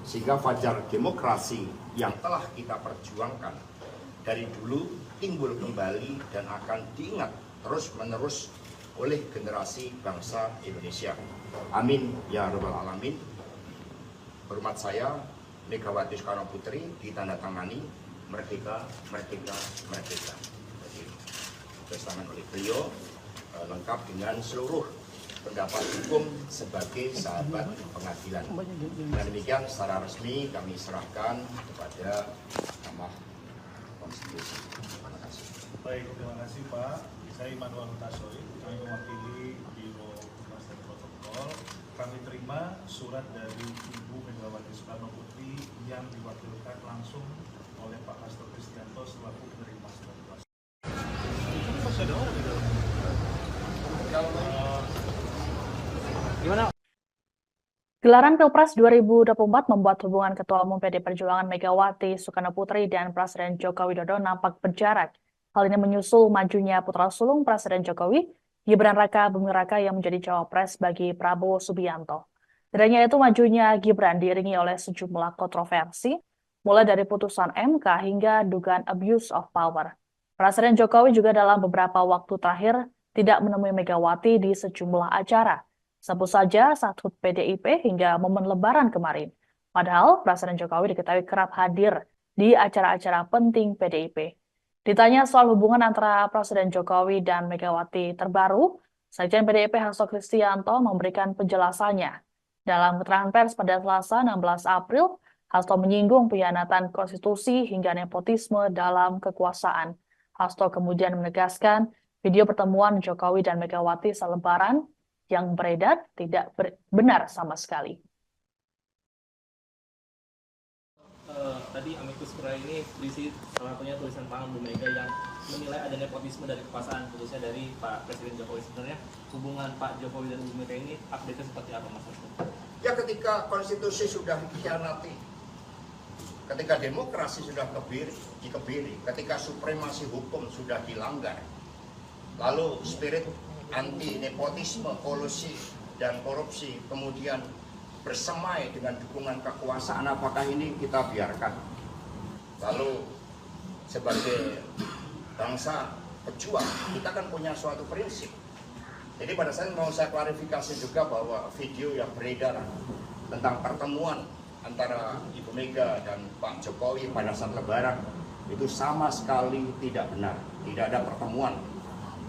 sehingga fajar demokrasi yang telah kita perjuangkan dari dulu timbul kembali dan akan diingat terus-menerus oleh generasi bangsa Indonesia. Amin ya rabbal alamin. Hormat saya, Megawati Soekarno Putri, ditandatangani merdeka, merdeka, merdeka. Jadi, testament oleh beliau lengkap dengan seluruh pendapat hukum sebagai sahabat pengadilan. Dan demikian secara resmi kami serahkan kepada Mahkamah Konstitusi. Terima kasih. Baik, terima kasih Pak. Saya Immanuel Hutasoy, kami mewakili Biro Humas dan Protokol. Kami terima surat dari Ibu Megawati Soekarno Putri yang diwakilkan langsung oleh Pak Hasto Kristianto selaku penerima surat kuasa. Gelaran Pilpres 2024 membuat hubungan Ketua Umum PD Perjuangan Megawati Soekarno Putri dan Presiden Joko Widodo nampak berjarak. Hal ini menyusul majunya putra sulung Presiden Jokowi, Gibran Raka Buming Raka yang menjadi cawapres bagi Prabowo Subianto. Tidak hanya itu, majunya Gibran diiringi oleh sejumlah kontroversi, mulai dari putusan MK hingga dugaan abuse of power. Presiden Jokowi juga dalam beberapa waktu terakhir tidak menemui Megawati di sejumlah acara, sebut saja saat HUT PDIP hingga momen Lebaran kemarin. Padahal Presiden Jokowi diketahui kerap hadir di acara-acara penting PDIP. Ditanya soal hubungan antara Presiden Jokowi dan Megawati terbaru, Sekjen PDIP Hasto Kristianto memberikan penjelasannya. Dalam keterangan pers pada Selasa 16 April, Hasto menyinggung pengkhianatan konstitusi hingga nepotisme dalam kekuasaan. Hasto kemudian menegaskan video pertemuan Jokowi dan Megawati selebaran yang beredar tidak benar sama sekali. Tadi amicus curiae ini berisi salah satunya tulisan tangan Bu Mega yang menilai ada nepotisme dari kekuasaan, khususnya dari Pak Presiden Jokowi. Sebenarnya hubungan Pak Jokowi dan Bu Mega ini update-nya seperti apa, Mas Hasto? Ya, ketika konstitusi sudah dikhianati, ketika demokrasi sudah dikebiri, ketika supremasi hukum sudah dilanggar, lalu spirit anti nepotisme, kolusi dan korupsi kemudian bersemai dengan dukungan kekuasaan, apakah ini kita biarkan? Lalu sebagai bangsa pejuang, kita kan punya suatu prinsip. Jadi pada saat mau saya klarifikasi juga bahwa video yang beredar tentang pertemuan antara Ibu Mega dan Pak Jokowi pada saat Lebaran itu sama sekali tidak benar. Tidak ada pertemuan.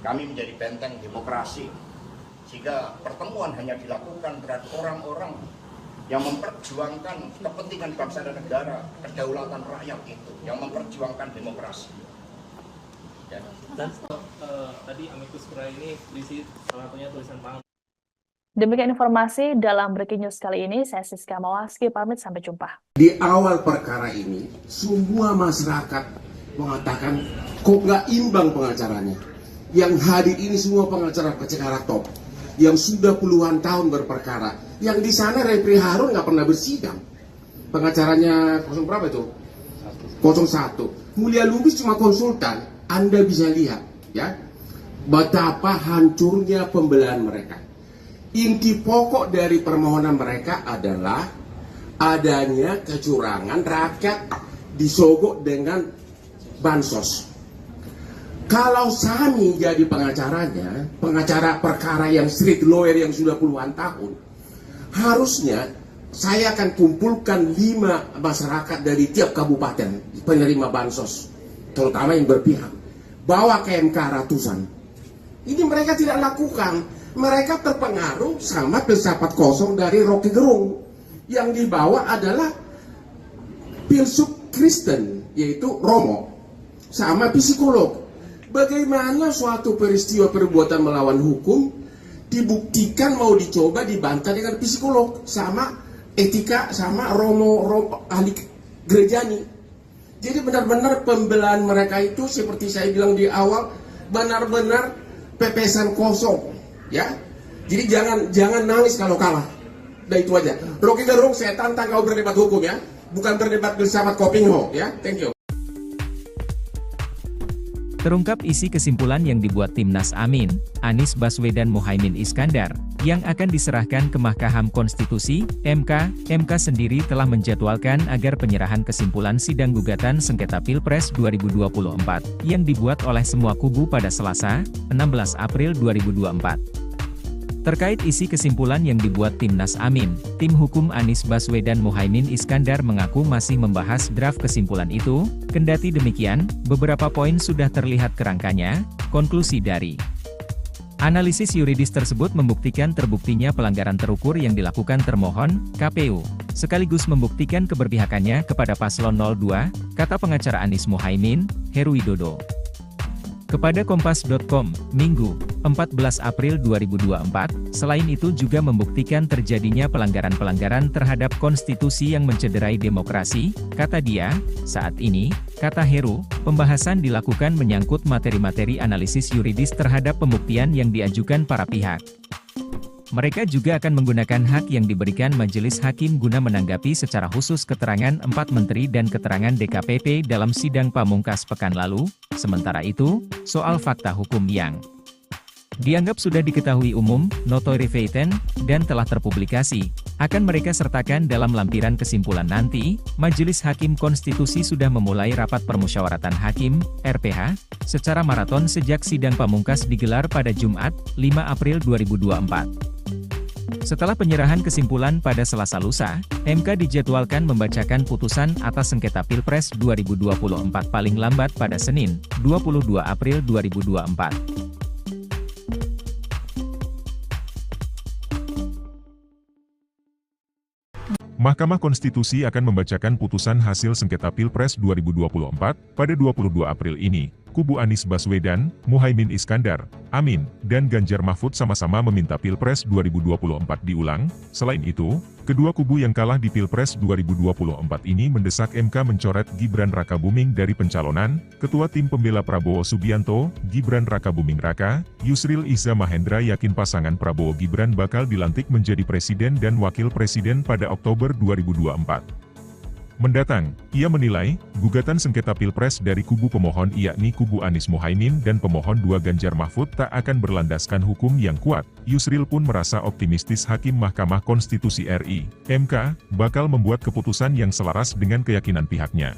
Kami menjadi benteng demokrasi, sehingga pertemuan hanya dilakukan terhadap orang-orang yang memperjuangkan kepentingan bangsa dan negara, kedaulatan rakyat itu, yang memperjuangkan demokrasi. Ya. Dan tadi amicus curiae ini berisi salah satunya tulisan tangan. Demikian informasi dalam Breaking News kali ini. Saya Siska Mawaski, pamit, sampai jumpa. Di awal perkara ini, semua masyarakat mengatakan kok nggak imbang pengacaranya. Yang hadir ini semua pengacara-pengacara top, yang sudah puluhan tahun berperkara. Yang di sana Refri Harun nggak pernah bersidang. Pengacaranya 0 berapa itu? 01. Mulia Lubis cuma konsultan. Anda bisa lihat, ya, betapa hancurnya pembelahan mereka. Inti pokok dari permohonan mereka adalah adanya kecurangan, rakyat disogok dengan bansos. Kalau Sami jadi pengacaranya, pengacara perkara yang street lawyer yang sudah puluhan tahun, harusnya saya akan kumpulkan 5 masyarakat dari tiap kabupaten penerima bansos, terutama yang berpihak, bawa ke MK ratusan. Ini mereka tidak lakukan. Mereka terpengaruh sama filsafat kosong dari Rocky Gerung. Yang dibawa adalah filsuf Kristen, yaitu Romo, sama psikolog. Bagaimana suatu peristiwa perbuatan melawan hukum dibuktikan mau dicoba dibantah dengan psikolog sama etika sama romo ahli gerejani. Jadi benar-benar pembelaan mereka itu seperti saya bilang di awal benar-benar pepesan kosong, ya. Jadi jangan nangis kalau kalah. Udah itu aja. Rocky Gerung, saya tantang kau berdebat hukum ya, bukan berdebat bersama Kopingho ya. Thank you. Terungkap isi kesimpulan yang dibuat Timnas Amin, Anies Baswedan Muhaimin Iskandar, yang akan diserahkan ke Mahkamah Konstitusi, MK. MK sendiri telah menjadwalkan agar penyerahan kesimpulan sidang gugatan sengketa Pilpres 2024, yang dibuat oleh semua kubu pada Selasa, 16 April 2024. Terkait isi kesimpulan yang dibuat Timnas Amin, tim hukum Anies Baswedan Muhaimin Iskandar mengaku masih membahas draft kesimpulan itu, kendati demikian, beberapa poin sudah terlihat kerangkanya. Konklusi dari analisis yuridis tersebut membuktikan terbuktinya pelanggaran terukur yang dilakukan termohon, KPU, sekaligus membuktikan keberpihakannya kepada paslon 02, kata pengacara Anies Muhaimin, Heru Widodo. Kepada Kompas.com, Minggu, 14 April 2024, selain itu juga membuktikan terjadinya pelanggaran-pelanggaran terhadap konstitusi yang mencederai demokrasi, kata dia. Saat ini, kata Heru, pembahasan dilakukan menyangkut materi-materi analisis yuridis terhadap pembuktian yang diajukan para pihak. Mereka juga akan menggunakan hak yang diberikan Majelis Hakim guna menanggapi secara khusus keterangan 4 menteri dan keterangan DKPP dalam sidang pamungkas pekan lalu. Sementara itu, soal fakta hukum yang dianggap sudah diketahui umum, notoire feitan, dan telah terpublikasi, akan mereka sertakan dalam lampiran kesimpulan nanti. Majelis Hakim Konstitusi sudah memulai rapat permusyawaratan hakim, RPH, secara maraton sejak sidang pamungkas digelar pada Jumat, 5 April 2024. Setelah penyerahan kesimpulan pada Selasa lusa, MK dijadwalkan membacakan putusan atas sengketa Pilpres 2024 paling lambat pada Senin, 22 April 2024. Mahkamah Konstitusi akan membacakan putusan hasil sengketa Pilpres 2024 pada 22 April ini. Kubu Anies Baswedan, Muhaimin Iskandar, Amin, dan Ganjar Mahfud sama-sama meminta Pilpres 2024 diulang. Selain itu, kedua kubu yang kalah di Pilpres 2024 ini mendesak MK mencoret Gibran Rakabuming dari pencalonan. Ketua Tim Pembela Prabowo Subianto, Gibran Rakabuming Raka, Yusril Iza Mahendra yakin pasangan Prabowo Gibran bakal dilantik menjadi presiden dan wakil presiden pada Oktober 2024 mendatang. Ia menilai, gugatan sengketa Pilpres dari kubu pemohon yakni kubu Anies Muhaimin dan pemohon 2 Ganjar Mahfud tak akan berlandaskan hukum yang kuat. Yusril pun merasa optimistis Hakim Mahkamah Konstitusi RI, MK, bakal membuat keputusan yang selaras dengan keyakinan pihaknya.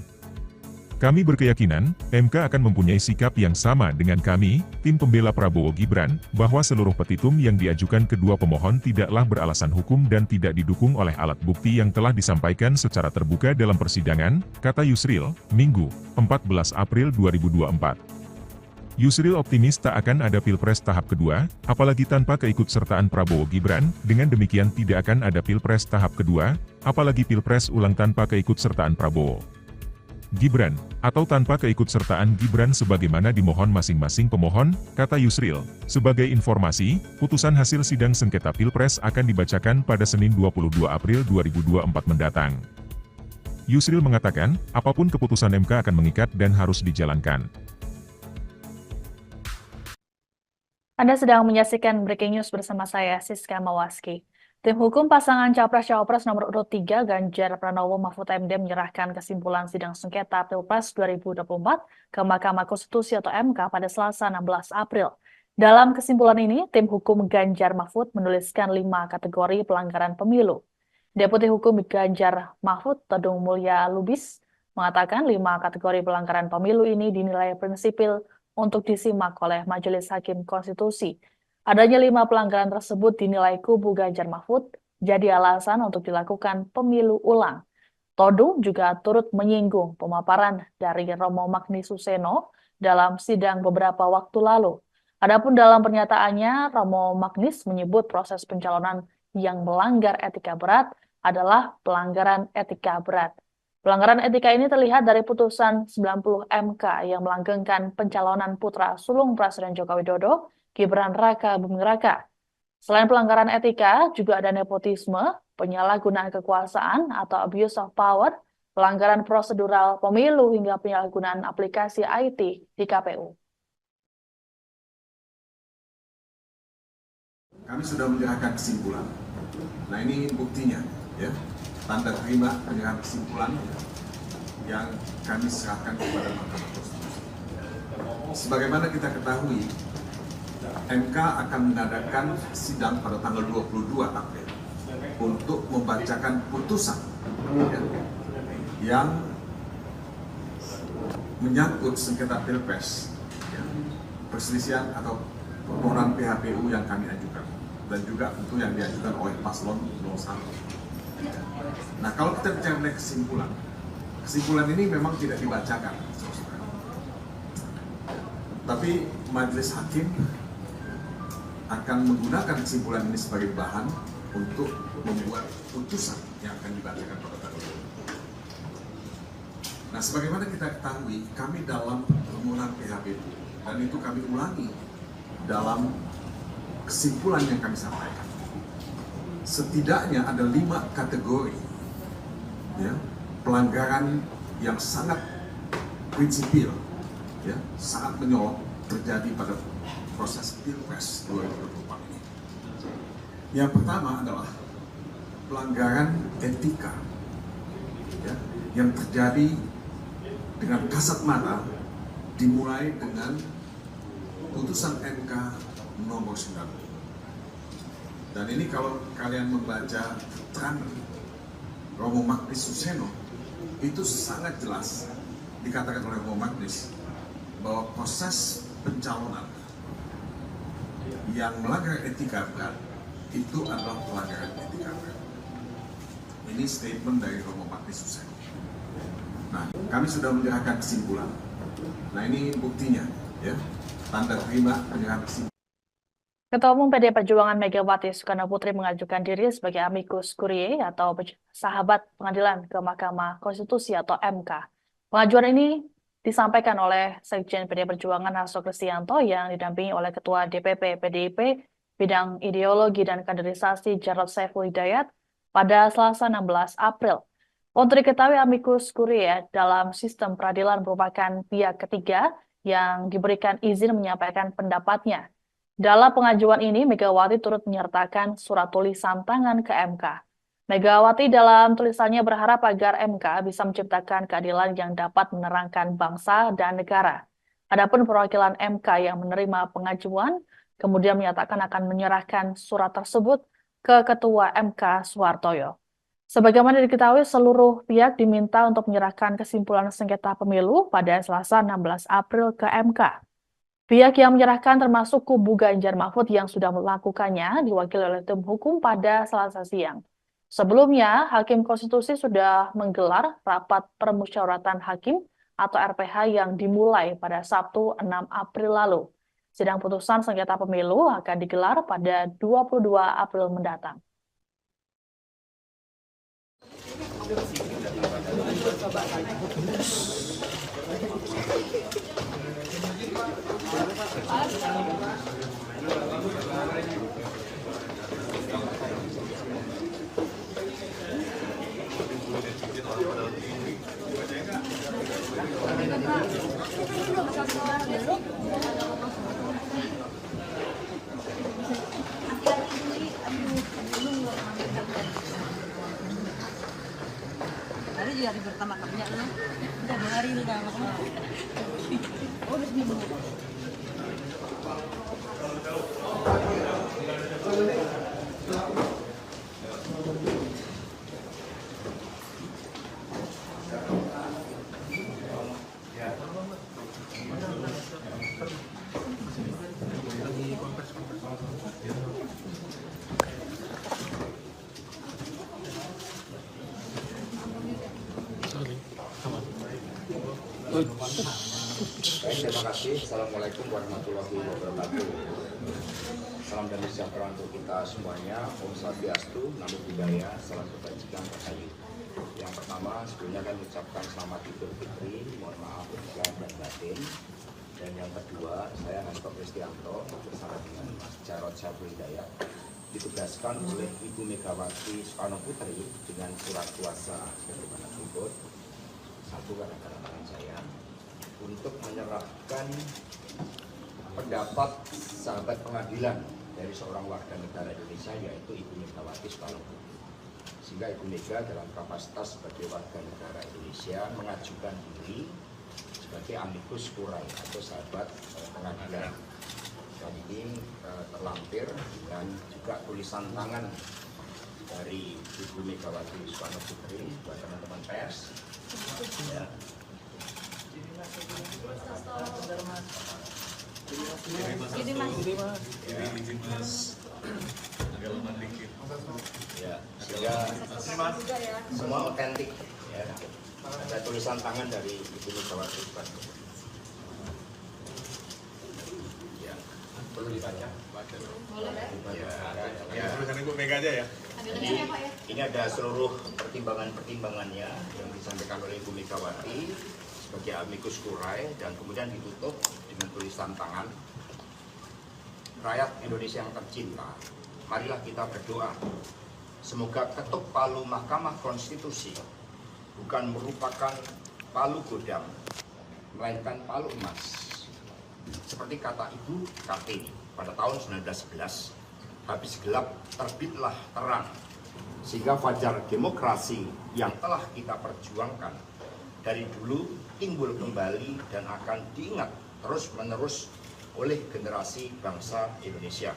Kami berkeyakinan, MK akan mempunyai sikap yang sama dengan kami, tim pembela Prabowo Gibran, bahwa seluruh petitum yang diajukan kedua pemohon tidaklah beralasan hukum dan tidak didukung oleh alat bukti yang telah disampaikan secara terbuka dalam persidangan, kata Yusril, Minggu, 14 April 2024. Yusril optimis tak akan ada Pilpres tahap kedua, apalagi tanpa keikutsertaan Prabowo Gibran. Dengan demikian tidak akan ada Pilpres tahap kedua, apalagi Pilpres ulang tanpa keikutsertaan Prabowo Gibran, atau tanpa keikutsertaan Gibran sebagaimana dimohon masing-masing pemohon, kata Yusril. Sebagai informasi, putusan hasil sidang sengketa Pilpres akan dibacakan pada Senin 22 April 2024 mendatang. Yusril mengatakan, apapun keputusan MK akan mengikat dan harus dijalankan. Anda sedang menyaksikan Breaking News bersama saya, Siska Mawaski. Tim hukum pasangan Capres-Cawapres nomor urut 3 Ganjar Pranowo Mahfud MD menyerahkan kesimpulan sidang sengketa Pilpres 2024 ke Mahkamah Konstitusi atau MK pada Selasa 16 April. Dalam kesimpulan ini, tim hukum Ganjar Mahfud menuliskan 5 kategori pelanggaran pemilu. Deputi Hukum Ganjar Mahfud, Todung Mulya Lubis, mengatakan 5 kategori pelanggaran pemilu ini dinilai prinsipil untuk disimak oleh Majelis Hakim Konstitusi. Adanya 5 pelanggaran tersebut dinilai kubu Ganjar Mahfud jadi alasan untuk dilakukan pemilu ulang. Todung juga turut menyinggung pemaparan dari Romo Magnis Suseno dalam sidang beberapa waktu lalu. Adapun dalam pernyataannya, Romo Magnis menyebut proses pencalonan yang melanggar etika berat adalah pelanggaran etika berat. Pelanggaran etika ini terlihat dari putusan 90 MK yang melanggengkan pencalonan putra sulung Presiden Joko Widodo, Gibran Rakabuming Raka. Selain pelanggaran etika, juga ada nepotisme, penyalahgunaan kekuasaan atau abuse of power, pelanggaran prosedural pemilu hingga penyalahgunaan aplikasi IT di KPU. Kami sudah menyerahkan kesimpulan. Nah ini buktinya, ya, tanda terima penyerahan kesimpulan yang kami serahkan kepada Mahkamah Konstitusi. Sebagaimana kita ketahui, MK akan mengadakan sidang pada tanggal 22 April untuk membacakan putusan ya, yang menyangkut sengketa Pilpres, ya, perselisihan atau permohonan PHPU yang kami ajukan, dan juga tentu yang diajukan oleh paslon 01. Nah, kalau kita bicara mengenai kesimpulan ini memang tidak dibacakan, tapi majelis hakim akan menggunakan kesimpulan ini sebagai bahan untuk membuat putusan yang akan dibacakan pada tanggal 22. Nah, sebagaimana kita ketahui, kami dalam permohonan PHPU, dan itu kami ulangi dalam kesimpulan yang kami sampaikan, setidaknya ada 5 kategori ya, pelanggaran yang sangat prinsipil, ya, sangat menyolok terjadi pada proses Pilpres 2024 ini. Yang pertama adalah pelanggaran etika, ya, yang terjadi dengan kasat mata, dimulai dengan putusan MK nomor 9. Dan ini kalau kalian membaca keterangan Romo Magnis Suseno, itu sangat jelas dikatakan oleh Romo Magnis bahwa proses pencalonan yang melanggar etika berat itu adalah pelanggaran etika berat. Ini statement dari Romo Magnis Suseno. Nah, kami sudah menyerahkan kesimpulan. Nah, ini buktinya, ya, tanda terima penyerahan kesimpulan. Ketua Umum PDI Perjuangan Megawati Soekarnoputri mengajukan diri sebagai amicus curiae atau sahabat pengadilan ke Mahkamah Konstitusi atau MK. Pengajuan ini disampaikan oleh Sekjen PDI Perjuangan Hasto Kristianto yang didampingi oleh Ketua DPP PDIP Bidang Ideologi dan Kaderisasi Jarod Saiful Hidayat pada Selasa 16 April. Untuk diketahui, amicus curiae dalam sistem peradilan merupakan pihak ketiga yang diberikan izin menyampaikan pendapatnya. Dalam pengajuan ini, Megawati turut menyertakan surat tulisan tangan ke MK. Megawati dalam tulisannya berharap agar MK bisa menciptakan keadilan yang dapat menerangkan bangsa dan negara. Adapun perwakilan MK yang menerima pengajuan, kemudian menyatakan akan menyerahkan surat tersebut ke Ketua MK Suhartoyo. Sebagaimana diketahui, seluruh pihak diminta untuk menyerahkan kesimpulan sengketa pemilu pada Selasa 16 April ke MK. Pihak yang menyerahkan termasuk kubu Ganjar Mahfud yang sudah melakukannya diwakili oleh tim hukum pada Selasa siang. Sebelumnya, Hakim Konstitusi sudah menggelar rapat permusyawaratan hakim atau RPH yang dimulai pada Sabtu 6 April lalu. Sidang putusan sengketa pemilu akan digelar pada 22 April mendatang. Hari juga hari pertama kerja lu. Udah 2 hari lu dah makan. Oh, udah seminggu. Terima kasih. Assalamualaikum warahmatullahi wabarakatuh. Salam damai sejahtera untuk kita semuanya. Om Swastiastu, Namo Buddhaya, salam kebajikan rahayu. Yang pertama, sebelumnya kan mengucapkan selamat Idul Fitri, mohon maaf lahir dan batin. Dan yang kedua, saya Hasto Kristianto bersama dengan Mas Jarod Saiful Hidayat ditugaskan oleh Ibu Megawati Soekarno Putri dengan surat kuasa sebagaimana berikut. Satu karena tangan saya untuk menyerahkan pendapat sahabat pengadilan dari seorang warga negara Indonesia yaitu Ibu Megawati Soekarno Putri. Sehingga Ibu Mega dalam kapasitas sebagai warga negara Indonesia mengajukan diri sebagai amicus curiae atau sahabat pengadilan. Dan ini terlampir dan juga tulisan tangan dari Ibu Megawati Soekarno Putri buat teman-teman pers. Ya. Ya, sehingga semua otentik. Ya. Ada tulisan tangan dari Ibu Megawati Soekarno Putri. Ya, perlu dibaca. Ya, tulisan Ibu Mega aja ya. Jadi, ini ada seluruh pertimbangan-pertimbangannya yang disampaikan oleh Ibu Megawati sebagai amicus curiae dan kemudian ditutup dengan tulisan tangan. Rakyat Indonesia yang tercinta, marilah kita berdoa. Semoga ketuk palu Mahkamah Konstitusi bukan merupakan palu godam, melainkan palu emas. Seperti kata Ibu Kartini pada tahun 1911, habis gelap terbitlah terang, sehingga fajar demokrasi yang telah kita perjuangkan dari dulu timbul kembali dan akan diingat terus-menerus oleh generasi bangsa Indonesia.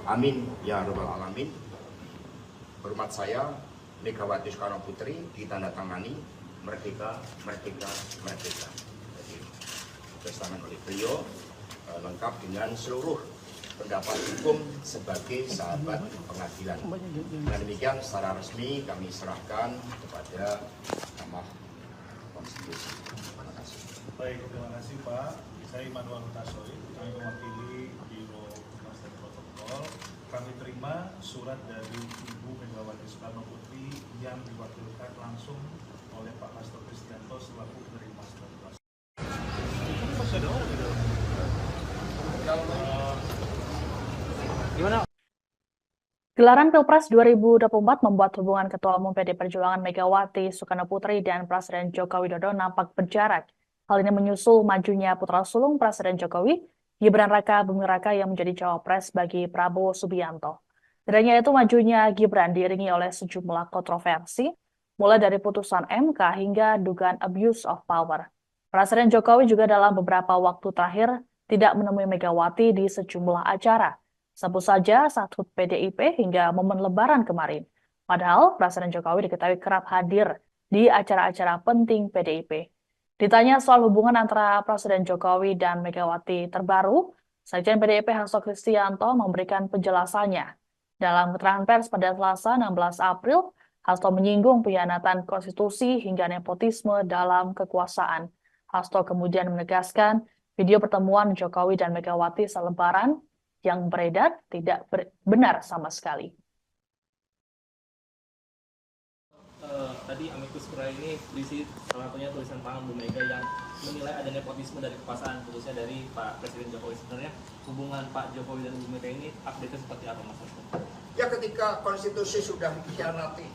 Amin ya rabbal alamin. Hormat saya, Megawati Soekarno Putri, ditandatangani merdeka, merdeka, merdeka. Jadi, ditandatangani oleh beliau lengkap dengan seluruh pendapat hukum sebagai sahabat pengadilan. Dan demikian secara resmi kami serahkan kepada Mahkamah Konstitusi. Terima kasih. Baik, terima kasih Pak. Saya Immanuel Hutasoy, kami mewakili Biro Humas dan Protokol. Kami terima surat dari Ibu Megawati Soekarno Putri yang diwakilkan langsung oleh Pak Hasto Kristianto selaku dari Mas Terkuasa. Gelaran Pilpres 2024 membuat hubungan Ketua Umum PD Perjuangan Megawati Soekarno Putri dan Presiden Joko Widodo nampak berjarak. Hal ini menyusul majunya putra sulung Presiden Jokowi, Gibran Raka Buming Raka yang menjadi cawapres bagi Prabowo Subianto. Tidak hanya itu, majunya Gibran diiringi oleh sejumlah kontroversi, mulai dari putusan MK hingga dugaan abuse of power. Presiden Jokowi juga dalam beberapa waktu terakhir tidak menemui Megawati di sejumlah acara. Sebut saja saat HUT PDIP hingga momen Lebaran kemarin. Padahal Presiden Jokowi diketahui kerap hadir di acara-acara penting PDIP. Ditanya soal hubungan antara Presiden Jokowi dan Megawati terbaru, Sekjen PDIP Hasto Kristianto memberikan penjelasannya. Dalam keterangan pers pada Selasa 16 April, Hasto menyinggung pengkhianatan konstitusi hingga nepotisme dalam kekuasaan. Hasto kemudian menegaskan video pertemuan Jokowi dan Megawati selebaran yang beredar tidak benar sama sekali. Tadi amicus curiae ini berisi salah satunya tulisan tangan Bu Mega yang menilai ada nepotisme dari kekuasaan, khususnya dari Pak Presiden Jokowi. Sebenarnya hubungan Pak Jokowi dan Bu Mega ini update-nya seperti apa, Mas? Ya, ketika konstitusi sudah dikhianati,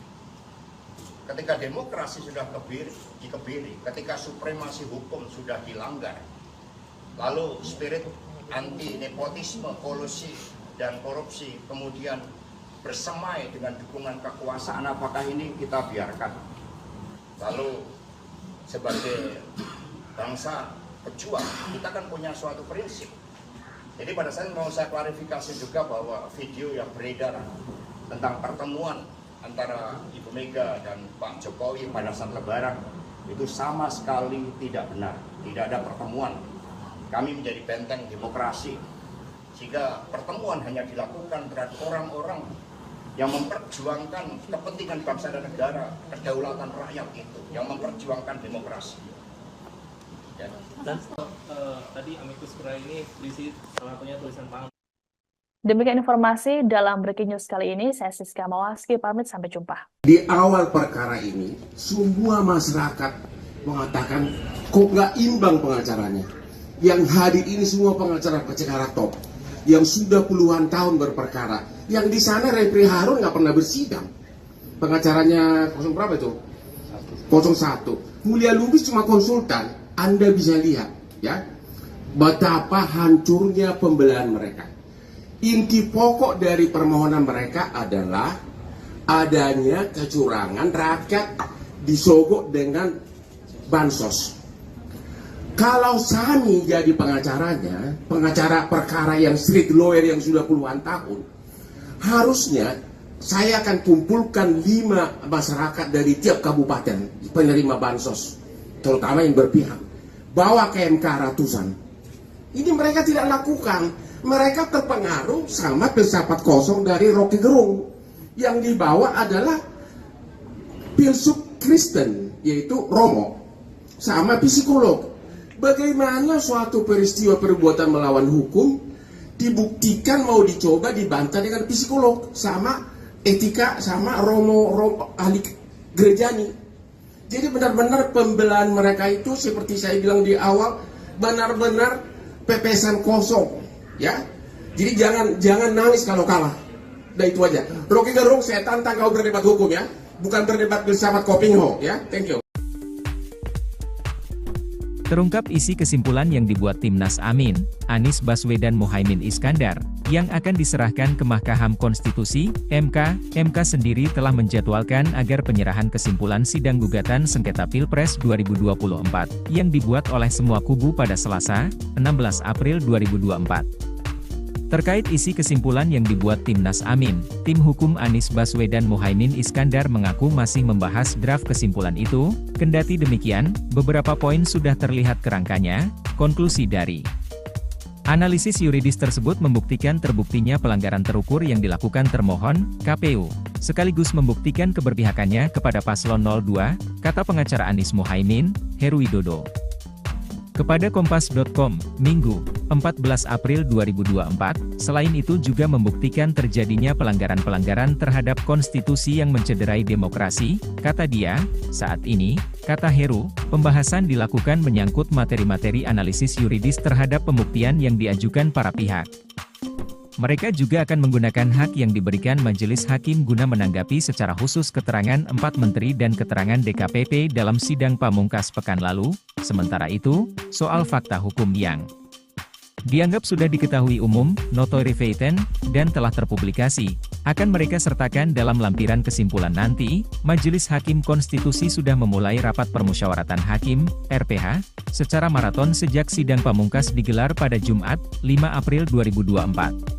ketika demokrasi sudah dikebiri, ketika supremasi hukum sudah dilanggar, lalu spirit anti nepotisme, kolusi dan korupsi kemudian bersemai dengan dukungan kekuasaan, apakah ini kita biarkan? Lalu sebagai bangsa pejuang, kita kan punya suatu prinsip. Jadi pada saat mau saya klarifikasi juga bahwa video yang beredar tentang pertemuan antara Ibu Mega dan Pak Jokowi pada saat Lebaran itu sama sekali tidak benar. Tidak ada pertemuan. Kami menjadi benteng demokrasi, sehingga pertemuan hanya dilakukan terhadap orang-orang yang memperjuangkan kepentingan bangsa dan negara, kedaulatan rakyat itu, yang memperjuangkan demokrasi. Ya. Dan tadi amicus curiae ini berisi salah satunya tulisan tangan. Demikian informasi dalam Breaking News kali ini. Saya Siska Mawaski, pamit, sampai jumpa. Di awal perkara ini, semua masyarakat mengatakan kok nggak imbang pengacaranya. Yang hadir ini semua pengacara top yang sudah puluhan tahun berperkara. Yang di sana Refri Harun nggak pernah bersidang. Pengacaranya 0 berapa itu? 01. Mulia Lubis cuma konsultan. Anda bisa lihat ya betapa hancurnya pembelahan mereka. Inti pokok dari permohonan mereka adalah adanya kecurangan, rakyat disogok dengan bansos. Kalau Sani jadi pengacaranya, pengacara perkara yang street lawyer yang sudah puluhan tahun, harusnya saya akan kumpulkan 5 masyarakat dari tiap kabupaten penerima bansos, terutama yang berpihak, bawa ke MK ratusan. Ini mereka tidak lakukan. Mereka terpengaruh sama filsafat kosong dari Rocky Gerung. Yang dibawa adalah filsuf Kristen, yaitu Romo, sama psikolog. Bagaimana suatu peristiwa perbuatan melawan hukum dibuktikan mau dicoba dibantah dengan psikolog sama etika sama Romo ahli gerejani. Jadi benar-benar pembelahan mereka itu seperti saya bilang di awal benar-benar pepesan kosong, ya. Jadi jangan nangis kalau kalah. Udah itu aja. Rocky Gerung, saya tantang kau berdebat hukum ya, bukan berdebat filsafat Kopingho ya. Thank you. Terungkap isi kesimpulan yang dibuat Timnas Amin, Anies Baswedan Muhaimin Iskandar, yang akan diserahkan ke Mahkamah Konstitusi, MK. MK sendiri telah menjadwalkan agar penyerahan kesimpulan sidang gugatan sengketa Pilpres 2024, yang dibuat oleh semua kubu pada Selasa, 16 April 2024. Terkait isi kesimpulan yang dibuat Timnas Amin, tim hukum Anies Baswedan Muhaimin Iskandar mengaku masih membahas draft kesimpulan itu. Kendati demikian, beberapa poin sudah terlihat kerangkanya. Konklusi dari analisis yuridis tersebut membuktikan terbuktinya pelanggaran terukur yang dilakukan termohon, KPU, sekaligus membuktikan keberpihakannya kepada paslon 02, kata pengacara Anies Muhaimin, Heru Widodo. Kepada Kompas.com, Minggu, 14 April 2024, selain itu juga membuktikan terjadinya pelanggaran-pelanggaran terhadap konstitusi yang mencederai demokrasi, kata dia. Saat ini, kata Heru, pembahasan dilakukan menyangkut materi-materi analisis yuridis terhadap pembuktian yang diajukan para pihak. Mereka juga akan menggunakan hak yang diberikan Majelis Hakim guna menanggapi secara khusus keterangan 4 menteri dan keterangan DKPP dalam sidang pamungkas pekan lalu. Sementara itu, soal fakta hukum yang dianggap sudah diketahui umum, notoire feitan, dan telah terpublikasi, akan mereka sertakan dalam lampiran kesimpulan nanti. Majelis Hakim Konstitusi sudah memulai rapat permusyawaratan hakim, RPH, secara maraton sejak sidang pamungkas digelar pada Jumat, 5 April 2024.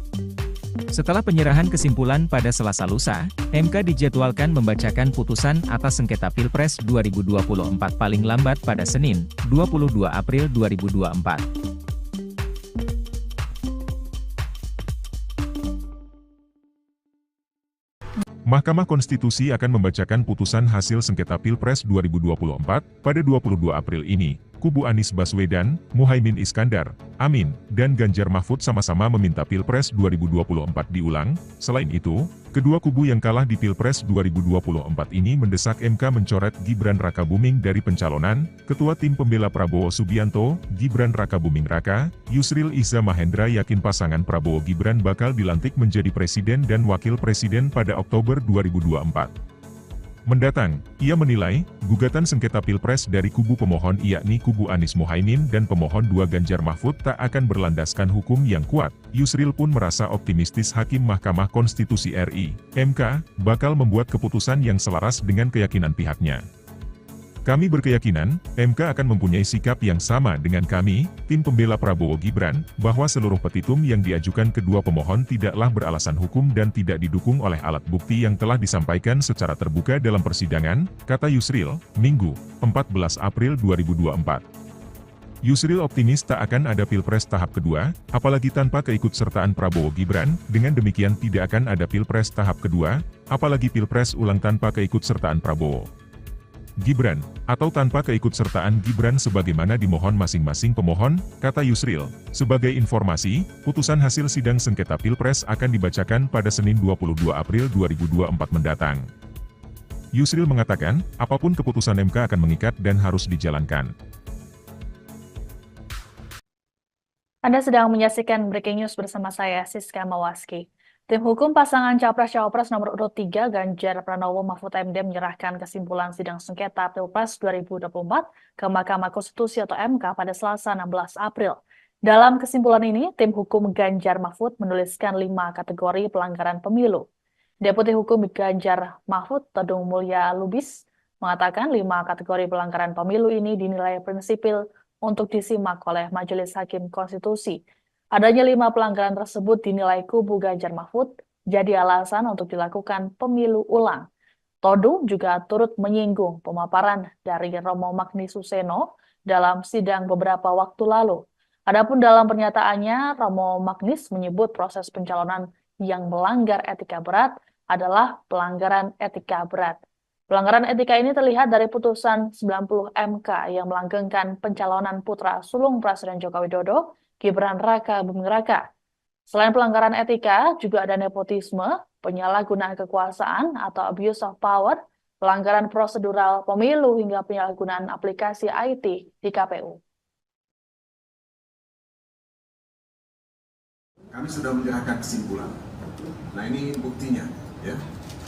Setelah penyerahan kesimpulan pada Selasa lusa, MK dijadwalkan membacakan putusan atas sengketa Pilpres 2024 paling lambat pada Senin, 22 April 2024. Mahkamah Konstitusi akan membacakan putusan hasil sengketa Pilpres 2024 pada 22 April ini. Kubu Anies Baswedan, Muhaimin Iskandar, Amin, dan Ganjar Mahfud sama-sama meminta Pilpres 2024 diulang. Selain itu, kedua kubu yang kalah di Pilpres 2024 ini mendesak MK mencoret Gibran Rakabuming dari pencalonan. Ketua Tim Pembela Prabowo Subianto, Gibran Rakabuming Raka, Yusril Iza Mahendra yakin pasangan Prabowo Gibran bakal dilantik menjadi presiden dan wakil presiden pada Oktober 2024 mendatang. Ia menilai, gugatan sengketa Pilpres dari kubu pemohon yakni kubu Anies Muhaimin dan pemohon 2 Ganjar Mahfud tak akan berlandaskan hukum yang kuat. Yusril pun merasa optimistis Hakim Mahkamah Konstitusi RI, MK, bakal membuat keputusan yang selaras dengan keyakinan pihaknya. Kami berkeyakinan, MK akan mempunyai sikap yang sama dengan kami, tim pembela Prabowo Gibran, bahwa seluruh petitum yang diajukan kedua pemohon tidaklah beralasan hukum dan tidak didukung oleh alat bukti yang telah disampaikan secara terbuka dalam persidangan, kata Yusril, Minggu, 14 April 2024. Yusril optimis tak akan ada Pilpres tahap kedua, apalagi tanpa keikutsertaan Prabowo Gibran. Dengan demikian tidak akan ada Pilpres tahap kedua, apalagi Pilpres ulang tanpa keikutsertaan Prabowo Gibran, atau tanpa keikutsertaan Gibran sebagaimana dimohon masing-masing pemohon, kata Yusril. Sebagai informasi, putusan hasil sidang sengketa Pilpres akan dibacakan pada Senin 22 April 2024 mendatang. Yusril mengatakan, apapun keputusan MK akan mengikat dan harus dijalankan. Anda sedang menyaksikan Breaking News bersama saya, Siska Mawaski. Tim hukum pasangan Capres-Cawapres nomor urut 3 Ganjar Pranowo Mahfud MD menyerahkan kesimpulan sidang sengketa Pilpres 2024 ke Mahkamah Konstitusi atau MK pada Selasa 16 April. Dalam kesimpulan ini, tim hukum Ganjar Mahfud menuliskan 5 kategori pelanggaran pemilu. Deputi Hukum Ganjar Mahfud Todung Mulya Lubis mengatakan 5 kategori pelanggaran pemilu ini dinilai prinsipil untuk disimak oleh Majelis Hakim Konstitusi. Adanya 5 pelanggaran tersebut dinilai kubu Ganjar Mahfud jadi alasan untuk dilakukan pemilu ulang. Todung juga turut menyinggung pemaparan dari Romo Magnis Suseno dalam sidang beberapa waktu lalu. Adapun dalam pernyataannya, Romo Magnis menyebut proses pencalonan yang melanggar etika berat adalah pelanggaran etika berat. Pelanggaran etika ini terlihat dari putusan 90 MK yang melanggengkan pencalonan putra sulung Presiden Joko Widodo, Gibran Raka Buming Raka. Selain pelanggaran etika, juga ada nepotisme, penyalahgunaan kekuasaan atau abuse of power, pelanggaran prosedural pemilu hingga penyalahgunaan aplikasi IT di KPU. Kami sudah menyerahkan kesimpulan. Nah ini buktinya, ya,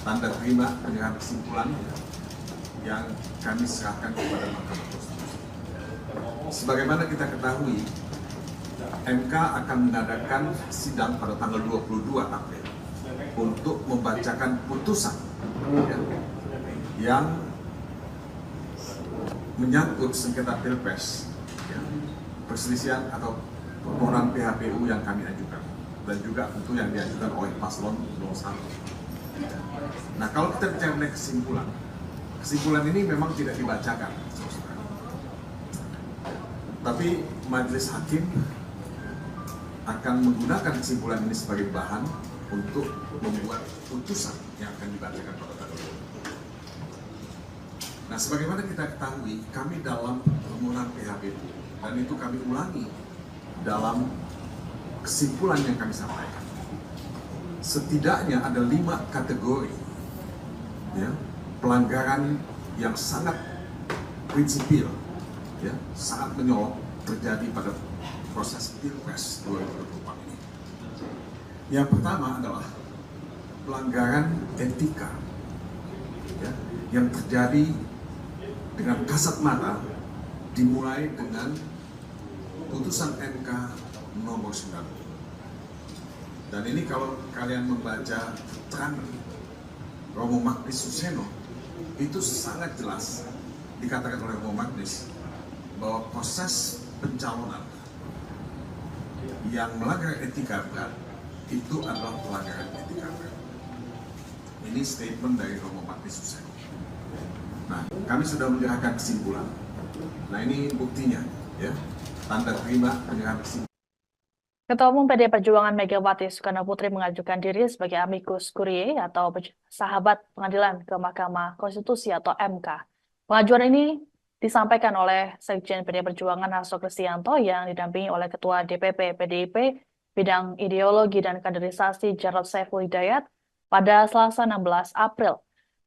tanda terima penyerahan kesimpulan yang kami serahkan kepada Mahkamah Konstitusi. Sebagaimana kita ketahui, MK akan mengadakan sidang pada tanggal 22 April untuk membacakan putusan yang menyangkut sengketa Pilpres, perselisihan atau permohonan PHPU yang kami ajukan, dan juga tentu yang diajukan oleh paslon 01. Nah, kalau kita bicara mengenai kesimpulan ini memang tidak dibacakan, tapi majelis hakim akan menggunakan kesimpulan ini sebagai bahan untuk membuat putusan yang akan dibacakan pada tanggal 20. Nah, sebagaimana kita ketahui, kami dalam permohonan PHPU, dan itu kami ulangi dalam kesimpulan yang kami sampaikan. Setidaknya ada 5 kategori, ya, pelanggaran yang sangat prinsipil, ya, sangat menyolok terjadi pada proses Pilpres 2024 ini. Yang pertama adalah pelanggaran etika, ya, yang terjadi dengan kasat mata, dimulai dengan putusan MK nomor 90. Dan ini kalau kalian membaca keterangan Romo Magnis Suseno, itu sangat jelas dikatakan oleh Romo Magnis bahwa proses pencalonan yang melanggar etika berat itu adalah pelanggaran etika berat. Ini statement dari Romo Magnis Suseno. Nah, kami sudah menyerahkan kesimpulan. Nah, ini buktinya, ya, tanda terima penyerahan kesimpulan. Ketua Umum PDI Perjuangan Megawati Soekarno Putri mengajukan diri sebagai amicus curiae atau sahabat pengadilan ke Mahkamah Konstitusi atau MK. Pengajuan ini disampaikan oleh Sekjen PDI Perjuangan Hasto Kristianto yang didampingi oleh Ketua DPP PDIP Bidang Ideologi dan Kaderisasi Jarod Saiful Hidayat pada Selasa 16 April.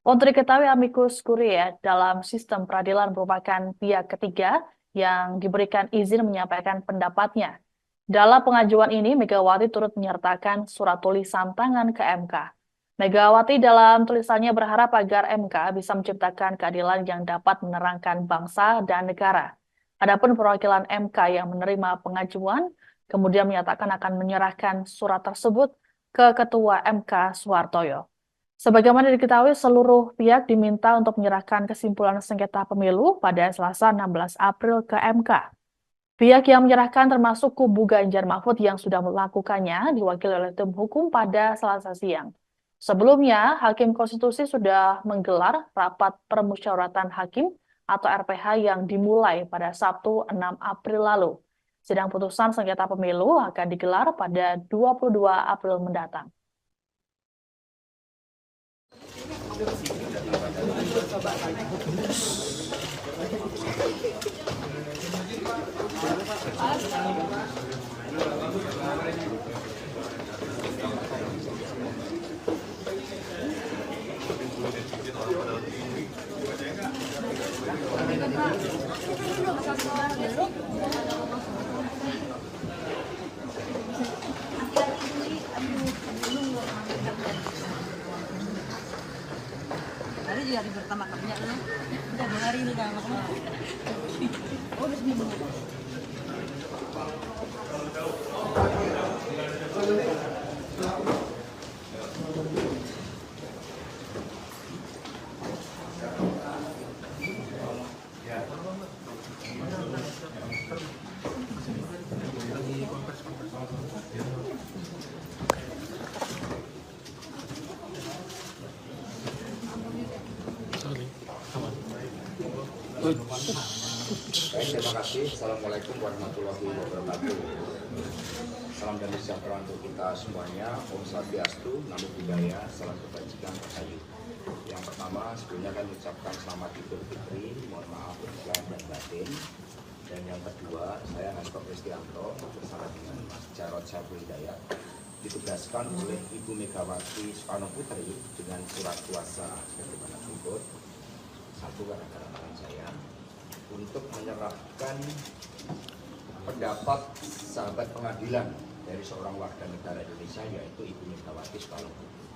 Untuk diketahui, amicus curiae dalam sistem peradilan merupakan pihak ketiga yang diberikan izin menyampaikan pendapatnya. Dalam pengajuan ini, Megawati turut menyertakan surat tulisan tangan ke MK. Megawati dalam tulisannya berharap agar MK bisa menciptakan keadilan yang dapat menerangkan bangsa dan negara. Adapun perwakilan MK yang menerima pengajuan, kemudian menyatakan akan menyerahkan surat tersebut ke Ketua MK Suhartoyo. Sebagaimana diketahui, seluruh pihak diminta untuk menyerahkan kesimpulan sengketa pemilu pada Selasa 16 April ke MK. Pihak yang menyerahkan termasuk kubu Ganjar Mahfud yang sudah melakukannya diwakili oleh tim hukum pada Selasa siang. Sebelumnya, Hakim Konstitusi sudah menggelar rapat permusyawaratan hakim atau RPH yang dimulai pada Sabtu 6 April lalu. Sidang putusan sengketa pemilu akan digelar pada 22 April mendatang. hari ini kan, oh udah seminggu. Baik, terima kasih. Assalamualaikum warahmatullahi wabarakatuh. Salam damai sejahtera untuk kita semuanya. Om Swastiastu, Namo Buddhaya, salam kebajikan, rahayu. Yang pertama, sebelumnya kami ucapkan selamat Idul Fitri, mohon maaf lahir dan batin. Dan yang kedua, saya Hasto Kristianto bersama dengan Mas Jarod Saiful Hidayat ditugaskan oleh Ibu Megawati Soekarno Putri dengan surat kuasa sebagaimana berikut. Satu, gara-gara tangan saya untuk menyerahkan pendapat sahabat pengadilan dari seorang warga negara Indonesia, yaitu Ibu Megawati Soekarno Putri.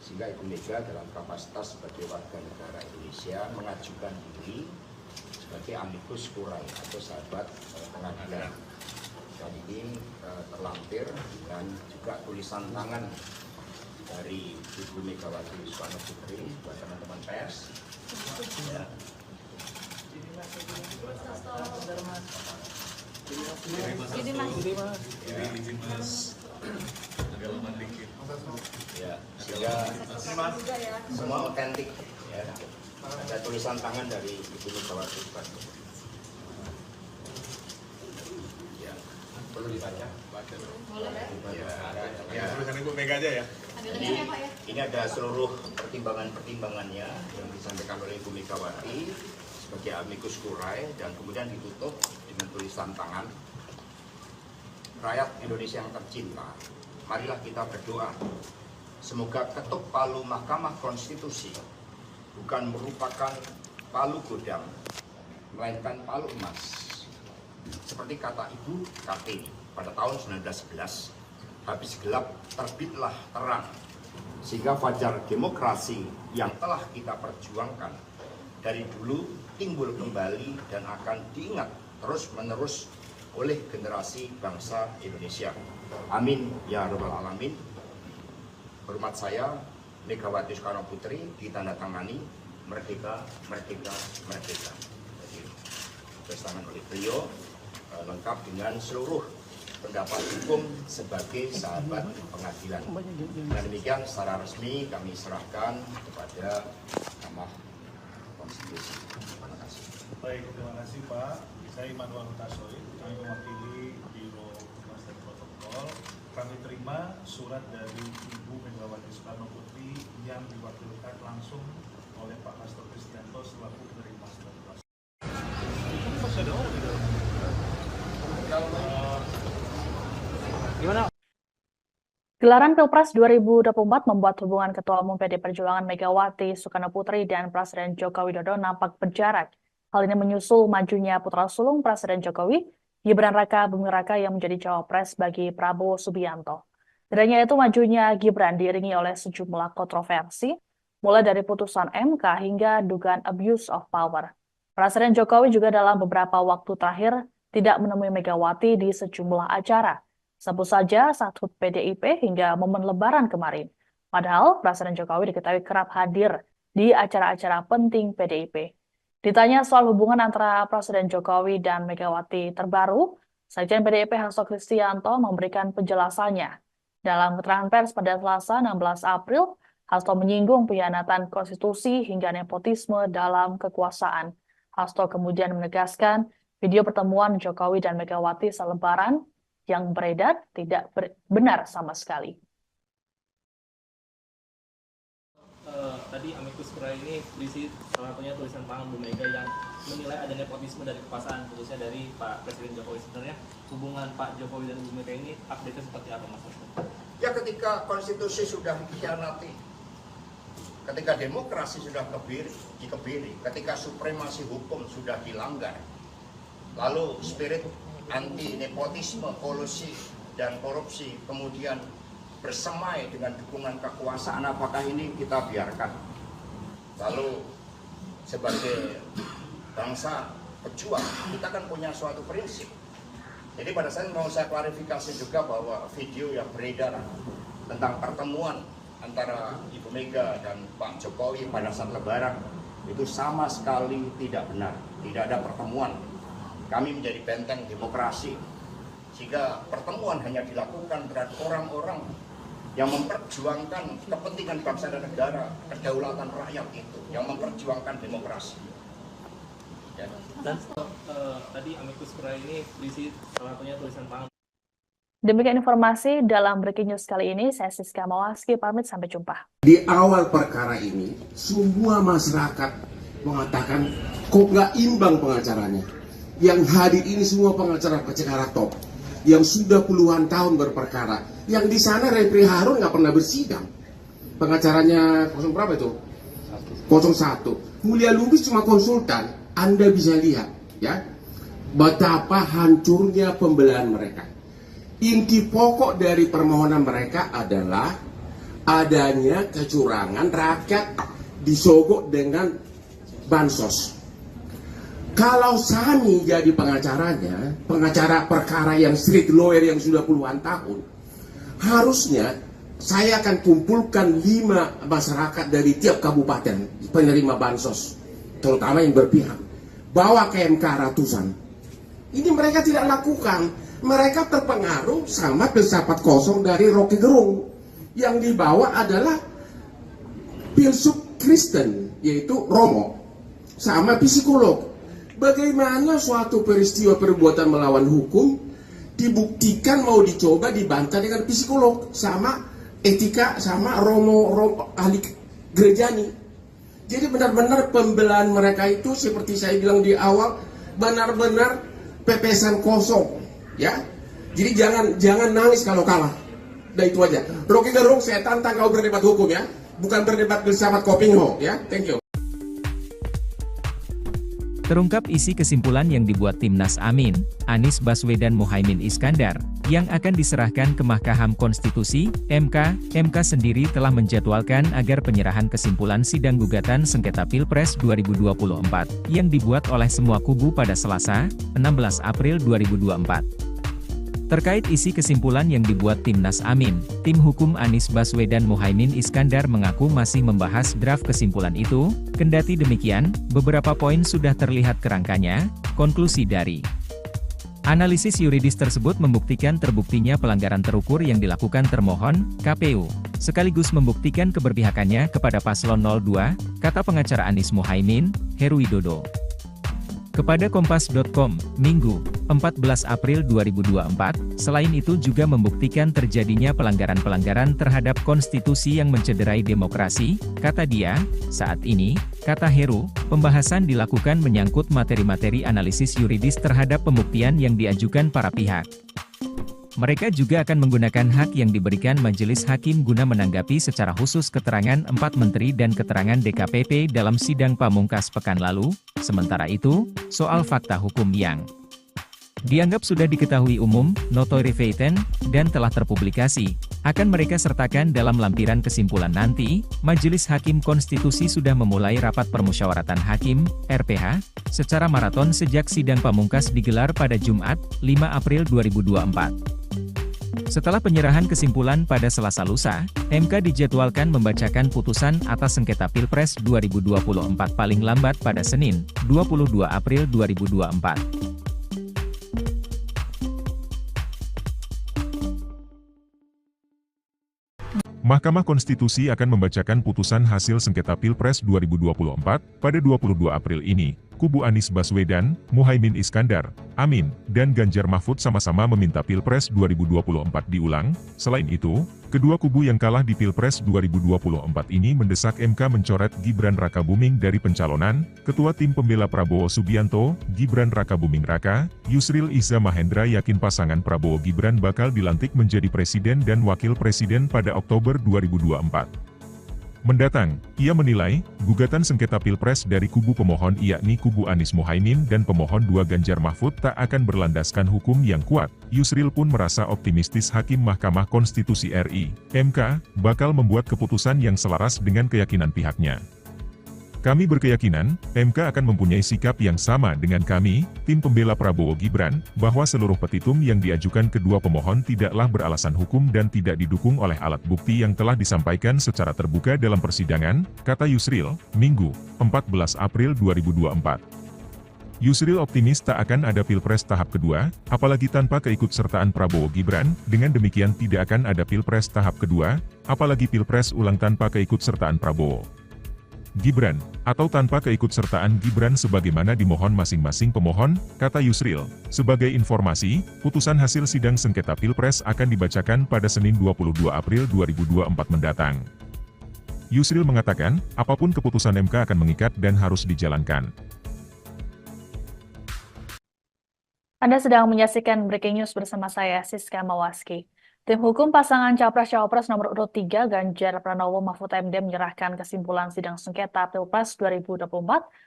Sehingga Ibu Mega dalam kapasitas sebagai warga negara Indonesia mengajukan diri sebagai amicus curiae atau sahabat pengadilan. Dan ini terlampir dan juga tulisan tangan dari Ibu Megawati Soekarno Putri buat teman-teman pers. Ya. Ya, sehingga semua otentik ya. Ada tulisan tangan dari Ibu Megawati Soekarno. Ya, perlu dibaca. Ya, tulisan Ibu Mega aja ya. Ini ada seluruh pertimbangan-pertimbangannya yang disampaikan oleh Ibu Megawati sebagai amicus curiae dan kemudian ditutup dengan tulisan tangan. Rakyat Indonesia yang tercinta, marilah kita berdoa semoga ketuk palu Mahkamah Konstitusi bukan merupakan palu godam, melainkan palu emas. Seperti kata Ibu Kartini pada tahun 1911, habis gelap terbitlah terang, sehingga fajar demokrasi yang telah kita perjuangkan dari dulu timbul kembali dan akan diingat terus-menerus oleh generasi bangsa Indonesia. Amin ya rabbal alamin. Hormat saya Megawati Soekarno Putri ditandatangani merdeka, merdeka, merdeka. Jadi ditandatangani oleh beliau lengkap dengan seluruh pendapat hukum sebagai sahabat pengadilan. Dan demikian secara resmi kami serahkan kepada Mahkamah Konstitusi. Terima kasih. Baik, terima kasih Pak. Saya Immanuel Hutasoy, kami mewakili Biro Humas dan Protokol. Kami terima surat dari Ibu Megawati Soekarno Putri yang diwakilkan langsung oleh Pak Hasto Kristianto selaku penerima surat kuasa. Gelaran Pilpres 2024 membuat hubungan Ketua Umum PD Perjuangan Megawati Soekarno Putri dan Presiden Joko Widodo nampak berjarak. Hal ini menyusul majunya putra sulung Presiden Jokowi, Gibran Raka Buming Raka yang menjadi cawapres bagi Prabowo Subianto. Tidak hanya itu, majunya Gibran diiringi oleh sejumlah kontroversi, mulai dari putusan MK hingga dugaan abuse of power. Presiden Jokowi juga dalam beberapa waktu terakhir tidak menemui Megawati di sejumlah acara. Sebut saja saat HUT PDIP hingga momen Lebaran kemarin. Padahal Presiden Jokowi diketahui kerap hadir di acara-acara penting PDIP. Ditanya soal hubungan antara Presiden Jokowi dan Megawati terbaru, Sekjen PDIP Hasto Kristianto memberikan penjelasannya. Dalam keterangan pers pada Selasa 16 April, Hasto menyinggung pengkhianatan konstitusi hingga nepotisme dalam kekuasaan. Hasto kemudian menegaskan video pertemuan Jokowi dan Megawati selebaran yang beredar tidak benar sama sekali. Tadi amicus curiae ini berisi salah satunya tulisan tangan Bu Mega yang menilai ada nepotisme dari kekuasaan, khususnya dari Pak Presiden Jokowi. Sebenarnya hubungan Pak Jokowi dan Bu Mega ini update-nya seperti apa, Mas Hasto? Ya, ketika konstitusi sudah dikhianati, ketika demokrasi sudah dikebiri, ketika supremasi hukum sudah dilanggar, lalu spirit anti nepotisme, kolusi dan korupsi kemudian bersemai dengan dukungan kekuasaan, apakah ini kita biarkan? Lalu sebagai bangsa pejuang, kita kan punya suatu prinsip. Jadi pada saat mau saya klarifikasi juga bahwa video yang beredar tentang pertemuan antara Ibu Mega dan Pak Jokowi pada saat Lebaran itu sama sekali tidak benar. Tidak ada pertemuan. Kami menjadi benteng demokrasi, sehingga pertemuan hanya dilakukan terhadap orang-orang yang memperjuangkan kepentingan bangsa dan negara, kedaulatan rakyat itu, yang memperjuangkan demokrasi. Ya. Dan tadi Amicus Curiae ini berisi salah satunya tulisan tangan. Demikian informasi dalam Breaking News kali ini. Saya Siska Mawaski, pamit sampai jumpa. Di awal perkara ini, semua masyarakat mengatakan kok nggak imbang pengacaranya. Yang hadir ini semua pengacara-pengacara top, yang sudah puluhan tahun berperkara. Yang di sana Refri Harun nggak pernah bersidang. Pengacaranya 0 berapa itu? 01. Mulia Lubis cuma konsultan. Anda bisa lihat, ya, betapa hancurnya pembelahan mereka. Inti pokok dari permohonan mereka adalah adanya kecurangan, rakyat disogok dengan bansos. Kalau Sani jadi pengacaranya, pengacara perkara yang street lawyer yang sudah puluhan tahun, harusnya saya akan kumpulkan 5 masyarakat dari tiap kabupaten penerima bansos, terutama yang berpihak, bawa ke MK ratusan. Ini mereka tidak lakukan. Mereka terpengaruh sama filsafat kosong dari Rocky Gerung. Yang dibawa adalah filsuf Kristen, yaitu Romo, sama psikolog. Bagaimana suatu peristiwa perbuatan melawan hukum dibuktikan mau dicoba dibantah dengan psikolog, sama etika, sama Romo ahli gerejani. Jadi benar-benar pembelahan mereka itu seperti saya bilang di awal, benar-benar pepesan kosong. Ya, jadi jangan nangis kalau kalah. Udah itu aja. Rocky Gerung, saya tantang kau berdebat hukum ya, bukan berdebat filsafat Kopingho ya. Thank you. Terungkap isi kesimpulan yang dibuat Timnas Amin, Anies Baswedan Muhaimin Iskandar, yang akan diserahkan ke Mahkamah Konstitusi, MK. MK sendiri telah menjadwalkan agar penyerahan kesimpulan sidang gugatan sengketa Pilpres 2024, yang dibuat oleh semua kubu pada Selasa, 16 April 2024. Terkait isi kesimpulan yang dibuat Timnas Amin, tim hukum Anies Baswedan Muhaimin Iskandar mengaku masih membahas draft kesimpulan itu. Kendati demikian, beberapa poin sudah terlihat kerangkanya. Konklusi dari analisis yuridis tersebut membuktikan terbuktinya pelanggaran terukur yang dilakukan termohon, KPU, sekaligus membuktikan keberpihakannya kepada paslon 02, kata pengacara Anies Muhaimin, Heru Widodo. Kepada Kompas.com, Minggu, 14 April 2024, selain itu juga membuktikan terjadinya pelanggaran-pelanggaran terhadap konstitusi yang mencederai demokrasi, kata dia. Saat ini, kata Heru, pembahasan dilakukan menyangkut materi-materi analisis yuridis terhadap pembuktian yang diajukan para pihak. Mereka juga akan menggunakan hak yang diberikan majelis hakim guna menanggapi secara khusus keterangan 4 menteri dan keterangan DKPP dalam sidang pamungkas pekan lalu. Sementara itu, soal fakta hukum yang dianggap sudah diketahui umum, notoire feitan, dan telah terpublikasi, akan mereka sertakan dalam lampiran kesimpulan nanti. Majelis Hakim Konstitusi sudah memulai rapat permusyawaratan hakim, RPH, secara maraton sejak sidang pamungkas digelar pada Jumat, 5 April 2024. Setelah penyerahan kesimpulan pada Selasa lusa, MK dijadwalkan membacakan putusan atas sengketa Pilpres 2024 paling lambat pada Senin, 22 April 2024. Mahkamah Konstitusi akan membacakan putusan hasil sengketa Pilpres 2024 pada 22 April ini. Kubu Anies Baswedan, Muhaimin Iskandar, Amin, dan Ganjar Mahfud sama-sama meminta Pilpres 2024 diulang. Selain itu, kedua kubu yang kalah di Pilpres 2024 ini mendesak MK mencoret Gibran Rakabuming dari pencalonan. Ketua Tim Pembela Prabowo Subianto, Gibran Rakabuming Raka, Yusril Iza Mahendra yakin pasangan Prabowo Gibran bakal dilantik menjadi presiden dan wakil presiden pada Oktober 2024 mendatang. Ia menilai, gugatan sengketa Pilpres dari kubu pemohon yakni kubu Anies Muhaimin dan pemohon 2 Ganjar Mahfud tak akan berlandaskan hukum yang kuat. Yusril pun merasa optimistis Hakim Mahkamah Konstitusi RI, MK, bakal membuat keputusan yang selaras dengan keyakinan pihaknya. Kami berkeyakinan, MK akan mempunyai sikap yang sama dengan kami, tim pembela Prabowo Gibran, bahwa seluruh petitum yang diajukan kedua pemohon tidaklah beralasan hukum dan tidak didukung oleh alat bukti yang telah disampaikan secara terbuka dalam persidangan, kata Yusril, Minggu, 14 April 2024. Yusril optimis tak akan ada Pilpres tahap kedua, apalagi tanpa keikutsertaan Prabowo Gibran, dengan demikian tidak akan ada Pilpres tahap kedua, apalagi Pilpres ulang tanpa keikutsertaan Prabowo Gibran, atau tanpa keikutsertaan Gibran sebagaimana dimohon masing-masing pemohon, kata Yusril. Sebagai informasi, putusan hasil sidang sengketa Pilpres akan dibacakan pada Senin 22 April 2024 mendatang. Yusril mengatakan, apapun keputusan MK akan mengikat dan harus dijalankan. Anda sedang menyaksikan Breaking News bersama saya, Siska Mawaski. Tim hukum pasangan Capres-Cawapres nomor urut 3 Ganjar Pranowo Mahfud MD menyerahkan kesimpulan sidang sengketa Pilpres 2024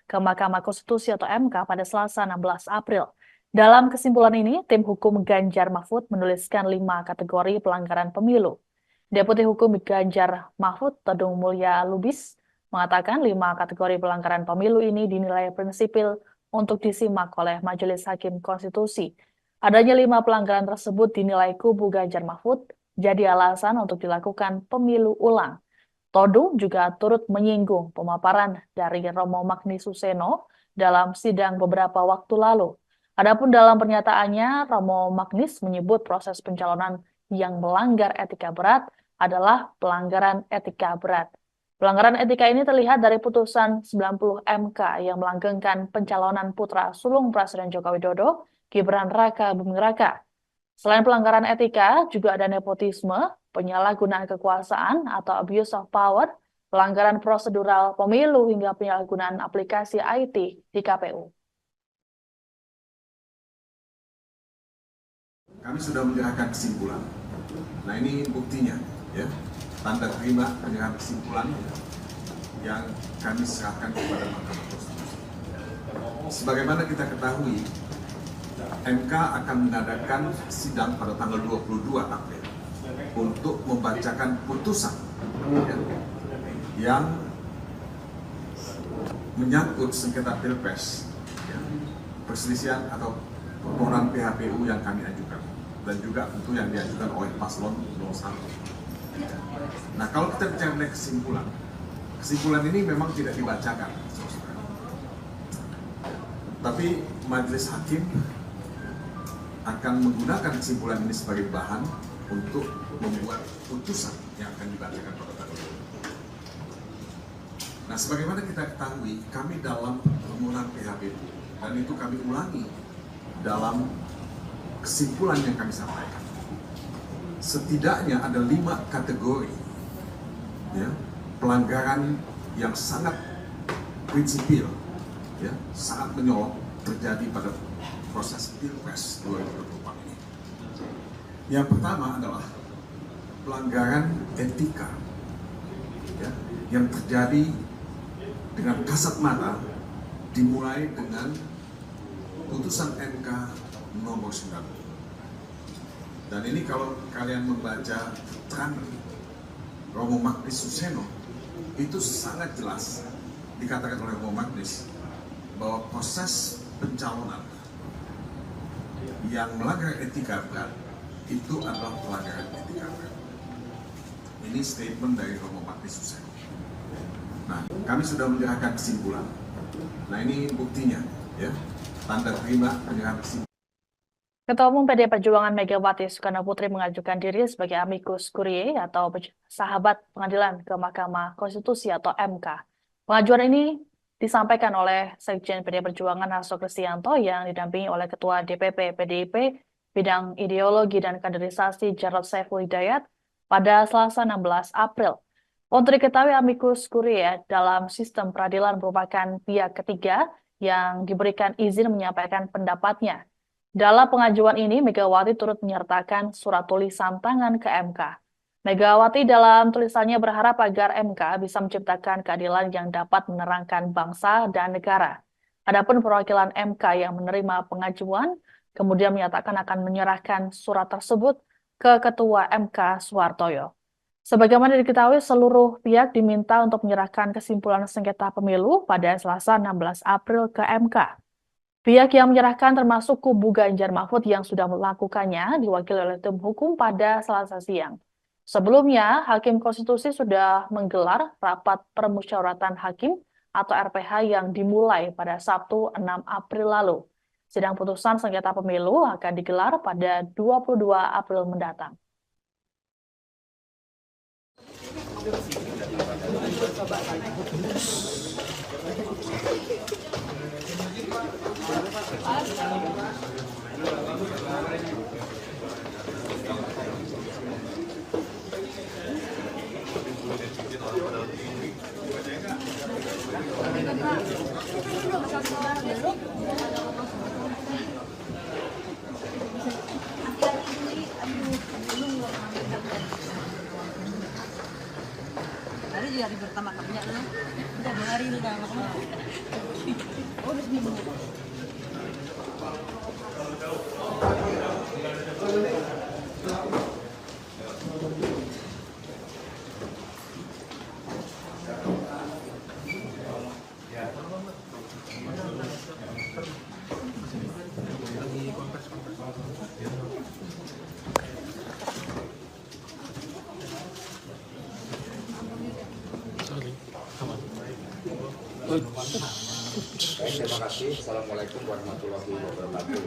ke Mahkamah Konstitusi atau MK pada Selasa 16 April. Dalam kesimpulan ini, tim hukum Ganjar Mahfud menuliskan 5 kategori pelanggaran pemilu. Deputi Hukum Ganjar Mahfud, Todung Mulya Lubis, mengatakan 5 kategori pelanggaran pemilu ini dinilai prinsipil untuk disimak oleh Majelis Hakim Konstitusi. Adanya 5 pelanggaran tersebut dinilai kubu Ganjar Mahfud jadi alasan untuk dilakukan pemilu ulang. Todung juga turut menyinggung pemaparan dari Romo Magni Suseno dalam sidang beberapa waktu lalu. Adapun dalam pernyataannya, Romo Magnis menyebut proses pencalonan yang melanggar etika berat adalah pelanggaran etika berat. Pelanggaran etika ini terlihat dari putusan 90 MK yang melanggengkan pencalonan putra sulung Presiden Joko Widodo, Gibran Raka Buming Raka. Selain pelanggaran etika, juga ada nepotisme, penyalahgunaan kekuasaan atau abuse of power, pelanggaran prosedural pemilu hingga penyalahgunaan aplikasi IT di KPU. Kami sudah menyerahkan kesimpulan. Nah ini buktinya, ya. Tanda terima penyerahan kesimpulan yang kami serahkan kepada Mahkamah Konstitusi. Sebagaimana kita ketahui, MK akan mengadakan sidang pada tanggal 22 April untuk membacakan putusan yang menyangkut sengketa Pilpres, perselisihan atau permohonan PHPU yang kami ajukan, dan juga tentu yang diajukan oleh paslon 01. Nah, kalau kita bicara mengenai kesimpulan ini memang tidak dibacakan, tapi majelis hakim akan menggunakan kesimpulan ini sebagai bahan untuk membuat putusan yang akan dibacakan pada tanggal 20. Nah, sebagaimana kita ketahui, kami dalam permohonan PHPU, dan itu kami ulangi dalam kesimpulan yang kami sampaikan. Setidaknya ada 5 kategori ya, pelanggaran yang sangat prinsipil, ya, sangat menyolok terjadi pada proses Pilpres 2024 ini. Yang pertama adalah pelanggaran etika, ya, yang terjadi dengan kasat mata, dimulai dengan putusan MK nomor 9. Dan ini kalau kalian membaca keterangan Romo Magnis Suseno, itu sangat jelas dikatakan oleh Romo Magnis bahwa proses pencalonan yang melanggar etika berat itu adalah pelanggaran etika berat. Ini statement dari Romo Magnis Suseno. Nah, kami sudah menyerahkan kesimpulan. Nah, ini buktinya, ya, tanda terima penyerahan kesimpulan. Ketua Umum PDI Perjuangan Megawati Soekarno Putri mengajukan diri sebagai amicus curiae atau sahabat pengadilan ke Mahkamah Konstitusi atau MK. Pengajuan ini disampaikan oleh Sekjen PDI Perjuangan Hasto Kristianto yang didampingi oleh Ketua DPP PDIP Bidang Ideologi dan Kaderisasi Jarod Saiful Hidayat pada Selasa 16 April. Untuk diketahui, amicus curiae dalam sistem peradilan merupakan pihak ketiga yang diberikan izin menyampaikan pendapatnya. Dalam pengajuan ini, Megawati turut menyertakan surat tulisan tangan ke MK. Megawati dalam tulisannya berharap agar MK bisa menciptakan keadilan yang dapat menerangkan bangsa dan negara. Adapun perwakilan MK yang menerima pengajuan, kemudian menyatakan akan menyerahkan surat tersebut ke Ketua MK Suhartoyo. Sebagaimana diketahui, seluruh pihak diminta untuk menyerahkan kesimpulan sengketa pemilu pada Selasa 16 April ke MK. Pihak yang menyerahkan termasuk kubu Ganjar Mahfud yang sudah melakukannya diwakili oleh tim hukum pada Selasa siang. Sebelumnya, Hakim Konstitusi sudah menggelar rapat permusyawaratan hakim atau RPH yang dimulai pada Sabtu 6 April lalu. Sidang putusan sengketa pemilu akan digelar pada 22 April mendatang. Ada juga hari pertama kerja lu. Udah 2 hari lu dah makan. Oh, udah seminggu. Terima kasih. Assalamualaikum warahmatullahi wabarakatuh.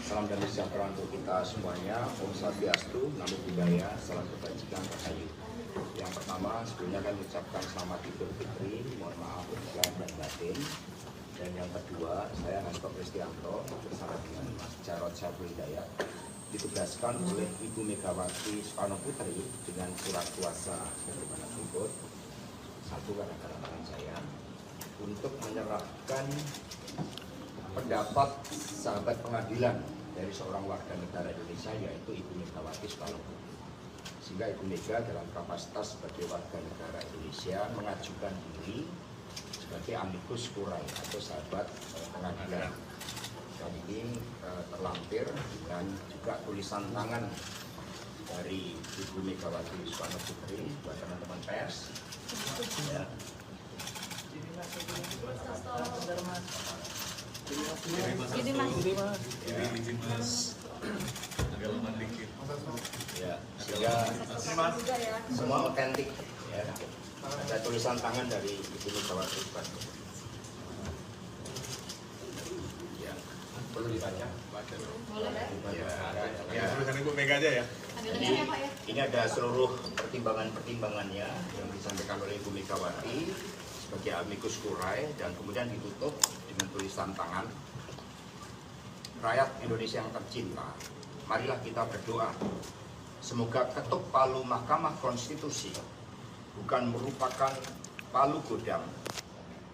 Salam damai sejahtera untuk kita semuanya. Om Swastiastu, Namo Buddhaya, salam kebajikan rahayu. Yang pertama, sebelumnya kan mengucapkan selamat Idul Fitri, mohon maaf lahir dan batin. Dan yang kedua, saya Hasto Kristianto bersama dengan Mas Jarod Saiful Hidayat ditugaskan oleh Ibu Megawati Soekarno Putri dengan surat kuasa sebagaimana berikut. Satu karena tangan saya untuk menyerahkan pendapat sahabat pengadilan dari seorang warga negara Indonesia yaitu Ibu Megawati Soekarno Putri. Sehingga Ibu Mega dalam kapasitas sebagai warga negara Indonesia mengajukan diri sebagai amicus curiae atau sahabat pengadilan. Dan ini terlampir dengan juga tulisan tangan dari Ibu Megawati Soekarno Putri buat teman-teman pers. Ya. Izin mas, agak lama dikit. Ya, sehingga semua otentik. Ya. Ada tulisan tangan dari Ibu Megawati Soekarno Putri. Ya, perlu dibaca. Ya, tulisan Ibu Mega aja ya. Ini ada seluruh pertimbangan-pertimbangannya yang disampaikan oleh Ibu Megawati sebagai amicus curiae dan kemudian ditutup dengan tulisan tangan. Rakyat Indonesia yang tercinta, marilah kita berdoa. Semoga ketuk palu Mahkamah Konstitusi bukan merupakan palu godam,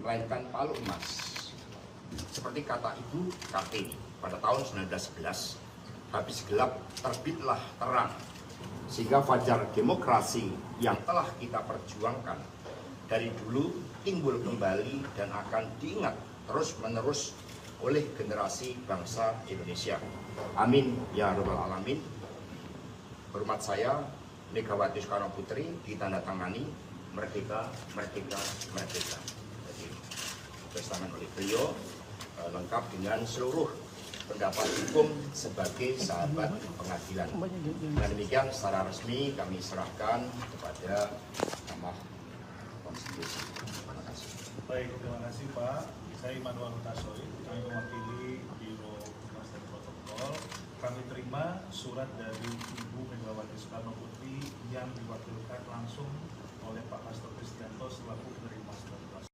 melainkan palu emas. Seperti kata Ibu Kartini pada tahun 1911, habis gelap terbitlah terang, sehingga fajar demokrasi yang telah kita perjuangkan dari dulu timbul kembali dan akan diingat terus-menerus oleh generasi bangsa Indonesia. Amin ya rabbal alamin. Hormat saya, Megawati Soekarno Putri, ditandatangani merdeka, merdeka, merdeka. Jadi, ditandatangani oleh beliau lengkap dengan seluruh pendapat hukum sebagai sahabat pengadilan. Dan demikian secara resmi kami serahkan kepada Mahkamah Konstitusi. Terima kasih. Baik, terima kasih Pak. Saya Immanuel Hutasoy, kami mewakili Biro Humas dan Protokol. Kami terima surat dari Ibu Megawati Soekarno Putri yang diwakilkan langsung oleh Pak Hasto Kristianto selaku penerima surat kuasa.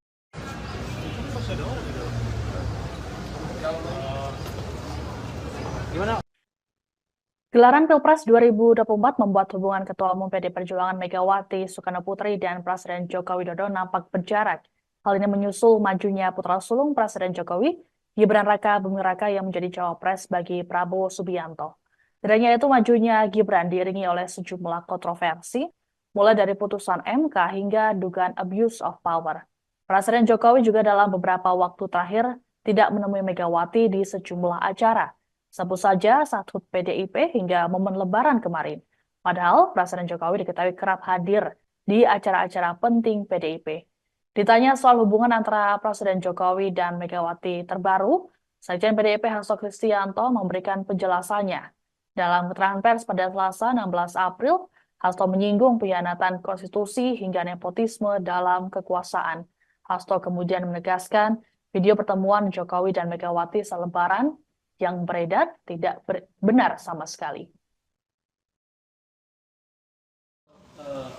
Gelaran Pilpres 2024 membuat hubungan Ketua Umum PD Perjuangan Megawati Soekarno Putri dan Presiden Joko Widodo nampak berjarak. Hal ini menyusul majunya putra sulung Presiden Jokowi, Gibran Raka Buming Raka yang menjadi cawapres bagi Prabowo Subianto. Tidak hanya itu, majunya Gibran diiringi oleh sejumlah kontroversi, mulai dari putusan MK hingga dugaan abuse of power. Presiden Jokowi juga dalam beberapa waktu terakhir tidak menemui Megawati di sejumlah acara. Sebut saja saat HUT PDIP hingga momen Lebaran kemarin. Padahal Presiden Jokowi diketahui kerap hadir di acara-acara penting PDIP. Ditanya soal hubungan antara Presiden Jokowi dan Megawati terbaru, Sekjen PDIP Hasto Kristianto memberikan penjelasannya. Dalam keterangan pers pada Selasa 16 April, Hasto menyinggung pengkhianatan konstitusi hingga nepotisme dalam kekuasaan. Hasto kemudian menegaskan video pertemuan Jokowi dan Megawati selebaran yang beredar tidak benar sama sekali.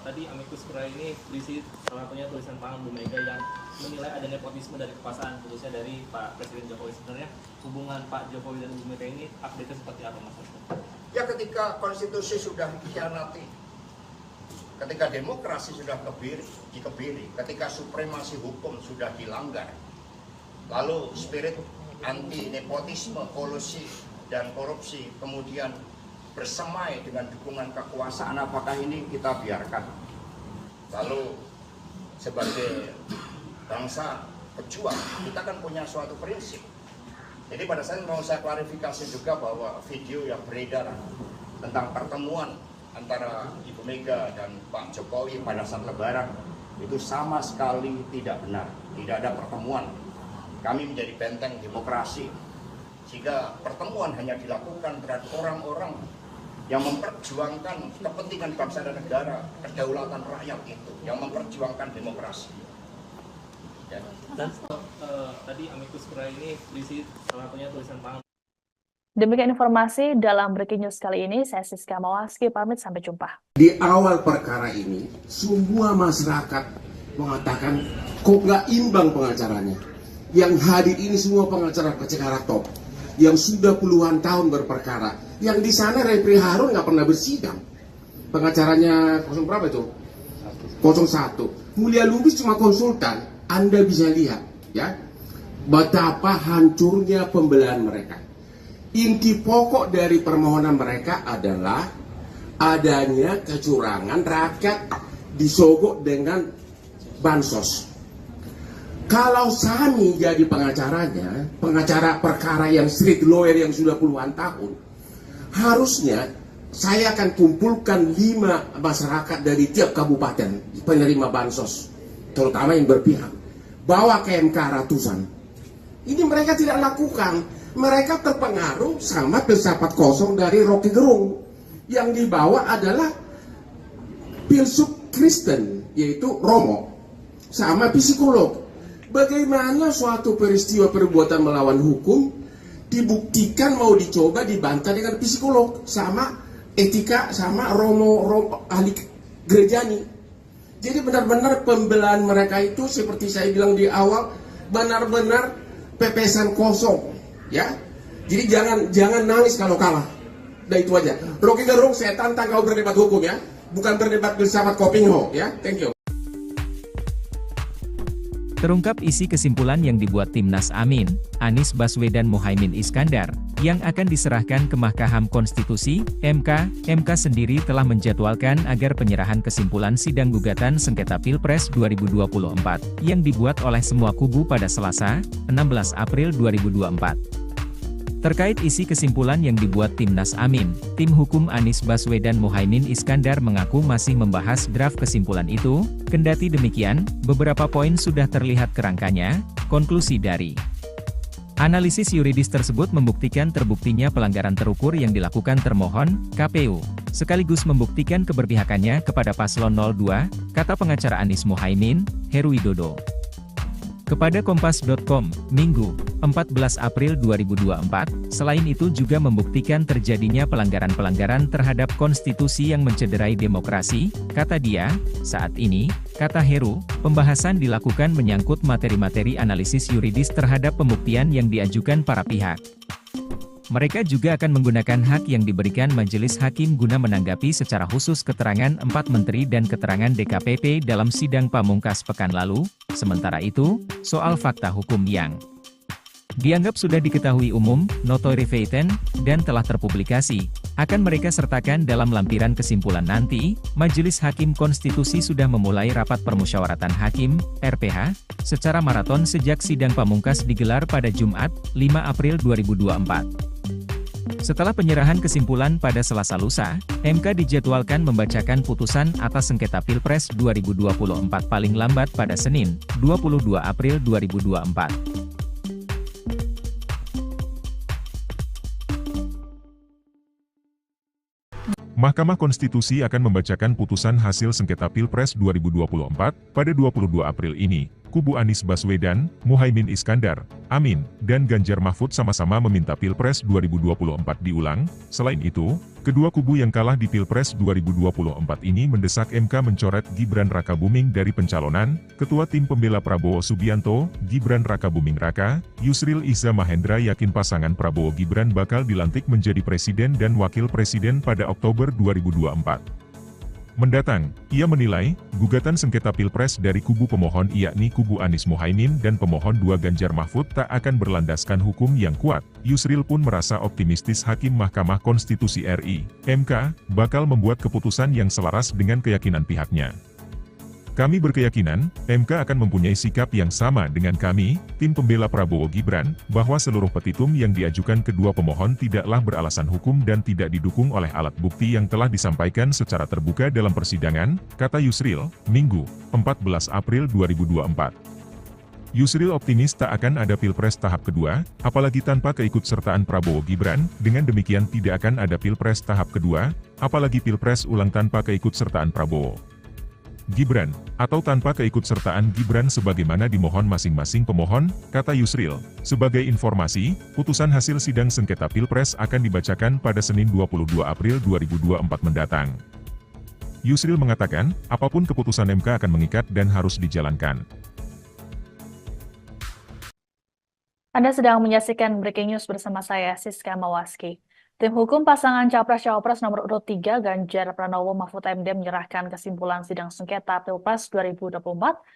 Tadi amikus curiae ini berisi salah satunya tulisan tangan Bu Mega yang menilai ada nepotisme dari kekuasaan, khususnya dari Pak Presiden Jokowi. Sebenarnya hubungan Pak Jokowi dan Bu Mega ini update-nya seperti apa, Mas Hasto? Ya, ketika konstitusi sudah dikhianati, ketika demokrasi sudah dikebiri, ketika supremasi hukum sudah dilanggar, lalu spirit anti nepotisme, kolusi dan korupsi kemudian bersemai dengan dukungan kekuasaan, apakah ini kita biarkan? Lalu sebagai bangsa pejuang, kita kan punya suatu prinsip. Jadi pada saat mau saya klarifikasi juga bahwa video yang beredar tentang pertemuan antara Ibu Mega dan Pak Jokowi pada saat Lebaran itu sama sekali tidak benar. Tidak ada pertemuan. Kami menjadi benteng demokrasi, sehingga pertemuan hanya dilakukan terhadap orang-orang yang memperjuangkan kepentingan bangsa dan negara, kedaulatan rakyat itu, yang memperjuangkan demokrasi. Ya. Dan tadi amikus curiae ini berisi salah satunya tulisan tangan. Demikian informasi dalam Breaking News kali ini. Saya Siska Mawaski, pamit, sampai jumpa. Di awal perkara ini, semua masyarakat mengatakan kok nggak imbang pengacaranya. Yang hadir ini semua pengacara top, yang sudah puluhan tahun berperkara. Yang di sana Repri Harun nggak pernah bersidang. Pengacaranya 0 berapa itu? 01. Mulia Lubis cuma konsultan. Anda bisa lihat, ya, betapa hancurnya pembelahan mereka. Inti pokok dari permohonan mereka adalah adanya kecurangan, rakyat disogok dengan bansos. Kalau Sami jadi pengacaranya, pengacara perkara yang street lawyer yang sudah puluhan tahun, harusnya saya akan kumpulkan 5 masyarakat dari tiap kabupaten penerima bansos, terutama yang berpihak, bawa ke MK ratusan. Ini mereka tidak lakukan. Mereka terpengaruh sama filsafat kosong dari Rocky Gerung. Yang dibawa adalah filsuf Kristen, yaitu Romo, sama psikolog. Bagaimana suatu peristiwa perbuatan melawan hukum dibuktikan mau dicoba dibantah dengan psikolog, sama etika, sama Romo ahli gerejani. Jadi benar-benar pembelahan mereka itu seperti saya bilang di awal, benar-benar pepesan kosong. Ya, jadi jangan nangis kalau kalah. Udah itu aja. Rocky Gerung, saya tantang kau berdebat hukum, ya, bukan berdebat filsafat Kopingho, ya. Thank you. Terungkap isi kesimpulan yang dibuat Timnas Amin, Anies Baswedan Muhaimin Iskandar, yang akan diserahkan ke Mahkamah Konstitusi, MK. MK sendiri telah menjadwalkan agar penyerahan kesimpulan sidang gugatan sengketa Pilpres 2024, yang dibuat oleh semua kubu pada Selasa, 16 April 2024. Terkait isi kesimpulan yang dibuat Timnas Amin, tim hukum Anies Baswedan Muhaimin Iskandar mengaku masih membahas draft kesimpulan itu. Kendati demikian, beberapa poin sudah terlihat kerangkanya. Konklusi dari analisis yuridis tersebut membuktikan terbuktinya pelanggaran terukur yang dilakukan termohon, KPU, sekaligus membuktikan keberpihakannya kepada paslon 02, kata pengacara Anies Muhaimin, Heru Widodo. Kepada Kompas.com, Minggu, 14 April 2024, selain itu juga membuktikan terjadinya pelanggaran-pelanggaran terhadap konstitusi yang mencederai demokrasi, kata dia. Saat ini, kata Heru, pembahasan dilakukan menyangkut materi-materi analisis yuridis terhadap pembuktian yang diajukan para pihak. Mereka juga akan menggunakan hak yang diberikan Majelis Hakim guna menanggapi secara khusus keterangan 4 menteri dan keterangan DKPP dalam sidang pamungkas pekan lalu. Sementara itu, soal fakta hukum yang dianggap sudah diketahui umum, notoire feuilleton, dan telah terpublikasi, akan mereka sertakan dalam lampiran kesimpulan nanti. Majelis Hakim Konstitusi sudah memulai rapat permusyawaratan hakim, RPH, secara maraton sejak sidang pamungkas digelar pada Jumat, 5 April 2024. Setelah penyerahan kesimpulan pada Selasa lusa, MK dijadwalkan membacakan putusan atas sengketa Pilpres 2024 paling lambat pada Senin, 22 April 2024. Mahkamah Konstitusi akan membacakan putusan hasil sengketa Pilpres 2024 pada 22 April ini. Kubu Anies Baswedan, Muhaimin Iskandar, Amin, dan Ganjar Mahfud sama-sama meminta Pilpres 2024 diulang. Selain itu, kedua kubu yang kalah di Pilpres 2024 ini mendesak MK mencoret Gibran Rakabuming dari pencalonan. Ketua Tim Pembela Prabowo Subianto, Gibran Rakabuming Raka, Yusril Iza Mahendra yakin pasangan Prabowo Gibran bakal dilantik menjadi presiden dan wakil presiden pada Oktober 2024. Mendatang, ia menilai, gugatan sengketa Pilpres dari kubu pemohon yakni kubu Anies Muhaimin dan pemohon 2 Ganjar Mahfud tak akan berlandaskan hukum yang kuat. Yusril pun merasa optimistis Hakim Mahkamah Konstitusi RI, MK, bakal membuat keputusan yang selaras dengan keyakinan pihaknya. Kami berkeyakinan, MK akan mempunyai sikap yang sama dengan kami, tim pembela Prabowo Gibran, bahwa seluruh petitum yang diajukan kedua pemohon tidaklah beralasan hukum dan tidak didukung oleh alat bukti yang telah disampaikan secara terbuka dalam persidangan, kata Yusril, Minggu, 14 April 2024. Yusril optimis tak akan ada Pilpres tahap kedua, apalagi tanpa keikutsertaan Prabowo Gibran, dengan demikian tidak akan ada Pilpres tahap kedua, apalagi Pilpres ulang tanpa keikutsertaan Prabowo Gibran, atau tanpa keikutsertaan Gibran sebagaimana dimohon masing-masing pemohon, kata Yusril. Sebagai informasi, putusan hasil sidang sengketa Pilpres akan dibacakan pada Senin 22 April 2024 mendatang. Yusril mengatakan, apapun keputusan MK akan mengikat dan harus dijalankan. Anda sedang menyaksikan Breaking News bersama saya, Siska Mawaski. Tim hukum pasangan Capres-Cawapres nomor urut 3 Ganjar Pranowo Mahfud MD menyerahkan kesimpulan sidang sengketa Pilpres 2024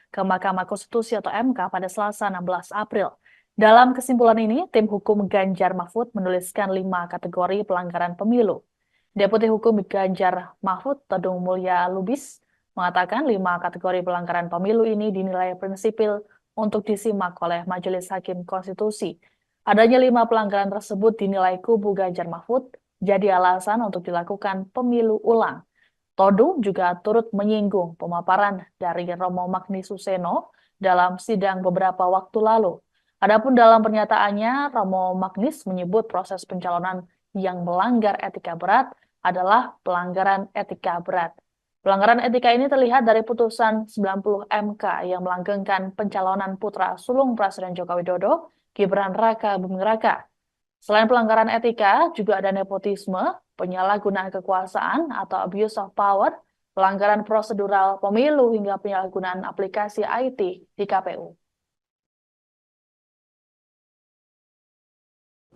ke Mahkamah Konstitusi atau MK pada Selasa 16 April. Dalam kesimpulan ini, tim hukum Ganjar Mahfud menuliskan 5 kategori pelanggaran pemilu. Deputi Hukum Ganjar Mahfud, Todung Mulya Lubis, mengatakan 5 kategori pelanggaran pemilu ini dinilai prinsipil untuk disimak oleh Majelis Hakim Konstitusi. Adanya 5 pelanggaran tersebut dinilai kubu Ganjar Mahfud jadi alasan untuk dilakukan pemilu ulang. Todung juga turut menyinggung pemaparan dari Romo Magnis Suseno dalam sidang beberapa waktu lalu. Adapun dalam pernyataannya, Romo Magnis menyebut proses pencalonan yang melanggar etika berat adalah pelanggaran etika berat. Pelanggaran etika ini terlihat dari putusan 90 MK yang melanggengkan pencalonan putra sulung Presiden Joko Widodo, Gibran Rakabuming Raka. Selain pelanggaran etika, juga ada nepotisme, penyalahgunaan kekuasaan atau abuse of power, pelanggaran prosedural pemilu hingga penyalahgunaan aplikasi IT di KPU.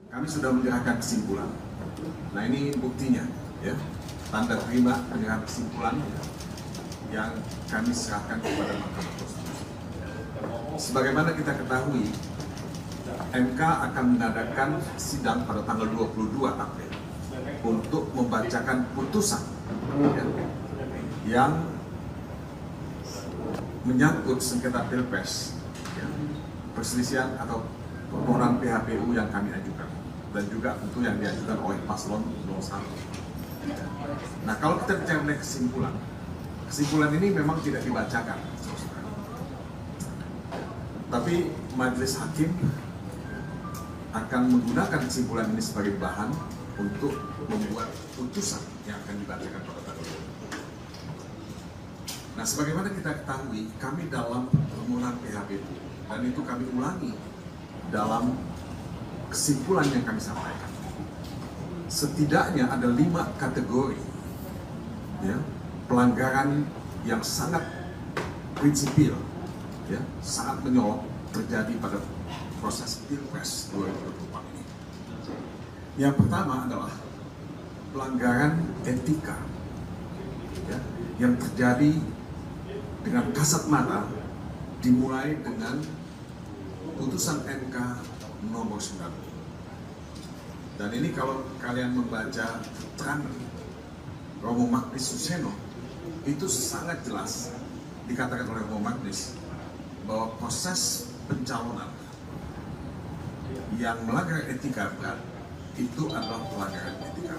Kami sudah menyerahkan kesimpulan. Nah ini buktinya, ya, tanda terima penyerahan kesimpulan yang kami serahkan kepada Mahkamah Konstitusi. Sebagaimana kita ketahui, MK akan mengadakan sidang pada tanggal 22 April untuk membacakan putusan yang menyangkut sengketa Pilpres, perselisihan atau permohonan PHPU yang kami ajukan, dan juga tentu yang diajukan oleh paslon 01. Nah, kalau kita bicara mengenai kesimpulan ini memang tidak dibacakan, tapi majelis hakim akan menggunakan kesimpulan ini sebagai bahan untuk membuat putusan yang akan dibacakan pada tanggal 22. Nah, sebagaimana kita ketahui, kami dalam permohonan PHPU, dan itu kami ulangi dalam kesimpulan yang kami sampaikan. Setidaknya ada 5 kategori, ya, pelanggaran yang sangat prinsipil, ya, sangat menyolok terjadi pada proses Pilpres 2024 ini. Yang pertama adalah pelanggaran etika, ya, yang terjadi dengan kasat mata, dimulai dengan putusan MK nomor 9. Dan ini kalau kalian membaca keterangan Romo Magnis Suseno, itu sangat jelas dikatakan oleh Romo Magnis bahwa proses pencalonan yang melanggar etika berat itu adalah pelanggaran etika.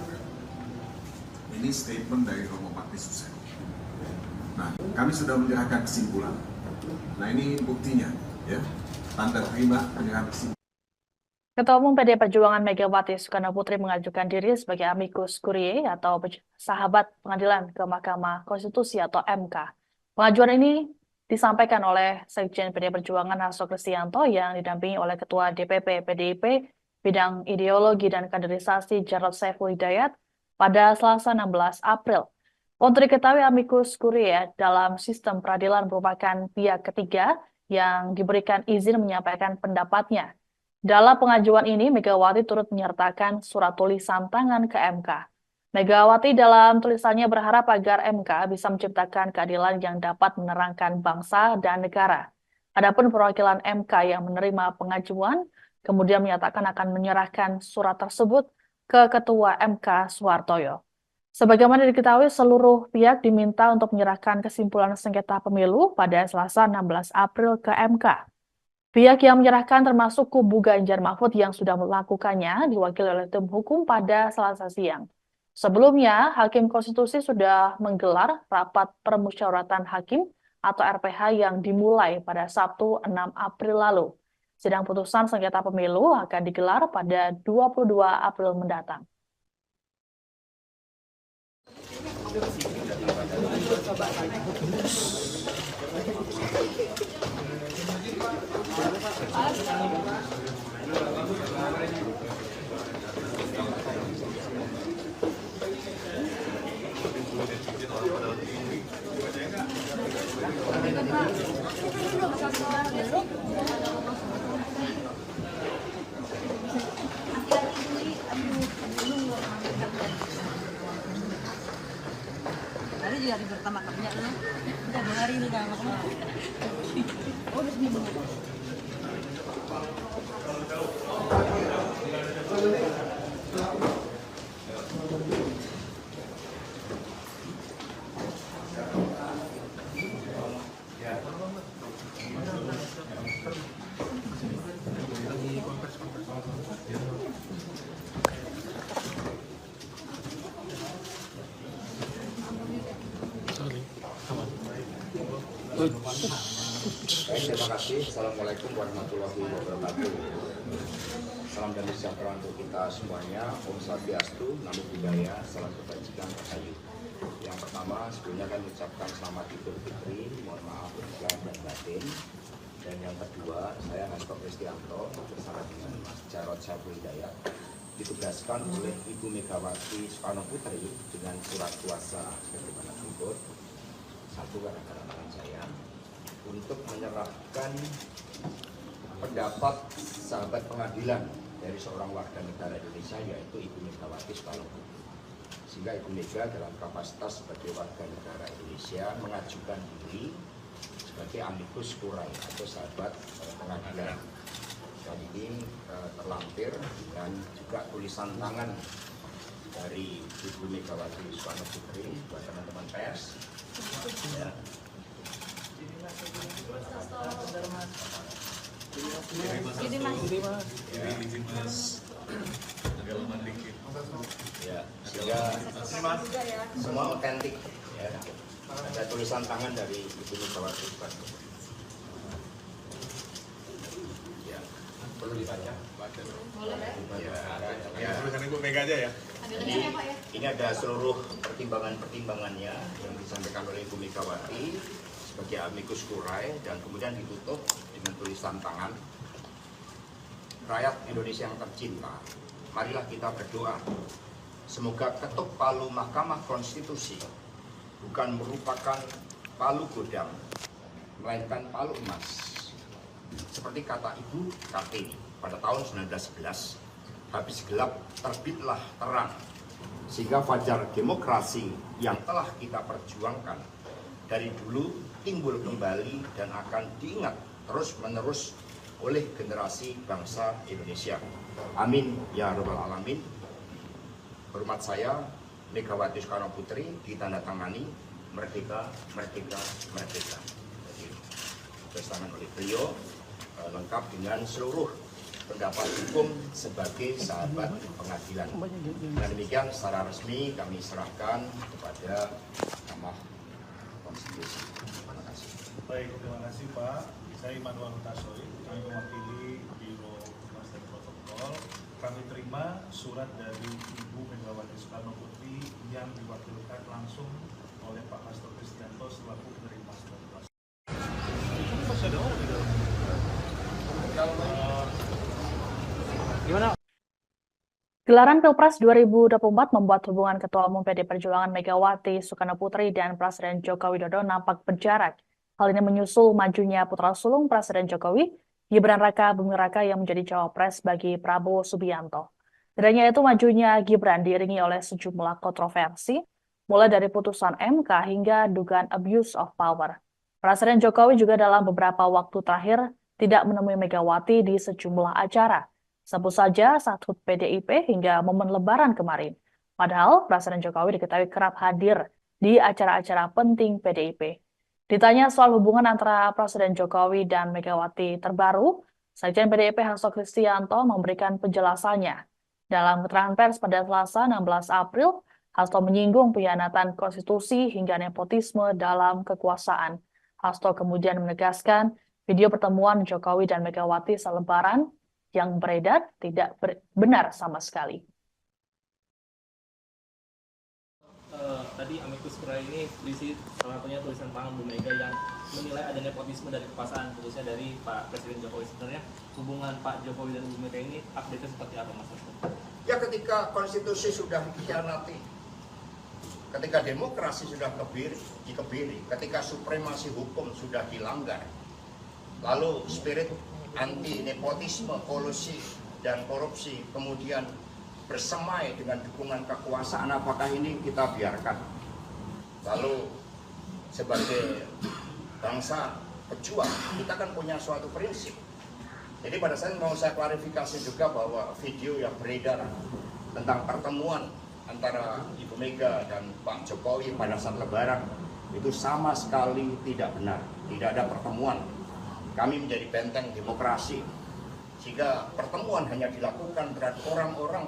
Ini statement dari Romo Magnis Hussein. Nah, kami sudah menyerahkan kesimpulan. Nah, ini buktinya, ya. Tanda terima penyerahan kesimpulan. Ketua Umum PDI Perjuangan Megawati Soekarno Putri mengajukan diri sebagai amicus curiae atau sahabat pengadilan ke Mahkamah Konstitusi atau MK. Pengajuan ini disampaikan oleh Sekjen PDI Perjuangan Hasto Kristianto yang didampingi oleh Ketua DPP PDIP Bidang Ideologi dan Kaderisasi Jarod Saiful Hidayat pada Selasa 16 April. Untuk diketahui amicus curiae dalam sistem peradilan merupakan pihak ketiga yang diberikan izin menyampaikan pendapatnya. Dalam pengajuan ini, Megawati turut menyertakan surat tulisan tangan ke MK. Megawati dalam tulisannya berharap agar MK bisa menciptakan keadilan yang dapat menerangkan bangsa dan negara. Adapun perwakilan MK yang menerima pengajuan, kemudian menyatakan akan menyerahkan surat tersebut ke Ketua MK Suhartoyo. Sebagaimana diketahui, seluruh pihak diminta untuk menyerahkan kesimpulan sengketa pemilu pada Selasa 16 April ke MK. Pihak yang menyerahkan termasuk kubu Ganjar Mahfud yang sudah melakukannya diwakili oleh tim hukum pada Selasa siang. Sebelumnya, Hakim Konstitusi sudah menggelar rapat permusyawaratan hakim atau RPH yang dimulai pada Sabtu 6 April lalu. Sidang putusan sengketa pemilu akan digelar pada 22 April mendatang. Hari juga hari pertama kerja lah. Udah hari ini kan makanya. Oh, udah seminggu. Terima kasih. Assalamualaikum warahmatullahi wabarakatuh. Salam damai sejahtera untuk kita semuanya. Om Swastiastu, Namo Buddhaya, salam kebajikan rahayu. Yang pertama, sebelumnya kami ucapkan selamat Idul Fitri, mohon maaf lahir dan batin. Dan yang kedua, saya Hasto Kristianto bersama dengan Mas Jarod Saiful Hidayat ditugaskan oleh Ibu Megawati Soekarno Putri dengan surat kuasa sebagaimana berikut. Satu, karena tangan saya untuk menyerahkan pendapat sahabat pengadilan dari seorang warga negara Indonesia, yaitu Ibu Megawati Soekarno Putri. Sehingga Ibu Mega dalam kapasitas sebagai warga negara Indonesia mengajukan diri sebagai amicus curiae atau sahabat pengadilan. Dan ini terlampir dengan juga tulisan tangan dari Ibu Megawati Soekarno Putri buat teman-teman pers. Ya. Ya, sehingga semua otentik. Ya. Ada tulisan tangan dari Ibu Megawati Soekarno. Ya, perlu dibaca. Ya, tulisan Ibu Mega aja ya. Jadi, ini ada seluruh pertimbangan-pertimbangannya yang disampaikan oleh Ibu Megawati sebagai amicus curiae dan kemudian ditutup dengan tulisan tangan. Rakyat Indonesia yang tercinta, marilah kita berdoa. Semoga ketuk palu Mahkamah Konstitusi bukan merupakan palu godam, melainkan palu emas. Seperti kata Ibu Kartini pada tahun 1911, habis gelap terbitlah terang, sehingga fajar demokrasi yang telah kita perjuangkan dari dulu timbul kembali dan akan diingat terus-menerus oleh generasi bangsa Indonesia. Amin ya rabbal alamin. Hormat saya, Megawati Soekarno Putri, ditandatangani merdeka, merdeka, merdeka. Jadi, bersamaan oleh beliau lengkap dengan seluruh pendapat hukum sebagai sahabat pengadilan. Dan demikian secara resmi kami serahkan kepada Mahkamah Konstitusi. Terima kasih. Baik, terima kasih Pak. Saya Immanuel Hutasoy, kami mewakili Biro Humas dan Protokol. Kami terima surat dari Ibu Megawati Soekarno Putri yang diwakilkan langsung oleh Pak Hasto Kristianto selaku penerima surat kuasa. Gelaran Pilpres 2024 membuat hubungan Ketua Umum PD Perjuangan Megawati Soekarno Putri dan Presiden Joko Widodo nampak berjarak. Hal ini menyusul majunya putra sulung Presiden Jokowi, Gibran Raka Buming Raka yang menjadi cawapres bagi Prabowo Subianto. Tidak hanya itu, majunya Gibran diiringi oleh sejumlah kontroversi, mulai dari putusan MK hingga dugaan abuse of power. Presiden Jokowi juga dalam beberapa waktu terakhir tidak menemui Megawati di sejumlah acara. Sebut saja saat HUT PDIP hingga momen Lebaran kemarin. Padahal Presiden Jokowi diketahui kerap hadir di acara-acara penting PDIP. Ditanya soal hubungan antara Presiden Jokowi dan Megawati terbaru, Sekjen PDIP Hasto Kristianto memberikan penjelasannya. Dalam keterangan pers pada Selasa 16 April, Hasto menyinggung pengkhianatan konstitusi hingga nepotisme dalam kekuasaan. Hasto kemudian menegaskan video pertemuan Jokowi dan Megawati selebaran yang beredar tidak benar sama sekali. Tadi amicus curiae ini berisi salah satunya tulisan tangan Bu Mega yang menilai ada nepotisme dari kekuasaan, khususnya dari Pak Presiden Jokowi. Sebenarnya hubungan Pak Jokowi dan Bu Mega ini update-nya seperti apa, Mas? Ya, ketika konstitusi sudah dikhianati, ketika demokrasi sudah dikebiri, ketika supremasi hukum sudah dilanggar, lalu spirit anti nepotisme, kolusi dan korupsi kemudian bersemai dengan dukungan kekuasaan, apakah ini kita biarkan? Lalu sebagai bangsa pejuang, kita kan punya suatu prinsip. Jadi pada saat mau saya klarifikasi juga bahwa video yang beredar tentang pertemuan antara Ibu Mega dan Pak Jokowi pada saat Lebaran itu sama sekali tidak benar. Tidak ada pertemuan. Kami menjadi benteng demokrasi, sehingga pertemuan hanya dilakukan terhadap orang-orang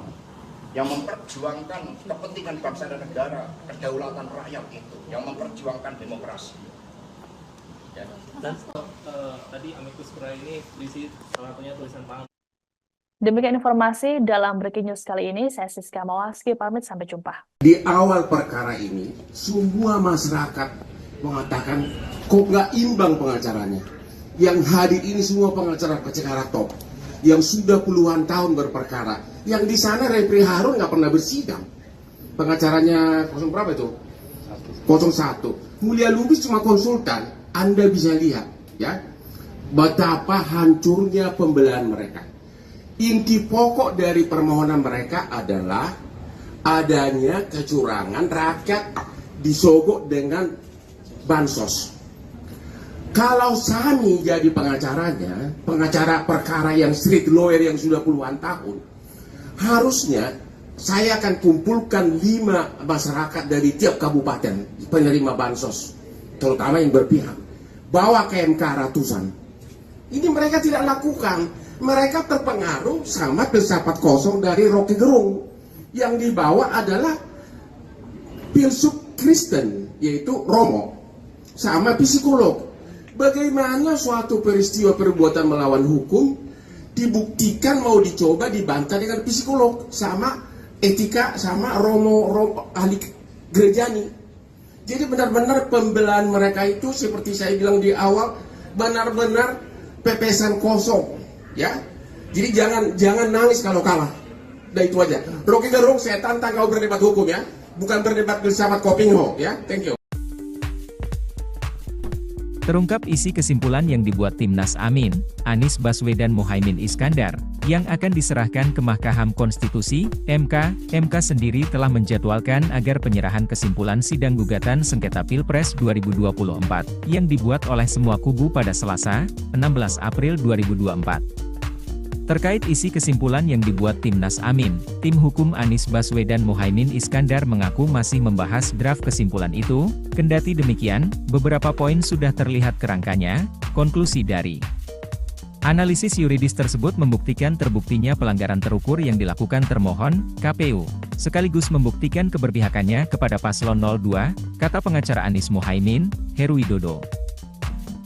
yang memperjuangkan kepentingan bangsa dan negara, kedaulatan rakyat itu, yang memperjuangkan demokrasi. Ya. Dan tadi amicus curiae ini berisi salah satunya tulisan tangan. Demikian informasi dalam Breaking News kali ini. Saya Siska Mawaski, pamit, sampai jumpa. Di awal perkara ini, semua masyarakat mengatakan kok nggak imbang pengacaranya. Yang hadir ini semua pengacara-pengacara top, yang sudah puluhan tahun berperkara. Yang di sana Refri Harun nggak pernah bersidang. Pengacaranya 0 berapa itu? 01. Mulia Lubis cuma konsultan. Anda bisa lihat, ya, betapa hancurnya pembelahan mereka. Inti pokok dari permohonan mereka adalah adanya kecurangan, rakyat disogok dengan bansos. Kalau Sani jadi pengacaranya, pengacara perkara yang street lawyer yang sudah puluhan tahun, harusnya saya akan kumpulkan 5 masyarakat dari tiap kabupaten penerima bansos, terutama yang berpihak, bawa ke MK ratusan. Ini mereka tidak lakukan. Mereka terpengaruh sama filsafat kosong dari Rocky Gerung. Yang dibawa adalah filsuf Kristen, yaitu Romo, sama psikolog. Bagaimana suatu peristiwa perbuatan melawan hukum dibuktikan mau dicoba dibantah dengan psikolog sama etika sama Romo ahli gerejani. Jadi benar-benar pembelaan mereka itu seperti saya bilang di awal, benar-benar pepesan kosong, ya. Jadi jangan nangis kalau kalah. Udah itu aja. Rocky Gerung, saya tantang kau berdebat hukum, ya, bukan berdebat filsafat Kopingho, ya. Thank you. Terungkap isi kesimpulan yang dibuat Timnas Amin, Anies Baswedan Muhaimin Iskandar, yang akan diserahkan ke Mahkamah Konstitusi, MK. MK sendiri telah menjadwalkan agar penyerahan kesimpulan sidang gugatan sengketa Pilpres 2024, yang dibuat oleh semua kubu pada Selasa, 16 April 2024. Terkait isi kesimpulan yang dibuat Timnas Amin, tim hukum Anies Baswedan Muhaimin Iskandar mengaku masih membahas draft kesimpulan itu. Kendati demikian, beberapa poin sudah terlihat kerangkanya. Konklusi dari Analisis yuridis tersebut membuktikan terbuktinya pelanggaran terukur yang dilakukan termohon, KPU, sekaligus membuktikan keberpihakannya kepada paslon 02, kata pengacara Anies Mohaimin, Heru Widodo.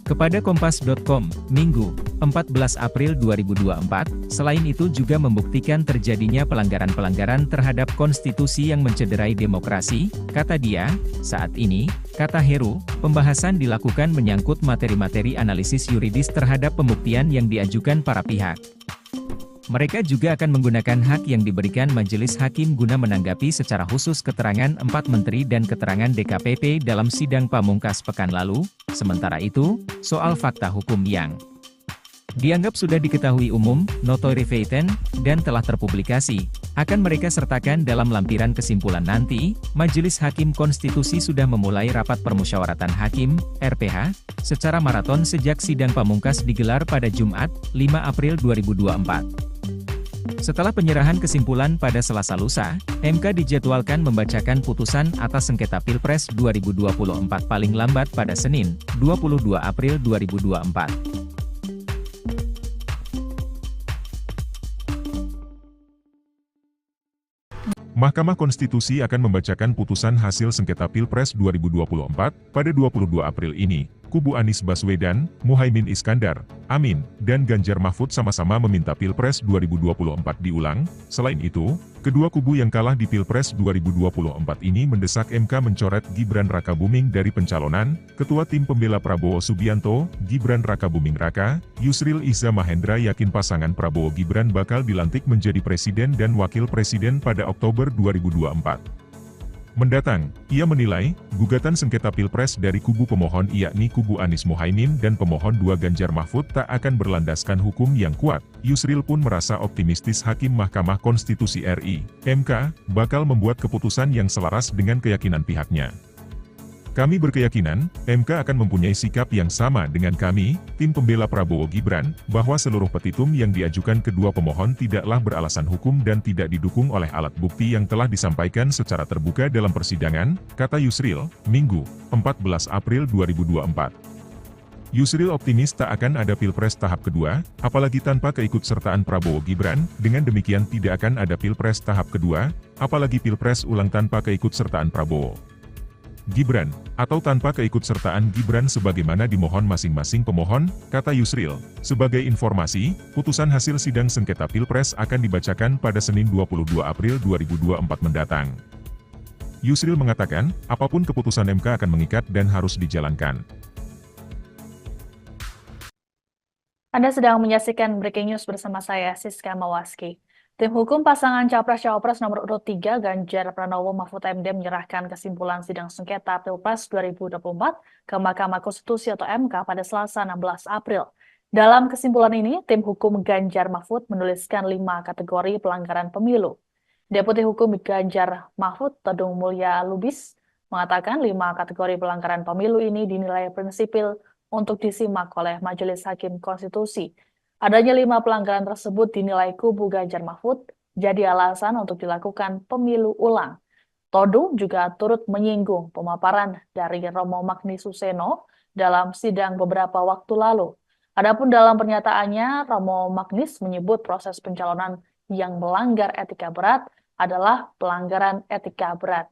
Kepada Kompas.com, Minggu, 14 April 2024, selain itu juga membuktikan terjadinya pelanggaran-pelanggaran terhadap konstitusi yang mencederai demokrasi, kata dia. Saat ini, kata Heru, pembahasan dilakukan menyangkut materi-materi analisis yuridis terhadap pembuktian yang diajukan para pihak. Mereka juga akan menggunakan hak yang diberikan Majelis Hakim guna menanggapi secara khusus keterangan 4 menteri dan keterangan DKPP dalam sidang pamungkas pekan lalu. Sementara itu, soal fakta hukum yang dianggap sudah diketahui umum, notoriety, dan telah terpublikasi, akan mereka sertakan dalam lampiran kesimpulan nanti. Majelis Hakim Konstitusi sudah memulai rapat permusyawaratan hakim, RPH, secara maraton sejak sidang pamungkas digelar pada Jumat, 5 April 2024. Setelah penyerahan kesimpulan pada Selasa lusa, MK dijadwalkan membacakan putusan atas sengketa Pilpres 2024 paling lambat pada Senin, 22 April 2024. Mahkamah Konstitusi akan membacakan putusan hasil sengketa Pilpres 2024 pada 22 April ini. Kubu Anies Baswedan, Muhaimin Iskandar, Amin, dan Ganjar Mahfud sama-sama meminta Pilpres 2024 diulang. Selain itu, kedua kubu yang kalah di Pilpres 2024 ini mendesak MK mencoret Gibran Rakabuming dari pencalonan. Ketua Tim Pembela Prabowo Subianto, Gibran Rakabuming Raka, Yusril Iza Mahendra yakin pasangan Prabowo Gibran bakal dilantik menjadi presiden dan wakil presiden pada Oktober 2024 mendatang. Ia menilai, gugatan sengketa Pilpres dari kubu pemohon yakni kubu Anies Mohaimin dan pemohon 2 Ganjar Mahfud tak akan berlandaskan hukum yang kuat. Yusril pun merasa optimistis Hakim Mahkamah Konstitusi RI, MK, bakal membuat keputusan yang selaras dengan keyakinan pihaknya. Kami berkeyakinan, MK akan mempunyai sikap yang sama dengan kami, tim pembela Prabowo Gibran, bahwa seluruh petitum yang diajukan kedua pemohon tidaklah beralasan hukum dan tidak didukung oleh alat bukti yang telah disampaikan secara terbuka dalam persidangan, kata Yusril, Minggu, 14 April 2024. Yusril optimis tak akan ada Pilpres tahap kedua, apalagi tanpa keikutsertaan Prabowo Gibran. Dengan demikian tidak akan ada Pilpres tahap kedua, apalagi Pilpres ulang tanpa keikutsertaan Prabowo Gibran, atau tanpa keikutsertaan Gibran sebagaimana dimohon masing-masing pemohon, kata Yusril. Sebagai informasi, putusan hasil sidang sengketa Pilpres akan dibacakan pada Senin 22 April 2024 mendatang. Yusril mengatakan, apapun keputusan MK akan mengikat dan harus dijalankan. Anda sedang menyaksikan Breaking News bersama saya, Siska Mawaski. Tim hukum pasangan Capres-Cawapres nomor urut 3 Ganjar Pranowo Mahfud MD menyerahkan kesimpulan sidang sengketa Pilpres 2024 ke Mahkamah Konstitusi atau MK pada Selasa 16 April. Dalam kesimpulan ini, tim hukum Ganjar Mahfud menuliskan 5 kategori pelanggaran pemilu. Deputi Hukum Ganjar Mahfud, Todung Mulya Lubis, mengatakan 5 kategori pelanggaran pemilu ini dinilai prinsipil untuk disimak oleh Majelis Hakim Konstitusi. Adanya 5 pelanggaran tersebut dinilai kubu Ganjar Mahfud jadi alasan untuk dilakukan pemilu ulang. Todung juga turut menyinggung pemaparan dari Romo Magni Suseno dalam sidang beberapa waktu lalu. Adapun dalam pernyataannya, Romo Magnis menyebut proses pencalonan yang melanggar etika berat adalah pelanggaran etika berat.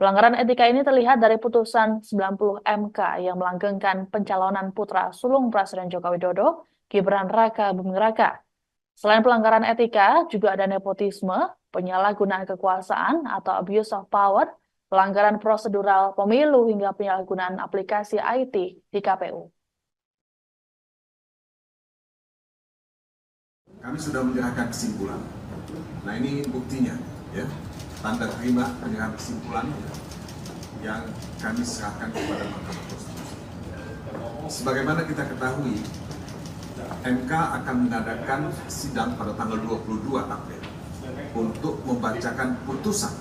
Pelanggaran etika ini terlihat dari putusan 90 MK yang melanggengkan pencalonan putra sulung Presiden Joko Widodo, Gibran Rakabuming Raka. Selain pelanggaran etika, juga ada nepotisme, penyalahgunaan kekuasaan atau abuse of power, pelanggaran prosedural pemilu hingga penyalahgunaan aplikasi IT di KPU. Kami sudah menyerahkan kesimpulan. Nah ini buktinya, ya, tanda terima penyerahan kesimpulan yang kami serahkan kepada Mahkamah Konstitusi. Sebagaimana kita ketahui, MK akan mengadakan sidang pada tanggal 22 April untuk membacakan putusan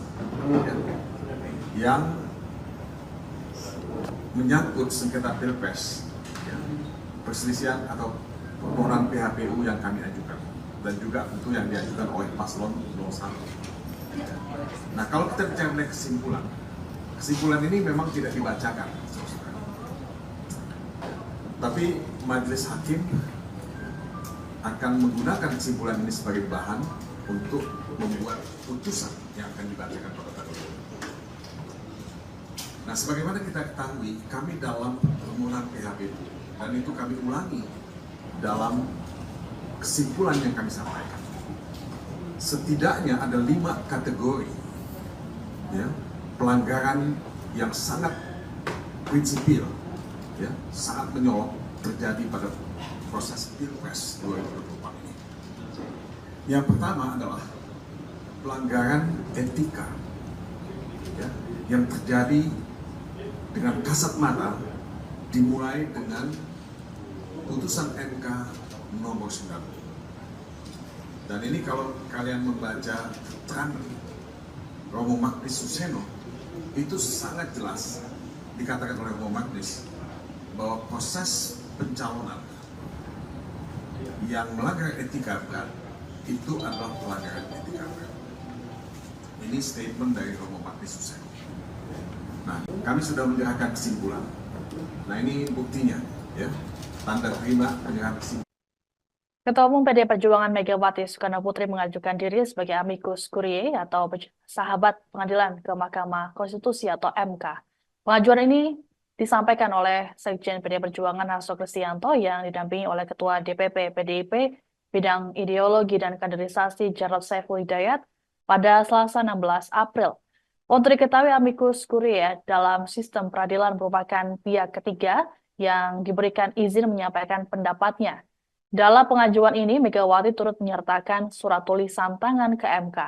yang menyangkut sengketa Pilpres, perselisihan atau permohonan PHPU yang kami ajukan, dan juga tentu yang diajukan oleh paslon 01. Nah, kalau kita bicara mengenai kesimpulan ini memang tidak dibacakan, tapi Majelis Hakim akan menggunakan kesimpulan ini sebagai bahan untuk membuat putusan yang akan dibacakan pada hari ini. Nah, sebagaimana kita ketahui, kami dalam permohonan PHB dan itu kami ulangi dalam kesimpulan yang kami sampaikan. Setidaknya ada 5 kategori ya, pelanggaran yang sangat prinsipil, ya, sangat menyolok terjadi pada proses Pilpres 2024 ini. Yang pertama adalah pelanggaran etika, ya, yang terjadi dengan kasat mata, dimulai dengan putusan MK nomor 9. Dan ini kalau kalian membaca keterangan Romo Magnis Suseno, itu sangat jelas dikatakan oleh Romo Magnis bahwa proses pencalonan yang melanggar etika berat itu adalah pelanggaran etika berat. Ini statement dari Romo Magnis Suseno. Nah, kami sudah menyerahkan kesimpulan. Nah, ini buktinya, ya, tanda terima penyerahan kesimpulan. Ketua Umum PDI Perjuangan Megawati Soekarno Putri mengajukan diri sebagai amicus curiae atau sahabat pengadilan ke Mahkamah Konstitusi atau MK. Pengajuan ini disampaikan oleh Sekjen PDI Perjuangan Hasto Kristianto yang didampingi oleh Ketua DPP PDIP Bidang Ideologi dan Kaderisasi Jarod Saiful Hidayat pada Selasa 16 April. Untuk diketahui, amicus curiae dalam sistem peradilan merupakan pihak ketiga yang diberikan izin menyampaikan pendapatnya. Dalam pengajuan ini, Megawati turut menyertakan surat tulisan tangan ke MK.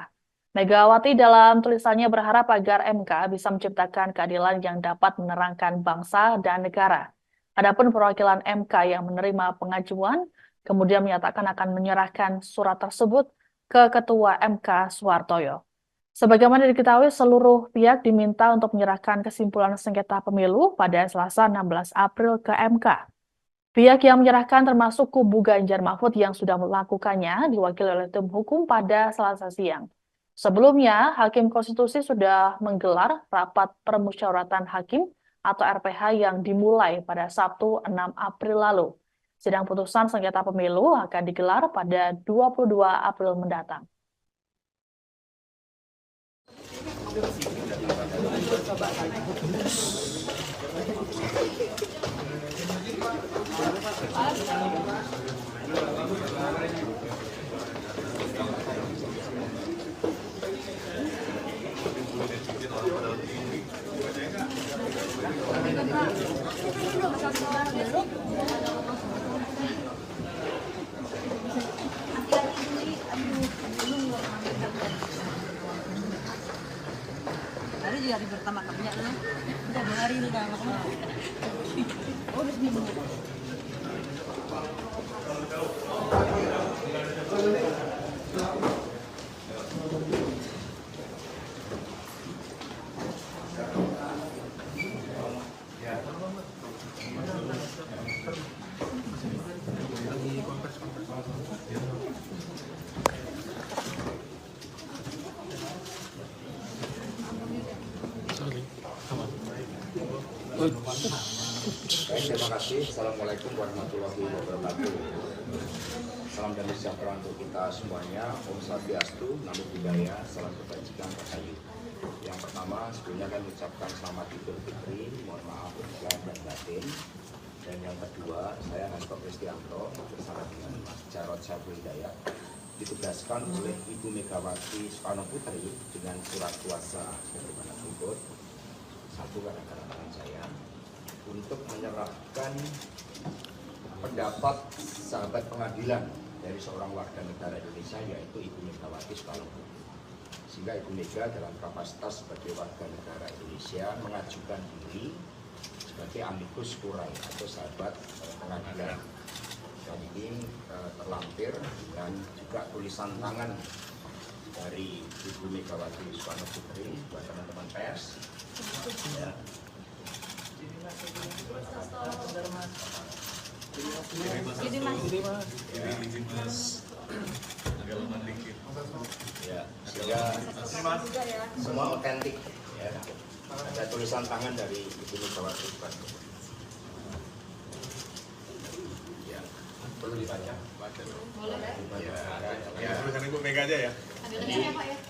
Megawati dalam tulisannya berharap agar MK bisa menciptakan keadilan yang dapat menerangkan bangsa dan negara. Adapun perwakilan MK yang menerima pengajuan, kemudian menyatakan akan menyerahkan surat tersebut ke Ketua MK Suhartoyo. Sebagaimana diketahui, seluruh pihak diminta untuk menyerahkan kesimpulan sengketa pemilu pada Selasa 16 April ke MK. Pihak yang menyerahkan termasuk kubu Ganjar Mahfud yang sudah melakukannya diwakili oleh tim hukum pada Selasa siang. Sebelumnya, Hakim Konstitusi sudah menggelar rapat permusyawaratan hakim atau RPH yang dimulai pada Sabtu 6 April lalu. Sidang putusan sengketa pemilu akan digelar pada 22 April mendatang. Ada juga hari pertama kerja lah. Udah 2 hari udah lama. Oh, udah seminggu. Baik, terima kasih. Assalamualaikum warahmatullahi wabarakatuh. Salam damai sejahtera untuk kita semuanya. Om Swastiastu, Namo Buddhaya, salam kebajikan rahayu. Yang pertama, sebelumnya kami ucapkan selamat Idul Fitri, mohon maaf lahir dan batin. Dan yang kedua, saya Hasto Kristianto bersama dengan Mas Jarod Saiful Hidayat ditugaskan oleh Ibu Megawati Soekarno Putri dengan surat kuasa sebagaimana berikut. Satu kata-kata tangan saya untuk menyerahkan pendapat sahabat pengadilan dari seorang warga negara Indonesia yaitu Ibu Megawati Soekarno Putri. Sehingga Ibu Mega dalam kapasitas sebagai warga negara Indonesia mengajukan diri sebagai amicus curiae atau sahabat pengadilan. Dan ini terlampir dan juga tulisan tangan dari Ibu Megawati Soekarno Putri buat teman-teman pers. Ya. Ya, sehingga semua otentik. Ya. Ada tulisan tangan dari Ibu Megawati Soekarno Putri. Ya. Perlu dibaca? Ya, tulisan Ibu Mega aja ya. Jadi,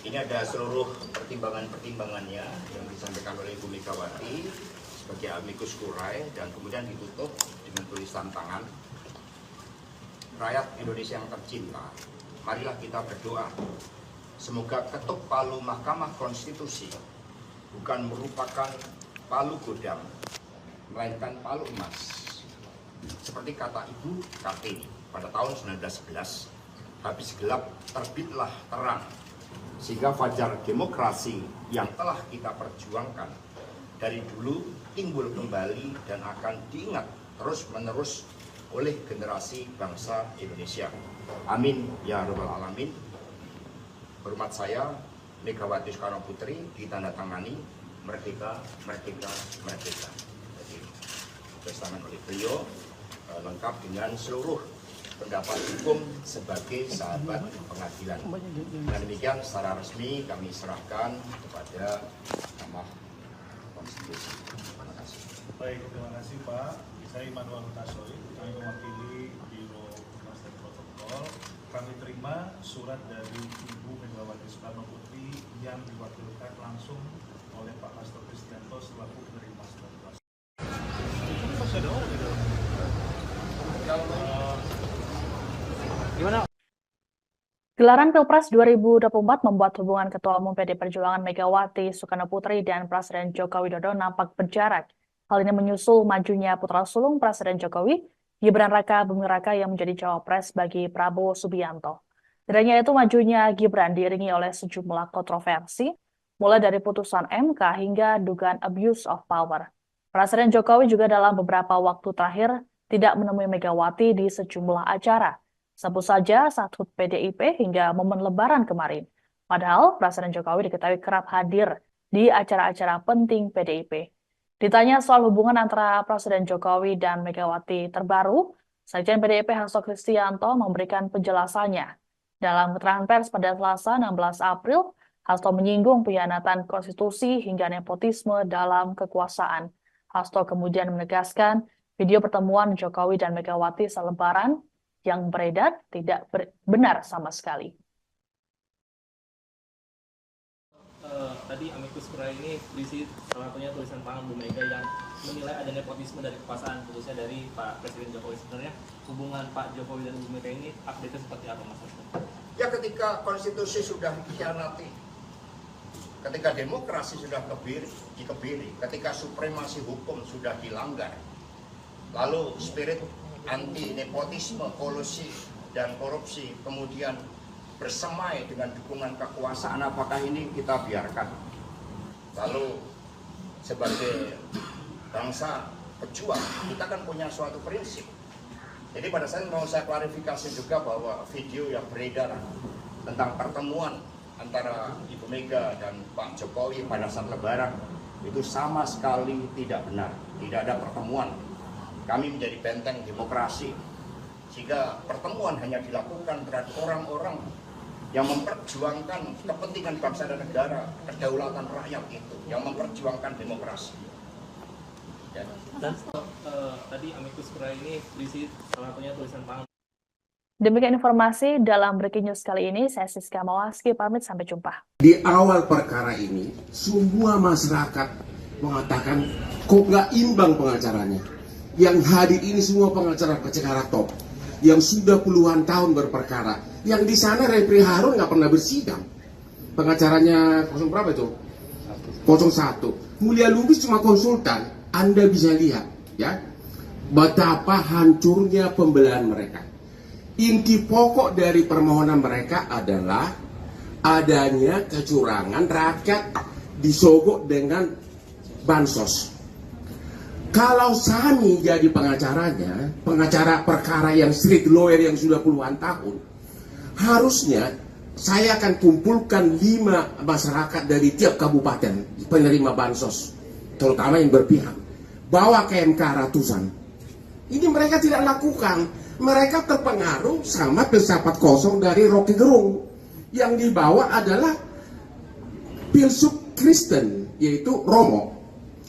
ini ada seluruh pertimbangan-pertimbangannya yang disampaikan oleh Ibu Megawati sebagai amicus curiae dan kemudian ditutup dengan tulisan tangan. Rakyat Indonesia yang tercinta, marilah kita berdoa. Semoga ketuk palu Mahkamah Konstitusi bukan merupakan palu godam, melainkan palu emas. Seperti kata Ibu Kartini pada tahun 1911, habis gelap terbitlah terang, sehingga fajar demokrasi yang telah kita perjuangkan dari dulu timbul kembali dan akan diingat terus-menerus oleh generasi bangsa Indonesia. Amin ya rabbal alamin. Hormat saya, Megawati Soekarno Putri, ditandatangani Merdeka, Merdeka, Merdeka. Jadi, testament oleh beliau lengkap dengan seluruh pendapat hukum sebagai sahabat pengadilan. Dan demikian secara resmi kami serahkan kepada Mahkamah Konstitusi. Terima kasih. Baik, terima kasih Pak. Saya Immanuel Hutasoy, kami mewakili Biro Humas dan Protokol. Kami terima surat dari Ibu Megawati Soekarno Putri yang diwakilkan langsung oleh Pak Hasto Kristianto selaku penerima surat kuasa. Gelaran Pilpres 2024 membuat hubungan Ketua Umum PD Perjuangan Megawati Soekarno Putri dan Presiden Joko Widodo nampak berjarak. Hal ini menyusul majunya putra sulung Presiden Jokowi, Gibran Raka Buming Raka yang menjadi cawapres bagi Prabowo Subianto. Tidak hanya itu, majunya Gibran diiringi oleh sejumlah kontroversi, mulai dari putusan MK hingga dugaan abuse of power. Presiden Jokowi juga dalam beberapa waktu terakhir tidak menemui Megawati di sejumlah acara. Sebut saja saat HUT PDIP hingga momen Lebaran kemarin. Padahal Presiden Jokowi diketahui kerap hadir di acara-acara penting PDIP. Ditanya soal hubungan antara Presiden Jokowi dan Megawati terbaru, Sekjen PDIP Hasto Kristianto memberikan penjelasannya. Dalam keterangan pers pada Selasa 16 April, Hasto menyinggung pengkhianatan konstitusi hingga nepotisme dalam kekuasaan. Hasto kemudian menegaskan video pertemuan Jokowi dan Megawati saat Lebaran yang beredar tidak benar sama sekali. Tadi amicus curiae ini berisi salah satunya tulisan tangan Bu Mega yang menilai ada nepotisme dari kekuasaan, khususnya dari Pak Presiden Jokowi. Sebenarnya hubungan Pak Jokowi dan Bu Mega ini update seperti apa, Mas Hasto? Ya, ketika konstitusi sudah dikhianati, ketika demokrasi sudah dikebiri, ketika supremasi hukum sudah dilanggar, lalu spirit anti nepotisme, kolusi dan korupsi kemudian bersemai dengan dukungan kekuasaan, apakah ini kita biarkan? Lalu sebagai bangsa pejuang, kita kan punya suatu prinsip. Jadi pada saat mau saya klarifikasi juga bahwa video yang beredar tentang pertemuan antara Ibu Mega dan Pak Jokowi pada saat Lebaran itu sama sekali tidak benar. Tidak ada pertemuan. Kami menjadi benteng demokrasi, sehingga pertemuan hanya dilakukan terhadap orang-orang yang memperjuangkan kepentingan bangsa dan negara, kedaulatan rakyat itu, yang memperjuangkan demokrasi. Ya. Dan tadi amicus curiae ini berisi salah satunya tulisan tangan. Demikian informasi dalam Breaking News kali ini. Saya Siska Mawaski, pamit sampai jumpa. Di awal perkara ini, semua masyarakat mengatakan kok nggak imbang pengacaranya. Yang hadir ini semua pengacara-pengacara top, yang sudah puluhan tahun berperkara. Yang di sana Refri Harun nggak pernah bersidang. Pengacaranya 0 berapa itu? 01. Mulia Lubis cuma konsultan. Anda bisa lihat, ya, betapa hancurnya pembelahan mereka. Inti pokok dari permohonan mereka adalah adanya kecurangan, rakyat disogok dengan bansos. Kalau Sami jadi pengacaranya, pengacara perkara yang street lawyer yang sudah puluhan tahun, harusnya saya akan kumpulkan 5 masyarakat dari tiap kabupaten penerima bansos, terutama yang berpihak, bawa ke MK ratusan. Ini mereka tidak lakukan. Mereka terpengaruh sama filsafat kosong dari Rocky Gerung. Yang dibawa adalah filsuf Kristen, yaitu Romo,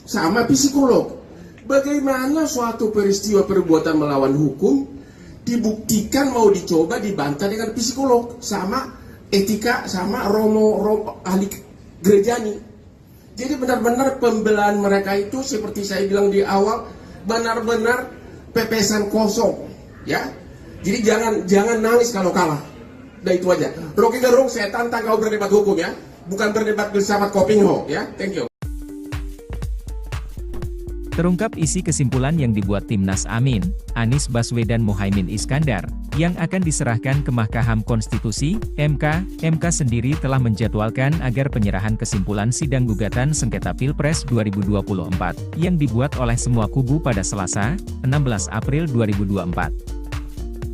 sama psikolog. Bagaimana suatu peristiwa perbuatan melawan hukum dibuktikan mau dicoba dibantah dengan psikolog sama etika sama romo ahli gerejani. Jadi benar-benar pembelaan mereka itu seperti saya bilang di awal benar-benar pepesan kosong, ya. Jadi jangan nangis kalau kalah. Udah itu aja. Rocky Gerung, saya tantang kau berdebat hukum ya, bukan berdebat bersama Kopingho ya. Thank you. Terungkap isi kesimpulan yang dibuat Timnas Amin, Anies Baswedan Muhaimin Iskandar, yang akan diserahkan ke Mahkamah Konstitusi, MK. MK sendiri telah menjadwalkan agar penyerahan kesimpulan sidang gugatan sengketa Pilpres 2024, yang dibuat oleh semua kubu pada Selasa, 16 April 2024.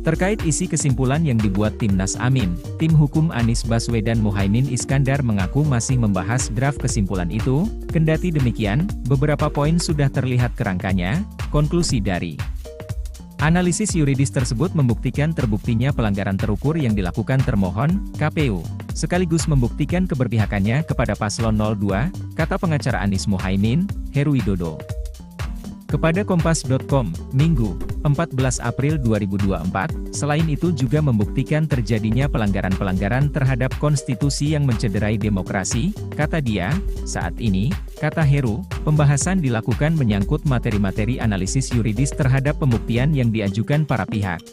Terkait isi kesimpulan yang dibuat Timnas Amin, tim hukum Anies Baswedan Muhaimin Iskandar mengaku masih membahas draft kesimpulan itu, kendati demikian, beberapa poin sudah terlihat kerangkanya. Konklusi dari analisis yuridis tersebut membuktikan terbuktinya pelanggaran terukur yang dilakukan termohon, KPU, sekaligus membuktikan keberpihakannya kepada paslon 02, kata pengacara Anies Muhaimin, Heru Widodo. Kepada Kompas.com, Minggu, 14 April 2024, selain itu juga membuktikan terjadinya pelanggaran-pelanggaran terhadap konstitusi yang mencederai demokrasi, kata dia. Saat ini, kata Heru, pembahasan dilakukan menyangkut materi-materi analisis yuridis terhadap pembuktian yang diajukan para pihak.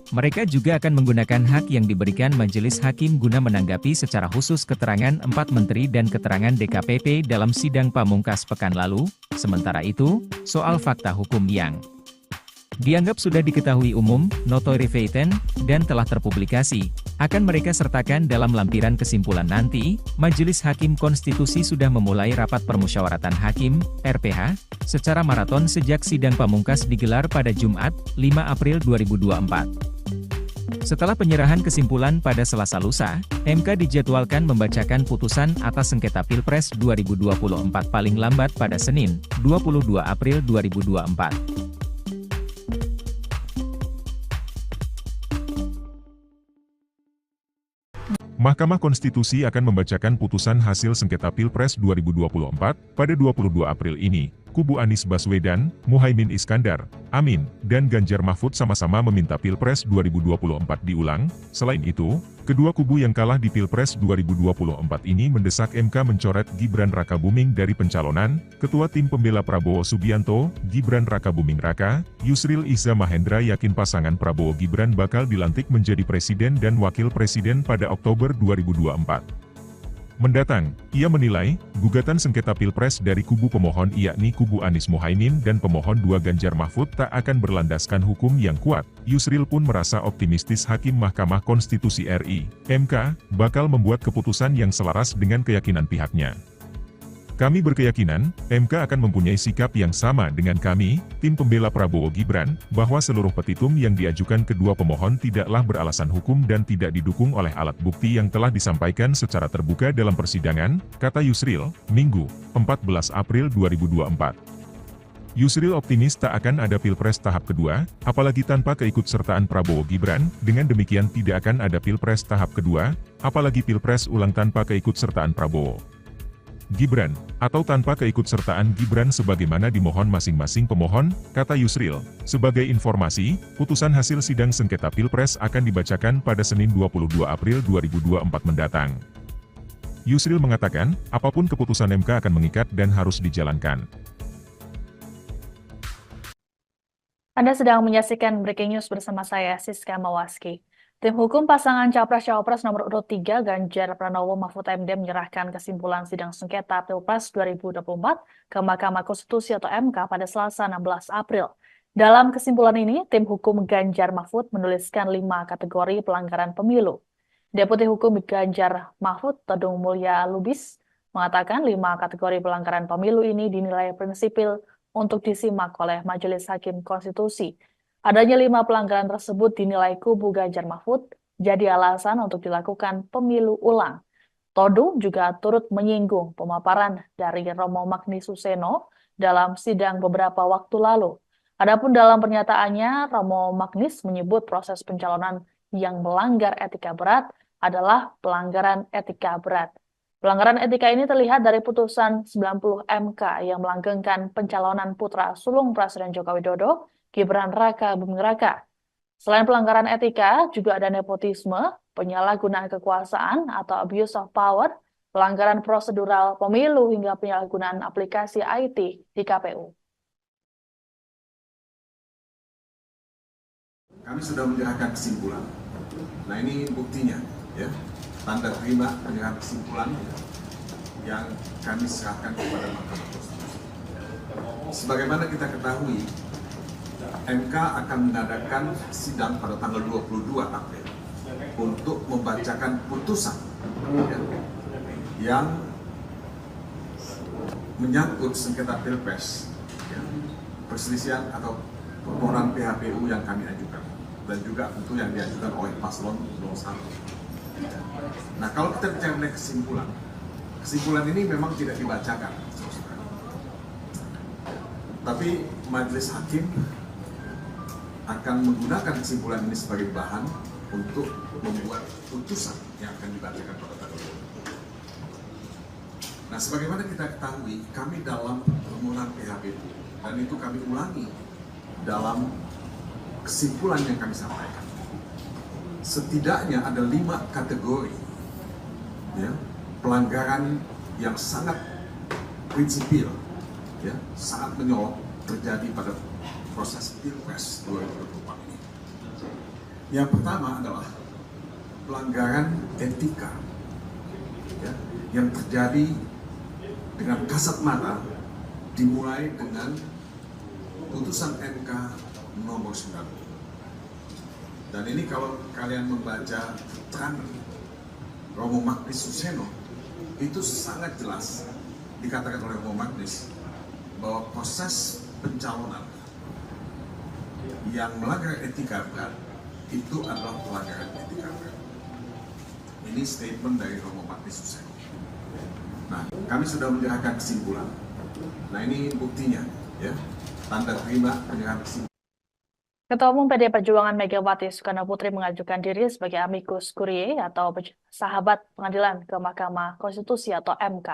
Mereka juga akan menggunakan hak yang diberikan Majelis Hakim guna menanggapi secara khusus keterangan 4 menteri dan keterangan DKPP dalam sidang pamungkas pekan lalu. Sementara itu, soal fakta hukum yang dianggap sudah diketahui umum, notoire feitan, dan telah terpublikasi, akan mereka sertakan dalam lampiran kesimpulan nanti. Majelis Hakim Konstitusi sudah memulai rapat permusyawaratan hakim, RPH, secara maraton sejak sidang pamungkas digelar pada Jumat, 5 April 2024. Setelah penyerahan kesimpulan pada Selasa lusa, MK dijadwalkan membacakan putusan atas sengketa Pilpres 2024 paling lambat pada Senin, 22 April 2024. Mahkamah Konstitusi akan membacakan putusan hasil sengketa Pilpres 2024 pada 22 April ini. Kubu Anies Baswedan, Muhaimin Iskandar, Amin, dan Ganjar Mahfud sama-sama meminta Pilpres 2024 diulang. Selain itu, kedua kubu yang kalah di Pilpres 2024 ini mendesak MK mencoret Gibran Rakabuming dari pencalonan. Ketua Tim Pembela Prabowo Subianto, Gibran Rakabuming Raka, Yusril Iza Mahendra yakin pasangan Prabowo Gibran bakal dilantik menjadi presiden dan wakil presiden pada Oktober 2024 mendatang. Ia menilai, gugatan sengketa Pilpres dari kubu pemohon yakni kubu Anies Muhaimin dan pemohon 2 Ganjar Mahfud tak akan berlandaskan hukum yang kuat. Yusril pun merasa optimistis Hakim Mahkamah Konstitusi RI, MK, bakal membuat keputusan yang selaras dengan keyakinan pihaknya. Kami berkeyakinan, MK akan mempunyai sikap yang sama dengan kami, tim pembela Prabowo Gibran, bahwa seluruh petitum yang diajukan kedua pemohon tidaklah beralasan hukum dan tidak didukung oleh alat bukti yang telah disampaikan secara terbuka dalam persidangan, kata Yusril, Minggu, 14 April 2024. Yusril optimis tak akan ada Pilpres tahap kedua, apalagi tanpa keikutsertaan Prabowo Gibran. Dengan demikian tidak akan ada Pilpres tahap kedua, apalagi Pilpres ulang tanpa keikutsertaan Prabowo Gibran, atau tanpa keikutsertaan Gibran sebagaimana dimohon masing-masing pemohon, kata Yusril. Sebagai informasi, putusan hasil sidang sengketa Pilpres akan dibacakan pada Senin 22 April 2024 mendatang. Yusril mengatakan, apapun keputusan MK akan mengikat dan harus dijalankan. Anda sedang menyaksikan Breaking News bersama saya, Siska Mawaski. Tim hukum pasangan Capres-Cawapres nomor urut 3 Ganjar Pranowo Mahfud MD menyerahkan kesimpulan sidang sengketa Pilpres 2024 ke Mahkamah Konstitusi atau MK pada Selasa 16 April. Dalam kesimpulan ini, tim hukum Ganjar Mahfud menuliskan 5 kategori pelanggaran pemilu. Deputi Hukum Ganjar Mahfud, Todung Mulya Lubis, mengatakan 5 kategori pelanggaran pemilu ini dinilai prinsipil untuk disimak oleh Majelis Hakim Konstitusi. Adanya 5 pelanggaran tersebut dinilai kubu Ganjar Mahfud jadi alasan untuk dilakukan pemilu ulang. Todung juga turut menyinggung pemaparan dari Romo Magnis Suseno dalam sidang beberapa waktu lalu. Adapun dalam pernyataannya, Romo Magnis menyebut proses pencalonan yang melanggar etika berat adalah pelanggaran etika berat. Pelanggaran etika ini terlihat dari putusan 90 MK yang melanggengkan pencalonan putra sulung Presiden Joko Widodo, Gibran Rakabuming Raka. Selain pelanggaran etika, juga ada nepotisme, penyalahgunaan kekuasaan atau abuse of power, pelanggaran prosedural pemilu hingga penyalahgunaan aplikasi IT di KPU. Kami sudah menyerahkan kesimpulan. Nah ini buktinya, ya, tanda terima penyerahan kesimpulan yang kami serahkan kepada Mahkamah Konstitusi. Sebagaimana kita ketahui, MK akan mengadakan sidang pada tanggal 22 April untuk membacakan putusan ya, yang menyangkut sengketa Pilpres, ya, perselisihan atau permohonan PHPU yang kami ajukan, dan juga tentu yang diajukan oleh paslon 01. Nah, kalau kita bicara mengenai kesimpulan ini memang tidak dibacakan, tapi majelis hakim akan menggunakan kesimpulan ini sebagai bahan untuk membuat putusan yang akan dibacakan pada tanggal 20. Nah, sebagaimana kita ketahui, kami dalam permohonan PHPU, dan itu kami ulangi dalam kesimpulan yang kami sampaikan. Setidaknya ada 5 kategori ya, pelanggaran yang sangat prinsipil, ya, sangat menyolok terjadi pada proses Pilpres 2024 ini. Yang pertama adalah pelanggaran etika, ya, yang terjadi dengan kasat mata, dimulai dengan putusan MK nomor 9. Dan ini kalau kalian membaca keterangan Romo Magnis Suseno, itu sangat jelas dikatakan oleh Romo Magnis bahwa proses pencalonan yang melanggar etika berat itu adalah pelanggaran etika berat. Ini statement dari Romo Magnis Suseno. Nah, kami sudah menyerahkan kesimpulan. Nah, ini buktinya, ya, tanda terima penyerahan kesimpulan. Ketua Umum PDI Perjuangan Megawati Soekarnoputri mengajukan diri sebagai amicus curiae atau sahabat pengadilan ke Mahkamah Konstitusi atau MK.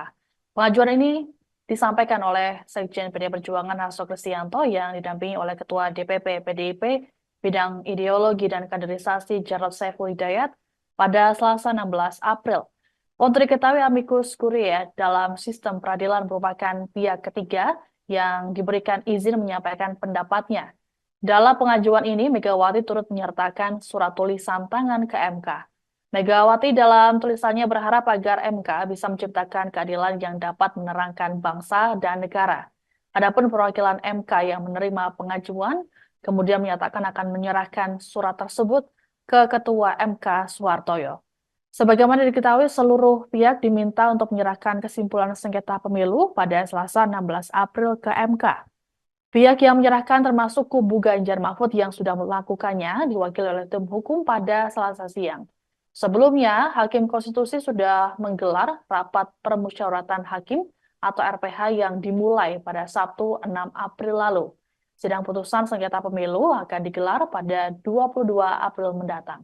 Pengajuan ini disampaikan oleh Sekjen PDI Perjuangan Hasto Kristianto yang didampingi oleh Ketua DPP PDIP Bidang Ideologi dan Kaderisasi Jarod Saiful Hidayat pada Selasa 16 April. Untuk diketahui, amicus curiae dalam sistem peradilan merupakan pihak ketiga yang diberikan izin menyampaikan pendapatnya. Dalam pengajuan ini, Megawati turut menyertakan surat tulisan tangan ke MK. Megawati dalam tulisannya berharap agar MK bisa menciptakan keadilan yang dapat menerangkan bangsa dan negara. Adapun perwakilan MK yang menerima pengajuan, kemudian menyatakan akan menyerahkan surat tersebut ke Ketua MK Suhartoyo. Sebagaimana diketahui, seluruh pihak diminta untuk menyerahkan kesimpulan sengketa pemilu pada Selasa 16 April ke MK. Pihak yang menyerahkan termasuk kubu Ganjar Mahfud yang sudah melakukannya diwakili oleh tim hukum pada Selasa siang. Sebelumnya, Hakim Konstitusi sudah menggelar rapat permusyawaratan hakim atau RPH yang dimulai pada Sabtu 6 April lalu. Sidang putusan sengketa pemilu akan digelar pada 22 April mendatang.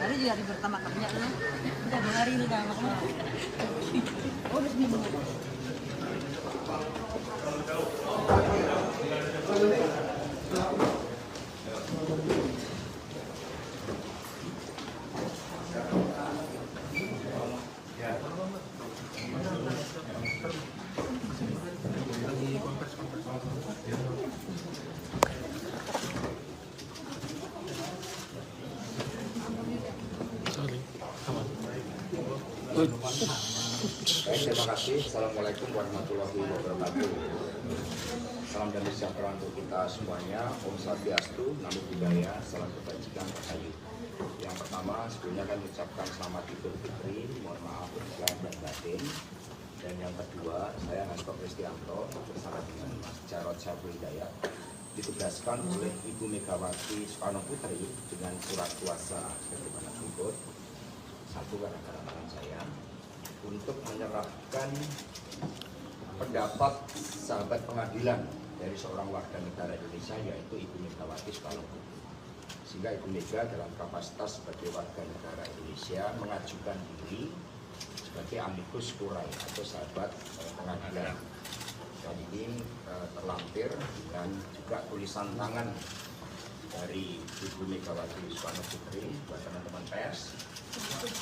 Hari juga hari pertama kerja lah. Udah 2 hari ini dah makan. Oh, udah seminggu. Terima kasih. Assalamualaikum warahmatullahi wabarakatuh. Salam damai sejahtera untuk kita semuanya. Om Swastiastu, Namo Buddhaya, salam kebajikan rahayu. Yang pertama, sebelumnya kan mengucapkan selamat Idul Fitri, mohon maaf lahir dan batin. Dan yang kedua, saya Hasto Kristianto bersama dengan Mas Jarod Saiful Hidayat ditugaskan oleh Ibu Megawati Soekarno Putri dengan surat kuasa sebagaimana berikut. Satu, karena tangan saya untuk menyerahkan pendapat sahabat pengadilan dari seorang warga negara Indonesia, yaitu Ibu Megawati Soekarno Putri. Sehingga Ibu Mega dalam kapasitas sebagai warga negara Indonesia mengajukan diri sebagai amicus curiae atau sahabat pengadilan. Dan ini terlampir dan juga tulisan tangan dari Ibu Megawati Soekarno Putri buat teman-teman pers.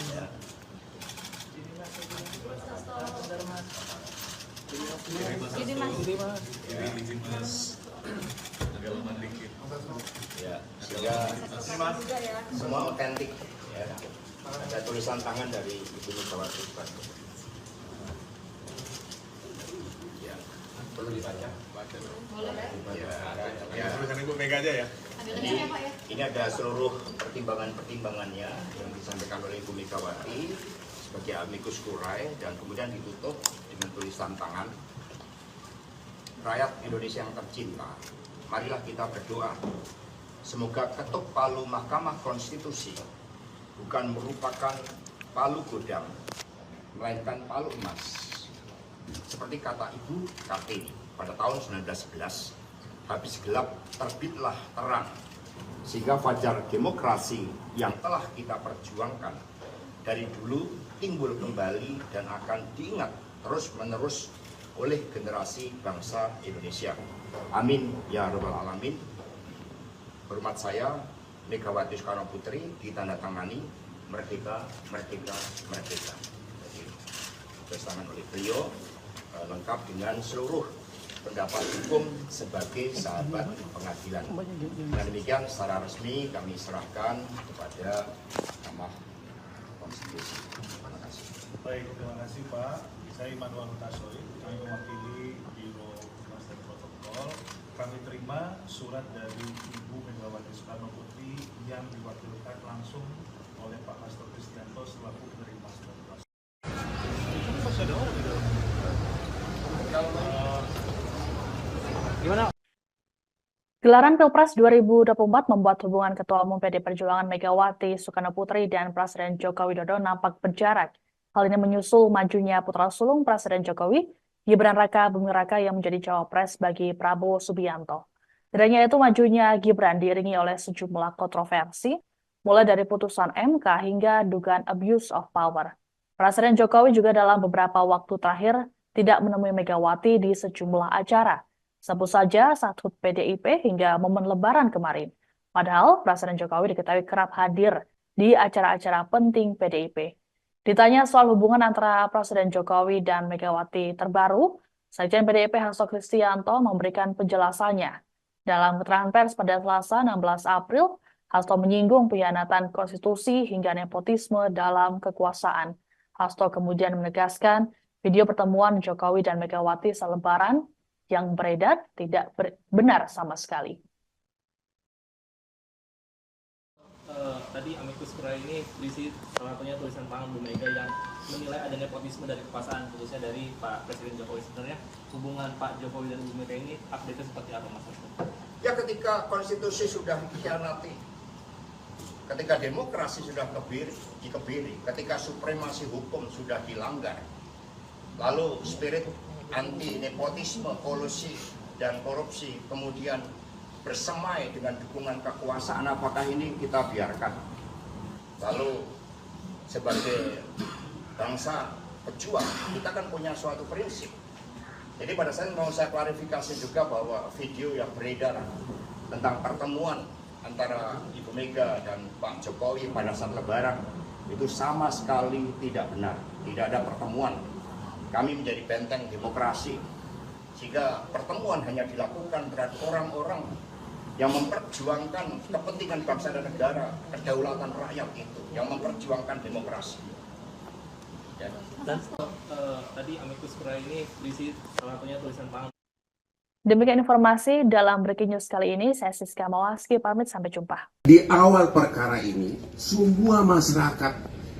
Ya. Ya, sehingga semua otentik. Ya. Ada tulisan tangan dari Ibu Megawati Soekarno Putri. Perlu dibaca? Ya, tulisan Ibu Mega aja ya. Ini ada seluruh pertimbangan-pertimbangannya yang disampaikan oleh Ibu Megawati sebagai amicus curiae dan kemudian ditutup dengan tulisan tangan. Rakyat Indonesia yang tercinta, marilah kita berdoa. Semoga ketuk palu Mahkamah Konstitusi bukan merupakan palu godam, melainkan palu emas. Seperti kata Ibu Kartini pada tahun 1911, habis gelap terbitlah terang, sehingga fajar demokrasi yang telah kita perjuangkan dari dulu timbul kembali dan akan diingat terus-menerus oleh generasi bangsa Indonesia. Amin ya rabbal alamin. Hormat saya, Megawati Soekarno Putri, ditandatangani merdeka, merdeka, merdeka. Ditandatangani oleh beliau lengkap dengan seluruh pendapat hukum sebagai sahabat pengadilan. Dan demikian secara resmi kami serahkan kepada Mahkamah Konstitusi. Terima kasih. Baik, terima kasih Pak. Saya Immanuel Hutasoy, kami mewakili Biro Humas dan Protokol. Kami terima surat dari Ibu Megawati Soekarno Putri yang diwakilkan langsung oleh Pak Hasto Kristianto selaku penerima surat kuasa. Masih ada orang di dalam. Gelaran Pilpres 2024 membuat hubungan Ketua Umum PD Perjuangan Megawati Soekarno Putri dan Presiden Joko Widodo nampak berjarak. Hal ini menyusul majunya putra sulung Presiden Jokowi, Gibran Raka Buming Raka yang menjadi cawapres bagi Prabowo Subianto. Tidaknya itu, majunya Gibran diiringi oleh sejumlah kontroversi, mulai dari putusan MK hingga dugaan abuse of power. Presiden Jokowi juga dalam beberapa waktu terakhir tidak menemui Megawati di sejumlah acara. Sebut saja saat HUT PDIP hingga momen Lebaran kemarin. Padahal Presiden Jokowi diketahui kerap hadir di acara-acara penting PDIP. Ditanya soal hubungan antara Presiden Jokowi dan Megawati terbaru, Sekjen PDIP Hasto Kristianto memberikan penjelasannya. Dalam keterangan pers pada Selasa 16 April, Hasto menyinggung pengkhianatan konstitusi hingga nepotisme dalam kekuasaan. Hasto kemudian menegaskan video pertemuan Jokowi dan Megawati selebaran yang beredar tidak benar sama sekali. Tadi amicus curiae ini berisi salah satunya tulisan tangan Bu Mega yang menilai ada nepotisme dari kekuasaan, khususnya dari Pak Presiden Jokowi. Sebenarnya hubungan Pak Jokowi dan Bu Mega ini update-nya seperti apa, Mas? Ya, ketika konstitusi sudah dikhianati, ketika demokrasi sudah dikebiri, ketika supremasi hukum sudah dilanggar, lalu spirit anti nepotisme, kolusi, dan korupsi kemudian bersemai dengan dukungan kekuasaan, apakah ini kita biarkan? Lalu sebagai bangsa pejuang, kita kan punya suatu prinsip. Jadi pada saat mau saya klarifikasi juga bahwa video yang beredar tentang pertemuan antara Ibu Mega dan Pak Jokowi pada saat Lebaran itu sama sekali tidak benar. Tidak ada pertemuan. Kami menjadi benteng demokrasi, sehingga pertemuan hanya dilakukan terhadap orang-orang yang memperjuangkan kepentingan bangsa dan negara, kedaulatan rakyat itu, yang memperjuangkan demokrasi. Ya. Dan tadi amicus curiae ini berisi salah satunya tulisan tangan. Demikian informasi dalam Breaking News kali ini. Saya Siska Mawaski, pamit, sampai jumpa. Di awal perkara ini, semua masyarakat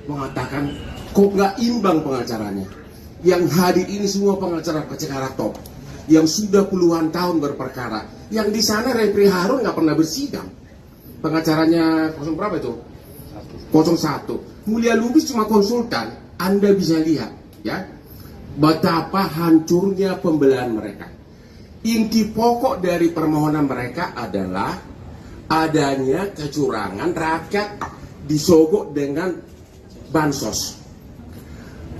mengatakan kok nggak imbang pengacaranya. Yang hadir ini semua pengacara top. yang sudah puluhan tahun berperkara. Yang di sana Refri Harun nggak pernah bersidang. Pengacaranya 0 berapa itu? 01. Mulia Lubis cuma konsultan. Anda bisa lihat, ya, betapa hancurnya pembelahan mereka. Inti pokok dari permohonan mereka adalah adanya kecurangan, rakyat disogok dengan bansos.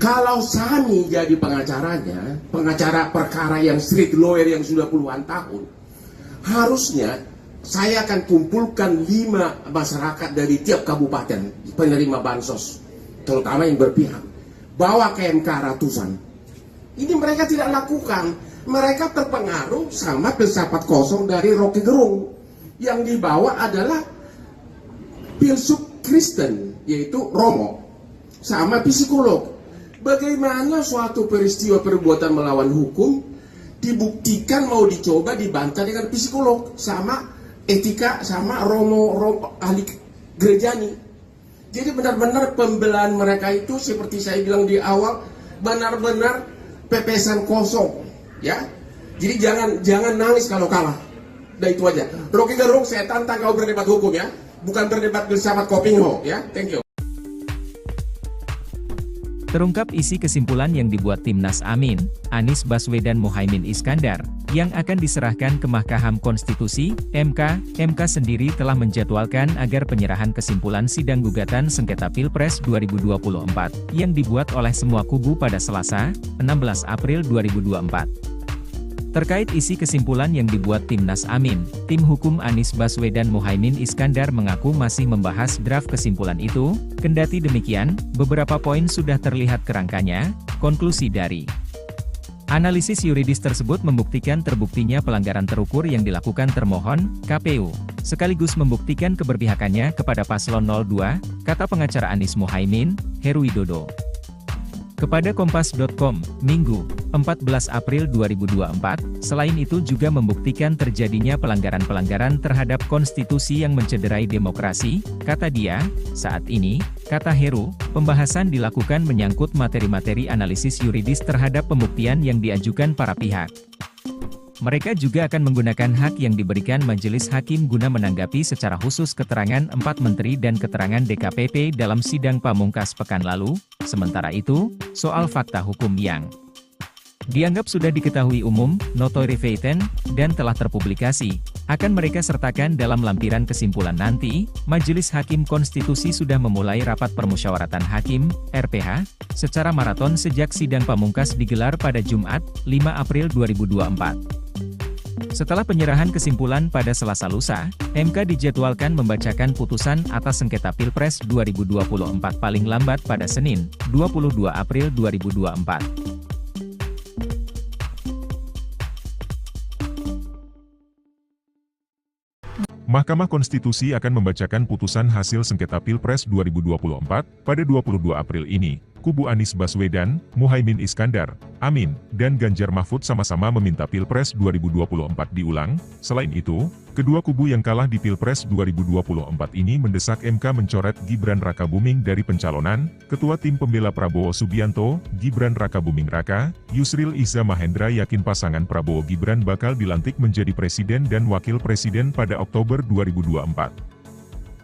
Kalau Sani jadi pengacaranya, pengacara perkara yang street lawyer yang sudah puluhan tahun, harusnya saya akan kumpulkan 5 masyarakat dari tiap kabupaten penerima bansos, terutama yang berpihak, bawa ke MK ratusan. Ini mereka tidak lakukan. Mereka terpengaruh sama filsafat kosong dari Rocky Gerung. Yang dibawa adalah filsuf Kristen, yaitu Romo, sama psikolog. Bagaimana suatu peristiwa perbuatan melawan hukum dibuktikan mau dicoba dibantah dengan psikolog sama etika sama Romo ahli gerejani. Jadi benar-benar pembelahan mereka itu seperti saya bilang di awal, benar-benar pepesan kosong, ya. Jadi jangan nangis kalau kalah. Udah itu aja. Rocky Gerung, saya tantang kau berdebat hukum, ya, bukan berdebat filsafat Kopingho, ya. Thank you. Terungkap isi kesimpulan yang dibuat Timnas Amin, Anies Baswedan Muhaimin Iskandar, yang akan diserahkan ke Mahkamah Konstitusi, MK. MK sendiri telah menjadwalkan agar penyerahan kesimpulan sidang gugatan sengketa Pilpres 2024, yang dibuat oleh semua kubu pada Selasa, 16 April 2024. Terkait isi kesimpulan yang dibuat Timnas Amin, tim hukum Anies Baswedan Muhaimin Iskandar mengaku masih membahas draft kesimpulan itu. Kendati demikian, beberapa poin sudah terlihat kerangkanya. Konklusi dari analisis yuridis tersebut membuktikan terbuktinya pelanggaran terukur yang dilakukan termohon, KPU, sekaligus membuktikan keberpihakannya kepada paslon 02, kata pengacara Anies Muhaimin, Heru Widodo. Kepada Kompas.com, Minggu, 14 April 2024, selain itu juga membuktikan terjadinya pelanggaran-pelanggaran terhadap konstitusi yang mencederai demokrasi, kata dia. Saat ini, kata Heru, pembahasan dilakukan menyangkut materi-materi analisis yuridis terhadap pembuktian yang diajukan para pihak. Mereka juga akan menggunakan hak yang diberikan Majelis Hakim guna menanggapi secara khusus keterangan 4 menteri dan keterangan DKPP dalam sidang pamungkas pekan lalu. Sementara itu, soal fakta hukum yang dianggap sudah diketahui umum, notoire feitan, dan telah terpublikasi, akan mereka sertakan dalam lampiran kesimpulan nanti. Majelis Hakim Konstitusi sudah memulai rapat permusyawaratan hakim, RPH, secara maraton sejak sidang pamungkas digelar pada Jumat, 5 April 2024. Setelah penyerahan kesimpulan pada Selasa lusa, MK dijadwalkan membacakan putusan atas sengketa Pilpres 2024 paling lambat pada Senin, 22 April 2024. Mahkamah Konstitusi akan membacakan putusan hasil sengketa Pilpres 2024 pada 22 April ini. Kubu Anies Baswedan, Muhaimin Iskandar, Amin, dan Ganjar Mahfud sama-sama meminta Pilpres 2024 diulang. Selain itu, kedua kubu yang kalah di Pilpres 2024 ini mendesak MK mencoret Gibran Rakabuming dari pencalonan. Ketua Tim Pembela Prabowo Subianto, Gibran Rakabuming Raka, Yusril Iza Mahendra yakin pasangan Prabowo Gibran bakal dilantik menjadi presiden dan wakil presiden pada Oktober 2024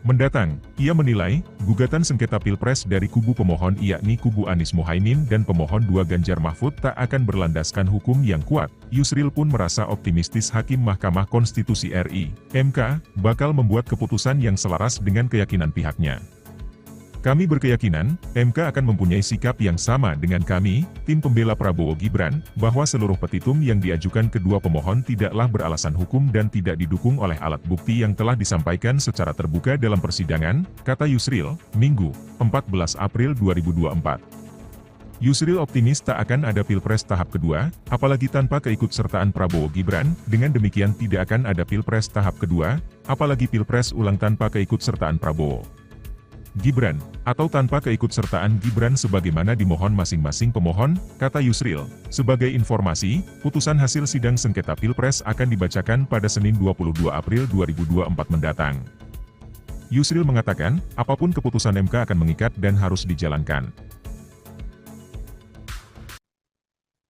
mendatang. Ia menilai, gugatan sengketa Pilpres dari kubu pemohon yakni kubu Anies Muhaimin dan pemohon 2 Ganjar Mahfud tak akan berlandaskan hukum yang kuat. Yusril pun merasa optimistis Hakim Mahkamah Konstitusi RI, MK, bakal membuat keputusan yang selaras dengan keyakinan pihaknya. Kami berkeyakinan, MK akan mempunyai sikap yang sama dengan kami, tim pembela Prabowo Gibran, bahwa seluruh petitum yang diajukan kedua pemohon tidaklah beralasan hukum dan tidak didukung oleh alat bukti yang telah disampaikan secara terbuka dalam persidangan, kata Yusril, Minggu, 14 April 2024. Yusril optimis tak akan ada Pilpres tahap kedua, apalagi tanpa keikutsertaan Prabowo Gibran. Dengan demikian tidak akan ada Pilpres tahap kedua, apalagi Pilpres ulang tanpa keikutsertaan Prabowo Gibran, atau tanpa keikutsertaan Gibran sebagaimana dimohon masing-masing pemohon, kata Yusril. Sebagai informasi, putusan hasil sidang sengketa Pilpres akan dibacakan pada Senin 22 April 2024 mendatang. Yusril mengatakan, apapun keputusan MK akan mengikat dan harus dijalankan.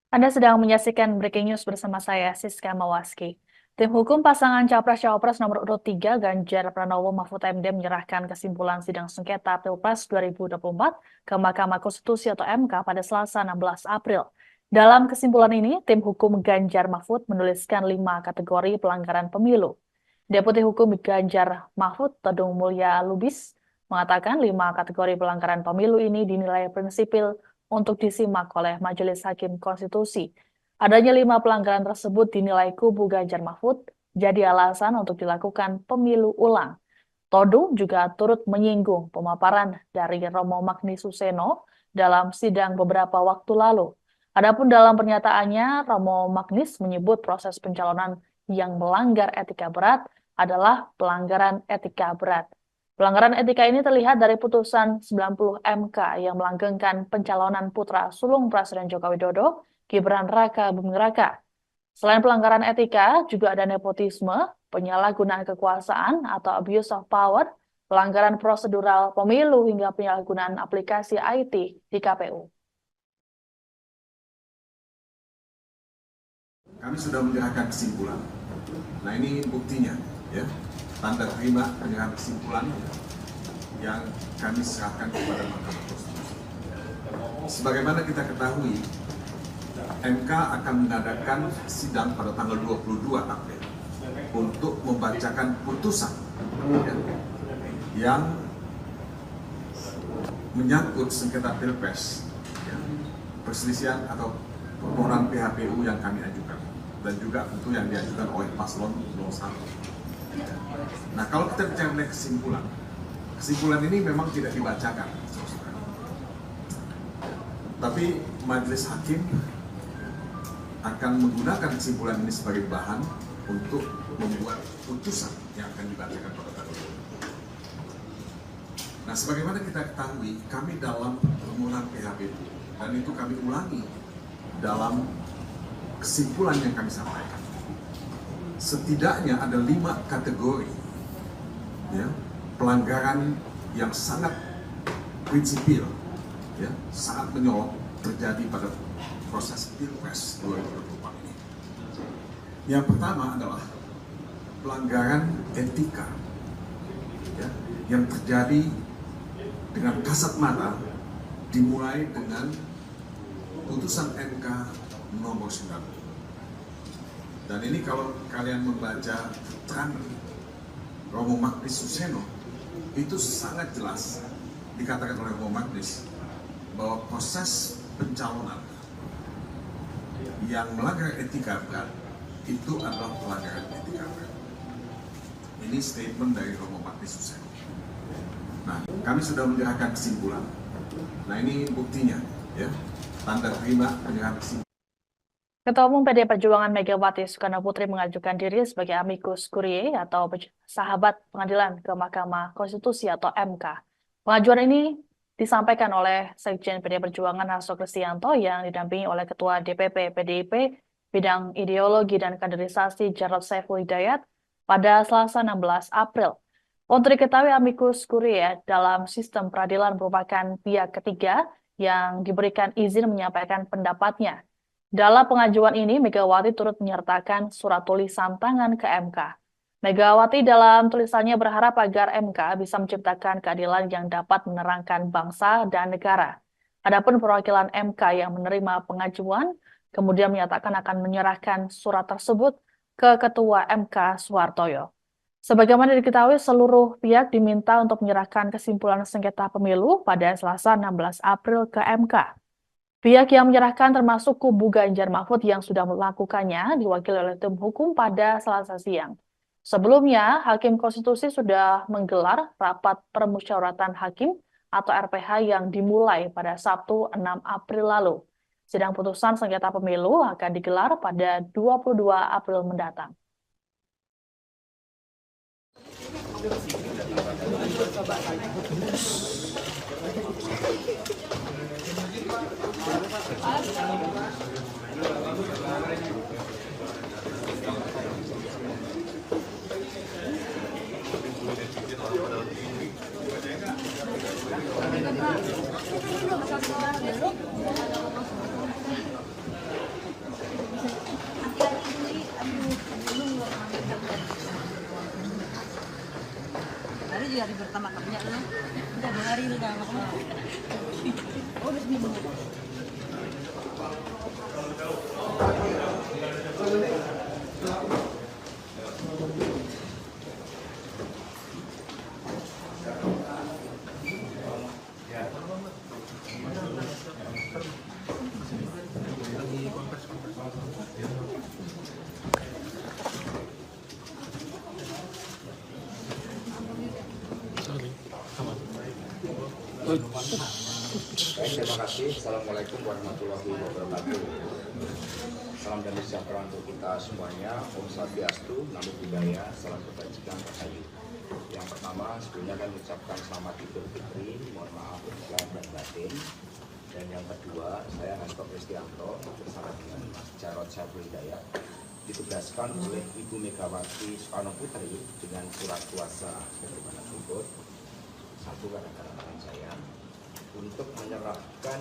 Anda sedang menyaksikan Breaking News bersama saya, Siska Mawaski. Tim hukum pasangan Capres-Cawapres nomor urut 3 Ganjar Pranowo Mahfud MD menyerahkan kesimpulan sidang sengketa Pilpres 2024 ke Mahkamah Konstitusi atau MK pada Selasa 16 April. Dalam kesimpulan ini, tim hukum Ganjar Mahfud menuliskan 5 kategori pelanggaran pemilu. Deputi Hukum Ganjar Mahfud, Todung Mulya Lubis, mengatakan 5 kategori pelanggaran pemilu ini dinilai prinsipil untuk disimak oleh Majelis Hakim Konstitusi. Adanya 5 pelanggaran tersebut dinilai kubu Ganjar Mahfud jadi alasan untuk dilakukan pemilu ulang. Todung juga turut menyinggung pemaparan dari Romo Magnis Suseno dalam sidang beberapa waktu lalu. Adapun dalam pernyataannya, Romo Magnis menyebut proses pencalonan yang melanggar etika berat adalah pelanggaran etika berat. Pelanggaran etika ini terlihat dari putusan 90 MK yang melanggengkan pencalonan putra sulung Presiden Joko Widodo, Gibran Raka Buming Raka. Selain pelanggaran etika, juga ada nepotisme, penyalahgunaan kekuasaan atau abuse of power, pelanggaran prosedural pemilu hingga penyalahgunaan aplikasi IT di KPU. Kami sudah menyerahkan kesimpulan. Nah, ini buktinya, ya. Tanda terima penyerahan kesimpulan yang kami serahkan kepada Mahkamah Konstitusi. Sebagaimana kita ketahui, MK akan mengadakan sidang pada tanggal 22 April untuk membacakan putusan yang menyangkut sengketa Pilpres, perselisihan atau permohonan PHPU yang kami ajukan, dan juga tentu yang diajukan oleh paslon 01. Nah, kalau kita bicara mengenai kesimpulan ini memang tidak dibacakan, tapi majelis hakim akan menggunakan kesimpulan ini sebagai bahan untuk membuat putusan yang akan dibacakan pada tanggal 22. Nah, sebagaimana kita ketahui, kami dalam permohonan PHPU, dan itu kami ulangi dalam kesimpulan yang kami sampaikan. Setidaknya ada 5 kategori, ya, pelanggaran yang sangat prinsipil, ya, sangat menyolok terjadi pada proses Pilpres 2024 ini. Yang pertama adalah pelanggaran etika, ya, yang terjadi dengan kasat mata, dimulai dengan putusan MK nomor 9. Dan ini kalau kalian membaca keterangan Romo Magnis Suseno, itu sangat jelas dikatakan oleh Romo Magnis bahwa proses pencalonan yang melanggar etika berat itu adalah pelanggaran etika berat. Ini statement dari Romo Magnis Suseno. Nah, kami sudah menyerahkan kesimpulan. Nah, ini buktinya, ya, tanda terima penyerahan kesimpulan. Ketua Umum PDI Perjuangan Megawati Soekarno Putri mengajukan diri sebagai amicus curiae atau sahabat pengadilan ke Mahkamah Konstitusi atau MK. Pengajuan ini disampaikan oleh Sekjen PDI Perjuangan Hasto Kristianto yang didampingi oleh Ketua DPP PDIP Bidang Ideologi dan Kaderisasi Jarod Saiful Hidayat pada Selasa 16 April. Untuk diketahui, amicus curiae dalam sistem peradilan merupakan pihak ketiga yang diberikan izin menyampaikan pendapatnya. Dalam pengajuan ini, Megawati turut menyertakan surat tulisan tangan ke MK. Megawati dalam tulisannya berharap agar MK bisa menciptakan keadilan yang dapat menerangkan bangsa dan negara. Adapun perwakilan MK yang menerima pengajuan, kemudian menyatakan akan menyerahkan surat tersebut ke Ketua MK Suhartoyo. Sebagaimana diketahui, seluruh pihak diminta untuk menyerahkan kesimpulan sengketa pemilu pada Selasa 16 April ke MK. Pihak yang menyerahkan termasuk kubu Ganjar Mahfud yang sudah melakukannya diwakili oleh tim hukum pada Selasa siang. Sebelumnya, Hakim Konstitusi sudah menggelar rapat permusyawaratan hakim atau RPH yang dimulai pada Sabtu 6 April lalu. Sidang putusan sengketa pemilu akan digelar pada 22 April mendatang. pertama kalinya lu udah 2 hari udah udah seminggu. Baik, terima kasih. Assalamualaikum warahmatullahi wabarakatuh. Salam damai sejahtera untuk kita semuanya. Om Swastiastu, Namo Buddhaya, salam kebajikan, rahayu. Yang pertama, sebelumnya kami mengucapkan selamat Idul Fitri, mohon maaf lahir dan batin. Dan yang kedua, saya Hasto Kristianto bersama dengan Mas Jarod Saiful Hidayat ditugaskan oleh Ibu Megawati Soekarno Putri dengan surat kuasa sebagaimana berikut. Satu, kadang-kadang tangan saya untuk menyerahkan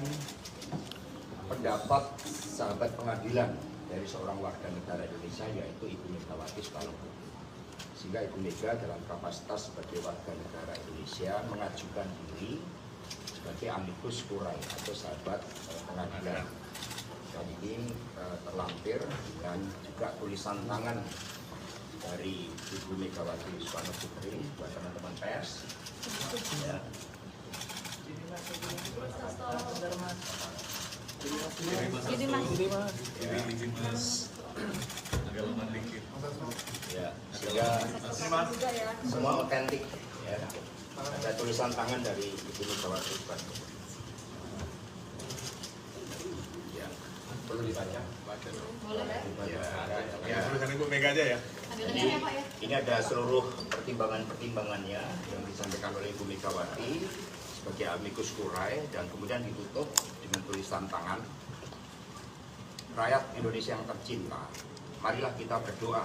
pendapat sahabat pengadilan dari seorang warga negara Indonesia, yaitu Ibu Megawati Soekarno Putri. Sehingga Ibu Mega dalam kapasitas sebagai warga negara Indonesia mengajukan diri sebagai amicus curiae atau sahabat pengadilan. Dan ini terlampir dan juga tulisan tangan dari Ibu Megawati Soekarno Putri buat teman-teman pers. Ya. Ya, sehingga semua otentik ya. Ada tulisan tangan dari Ibu Megawati Soekarno. Ya, perlu dibaca. Ya, tulisan Ibu Mega aja ya. Jadi, ini ada seluruh pertimbangan-pertimbangannya yang disampaikan oleh Ibu Megawati sebagai amicus curiae dan kemudian ditutup dengan tulisan tangan. Rakyat Indonesia yang tercinta, marilah kita berdoa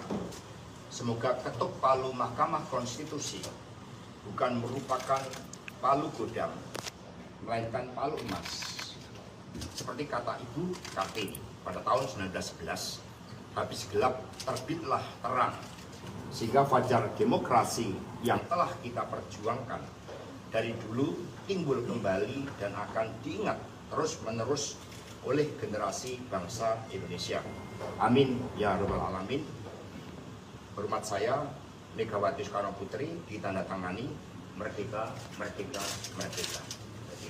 semoga ketuk palu Mahkamah Konstitusi bukan merupakan palu godam, melainkan palu emas. Seperti kata Ibu Kartini pada tahun 1911, habis gelap terbitlah terang, sehingga fajar demokrasi yang telah kita perjuangkan dari dulu timbul kembali dan akan diingat terus-menerus oleh generasi bangsa Indonesia. Amin ya rabbal alamin. Hormat saya, Megawati Soekarno Putri, ditandatangani merdeka, merdeka, merdeka. Jadi,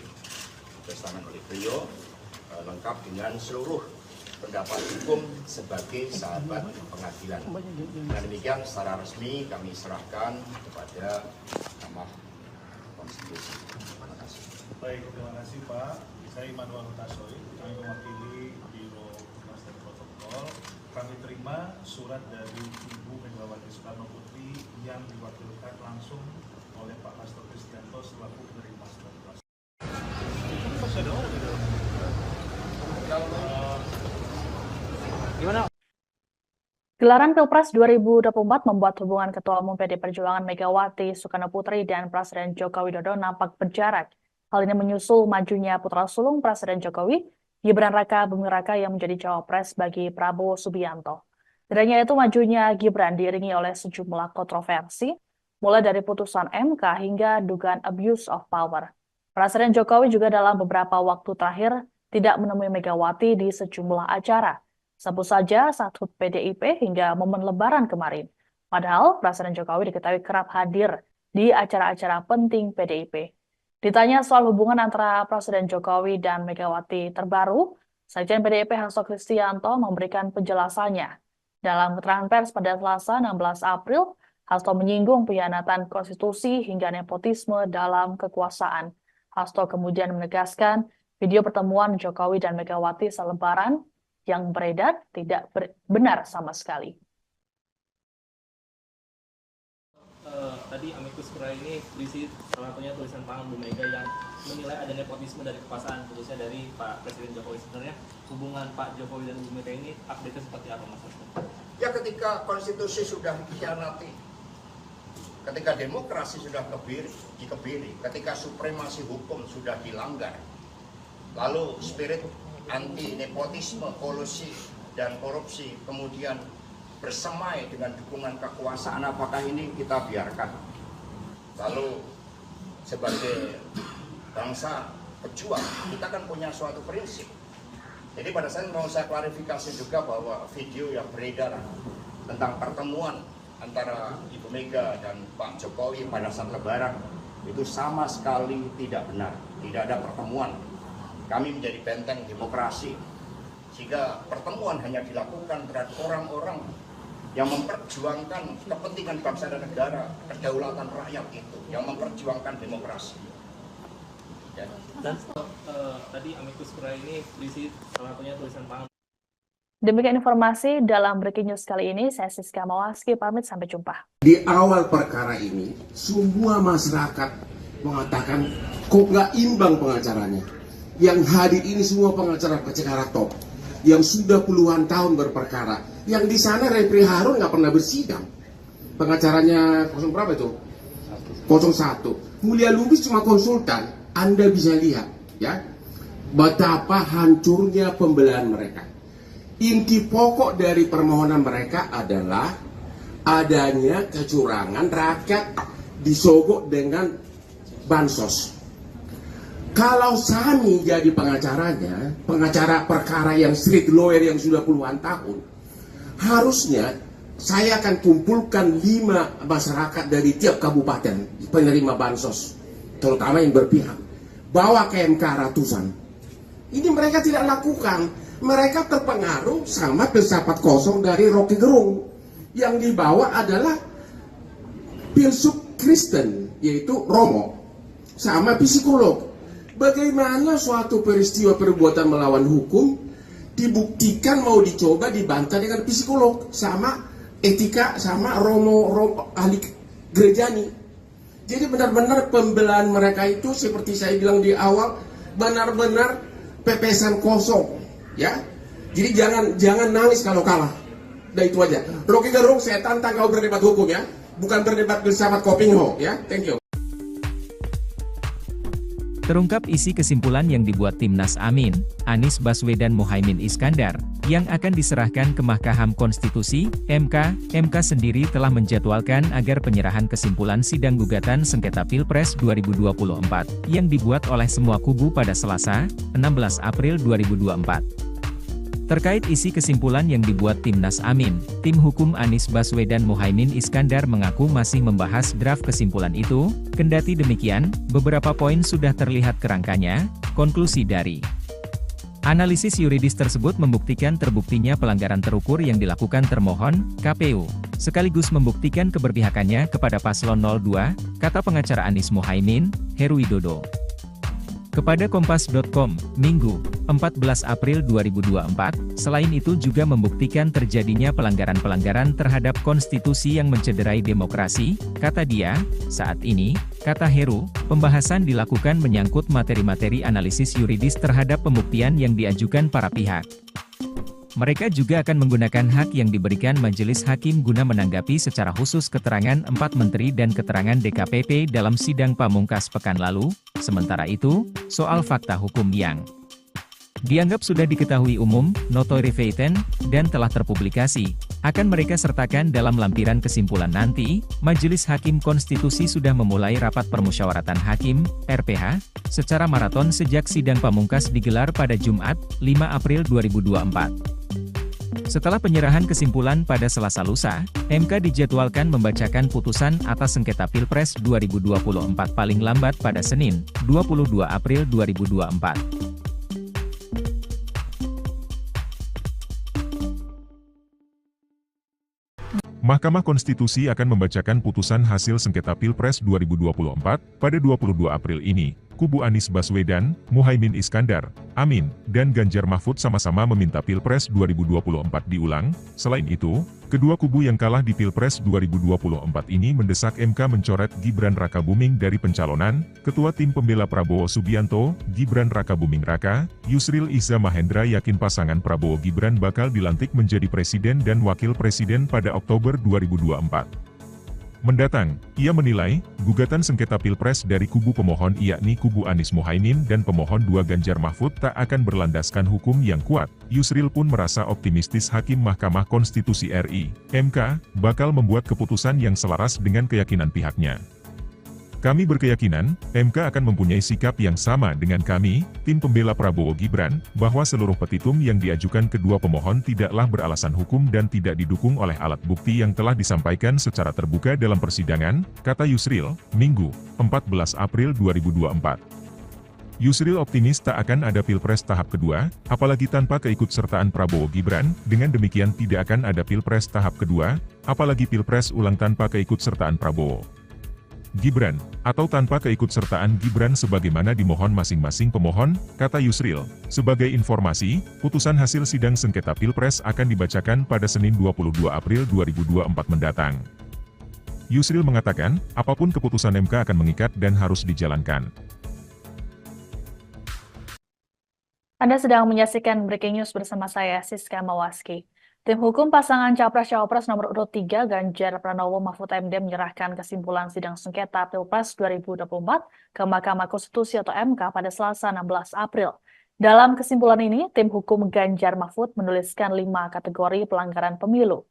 testament oleh beliau lengkap dengan seluruh pendapat hukum sebagai sahabat pengadilan. Dan demikian secara resmi kami serahkan kepada Mahkamah Konstitusi. Terima kasih. Baik, terima kasih Pak. Saya Immanuel Hutasoy, kami mewakili Biro Humas dan Protokol. Kami terima surat dari Ibu Megawati Soekarno Putri yang diwakilkan langsung oleh Pak Hasto Kristianto selaku penerima surat kuasa. Gelaran Pilpres 2024 membuat hubungan Ketua Umum PD Perjuangan Megawati Soekarno Putri dan Presiden Joko Widodo nampak berjarak. Hal ini menyusul majunya putra sulung Presiden Jokowi, Gibran Raka Buming Raka yang menjadi cawapres bagi Prabowo Subianto. Tidak hanya itu, majunya Gibran diiringi oleh sejumlah kontroversi, mulai dari putusan MK hingga dugaan abuse of power. Presiden Jokowi juga dalam beberapa waktu terakhir tidak menemui Megawati di sejumlah acara. Sebut saja saat HUT PDIP hingga momen Lebaran kemarin. Padahal Presiden Jokowi diketahui kerap hadir di acara-acara penting PDIP. Ditanya soal hubungan antara Presiden Jokowi dan Megawati terbaru, Sekjen PDIP Hasto Kristianto memberikan penjelasannya. Dalam keterangan pers pada Selasa 16 April, Hasto menyinggung pengkhianatan konstitusi hingga nepotisme dalam kekuasaan. Hasto kemudian menegaskan video pertemuan Jokowi dan Megawati selebaran yang beredar tidak benar sama sekali. Tadi amicus curiae ini berisi salah satunya tulisan tangan Bu Mega yang menilai ada nepotisme dari kekuasaan, khususnya dari Pak Presiden Jokowi. Sebenarnya hubungan Pak Jokowi dan Bu Mega ini update-nya seperti apa, Mas Hasto? Ya, ketika konstitusi sudah dikhianati, ketika demokrasi sudah dikebiri, ketika supremasi hukum sudah dilanggar, lalu spirit anti nepotisme, kolusi dan korupsi kemudian bersemai dengan dukungan kekuasaan, apakah ini kita biarkan? Lalu sebagai bangsa pejuang, kita kan punya suatu prinsip. Jadi pada saat mau saya klarifikasi juga bahwa video yang beredar tentang pertemuan antara Ibu Mega dan Pak Jokowi pada saat Lebaran itu sama sekali tidak benar. Tidak ada pertemuan. Kami menjadi benteng demokrasi, sehingga pertemuan hanya dilakukan terhadap orang-orang yang memperjuangkan kepentingan bangsa dan negara, kedaulatan rakyat itu, yang memperjuangkan demokrasi. Ya. Dan tadi Amicus Curiae ini berisi salah satunya tulisan Pak. Demikian informasi dalam Breaking News kali ini. Saya Siska Mawaski, pamit sampai jumpa. Di awal perkara ini, semua masyarakat mengatakan kok nggak imbang pengacaranya. Yang hadir ini semua pengacara-pengacara top, yang sudah puluhan tahun berperkara. Yang di sana Refri Harun nggak pernah bersidang. Pengacaranya 0 berapa itu? 01. Mulia Lubis cuma konsultan. Anda bisa lihat, ya, betapa hancurnya pembelahan mereka. Inti pokok dari permohonan mereka adalah adanya kecurangan, rakyat disogok dengan bansos. Kalau Sami jadi pengacaranya, pengacara perkara yang street lawyer yang sudah puluhan tahun, harusnya saya akan kumpulkan 5 masyarakat dari tiap kabupaten penerima bansos, terutama yang berpihak, bawa ke MK ratusan. Ini mereka tidak lakukan. Mereka terpengaruh sama filsafat kosong dari Rocky Gerung. Yang dibawa adalah filsuf Kristen, yaitu Romo, sama psikolog. Bagaimana suatu peristiwa perbuatan melawan hukum dibuktikan mau dicoba dibantah dengan psikolog sama etika sama Romo ahli gerejani. Jadi benar-benar pembelahan mereka itu seperti saya bilang di awal benar-benar pepesan kosong, ya. Jadi jangan nangis kalau kalah. Udah itu aja. Rocky Gerung, saya tantang kau berdebat hukum, ya, bukan berdebat bersama Kopingho, ya. Thank you. Terungkap isi kesimpulan yang dibuat Timnas Amin, Anies Baswedan Muhaimin Iskandar, yang akan diserahkan ke Mahkamah Konstitusi, MK. MK sendiri telah menjadwalkan agar penyerahan kesimpulan sidang gugatan sengketa Pilpres 2024, yang dibuat oleh semua kubu pada Selasa, 16 April 2024. Terkait isi kesimpulan yang dibuat Timnas Amin, tim hukum Anies Baswedan Muhaimin Iskandar mengaku masih membahas draft kesimpulan itu. Kendati demikian, beberapa poin sudah terlihat kerangkanya. Konklusi dari analisis yuridis tersebut membuktikan terbuktinya pelanggaran terukur yang dilakukan termohon, KPU, sekaligus membuktikan keberpihakannya kepada paslon 02, kata pengacara Anies Muhaimin, Heru Widodo. Kepada Kompas.com, Minggu, 14 April 2024, selain itu juga membuktikan terjadinya pelanggaran-pelanggaran terhadap konstitusi yang mencederai demokrasi, kata dia. Saat ini, kata Heru, pembahasan dilakukan menyangkut materi-materi analisis yuridis terhadap pembuktian yang diajukan para pihak. Mereka juga akan menggunakan hak yang diberikan majelis hakim guna menanggapi secara khusus keterangan 4 menteri dan keterangan DKPP dalam sidang pamungkas pekan lalu. Sementara itu, soal fakta hukum yang dianggap sudah diketahui umum, notoire feitan, dan telah terpublikasi, akan mereka sertakan dalam lampiran kesimpulan nanti. Majelis Hakim Konstitusi sudah memulai rapat permusyawaratan hakim, RPH, secara maraton sejak sidang pamungkas digelar pada Jumat, 5 April 2024. Setelah penyerahan kesimpulan pada Selasa lusa, MK dijadwalkan membacakan putusan atas sengketa Pilpres 2024 paling lambat pada Senin, 22 April 2024. Mahkamah Konstitusi akan membacakan putusan hasil sengketa Pilpres 2024 pada 22 April ini. Kubu Anies Baswedan, Muhaimin Iskandar, Amin, dan Ganjar Mahfud sama-sama meminta Pilpres 2024 diulang. Selain itu, kedua kubu yang kalah di Pilpres 2024 ini mendesak MK mencoret Gibran Rakabuming dari pencalonan. Ketua Tim Pembela Prabowo Subianto, Gibran Rakabuming Raka, Yusril Iza Mahendra yakin pasangan Prabowo Gibran bakal dilantik menjadi presiden dan wakil presiden pada Oktober 2024 mendatang. Ia menilai, gugatan sengketa Pilpres dari kubu pemohon yakni kubu Anies Muhaimin dan pemohon 2 Ganjar Mahfud tak akan berlandaskan hukum yang kuat. Yusril pun merasa optimistis Hakim Mahkamah Konstitusi RI, MK, bakal membuat keputusan yang selaras dengan keyakinan pihaknya. Kami berkeyakinan, MK akan mempunyai sikap yang sama dengan kami, tim pembela Prabowo Gibran, bahwa seluruh petitum yang diajukan kedua pemohon tidaklah beralasan hukum dan tidak didukung oleh alat bukti yang telah disampaikan secara terbuka dalam persidangan, kata Yusril, Minggu, 14 April 2024. Yusril optimis tak akan ada Pilpres tahap kedua, apalagi tanpa keikutsertaan Prabowo Gibran, dengan demikian tidak akan ada Pilpres tahap kedua, apalagi Pilpres ulang tanpa keikutsertaan Prabowo Gibran, atau tanpa keikutsertaan Gibran sebagaimana dimohon masing-masing pemohon, kata Yusril. Sebagai informasi, putusan hasil sidang sengketa Pilpres akan dibacakan pada Senin 22 April 2024 mendatang. Yusril mengatakan, apapun keputusan MK akan mengikat dan harus dijalankan. Anda sedang menyaksikan Breaking News bersama saya, Siska Mawaski. Tim hukum pasangan Capres-Cawapres nomor urut 3 Ganjar Pranowo Mahfud MD menyerahkan kesimpulan sidang sengketa Pilpres 2024 ke Mahkamah Konstitusi atau MK pada Selasa 16 April. Dalam kesimpulan ini, tim hukum Ganjar Mahfud menuliskan 5 kategori pelanggaran pemilu.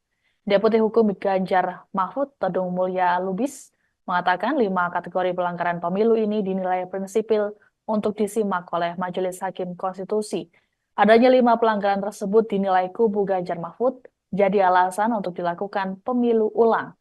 Deputi Hukum Ganjar Mahfud, Todung Mulya Lubis, mengatakan 5 kategori pelanggaran pemilu ini dinilai prinsipil untuk disimak oleh Majelis Hakim Konstitusi. Adanya 5 pelanggaran tersebut dinilai kubu Ganjar Mahfud jadi alasan untuk dilakukan pemilu ulang.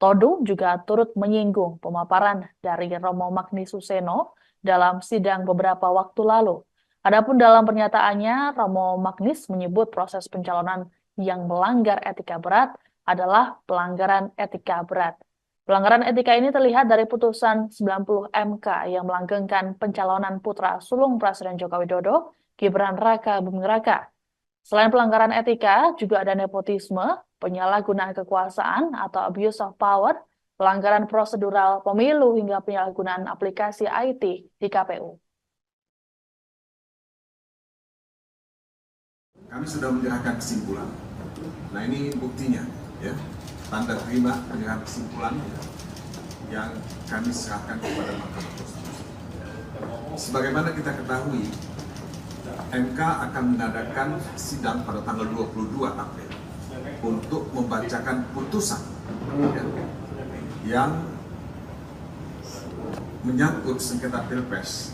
Todung juga turut menyinggung pemaparan dari Romo Magni Suseno dalam sidang beberapa waktu lalu. Adapun dalam pernyataannya, Romo Magnis menyebut proses pencalonan yang melanggar etika berat adalah pelanggaran etika berat. Pelanggaran etika ini terlihat dari putusan 90 MK yang melanggengkan pencalonan putra sulung Presiden Joko Widodo, Gibran Raka Buming Raka. Selain pelanggaran etika, juga ada nepotisme, penyalahgunaan kekuasaan atau abuse of power, pelanggaran prosedural pemilu hingga penyalahgunaan aplikasi IT di KPU. Kami sudah menyerahkan kesimpulan. Nah ini buktinya, ya, tanda terima penyerahan kesimpulan yang kami serahkan kepada Mahkamah Konstitusi. Sebagaimana kita ketahui, MK akan mengadakan sidang pada tanggal 22 April untuk membacakan putusan yang menyangkut sengketa Pilpres,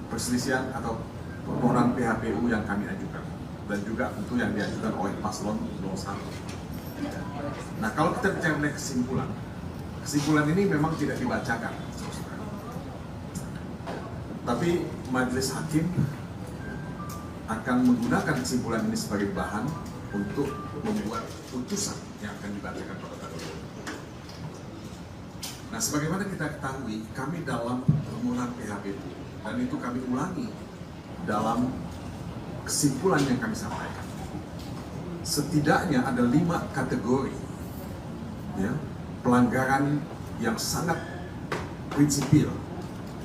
perselisihan atau permohonan PHPU yang kami ajukan, dan juga tentu yang diajukan oleh paslon 01. Nah, kalau kita bicara mengenai kesimpulan ini memang tidak dibacakan, tapi majelis hakim akan menggunakan kesimpulan ini sebagai bahan untuk membuat putusan yang akan dibacakan pada tanggal 22. Nah, sebagaimana kita ketahui, kami dalam permohonan PHPU, dan itu kami ulangi dalam kesimpulan yang kami sampaikan, setidaknya ada 5 kategori, ya, pelanggaran yang sangat prinsipil,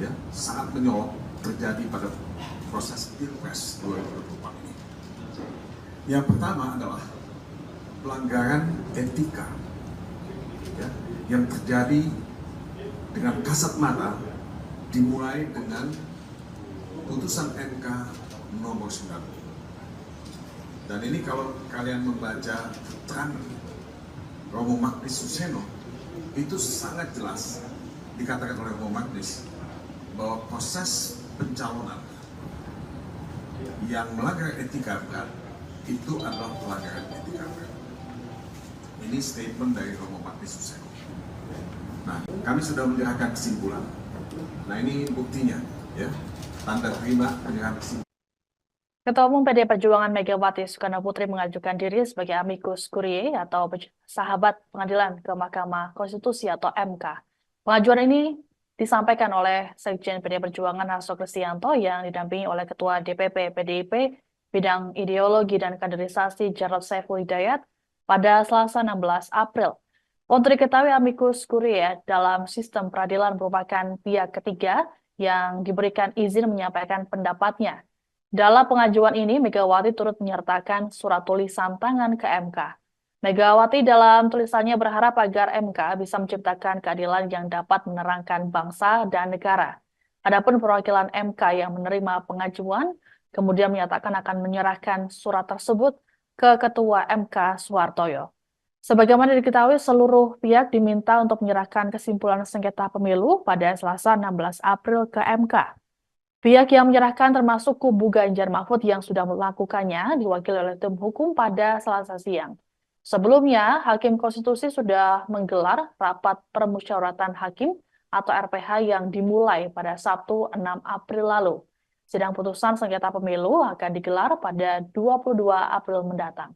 ya, sangat menyolok terjadi pada proses Pilpres 2024 ini. Yang pertama adalah pelanggaran etika, ya, yang terjadi dengan kasat mata, dimulai dengan putusan MK nomor 9. Dan ini kalau kalian membaca keterangan Romo Magnis Suseno, itu sangat jelas dikatakan oleh Romo Magnis bahwa proses pencalonan yang melanggar etika berat itu adalah pelanggaran etika berat. Ini statement dari Romo Magnis Suseno. Nah, kami sudah menyerahkan kesimpulan. Nah, ini buktinya, ya, tanda terima penyerahan kesimpulan. Ketua Umum PDI Perjuangan Megawati Soekarno Putri mengajukan diri sebagai amicus curiae atau sahabat pengadilan ke Mahkamah Konstitusi atau MK. Pengajuan ini disampaikan oleh Sekjen PDI Perjuangan Hasto Kristianto yang didampingi oleh Ketua DPP PDIP Bidang Ideologi dan Kaderisasi Jarod Saiful Hidayat pada Selasa 16 April. Untuk diketahui, amicus curiae dalam sistem peradilan merupakan pihak ketiga yang diberikan izin menyampaikan pendapatnya. Dalam pengajuan ini, Megawati turut menyertakan surat tulisan tangan ke MK. Megawati dalam tulisannya berharap agar MK bisa menciptakan keadilan yang dapat menerangkan bangsa dan negara. Adapun perwakilan MK yang menerima pengajuan, kemudian menyatakan akan menyerahkan surat tersebut ke Ketua MK Suhartoyo. Sebagaimana diketahui, seluruh pihak diminta untuk menyerahkan kesimpulan sengketa pemilu pada Selasa 16 April ke MK. Pihak yang menyerahkan termasuk kubu Ganjar Mahfud yang sudah melakukannya diwakili oleh tim hukum pada Selasa siang. Sebelumnya, Hakim Konstitusi sudah menggelar rapat permusyawaratan hakim atau RPH yang dimulai pada Sabtu 6 April lalu. Sidang putusan sengketa pemilu akan digelar pada 22 April mendatang.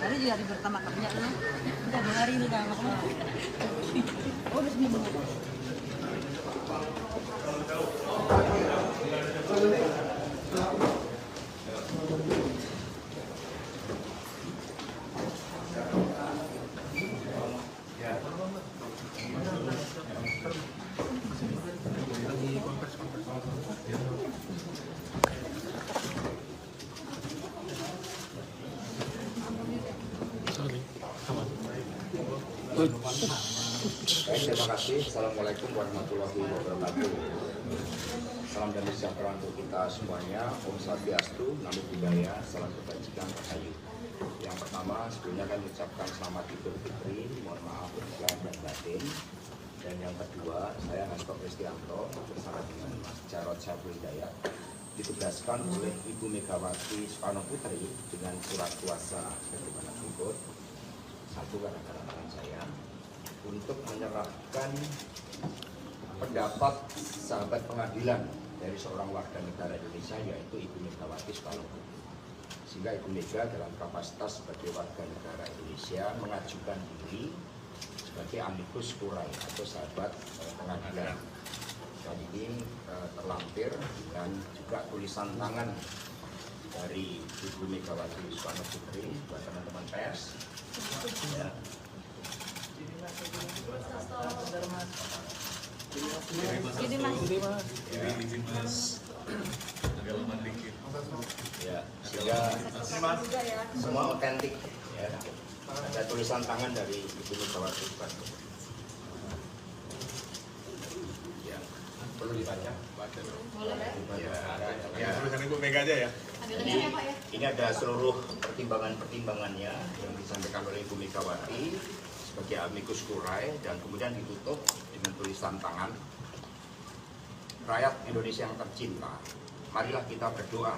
Ada juga hari pertama kerja lu. Udah 2 hari lu dah makan. Oh, udah seminggu. Terima kasih. Assalamualaikum warahmatullahi wabarakatuh. Salam damai sejahtera untuk kita semuanya. Om Swastiastu, Namo Buddhaya, salam kebajikan, rahayu. Yang pertama, sebelumnya kami ucapkan selamat Idul Fitri, mohon maaf lahir dan batin. Dan yang kedua, saya Hasto Kristianto bersama dengan Mas Jarod Saiful Hidayat ditugaskan oleh Ibu Megawati Soekarno Putri dengan surat kuasa sebagaimana berikut. Satu, karena tangan saya untuk menyerahkan pendapat sahabat pengadilan dari seorang warga negara Indonesia yaitu Ibu Megawati Soekarno Putri. Sehingga Ibu Mega dalam kapasitas sebagai warga negara Indonesia mengajukan diri sebagai amicus curiae atau sahabat pengadilan. Dan ini terlampir dan juga tulisan tangan dari Ibu Megawati Soekarno Putri buat teman-teman pers. Ya. Izin mas, agak lama dikit. Ya, sehingga semua otentik. Ya. Ada tulisan tangan dari Ibu Megawati Soekarno Putri. Ya, perlu dibaca. Ya, tulisan Ibu Mega aja ya. Ini ada seluruh pertimbangannya yang disampaikan oleh Ibu Megawati sebagai amicus curiae dan kemudian ditutup dengan tulisan tangan. Rakyat Indonesia yang tercinta, marilah kita berdoa.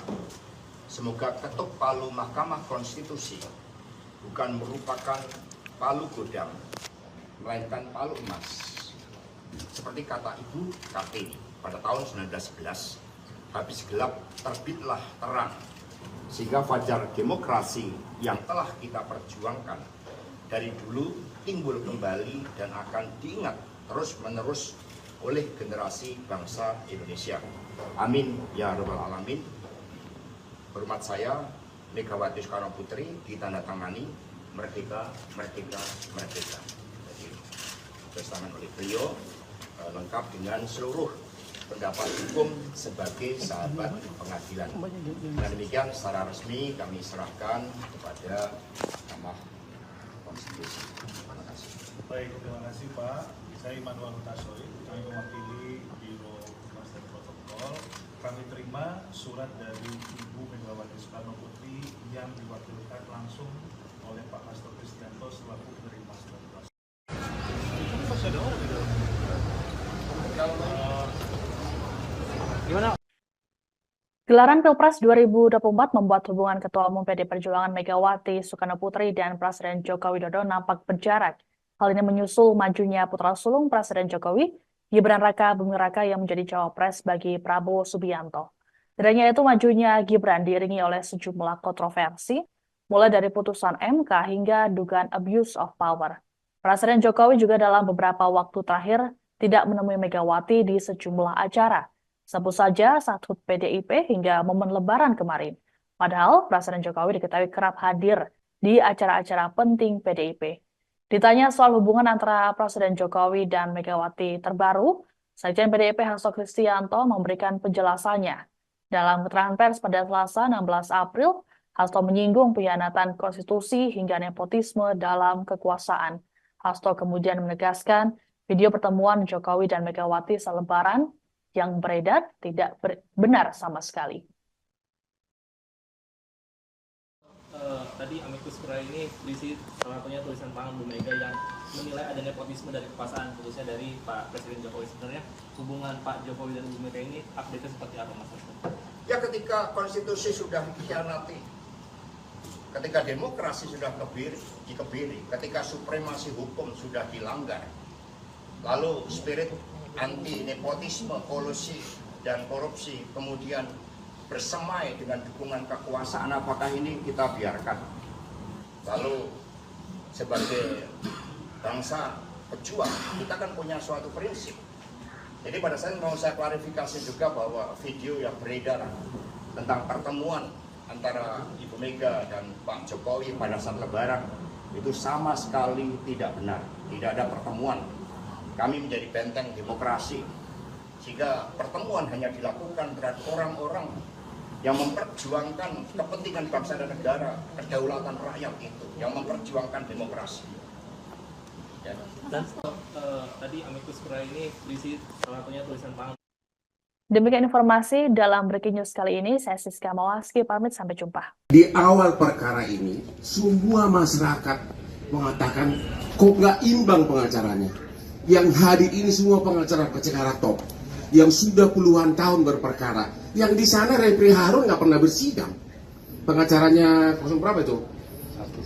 Semoga ketuk palu Mahkamah Konstitusi bukan merupakan palu godam, melainkan palu emas. Seperti kata Ibu Kartini pada tahun 1911, habis gelap terbitlah terang, sehingga fajar demokrasi yang telah kita perjuangkan dari dulu timbul kembali dan akan diingat terus-menerus oleh generasi bangsa Indonesia. Amin ya rabbal alamin. Hormat saya, Megawati Soekarno Putri, ditandatangani merdeka, merdeka, merdeka. Jadi, ditandatangani oleh beliau lengkap dengan seluruh pendapat hukum sebagai sahabat pengadilan. Dan demikian secara resmi kami serahkan kepada Mahkamah Konstitusi. Terima kasih. Baik, terima kasih Pak. Saya Immanuel Hutasoy, kami mewakili Biro Humas dan Protokol. Kami terima surat dari Ibu Megawati Soekarno Putri yang diwakilkan langsung oleh Pak Hasto Kristianto selaku penerima surat kuasa. Gelaran Pilpres 2024 membuat hubungan Ketua Umum PD Perjuangan Megawati Soekarno Putri dan Presiden Joko Widodo nampak berjarak. Hal ini menyusul majunya putra sulung Presiden Jokowi, Gibran Raka Buming Raka yang menjadi cawapres bagi Prabowo Subianto. Tidak hanya itu, majunya Gibran diiringi oleh sejumlah kontroversi, mulai dari putusan MK hingga dugaan abuse of power. Presiden Jokowi juga dalam beberapa waktu terakhir tidak menemui Megawati di sejumlah acara. Sebut saja saat HUT PDIP hingga momen Lebaran kemarin. Padahal Presiden Jokowi diketahui kerap hadir di acara-acara penting PDIP. Ditanya soal hubungan antara Presiden Jokowi dan Megawati terbaru, Sekjen PDIP Hasto Kristianto memberikan penjelasannya. Dalam keterangan pers pada Selasa 16 April, Hasto menyinggung pengkhianatan konstitusi hingga nepotisme dalam kekuasaan. Hasto kemudian menegaskan video pertemuan Jokowi dan Megawati selebaran yang beredar tidak benar sama sekali. Tadi amikus curiae ini berisi salah satunya tulisan tangan Bu Mega yang menilai ada nepotisme dari kekuasaan, khususnya dari Pak Presiden Jokowi. Sebenarnya hubungan Pak Jokowi dan Bu Mega ini update-nya seperti apa, Mas Hasto? Ya, ketika konstitusi sudah dikhianati, ketika demokrasi sudah dikebiri, ketika supremasi hukum sudah dilanggar, lalu spirit anti nepotisme, kolusi dan korupsi kemudian bersemai dengan dukungan kekuasaan, apakah ini kita biarkan? Lalu sebagai bangsa pejuang, kita kan punya suatu prinsip. Jadi pada saat mau saya klarifikasi juga bahwa video yang beredar tentang pertemuan antara Ibu Mega dan Pak Jokowi pada saat Lebaran itu sama sekali tidak benar. Tidak ada pertemuan. Kami menjadi benteng demokrasi, sehingga pertemuan hanya dilakukan terhadap orang-orang yang memperjuangkan kepentingan bangsa dan negara, kedaulatan rakyat itu, yang memperjuangkan demokrasi. Ya. Dan tadi amikus curiae ini berisi salah satunya tulisan tangan. Demikian informasi dalam Breaking News kali ini. Saya Siska Mawaski, pamit, sampai jumpa. Di awal perkara ini, semua masyarakat mengatakan kok nggak imbang pengacaranya. Yang hadir ini semua pengacara top, yang sudah puluhan tahun berperkara. Yang di sana Repri Harun nggak pernah bersidang. Pengacaranya 0 berapa itu?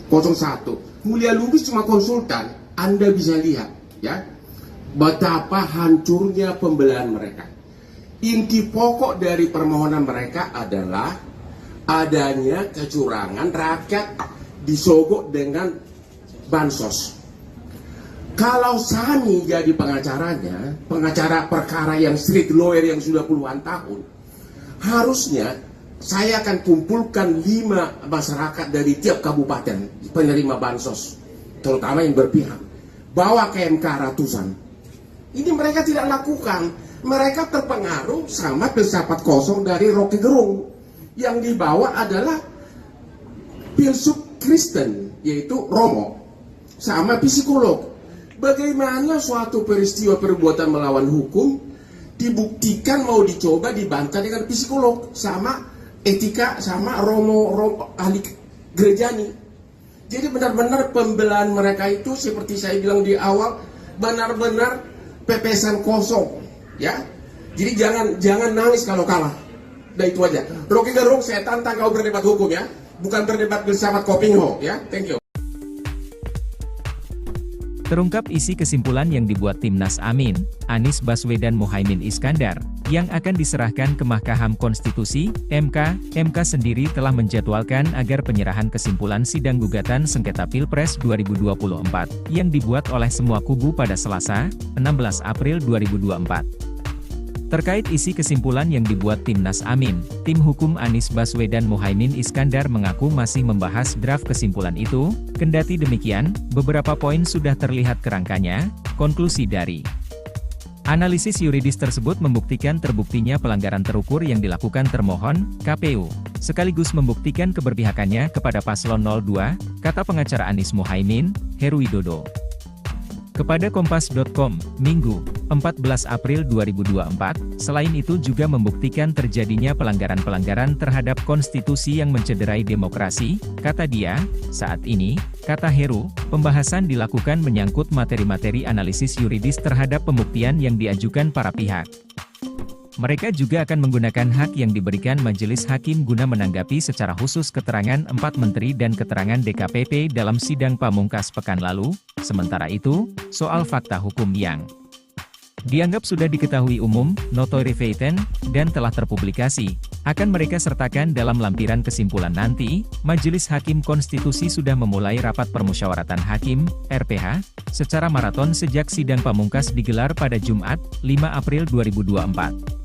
01. Mulia Lubis cuma konsultan. Anda bisa lihat, ya, betapa hancurnya pembelahan mereka. Inti pokok dari permohonan mereka adalah adanya kecurangan, rakyat disogok dengan bansos. Kalau Sani jadi pengacaranya, pengacara perkara yang street lawyer yang sudah puluhan tahun, harusnya saya akan kumpulkan 5 masyarakat dari tiap kabupaten penerima bansos, terutama yang berpihak, bawa ke MK ratusan. Ini mereka tidak lakukan. Mereka terpengaruh sama filsafat kosong dari Rocky Gerung. Yang dibawa adalah filsuf Kristen, yaitu Romo, sama psikolog. Bagaimana suatu peristiwa perbuatan melawan hukum dibuktikan mau dicoba dibantah dengan psikolog sama etika sama Romo ahli gerejani. Jadi benar-benar pembelahan mereka itu seperti saya bilang di awal, benar-benar pepesan kosong, ya. Jadi jangan nangis kalau kalah. Udah itu aja. Rocky Gerung, saya tantang kau berdebat hukum, ya, bukan berdebat filsafat Kopingho, ya. Thank you. Terungkap isi kesimpulan yang dibuat Timnas Amin, Anies Baswedan Muhaimin Iskandar, yang akan diserahkan ke Mahkamah Konstitusi, MK. MK sendiri telah menjadwalkan agar penyerahan kesimpulan sidang gugatan sengketa Pilpres 2024, yang dibuat oleh semua kubu pada Selasa, 16 April 2024. Terkait isi kesimpulan yang dibuat Timnas Amin, tim hukum Anies Baswedan Muhaimin Iskandar mengaku masih membahas draft kesimpulan itu. Kendati demikian, beberapa poin sudah terlihat kerangkanya. Konklusi dari analisis yuridis tersebut membuktikan terbuktinya pelanggaran terukur yang dilakukan termohon, KPU, sekaligus membuktikan keberpihakannya kepada paslon 02, kata pengacara Anies Muhaimin, Heru Widodo. Kepada Kompas.com, Minggu, 14 April 2024, selain itu juga membuktikan terjadinya pelanggaran-pelanggaran terhadap konstitusi yang mencederai demokrasi, kata dia. Saat ini, kata Heru, pembahasan dilakukan menyangkut materi-materi analisis yuridis terhadap pembuktian yang diajukan para pihak. Mereka juga akan menggunakan hak yang diberikan Majelis Hakim guna menanggapi secara khusus keterangan 4 menteri dan keterangan DKPP dalam sidang pamungkas pekan lalu. Sementara itu, soal fakta hukum yang dianggap sudah diketahui umum, notorifated, dan telah terpublikasi, akan mereka sertakan dalam lampiran kesimpulan nanti. Majelis Hakim Konstitusi sudah memulai rapat permusyawaratan hakim, RPH, secara maraton sejak sidang pamungkas digelar pada Jumat, 5 April 2024.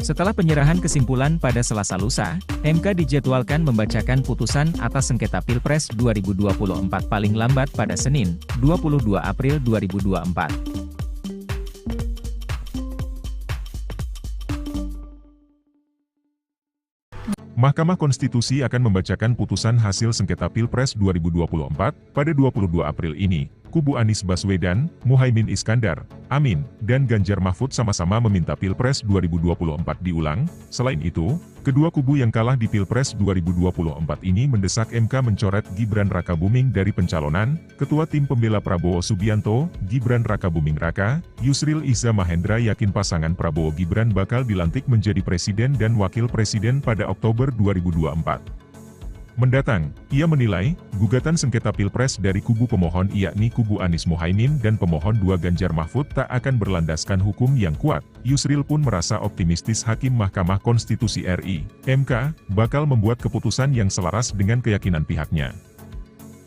Setelah penyerahan kesimpulan pada Selasa lusa, MK dijadwalkan membacakan putusan atas sengketa Pilpres 2024 paling lambat pada Senin, 22 April 2024. Mahkamah Konstitusi akan membacakan putusan hasil sengketa Pilpres 2024 pada 22 April ini. Kubu Anies Baswedan, Muhaimin Iskandar, Amin, dan Ganjar Mahfud sama-sama meminta Pilpres 2024 diulang. Selain itu, kedua kubu yang kalah di Pilpres 2024 ini mendesak MK mencoret Gibran Rakabuming dari pencalonan. Ketua Tim Pembela Prabowo Subianto, Gibran Rakabuming Raka, Yusril Iza Mahendra yakin pasangan Prabowo Gibran bakal dilantik menjadi presiden dan wakil presiden pada Oktober 2024. Mendatang, ia menilai, gugatan sengketa Pilpres dari kubu pemohon yakni kubu Anies Muhaimin dan pemohon 2 Ganjar Mahfud tak akan berlandaskan hukum yang kuat. Yusril pun merasa optimistis Hakim Mahkamah Konstitusi RI, MK, bakal membuat keputusan yang selaras dengan keyakinan pihaknya.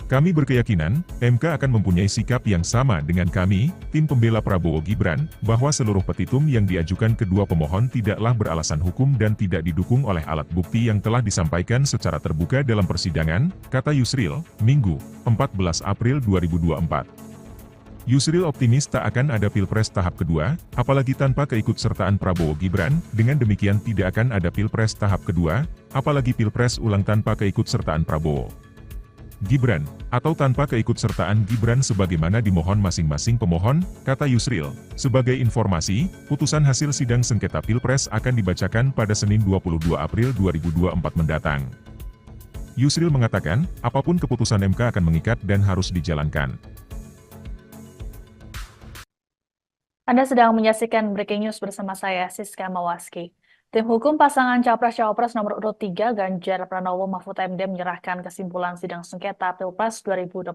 Kami berkeyakinan, MK akan mempunyai sikap yang sama dengan kami, tim pembela Prabowo Gibran, bahwa seluruh petitum yang diajukan kedua pemohon tidaklah beralasan hukum dan tidak didukung oleh alat bukti yang telah disampaikan secara terbuka dalam persidangan, kata Yusril, Minggu, 14 April 2024. Yusril optimis tak akan ada Pilpres tahap kedua, apalagi tanpa keikutsertaan Prabowo Gibran, dengan demikian tidak akan ada Pilpres tahap kedua, apalagi Pilpres ulang tanpa keikutsertaan Prabowo Gibran, atau tanpa keikutsertaan Gibran sebagaimana dimohon masing-masing pemohon, kata Yusril. Sebagai informasi, putusan hasil sidang sengketa Pilpres akan dibacakan pada Senin 22 April 2024 mendatang. Yusril mengatakan, apapun keputusan MK akan mengikat dan harus dijalankan. Anda sedang menyaksikan Breaking News bersama saya, Siska Mawaski. Tim hukum pasangan Capres-Cawapres nomor urut 3 Ganjar Pranowo Mahfud MD menyerahkan kesimpulan sidang sengketa Pilpres 2024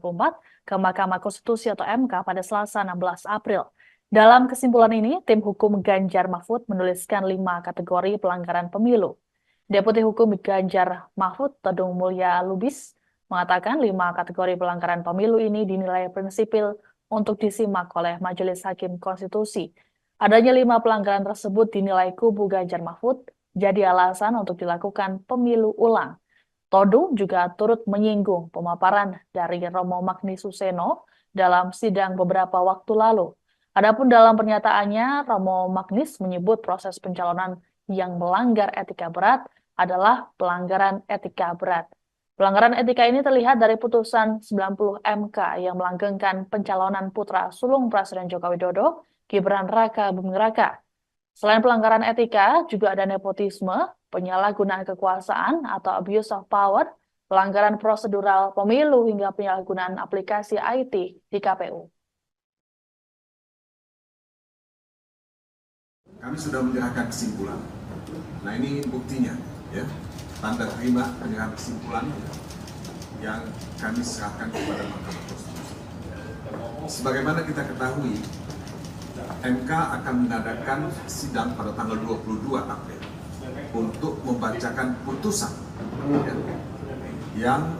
ke Mahkamah Konstitusi atau MK pada Selasa 16 April. Dalam kesimpulan ini, tim hukum Ganjar Mahfud menuliskan 5 kategori pelanggaran pemilu. Deputi Hukum Ganjar Mahfud, Tedung Mulya Lubis, mengatakan 5 kategori pelanggaran pemilu ini dinilai prinsipil untuk disimak oleh Majelis Hakim Konstitusi. Adanya 5 pelanggaran tersebut dinilai kubu Ganjar Mahfud jadi alasan untuk dilakukan pemilu ulang. Todung juga turut menyinggung pemaparan dari Romo Magnis Suseno dalam sidang beberapa waktu lalu. Adapun dalam pernyataannya, Romo Magnis menyebut proses pencalonan yang melanggar etika berat adalah pelanggaran etika berat. Pelanggaran etika ini terlihat dari putusan 90 MK yang melanggengkan pencalonan putra sulung Presiden Joko Widodo, Gibran Rakabuming Raka. Selain pelanggaran etika, juga ada nepotisme, penyalahgunaan kekuasaan atau abuse of power, pelanggaran prosedural pemilu hingga penyalahgunaan aplikasi IT di KPU. Kami sudah menyerahkan kesimpulan. Nah ini buktinya, ya, tanda terima penyerahan kesimpulan yang kami serahkan kepada Mahkamah Konstitusi. Sebagaimana kita ketahui, MK akan mengadakan sidang pada tanggal 22 April untuk membacakan putusan yang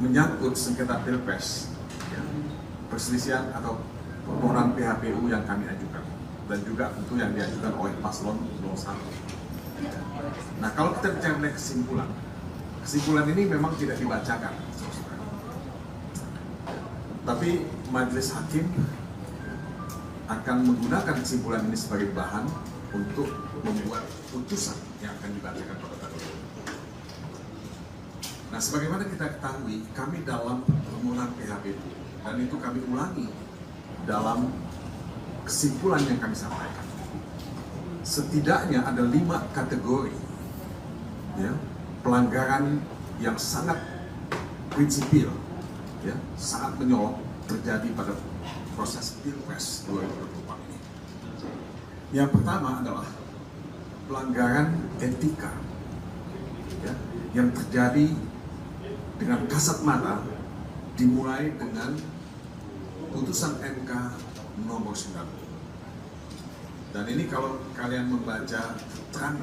menyangkut sengketa Pilpres, perselisihan atau permohonan PHPU yang kami ajukan, dan juga tentu yang diajukan oleh paslon 01. Nah, kalau kita bicara mengenai kesimpulan ini memang tidak dibacakan, tapi majelis hakim akan menggunakan kesimpulan ini sebagai bahan untuk membuat putusan yang akan dibacakan pada tanggal 22. Nah, sebagaimana kita ketahui, kami dalam permohonan PHPU, dan itu kami ulangi dalam kesimpulan yang kami sampaikan. Setidaknya ada 5 kategori, ya, pelanggaran yang sangat prinsipil, ya, sangat menyolok terjadi pada proses Pilpres 2024 ini. Yang pertama adalah pelanggaran etika, ya, yang terjadi dengan kasat mata, dimulai dengan putusan MK nomor 9. Dan ini kalau kalian membaca keterangan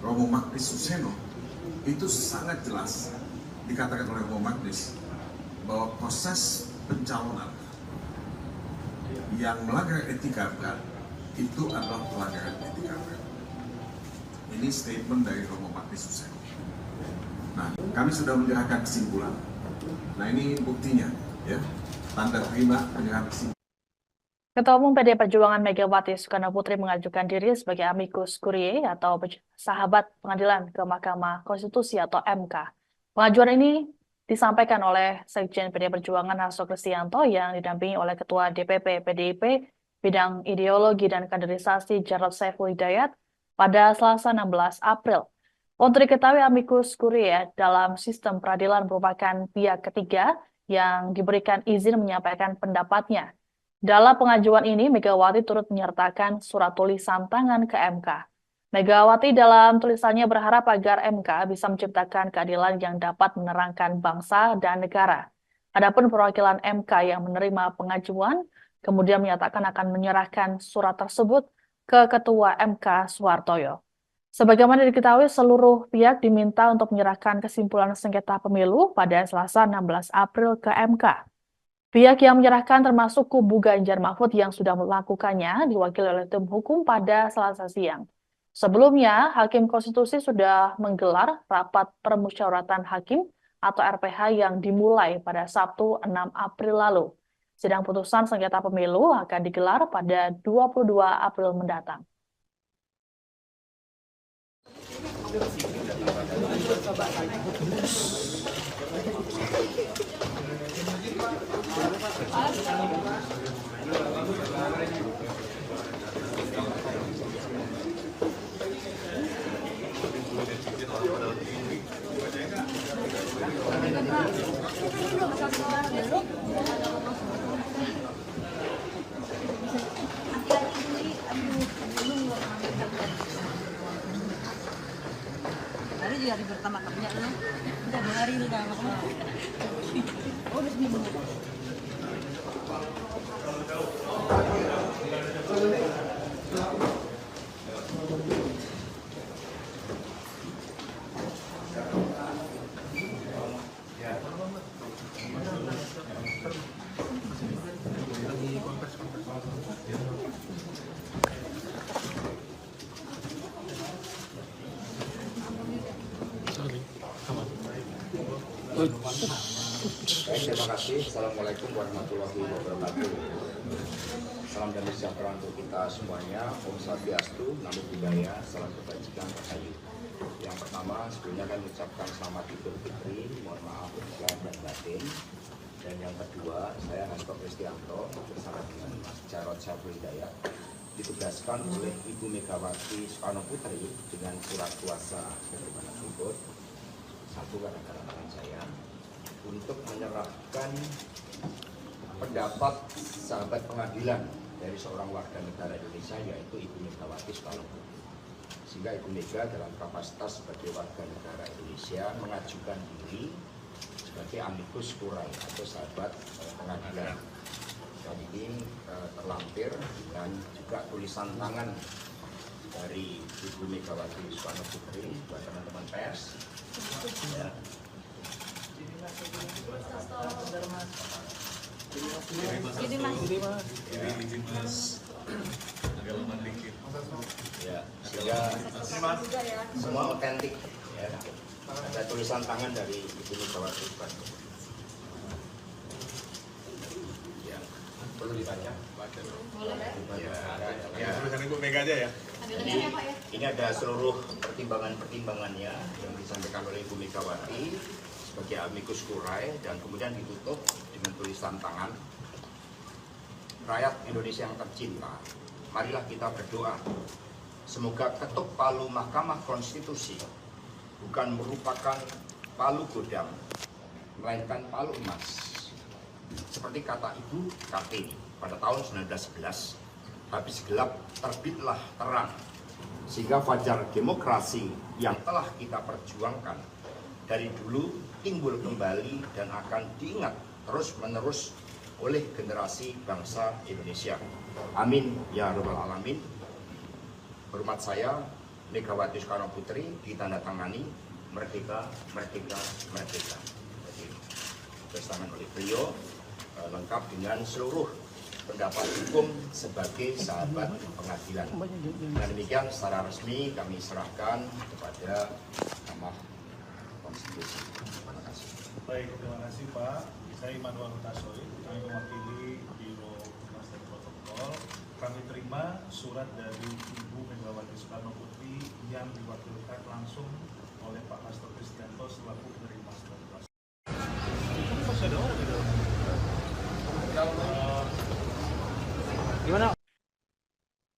Romo Magnis Suseno, itu sangat jelas dikatakan oleh Romo Magnis bahwa proses pencalonan yang melanggar etika berat itu adalah pelanggaran etika. Ini statement dari Romo Magnis Hussein. Nah, kami sudah menyerahkan kesimpulan. Nah, ini buktinya, ya, tanda terima penyerahan kesimpulan. Ketua Umum PDI Perjuangan Megawati Soekarno Putri mengajukan diri sebagai amicus curiae atau sahabat pengadilan ke Mahkamah Konstitusi atau MK. Pengajuan ini disampaikan oleh Sekjen PDI Perjuangan Hasto Kristianto yang didampingi oleh Ketua DPP PDIP Bidang Ideologi dan Kaderisasi Jarod Saiful Hidayat pada Selasa 16 April. Untuk diketahui amicus curiae dalam sistem peradilan merupakan pihak ketiga yang diberikan izin menyampaikan pendapatnya. Dalam pengajuan ini, Megawati turut menyertakan surat tulisan tangan ke MK. Megawati dalam tulisannya berharap agar MK bisa menciptakan keadilan yang dapat menerangkan bangsa dan negara. Adapun perwakilan MK yang menerima pengajuan, kemudian menyatakan akan menyerahkan surat tersebut ke Ketua MK Suhartoyo. Sebagaimana diketahui, seluruh pihak diminta untuk menyerahkan kesimpulan sengketa pemilu pada Selasa 16 April ke MK. Pihak yang menyerahkan termasuk kubu Ganjar Mahfud yang sudah melakukannya diwakili oleh tim hukum pada Selasa siang. Sebelumnya, Hakim Konstitusi sudah menggelar rapat permusyawaratan hakim atau RPH yang dimulai pada Sabtu 6 April lalu. Sidang putusan sengketa pemilu akan digelar pada 22 April mendatang. Hari juga hari pertama kerja lah. Udah hari ini kan makanya. Oh, udah seminggu. Baik, terima kasih. Assalamualaikum warahmatullahi wabarakatuh. Salam damai sejahtera untuk kita semuanya. Om Swastiastu, Namo Buddhaya, salam kebajikan rahayu. Yang pertama, sebelumnya kami ucapkan selamat Idul Fitri, mohon maaf lahir dan batin. Dan yang kedua, saya Hasto Kristianto bersama dengan Mas Jarod Saiful Hidayat ditugaskan oleh Ibu Megawati Soekarno Putri dengan surat kuasa sebagaimana berikut. Satu kadang-kadang tangan saya untuk menyerahkan pendapat sahabat pengadilan dari seorang warga negara Indonesia yaitu Ibu Megawati Soekarno Putri. Sehingga Ibu Mega dalam kapasitas sebagai warga negara Indonesia mengajukan diri sebagai amicus curiae atau sahabat pengadilan. Dan ini terlampir dengan juga tulisan tangan dari Ibu Megawati Soekarno Putri buat teman-teman pers. Ya. Ya, sehingga semua otentik. Ya. Ada tulisan tangan dari Ibu Megawati Soekarno. Ya, perlu dibaca. Ya, tulisan Ibu Mega aja ya. Ini ada seluruh pertimbangan-pertimbangannya yang disampaikan oleh Ibu Megawati sebagai amicus curiae dan kemudian ditutup dengan tulisan tangan. Rakyat Indonesia yang tercinta, marilah kita berdoa. Semoga ketuk palu Mahkamah Konstitusi bukan merupakan palu godam, melainkan palu emas. Seperti kata Ibu Kartini pada tahun 1911, habis gelap terbitlah terang, sehingga fajar demokrasi yang telah kita perjuangkan dari dulu timbul kembali dan akan diingat terus-menerus oleh generasi bangsa Indonesia. Amin ya rabbal alamin. Hormat saya Megawati Soekarno Putri ditandatangani merdeka, merdeka, merdeka. Jadi, bersamaan oleh beliau lengkap dengan seluruh pendapat hukum sebagai sahabat pengadilan. Dan demikian secara resmi kami serahkan kepada Mahkamah Konstitusi. Terima kasih. Baik, terima kasih Pak. Saya Immanuel Hutasoid, kami mewakili Biro Humas dan Protokol. Kami terima surat dari Ibu Megawati Soekarno Putri yang diwakilkan langsung oleh Pak Hasto Kristianto selaku penerima surat kuasa.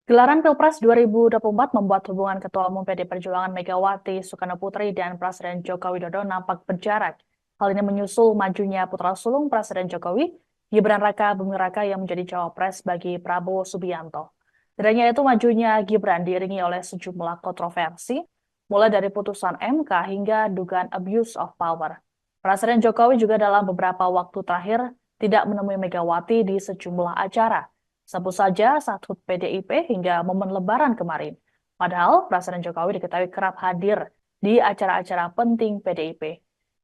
Gelaran Pilpres 2024 membuat hubungan Ketua Umum PD Perjuangan Megawati Soekarno Putri dan Presiden Joko Widodo nampak berjarak. Hal ini menyusul majunya putra sulung Presiden Jokowi, Gibran Raka Buming Raka yang menjadi cawapres bagi Prabowo Subianto. Tidak hanya itu, majunya Gibran diiringi oleh sejumlah kontroversi, mulai dari putusan MK hingga dugaan abuse of power. Presiden Jokowi juga dalam beberapa waktu terakhir tidak menemui Megawati di sejumlah acara. Sebut saja saat HUT PDIP hingga momen Lebaran kemarin. Padahal Presiden Jokowi diketahui kerap hadir di acara-acara penting PDIP.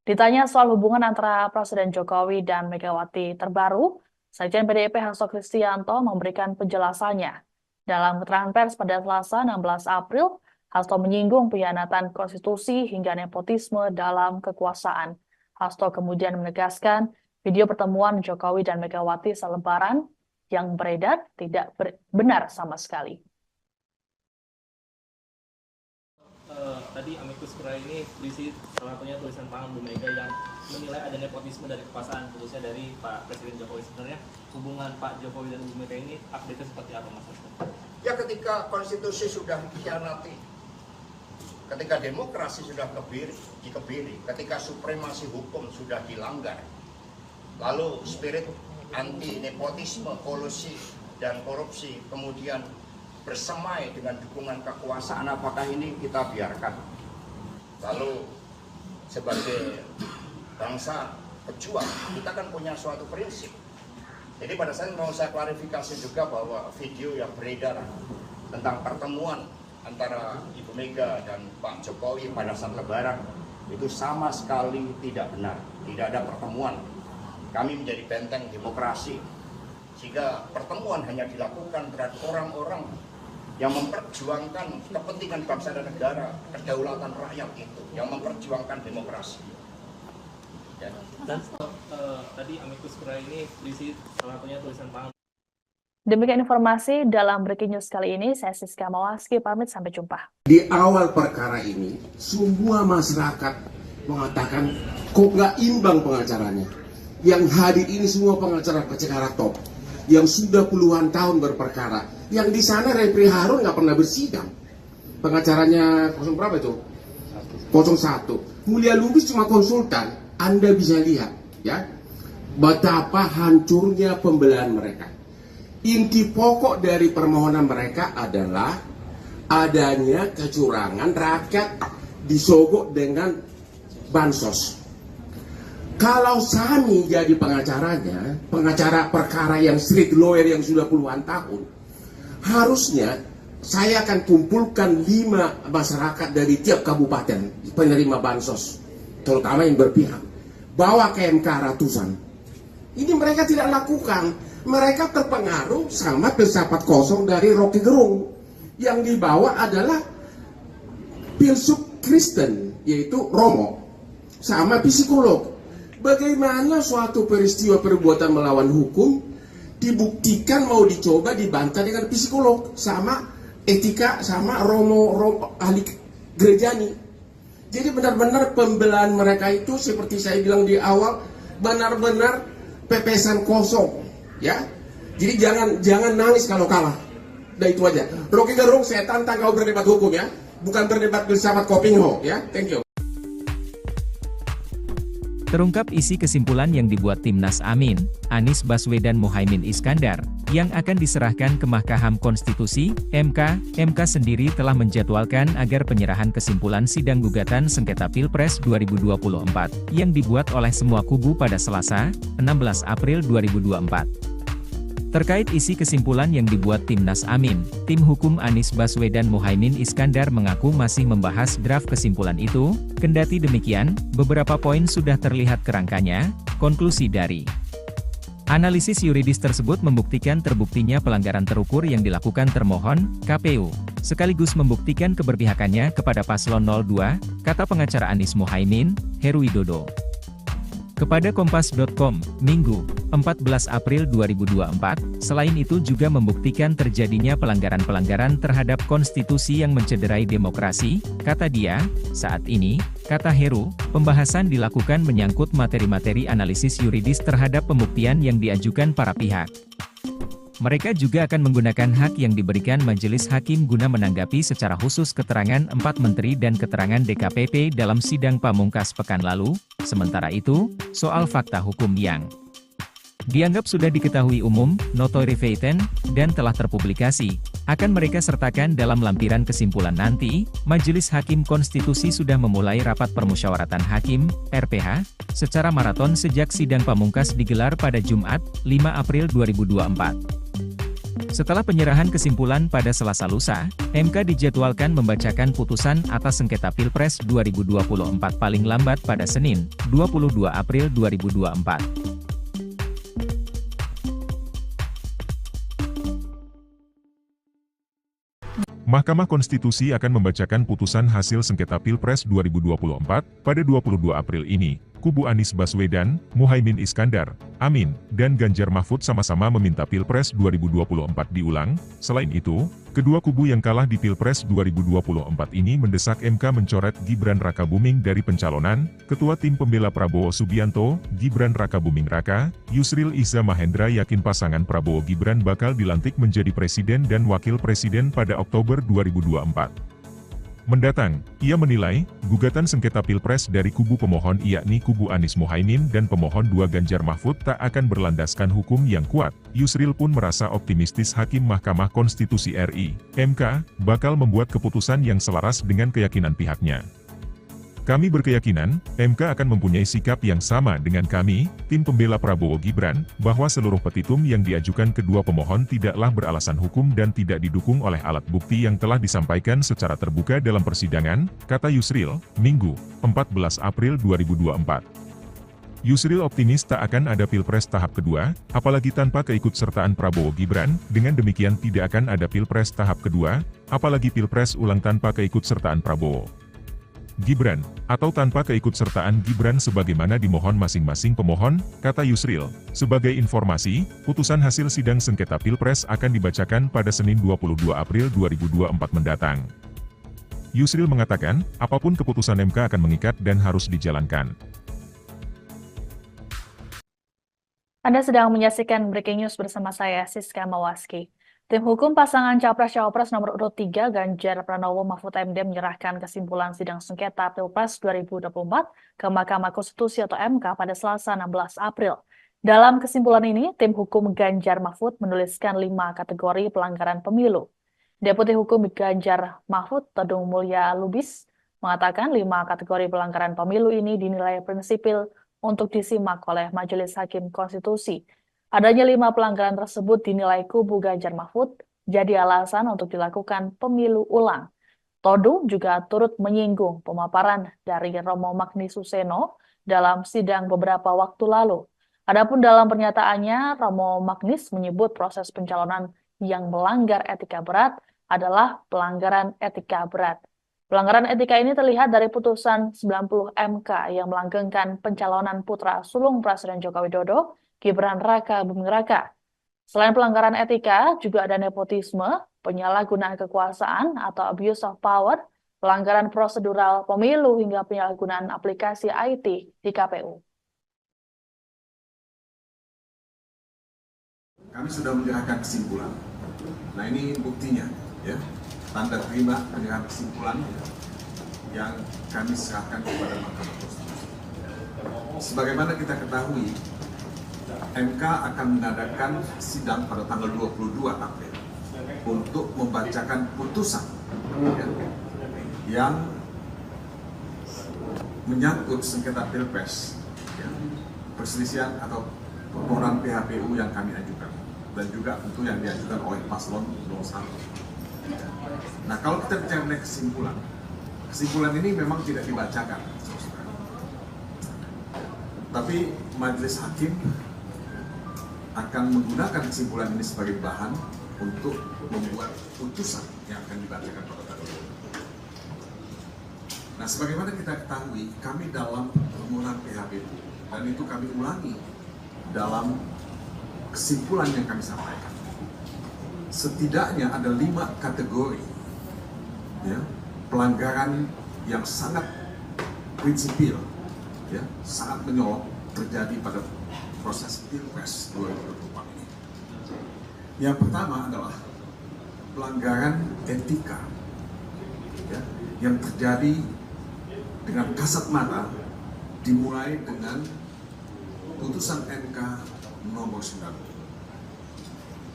Ditanya soal hubungan antara Presiden Jokowi dan Megawati terbaru, Sekjen PDIP Hasto Kristianto memberikan penjelasannya. Dalam keterangan pers pada Selasa 16 April, Hasto menyinggung pengkhianatan konstitusi hingga nepotisme dalam kekuasaan. Hasto kemudian menegaskan video pertemuan Jokowi dan Megawati selebaran yang beredar tidak benar sama sekali. Tadi amicus curiae ini berisi salah satunya tulisan tangan Bu Mega yang menilai ada nepotisme dari kekuasaan, khususnya dari Pak Presiden Jokowi. Sebenarnya hubungan Pak Jokowi dan Bu Mega ini update seperti apa, Mas? Ya, ketika konstitusi sudah dikhianati, ketika demokrasi sudah dikebiri, ketika supremasi hukum sudah dilanggar, lalu spirit anti nepotisme, kolusi dan korupsi kemudian bersemai dengan dukungan kekuasaan, apakah ini kita biarkan? Lalu sebagai bangsa pejuang, kita kan punya suatu prinsip. Jadi pada saat mau saya klarifikasi juga bahwa video yang beredar tentang pertemuan antara Ibu Mega dan Pak Jokowi pada saat Lebaran itu sama sekali tidak benar. Tidak ada pertemuan. Kami menjadi benteng demokrasi, sehingga pertemuan hanya dilakukan terhadap orang-orang yang memperjuangkan kepentingan bangsa dan negara, kedaulatan rakyat itu, yang memperjuangkan demokrasi. Ya. Dan tadi amicus curiae ini berisi salah satunya tulisan tangan. Demikian informasi dalam Breaking News kali ini. Saya Siska Mawaski, pamit, sampai jumpa. Di awal perkara ini, semua masyarakat mengatakan kok nggak imbang pengacaranya. Yang hadir ini semua pengacara-pengacara top, yang sudah puluhan tahun berperkara. Yang di sana Repri Harun nggak pernah bersidang. Pengacaranya 0 berapa itu? 01. Mulia Lubis cuma konsultan. Anda bisa lihat, ya, betapa hancurnya pembelahan mereka. Inti pokok dari permohonan mereka adalah adanya kecurangan, rakyat disogok dengan bansos. Kalau Sani jadi pengacaranya, pengacara perkara yang street lawyer yang sudah puluhan tahun, harusnya saya akan kumpulkan 5 masyarakat dari tiap kabupaten penerima bansos, terutama yang berpihak, bawa ke MK ratusan. Ini mereka tidak lakukan. Mereka terpengaruh sama filsafat kosong dari Rocky Gerung. Yang dibawa adalah filsuf Kristen, yaitu Romo, sama psikolog. Bagaimana suatu peristiwa perbuatan melawan hukum dibuktikan mau dicoba dibantah dengan psikolog, sama etika, sama Romo ahli gerejani. Jadi benar-benar pembelaan mereka itu seperti saya bilang di awal, benar-benar pepesan kosong, ya. Jadi jangan nangis kalau kalah. Udah itu aja. Rocky Gerung, saya tantang kau berdebat hukum, ya, bukan berdebat filsafat Kopingho, ya. Thank you. Terungkap isi kesimpulan yang dibuat Timnas Amin, Anies Baswedan Muhaimin Iskandar, yang akan diserahkan ke Mahkamah Konstitusi, MK. MK sendiri telah menjadwalkan agar penyerahan kesimpulan sidang gugatan sengketa Pilpres 2024, yang dibuat oleh semua kubu pada Selasa, 16 April 2024. Terkait isi kesimpulan yang dibuat Timnas Amin, tim hukum Anies Baswedan Muhaimin Iskandar mengaku masih membahas draft kesimpulan itu. Kendati demikian, beberapa poin sudah terlihat kerangkanya. Konklusi dari Analisis yuridis tersebut membuktikan terbuktinya pelanggaran terukur yang dilakukan termohon, KPU, sekaligus membuktikan keberpihakannya kepada paslon 02, kata pengacara Anies Mohaimin, Heru Widodo. Kepada Kompas.com, Minggu, 14 April 2024, selain itu juga membuktikan terjadinya pelanggaran-pelanggaran terhadap konstitusi yang mencederai demokrasi, kata dia. Saat ini, kata Heru, pembahasan dilakukan menyangkut materi-materi analisis yuridis terhadap pembuktian yang diajukan para pihak. Mereka juga akan menggunakan hak yang diberikan Majelis Hakim guna menanggapi secara khusus keterangan 4 menteri dan keterangan DKPP dalam sidang pamungkas pekan lalu. Sementara itu, soal fakta hukum yang dianggap sudah diketahui umum, notoire feiten, dan telah terpublikasi, akan mereka sertakan dalam lampiran kesimpulan nanti. Majelis Hakim Konstitusi sudah memulai rapat permusyawaratan hakim, RPH, secara maraton sejak sidang pamungkas digelar pada Jumat, 5 April 2024. Setelah penyerahan kesimpulan pada Selasa lusa, MK dijadwalkan membacakan putusan atas sengketa Pilpres 2024 paling lambat pada Senin, 22 April 2024. Mahkamah Konstitusi akan membacakan putusan hasil sengketa Pilpres 2024 pada 22 April ini. Kubu Anies Baswedan, Muhaimin Iskandar, Amin, dan Ganjar Mahfud sama-sama meminta Pilpres 2024 diulang. Selain itu, kedua kubu yang kalah di Pilpres 2024 ini mendesak MK mencoret Gibran Rakabuming dari pencalonan. Ketua Tim Pembela Prabowo Subianto, Gibran Rakabuming Raka, Yusril Iza Mahendra yakin pasangan Prabowo Gibran bakal dilantik menjadi presiden dan wakil presiden pada Oktober 2024 mendatang. Ia menilai, gugatan sengketa Pilpres dari kubu pemohon yakni kubu Anies Mohaimin dan pemohon 2 Ganjar Mahfud tak akan berlandaskan hukum yang kuat. Yusril pun merasa optimistis Hakim Mahkamah Konstitusi RI, MK, bakal membuat keputusan yang selaras dengan keyakinan pihaknya. Kami berkeyakinan, MK akan mempunyai sikap yang sama dengan kami, tim pembela Prabowo Gibran, bahwa seluruh petitum yang diajukan kedua pemohon tidaklah beralasan hukum dan tidak didukung oleh alat bukti yang telah disampaikan secara terbuka dalam persidangan, kata Yusril, Minggu, 14 April 2024. Yusril optimis tak akan ada Pilpres tahap kedua, apalagi tanpa keikutsertaan Prabowo Gibran. Dengan demikian tidak akan ada Pilpres tahap kedua, apalagi Pilpres ulang tanpa keikutsertaan Prabowo Gibran, atau tanpa keikutsertaan Gibran sebagaimana dimohon masing-masing pemohon, kata Yusril. Sebagai informasi, putusan hasil sidang sengketa Pilpres akan dibacakan pada Senin 22 April 2024 mendatang. Yusril mengatakan, apapun keputusan MK akan mengikat dan harus dijalankan. Anda sedang menyaksikan Breaking News bersama saya, Siska Mawaski. Tim hukum pasangan Capres-Cawapres nomor urut 3 Ganjar Pranowo Mahfud MD menyerahkan kesimpulan sidang sengketa Pilpres 2024 ke Mahkamah Konstitusi atau MK pada Selasa 16 April. Dalam kesimpulan ini, tim hukum Ganjar Mahfud menuliskan 5 kategori pelanggaran pemilu. Deputi Hukum Ganjar Mahfud, Todung Mulya Lubis, mengatakan 5 kategori pelanggaran pemilu ini dinilai prinsipil untuk disimak oleh Majelis Hakim Konstitusi. Adanya 5 pelanggaran tersebut dinilai kubu Ganjar Mahfud jadi alasan untuk dilakukan pemilu ulang. Todung juga turut menyinggung pemaparan dari Romo Magni Suseno dalam sidang beberapa waktu lalu. Adapun dalam pernyataannya, Romo Magnis menyebut proses pencalonan yang melanggar etika berat adalah pelanggaran etika berat. Pelanggaran etika ini terlihat dari putusan 90 MK yang melanggengkan pencalonan putra sulung Presiden Joko Widodo, Gibran Rakabuming Raka. Selain pelanggaran etika, juga ada nepotisme, penyalahgunaan kekuasaan atau abuse of power, pelanggaran prosedural pemilu hingga penyalahgunaan aplikasi IT di KPU. Kami sudah menyerahkan kesimpulan. Nah ini buktinya, ya, tanda terima penyerahan kesimpulan yang kami serahkan kepada Mahkamah Konstitusi. Sebagaimana kita ketahui, MK akan mengadakan sidang pada tanggal 22 April untuk membacakan putusan yang menyangkut sengketa Pilpres, perselisihan atau permohonan PHPU yang kami ajukan, dan juga tentu yang diajukan oleh paslon 01. Nah, kalau kita bicara mengenai kesimpulan ini memang tidak dibacakan, tapi Majelis Hakim akan menggunakan kesimpulan ini sebagai bahan untuk membuat putusan yang akan dibacakan pada hari ini. Nah, sebagaimana kita ketahui, kami dalam permohonan PHBU, dan itu kami ulangi dalam kesimpulan yang kami sampaikan. Setidaknya ada 5 kategori ya, pelanggaran yang sangat prinsipil, ya, sangat menyorot terjadi pada proses Pilpres 2024 ini. Yang pertama adalah pelanggaran etika, ya, yang terjadi dengan kasat mata, dimulai dengan putusan MK nomor 9.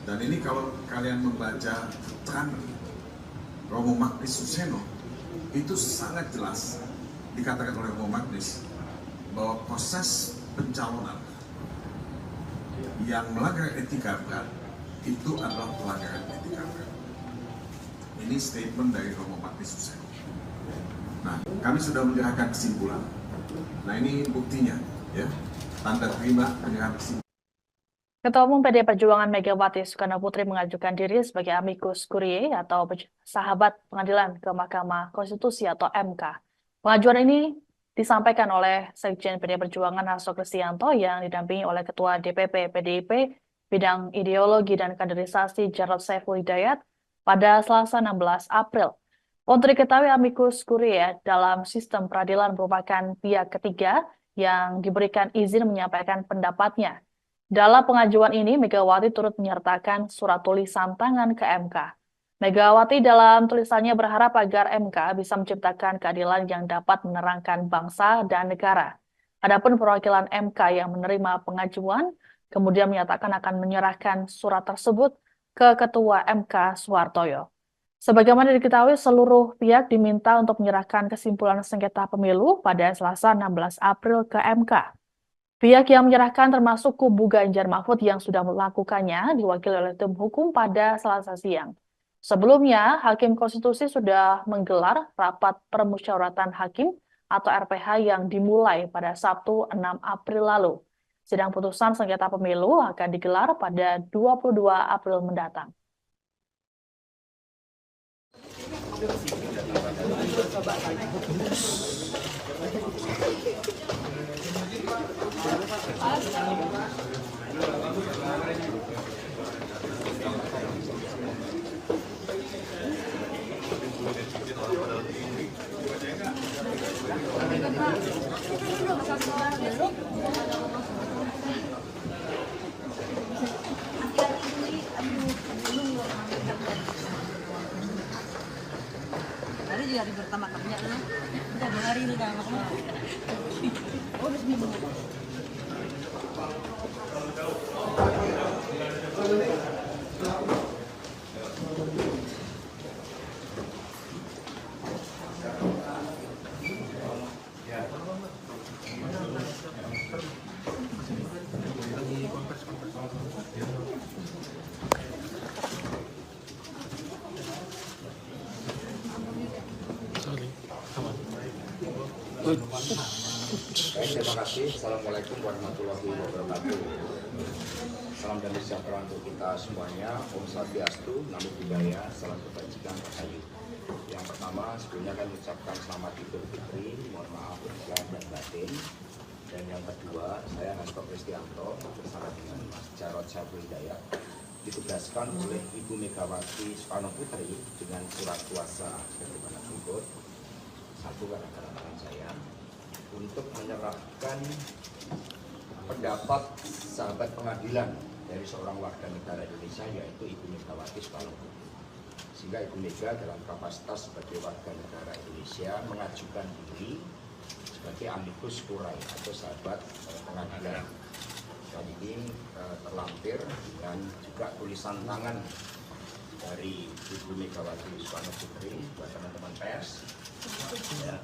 Dan ini kalau kalian membaca keterangan Romo Magnis Suseno, itu sangat jelas dikatakan oleh Romo Magnis bahwa proses pencalonan yang melanggar etika berat itu adalah pelanggaran etika berat. Ini statement dari Romo Magnis Suseno. Nah, kami sudah menyerahkan kesimpulan. Nah, ini buktinya, ya, tanda terima penyerahan kesimpulan. Ketua Umum PDI Perjuangan Megawati Soekarno Putri mengajukan diri sebagai amicus curiae atau sahabat pengadilan ke Mahkamah Konstitusi atau MK. Pengajuan ini disampaikan oleh Sekjen PDI Perjuangan Hasto Kristianto yang didampingi oleh Ketua DPP PDIP Bidang Ideologi dan Kaderisasi Jarod Saiful Hidayat pada Selasa 16 April. Untuk diketahui, amicus curiae dalam sistem peradilan merupakan pihak ketiga yang diberikan izin menyampaikan pendapatnya. Dalam pengajuan ini, Megawati turut menyertakan surat tulisan tangan ke MK. Megawati dalam tulisannya berharap agar MK bisa menciptakan keadilan yang dapat menerangkan bangsa dan negara. Adapun perwakilan MK yang menerima pengajuan, kemudian menyatakan akan menyerahkan surat tersebut ke Ketua MK Suhartoyo. Sebagaimana diketahui, seluruh pihak diminta untuk menyerahkan kesimpulan sengketa pemilu pada Selasa 16 April ke MK. Pihak yang menyerahkan termasuk kubu Ganjar Mahfud yang sudah melakukannya diwakili oleh tim hukum pada Selasa siang. Sebelumnya, Hakim Konstitusi sudah menggelar rapat permusyawaratan hakim atau RPH yang dimulai pada Sabtu 6 April lalu. Sidang putusan sengketa pemilu akan digelar pada 22 April mendatang. Tadi juga hari pertama kerja lu. Udah 2 hari lu dah makan. Oh, udah seminggu. Baik, terima kasih. Assalamualaikum warahmatullahi wabarakatuh. Salam damai sejahtera untuk kita semuanya. Om Swastiastu, Namo Buddhaya, salam kebajikan, rahayu. Yang pertama, sebelumnya kami ucapkan selamat Idul Fitri, mohon maaf lahir dan batin. Dan yang kedua, saya Hasto Kristianto bersama dengan Mas Jarod Saiful Hidayat ditugaskan oleh Ibu Megawati Soekarno Putri dengan surat kuasa sebagaimana berikut. Satu gara-gara tangan saya untuk menyerahkan pendapat sahabat pengadilan dari seorang warga negara Indonesia yaitu Ibu Megawati Soekarno Putri. Sehingga Ibu Mega dalam kapasitas sebagai warga negara Indonesia mengajukan diri sebagai amicus curiae atau sahabat pengadilan. Dan ini terlampir dan juga tulisan tangan dari Ibu Megawati Soekarno Putri buat teman-teman pers. Ya.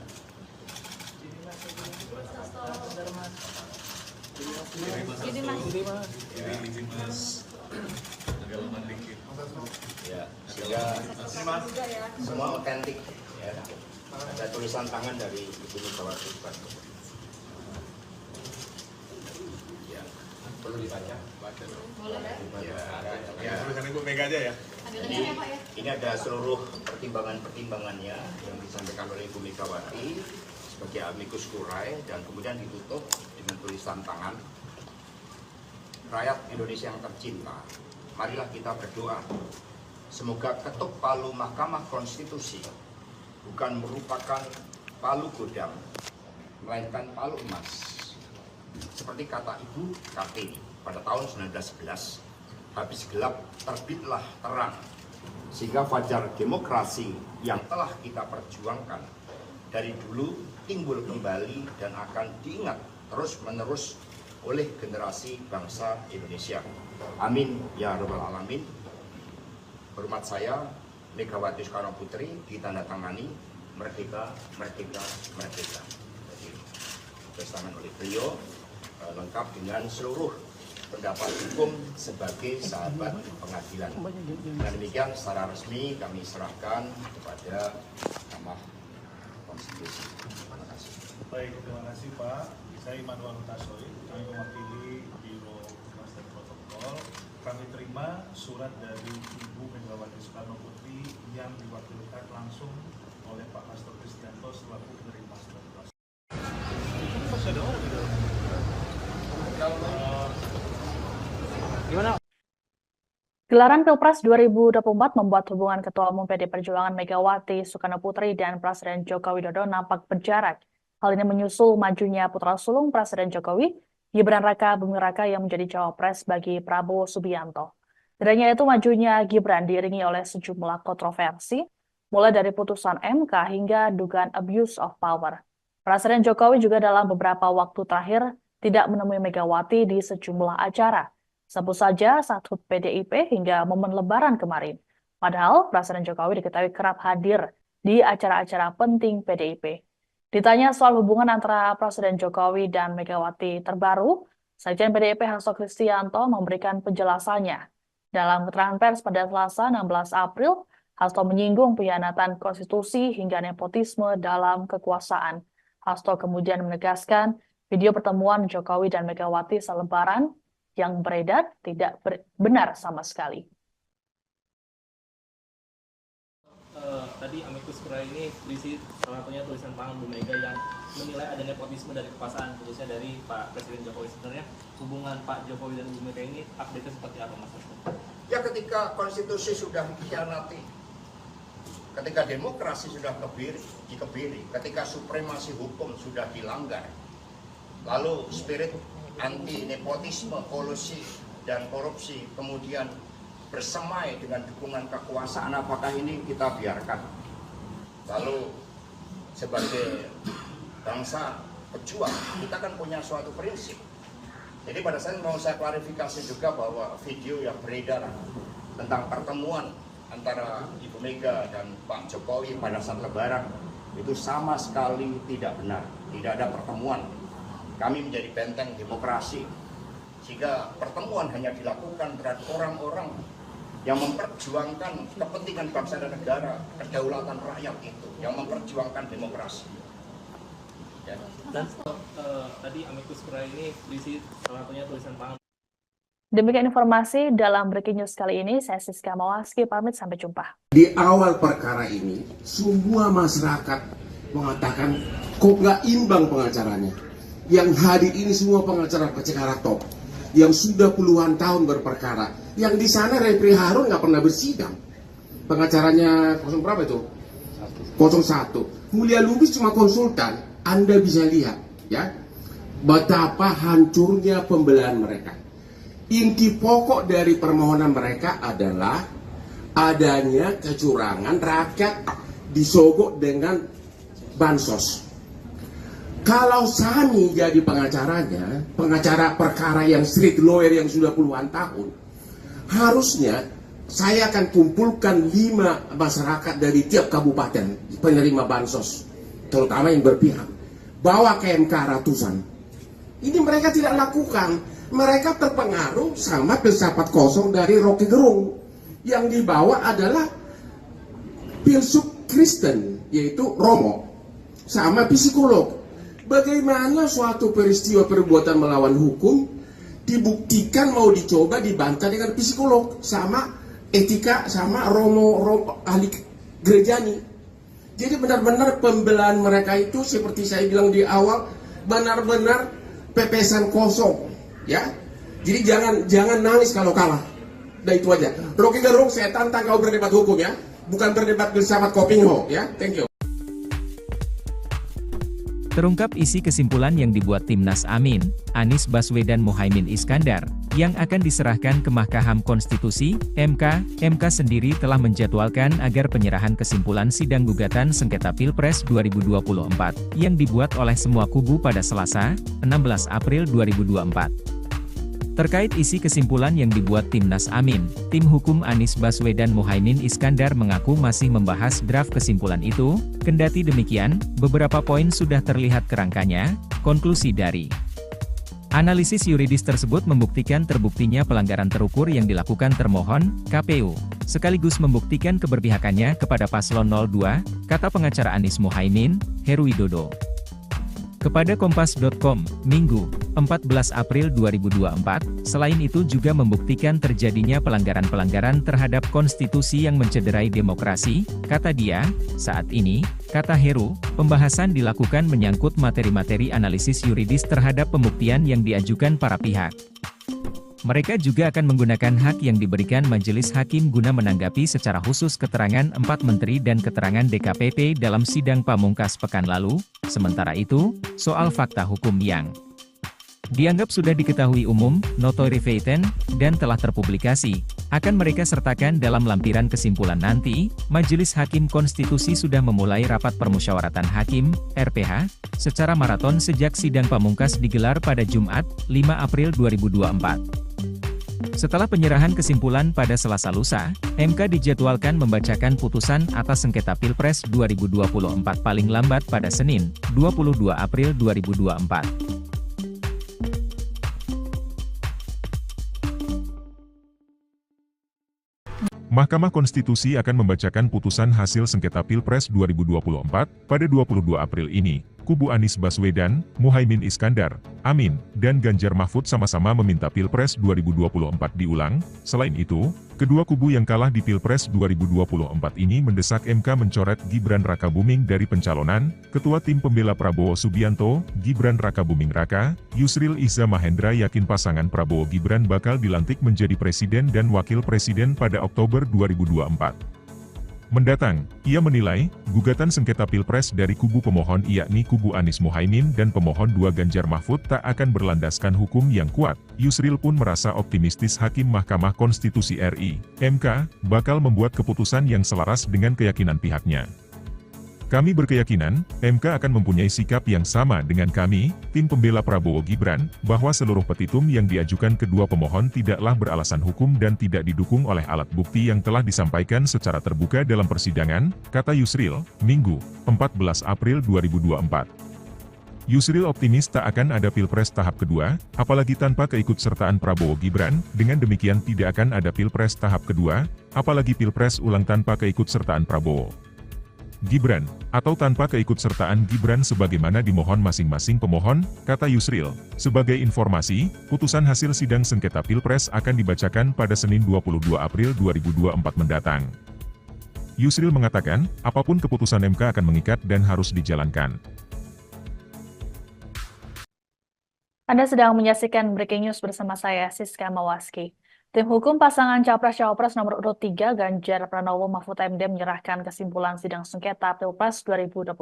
Ya, sehingga semua otentik ya. Ada tulisan tangan dari Ibu Megawati Soekarno Putri. Ya. Perlu dibaca? Ya, tulisan Ibu Mega aja ya. Jadi, ini ada seluruh pertimbangan-pertimbangannya yang disampaikan oleh Ibu Megawati sebagai amicus curiae dan kemudian ditutup dengan tulisan tangan. Rakyat Indonesia yang tercinta, marilah kita berdoa. Semoga ketuk palu Mahkamah Konstitusi bukan merupakan palu godam, melainkan palu emas. Seperti kata Ibu Kartini pada tahun 1911, habis gelap terbitlah terang, sehingga fajar demokrasi yang telah kita perjuangkan dari dulu timbul kembali dan akan diingat terus-menerus oleh generasi bangsa Indonesia. Amin ya rabbal alamin. Hormat saya, Megawati Soekarno Putri, ditandatangani Merdeka, Merdeka, Merdeka. Jadi, testament oleh beliau lengkap dengan seluruh pendapat hukum sebagai sahabat pengadilan. Dan demikian secara resmi kami serahkan kepada Mahkamah Konstitusi. Terima kasih. Baik, terima kasih Pak. Saya Immanuel Hutasoy, kami mewakili Biro Humas dan Protokol. Kami terima surat dari Ibu Megawati Soekarno Putri yang diwakilkan langsung oleh Pak Hasto Kristianto selaku penerima surat kuasa. Gelaran Pilpres 2024 membuat hubungan Ketua Umum PD Perjuangan Megawati Soekarno Putri dan Presiden Joko Widodo nampak berjarak. Hal ini menyusul majunya putra sulung Presiden Jokowi, Gibran Raka Buming Raka yang menjadi cawapres bagi Prabowo Subianto. Tidak hanya itu, majunya Gibran diiringi oleh sejumlah kontroversi, mulai dari putusan MK hingga dugaan abuse of power. Presiden Jokowi juga dalam beberapa waktu terakhir tidak menemui Megawati di sejumlah acara. Sebut saja saat HUT PDIP hingga momen Lebaran kemarin. Padahal Presiden Jokowi diketahui kerap hadir di acara-acara penting PDIP. Ditanya soal hubungan antara Presiden Jokowi dan Megawati terbaru, Sekjen PDIP Hasto Kristianto memberikan penjelasannya. Dalam keterangan pers pada Selasa 16 April, Hasto menyinggung pengkhianatan konstitusi hingga nepotisme dalam kekuasaan. Hasto kemudian menegaskan video pertemuan Jokowi dan Megawati saat Lebaran yang beredar tidak benar sama sekali. Tadi amicus curiae ini berisi salah satunya tulisan tangan Bu Mega yang menilai ada nepotisme dari kekuasaan, khususnya dari Pak Presiden Jokowi. Sebenarnya hubungan Pak Jokowi dan Bu Mega ini update seperti apa, Mas? Ya, ketika konstitusi sudah dikhianati, ketika demokrasi sudah dikebiri, ketika supremasi hukum sudah dilanggar, lalu spirit anti nepotisme, kolusi dan korupsi kemudian bersemai dengan dukungan kekuasaan, apakah ini kita biarkan? Lalu sebagai bangsa pejuang, kita kan punya suatu prinsip. Jadi pada saat mau saya klarifikasi juga bahwa video yang beredar tentang pertemuan antara Ibu Mega dan Pak Jokowi pada saat Lebaran itu sama sekali tidak benar. Tidak ada pertemuan. Kami menjadi benteng demokrasi, sehingga pertemuan hanya dilakukan terhadap orang-orang yang memperjuangkan kepentingan bangsa dan negara, kedaulatan rakyat itu, yang memperjuangkan demokrasi. Ya. Dan tadi amicus curiae ini berisi salah satunya tulisan tangan. Demikian informasi dalam Breaking News kali ini. Saya Siska Mawaski, pamit sampai jumpa. Di awal perkara ini, semua masyarakat mengatakan kok nggak imbang pengacaranya. Yang hadir ini semua pengacara top, yang sudah puluhan tahun berperkara. Yang di sana Repri Harun nggak pernah bersidang. Pengacaranya 0 berapa itu? 01. Mulia Lubis cuma konsultan. Anda bisa lihat, ya, betapa hancurnya pembelahan mereka. Inti pokok dari permohonan mereka adalah adanya kecurangan, rakyat disogok dengan bansos. Kalau Sani jadi pengacaranya, pengacara perkara yang street lawyer yang sudah puluhan tahun, harusnya saya akan kumpulkan 5 masyarakat dari tiap kabupaten penerima bansos, terutama yang berpihak, bawa ke MK ratusan. Ini mereka tidak lakukan. Mereka terpengaruh sama filsafat kosong dari Rocky Gerung. Yang dibawa adalah filsuf Kristen, yaitu Romo, sama psikolog. Bagaimana suatu peristiwa perbuatan melawan hukum dibuktikan mau dicoba dibantah dengan psikolog sama etika sama romo ahli gerejani. Jadi benar-benar pembelaan mereka itu seperti saya bilang di awal benar-benar pepesan kosong, ya. Jadi jangan nangis kalau kalah. Nah itu aja. Rocky Gerung, saya tantang kau berdebat hukum ya, bukan berdebat bersama Kopingho ya. Thank you. Terungkap isi kesimpulan yang dibuat Timnas Amin, Anies Baswedan Muhaimin Iskandar, yang akan diserahkan ke Mahkamah Konstitusi, MK. MK sendiri telah menjadwalkan agar penyerahan kesimpulan sidang gugatan sengketa Pilpres 2024, yang dibuat oleh semua kubu pada Selasa, 16 April 2024. Terkait isi kesimpulan yang dibuat Timnas Amin, tim hukum Anies Baswedan Muhaimin Iskandar mengaku masih membahas draft kesimpulan itu, kendati demikian, beberapa poin sudah terlihat kerangkanya. Konklusi dari analisis yuridis tersebut membuktikan terbuktinya pelanggaran terukur yang dilakukan termohon, KPU, sekaligus membuktikan keberpihakannya kepada paslon 02, kata pengacara Anies Muhaimin, Heru Widodo. Kepada Kompas.com, Minggu, 14 April 2024, selain itu juga membuktikan terjadinya pelanggaran-pelanggaran terhadap konstitusi yang mencederai demokrasi, kata dia. Saat ini, kata Heru, pembahasan dilakukan menyangkut materi-materi analisis yuridis terhadap pembuktian yang diajukan para pihak. Mereka juga akan menggunakan hak yang diberikan majelis hakim guna menanggapi secara khusus keterangan 4 menteri dan keterangan DKPP dalam sidang pamungkas pekan lalu. Sementara itu, soal fakta hukum yang dianggap sudah diketahui umum, notoire feitan, dan telah terpublikasi, akan mereka sertakan dalam lampiran kesimpulan nanti. Majelis Hakim Konstitusi sudah memulai rapat permusyawaratan hakim, RPH, secara maraton sejak sidang pamungkas digelar pada Jumat, 5 April 2024. Setelah penyerahan kesimpulan pada Selasa lusa, MK dijadwalkan membacakan putusan atas sengketa Pilpres 2024 paling lambat pada Senin, 22 April 2024. Mahkamah Konstitusi akan membacakan putusan hasil sengketa Pilpres 2024 pada 22 April ini. Kubu Anies Baswedan, Muhaimin Iskandar, Amin, dan Ganjar Mahfud sama-sama meminta Pilpres 2024 diulang. Selain itu, kedua kubu yang kalah di Pilpres 2024 ini mendesak MK mencoret Gibran Rakabuming dari pencalonan. Ketua Tim Pembela Prabowo Subianto, Gibran Rakabuming Raka, Yusril Iza Mahendra yakin pasangan Prabowo Gibran bakal dilantik menjadi presiden dan wakil presiden pada Oktober 2024 mendatang. Ia menilai, gugatan sengketa Pilpres dari kubu pemohon yakni kubu Anies Muhaimin dan pemohon 2 Ganjar Mahfud tak akan berlandaskan hukum yang kuat. Yusril pun merasa optimistis Hakim Mahkamah Konstitusi RI, MK, bakal membuat keputusan yang selaras dengan keyakinan pihaknya. Kami berkeyakinan, MK akan mempunyai sikap yang sama dengan kami, tim pembela Prabowo Gibran, bahwa seluruh petitum yang diajukan kedua pemohon tidaklah beralasan hukum dan tidak didukung oleh alat bukti yang telah disampaikan secara terbuka dalam persidangan, kata Yusril, Minggu, 14 April 2024. Yusril optimis tak akan ada Pilpres tahap kedua, apalagi tanpa keikutsertaan Prabowo Gibran. Dengan demikian tidak akan ada Pilpres tahap kedua, apalagi Pilpres ulang tanpa keikutsertaan Prabowo Gibran, atau tanpa keikutsertaan Gibran sebagaimana dimohon masing-masing pemohon, kata Yusril. Sebagai informasi, putusan hasil sidang sengketa Pilpres akan dibacakan pada Senin 22 April 2024 mendatang. Yusril mengatakan, apapun keputusan MK akan mengikat dan harus dijalankan. Anda sedang menyaksikan Breaking News bersama saya, Siska Mawaski. Tim hukum pasangan Capres-Cawapres nomor urut 3 Ganjar Pranowo Mahfud MD menyerahkan kesimpulan sidang sengketa Pilpres 2024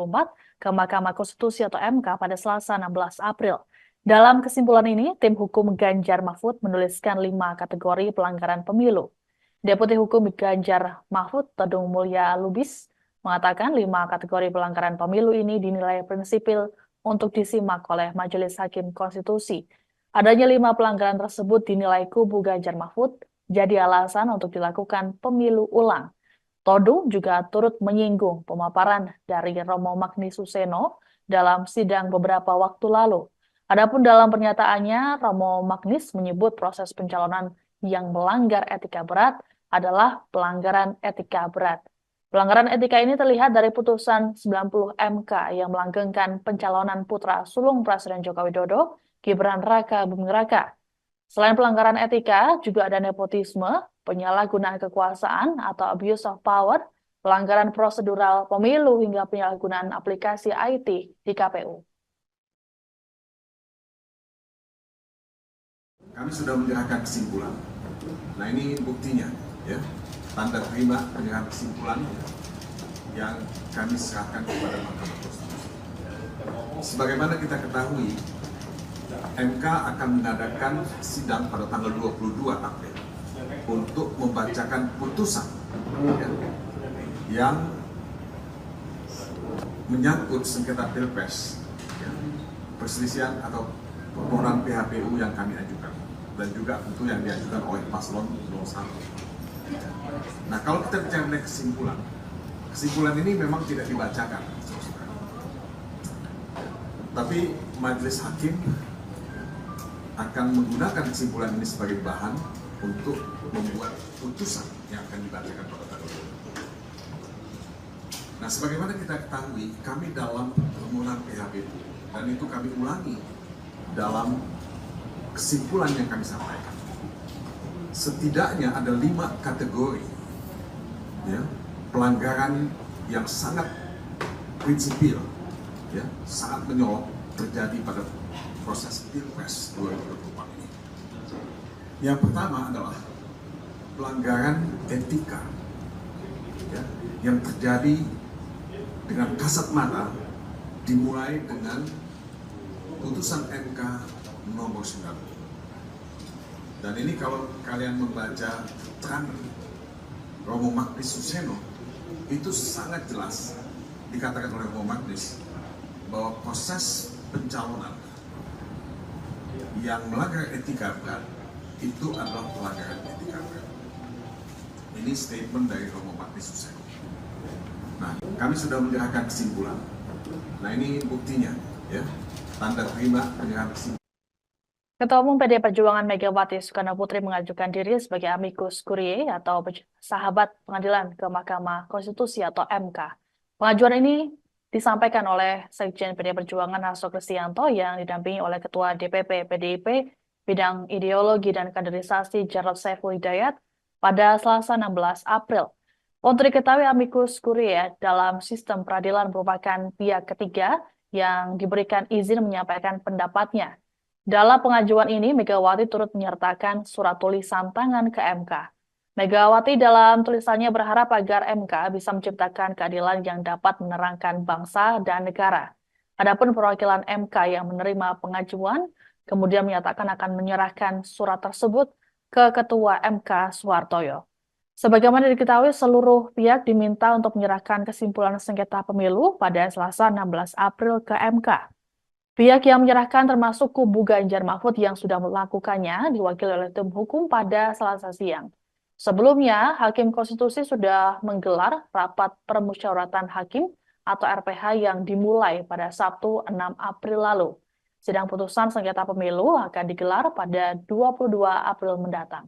ke Mahkamah Konstitusi atau MK pada Selasa 16 April. Dalam kesimpulan ini, tim hukum Ganjar Mahfud menuliskan 5 kategori pelanggaran pemilu. Deputi Hukum Ganjar Mahfud, Todung Mulya Lubis, mengatakan 5 kategori pelanggaran pemilu ini dinilai prinsipil untuk disimak oleh Majelis Hakim Konstitusi. Adanya 5 pelanggaran tersebut dinilai kubu Ganjar Mahfud jadi alasan untuk dilakukan pemilu ulang. Todung juga turut menyinggung pemaparan dari Romo Magni Suseno dalam sidang beberapa waktu lalu. Adapun dalam pernyataannya, Romo Magnis menyebut proses pencalonan yang melanggar etika berat adalah pelanggaran etika berat. Pelanggaran etika ini terlihat dari putusan 90 MK yang melanggengkan pencalonan putra sulung Presiden Joko Widodo, Gibran Rakabuming Raka. Selain pelanggaran etika, juga ada nepotisme, penyalahgunaan kekuasaan atau abuse of power, pelanggaran prosedural pemilu hingga penyalahgunaan aplikasi IT di KPU. Kami sudah menyerahkan kesimpulan. Nah ini buktinya, ya, tanda terima penyerahan kesimpulan yang kami serahkan kepada Mahkamah Konstitusi. Sebagaimana kita ketahui, MK akan mengadakan sidang pada tanggal 22 April untuk membacakan putusan yang menyangkut sengketa Pilpres, perselisihan atau permohonan PHPU yang kami ajukan, dan juga tentu yang diajukan oleh paslon 01. Nah, kalau kita bicara mengenai kesimpulan ini memang tidak dibacakan, tapi majelis hakim akan menggunakan kesimpulan ini sebagai bahan untuk membuat putusan yang akan dibacakan pada tanggal 20. Nah, sebagaimana kita ketahui, kami dalam permohonan PHPU, dan itu kami ulangi dalam kesimpulan yang kami sampaikan. Setidaknya ada 5 kategori, ya, pelanggaran yang sangat prinsipil, ya, sangat menyolok terjadi pada proses Pilpres 2024 ini. Yang pertama adalah pelanggaran etika, ya, yang terjadi dengan kasat mata, dimulai dengan putusan MK nomor 9. Dan ini kalau kalian membaca keterangan Romo Magnis Suseno, itu sangat jelas dikatakan oleh Romo Magnis bahwa proses pencalonan yang melanggar etika berat itu adalah pelanggaran etika berat. Ini statement dari Romo Magnis Suseno. Nah, kami sudah menyerahkan kesimpulan. Nah, ini buktinya, ya, tanda terima penyerahan kesimpulan. Ketua Umum PDI Perjuangan Megawati Soekarno Putri mengajukan diri sebagai amicus curiae atau sahabat pengadilan ke Mahkamah Konstitusi atau MK. Pengajuan ini disampaikan oleh Sekjen PDI Perjuangan Hasto Kristianto yang didampingi oleh Ketua DPP PDIP Bidang Ideologi dan Kaderisasi Jarod Saiful Hidayat pada Selasa 16 April. Untuk diketahui, amicus curiae dalam sistem peradilan merupakan pihak ketiga yang diberikan izin menyampaikan pendapatnya. Dalam pengajuan ini, Megawati turut menyertakan surat tulisan tangan ke MK. Megawati dalam tulisannya berharap agar MK bisa menciptakan keadilan yang dapat menerangkan bangsa dan negara. Adapun perwakilan MK yang menerima pengajuan, kemudian menyatakan akan menyerahkan surat tersebut ke Ketua MK Suhartoyo. Sebagaimana diketahui, seluruh pihak diminta untuk menyerahkan kesimpulan sengketa pemilu pada Selasa 16 April ke MK. Pihak yang menyerahkan termasuk kubu Ganjar Mahfud yang sudah melakukannya diwakili oleh tim hukum pada Selasa siang. Sebelumnya, Hakim Konstitusi sudah menggelar rapat permusyawaratan hakim atau RPH yang dimulai pada Sabtu 6 April lalu. Sidang putusan sengketa pemilu akan digelar pada 22 April mendatang.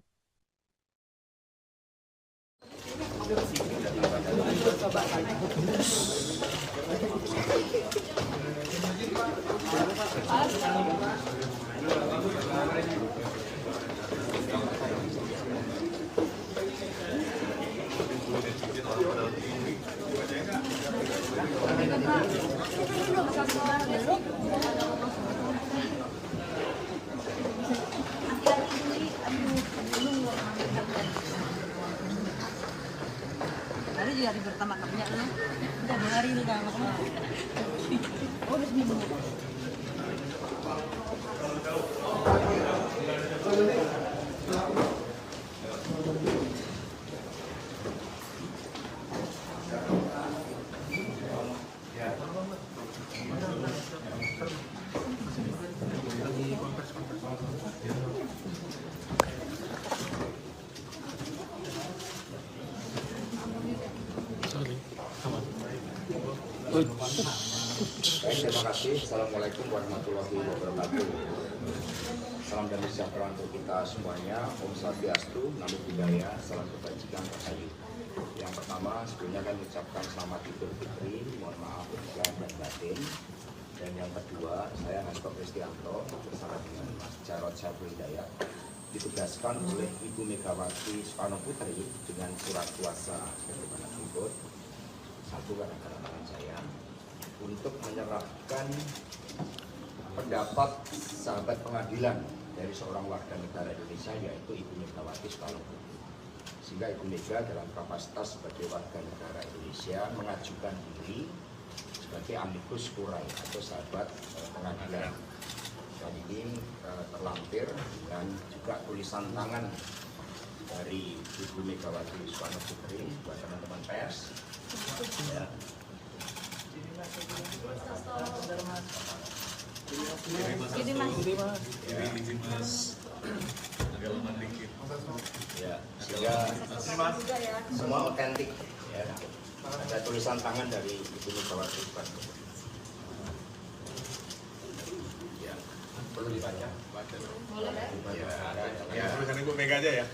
Ada juga hari pertama kerja lu. Udah 2 hari lu kan makan. Oh, udah seminggu. Terima kasih. Assalamualaikum warahmatullahi wabarakatuh. Salam damai sejahtera untuk kita semuanya. Om Swastiastu, Namo Buddhaya, salam kebajikan terkait. Yang pertama, sebelumnya kan mengucapkan selamat Idul Fitri, mohon maaf lahir dan batin. Dan yang kedua, saya Hasto Kristianto bersama dengan Mas Jarod Saiful Hidayat ditugaskan oleh Ibu Megawati Soekarno Putri dengan surat kuasa sebagaimana berikut. Satu pada tangan saya untuk menyerahkan pendapat sahabat pengadilan dari seorang warga negara Indonesia yaitu Ibu Megawati Soekarno Putri. Sehingga Ibu Mega dalam kapasitas sebagai warga negara Indonesia mengajukan diri sebagai amicus curiae atau sahabat pengadilan. Dan ini terlampir dan juga tulisan tangan dari Ibu Megawati Soekarno Putri buat teman-teman pers. Ya. Ya, sehingga semua otentik. Ya. Ada tulisan tangan dari Ibu Megawati Soekarno Putri. Perlu dibaca? Boleh. Ya. Tulisan Ibu Mega aja ya.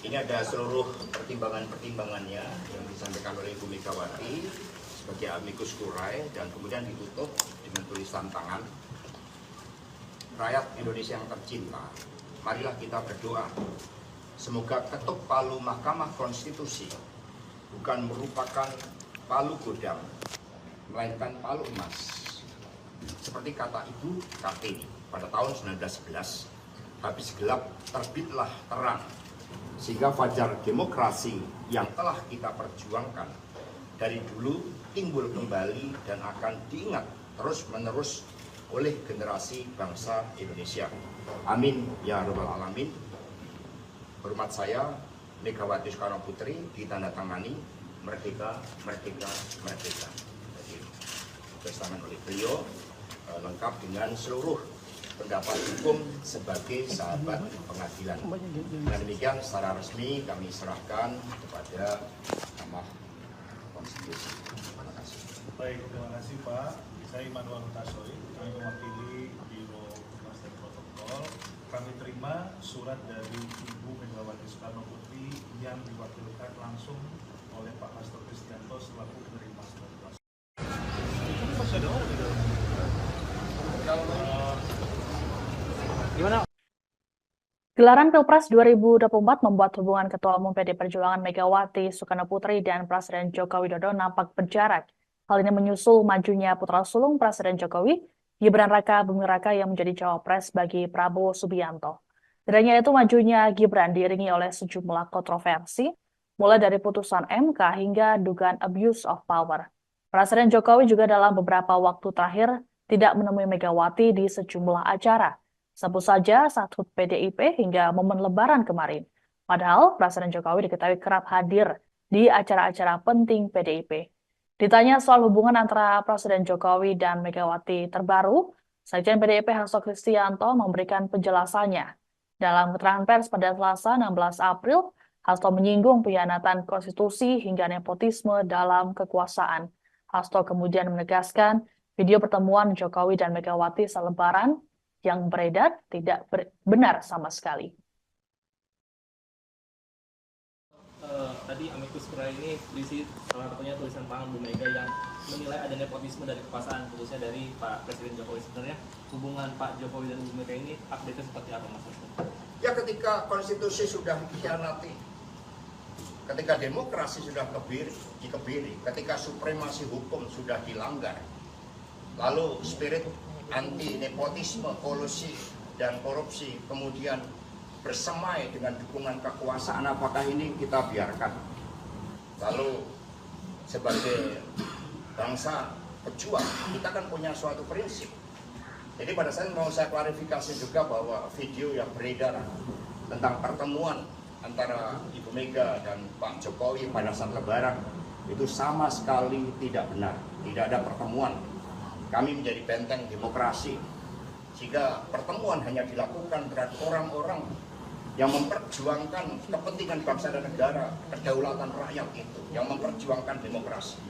Ini ada seluruh pertimbangannya yang disampaikan oleh Ibu Megawati sebagai amicus curiae dan kemudian ditutup dengan tulisan tangan. Rakyat Indonesia yang tercinta, marilah kita berdoa. Semoga ketuk palu Mahkamah Konstitusi bukan merupakan palu godam, melainkan palu emas. Seperti kata Ibu Kartini pada tahun 1911, habis gelap terbitlah terang, sehingga fajar demokrasi yang telah kita perjuangkan dari dulu timbul kembali dan akan diingat terus-menerus oleh generasi bangsa Indonesia. Amin ya rabbal alamin. Hormat saya, Megawati Soekarno Putri, ditandatangani Merdeka, Merdeka, Merdeka. Jadi, ditandatangani oleh beliau lengkap dengan seluruh pendapat hukum sebagai sahabat pengadilan. Dan demikian secara resmi kami serahkan kepada Mahkamah Konstitusi. Terima kasih. Baik, terima kasih Pak. Saya Immanuel Hutasoy, kami mewakili Biro Humas dan Protokol. Kami terima surat dari Ibu Megawati Soekarno Putri yang diwakilkan langsung oleh Pak Hasto Kristianto selaku penerima surat kuasa. Gelaran Pilpres 2024 membuat hubungan Ketua Umum PD Perjuangan Megawati Soekarno Putri dan Presiden Joko Widodo nampak berjarak. Hal ini menyusul majunya putra sulung Presiden Jokowi, Gibran Raka Buming Raka yang menjadi cawapres bagi Prabowo Subianto. Tidaknya itu, majunya Gibran diiringi oleh sejumlah kontroversi, mulai dari putusan MK hingga dugaan abuse of power. Presiden Jokowi juga dalam beberapa waktu terakhir tidak menemui Megawati di sejumlah acara. Sebut saja saat HUT PDIP hingga momen Lebaran kemarin. Padahal Presiden Jokowi diketahui kerap hadir di acara-acara penting PDIP. Ditanya soal hubungan antara Presiden Jokowi dan Megawati terbaru, Sekjen PDIP Hasto Kristianto memberikan penjelasannya. Dalam keterangan pers pada Selasa 16 April, Hasto menyinggung pengkhianatan konstitusi hingga nepotisme dalam kekuasaan. Hasto kemudian menegaskan video pertemuan Jokowi dan Megawati saat Lebaran yang beredar tidak benar sama sekali. Tadi amicus curiae ini berisi salah satunya tulisan tangan Bu Mega yang menilai ada nepotisme dari kekuasaan, khususnya dari Pak Presiden Jokowi. Sebenarnya hubungan Pak Jokowi dan Bu Mega ini update-nya seperti apa, Mas? Ya, ketika konstitusi sudah dikhianati, ketika demokrasi sudah dikebiri, ketika supremasi hukum sudah dilanggar, lalu spirit anti nepotisme, kolusi, dan korupsi kemudian bersemai dengan dukungan kekuasaan, apakah ini kita biarkan? Lalu sebagai bangsa pejuang, kita kan punya suatu prinsip. Jadi pada saat mau saya klarifikasi juga bahwa video yang beredar tentang pertemuan antara Ibu Mega dan Pak Jokowi pada saat Lebaran itu sama sekali tidak benar. Tidak ada pertemuan. Kami menjadi benteng demokrasi, sehingga pertemuan hanya dilakukan terhadap orang-orang yang memperjuangkan kepentingan bangsa dan negara, kedaulatan rakyat itu, yang memperjuangkan demokrasi.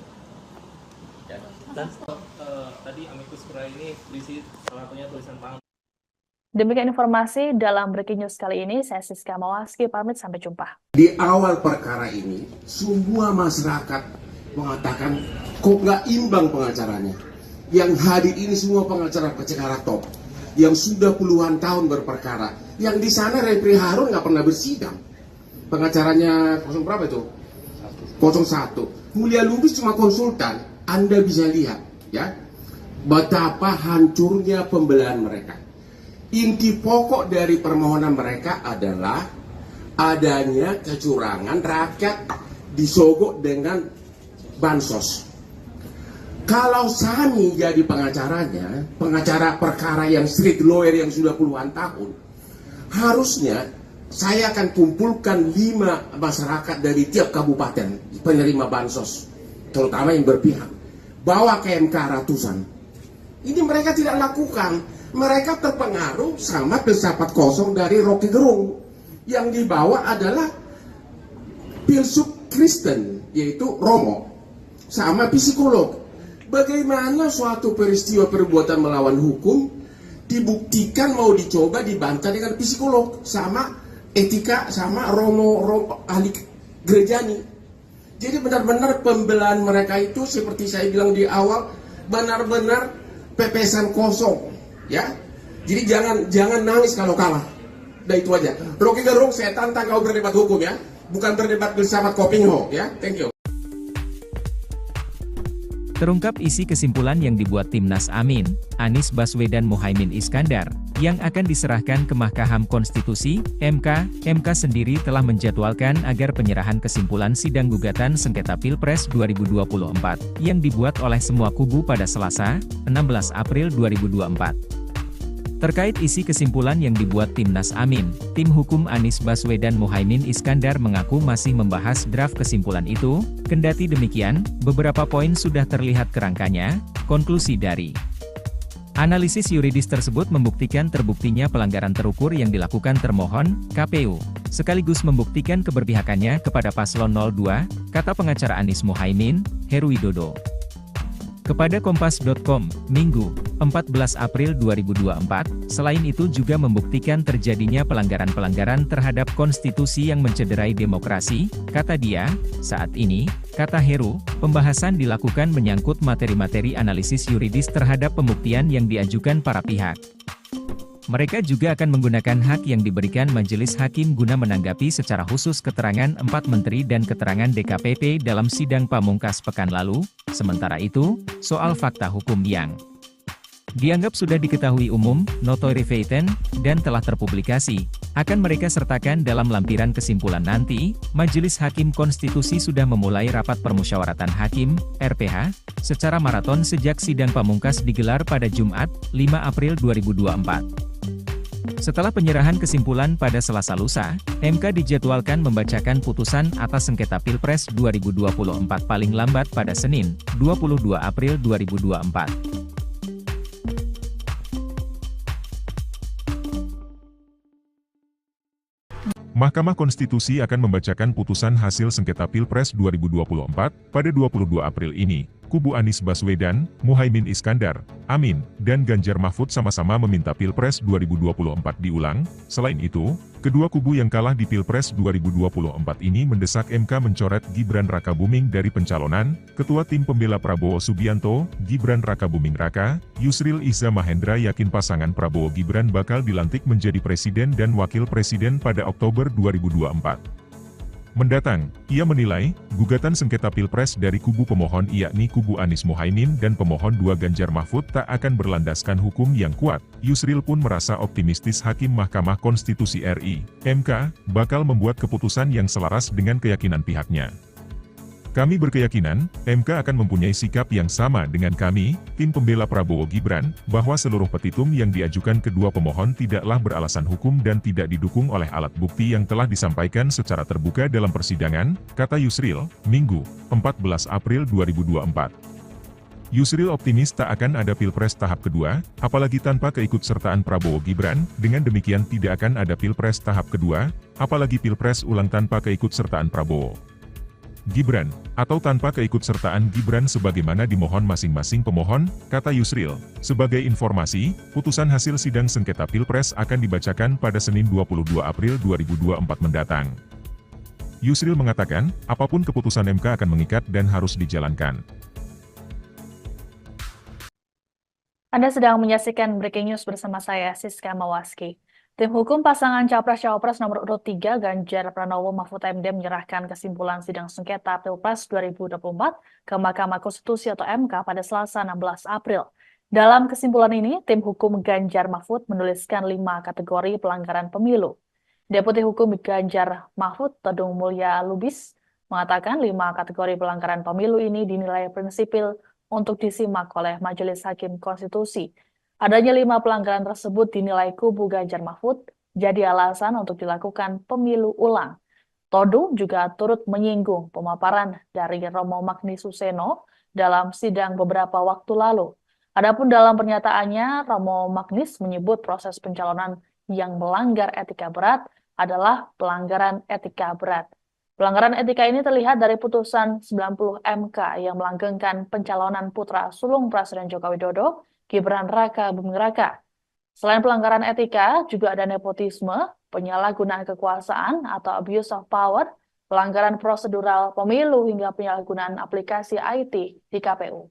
Ya. Dan tadi amicus curiae ini berisi salah satunya tulisan tangan. Demikian informasi dalam Breaking News kali ini. Saya Siska Mawaski, pamit, sampai jumpa. Di awal perkara ini, semua masyarakat mengatakan kok nggak imbang pengacaranya. Yang hadir ini semua pengacara top yang sudah puluhan tahun berperkara. Yang di sana Refri Harun nggak pernah bersidang. Pengacaranya 0 berapa itu? 01. Mulia Lubis cuma konsultan. Anda bisa lihat ya betapa hancurnya pembelahan mereka. Inti pokok dari permohonan mereka adalah adanya kecurangan, rakyat disogok dengan bansos. Kalau Sani jadi pengacaranya, pengacara perkara yang street lawyer yang sudah puluhan tahun, harusnya saya akan kumpulkan 5 masyarakat dari tiap kabupaten penerima bansos, terutama yang berpihak, bawa ke MK ratusan. Ini mereka tidak lakukan. Mereka terpengaruh sama filsafat kosong dari Rocky Gerung. Yang dibawa adalah filsuf Kristen, yaitu Romo, sama psikolog. Bagaimana suatu peristiwa perbuatan melawan hukum dibuktikan mau dicoba dibantah dengan psikolog sama etika sama Romo ahli gerejani. Jadi benar-benar pembelahan mereka itu seperti saya bilang di awal benar-benar pepesan kosong, ya. Jadi jangan nangis kalau kalah. Udah itu aja. Rocky Gerung, saya tantang kau berdebat hukum ya, bukan berdebat filsafat Kopingho ya. Thank you. Terungkap isi kesimpulan yang dibuat Timnas Amin, Anies Baswedan Muhaimin Iskandar, yang akan diserahkan ke Mahkamah Konstitusi, MK. MK sendiri telah menjadwalkan agar penyerahan kesimpulan sidang gugatan sengketa Pilpres 2024, yang dibuat oleh semua kubu pada Selasa, 16 April 2024. Terkait isi kesimpulan yang dibuat Timnas Amin, tim hukum Anies Baswedan Muhaimin Iskandar mengaku masih membahas draft kesimpulan itu. Kendati demikian, beberapa poin sudah terlihat kerangkanya. Konklusi dari analisis yuridis tersebut membuktikan terbuktinya pelanggaran terukur yang dilakukan termohon, KPU, sekaligus membuktikan keberpihakannya kepada paslon 02, kata pengacara Anies Muhaimin, Heru Widodo. Kepada Kompas.com, Minggu, 14 April 2024, selain itu juga membuktikan terjadinya pelanggaran-pelanggaran terhadap konstitusi yang mencederai demokrasi, kata dia. Saat ini, kata Heru, pembahasan dilakukan menyangkut materi-materi analisis yuridis terhadap pembuktian yang diajukan para pihak. Mereka juga akan menggunakan hak yang diberikan majelis hakim guna menanggapi secara khusus keterangan 4 menteri dan keterangan DKPP dalam sidang pamungkas pekan lalu. Sementara itu, soal fakta hukum yang dianggap sudah diketahui umum, notoire feiten, dan telah terpublikasi, akan mereka sertakan dalam lampiran kesimpulan nanti. Majelis Hakim Konstitusi sudah memulai rapat permusyawaratan hakim, RPH, secara maraton sejak sidang pamungkas digelar pada Jumat, 5 April 2024. Setelah penyerahan kesimpulan pada Selasa lusa, MK dijadwalkan membacakan putusan atas sengketa Pilpres 2024 paling lambat pada Senin, 22 April 2024. Mahkamah Konstitusi akan membacakan putusan hasil sengketa Pilpres 2024 pada 22 April ini. Kubu Anies Baswedan, Muhaimin Iskandar, Amin, dan Ganjar Mahfud sama-sama meminta Pilpres 2024 diulang. Selain itu, kedua kubu yang kalah di Pilpres 2024 ini mendesak MK mencoret Gibran Rakabuming dari pencalonan. Ketua Tim Pembela Prabowo Subianto, Gibran Rakabuming Raka, Yusril Iza Mahendra yakin pasangan Prabowo Gibran bakal dilantik menjadi presiden dan wakil presiden pada Oktober 2024 mendatang. Ia menilai, gugatan sengketa Pilpres dari kubu pemohon yakni kubu Anies Muhaimin dan pemohon 2 Ganjar Mahfud tak akan berlandaskan hukum yang kuat. Yusril pun merasa optimistis Hakim Mahkamah Konstitusi RI, MK, bakal membuat keputusan yang selaras dengan keyakinan pihaknya. Kami berkeyakinan, MK akan mempunyai sikap yang sama dengan kami, tim pembela Prabowo Gibran, bahwa seluruh petitum yang diajukan kedua pemohon tidaklah beralasan hukum dan tidak didukung oleh alat bukti yang telah disampaikan secara terbuka dalam persidangan, kata Yusril, Minggu, 14 April 2024. Yusril optimis tak akan ada Pilpres tahap kedua, apalagi tanpa keikutsertaan Prabowo Gibran. Dengan demikian tidak akan ada Pilpres tahap kedua, apalagi Pilpres ulang tanpa keikutsertaan Prabowo Gibran, atau tanpa keikutsertaan Gibran sebagaimana dimohon masing-masing pemohon, kata Yusril. Sebagai informasi, putusan hasil sidang sengketa Pilpres akan dibacakan pada Senin 22 April 2024 mendatang. Yusril mengatakan, apapun keputusan MK akan mengikat dan harus dijalankan. Anda sedang menyaksikan Breaking News bersama saya, Siska Mawaski. Tim hukum pasangan Capres-Cawapres nomor urut 3 Ganjar Pranowo Mahfud MD menyerahkan kesimpulan sidang sengketa Pilpres 2024 ke Mahkamah Konstitusi atau MK pada Selasa 16 April. Dalam kesimpulan ini, tim hukum Ganjar Mahfud menuliskan 5 kategori pelanggaran pemilu. Deputi Hukum Ganjar Mahfud, Todung Mulya Lubis, mengatakan 5 kategori pelanggaran pemilu ini dinilai prinsipil untuk disimak oleh Majelis Hakim Konstitusi. Adanya 5 pelanggaran tersebut dinilai kubu Ganjar Mahfud jadi alasan untuk dilakukan pemilu ulang. Todung juga turut menyinggung pemaparan dari Romo Magni Suseno dalam sidang beberapa waktu lalu. Adapun dalam pernyataannya, Romo Magnis menyebut proses pencalonan yang melanggar etika berat adalah pelanggaran etika berat. Pelanggaran etika ini terlihat dari putusan 90 MK yang melanggengkan pencalonan putra sulung Presiden Joko Widodo, Gibran Raka Buming Raka. Selain pelanggaran etika, juga ada nepotisme, penyalahgunaan kekuasaan atau abuse of power, pelanggaran prosedural pemilu hingga penyalahgunaan aplikasi IT di KPU.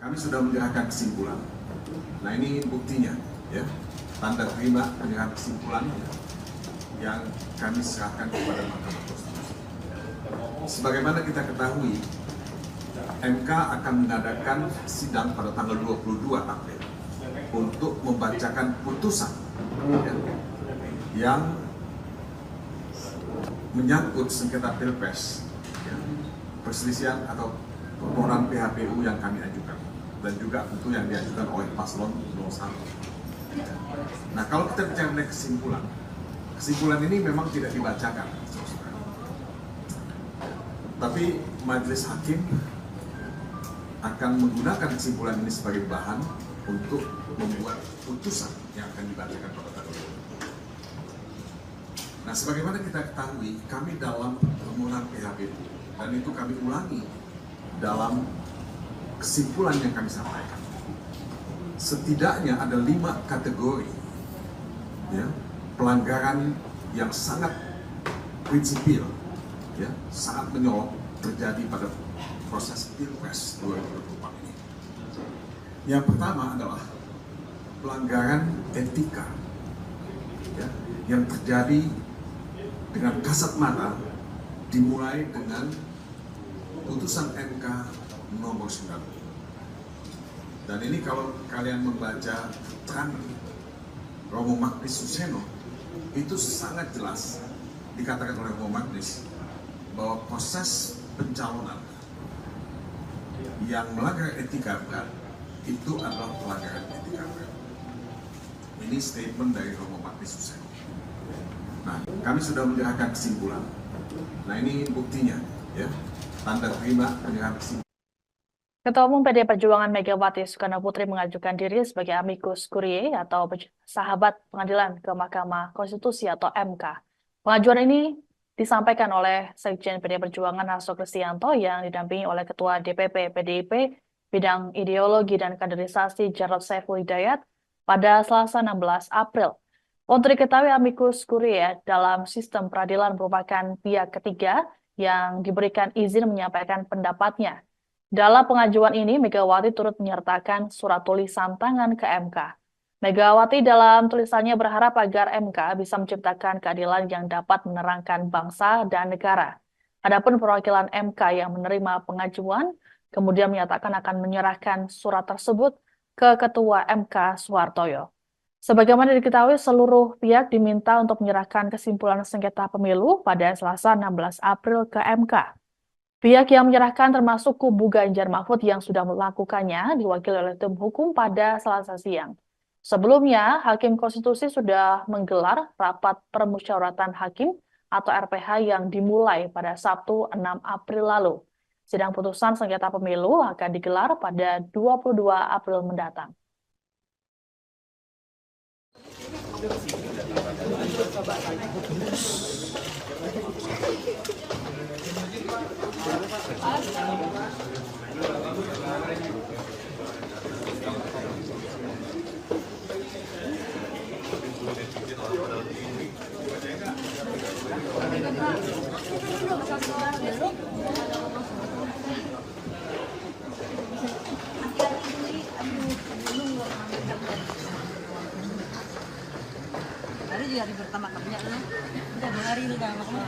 Kami sudah menyerahkan kesimpulan. Nah ini buktinya, ya, tanda terima penyerahan kesimpulan yang kami serahkan kepada Mahkamah Konstitusi. Sebagaimana kita ketahui, MK akan mengadakan sidang pada tanggal 22 April untuk membacakan putusan yang menyangkut sengketa Pilpres, perselisihan atau permohonan PHPU yang kami ajukan, dan juga tentu yang diajukan oleh paslon 01. Nah, kalau kita bicara mengenai kesimpulan ini memang tidak dibacakan, tapi majelis hakim akan menggunakan kesimpulan ini sebagai bahan untuk membuat putusan yang akan dibacakan pada tanggal 22. Nah, sebagaimana kita ketahui, kami dalam permohonan PHPU, dan itu kami ulangi dalam kesimpulan yang kami sampaikan. Setidaknya ada 5 kategori, ya, pelanggaran yang sangat prinsipil, ya, sangat menyorot terjadi pada proses Pilpres 2024 ini. Yang pertama adalah pelanggaran etika, ya, yang terjadi dengan kasat mata, dimulai dengan putusan MK nomor 9. Dan ini kalau kalian membaca keterangan Romo Magnis Suseno, itu sangat jelas dikatakan oleh Romo Magnis bahwa proses pencalonan yang melanggar etika berat itu adalah pelanggaran etika berat. Ini statement dari Romo Magnis Suseno. Nah, kami sudah menyerahkan kesimpulan. Nah, ini buktinya, ya, tanda terima penyerahan kesimpulan. Ketua Umum PDI Perjuangan Megawati Soekarno Putri mengajukan diri sebagai amicus curiae atau sahabat pengadilan ke Mahkamah Konstitusi atau MK. Pengajuan ini disampaikan oleh Sekjen PDI Perjuangan Hasto Kristianto yang didampingi oleh Ketua DPP PDIP Bidang Ideologi dan Kaderisasi Jarod Saiful Hidayat pada Selasa 16 April. Untuk diketahui, amicus curiae dalam sistem peradilan merupakan pihak ketiga yang diberikan izin menyampaikan pendapatnya. Dalam pengajuan ini, Megawati turut menyertakan surat tulisan tangan ke MK. Megawati dalam tulisannya berharap agar MK bisa menciptakan keadilan yang dapat menerangkan bangsa dan negara. Adapun perwakilan MK yang menerima pengajuan, kemudian menyatakan akan menyerahkan surat tersebut ke Ketua MK Suhartoyo. Sebagaimana diketahui, seluruh pihak diminta untuk menyerahkan kesimpulan sengketa pemilu pada Selasa 16 April ke MK. Pihak yang menyerahkan termasuk kubu Ganjar Mahfud yang sudah melakukannya diwakili oleh tim hukum pada Selasa siang. Sebelumnya, Hakim Konstitusi sudah menggelar rapat permusyawaratan hakim atau RPH yang dimulai pada Sabtu 6 April lalu. Sidang putusan sengketa pemilu akan digelar pada 22 April mendatang. pertama kalinya udah 2 hari ini kan udah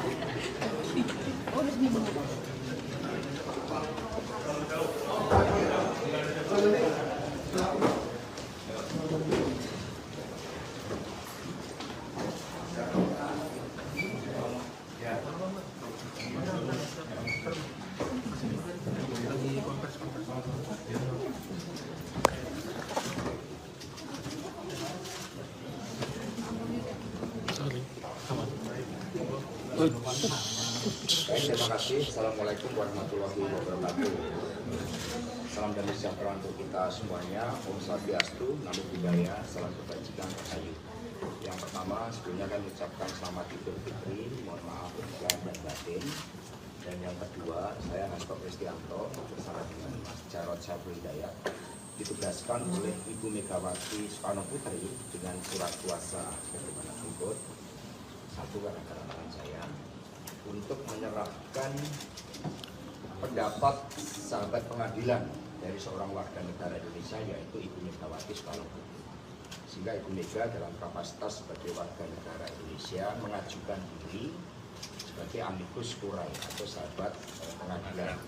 seminggu. Terima kasih. Assalamualaikum warahmatullahi wabarakatuh. Salam damai sejahtera untuk kita semuanya. Om Swastiastu, Namo Buddhaya, salam kebajikan rahayu. Yang pertama, sebelumnya kami ucapkan selamat Idul Fitri, mohon maaf lahir dan batin. Dan yang kedua, saya Hasto Kristianto bersama dengan Mas Jarod Saiful Hidayat ditugaskan oleh Ibu Megawati Soekarno Putri dengan surat kuasa sebagaimana berikut. Satu gara-gara tangan saya untuk menyerahkan pendapat sahabat pengadilan dari seorang warga negara Indonesia yaitu Ibu Megawati Soekarno Putri. Sehingga Ibu Mega dalam kapasitas sebagai warga negara Indonesia mengajukan diri sebagai amicus curiae atau sahabat pengadilan.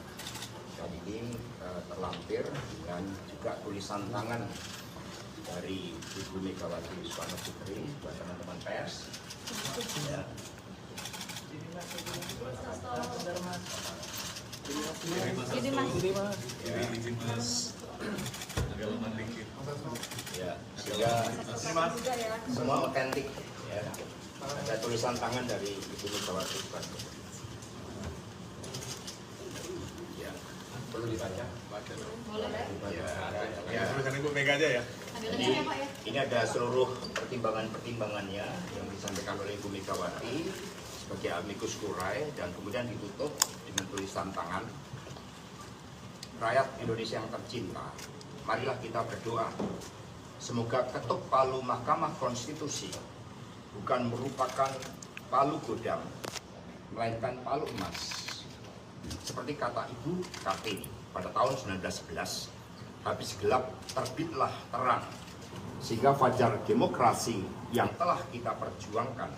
Dan ini terlampir dengan juga tulisan tangan dari Ibu Megawati Soekarno Putri buat teman-teman pers. Ya. Ya, sehingga semua otentik ya. Ada tulisan tangan dari Ibu Megawati Soekarno Putri. Ya, perlu dibaca? Ya, tulisan Ibu Mega aja ya. Jadi, ini ada seluruh pertimbangan-pertimbangannya yang disampaikan oleh Ibu Megawati sebagai amicus curiae dan kemudian ditutup dengan tulisan tangan. Rakyat Indonesia yang tercinta, marilah kita berdoa semoga ketuk palu Mahkamah Konstitusi bukan merupakan palu godam, melainkan palu emas. Seperti kata Ibu Kartini pada tahun 1911, habis gelap terbitlah terang, sehingga fajar demokrasi yang telah kita perjuangkan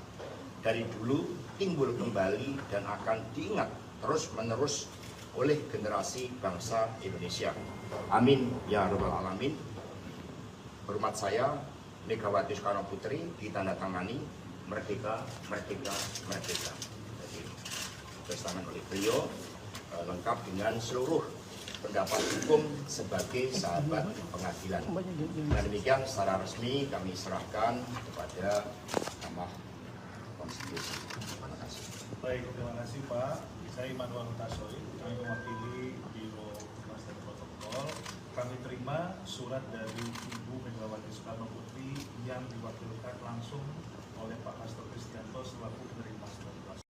dari dulu timbul kembali dan akan diingat terus-menerus oleh generasi bangsa Indonesia. Amin ya rabbal alamin. Hormat saya Megawati Soekarno Putri ditandatangani merdeka, merdeka, merdeka. Jadi ditandatangani oleh beliau lengkap dengan seluruh pendapat hukum sebagai sahabat pengadilan. Dan demikian secara resmi kami serahkan kepada Mahkamah Konstitusi. Terima kasih. Baik, terima kasih Pak. Saya Immanuel Hutasoy, kami mewakili Biro Humas dan Protokol. Kami terima surat dari Ibu Megawati Soekarno Putri yang diwakilkan langsung oleh Pak Hasto Kristianto selaku penerima surat kuasa.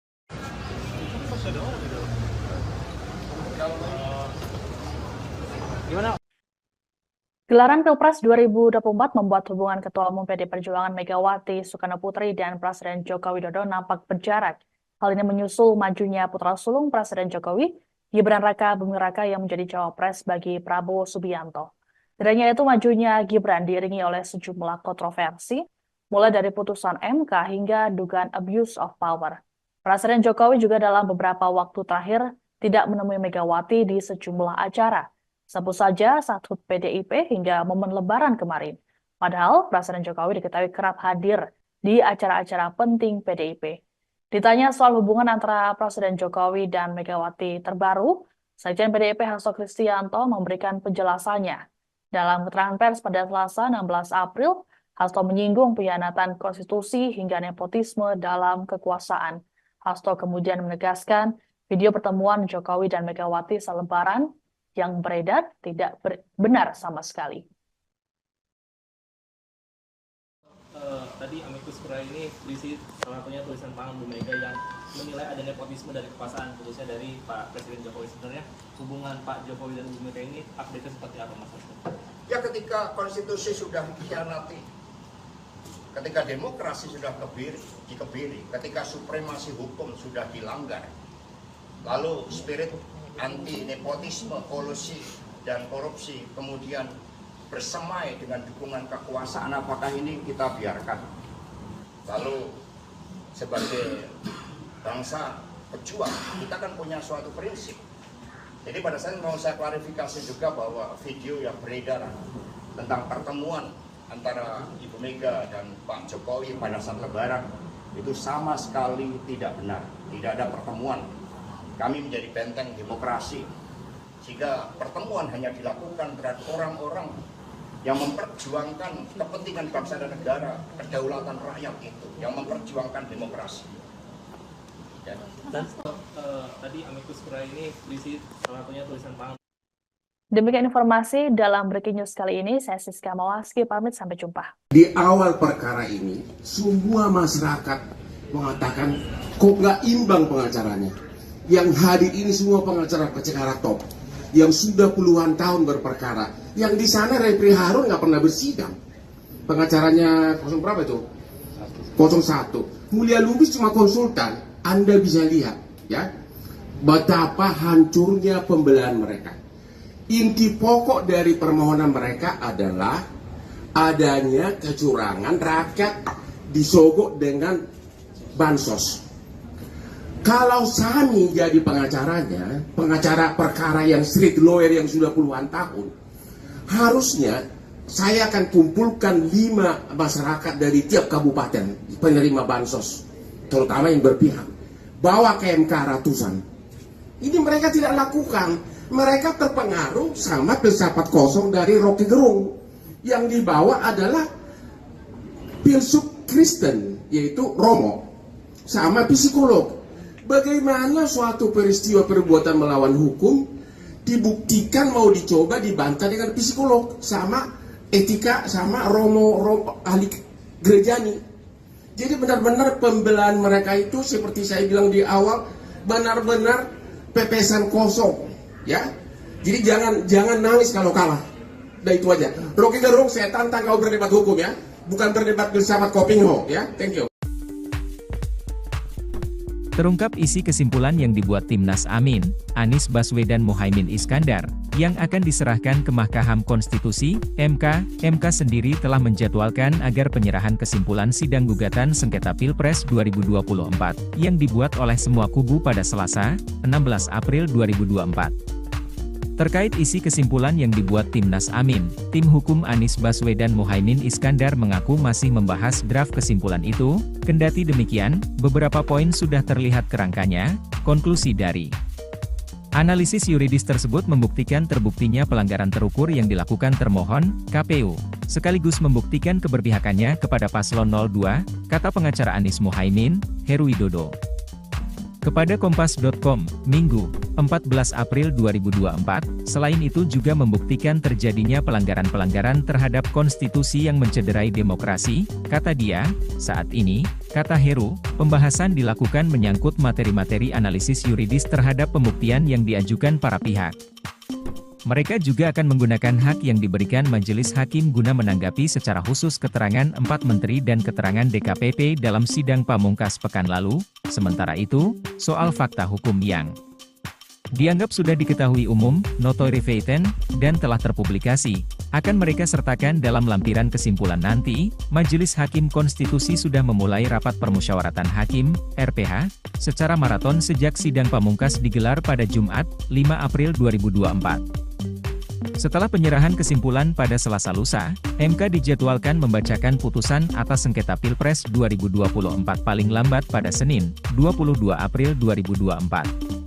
Gelaran Pilpres 2024 membuat hubungan Ketua Umum PD Perjuangan Megawati Soekarno Putri dan Presiden Joko Widodo nampak berjarak. Hal ini menyusul majunya putra sulung Presiden Jokowi, Gibran Raka Buming Raka yang menjadi cawapres bagi Prabowo Subianto. Tidak hanya itu, majunya Gibran diiringi oleh sejumlah kontroversi, mulai dari putusan MK hingga dugaan abuse of power. Presiden Jokowi juga dalam beberapa waktu terakhir tidak menemui Megawati di sejumlah acara. Sebut saja saat HUT PDIP hingga momen Lebaran kemarin. Padahal Presiden Jokowi diketahui kerap hadir di acara-acara penting PDIP. Ditanya soal hubungan antara Presiden Jokowi dan Megawati terbaru, Sekjen PDIP Hasto Kristianto memberikan penjelasannya. Dalam keterangan pers pada Selasa 16 April, Hasto menyinggung pengkhianatan konstitusi hingga nepotisme dalam kekuasaan. Hasto kemudian menegaskan video pertemuan Jokowi dan Megawati saat Lebaran yang beredar tidak benar sama sekali. Tadi amicus curiae ini berisi salah satunya tulisan tangan Bu Mega yang menilai ada nepotisme dari kekuasaan, khususnya dari Pak Presiden Jokowi. Sebenarnya hubungan Pak Jokowi dan Bu Mega ini update-nya seperti apa, Mas Hasto? Ya, ketika konstitusi sudah dikhianati, ketika demokrasi sudah dikebiri, ketika supremasi hukum sudah dilanggar, lalu spirit anti nepotisme, kolusi dan korupsi kemudian bersemai dengan dukungan kekuasaan, apakah ini kita biarkan? Lalu sebagai bangsa pejuang, kita kan punya suatu prinsip. Jadi pada saat mau saya klarifikasi juga bahwa video yang beredar tentang pertemuan antara Ibu Mega dan Pak Jokowi pada saat Lebaran itu sama sekali tidak benar. Tidak ada pertemuan. Kami menjadi benteng demokrasi, sehingga pertemuan hanya dilakukan terhadap orang-orang yang memperjuangkan kepentingan bangsa dan negara, kedaulatan rakyat itu, yang memperjuangkan demokrasi. Ya. Dan tadi amicus curiae ini berisi salah satunya tulisan Pak. Demikian informasi dalam Breaking News kali ini. Saya Siska Mawaski, pamit sampai jumpa. Di awal perkara ini, semua masyarakat mengatakan kok nggak imbang pengacaranya. Yang hadir ini semua pengacara top, yang sudah puluhan tahun berperkara. Yang di sana Repri Harun nggak pernah bersidang. Pengacaranya 0 berapa itu? 01. Mulia Lubis cuma konsultan. Anda bisa lihat, ya, betapa hancurnya pembelahan mereka. Inti pokok dari permohonan mereka adalah adanya kecurangan, rakyat disogok dengan bansos. Kalau Sani jadi pengacaranya, pengacara perkara yang street lawyer yang sudah puluhan tahun, harusnya saya akan kumpulkan 5 masyarakat dari tiap kabupaten penerima bansos, terutama yang berpihak, bawa ke MK ratusan. Ini mereka tidak lakukan. Mereka terpengaruh sama filsafat kosong dari Rocky Gerung. Yang dibawa adalah filsuf Kristen, yaitu Romo, sama psikolog. Bagaimana suatu peristiwa perbuatan melawan hukum dibuktikan mau dicoba dibantah dengan psikolog, sama etika, sama Romo ahli gerejani. Jadi benar-benar pembelahan mereka itu seperti saya bilang di awal, benar-benar pepesan kosong. Ya, jadi jangan nangis kalau kalah. Udah itu aja. Rocky Gerung, saya tantang kau berdebat hukum ya, bukan berdebat filsafat Kopingho ya. Thank you. Terungkap isi kesimpulan yang dibuat Timnas Amin, Anies Baswedan Muhaimin Iskandar, yang akan diserahkan ke Mahkamah Konstitusi, MK. MK sendiri telah menjadwalkan agar penyerahan kesimpulan sidang gugatan sengketa Pilpres 2024, yang dibuat oleh semua kubu pada Selasa, 16 April 2024. Terkait isi kesimpulan yang dibuat Timnas Amin, tim hukum Anies Baswedan Muhaimin Iskandar mengaku masih membahas draft kesimpulan itu. Kendati demikian, beberapa poin sudah terlihat kerangkanya. Konklusi dari analisis yuridis tersebut membuktikan terbuktinya pelanggaran terukur yang dilakukan termohon, KPU, sekaligus membuktikan keberpihakannya kepada paslon 02, kata pengacara Anies Muhaimin, Heru Widodo. Kepada Kompas.com, Minggu, 14 April 2024, selain itu juga membuktikan terjadinya pelanggaran-pelanggaran terhadap konstitusi yang mencederai demokrasi, kata dia. Saat ini, kata Heru, pembahasan dilakukan menyangkut materi-materi analisis yuridis terhadap pembuktian yang diajukan para pihak. Mereka juga akan menggunakan hak yang diberikan Majelis Hakim guna menanggapi secara khusus keterangan 4 menteri dan keterangan DKPP dalam sidang pamungkas pekan lalu. Sementara itu, soal fakta hukum yang dianggap sudah diketahui umum, notoire feitan, dan telah terpublikasi, akan mereka sertakan dalam lampiran kesimpulan nanti. Majelis Hakim Konstitusi sudah memulai rapat permusyawaratan hakim, RPH, secara maraton sejak sidang pamungkas digelar pada Jumat, 5 April 2024. Setelah penyerahan kesimpulan pada Selasa lusa, MK dijadwalkan membacakan putusan atas sengketa Pilpres 2024 paling lambat pada Senin, 22 April 2024.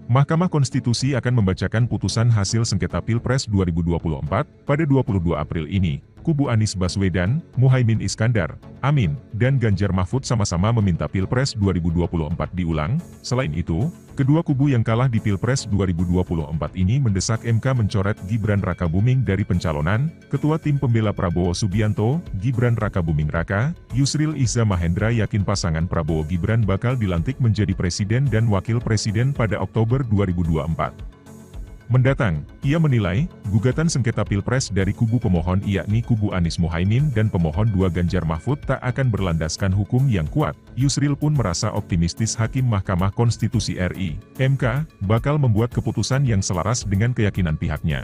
Mahkamah Konstitusi akan membacakan putusan hasil sengketa Pilpres 2024 pada 22 April ini. Kubu Anies Baswedan, Muhaimin Iskandar, Amin, dan Ganjar Mahfud sama-sama meminta Pilpres 2024 diulang. Selain itu, kedua kubu yang kalah di Pilpres 2024 ini mendesak MK mencoret Gibran Rakabuming dari pencalonan. Ketua Tim Pembela Prabowo Subianto, Gibran Rakabuming Raka, Yusril Iza Mahendra yakin pasangan Prabowo Gibran bakal dilantik menjadi presiden dan wakil presiden pada Oktober 2024 mendatang. Ia menilai, gugatan sengketa Pilpres dari kubu pemohon yakni kubu Anies Muhaimin dan pemohon 2 Ganjar Mahfud tak akan berlandaskan hukum yang kuat. Yusril pun merasa optimistis Hakim Mahkamah Konstitusi RI, MK, bakal membuat keputusan yang selaras dengan keyakinan pihaknya.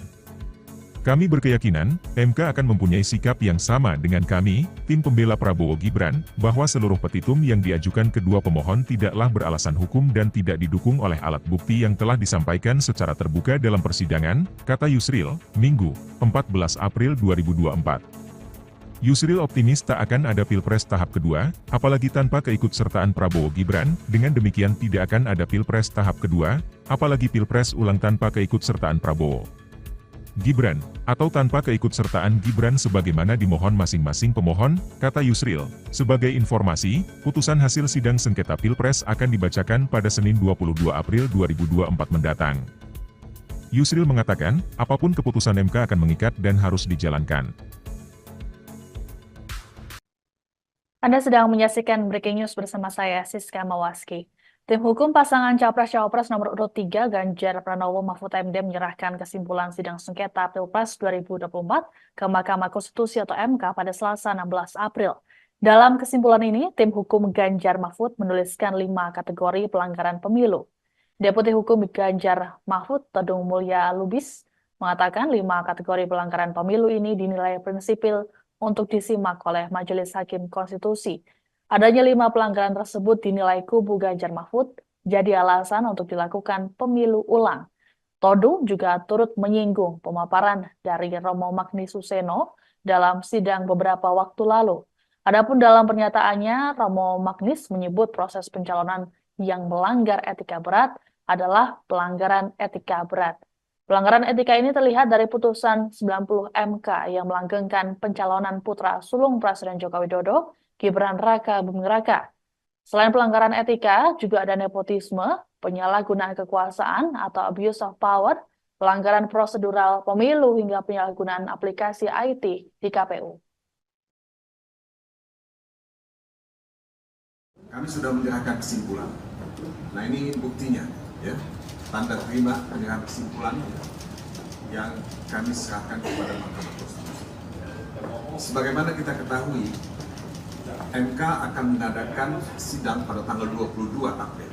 Kami berkeyakinan, MK akan mempunyai sikap yang sama dengan kami, tim pembela Prabowo Gibran, bahwa seluruh petitum yang diajukan kedua pemohon tidaklah beralasan hukum dan tidak didukung oleh alat bukti yang telah disampaikan secara terbuka dalam persidangan, kata Yusril, Minggu, 14 April 2024. Yusril optimis tak akan ada Pilpres tahap kedua, apalagi tanpa keikutsertaan Prabowo Gibran, dengan demikian tidak akan ada Pilpres tahap kedua, apalagi Pilpres ulang tanpa keikutsertaan Prabowo Gibran, atau tanpa keikutsertaan Gibran sebagaimana dimohon masing-masing pemohon, kata Yusril. Sebagai informasi, putusan hasil sidang sengketa Pilpres akan dibacakan pada Senin 22 April 2024 mendatang. Yusril mengatakan, apapun keputusan MK akan mengikat dan harus dijalankan. Anda sedang menyaksikan Breaking News bersama saya, Siska Mawaski. Tim hukum pasangan Capres-Cawapres nomor urut 3 Ganjar Pranowo Mahfud MD menyerahkan kesimpulan sidang sengketa Pilpres 2024 ke Mahkamah Konstitusi atau MK pada Selasa 16 April. Dalam kesimpulan ini, tim hukum Ganjar Mahfud menuliskan 5 kategori pelanggaran pemilu. Deputi Hukum Ganjar Mahfud, Todung Mulya Lubis, mengatakan 5 kategori pelanggaran pemilu ini dinilai prinsipil untuk disimak oleh Majelis Hakim Konstitusi. Adanya 5 pelanggaran tersebut dinilai kubu Ganjar Mahfud jadi alasan untuk dilakukan pemilu ulang. Todung juga turut menyinggung pemaparan dari Romo Magnis Suseno dalam sidang beberapa waktu lalu. Adapun dalam pernyataannya, Romo Magnis menyebut proses pencalonan yang melanggar etika berat adalah pelanggaran etika berat. Pelanggaran etika ini terlihat dari putusan 90 MK yang melanggengkan pencalonan putra sulung Presiden Joko Widodo, Gibran Raka Buming Raka. Selain pelanggaran etika, juga ada nepotisme, penyalahgunaan kekuasaan atau abuse of power, pelanggaran prosedural pemilu hingga penyalahgunaan aplikasi IT di KPU. Kami sudah menyerahkan kesimpulan. Nah ini buktinya, ya, tanda terima penyerahan kesimpulan yang kami serahkan kepada Mahkamah Konstitusi. Sebagaimana kita ketahui, MK akan mengadakan sidang pada tanggal 22 April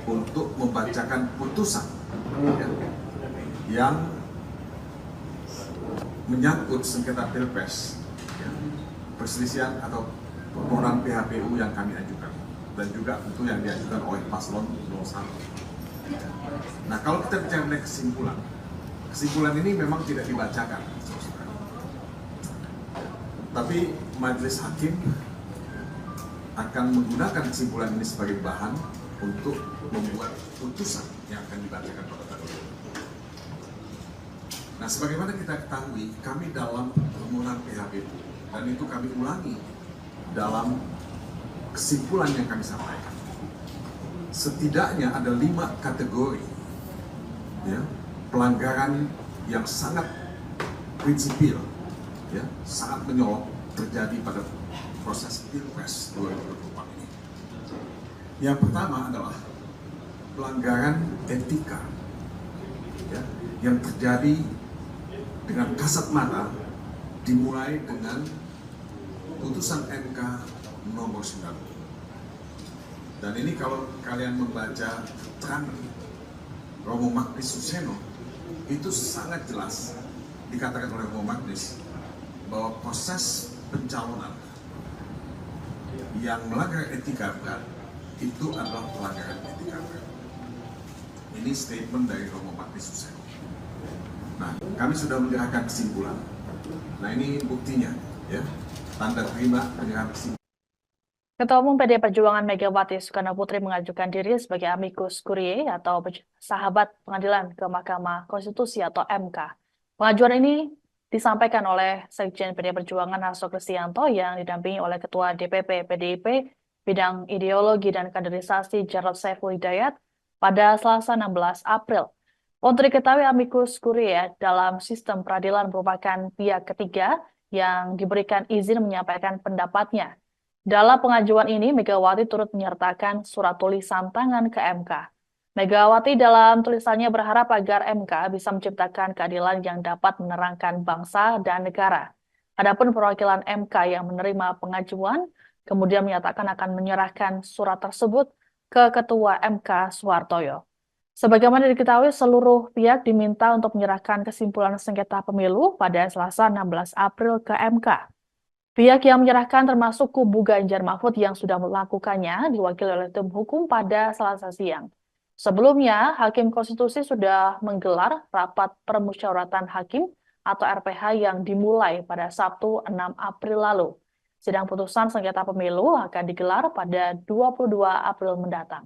untuk membacakan putusan yang menyangkut sengketa Pilpres, perselisihan atau permohonan PHPU yang kami ajukan, dan juga tentu yang diajukan oleh paslon 01. Nah, kalau kita bicara mengenai kesimpulan ini memang tidak dibacakan, tapi majelis hakim akan menggunakan kesimpulan ini sebagai bahan untuk membuat putusan yang akan dibacakan pada tanggal 22. Nah, sebagaimana kita ketahui, kami dalam permohonan PHPU, dan itu kami ulangi dalam kesimpulan yang kami sampaikan. Setidaknya ada 5 kategori, ya, pelanggaran yang sangat prinsipil, ya, sangat menyolok terjadi pada proses Pilpres 2024 ini. Yang pertama adalah pelanggaran etika, ya, yang terjadi dengan kasat mata, dimulai dengan putusan MK nomor 9. Dan ini kalau kalian membaca keterangan Romo Magnis Suseno, itu sangat jelas dikatakan oleh Romo Magnis bahwa proses pencalonan yang melanggar etika berat itu adalah pelanggaran etika berat. Ini statement dari Romo Magnis Suseno. Nah, kami sudah menyerahkan kesimpulan. Nah, ini buktinya, ya, tanda terima penyerahan kesimpulan. Ketua Umum PDI Perjuangan Megawati Soekarno Putri mengajukan diri sebagai amicus curiae atau sahabat pengadilan ke Mahkamah Konstitusi atau MK. Pengajuan ini disampaikan oleh Sekjen PDI Perjuangan Hasto Kristianto yang didampingi oleh Ketua DPP PDIP Bidang Ideologi dan Kaderisasi Jarod Saiful Hidayat pada Selasa 16 April. Untuk diketahui, amicus curiae dalam sistem peradilan merupakan pihak ketiga yang diberikan izin menyampaikan pendapatnya. Dalam pengajuan ini, Megawati turut menyertakan surat tulisan tangan ke MK. Megawati dalam tulisannya berharap agar MK bisa menciptakan keadilan yang dapat menerangkan bangsa dan negara. Adapun perwakilan MK yang menerima pengajuan kemudian menyatakan akan menyerahkan surat tersebut ke Ketua MK Suhartoyo. Sebagaimana diketahui, seluruh pihak diminta untuk menyerahkan kesimpulan sengketa pemilu pada Selasa 16 April ke MK. Pihak yang menyerahkan termasuk kubu Ganjar Mahfud yang sudah melakukannya diwakili oleh tim hukum pada Selasa siang. Sebelumnya, Hakim Konstitusi sudah menggelar rapat permusyawaratan hakim atau RPH yang dimulai pada Sabtu 6 April lalu. Sidang putusan sengketa pemilu akan digelar pada 22 April mendatang.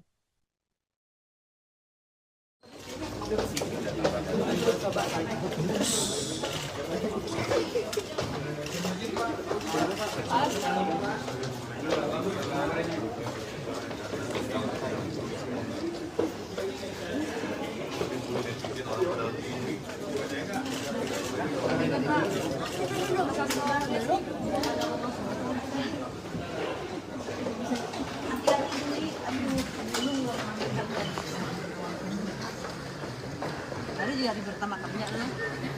Hari juga hari pertama kerja lah.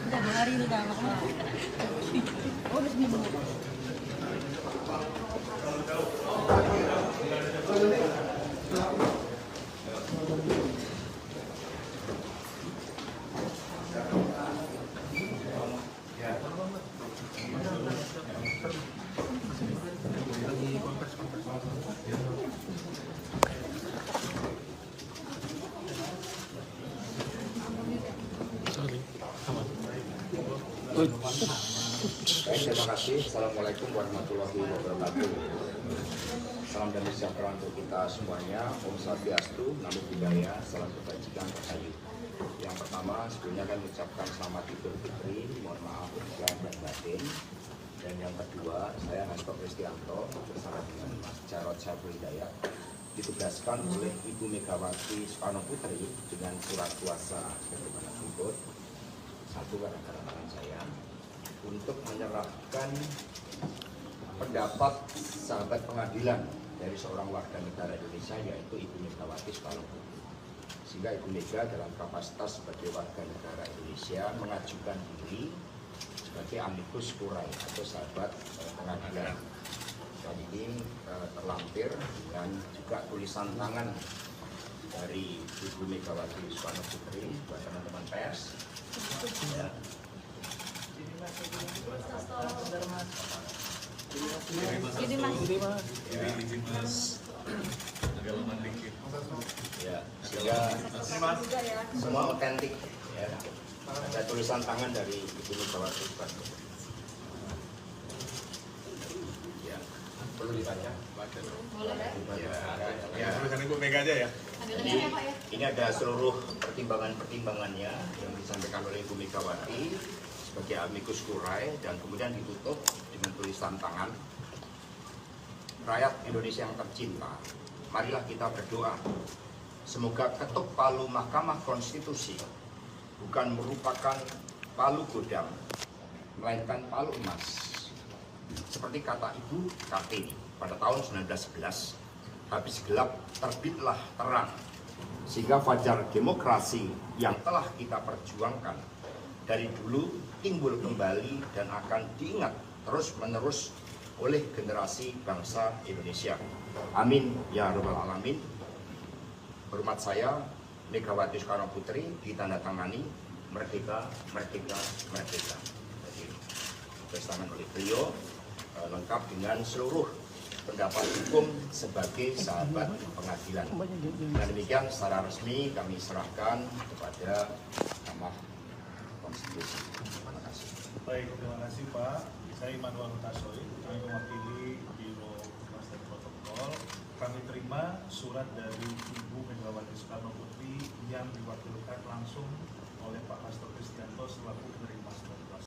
Udah 2 hari udah makan. Oh, udah seminggu. Terima kasih. Assalamualaikum warahmatullahi wabarakatuh. Salam damai sejahtera untuk kita semuanya. Om Swastiastu, Namo Buddhaya, salam kebajikan rahayu. Yang pertama, sebelumnya kami ucapkan selamat Idul Fitri, mohon maaf lahir dan batin. Dan yang kedua, saya Hasto Kristianto bersama dengan Mas Jarod Saiful Hidayat ditugaskan oleh Ibu Megawati Soekarno Putri dengan surat kuasa sebagaimana berikut. Satu gara-gara tangan saya untuk menyerahkan pendapat sahabat pengadilan dari seorang warga negara Indonesia yaitu Ibu Megawati Soekarno Putri. Sehingga Ibu Mega dalam kapasitas sebagai warga negara Indonesia mengajukan diri sebagai amicus curiae atau sahabat pengadilan. Dan ini terlampir dan juga tulisan tangan dari Ibu Megawati Soekarno Putri buat teman-teman pers. Ya. Ya, sehingga semua otentik ya. Ada tulisan tangan dari Ibu Megawati Soekarno Putri. Ya, perlu dibaca. Ya, tulisan Ibu Mega aja ya. Ini ada seluruh pertimbangan-pertimbangannya yang disampaikan oleh Ibu Megawati sebagai amicus curiae dan kemudian ditutup dengan tulisan tangan. Rakyat Indonesia yang tercinta, marilah kita berdoa. Semoga ketuk palu Mahkamah Konstitusi bukan merupakan palu godam, melainkan palu emas. Seperti kata Ibu Kartini pada tahun 1911, habis gelap terbitlah terang, sehingga fajar demokrasi yang telah kita perjuangkan dari dulu timbul kembali dan akan diingat terus-menerus oleh generasi bangsa Indonesia. Amin ya rabbal alamin. Hormat saya, Megawati Soekarno Putri, ditandatangani merdeka, merdeka, merdeka. Jadi, tulisan oleh beliau lengkap dengan seluruh pendapat hukum sebagai sahabat pengadilan. Dan demikian secara resmi kami serahkan kepada Mahkamah Konstitusi. Terima kasih. Baik, terima kasih Pak. Saya Immanuel Hutasoy, kami mewakili Biro Humas dan Protokol. Kami terima surat dari Ibu Megawati Soekarno Putri yang diwakilkan langsung oleh Pak Hasto Kristianto selaku penerima surat kuasa.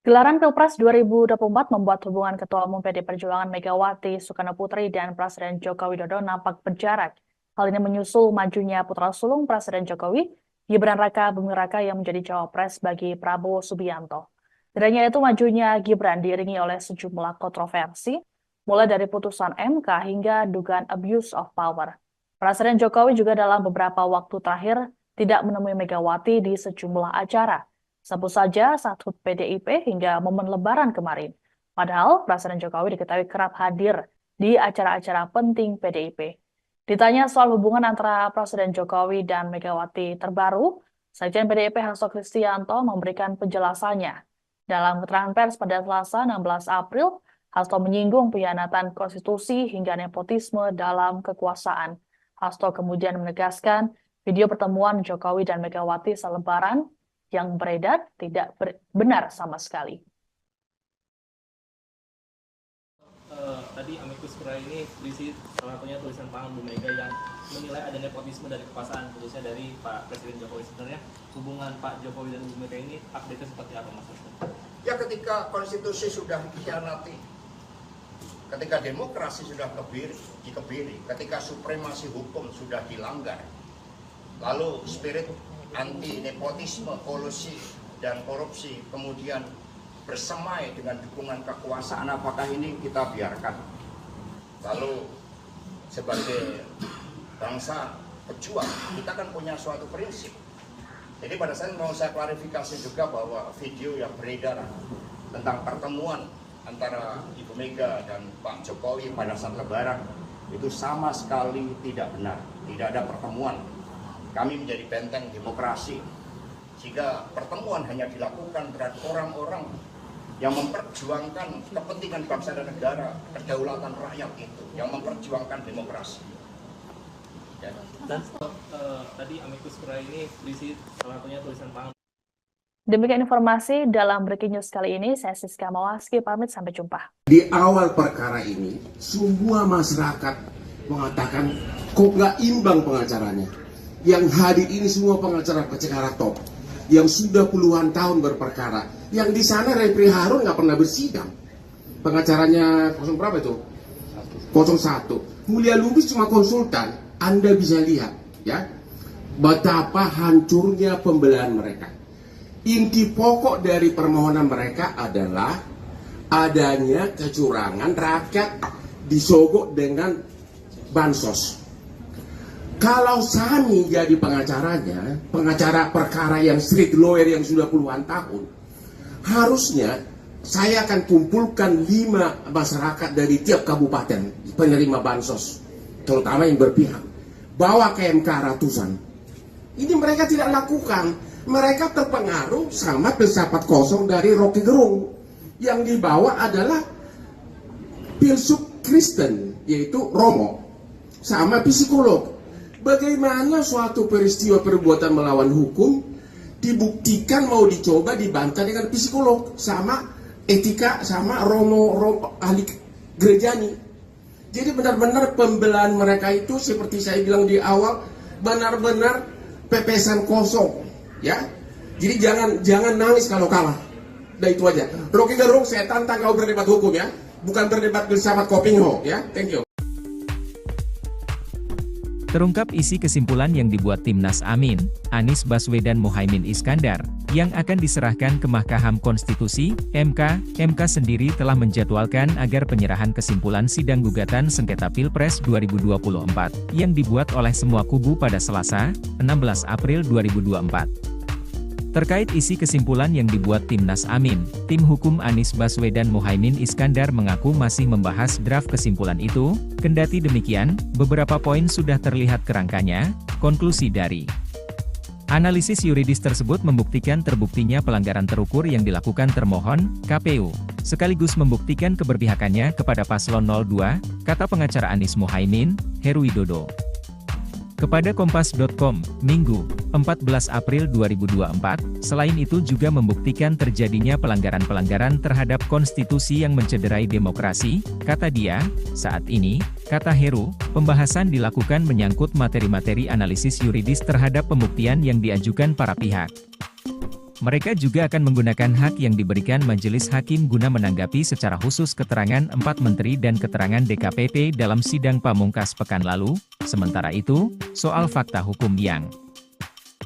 Gelaran Pilpres 2024 membuat hubungan Ketua Umum PD Perjuangan Megawati Soekarno Putri dan Presiden Joko Widodo nampak berjarak. Hal ini menyusul majunya putra sulung Presiden Jokowi, Gibran Raka Buming Raka yang menjadi cawapres bagi Prabowo Subianto. Tidak hanya itu, majunya Gibran diiringi oleh sejumlah kontroversi, mulai dari putusan MK hingga dugaan abuse of power. Presiden Jokowi juga dalam beberapa waktu terakhir tidak menemui Megawati di sejumlah acara. Sebut saja saat HUT PDIP hingga momen Lebaran kemarin. Padahal Presiden Jokowi diketahui kerap hadir di acara-acara penting PDIP. Ditanya soal hubungan antara Presiden Jokowi dan Megawati terbaru, Sekjen PDIP Hasto Kristianto memberikan penjelasannya. Dalam keterangan pers pada Selasa 16 April, Hasto menyinggung pengkhianatan konstitusi hingga nepotisme dalam kekuasaan. Hasto kemudian menegaskan video pertemuan Jokowi dan Megawati selebaran yang beredar tidak benar sama sekali. Tadi amicus curiae ini berisi salah satunya tulisan tangan Bu Mega yang menilai ada nepotisme dari kekuasaan, khususnya dari Pak Presiden Jokowi. Sebenarnya hubungan Pak Jokowi dan Bu Mega ini update-nya seperti apa, Mas? Ya, ketika konstitusi sudah dikhianati, ketika demokrasi sudah dikebiri, ketika supremasi hukum sudah dilanggar, lalu spirit anti nepotisme, kolusi dan korupsi kemudian bersemai dengan dukungan kekuasaan, apakah ini kita biarkan? Lalu sebagai bangsa pejuang, kita kan punya suatu prinsip. Jadi pada saat mau saya klarifikasi juga bahwa video yang beredar tentang pertemuan antara Ibu Mega dan Pak Jokowi pada saat Lebaran itu sama sekali tidak benar. Tidak ada pertemuan. Kami menjadi benteng demokrasi, sehingga pertemuan hanya dilakukan terhadap orang-orang yang memperjuangkan kepentingan bangsa dan negara, kedaulatan rakyat itu, yang memperjuangkan demokrasi. Ya. Dan tadi amicus curiae ini berisi salah satunya tulisan tangan. Demikian informasi dalam Breaking News kali ini. Saya Siska Mawaski, pamit, sampai jumpa. Di awal perkara ini, semua masyarakat mengatakan kok nggak imbang pengacaranya. Yang hadir ini semua pengacara top, yang sudah puluhan tahun berperkara. Yang di sana Refri Harun nggak pernah bersidang. Pengacaranya 0 berapa itu? 01. Mulia Lubis cuma konsultan. Anda bisa lihat, ya, betapa hancurnya pembelahan mereka. Inti pokok dari permohonan mereka adalah adanya kecurangan, rakyat disogok dengan bansos. Kalau Sani jadi pengacaranya, pengacara perkara yang street lawyer yang sudah puluhan tahun, harusnya saya akan kumpulkan 5 masyarakat dari tiap kabupaten penerima bansos, terutama yang berpihak, bawa ke MK ratusan. Ini mereka tidak lakukan. Mereka terpengaruh sama filsafat kosong dari Rocky Gerung. Yang dibawa adalah filsuf Kristen, yaitu Romo, sama psikolog. Bagaimana suatu peristiwa perbuatan melawan hukum dibuktikan mau dicoba dibantah dengan psikolog, sama etika, sama Romo ahli gerejani. Jadi benar-benar pembelaan mereka itu seperti saya bilang di awal, benar-benar pepesan kosong, ya. Jadi jangan nangis kalau kalah. Udah itu aja. Rocky Gerung, saya tantang kau berdebat hukum, ya, bukan berdebat filsafat Kopingho, ya. Thank you. Terungkap isi kesimpulan yang dibuat Timnas Amin, Anies Baswedan Muhaimin Iskandar, yang akan diserahkan ke Mahkamah Konstitusi, MK. MK sendiri telah menjadwalkan agar penyerahan kesimpulan sidang gugatan sengketa Pilpres 2024, yang dibuat oleh semua kubu pada Selasa, 16 April 2024. Terkait isi kesimpulan yang dibuat Timnas Amin, tim hukum Anies Baswedan Muhaimin Iskandar mengaku masih membahas draft kesimpulan itu. Kendati demikian, beberapa poin sudah terlihat kerangkanya. Konklusi dari analisis yuridis tersebut membuktikan terbuktinya pelanggaran terukur yang dilakukan termohon, KPU, sekaligus membuktikan keberpihakannya kepada paslon 02, kata pengacara Anies Muhaimin, Heru Widodo. Kepada Kompas.com, Minggu, 14 April 2024, selain itu juga membuktikan terjadinya pelanggaran-pelanggaran terhadap konstitusi yang mencederai demokrasi, kata dia. Saat ini, kata Heru, pembahasan dilakukan menyangkut materi-materi analisis yuridis terhadap pembuktian yang diajukan para pihak. Mereka juga akan menggunakan hak yang diberikan Majelis Hakim guna menanggapi secara khusus keterangan 4 menteri dan keterangan DKPP dalam sidang pamungkas pekan lalu. Sementara itu, soal fakta hukum yang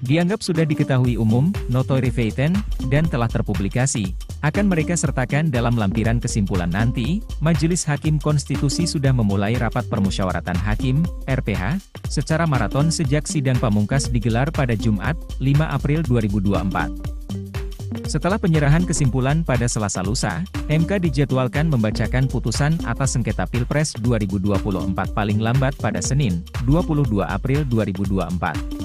dianggap sudah diketahui umum, notoire feitan, dan telah terpublikasi, akan mereka sertakan dalam lampiran kesimpulan nanti. Majelis Hakim Konstitusi sudah memulai rapat permusyawaratan hakim, RPH, secara maraton sejak sidang pamungkas digelar pada Jumat, 5 April 2024. Setelah penyerahan kesimpulan pada Selasa lusa, MK dijadwalkan membacakan putusan atas sengketa Pilpres 2024 paling lambat pada Senin, 22 April 2024.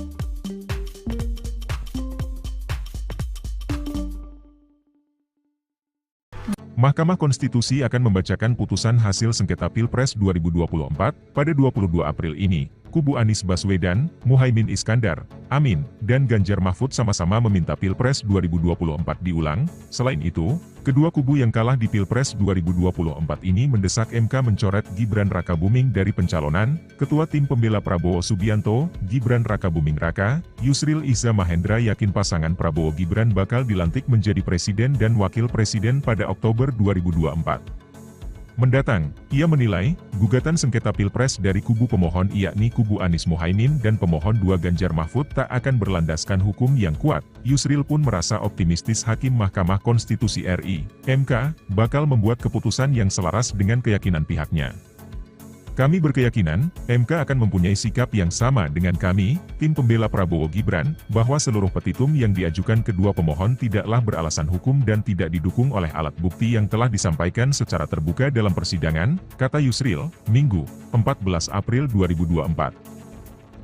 Mahkamah Konstitusi akan membacakan putusan hasil sengketa Pilpres 2024 pada 22 April ini. Kubu Anies Baswedan, Muhaimin Iskandar, Amin, dan Ganjar Mahfud sama-sama meminta Pilpres 2024 diulang. Selain itu, kedua kubu yang kalah di Pilpres 2024 ini mendesak MK mencoret Gibran Rakabuming dari pencalonan. Ketua Tim Pembela Prabowo Subianto, Gibran Rakabuming Raka, Yusril Iza Mahendra yakin pasangan Prabowo Gibran bakal dilantik menjadi presiden dan wakil presiden pada Oktober 2024 mendatang. Ia menilai, gugatan sengketa Pilpres dari kubu pemohon yakni kubu Anies Muhaimin dan pemohon 2 Ganjar Mahfud tak akan berlandaskan hukum yang kuat. Yusril pun merasa optimistis Hakim Mahkamah Konstitusi RI, MK, bakal membuat keputusan yang selaras dengan keyakinan pihaknya. Kami berkeyakinan, MK akan mempunyai sikap yang sama dengan kami, tim pembela Prabowo Gibran, bahwa seluruh petitum yang diajukan kedua pemohon tidaklah beralasan hukum dan tidak didukung oleh alat bukti yang telah disampaikan secara terbuka dalam persidangan, kata Yusril, Minggu, 14 April 2024.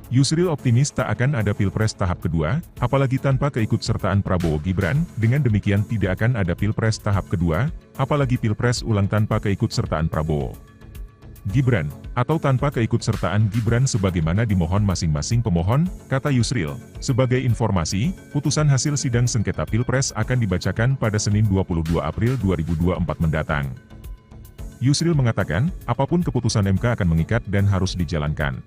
Yusril optimis tak akan ada Pilpres tahap kedua, apalagi tanpa keikutsertaan Prabowo Gibran, dengan demikian tidak akan ada Pilpres tahap kedua, apalagi Pilpres ulang tanpa keikutsertaan Prabowo Gibran, atau tanpa keikutsertaan Gibran sebagaimana dimohon masing-masing pemohon, kata Yusril. Sebagai informasi, putusan hasil sidang sengketa Pilpres akan dibacakan pada Senin 22 April 2024 mendatang. Yusril mengatakan, apapun keputusan MK akan mengikat dan harus dijalankan.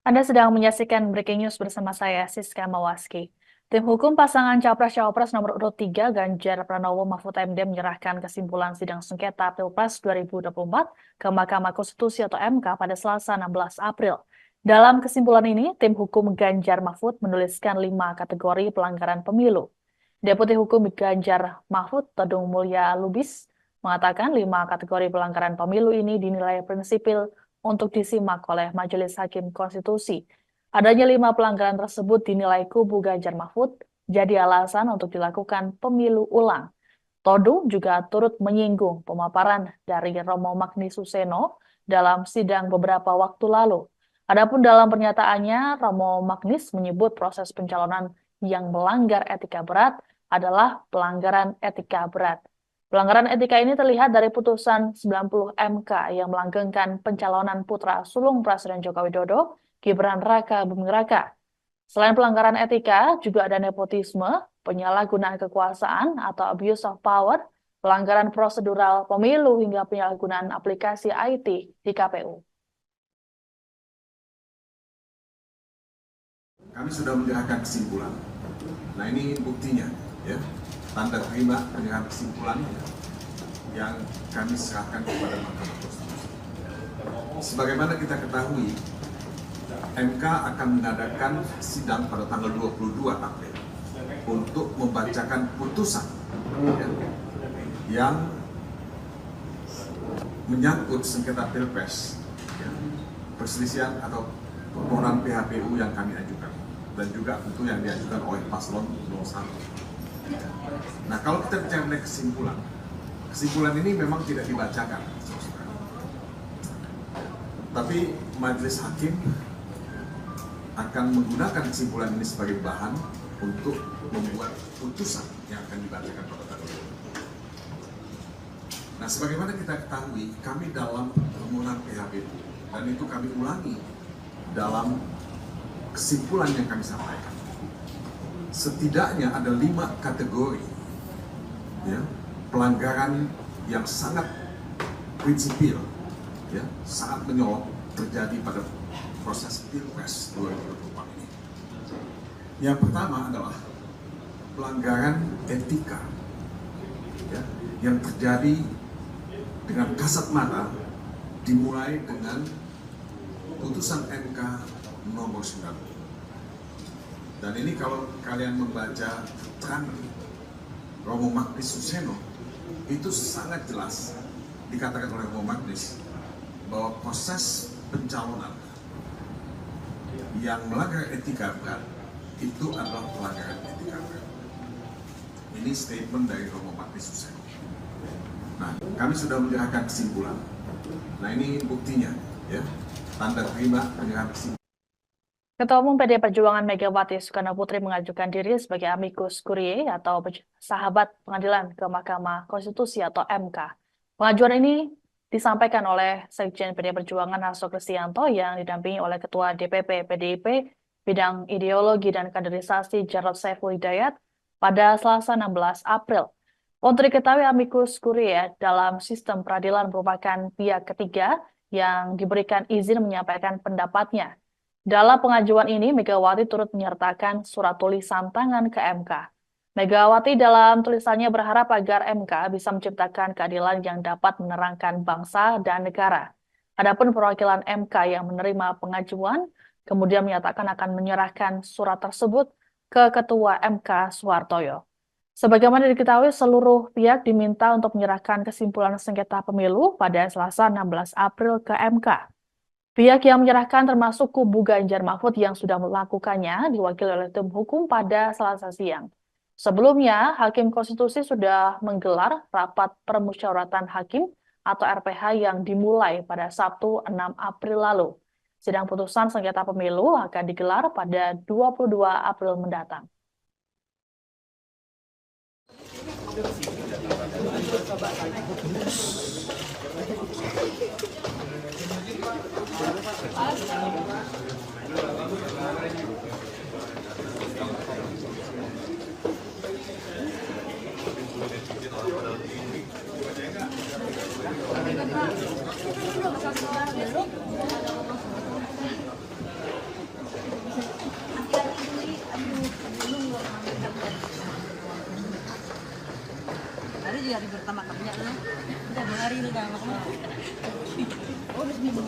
Anda sedang menyaksikan Breaking News bersama saya, Siska Mawaski. Tim hukum pasangan Capres-Cawapres nomor urut 3 Ganjar Pranowo Mahfud MD menyerahkan kesimpulan sidang sengketa Pilpres 2024 ke Mahkamah Konstitusi atau MK pada Selasa 16 April. Dalam kesimpulan ini, tim hukum Ganjar Mahfud menuliskan 5 kategori pelanggaran pemilu. Deputi Hukum Ganjar Mahfud, Todung Mulya Lubis, mengatakan 5 kategori pelanggaran pemilu ini dinilai prinsipil untuk disimak oleh Majelis Hakim Konstitusi. Adanya 5 pelanggaran tersebut dinilai kubu Ganjar Mahfud jadi alasan untuk dilakukan pemilu ulang. Todung juga turut menyinggung pemaparan dari Romo Magnis Suseno dalam sidang beberapa waktu lalu. Adapun dalam pernyataannya, Romo Magnis menyebut proses pencalonan yang melanggar etika berat adalah pelanggaran etika berat. Pelanggaran etika ini terlihat dari putusan 90 MK yang melanggengkan pencalonan putra sulung Presiden Joko Widodo, Gibran Rakabuming Raka. Selain pelanggaran etika, juga ada nepotisme, penyalahgunaan kekuasaan atau abuse of power, pelanggaran prosedural pemilu hingga penyalahgunaan aplikasi IT di KPU. Kami sudah menyerahkan kesimpulan. Nah ini buktinya, ya, tanda terima penyerahan kesimpulan yang kami serahkan kepada Mahkamah Konstitusi. Sebagaimana kita ketahui, MK akan mengadakan sidang pada tanggal 22 April untuk membacakan putusan yang menyangkut sengketa Pilpres, perselisihan atau permohonan PHPU yang kami ajukan, dan juga tentu yang diajukan oleh paslon 01. Nah, kalau kita bicara mengenai kesimpulan ini memang tidak dibacakan, tapi Majelis Hakim akan menggunakan kesimpulan ini sebagai bahan untuk membuat putusan yang akan dibacakan pada tanggal 22. Nah, sebagaimana kita ketahui, kami dalam permohonan PHPU, dan itu kami ulangi dalam kesimpulan yang kami sampaikan. Setidaknya ada 5 kategori, ya, pelanggaran yang sangat prinsipil, ya, sangat menyorot terjadi pada proses Pilpres 2024 ini. Yang pertama adalah pelanggaran etika, ya, yang terjadi dengan kasat mata, dimulai dengan putusan MK nomor 9. Dan ini kalau kalian membaca keterangan Romo Magnis Suseno, itu sangat jelas dikatakan oleh Romo Magnis bahwa proses pencalonan yang melanggar etika berat itu adalah pelanggaran etika. Ini statement dari Romo Bakti Suseno. Nah, kami sudah menyerahkan kesimpulan. Nah, ini buktinya, ya. Tanda terima penyerahan kesimpulan. Ketua Umum PD Perjuangan Megawati Soekarno Putri mengajukan diri sebagai amicus curiae atau sahabat pengadilan ke Mahkamah Konstitusi atau MK. Pengajuan ini disampaikan oleh Sekjen PD Perjuangan Hasto Kristianto yang didampingi oleh Ketua DPP PDIP Bidang Ideologi dan Kaderisasi Jarod Saiful Hidayat pada Selasa 16 April. Untuk diketahui, amicus curiae dalam sistem peradilan merupakan pihak ketiga yang diberikan izin menyampaikan pendapatnya. Dalam pengajuan ini, Megawati turut menyertakan surat tulisan tangan ke MK. Megawati dalam tulisannya berharap agar MK bisa menciptakan keadilan yang dapat menerangkan bangsa dan negara. Adapun perwakilan MK yang menerima pengajuan, kemudian menyatakan akan menyerahkan surat tersebut ke Ketua MK Soehartoyo. Sebagaimana diketahui, seluruh pihak diminta untuk menyerahkan kesimpulan sengketa pemilu pada Selasa 16 April ke MK. Pihak yang menyerahkan termasuk kubu Ganjar Mahfud yang sudah melakukannya diwakili oleh tim hukum pada Selasa siang. Sebelumnya, Hakim Konstitusi sudah menggelar rapat permusyawaratan hakim atau RPH yang dimulai pada Sabtu 6 April lalu. Sidang putusan sengketa pemilu akan digelar pada 22 April mendatang. Hari juga hari pertama kerja lu. Udah 2 hari lu udah makan. Oh, udah seminggu.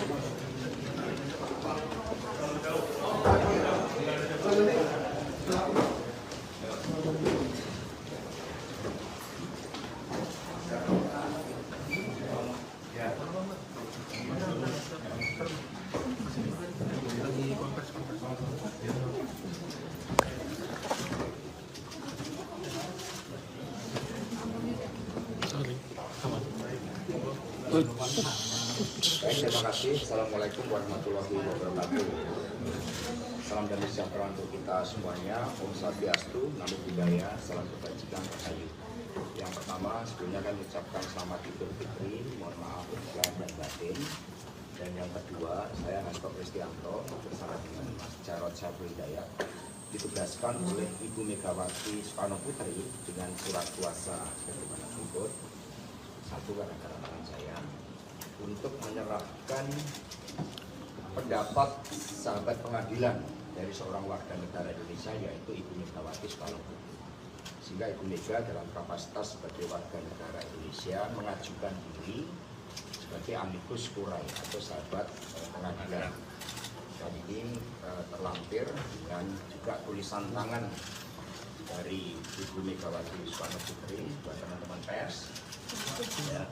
Baik, terima kasih. Assalamualaikum warahmatullahi wabarakatuh. Salam damai sejahtera untuk kita semuanya. Om Swastiastu, Namo Buddhaya, salam kebajikan, rahayu. Yang pertama, sebelumnya kami ucapkan selamat Idul Fitri, mohon maaf lahir dan batin. Dan yang kedua, saya Hasto Kristianto bersama dengan Mas Jarod Saiful Hidayat ditugaskan oleh Ibu Megawati Soekarno Putri dengan surat kuasa sebagaimana berikut. Satu, gara-gara tangan saya untuk menyerahkan pendapat sahabat pengadilan dari seorang warga negara Indonesia, yaitu Ibu Megawati Soekarno Putri. Sehingga Ibu Mega dalam kapasitas sebagai warga negara Indonesia mengajukan diri sebagai amicus curiae atau sahabat pengadilan. Dan ini terlampir dan juga tulisan tangan dari Ibu Megawati Soekarno Putri buat teman-teman pers. Ya.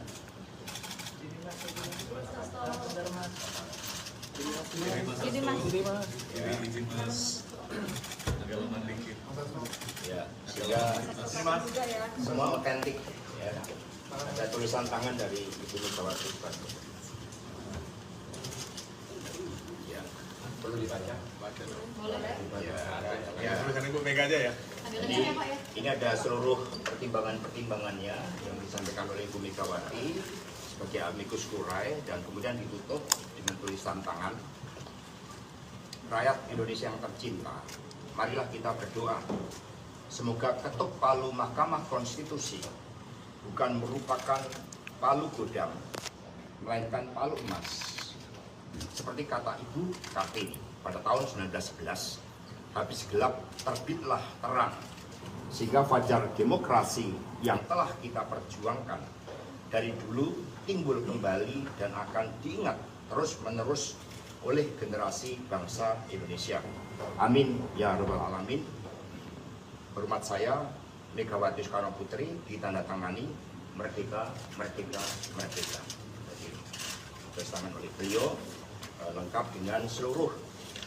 Ya, sehingga semua otentik, ya. Ada tulisan tangan dari Ibu Megawati Soekarno. Ya, perlu dibaca. Ya, tulisan Ibu Mega aja ya. Jadi, ini ada seluruh pertimbangan-pertimbangannya yang disampaikan oleh Ibu Megawati sebagai amicus curiae dan kemudian ditutup dengan tulisan tangan. Rakyat Indonesia yang tercinta, marilah kita berdoa. Semoga ketuk palu Mahkamah Konstitusi bukan merupakan palu godam, melainkan palu emas. Seperti kata Ibu Kartini pada tahun 1911, habis gelap terbitlah terang, sehingga fajar demokrasi yang telah kita perjuangkan dari dulu timbul kembali dan akan diingat terus-menerus oleh generasi bangsa Indonesia. Amin ya rabbal alamin. Hormat saya, Megawati Soekarno Putri, ditandatangani merdeka, merdeka, merdeka. Jadi, bersamaan oleh beliau lengkap dengan seluruh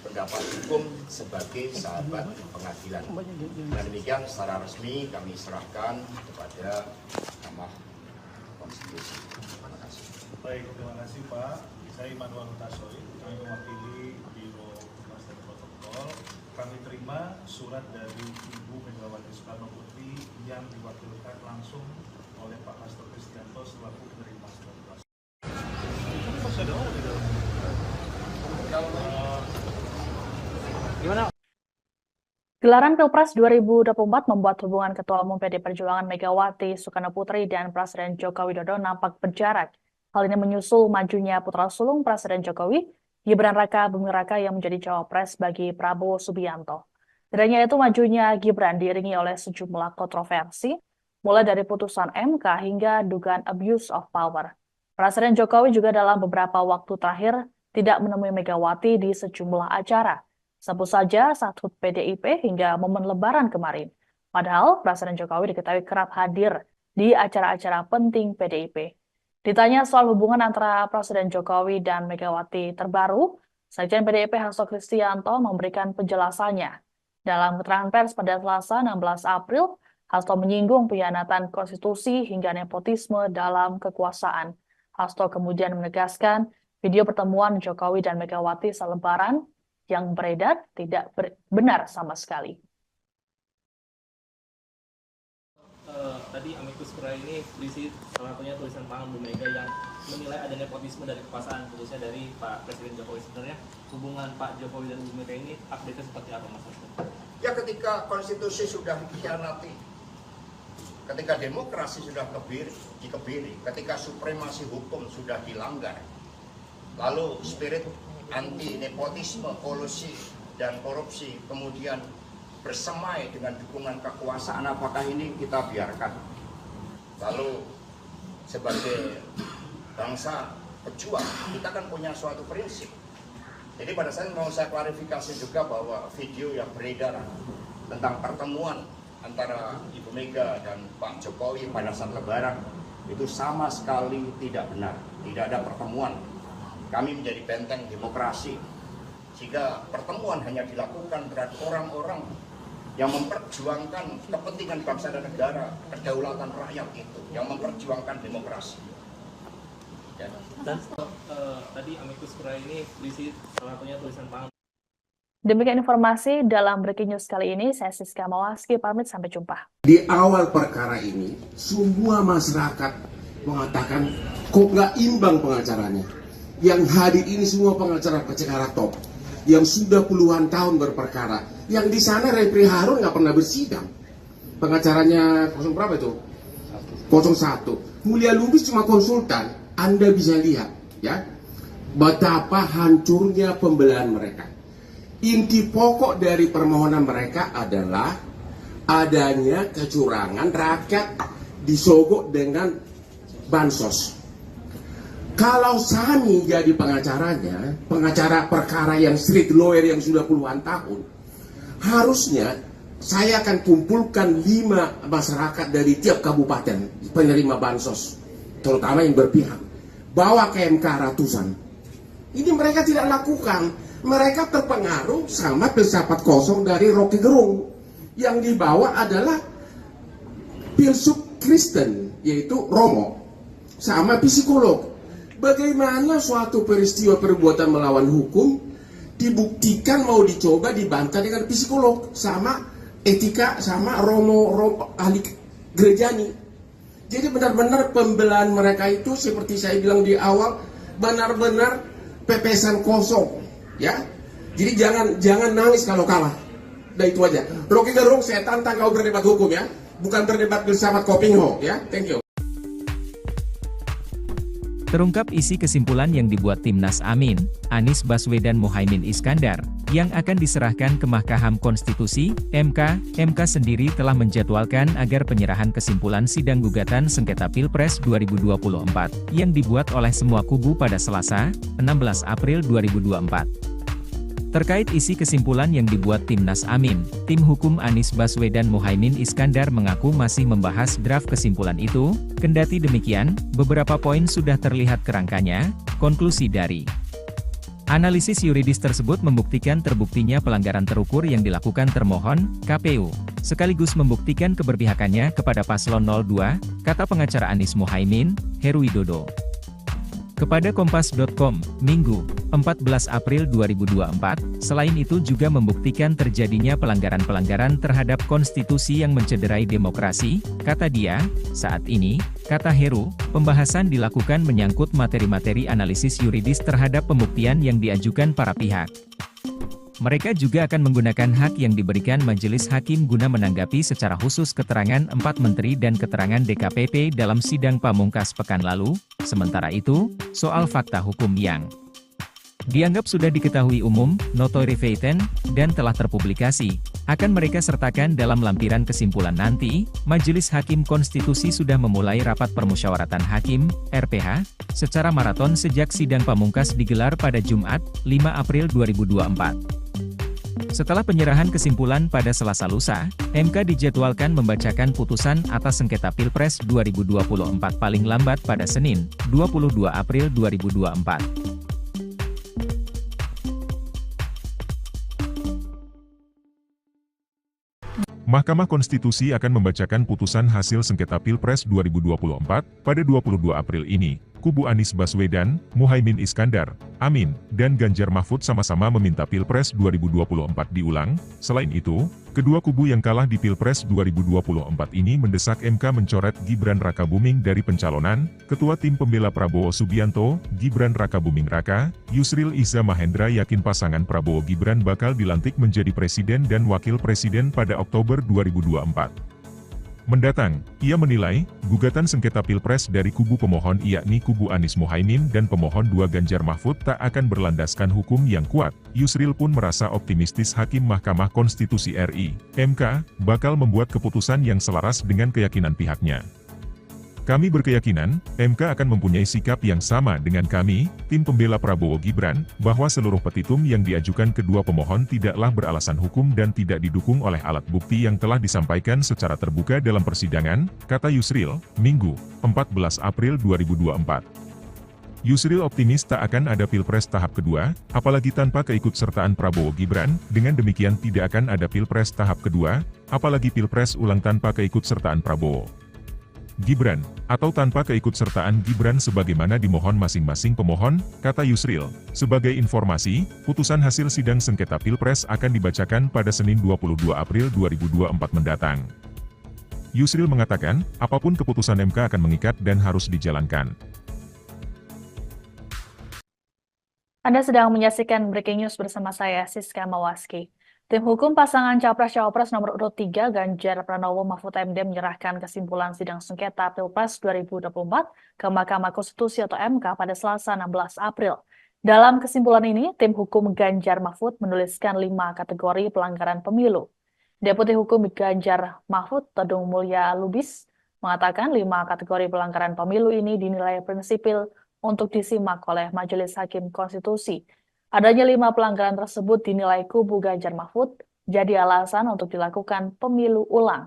pendapat hukum sebagai sahabat pengadilan. Dan demikian secara resmi kami serahkan kepada Mahkamah Konstitusi. Terima kasih. Baik, terima kasih Pak. Saya Immanuel Hutasoy, kami mewakili Biro Humas dan Protokol. Kami terima surat dari Ibu Megawati Soekarno Putri yang diwakilkan langsung oleh Pak Hasto Kristianto selaku penerima surat kuasa. Gelaran Pilpres 2024 membuat hubungan Ketua Umum PD Perjuangan Megawati Soekarno Putri dan Presiden Joko Widodo nampak berjarak. Hal ini menyusul majunya putra sulung Presiden Jokowi, Gibran Raka Buming Raka yang menjadi cawapres bagi Prabowo Subianto. Tidak hanya itu, majunya Gibran diiringi oleh sejumlah kontroversi, mulai dari putusan MK hingga dugaan abuse of power. Presiden Jokowi juga dalam beberapa waktu terakhir tidak menemui Megawati di sejumlah acara. Sebut saja saat HUT PDIP hingga momen Lebaran kemarin. Padahal Presiden Jokowi diketahui kerap hadir di acara-acara penting PDIP. Ditanya soal hubungan antara Presiden Jokowi dan Megawati terbaru, Sekjen PDIP Hasto Kristianto memberikan penjelasannya. Dalam keterangan pers pada Selasa 16 April, Hasto menyinggung pengkhianatan konstitusi hingga nepotisme dalam kekuasaan. Hasto kemudian menegaskan video pertemuan Jokowi dan Megawati saat Lebaran yang beredar tidak benar sama sekali. Tadi amicus curiae ini berisi salah satunya tulisan tangan Bu Mega yang menilai ada nepotisme dari kekuasaan, khususnya dari Pak Presiden Jokowi. Sebenarnya hubungan Pak Jokowi dan Bu Mega ini update-nya seperti apa, Mas Hasto? Ya, ketika konstitusi sudah dikhianati, ketika demokrasi sudah dikebiri, ketika supremasi hukum sudah dilanggar, lalu spirit anti nepotisme, kolusi dan korupsi kemudian bersemai dengan dukungan kekuasaan, apakah ini kita biarkan? Lalu sebagai bangsa pejuang, kita kan punya suatu prinsip. Jadi pada saat mau saya klarifikasi juga bahwa video yang beredar tentang pertemuan antara Ibu Mega dan Pak Jokowi pada saat Lebaran itu sama sekali tidak benar. Tidak ada pertemuan. Kami menjadi benteng demokrasi, sehingga pertemuan hanya dilakukan terhadap orang-orang yang memperjuangkan kepentingan bangsa dan negara, kedaulatan rakyat itu, yang memperjuangkan demokrasi. Ya. Dan tadi amicus curiae ini berisi salah satunya tulisan tangan. Demikian informasi dalam Breaking News kali ini. Saya Siska Mawaski, pamit, sampai jumpa. Di awal perkara ini, semua masyarakat mengatakan kok nggak imbang pengacaranya. Yang hadir ini semua pengacara-pengacara top, yang sudah puluhan tahun berperkara. Yang di sana Refri Harun nggak pernah bersidang. Pengacaranya 0 berapa itu? 01. Mulia Lubis cuma konsultan. Anda bisa lihat, ya, betapa hancurnya pembelahan mereka. Inti pokok dari permohonan mereka adalah adanya kecurangan, rakyat disogok dengan bansos. Kalau Sani jadi pengacaranya, pengacara perkara yang street lawyer yang sudah puluhan tahun, harusnya saya akan kumpulkan 5 masyarakat dari tiap kabupaten penerima bansos, terutama yang berpihak, bawa ke MK ratusan. Ini mereka tidak lakukan. Mereka terpengaruh sama filsafat kosong dari Rocky Gerung. Yang dibawa adalah filsuf Kristen, yaitu Romo, sama psikolog. Bagaimana suatu peristiwa perbuatan melawan hukum dibuktikan mau dicoba dibantah dengan psikolog sama etika sama Romo ahli gerejani. Jadi benar-benar pembelahan mereka itu seperti saya bilang di awal, benar-benar pepesan kosong, ya. Jadi jangan nangis kalau kalah. Udah itu aja. Rocky Gerung, saya tantang kau berdebat hukum, ya, bukan berdebat bersama Kopingho, ya. Thank you. Terungkap isi kesimpulan yang dibuat Timnas Amin, Anies Baswedan Muhaimin Iskandar, yang akan diserahkan ke Mahkamah Konstitusi, MK. MK sendiri telah menjadwalkan agar penyerahan kesimpulan sidang gugatan sengketa Pilpres 2024, yang dibuat oleh semua kubu pada Selasa, 16 April 2024. Terkait isi kesimpulan yang dibuat Timnas Amin, tim hukum Anies Baswedan Muhaimin Iskandar mengaku masih membahas draft kesimpulan itu. Kendati demikian, beberapa poin sudah terlihat kerangkanya. Konklusi dari Analisis yuridis tersebut membuktikan terbuktinya pelanggaran terukur yang dilakukan termohon, KPU, sekaligus membuktikan keberpihakannya kepada paslon 02, kata pengacara Anies Mohaimin, Heru Widodo. Kepada Kompas.com, Minggu, 14 April 2024, selain itu juga membuktikan terjadinya pelanggaran-pelanggaran terhadap konstitusi yang mencederai demokrasi, kata dia. Saat ini, kata Heru, pembahasan dilakukan menyangkut materi-materi analisis yuridis terhadap pembuktian yang diajukan para pihak. Mereka juga akan menggunakan hak yang diberikan Majelis Hakim guna menanggapi secara khusus keterangan 4 menteri dan keterangan DKPP dalam sidang pamungkas pekan lalu. Sementara itu, soal fakta hukum yang dianggap sudah diketahui umum, notoire feitan, dan telah terpublikasi, akan mereka sertakan dalam lampiran kesimpulan nanti. Majelis Hakim Konstitusi sudah memulai rapat permusyawaratan hakim, RPH, secara maraton sejak sidang pamungkas digelar pada Jumat, 5 April 2024. Setelah penyerahan kesimpulan pada Selasa lusa, MK dijadwalkan membacakan putusan atas sengketa Pilpres 2024 paling lambat pada Senin, 22 April 2024. Mahkamah Konstitusi akan membacakan putusan hasil sengketa Pilpres 2024 pada 22 April ini. Kubu Anies Baswedan, Muhaimin Iskandar, Amin, dan Ganjar Mahfud sama-sama meminta Pilpres 2024 diulang. Selain itu, kedua kubu yang kalah di Pilpres 2024 ini mendesak MK mencoret Gibran Rakabuming dari pencalonan. Ketua Tim Pembela Prabowo Subianto, Gibran Rakabuming Raka, Yusril Iza Mahendra yakin pasangan Prabowo Gibran bakal dilantik menjadi presiden dan wakil presiden pada Oktober 2024. Mendatang, ia menilai, gugatan sengketa Pilpres dari kubu pemohon yakni kubu Anies Mohaimin dan pemohon 2 Ganjar Mahfud tak akan berlandaskan hukum yang kuat. Yusril pun merasa optimistis Hakim Mahkamah Konstitusi RI, MK, bakal membuat keputusan yang selaras dengan keyakinan pihaknya. Kami berkeyakinan, MK akan mempunyai sikap yang sama dengan kami, tim pembela Prabowo Gibran, bahwa seluruh petitum yang diajukan kedua pemohon tidaklah beralasan hukum dan tidak didukung oleh alat bukti yang telah disampaikan secara terbuka dalam persidangan, kata Yusril, Minggu, 14 April 2024. Yusril optimis tak akan ada Pilpres tahap kedua, apalagi tanpa keikutsertaan Prabowo Gibran. Dengan demikian tidak akan ada Pilpres tahap kedua, apalagi Pilpres ulang tanpa keikutsertaan Prabowo Gibran, atau tanpa keikutsertaan Gibran sebagaimana dimohon masing-masing pemohon, kata Yusril. Sebagai informasi, putusan hasil sidang sengketa Pilpres akan dibacakan pada Senin 22 April 2024 mendatang. Yusril mengatakan, apapun keputusan MK akan mengikat dan harus dijalankan. Anda sedang menyaksikan Breaking News bersama saya, Siska Mawaski. Tim hukum pasangan Capres-Cawapres nomor urut 3 Ganjar Pranowo Mahfud MD menyerahkan kesimpulan sidang sengketa Pilpres 2024 ke Mahkamah Konstitusi atau MK pada Selasa 16 April. Dalam kesimpulan ini, tim hukum Ganjar Mahfud menuliskan 5 kategori pelanggaran pemilu. Deputi Hukum Ganjar Mahfud, Todung Mulya Lubis, mengatakan 5 kategori pelanggaran pemilu ini dinilai prinsipil untuk disimak oleh Majelis Hakim Konstitusi. Adanya 5 pelanggaran tersebut dinilai kubu Ganjar Mahfud jadi alasan untuk dilakukan pemilu ulang.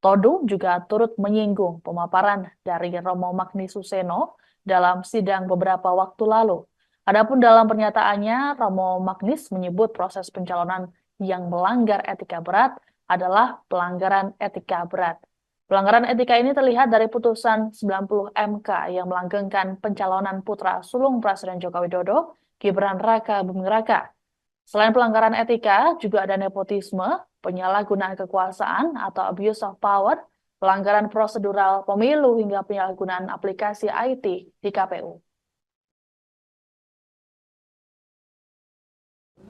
Todung juga turut menyinggung pemaparan dari Romo Magnis Suseno dalam sidang beberapa waktu lalu. Adapun dalam pernyataannya, Romo Magnis menyebut proses pencalonan yang melanggar etika berat adalah pelanggaran etika berat. Pelanggaran etika ini terlihat dari putusan 90 MK yang melanggengkan pencalonan putra sulung Presiden Joko Widodo, Gibran Rakabuming Raka. Selain pelanggaran etika, juga ada nepotisme, penyalahgunaan kekuasaan atau abuse of power, pelanggaran prosedural pemilu hingga penyalahgunaan aplikasi IT di KPU.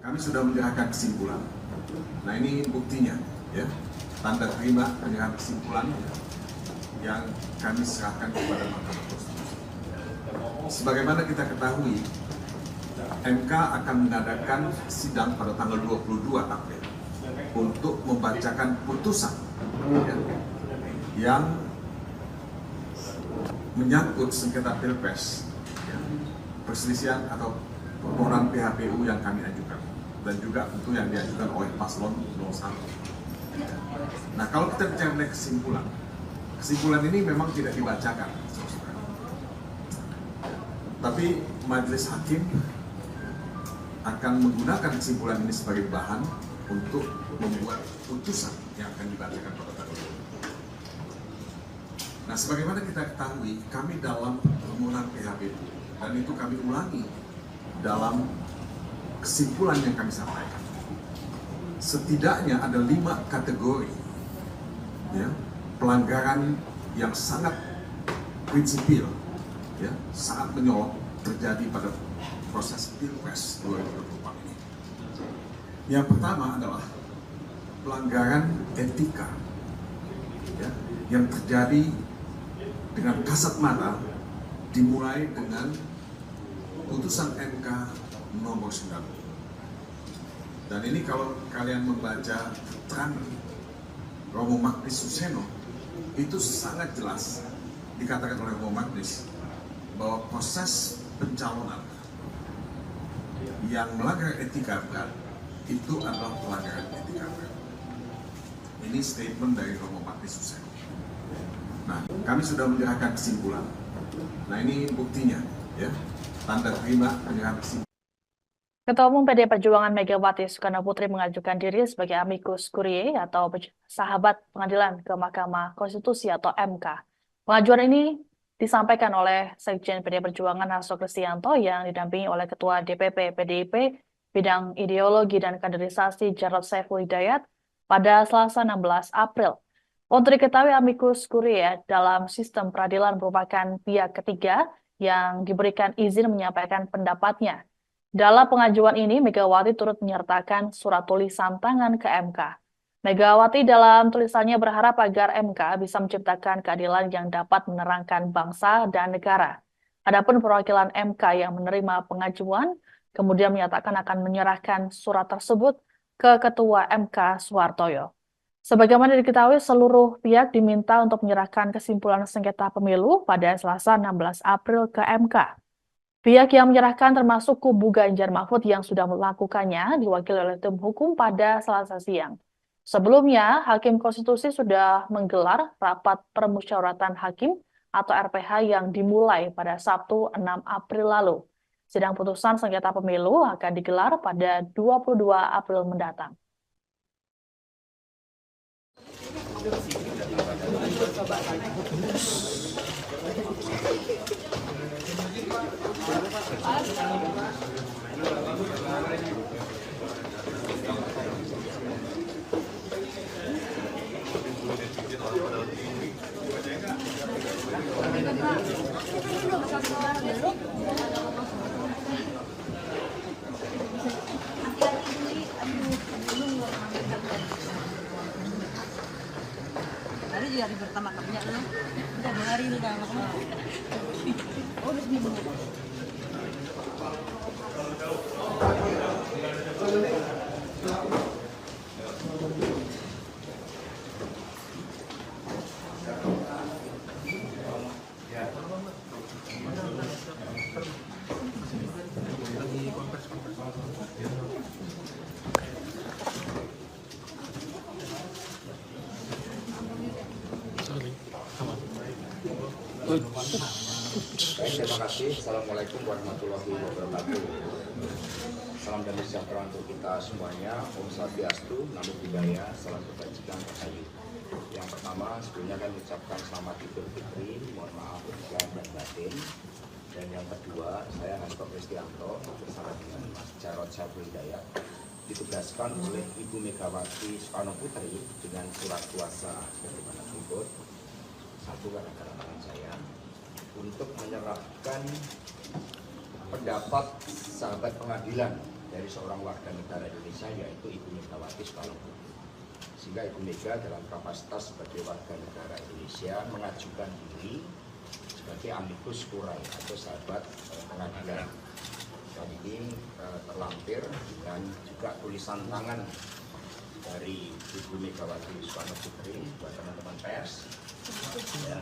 Kami sudah menyerahkan kesimpulan. Nah ini buktinya, ya, tanda terima penyerahan kesimpulan yang kami serahkan kepada Mahkamah Konstitusi. Sebagaimana kita ketahui, MK akan mengadakan sidang pada tanggal 22 April untuk membacakan putusan yang menyangkut sengketa Pilpres, perselisihan atau permohonan PHPU yang kami ajukan, dan juga tentu yang diajukan oleh paslon 01. Nah, kalau kita bicara mengenai kesimpulan ini memang tidak dibacakan, tapi Majelis Hakim akan menggunakan kesimpulan ini sebagai bahan untuk membuat putusan yang akan dibacakan pada tanggal 20. Nah, sebagaimana kita ketahui, kami dalam permohonan PHBU, dan itu kami ulangi dalam kesimpulan yang kami sampaikan. Setidaknya ada 5 kategori ya, pelanggaran yang sangat prinsipil, ya, sangat menyolok terjadi pada proses Pilpres 2024 ini. Yang pertama adalah pelanggaran etika, ya, yang terjadi dengan kasat mata, dimulai dengan putusan MK nomor 9. Dan ini kalau kalian membaca keterangan Romo Magnis Suseno, itu sangat jelas dikatakan oleh Romo Magnis bahwa proses pencalonan yang melanggar etika berat itu adalah pelanggaran etika berat. Ini statement dari Romo Magnis Suseno. Nah, kami sudah menyerahkan kesimpulan. Nah, ini buktinya, ya, tanda terima penyerahan kesimpulan. Ketua Umum PDI Perjuangan Megawati Soekarno Putri mengajukan diri sebagai amicus curiae atau sahabat pengadilan ke Mahkamah Konstitusi atau MK. Pengajuan ini disampaikan oleh Sekjen PDI Perjuangan Hasto Kristianto yang didampingi oleh Ketua DPP PDIP Bidang Ideologi dan Kaderisasi Jarod Saiful Hidayat pada Selasa 16 April. Untuk diketahui, amicus curiae dalam sistem peradilan merupakan pihak ketiga yang diberikan izin menyampaikan pendapatnya. Dalam pengajuan ini, Megawati turut menyertakan surat tulisan tangan ke MK. Megawati dalam tulisannya berharap agar MK bisa menciptakan keadilan yang dapat menerangkan bangsa dan negara. Adapun perwakilan MK yang menerima pengajuan, kemudian menyatakan akan menyerahkan surat tersebut ke Ketua MK Suhartoyo. Sebagaimana diketahui, seluruh pihak diminta untuk menyerahkan kesimpulan sengketa pemilu pada Selasa 16 April ke MK. Pihak yang menyerahkan termasuk kubu Ganjar Mahfud yang sudah melakukannya diwakili oleh tim hukum pada Selasa siang. Sebelumnya, Hakim Konstitusi sudah menggelar rapat permusyawaratan hakim atau RPH yang dimulai pada Sabtu 6 April lalu. Sidang putusan sengketa pemilu akan digelar pada 22 April mendatang. Hari juga hari pertama kerja lu. Udah 2 hari lu dah makan. Oh, udah seminggu. Terima kasih. Assalamualaikum warahmatullahi wabarakatuh. Salam damai sejahtera untuk kita semuanya. Om Swastiastu, Namo Buddhaya, salam kebajikan rahayu. Yang pertama, sebelumnya kami ucapkan selamat Idul Fitri, mohon maaf lahir dan batin. Dan yang kedua, saya Hasto Kristianto bersama dengan Mas Jarod Saiful Hidayat ditugaskan oleh Ibu Megawati Soekarno Putri dengan surat kuasa sebagaimana berikut. Satu gara-gara tangan saya untuk menyerahkan pendapat sahabat pengadilan dari seorang warga negara Indonesia yaitu Ibu Megawati Soekarno Putri. Sehingga Ibu Mega dalam kapasitas sebagai warga negara Indonesia mengajukan diri sebagai amicus curiae atau sahabat pengadilan. Dan ini terlampir dan juga tulisan tangan dari Ibu Megawati Soekarno Putri buat teman-teman pers. Ya.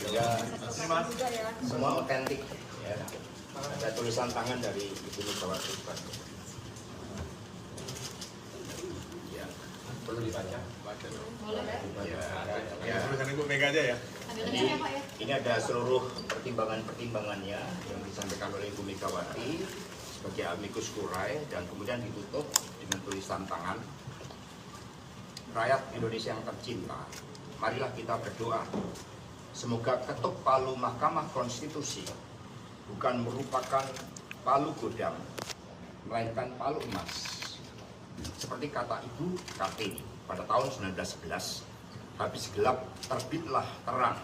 Ya, sehingga semua otentik. Ya. Ada tulisan tangan dari Ibu Megawati Soekarno Putri. Ya. perlu dibaca? Boleh ya? Tulisan Ibu Mega aja ya. Ini ada seluruh pertimbangan-pertimbangannya yang disampaikan oleh Ibu Megawati sebagai amicus curiae, dan kemudian ditutup dengan tulisan tangan. Rakyat Indonesia yang tercinta, marilah kita berdoa semoga ketuk palu Mahkamah Konstitusi bukan merupakan palu godam, melainkan palu emas. Seperti kata Ibu Kartini pada tahun 1911, habis gelap terbitlah terang,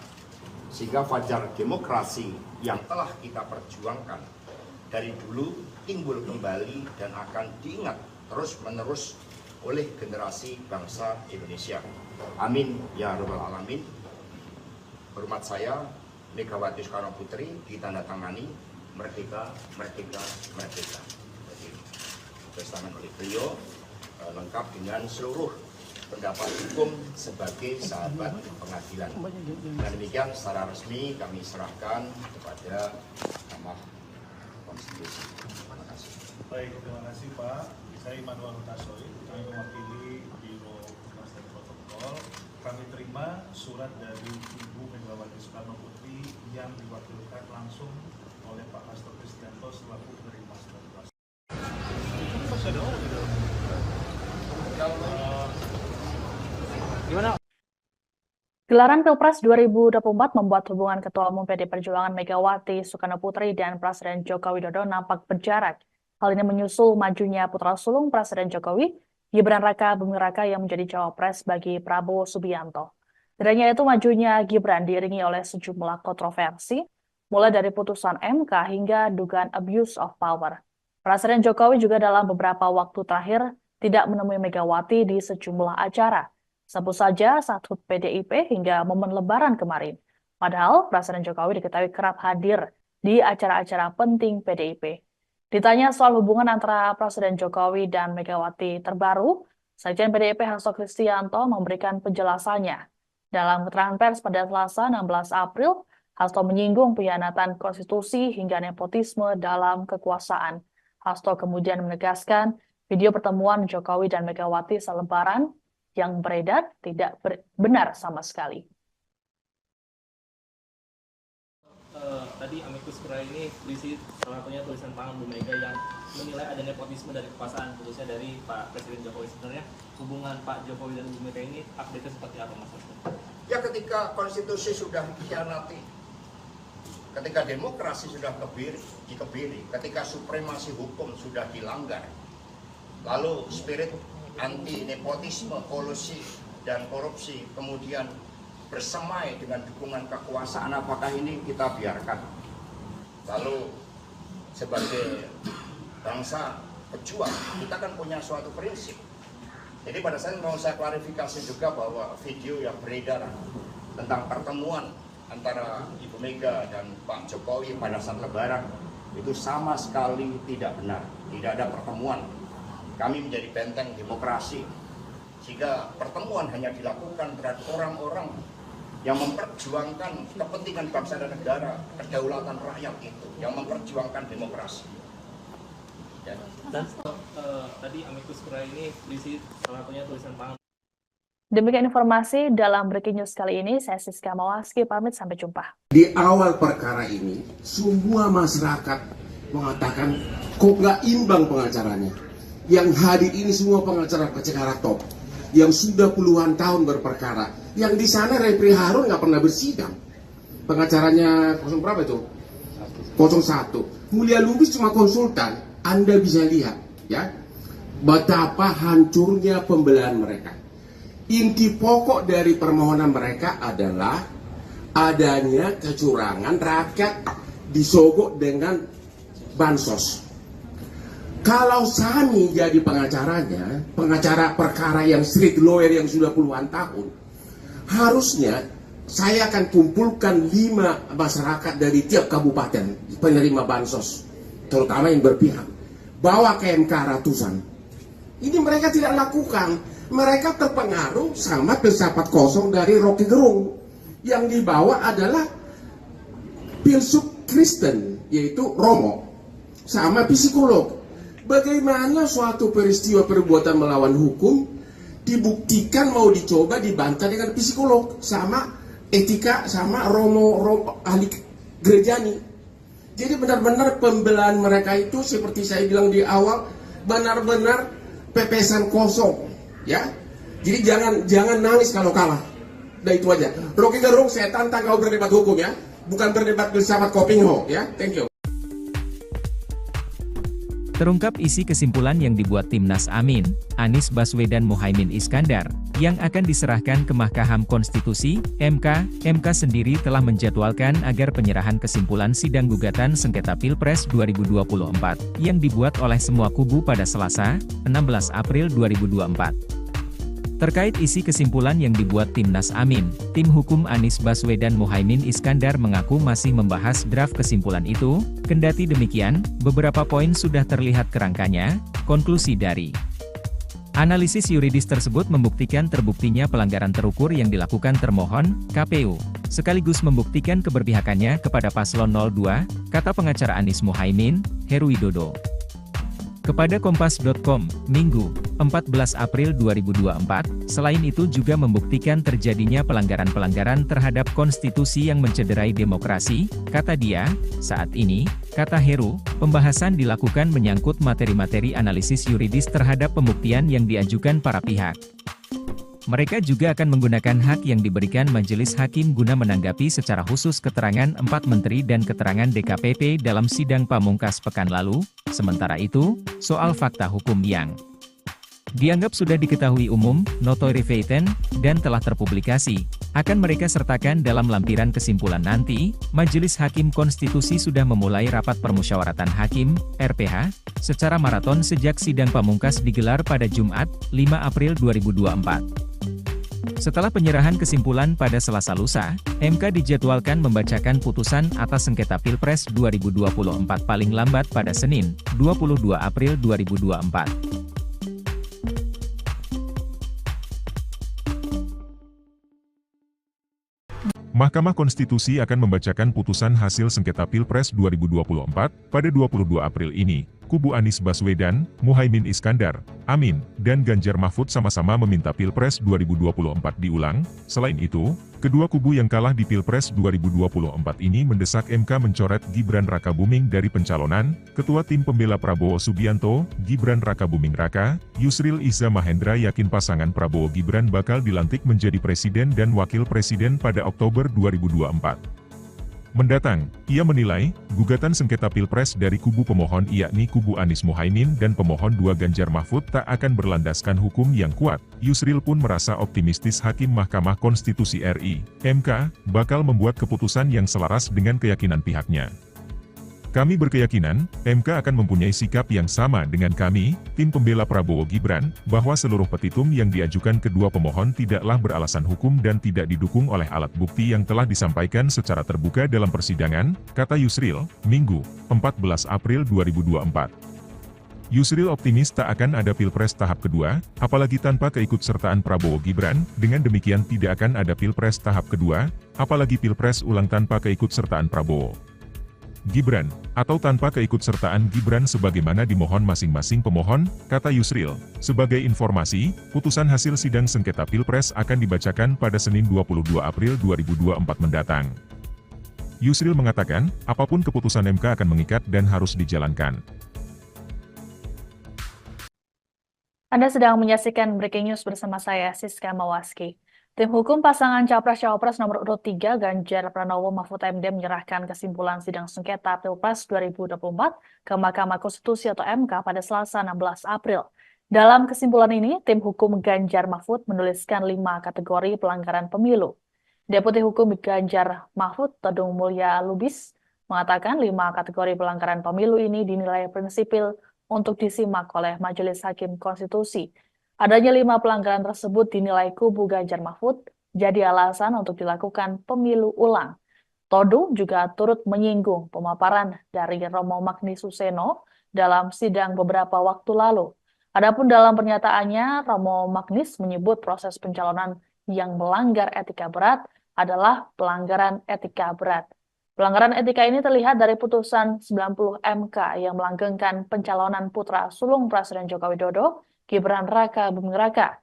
sehingga fajar demokrasi yang telah kita perjuangkan dari dulu timbul kembali dan akan diingat terus-menerus oleh generasi bangsa Indonesia. Amin ya rabbal alamin. Hormat saya, Megawati Soekarno Putri, ditandatangani merdeka, merdeka, merdeka. Jadi, testament oleh beliau lengkap dengan seluruh pendapat hukum sebagai sahabat pengadilan. Dan demikian secara resmi kami serahkan kepada Mahkamah Konstitusi. Terima kasih. Baik, terima kasih Pak. Saya Immanuel Hutasoy, kami mewakili Biro Humas dan Protokol. Kami terima surat dari Ibu Megawati Soekarno Putri yang diwakilkan langsung oleh Pak Hasto Kristianto selaku penerima surat kuasa. Gelaran Pilpres 2024 membuat hubungan Ketua Umum PD Perjuangan Megawati Soekarno Putri dan Presiden Joko Widodo nampak berjarak. Hal ini menyusul majunya putra sulung Presiden Jokowi, Gibran Raka Buming Raka yang menjadi cawapres bagi Prabowo Subianto. Tidaknya itu, majunya Gibran diiringi oleh sejumlah kontroversi, mulai dari putusan MK hingga dugaan abuse of power. Presiden Jokowi juga dalam beberapa waktu terakhir tidak menemui Megawati di sejumlah acara. Sebut saja saat HUT PDIP hingga momen Lebaran kemarin. Padahal Presiden Jokowi diketahui kerap hadir di acara-acara penting PDIP. Ditanya soal hubungan antara Presiden Jokowi dan Megawati terbaru, Sekjen PDIP Hasto Kristianto memberikan penjelasannya. Dalam keterangan pers pada Selasa 16 April, Hasto menyinggung pengkhianatan konstitusi hingga nepotisme dalam kekuasaan. Hasto kemudian menegaskan video pertemuan Jokowi dan Megawati selebaran yang beredar tidak benar sama sekali. Tadi amicus curiae ini berisi salah satunya tulisan tangan Bu Mega yang menilai ada nepotisme dari kekuasaan, khususnya dari Pak Presiden Jokowi. Sebenarnya hubungan Pak Jokowi dan Bu Mega ini update-nya seperti apa, Mas? Ya, ketika konstitusi sudah dikhianati, ketika demokrasi sudah dikebiri, ketika supremasi hukum sudah dilanggar, lalu spirit anti nepotisme, kolusi, dan korupsi kemudian bersemai dengan dukungan kekuasaan, apakah ini kita biarkan? Lalu sebagai bangsa pejuang, kita kan punya suatu prinsip. Jadi pada saat mau saya klarifikasi juga bahwa video yang beredar tentang pertemuan antara Ibu Mega dan Pak Jokowi pada saat Lebaran itu sama sekali tidak benar. Tidak ada pertemuan. Kami menjadi benteng demokrasi, sehingga pertemuan hanya dilakukan terhadap orang-orang yang memperjuangkan kepentingan bangsa dan negara, kedaulatan rakyat itu, yang memperjuangkan demokrasi. Ya. Dan tadi amicus curiae ini berisi salah satunya tulisan tangan. Demikian informasi dalam Breaking News kali ini. Saya Siska Mawaski, pamit, sampai jumpa. Di awal perkara ini, semua masyarakat mengatakan kok nggak imbang pengacaranya. Yang hadir ini semua pengacara top, yang sudah puluhan tahun berperkara. Yang di sana Repri Harun nggak pernah bersidang. Pengacaranya 0 berapa itu? 01. Mulia Lubis cuma konsultan. Anda bisa lihat, ya, betapa hancurnya pembelahan mereka. Inti pokok dari permohonan mereka adalah adanya kecurangan, rakyat disogok dengan bansos. Kalau Sani jadi pengacaranya, pengacara perkara yang street lawyer yang sudah puluhan tahun, harusnya saya akan kumpulkan 5 masyarakat dari tiap kabupaten penerima bansos, terutama yang berpihak, bawa ke MK ratusan. Ini mereka tidak lakukan. Mereka terpengaruh sama filsafat kosong dari Rocky Gerung. Yang dibawa adalah filsuf Kristen, yaitu Romo, sama psikolog. Bagaimana suatu peristiwa perbuatan melawan hukum dibuktikan mau dicoba dibantah dengan psikolog sama etika sama romo ahli gerejani. Jadi benar-benar pembelaan mereka itu seperti saya bilang di awal benar-benar pepesan kosong, ya. Jadi jangan nangis kalau kalah. Udah itu aja. Rocky Gerung, saya tantang kau berdebat hukum ya, bukan berdebat filsafat Kopingho ya. Thank you. Terungkap isi kesimpulan yang dibuat Timnas Amin, Anies Baswedan Muhaimin Iskandar, yang akan diserahkan ke Mahkamah Konstitusi, MK. MK sendiri telah menjadwalkan agar penyerahan kesimpulan sidang gugatan sengketa Pilpres 2024, yang dibuat oleh semua kubu pada Selasa, 16 April 2024. Terkait isi kesimpulan yang dibuat Timnas Amin, tim hukum Anies Baswedan Muhaimin Iskandar mengaku masih membahas draft kesimpulan itu, kendati demikian, beberapa poin sudah terlihat kerangkanya. Konklusi dari analisis yuridis tersebut membuktikan terbuktinya pelanggaran terukur yang dilakukan termohon, KPU, sekaligus membuktikan keberpihakannya kepada paslon 02, kata pengacara Anies Muhaimin, Heru Widodo. Kepada Kompas.com, Minggu, 14 April 2024, selain itu juga membuktikan terjadinya pelanggaran-pelanggaran terhadap konstitusi yang mencederai demokrasi, kata dia. Saat ini, kata Heru, pembahasan dilakukan menyangkut materi-materi analisis yuridis terhadap pembuktian yang diajukan para pihak. Mereka juga akan menggunakan hak yang diberikan majelis hakim guna menanggapi secara khusus keterangan 4 menteri dan keterangan DKPP dalam sidang pamungkas pekan lalu. Sementara itu, soal fakta hukum yang dianggap sudah diketahui umum, notoire feitan, dan telah terpublikasi, akan mereka sertakan dalam lampiran kesimpulan nanti. Majelis Hakim Konstitusi sudah memulai rapat permusyawaratan hakim, RPH, secara maraton sejak sidang pamungkas digelar pada Jumat, 5 April 2024. Setelah penyerahan kesimpulan pada Selasa lusa, MK dijadwalkan membacakan putusan atas sengketa Pilpres 2024 paling lambat pada Senin, 22 April 2024. Mahkamah Konstitusi akan membacakan putusan hasil sengketa Pilpres 2024 pada 22 April ini. Kubu Anies Baswedan, Muhaimin Iskandar, Amin, dan Ganjar Mahfud sama-sama meminta Pilpres 2024 diulang. Selain itu, kedua kubu yang kalah di Pilpres 2024 ini mendesak MK mencoret Gibran Rakabuming dari pencalonan. Ketua Tim Pembela Prabowo Subianto, Gibran Rakabuming Raka, Yusril Iza Mahendra yakin pasangan Prabowo Gibran bakal dilantik menjadi presiden dan wakil presiden pada Oktober 2024 mendatang. Ia menilai, gugatan sengketa Pilpres dari kubu pemohon yakni kubu Anies Muhaimin dan pemohon 2 Ganjar Mahfud tak akan berlandaskan hukum yang kuat. Yusril pun merasa optimistis Hakim Mahkamah Konstitusi RI, MK, bakal membuat keputusan yang selaras dengan keyakinan pihaknya. Kami berkeyakinan, MK akan mempunyai sikap yang sama dengan kami, tim pembela Prabowo Gibran, bahwa seluruh petitum yang diajukan kedua pemohon tidaklah beralasan hukum dan tidak didukung oleh alat bukti yang telah disampaikan secara terbuka dalam persidangan, kata Yusril, Minggu, 14 April 2024. Yusril optimis tak akan ada Pilpres tahap kedua, apalagi tanpa keikutsertaan Prabowo Gibran. Dengan demikian tidak akan ada Pilpres tahap kedua, apalagi Pilpres ulang tanpa keikutsertaan Prabowo Gibran, atau tanpa keikutsertaan Gibran sebagaimana dimohon masing-masing pemohon, kata Yusril. Sebagai informasi, putusan hasil sidang sengketa Pilpres akan dibacakan pada Senin 22 April 2024 mendatang. Yusril mengatakan, apapun keputusan MK akan mengikat dan harus dijalankan. Anda sedang menyaksikan Breaking News bersama saya, Siska Mawaski. Tim hukum pasangan Capres-Cawapres nomor urut 3 Ganjar Pranowo Mahfud MD menyerahkan kesimpulan sidang sengketa Pilpres 2024 ke Mahkamah Konstitusi atau MK pada Selasa 16 April. Dalam kesimpulan ini, tim hukum Ganjar Mahfud menuliskan 5 kategori pelanggaran pemilu. Deputi Hukum Ganjar Mahfud, Todung Mulya Lubis, mengatakan 5 kategori pelanggaran pemilu ini dinilai prinsipil untuk disimak oleh Majelis Hakim Konstitusi. Adanya 5 pelanggaran tersebut dinilai kubu Ganjar Mahfud jadi alasan untuk dilakukan pemilu ulang. Todung juga turut menyinggung pemaparan dari Romo Magni Suseno dalam sidang beberapa waktu lalu. Adapun dalam pernyataannya, Romo Magnis menyebut proses pencalonan yang melanggar etika berat adalah pelanggaran etika berat. Pelanggaran etika ini terlihat dari putusan 90 MK yang melanggengkan pencalonan putra sulung Presiden Joko Widodo, Gibran Rakabuming Raka.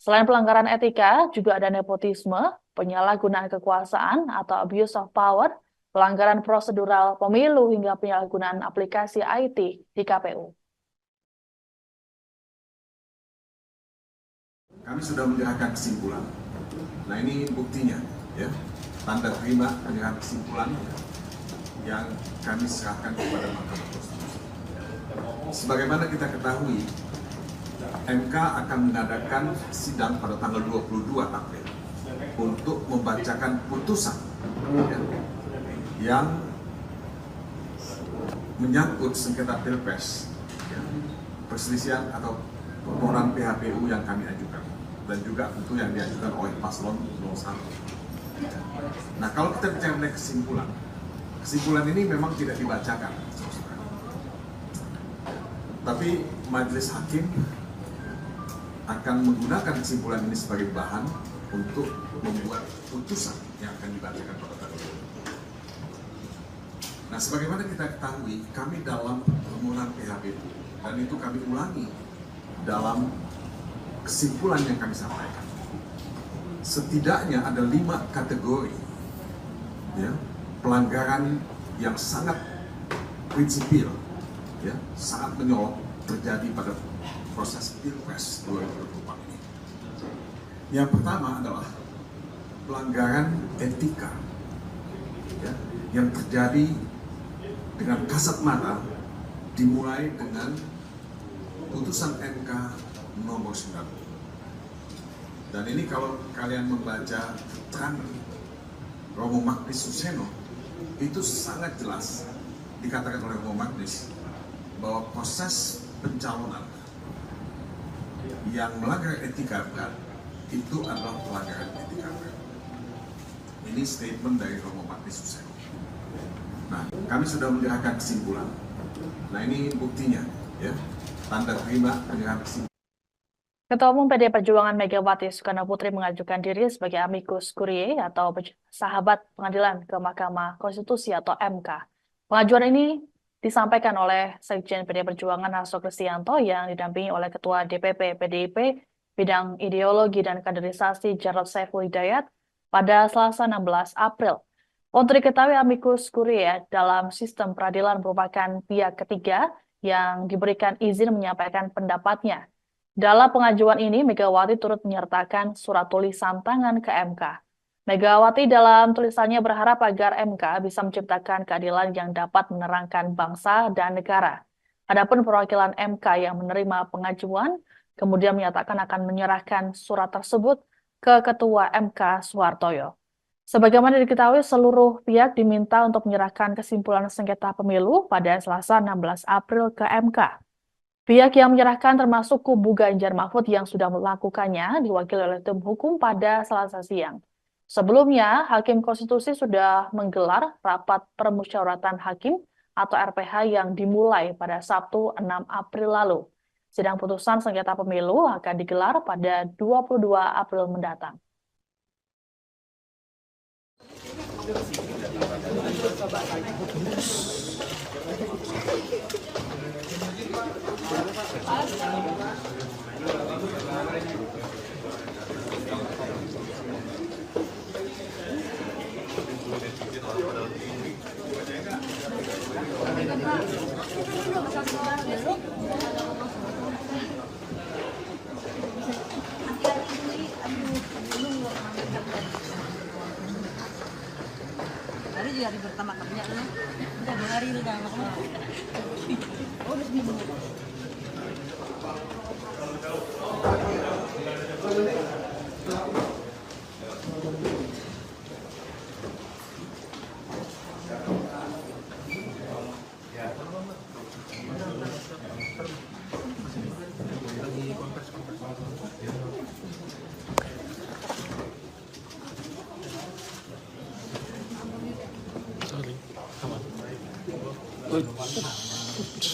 Selain pelanggaran etika, juga ada nepotisme, penyalahgunaan kekuasaan atau abuse of power, pelanggaran prosedural pemilu hingga penyalahgunaan aplikasi IT di KPU. Kami sudah menyerahkan kesimpulan. Nah ini buktinya, ya, tanda terima penyerahan kesimpulan yang kami serahkan kepada Mahkamah Konstitusi. Sebagaimana kita ketahui, MK akan mengadakan sidang pada tanggal 22 April untuk membacakan putusan yang menyangkut sengketa Pilpres, perselisihan atau permohonan PHPU yang kami ajukan, dan juga tentu yang diajukan oleh paslon 01. Nah, kalau kita bicara mengenai kesimpulan ini memang tidak dibacakan, tapi majelis hakim akan menggunakan kesimpulan ini sebagai bahan untuk membuat putusan yang akan dibacakan pada hari ini. Nah, sebagaimana kita ketahui, kami dalam permohonan PHPU, dan itu kami ulangi dalam kesimpulan yang kami sampaikan. Setidaknya ada 5 kategori, ya, pelanggaran yang sangat prinsipil, ya, sangat menyorot terjadi pada proses Pilpres 2024 ini. Yang pertama adalah pelanggaran etika, ya, yang terjadi dengan kasat mata, dimulai dengan putusan MK nomor 9. Dan ini kalau kalian membaca keterangan Romo Magnis Suseno, itu sangat jelas dikatakan oleh Romo Magnis bahwa proses pencalonan yang melanggar etika berat itu adalah pelanggaran etika berat. Ini statement dari Romo Magnis Suseno. Nah, kami sudah menyerahkan kesimpulan. Nah, ini buktinya, ya, tanda terima penyerahan kesimpulan. Ketua Umum PDI Perjuangan Megawati Soekarno Putri mengajukan diri sebagai amicus curiae atau sahabat pengadilan ke Mahkamah Konstitusi atau MK. Pengajuan ini disampaikan oleh Sekjen PDI Perjuangan Hasto Kristianto yang didampingi oleh Ketua DPP PDIP Bidang Ideologi dan Kaderisasi Jarod Saiful Hidayat pada Selasa 16 April. Untuk diketahui, amicus curiae dalam sistem peradilan merupakan pihak ketiga yang diberikan izin menyampaikan pendapatnya. Dalam pengajuan ini, Megawati turut menyertakan surat tulisan tangan ke MK. Megawati dalam tulisannya berharap agar MK bisa menciptakan keadilan yang dapat menerangkan bangsa dan negara. Adapun perwakilan MK yang menerima pengajuan, kemudian menyatakan akan menyerahkan surat tersebut ke Ketua MK Suhartoyo. Sebagaimana diketahui, seluruh pihak diminta untuk menyerahkan kesimpulan sengketa pemilu pada Selasa 16 April ke MK. Pihak yang menyerahkan termasuk kubu Ganjar Mahfud yang sudah melakukannya diwakili oleh tim hukum pada Selasa siang. Sebelumnya, Hakim Konstitusi sudah menggelar rapat permusyawaratan hakim atau RPH yang dimulai pada Sabtu 6 April lalu. Sidang putusan sengketa pemilu akan digelar pada 22 April mendatang. Hari juga hari pertama kerja lah. Udah 2 hari udah makan. Oh, udah seminggu.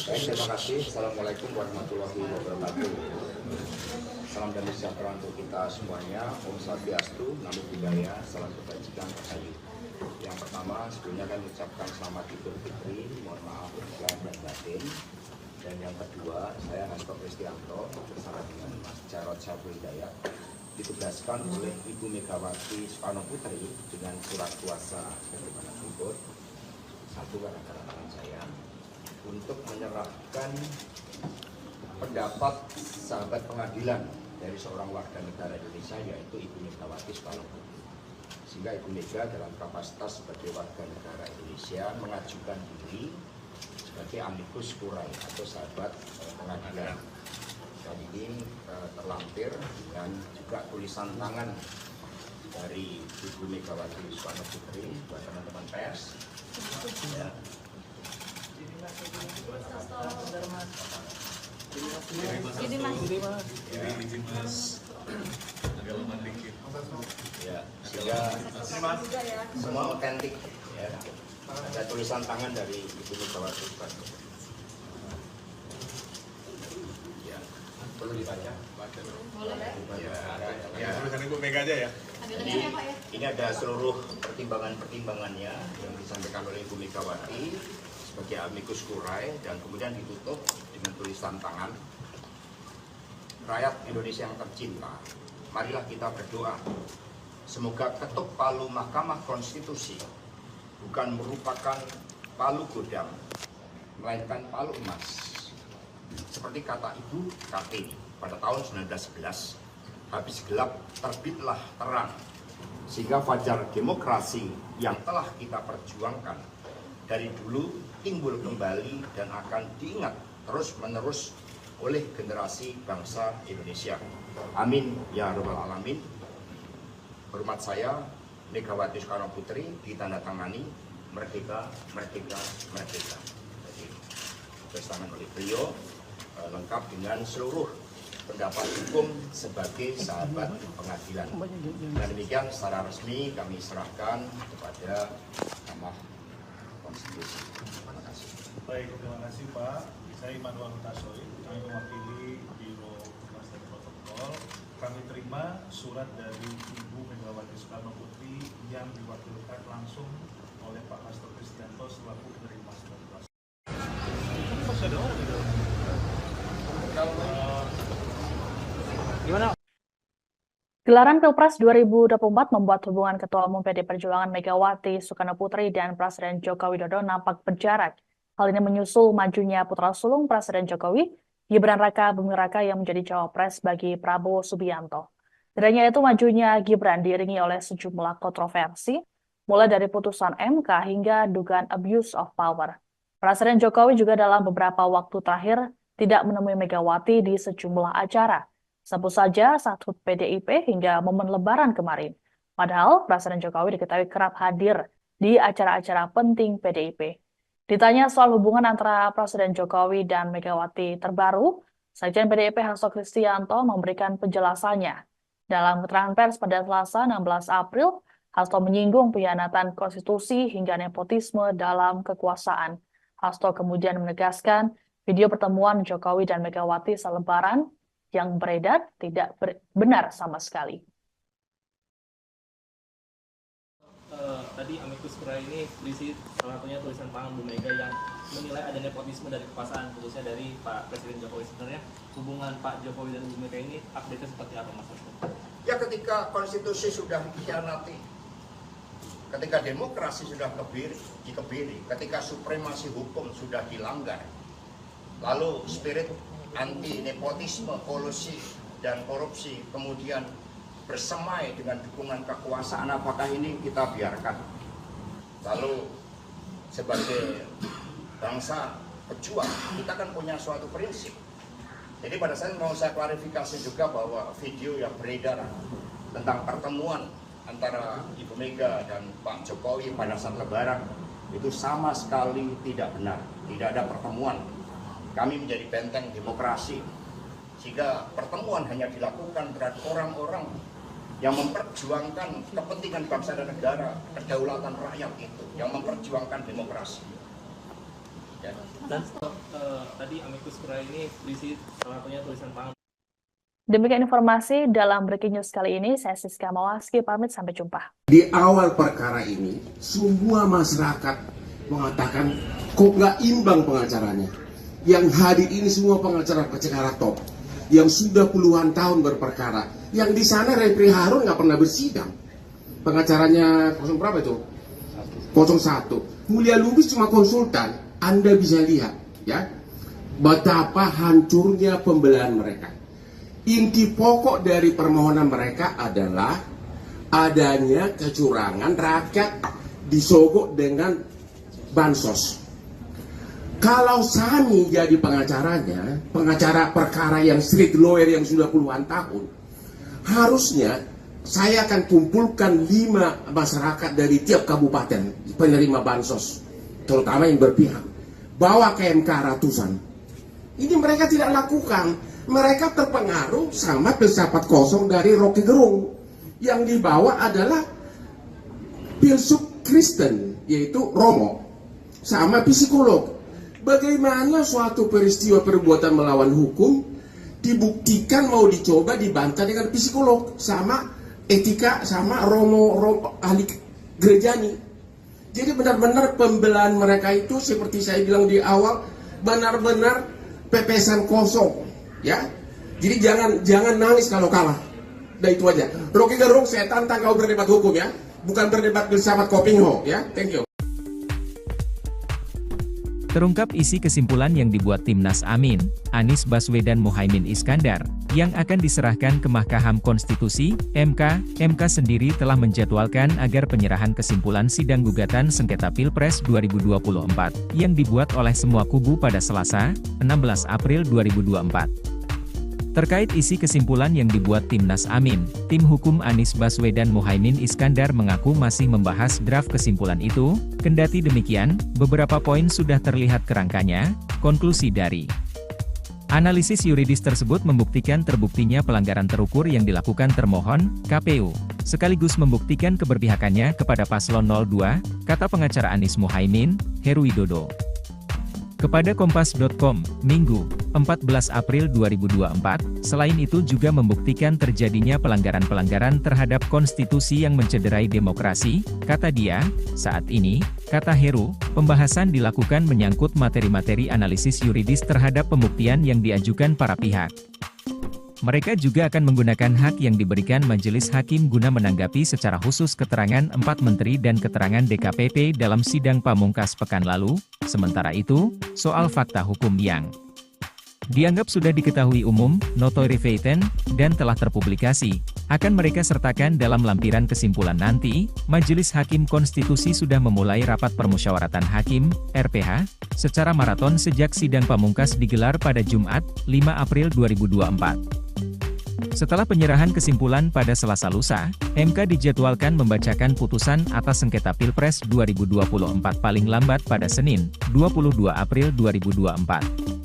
Terima kasih. Assalamualaikum warahmatullahi wabarakatuh. Salam damai sejahtera untuk kita semuanya. Om Swastiastu, Namo Buddhaya, salam kebajikan terkait. Yang pertama, sebelumnya kami ucapkan selamat Idul Fitri, mohon maaf lahir dan batin. Dan yang kedua, saya Hasto Kristianto bersama dengan Mas Jarod Saiful Hidayat ditugaskan oleh Ibu Megawati Soekarno Putri dengan surat kuasa bagaimana berikut. Satu ada tangan saya untuk menyerahkan pendapat sahabat pengadilan dari seorang warga negara Indonesia yaitu Ibu Megawati Soekarno Putri. Sehingga Ibu Mega dalam kapasitas sebagai warga negara Indonesia mengajukan diri sebagai amicus curiae atau sahabat pengadilan. Dan ini terlampir dan juga tulisan tangan dari Ibu Megawati Soekarno Putri buat teman-teman pers. Ya. Ya, sehingga semua otentik. Ya. Ada tulisan tangan dari Ibu Megawati Soekarno Putri. Ya, perlu dibaca. Ya, tulisan Ibu Mega aja ya. Jadi, ini ada seluruh pertimbangan-pertimbangannya yang disampaikan oleh Ibu Megawati sebagai amicus curiae dan kemudian ditutup dengan tulisan tangan. Rakyat Indonesia yang tercinta, marilah kita berdoa. Semoga ketuk palu Mahkamah Konstitusi bukan merupakan palu godam, melainkan palu emas. Seperti kata Ibu Kartini pada tahun 1911, habis gelap terbitlah terang, sehingga fajar demokrasi yang telah kita perjuangkan dari dulu timbul kembali dan akan diingat terus-menerus oleh generasi bangsa Indonesia. Amin ya rabbal alamin. Hormat saya, Megawati Soekarno Putri, ditandatangani merdeka, merdeka, merdeka. Jadi, tulisan oleh beliau lengkap dengan seluruh pendapat hukum sebagai sahabat pengadilan. Dan demikian secara resmi kami serahkan kepada Mahkamah Konstitusi. Terima kasih. Baik, terima kasih Pak. Saya Immanuel Hutasoy, kami mewakili Biro Humas dan Protokol. Kami terima surat dari Ibu Megawati Soekarno Putri yang diwakilkan langsung oleh Pak Hasto Kristianto selaku penerima surat kuasa. Gelaran Pilpres 2024 membuat hubungan Ketua Umum PD Perjuangan Megawati Soekarno Putri dan Presiden Joko Widodo nampak berjarak. Hal ini menyusul majunya putra sulung Presiden Jokowi, Gibran Raka Buming Raka yang menjadi cawapres bagi Prabowo Subianto. Tidak hanya itu, majunya Gibran diiringi oleh sejumlah kontroversi, mulai dari putusan MK hingga dugaan abuse of power. Presiden Jokowi juga dalam beberapa waktu terakhir tidak menemui Megawati di sejumlah acara. Sebut saja saat HUT PDIP hingga momen Lebaran kemarin. Padahal Presiden Jokowi diketahui kerap hadir di acara-acara penting PDIP. Ditanya soal hubungan antara Presiden Jokowi dan Megawati terbaru, Sekjen PDIP Hasto Kristianto memberikan penjelasannya. Dalam keterangan pers pada Selasa 16 April, Hasto menyinggung pengkhianatan konstitusi hingga nepotisme dalam kekuasaan. Hasto kemudian menegaskan video pertemuan Jokowi dan Megawati saat Lebaran yang beredar tidak benar sama sekali. Tadi amicus curiae ini berisi salah satunya tulisan tangan Bu Mega yang menilai ada nepotisme dari kekuasaan, khususnya dari Pak Presiden Jokowi. Sebenarnya hubungan Pak Jokowi dan Bu Mega ini update-nya seperti apa, Mas Hasto? Ya, ketika konstitusi sudah dikhianati, ketika demokrasi sudah dikebiri, ketika supremasi hukum sudah dilanggar, lalu spirit anti nepotisme, kolusi dan korupsi kemudian bersemai dengan dukungan kekuasaan, apakah ini kita biarkan? Lalu sebagai bangsa pejuang, kita kan punya suatu prinsip. Jadi pada saat mau saya klarifikasi juga bahwa video yang beredar tentang pertemuan antara Ibu Mega dan Pak Jokowi pada saat Lebaran itu sama sekali tidak benar. Tidak ada pertemuan. Kami menjadi benteng demokrasi, sehingga pertemuan hanya dilakukan terhadap orang-orang yang memperjuangkan kepentingan bangsa dan negara, kedaulatan rakyat itu, yang memperjuangkan demokrasi. Ya. Dan tadi amicus curiae ini berisi salah satunya tulisan tangan. Demikian informasi dalam Breaking News kali ini. Saya Siska Mawaski, pamit, sampai jumpa. Di awal perkara ini, semua masyarakat mengatakan kok nggak imbang pengacaranya. Yang hadir ini semua pengacara top. yang sudah puluhan tahun berperkara. Yang di sana Repri Harun nggak pernah bersidang. Pengacaranya 0 berapa itu? 01. Mulia Lubis cuma konsultan. Anda bisa lihat ya betapa hancurnya pembelahan mereka. Inti pokok dari permohonan mereka adalah adanya kecurangan, rakyat disogok dengan bansos. Kalau Sami jadi pengacaranya, pengacara perkara yang street lawyer yang sudah puluhan tahun, harusnya saya akan kumpulkan 5 masyarakat dari tiap kabupaten penerima bansos, terutama yang berpihak, bawa ke MK ratusan. Ini mereka tidak lakukan. Mereka terpengaruh sama filsafat kosong dari Rocky Gerung. Yang dibawa adalah filsuf Kristen, yaitu Romo, sama psikolog. Bagaimana suatu peristiwa perbuatan melawan hukum dibuktikan mau dicoba dibantah dengan psikolog sama etika sama Romo ahli gerejani. Jadi benar-benar pembelahan mereka itu seperti saya bilang di awal benar-benar pepesan kosong, ya. Jadi jangan nangis kalau kalah. Udah itu aja. Rocky Gerung, saya tantang kau berdebat hukum ya, bukan berdebat filsafat Kopingho ya. Thank you. Terungkap isi kesimpulan yang dibuat Timnas Amin, Anies Baswedan Muhaimin Iskandar, yang akan diserahkan ke Mahkamah Konstitusi, MK. MK sendiri telah menjadwalkan agar penyerahan kesimpulan sidang gugatan sengketa Pilpres 2024, yang dibuat oleh semua kubu pada Selasa, 16 April 2024. Terkait isi kesimpulan yang dibuat Timnas Amin, tim hukum Anies Baswedan Muhaimin Iskandar mengaku masih membahas draft kesimpulan itu. Kendati demikian, beberapa poin sudah terlihat kerangkanya. Konklusi dari analisis yuridis tersebut membuktikan terbuktinya pelanggaran terukur yang dilakukan termohon, KPU, sekaligus membuktikan keberpihakannya kepada paslon 02, kata pengacara Anies Muhaimin, Heru Widodo. Kepada Kompas.com, Minggu, 14 April 2024, selain itu juga membuktikan terjadinya pelanggaran-pelanggaran terhadap konstitusi yang mencederai demokrasi, kata dia. Saat ini, kata Heru, pembahasan dilakukan menyangkut materi-materi analisis yuridis terhadap pembuktian yang diajukan para pihak. Mereka juga akan menggunakan hak yang diberikan Majelis Hakim guna menanggapi secara khusus keterangan 4 menteri dan keterangan DKPP dalam sidang pamungkas pekan lalu. Sementara itu, soal fakta hukum yang dianggap sudah diketahui umum, notoire feitan, dan telah terpublikasi, akan mereka sertakan dalam lampiran kesimpulan nanti. Majelis Hakim Konstitusi sudah memulai rapat permusyawaratan hakim, RPH, secara maraton sejak sidang pamungkas digelar pada Jumat, 5 April 2024. Setelah penyerahan kesimpulan pada Selasa lusa, MK dijadwalkan membacakan putusan atas sengketa Pilpres 2024 paling lambat pada Senin, 22 April 2024.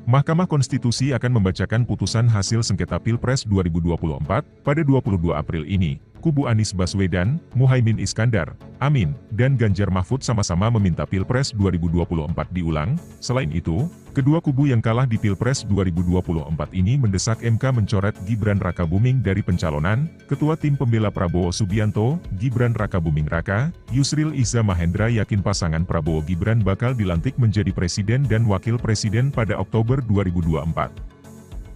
Mahkamah Konstitusi akan membacakan putusan hasil sengketa Pilpres 2024 pada 22 April ini. Kubu Anies Baswedan, Muhaimin Iskandar, Amin, dan Ganjar Mahfud sama-sama meminta Pilpres 2024 diulang. Selain itu, kedua kubu yang kalah di Pilpres 2024 ini mendesak MK mencoret Gibran Rakabuming dari pencalonan. Ketua Tim Pembela Prabowo Subianto, Gibran Rakabuming Raka, Yusril Iza Mahendra yakin pasangan Prabowo Gibran bakal dilantik menjadi presiden dan wakil presiden pada Oktober 2024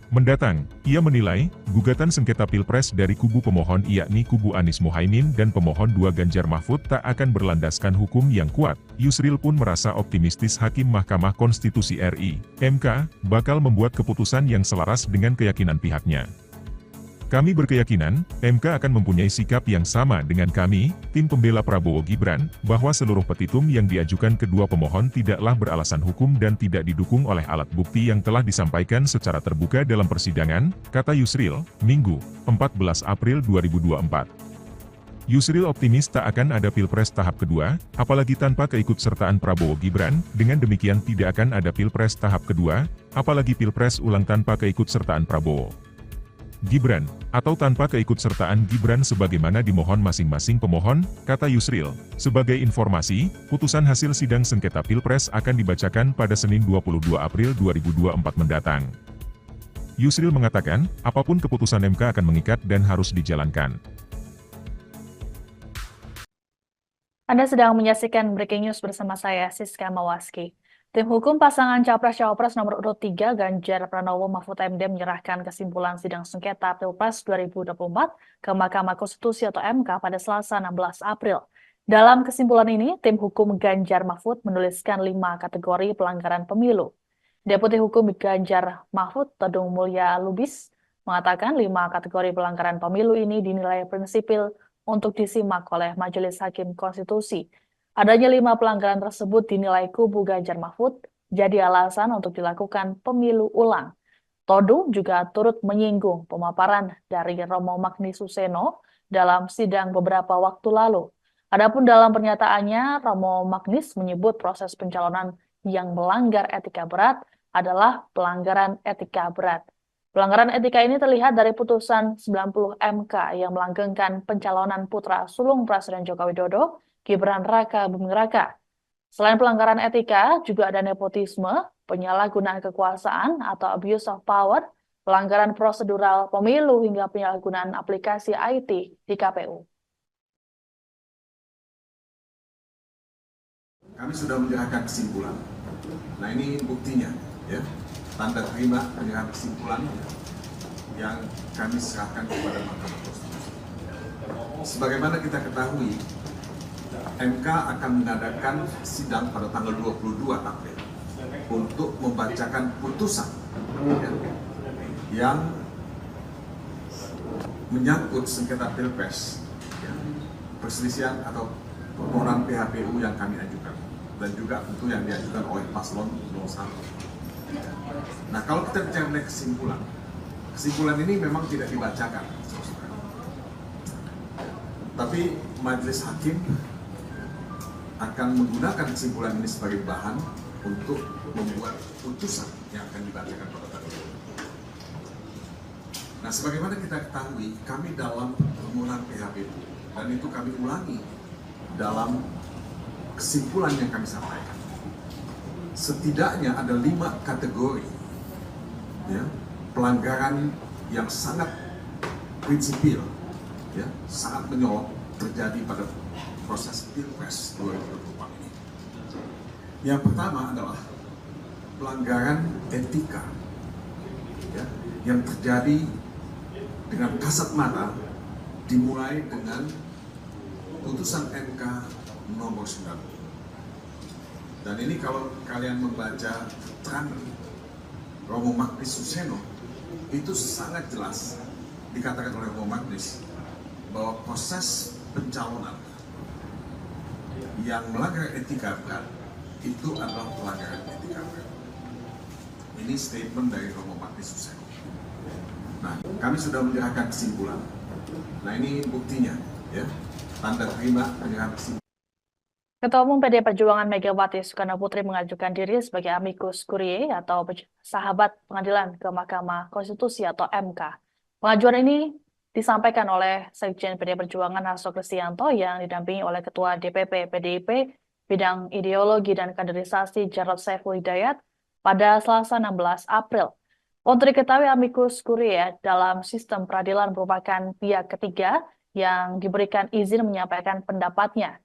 mendatang. Ia menilai, gugatan sengketa Pilpres dari kubu pemohon yakni kubu Anies Muhaimin dan pemohon 2 Ganjar Mahfud tak akan berlandaskan hukum yang kuat. Yusril pun merasa optimistis Hakim Mahkamah Konstitusi RI, MK, bakal membuat keputusan yang selaras dengan keyakinan pihaknya. Kami berkeyakinan, MK akan mempunyai sikap yang sama dengan kami, tim pembela Prabowo Gibran, bahwa seluruh petitum yang diajukan kedua pemohon tidaklah beralasan hukum dan tidak didukung oleh alat bukti yang telah disampaikan secara terbuka dalam persidangan, kata Yusril, Minggu, 14 April 2024. Yusril optimis tak akan ada Pilpres tahap kedua, apalagi tanpa keikutsertaan Prabowo Gibran. Dengan demikian tidak akan ada Pilpres tahap kedua, apalagi Pilpres ulang tanpa keikutsertaan Prabowo Gibran, atau tanpa keikutsertaan Gibran sebagaimana dimohon masing-masing pemohon, kata Yusril. Sebagai informasi, putusan hasil sidang sengketa Pilpres akan dibacakan pada Senin 22 April 2024 mendatang. Yusril mengatakan, apapun keputusan MK akan mengikat dan harus dijalankan. Anda sedang menyaksikan Breaking News bersama saya, Siska Mawaski. Tim hukum pasangan Capres-Cawapres nomor urut 3 Ganjar Pranowo Mahfud MD menyerahkan kesimpulan sidang sengketa Pilpres 2024 ke Mahkamah Konstitusi atau MK pada Selasa 16 April. Dalam kesimpulan ini, tim hukum Ganjar Mahfud menuliskan 5 kategori pelanggaran pemilu. Deputi Hukum Ganjar Mahfud, Tedung Mulya Lubis, mengatakan 5 kategori pelanggaran pemilu ini dinilai prinsipil untuk disimak oleh Majelis Hakim Konstitusi. Adanya 5 pelanggaran tersebut dinilai kubu Ganjar Mahfud jadi alasan untuk dilakukan pemilu ulang. Todung juga turut menyinggung pemaparan dari Romo Magni Suseno dalam sidang beberapa waktu lalu. Adapun dalam pernyataannya, Romo Magnis menyebut proses pencalonan yang melanggar etika berat adalah pelanggaran etika berat. Pelanggaran etika ini terlihat dari putusan 90 MK yang melanggengkan pencalonan putra sulung Presiden Joko Widodo, Gibran Raka Buming Raka. Selain pelanggaran etika, juga ada nepotisme, penyalahgunaan kekuasaan atau abuse of power, pelanggaran prosedural pemilu hingga penyalahgunaan aplikasi IT di KPU. Kami sudah menyerahkan kesimpulan. Nah, ini buktinya, ya. Tanda terima penyerahan kesimpulan yang kami serahkan kepada Mahkamah Konstitusi. Sebagaimana kita ketahui, MK akan mengadakan sidang pada tanggal 22 April untuk membacakan putusan yang menyangkut sengketa Pilpres, perselisihan atau permohonan PHPU yang kami ajukan, dan juga tentu yang diajukan oleh paslon 01. Nah, kalau kita bicara mengenai kesimpulan ini memang tidak dibacakan, tapi majelis hakim akan menggunakan kesimpulan ini sebagai bahan untuk membuat putusan yang akan dibacakan pada tanggal 22. Nah, sebagaimana kita ketahui, kami dalam permohonan PHPU, dan itu kami ulangi dalam kesimpulan yang kami sampaikan. Setidaknya ada 5 kategori ya, pelanggaran yang sangat prinsipil, ya, sangat menyolok terjadi pada proses Pilpres 2024 ini. Yang pertama adalah pelanggaran etika, ya, yang terjadi dengan kasat mata, dimulai dengan putusan MK nomor 90. Dan ini kalau kalian membaca keterangan Romo Magnis Suseno, itu sangat jelas dikatakan oleh Romo Magnis bahwa proses pencalonan yang melanggar etika berat itu adalah pelanggaran etika berat. Ini statement dari Romo Magnis Suseno. Nah, kami sudah menyerahkan kesimpulan. Nah, ini buktinya, ya, tanda terima penyerahan kesimpulan. Ketua Umum PDI Perjuangan Megawati Soekarno Putri mengajukan diri sebagai amicus curiae atau sahabat pengadilan ke Mahkamah Konstitusi atau MK. Pengajuan ini disampaikan oleh Sekjen PDI Perjuangan Hasto Kristianto yang didampingi oleh Ketua DPP PDIP Bidang Ideologi dan Kaderisasi Jarod Saiful Hidayat pada Selasa 16 April. Untuk diketahui, amicus curiae dalam sistem peradilan merupakan pihak ketiga yang diberikan izin menyampaikan pendapatnya.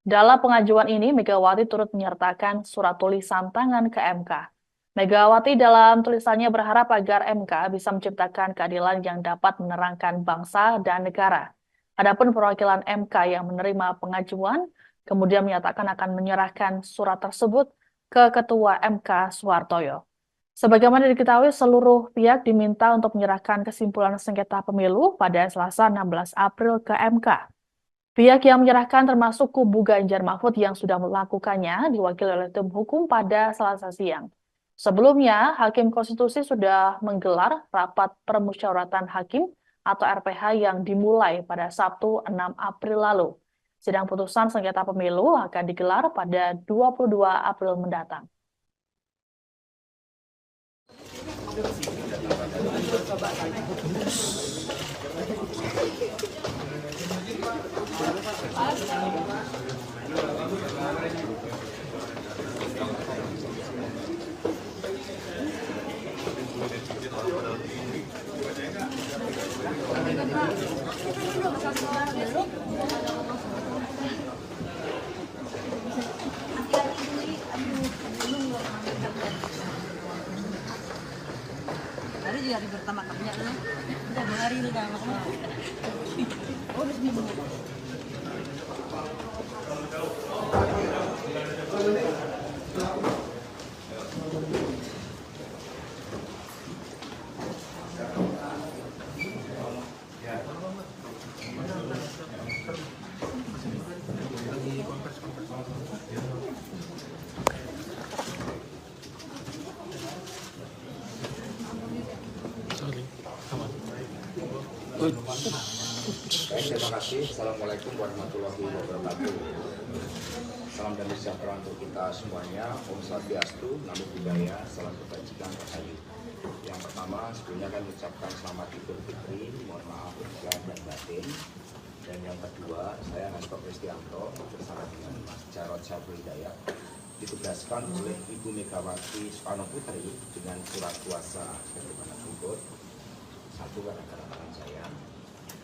Dalam pengajuan ini, Megawati turut menyertakan surat tulisan tangan ke MK. Megawati dalam tulisannya berharap agar MK bisa menciptakan keadilan yang dapat menerangkan bangsa dan negara. Adapun perwakilan MK yang menerima pengajuan, kemudian menyatakan akan menyerahkan surat tersebut ke Ketua MK Suhartoyo. Sebagaimana diketahui, seluruh pihak diminta untuk menyerahkan kesimpulan sengketa pemilu pada Selasa 16 April ke MK. Pihak yang menyerahkan termasuk kubu Ganjar Mahfud yang sudah melakukannya diwakili oleh tim hukum pada Selasa siang. Sebelumnya, Hakim Konstitusi sudah menggelar rapat permusyawaratan hakim atau RPH yang dimulai pada Sabtu 6 April lalu. Sidang putusan sengketa pemilu akan digelar pada 22 April mendatang. hari pertama kerja lah. Udah 2 hari udah makan. Oh, udah seminggu. Terima kasih. Assalamualaikum warahmatullahi wabarakatuh. Salam damai sejahtera untuk kita semuanya. Om Swastiastu, Namo Buddhaya, salam kebajikan rahayu. Yang pertama, sebelumnya kami ucapkan selamat Idul Fitri, mohon maaf lahir dan batin. Dan yang kedua, saya Hasto Kristianto bersama dengan Mas Jarod Saiful Hidayat ditugaskan oleh Ibu Megawati Soekarno Putri dengan surat kuasa sebagaimana berikut. Satu, rekan-rekan tangan saya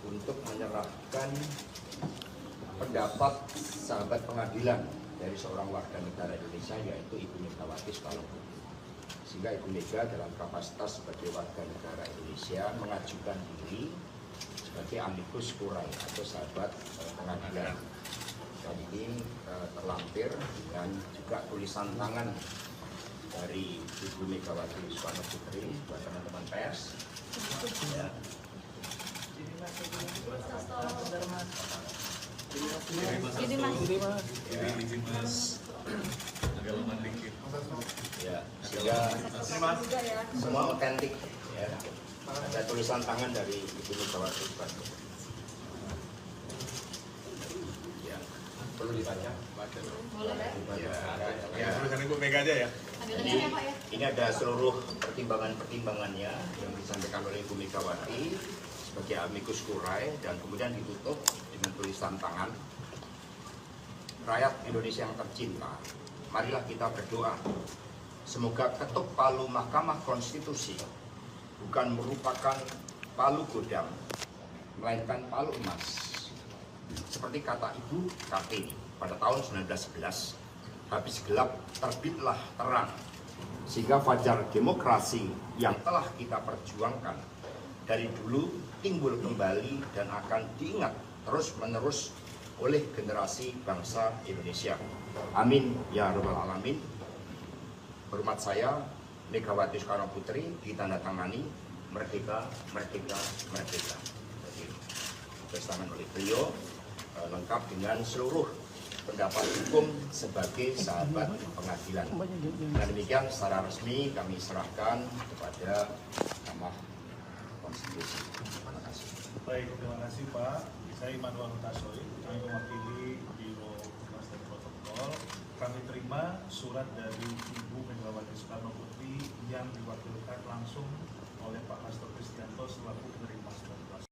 untuk menyerahkan pendapat sahabat pengadilan dari seorang warga negara Indonesia yaitu Ibu Megawati Soekarno Putri. Sehingga Ibu Mega dalam kapasitas sebagai warga negara Indonesia mengajukan diri sebagai amicus curiae atau sahabat pengadilan. Dan ini terlampir dan juga tulisan tangan dari Ibu Megawati Soekarno Putri buat teman-teman pers. Ya. Ya, sehingga semua otentik ya. Ada tulisan tangan dari Ibu Megawati Soekarno. Ya, perlu dibaca. Ya, tulisan Ibu Mega aja ya. Ini ada seluruh pertimbangan-pertimbangannya yang disampaikan oleh Ibu Megawati sebagai amicus curiae dan kemudian ditutup dengan tulisan tangan. Rakyat Indonesia yang tercinta, marilah kita berdoa. Semoga ketuk palu Mahkamah Konstitusi bukan merupakan palu godam, melainkan palu emas. Seperti kata Ibu Kartini pada tahun 1911, habis gelap terbitlah terang, sehingga fajar demokrasi yang telah kita perjuangkan dari dulu timbul kembali dan akan diingat terus-menerus oleh generasi bangsa Indonesia. Amin ya rabbal alamin. Hormat saya Megawati Soekarno Putri ditandatangani merdeka, merdeka, merdeka. Jadi ditandatangani oleh beliau lengkap dengan seluruh pendapat hukum sebagai sahabat pengadilan. Dan demikian secara resmi kami serahkan kepada Mahkamah Konstitusi. Terima kasih. Baik, terima kasih Pak. Saya Immanuel Hutasoy, kami mewakili Biro Humas dan Protokol. Kami terima surat dari Ibu Megawati Soekarno Putri yang diwakilkan langsung oleh Pak Hasto Kristianto selaku penerima surat kuasa.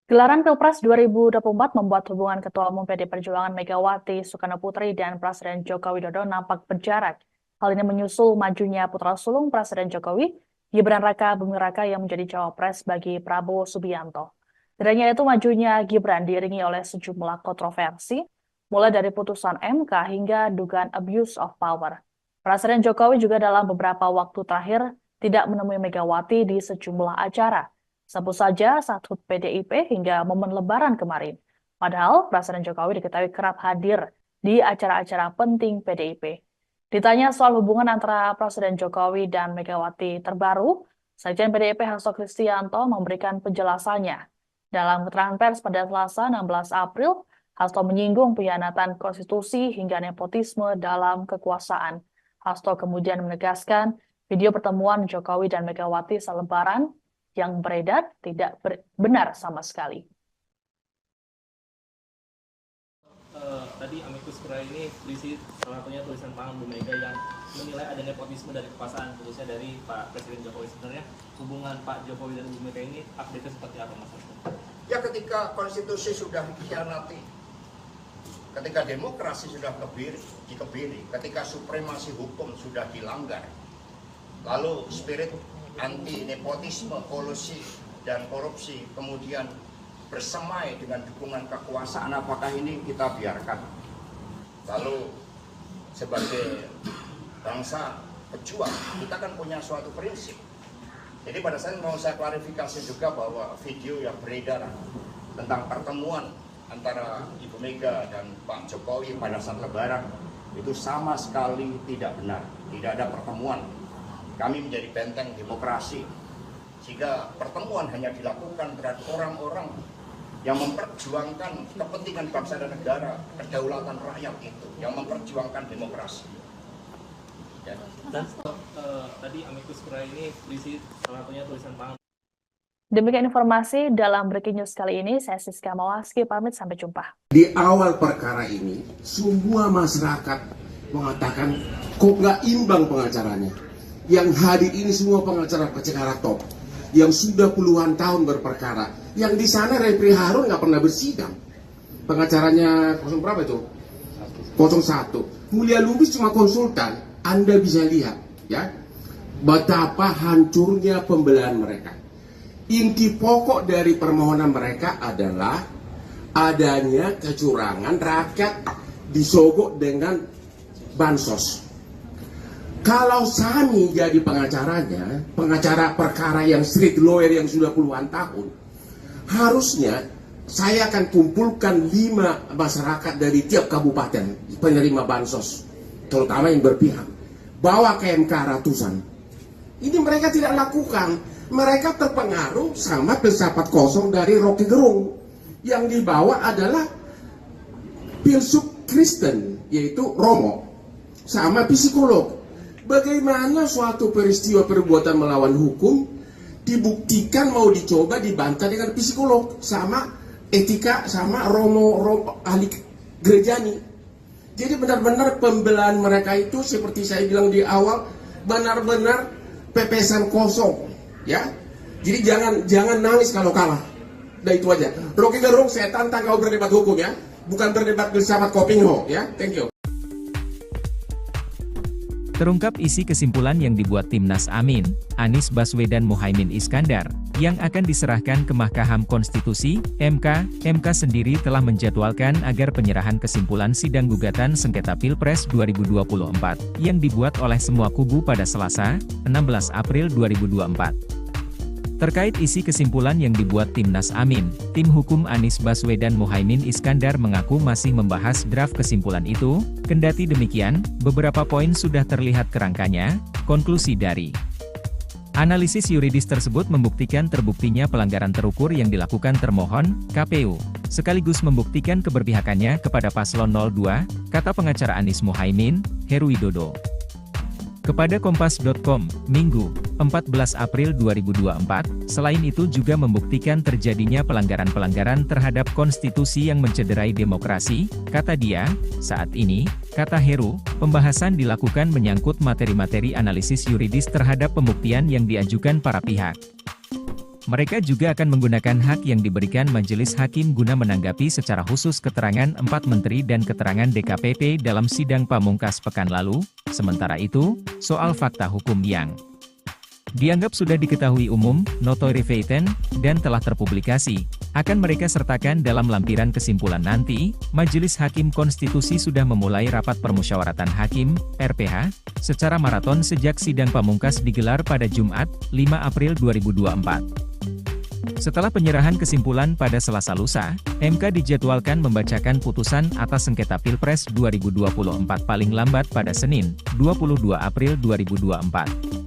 Gelaran Pilpres 2024 membuat hubungan Ketua Umum PD Perjuangan Megawati Soekarno Putri dan Presiden Joko Widodo nampak berjarak. Hal ini menyusul majunya putra sulung Presiden Jokowi, Gibran Raka Buming Raka yang menjadi cawapres bagi Prabowo Subianto. Tidak hanya itu, majunya Gibran diiringi oleh sejumlah kontroversi, mulai dari putusan MK hingga dugaan abuse of power. Presiden Jokowi juga dalam beberapa waktu terakhir tidak menemui Megawati di sejumlah acara. Sebut saja saat HUT PDIP hingga momen Lebaran kemarin. Padahal Presiden Jokowi diketahui kerap hadir di acara-acara penting PDIP. Ditanya soal hubungan antara Presiden Jokowi dan Megawati terbaru, Sekjen PDIP Hasto Kristianto memberikan penjelasannya. Dalam keterangan pers pada Selasa 16 April, Hasto menyinggung pengkhianatan konstitusi hingga nepotisme dalam kekuasaan. Hasto kemudian menegaskan video pertemuan Jokowi dan Megawati selebaran yang beredar tidak benar sama sekali. Tadi amicus curiae ini berisi salah satunya tulisan tangan Bu Mega yang menilai ada nepotisme dari kekuasaan, khususnya dari Pak Presiden Jokowi. Sebenarnya hubungan Pak Jokowi dan Bu Mega ini update seperti apa, Mas? Ya, ketika konstitusi sudah dikhianati, ketika demokrasi sudah dikebiri, ketika supremasi hukum sudah dilanggar, lalu spirit anti nepotisme, kolusi, dan korupsi kemudian bersemai dengan dukungan kekuasaan, apakah ini kita biarkan? Lalu sebagai bangsa pejuang, kita kan punya suatu prinsip. Jadi pada saat mau saya klarifikasi juga bahwa video yang beredar tentang pertemuan antara Ibu Mega dan Pak Jokowi pada saat Lebaran itu sama sekali tidak benar. Tidak ada pertemuan. Kami menjadi benteng demokrasi, sehingga pertemuan hanya dilakukan terhadap orang-orang yang memperjuangkan kepentingan bangsa dan negara, kedaulatan rakyat itu, yang memperjuangkan demokrasi. Ya. Dan tadi amicus curiae ini berisi salah satunya tulisan tangan. Demikian informasi dalam Breaking News kali ini. Saya Siska Mawaski, pamit sampai jumpa. Di awal perkara ini, semua masyarakat mengatakan kok nggak imbang pengacaranya. Yang hadir ini semua pengacara top, yang sudah puluhan tahun berperkara. Yang di sana Refri Harun nggak pernah bersidang. Pengacaranya 0 berapa itu? 01. Mulia Lubis cuma konsultan. Anda bisa lihat, ya, betapa hancurnya pembelahan mereka. Inti pokok dari permohonan mereka adalah adanya kecurangan, rakyat disogok dengan bansos. Kalau Sani jadi pengacaranya, pengacara perkara yang street lawyer yang sudah puluhan tahun, harusnya saya akan kumpulkan 5 masyarakat dari tiap kabupaten penerima bansos, terutama yang berpihak, bawa ke MK ratusan. Ini mereka tidak lakukan. Mereka terpengaruh sama filsafat kosong dari Rocky Gerung. Yang dibawa adalah filsuf Kristen, yaitu Romo, sama psikolog. Bagaimana suatu peristiwa perbuatan melawan hukum dibuktikan mau dicoba dibantah dengan psikolog, sama etika, sama Romo ahli gerejani. Jadi benar-benar pembelaan mereka itu seperti saya bilang di awal, benar-benar pepesan kosong, ya. Jadi jangan nangis kalau kalah. Udah itu aja. Rocky Gerung, saya tantang kau berdebat hukum, ya, bukan berdebat filsafat Kopingho, ya. Thank you. Terungkap isi kesimpulan yang dibuat Timnas Amin, Anies Baswedan Muhaimin Iskandar, yang akan diserahkan ke Mahkamah Konstitusi, MK. MK sendiri telah menjadwalkan agar penyerahan kesimpulan sidang gugatan sengketa Pilpres 2024, yang dibuat oleh semua kubu pada Selasa, 16 April 2024. Terkait isi kesimpulan yang dibuat Timnas Amin, tim hukum Anies Baswedan Muhaimin Iskandar mengaku masih membahas draft kesimpulan itu. Kendati demikian, beberapa poin sudah terlihat kerangkanya. Konklusi dari analisis yuridis tersebut membuktikan terbuktinya pelanggaran terukur yang dilakukan termohon, KPU, sekaligus membuktikan keberpihakannya kepada paslon 02, kata pengacara Anies Muhaimin, Heru Widodo. Kepada Kompas.com, Minggu, 14 April 2024, selain itu juga membuktikan terjadinya pelanggaran-pelanggaran terhadap konstitusi yang mencederai demokrasi, kata dia. Saat ini, kata Heru, pembahasan dilakukan menyangkut materi-materi analisis yuridis terhadap pembuktian yang diajukan para pihak. Mereka juga akan menggunakan hak yang diberikan majelis hakim guna menanggapi secara khusus keterangan 4 menteri dan keterangan DKPP dalam sidang pamungkas pekan lalu. Sementara itu, soal fakta hukum yang dianggap sudah diketahui umum, notoire feitan, dan telah terpublikasi, akan mereka sertakan dalam lampiran kesimpulan nanti. Majelis Hakim Konstitusi sudah memulai rapat permusyawaratan hakim, RPH, secara maraton sejak sidang pamungkas digelar pada Jumat, 5 April 2024. Setelah penyerahan kesimpulan pada Selasa lusa, MK dijadwalkan membacakan putusan atas sengketa Pilpres 2024 paling lambat pada Senin, 22 April 2024.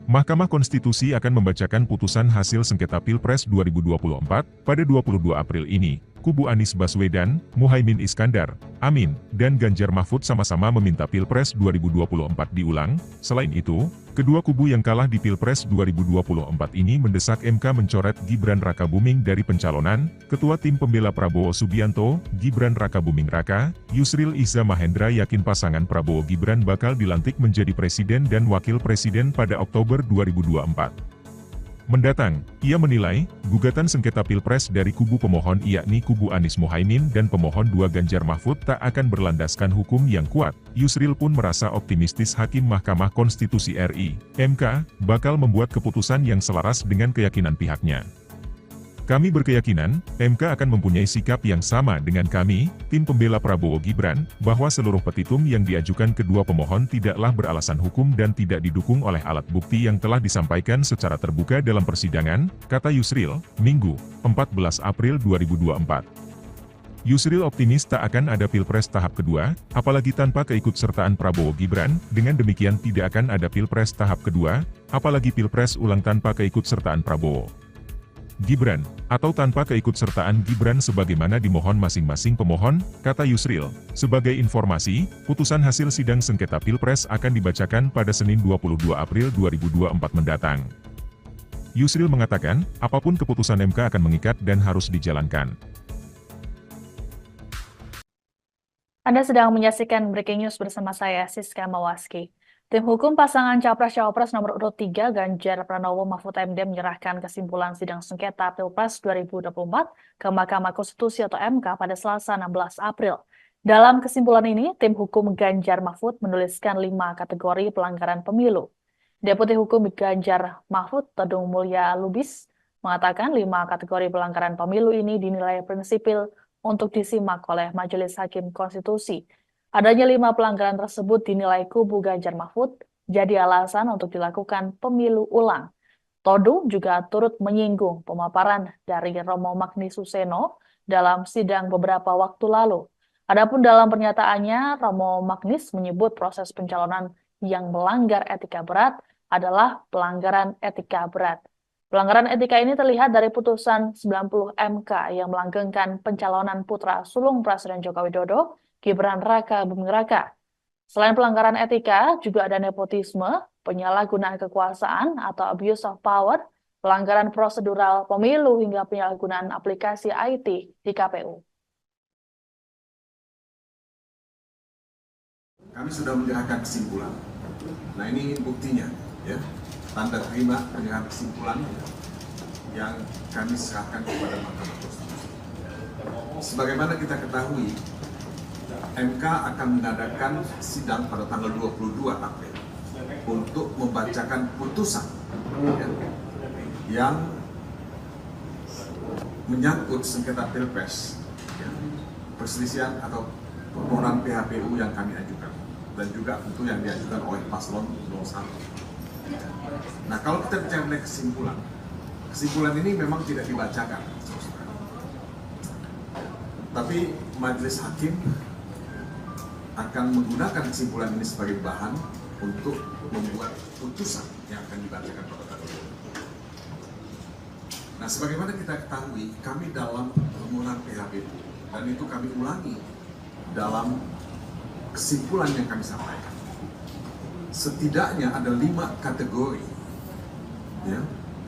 Mahkamah Konstitusi akan membacakan putusan hasil sengketa Pilpres 2024 pada 22 April ini. Kubu Anies Baswedan, Muhaimin Iskandar, Amin, dan Ganjar Mahfud sama-sama meminta Pilpres 2024 diulang. Selain itu, kedua kubu yang kalah di Pilpres 2024 ini mendesak MK mencoret Gibran Rakabuming dari pencalonan. Ketua Tim Pembela Prabowo Subianto, Gibran Rakabuming Raka, Yusril Iza Mahendra yakin pasangan Prabowo Gibran bakal dilantik menjadi presiden dan wakil presiden pada Oktober 2024 mendatang. Ia menilai, gugatan sengketa Pilpres dari kubu pemohon yakni kubu Anies Muhaimin dan pemohon 2 Ganjar Mahfud tak akan berlandaskan hukum yang kuat. Yusril pun merasa optimistis Hakim Mahkamah Konstitusi RI, MK, bakal membuat keputusan yang selaras dengan keyakinan pihaknya. Kami berkeyakinan, MK akan mempunyai sikap yang sama dengan kami, tim pembela Prabowo Gibran, bahwa seluruh petitum yang diajukan kedua pemohon tidaklah beralasan hukum dan tidak didukung oleh alat bukti yang telah disampaikan secara terbuka dalam persidangan, kata Yusril, Minggu, 14 April 2024. Yusril optimis tak akan ada Pilpres tahap kedua, apalagi tanpa keikutsertaan Prabowo Gibran, dengan demikian tidak akan ada Pilpres tahap kedua, apalagi Pilpres ulang tanpa keikutsertaan Prabowo Gibran, atau tanpa keikutsertaan Gibran sebagaimana dimohon masing-masing pemohon, kata Yusril. Sebagai informasi, putusan hasil sidang sengketa Pilpres akan dibacakan pada Senin 22 April 2024 mendatang. Yusril mengatakan, apapun keputusan MK akan mengikat dan harus dijalankan. Anda sedang menyaksikan Breaking News bersama saya, Siska Mawaski. Tim hukum pasangan Capres-Cawapres nomor urut 3 Ganjar Pranowo Mahfud MD menyerahkan kesimpulan sidang sengketa Pilpres 2024 ke Mahkamah Konstitusi atau MK pada Selasa 16 April. Dalam kesimpulan ini, tim hukum Ganjar Mahfud menuliskan 5 kategori pelanggaran pemilu. Deputi Hukum Ganjar Mahfud, Todung Mulya Lubis, mengatakan 5 kategori pelanggaran pemilu ini dinilai prinsipil untuk disimak oleh Majelis Hakim Konstitusi. Adanya 5 pelanggaran tersebut dinilai kubu Ganjar Mahfud jadi alasan untuk dilakukan pemilu ulang. Todung juga turut menyinggung pemaparan dari Romo Magni Suseno dalam sidang beberapa waktu lalu. Adapun dalam pernyataannya, Romo Magnis menyebut proses pencalonan yang melanggar etika berat adalah pelanggaran etika berat. Pelanggaran etika ini terlihat dari putusan 90 MK yang melanggengkan pencalonan putra sulung Presiden Joko Widodo, Gibran Raka Buming Raka. Selain pelanggaran etika, juga ada nepotisme, penyalahgunaan kekuasaan atau abuse of power, pelanggaran prosedural pemilu hingga penyalahgunaan aplikasi IT di KPU. Kami sudah menyerahkan kesimpulan. Nah ini buktinya, ya, tanda terima penyerahan kesimpulan yang kami serahkan kepada Mahkamah Konstitusi. Sebagaimana kita ketahui, MK akan mengadakan sidang pada tanggal 22 April untuk membacakan putusan yang menyangkut sengketa Pilpres, perselisihan atau permohonan PHPU yang kami ajukan, dan juga tentu yang diajukan oleh paslon 01. Nah, kalau kita bicara mengenai kesimpulan ini memang tidak dibacakan, tapi majelis hakim akan menggunakan kesimpulan ini sebagai bahan untuk membuat putusan yang akan dibacakan pada tanggal itu. Nah, sebagaimana kita ketahui, kami dalam permohonan PHPU, dan itu kami ulangi dalam kesimpulan yang kami sampaikan. Setidaknya ada 5 kategori, ya,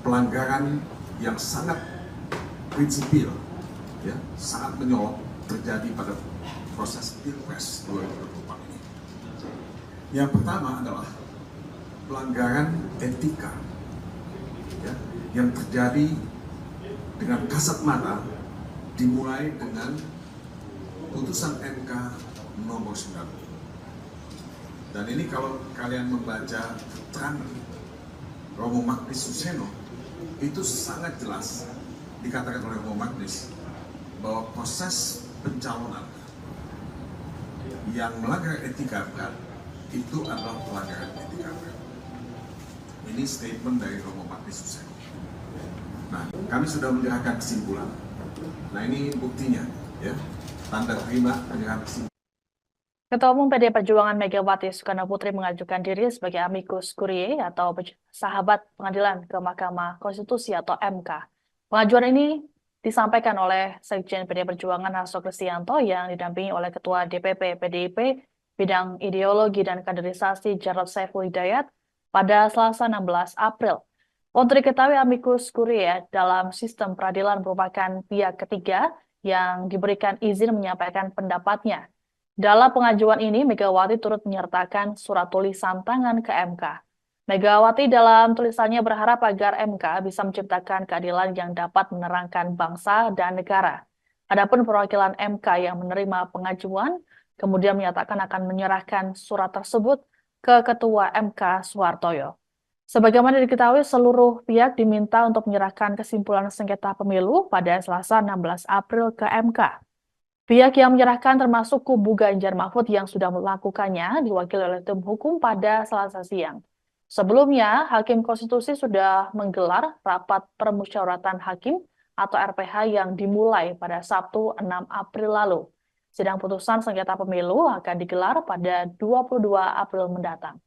pelanggaran yang sangat prinsipil, ya, sangat menyolok terjadi pada proses Pilpres 2024 ini. Yang pertama adalah pelanggaran etika, ya, yang terjadi dengan kasat mata, dimulai dengan putusan MK nomor 9. Dan ini kalau kalian membaca keterangan Romo Magnis Suseno, itu sangat jelas dikatakan oleh Romo Magnis bahwa proses pencalonan yang melanggar etika berat itu adalah pelanggaran etika berat. Ini statement dari Romo Magnis Suseno. Nah, kami sudah menyerahkan kesimpulan. Nah, ini buktinya, ya, tanda terima penyerahan kesimpulan. Ketua Umum PDI Perjuangan Megawati Soekarno Putri mengajukan diri sebagai amicus curiae atau sahabat pengadilan ke Mahkamah Konstitusi atau MK. Pengajuan ini disampaikan oleh Sekjen PDI Perjuangan Hasto Kristianto yang didampingi oleh Ketua DPP PDIP Bidang Ideologi dan Kaderisasi Jarod Saiful Hidayat pada Selasa 16 April. Untuk diketahui, amicus curiae dalam sistem peradilan merupakan pihak ketiga yang diberikan izin menyampaikan pendapatnya. Dalam pengajuan ini, Megawati turut menyertakan surat tulisan tangan ke MK. Megawati dalam tulisannya berharap agar MK bisa menciptakan keadilan yang dapat menerangkan bangsa dan negara. Adapun perwakilan MK yang menerima pengajuan, kemudian menyatakan akan menyerahkan surat tersebut ke Ketua MK Suhartoyo. Sebagaimana diketahui, seluruh pihak diminta untuk menyerahkan kesimpulan sengketa pemilu pada Selasa 16 April ke MK. Pihak yang menyerahkan termasuk kubu Ganjar Mahfud yang sudah melakukannya diwakili oleh tim hukum pada Selasa siang. Sebelumnya, Hakim Konstitusi sudah menggelar rapat permusyawaratan hakim atau RPH yang dimulai pada Sabtu 6 April lalu. Sidang putusan sengketa pemilu akan digelar pada 22 April mendatang.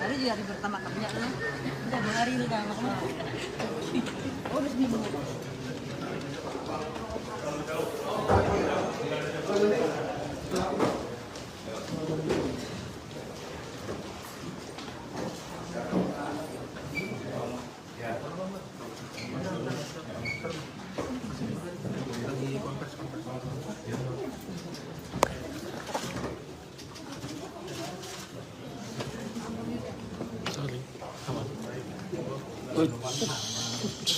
Ada juga hari pertama kerja lah. Udah 2 hari nih kan. Oh, udah seminggu.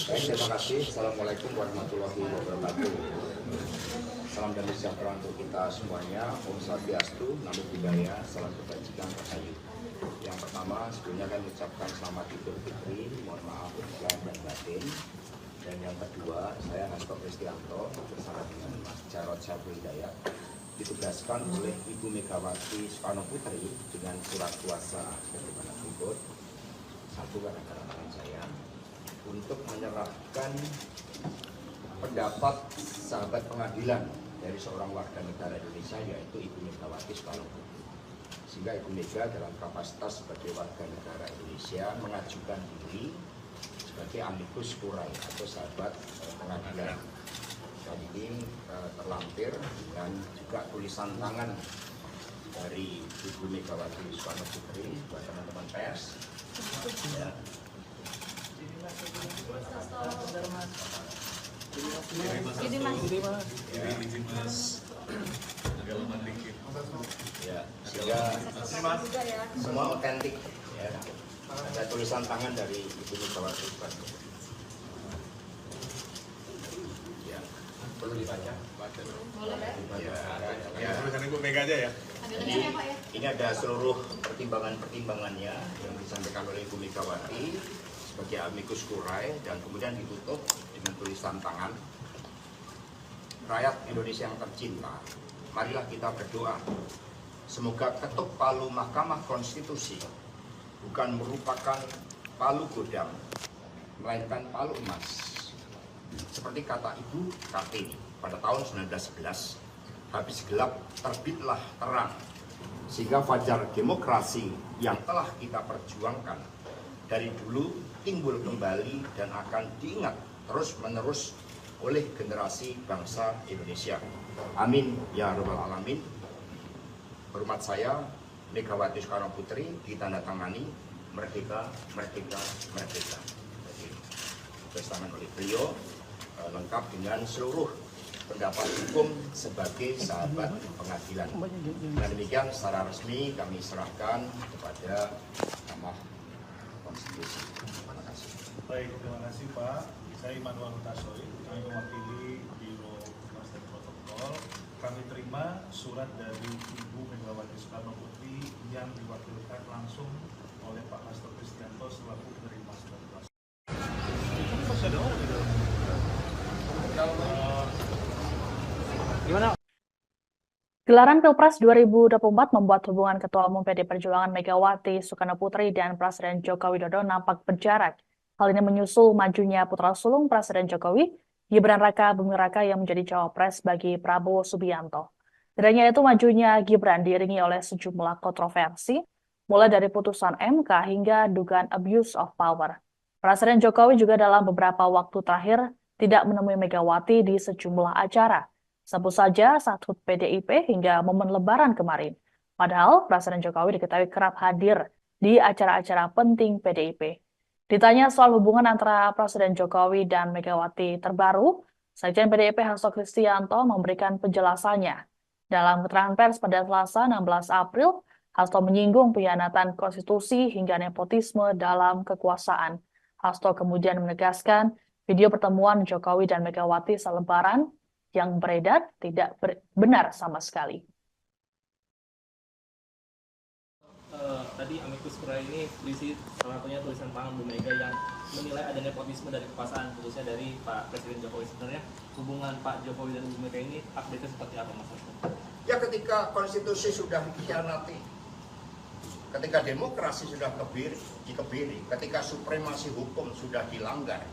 Terima kasih. Assalamualaikum warahmatullahi wabarakatuh. Salam damai sejahtera untuk kita semuanya. Om Swastiastu, Namo Buddhaya, salam kebajikan rahayu. Yang pertama, sebelumnya kami ucapkan selamat Idul Fitri, mohon maaf lahir dan batin. Dan yang kedua, saya Hasto Kristianto bersama dengan Mas Jarod Saiful Hidayat ditugaskan oleh Ibu Megawati Soekarno Putri dengan surat kuasa bagaimana berikut. Satu gara-gara tangan saya untuk menyerahkan pendapat sahabat pengadilan dari seorang warga negara Indonesia yaitu Ibu Megawati Soekarno Putri. Sehingga Ibu Mega dalam kapasitas sebagai warga negara Indonesia mengajukan diri sebagai amicus curiae atau sahabat pengadilan. Dan ini terlampir dan juga tulisan tangan dari Ibu Megawati Soekarno Putri buat teman-teman pers. Ya. Ya, sehingga semua otentik ya. Ada tulisan tangan dari Ibu Megawati Soekarno Putri. Ya, perlu dibaca? Ya, tulisan Ibu Mega aja ya. Ini ada seluruh pertimbangannya yang disampaikan oleh Ibu Megawati sebagai amicus curiae dan kemudian ditutup dengan tulisan tangan. Rakyat Indonesia yang tercinta, marilah kita berdoa. Semoga ketuk palu Mahkamah Konstitusi bukan merupakan palu godam, melainkan palu emas. Seperti kata Ibu Kartini pada tahun 1911, habis gelap terbitlah terang, sehingga fajar demokrasi yang telah kita perjuangkan dari dulu timbul kembali dan akan diingat terus-menerus oleh generasi bangsa Indonesia. Amin ya rabbal alamin. Hormat saya, Megawati Soekarno Putri, ditandatangani merdeka, merdeka, merdeka. Jadi, ditandatangani oleh beliau lengkap dengan seluruh pendapat hukum sebagai sahabat pengadilan. Dan demikian secara resmi kami serahkan kepada Mahkamah Konstitusi. Terima kasih. Baik, terima kasih Pak. Saya Immanuel Hutasoy, kami mewakili Biro Humas dan Protokol. Kami terima surat dari Ibu Megawati Soekarno Putri yang diwakilkan langsung oleh Pak Hasto Kristianto selaku penerima surat kuasa. Gelaran Pilpres 2024 membuat hubungan Ketua Umum PD Perjuangan Megawati Soekarno Putri dan Presiden Joko Widodo nampak berjarak. Hal ini menyusul majunya putra sulung Presiden Jokowi, Gibran Raka Buming Raka yang menjadi cawapres bagi Prabowo Subianto. Tidak hanya itu, majunya Gibran diiringi oleh sejumlah kontroversi, mulai dari putusan MK hingga dugaan abuse of power. Presiden Jokowi juga dalam beberapa waktu terakhir tidak menemui Megawati di sejumlah acara. Sebut saja saat HUT PDIP hingga momen Lebaran kemarin. Padahal Presiden Jokowi diketahui kerap hadir di acara-acara penting PDIP. Ditanya soal hubungan antara Presiden Jokowi dan Megawati terbaru, Sekjen PDIP Hasto Kristianto memberikan penjelasannya. Dalam keterangan pers pada Selasa 16 April, Hasto menyinggung pengkhianatan konstitusi hingga nepotisme dalam kekuasaan. Hasto kemudian menegaskan video pertemuan Jokowi dan Megawati selebaran yang beredar tidak benar sama sekali. Tadi amicus curiae ini berisi salah satunya tulisan tangan Bu Mega yang menilai ada nepotisme dari kekuasaan, khususnya dari Pak Presiden Jokowi. Sebenarnya hubungan Pak Jokowi dan Bu Mega ini update-nya seperti apa, Mas Hasto? Ya, ketika konstitusi sudah dikhianati, ketika demokrasi sudah dikebiri, ketika supremasi hukum sudah dilanggar,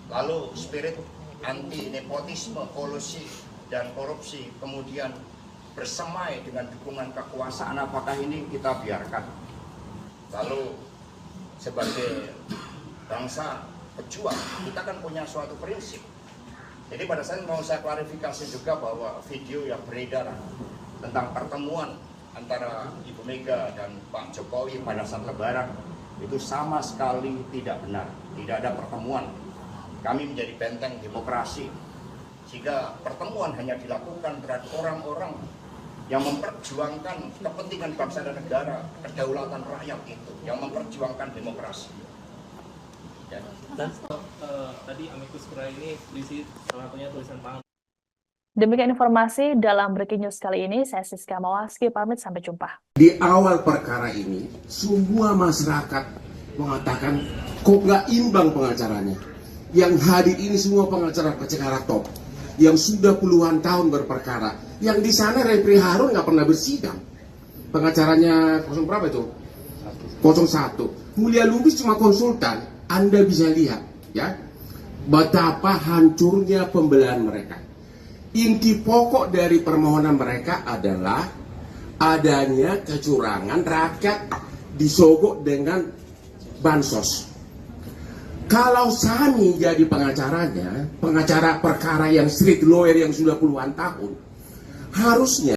lalu spirit anti nepotisme, kolusi dan korupsi kemudian bersemai dengan dukungan kekuasaan, apakah ini kita biarkan? Lalu sebagai bangsa pejuang, kita kan punya suatu prinsip. Jadi pada saat mau saya klarifikasi juga bahwa video yang beredar tentang pertemuan antara Ibu Mega dan Pak Jokowi pada saat Lebaran itu sama sekali tidak benar. Tidak ada pertemuan. Kami menjadi benteng demokrasi, sehingga pertemuan hanya dilakukan terhadap orang-orang yang memperjuangkan kepentingan bangsa dan negara, kedaulatan rakyat itu, yang memperjuangkan demokrasi. Ya. Dan tadi amicus curiae ini berisi salah satunya tulisan tangan. Demikian informasi dalam Breaking News kali ini. Saya Siska Mawaski, pamit, sampai jumpa. Di awal perkara ini, semua masyarakat mengatakan kok nggak imbang pengacaranya. Yang hadir ini semua pengacara top, yang sudah puluhan tahun berperkara. Yang di sana Repri Harun nggak pernah bersidang. Pengacaranya 0 berapa itu? 01. Mulia Lubis cuma konsultan. Anda bisa lihat, ya, betapa hancurnya pembelahan mereka. Inti pokok dari permohonan mereka adalah adanya kecurangan, rakyat disogok dengan bansos. Kalau Sani jadi pengacaranya, pengacara perkara yang street lawyer yang sudah puluhan tahun, harusnya